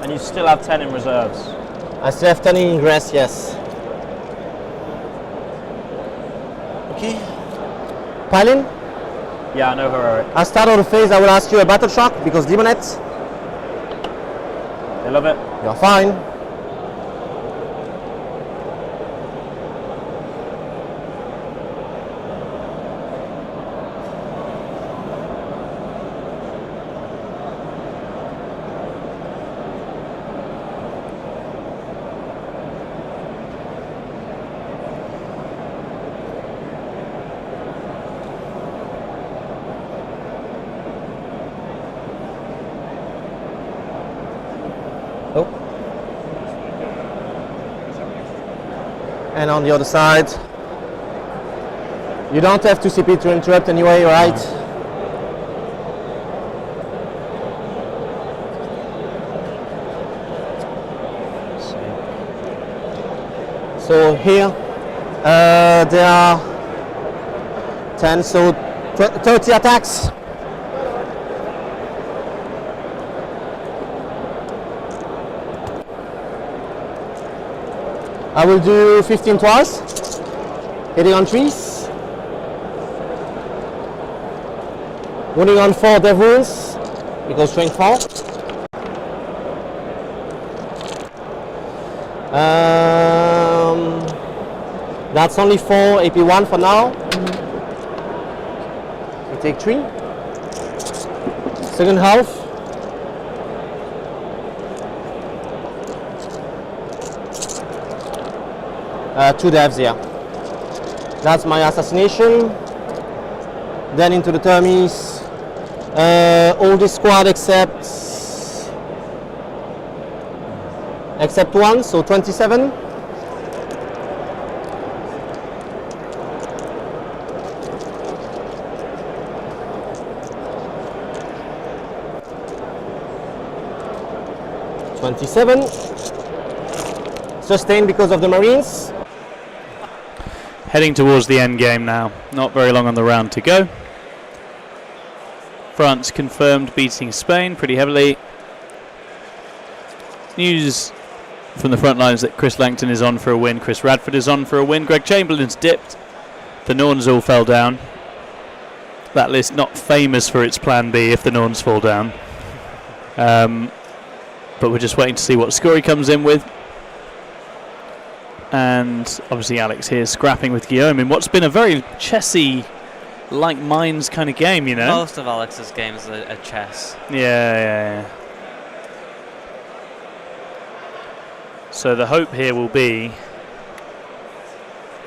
And you still have 10 in reserves? I still have 10 in ingress, yes. Okay. Piling? Yeah, I know heroic. At start of the phase, I will ask you a battle shock because demonets. They love it. You're fine. And on the other side, you don't have to CP to interrupt anyway, right? So here, there are 10, so 30 attacks. I will do 15 twice, hitting on 3s, wounding on 4 death wounds, because strength 4. That's only 4 AP1 for now. We take 3. Second half. Two devs, yeah. That's my assassination. Then into the termies. All this squad except one, so 27. Sustained because of the Marines. Heading towards the end game now. Not very long on the round to go. France confirmed beating Spain pretty heavily. News from the front lines that Chris Langton is on for a win. Chris Radford is on for a win. Greg Chamberlain's dipped. The Norns all fell down. That list not famous for its plan B if the Norns fall down. But we're just waiting to see what score he comes in with. And obviously Alex here scrapping with Guillaume in what's been a very chessy, like Mines kind of game, you know? Most of Alex's games are chess. Yeah. So the hope here will be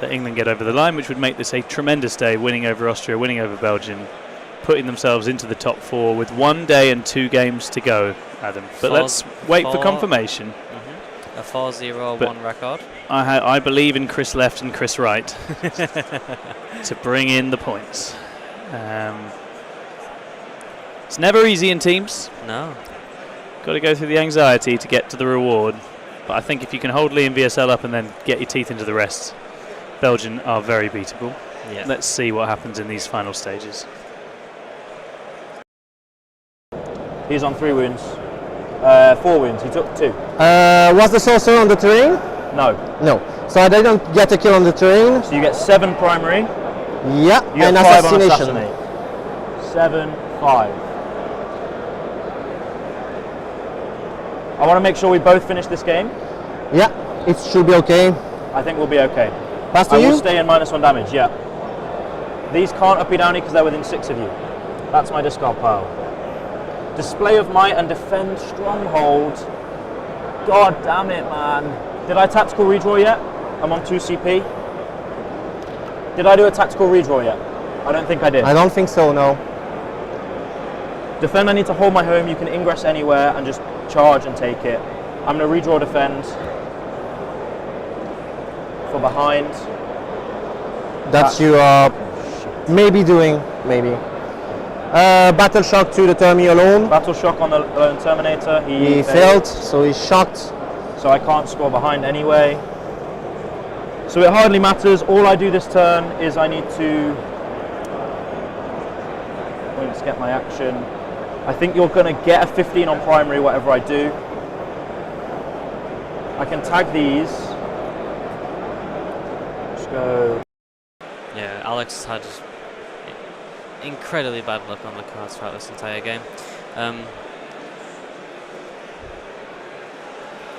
that England get over the line, which would make this a tremendous day, winning over Austria, winning over Belgium, putting themselves into the top 4 with 1 day and 2 games to go, Adam. But let's wait for confirmation. A 4-0-1 record. I believe in Chris Left and Chris Right to bring in the points. It's never easy in teams. No. Got to go through the anxiety to get to the reward. But I think if you can hold Liam VSL up and then get your teeth into the rest, Belgian are very beatable. Yeah. Let's see what happens in these final stages. He's on 3 wounds. 4 wounds. He took 2. Was the sorcerer on the terrain? No. No. So I didn't get a kill on the terrain. So you get 7 primary. Yeah, You get and 5 on assassination. assassinate. 7, 5. I want to make sure we both finish this game. Yeah, it should be okay. I think we'll be okay. Pass to I you? will stay in -1 damage, yeah. These can't uppy downy because they're within 6 of you. That's my discard pile. Display of might and defend stronghold. God damn it, man. Did I tactical redraw yet? I'm on 2 CP. Did I do a tactical redraw yet? I don't think I did. I don't think so, no. Defend, I need to hold my home. You can ingress anywhere and just charge and take it. I'm going to redraw defend. For behind. That's you maybe doing, maybe. Battle shock to the Termi alone. Battle shock on the lone Terminator. He failed, so he's shocked. So I can't score behind anyway. So it hardly matters. All I do this turn is I need to points, get my action. I think you're going to get a 15 on primary, whatever I do. I can tag these. Just go. Yeah, Alex had incredibly bad luck on the cards throughout this entire game.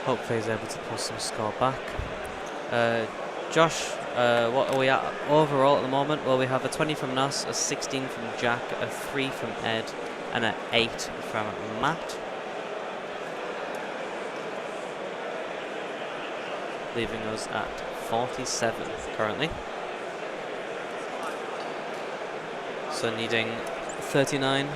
Hopefully he's able to pull some score back. Josh, what are we at overall at the moment? Well, we have a 20 from Nas, a 16 from Jack, a 3 from Ed, and an 8 from Matt. Leaving us at 47 currently. So needing 39.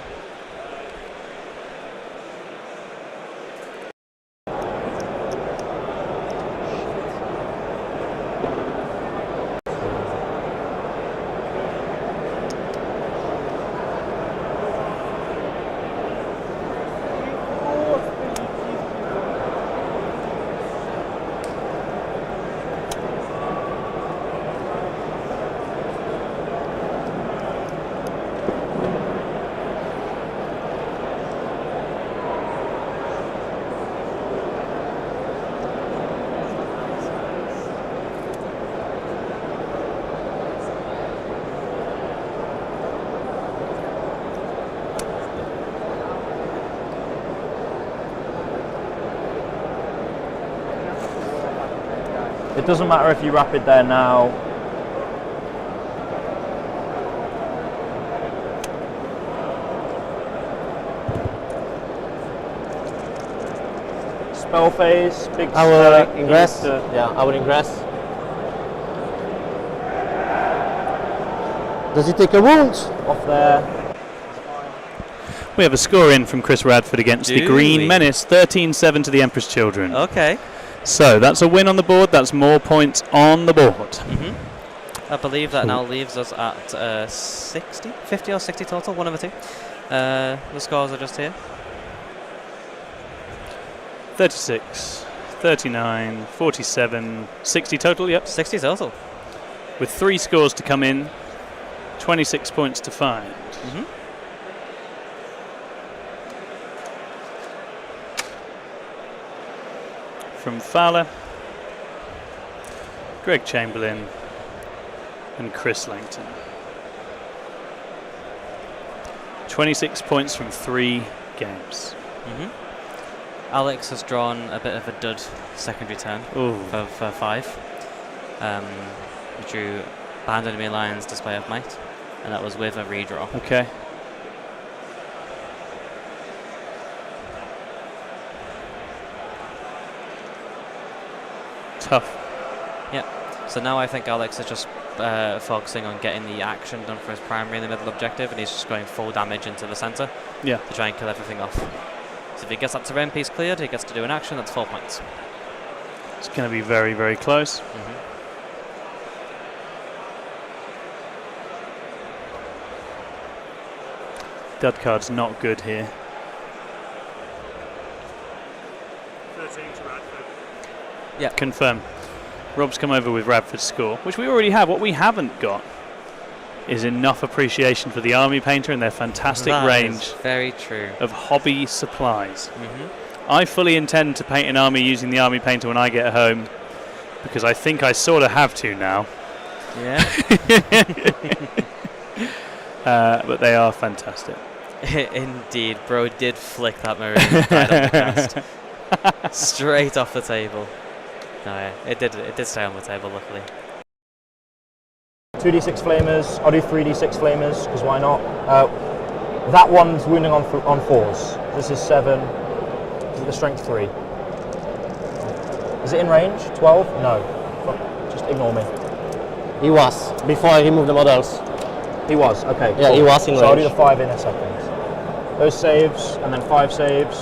It doesn't matter if you rapid there now. Spell phase, big I will ingress. Yeah, I will ingress. Does he take a wound? Off there. We have a score in from Chris Radford against the Green Menace, 13-7 to the Emperor's Children. Okay. So that's a win on the board. That's more points on the board. I believe that now leaves us at 60, 50 or 60 total, one of the two. The scores are just here. 36, 39, 47, 60 total, yep. 60 total. With 3 scores to come in, 26 points to find. From Fowler, Greg Chamberlain, and Chris Langton. 26 points from 3 games. Alex has drawn a bit of a dud secondary turn for 5. He drew Behind Enemy Lines, Display of Might, and that was with a redraw. Okay. Tough. Yeah. So now I think Alex is just focusing on getting the action done for his primary in the middle objective, and he's just going full damage into the centre to try and kill everything off. So if he gets that terrain piece cleared, he gets to do an action, that's 4 points. It's going to be very, very close. Dud card's not good here. 13 to Radford. Yeah. Confirm. Rob's come over with Radford's score, which we already have. What we haven't got is enough appreciation for the Army Painter and their fantastic range very true. of hobby supplies. I fully intend to paint an army using the Army Painter when I get home, because I think I sort of have to now. Yeah. But they are fantastic. Indeed, bro did flick that Marine right on the cast. Straight off the table. No, yeah, it did stay on the table, luckily. 2d6 flamers. I'll do 3d6 flamers, because why not? That one's wounding on 4s. This is 7. Is it the strength 3? Is it in range? 12? No. Fuck, just ignore me. He was, before I removed the models. He was, okay. Yeah, cool. he was in So I'll do range. the 5 in a second. Those saves, and then 5 saves.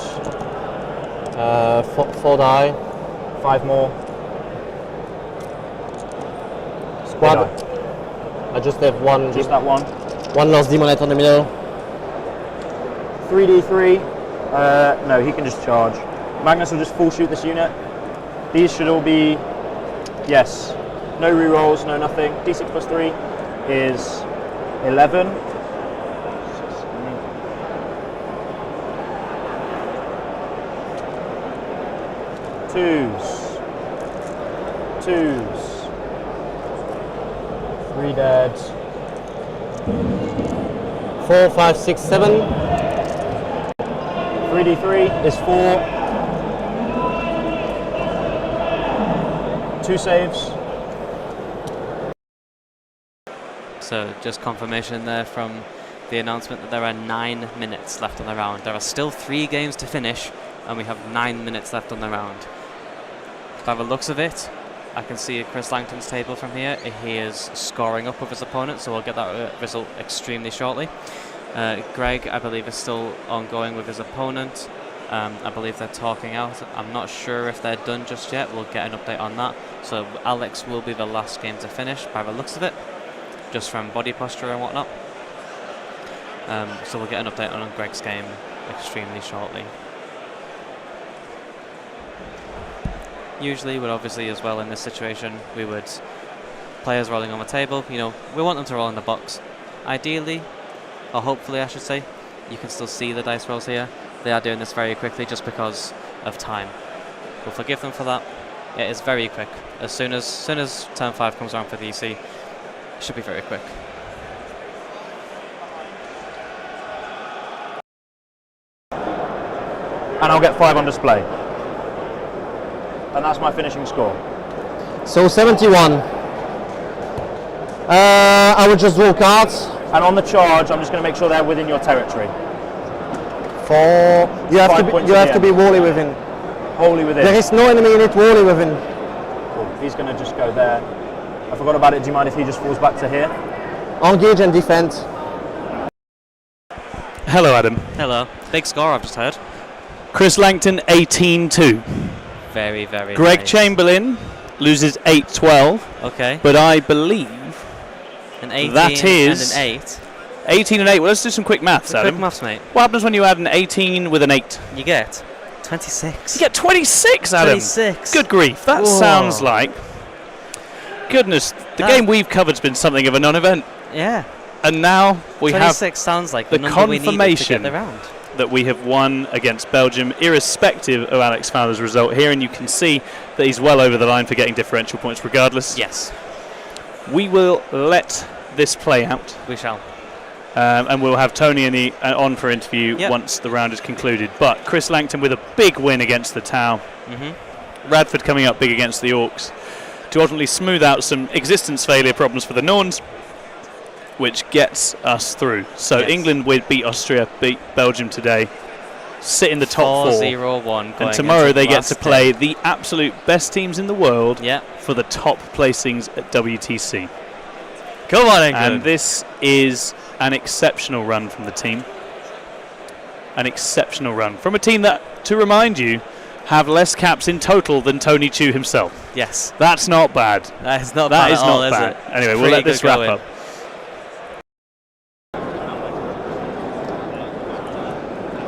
4 die. 5 more. Squad. I just have one. Just that one. One lost demonite on the middle. 3d3. No, he can just charge. Magnus will just full shoot this unit. These should all be, yes. No rerolls, no nothing. D6 plus 3 is 11. Twos. 3 dead. 4, 5, 6, 7. 3d3 is 4. 2 saves. So just confirmation there from the announcement that there are 9 minutes left on the round. There are still 3 games to finish, and we have 9 minutes left on the round. By the looks of it, I can see Chris Langton's table from here. He is scoring up with his opponent, so we'll get that result extremely shortly. Greg, I believe, is still ongoing with his opponent. I believe they're talking out. I'm not sure if they're done just yet. We'll get an update on that. So Alex will be the last game to finish by the looks of it, just from body posture and whatnot. So we'll get an update on Greg's game extremely shortly. Usually, but obviously as well in this situation, we would players rolling on the table. You know, we want them to roll in the box. Ideally, or hopefully I should say, you can still see the dice rolls here. They are doing this very quickly just because of time. We'll forgive them for that. It is very quick. As soon as turn 5 comes around for the EC, it should be very quick. And I'll get 5 on display. And that's my finishing score. So 71. I will just draw cards. And on the charge, I'm just going to make sure they're within your territory. You have to be wholly within. Wholly within. There is no enemy in it wholly within. Cool. He's going to just go there. I forgot about it. Do you mind if he just falls back to here? Engage and defend. Hello, Adam. Hello. Big score I've just heard. Chris Langton, 18-2. Very, very Greg nice. Chamberlain loses 8-12. Okay. But I believe an 18 that is and an 8. 18 and 8. Well, let's do some quick maths, Adam. Quick maths, mate. What happens when you add an 18 with an 8? You get 26. You get 26, Adam. 26. Good grief. That Whoa. sounds like... Goodness, the game we've covered has been something of a non-event. Yeah. And now we 26 have sounds like the number we needed to confirmation get the round. that we have won against Belgium, irrespective of Alex Fowler's result here. And you can see that he's well over the line for getting differential points regardless. Yes. We will let this play out. We shall. And we'll have Tony on for interview once the round is concluded. But Chris Langton with a big win against the Tau. Radford coming up big against the Orcs to ultimately smooth out some existence failure problems for the Norns, which gets us through. So Yes. England would beat Austria, beat Belgium today. sit in the top 4. 4-0-1 and tomorrow they get to play the absolute best teams in the world for the top placings at WTC. Come on, England. And this is an exceptional run from the team. An exceptional run from a team that, to remind you, have less caps in total than Tony Chu himself. Yes. That's not bad. That is not bad at all, is it? Anyway, we'll let this wrap up.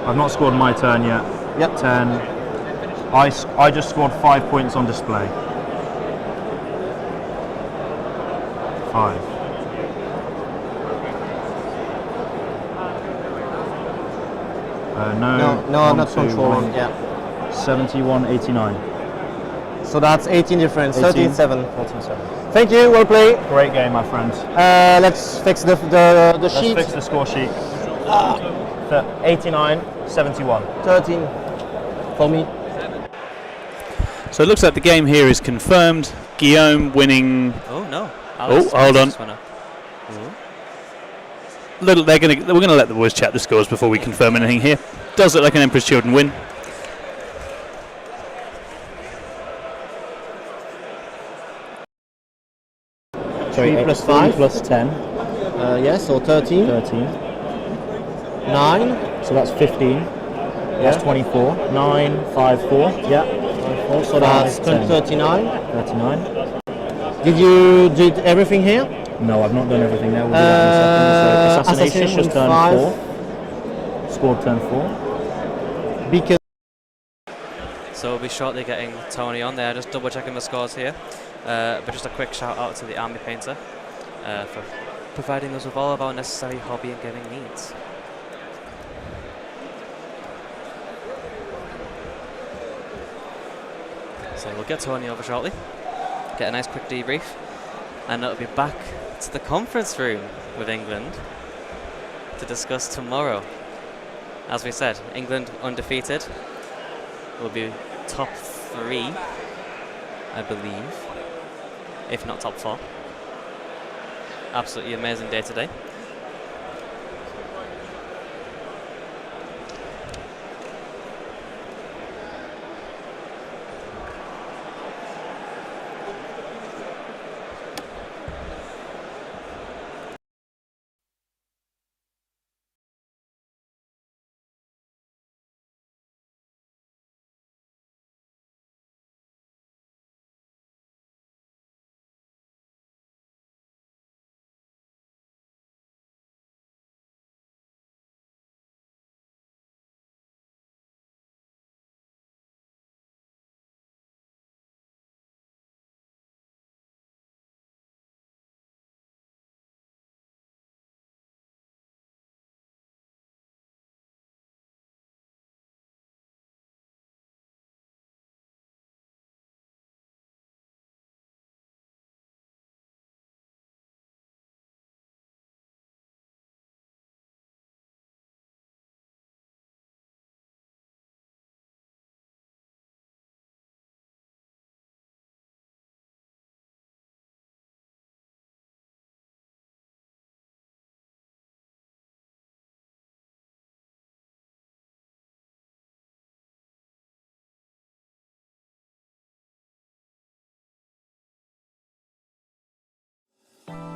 I've not scored my turn yet. Yep. 10. I just scored 5 points on display. 5. No, I'm not controlling. Yeah. 71-89. So that's 18 difference. 18. 13-7. 14-7. Thank you. Well played. Great game, my friend. Let's fix the sheet. Let's fix the score sheet. 89-71. 13 for me. So it looks like the game here is confirmed. Guillaume winning. Oh no. Hold on. We're going to let the boys chat the scores before we confirm anything here. Does look like an Emperor's Children win. Sorry, 3 plus 5 plus 10. Yes, so 13. 13. 9. So that's 15. That's 24. 9, 5, 4. Yeah. 5, 4. So that's 10. 39. 39. Did you did everything here? No, I've not done everything there. We'll do that in a second. So assassination just turned 5. 4. Scored turn 4. Because So we'll be shortly getting Tony on there, just double checking the scores here. But just a quick shout out to the Army Painter for providing us with all of our necessary hobby and gaming needs. So we'll get Tony over shortly, get a nice quick debrief, and it'll be back to the conference room with England to discuss tomorrow. As we said, England undefeated will be top 3, I believe, if not top 4. Absolutely amazing day today.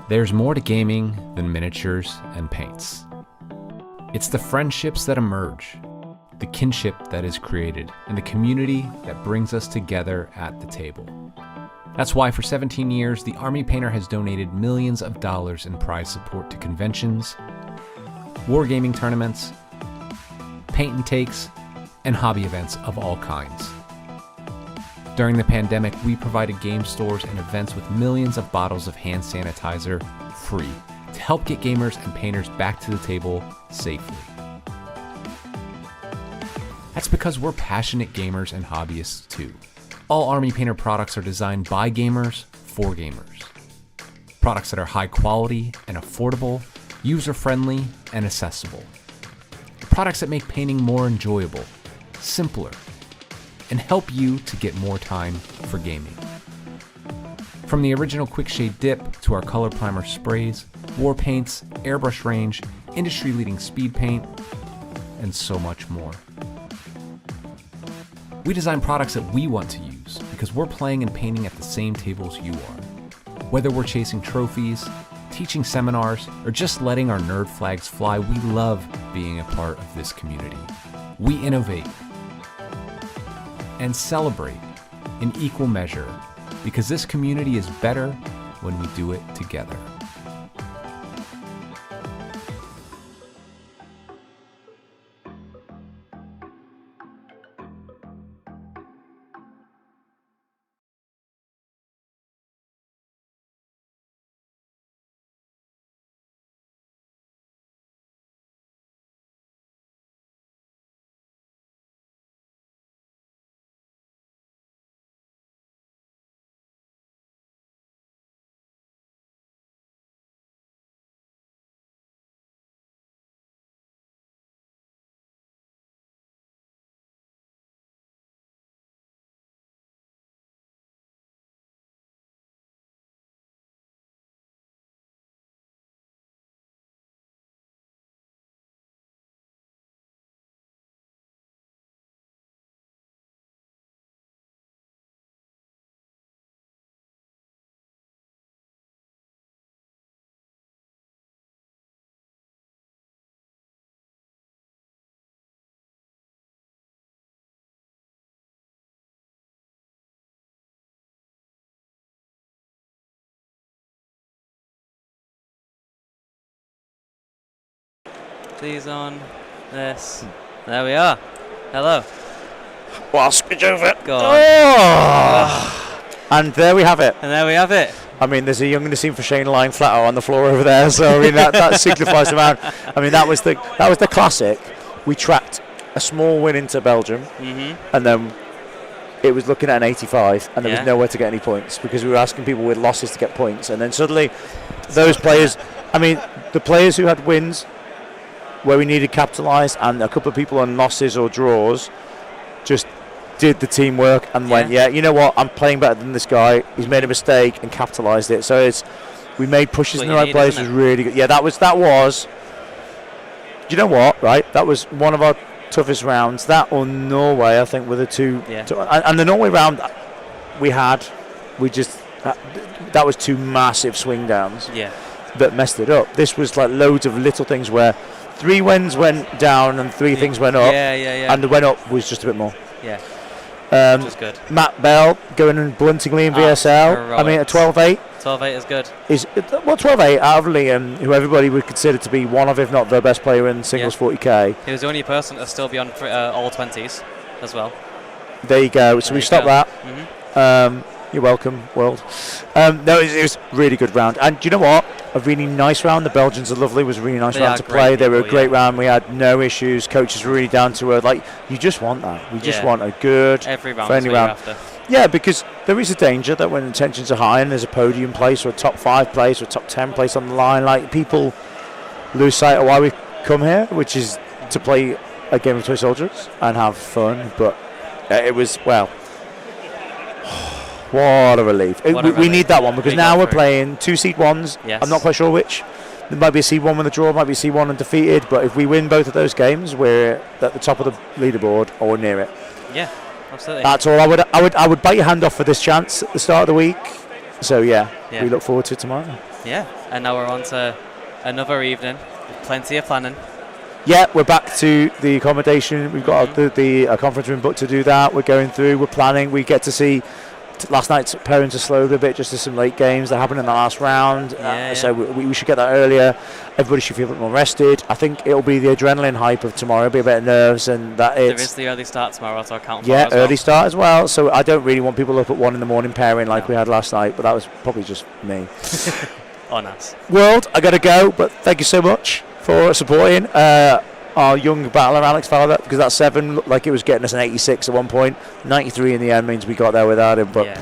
There's more to gaming than miniatures and paints. It's the friendships that emerge, the kinship that is created, and the community that brings us together at the table. That's why for 17 years, the Army Painter has donated millions of dollars in prize support to conventions, wargaming tournaments, paint and takes, and hobby events of all kinds. During the pandemic, we provided game stores and events with millions of bottles of hand sanitizer free to help get gamers and painters back to the table safely. That's because we're passionate gamers and hobbyists too. All Army Painter products are designed by gamers for gamers. Products that are high quality and affordable, user-friendly and accessible. Products that make painting more enjoyable, simpler, and help you to get more time for gaming. From the original Quick Shade Dip to our color primer sprays, war paints, airbrush range, industry-leading speed paint, and so much more. We design products that we want to use because we're playing and painting at the same tables you are. Whether we're chasing trophies, teaching seminars, or just letting our nerd flags fly, we love being a part of this community. We innovate and celebrate in equal measure because this community is better when we do it together. Please on this. There we are. Hello. Well, switch over. Go on. Oh. And there we have it. And there we have it. I mean, there's a young Nassim Shane lying flat out on the floor over there. So I mean, that signifies the round. I mean, that was the classic. We tracked a small win into Belgium, and then it was looking at an 85, and there was nowhere to get any points because we were asking people with losses to get points, and then suddenly those players. I mean, the players who had wins where we needed capitalise, and a couple of people on losses or draws just did the teamwork and went, yeah, you know what, I'm playing better than this guy. He's made a mistake and capitalised it. So we made pushes in the right place. It was really good. Yeah, that was. You know what? Right, that was one of our toughest rounds. That or Norway, I think, were the two. And the Norway round, that was two massive swing downs. Yeah. That messed it up. This was like loads of little things where 3 wins went down and 3 things went up. Yeah. And the went up was just a bit more. Yeah. Which is good. Matt Bell going in bluntingly in VSL. I mean, at 12-8. 12-8 is good. 12-8 out of Liam, who everybody would consider to be one of, if not the best player in singles 40k. He was the only person to still be on all 20s as well. There you go. So we stopped that. You're welcome, world. No, it was a really good round. And do you know what? A really nice round. The Belgians are lovely. It was a really nice round to play. They were a great round. We had no issues. Coaches were really down to earth. Like, you just want that. We just want a good, friendly round. Yeah, because there is a danger that when intentions are high and there's a podium place or a top 5 place or a top 10 place on the line, like, people lose sight of why we come here, which is to play a game of toy soldiers and have fun. But it was, well, what a relief. We need that one because now we're playing 2 seed ones. Yes. I'm not quite sure which. There might be a seed 1 with a draw, might be a seed 1 undefeated, but if we win both of those games, we're at the top of the leaderboard or near it. Yeah, absolutely. That's all. I would bite your hand off for this chance at the start of the week. So yeah, we look forward to it tomorrow. Yeah, and now we're on to another evening with plenty of planning. Yeah, we're back to the accommodation. We've got the conference room booked to do that. We're going through, we're planning. We get to see last night's pairings are slowed a bit, just to some late games that happened in the last round. So we should get that earlier. Everybody should feel a bit more rested. I think it'll be the adrenaline hype of tomorrow. It'll be a bit of nerves, and that there is the early start tomorrow, so I count. Yeah, early start as well. So I don't really want people up at 1 in the morning pairing like we had last night, but that was probably just me. On us. World, I got to go, but thank you so much for supporting our young battler Alex Fowler, because that 7 looked like it was getting us an 86 at one point. 93 in the end means we got there without him, but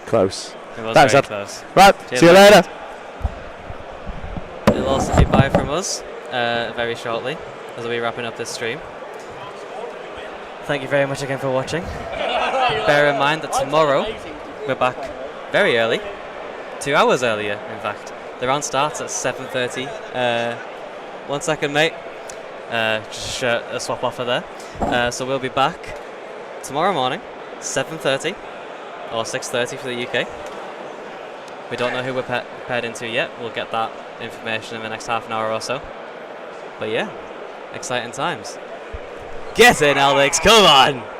close. It was Thanks, very close. Right, cheers, see you later. It'll also be bye from us very shortly as we'll be wrapping up this stream. Thank you very much again for watching. Bear in mind that tomorrow we're back very early, 2 hours earlier in fact. The round starts at 7:30. 1 second, mate. Just a swap offer there. So we'll be back tomorrow morning, 7:30 or 6:30 for the UK. We don't know who we're paired into yet. We'll get that information in the next half an hour or so. But yeah, exciting times. Get in, Alex, come on!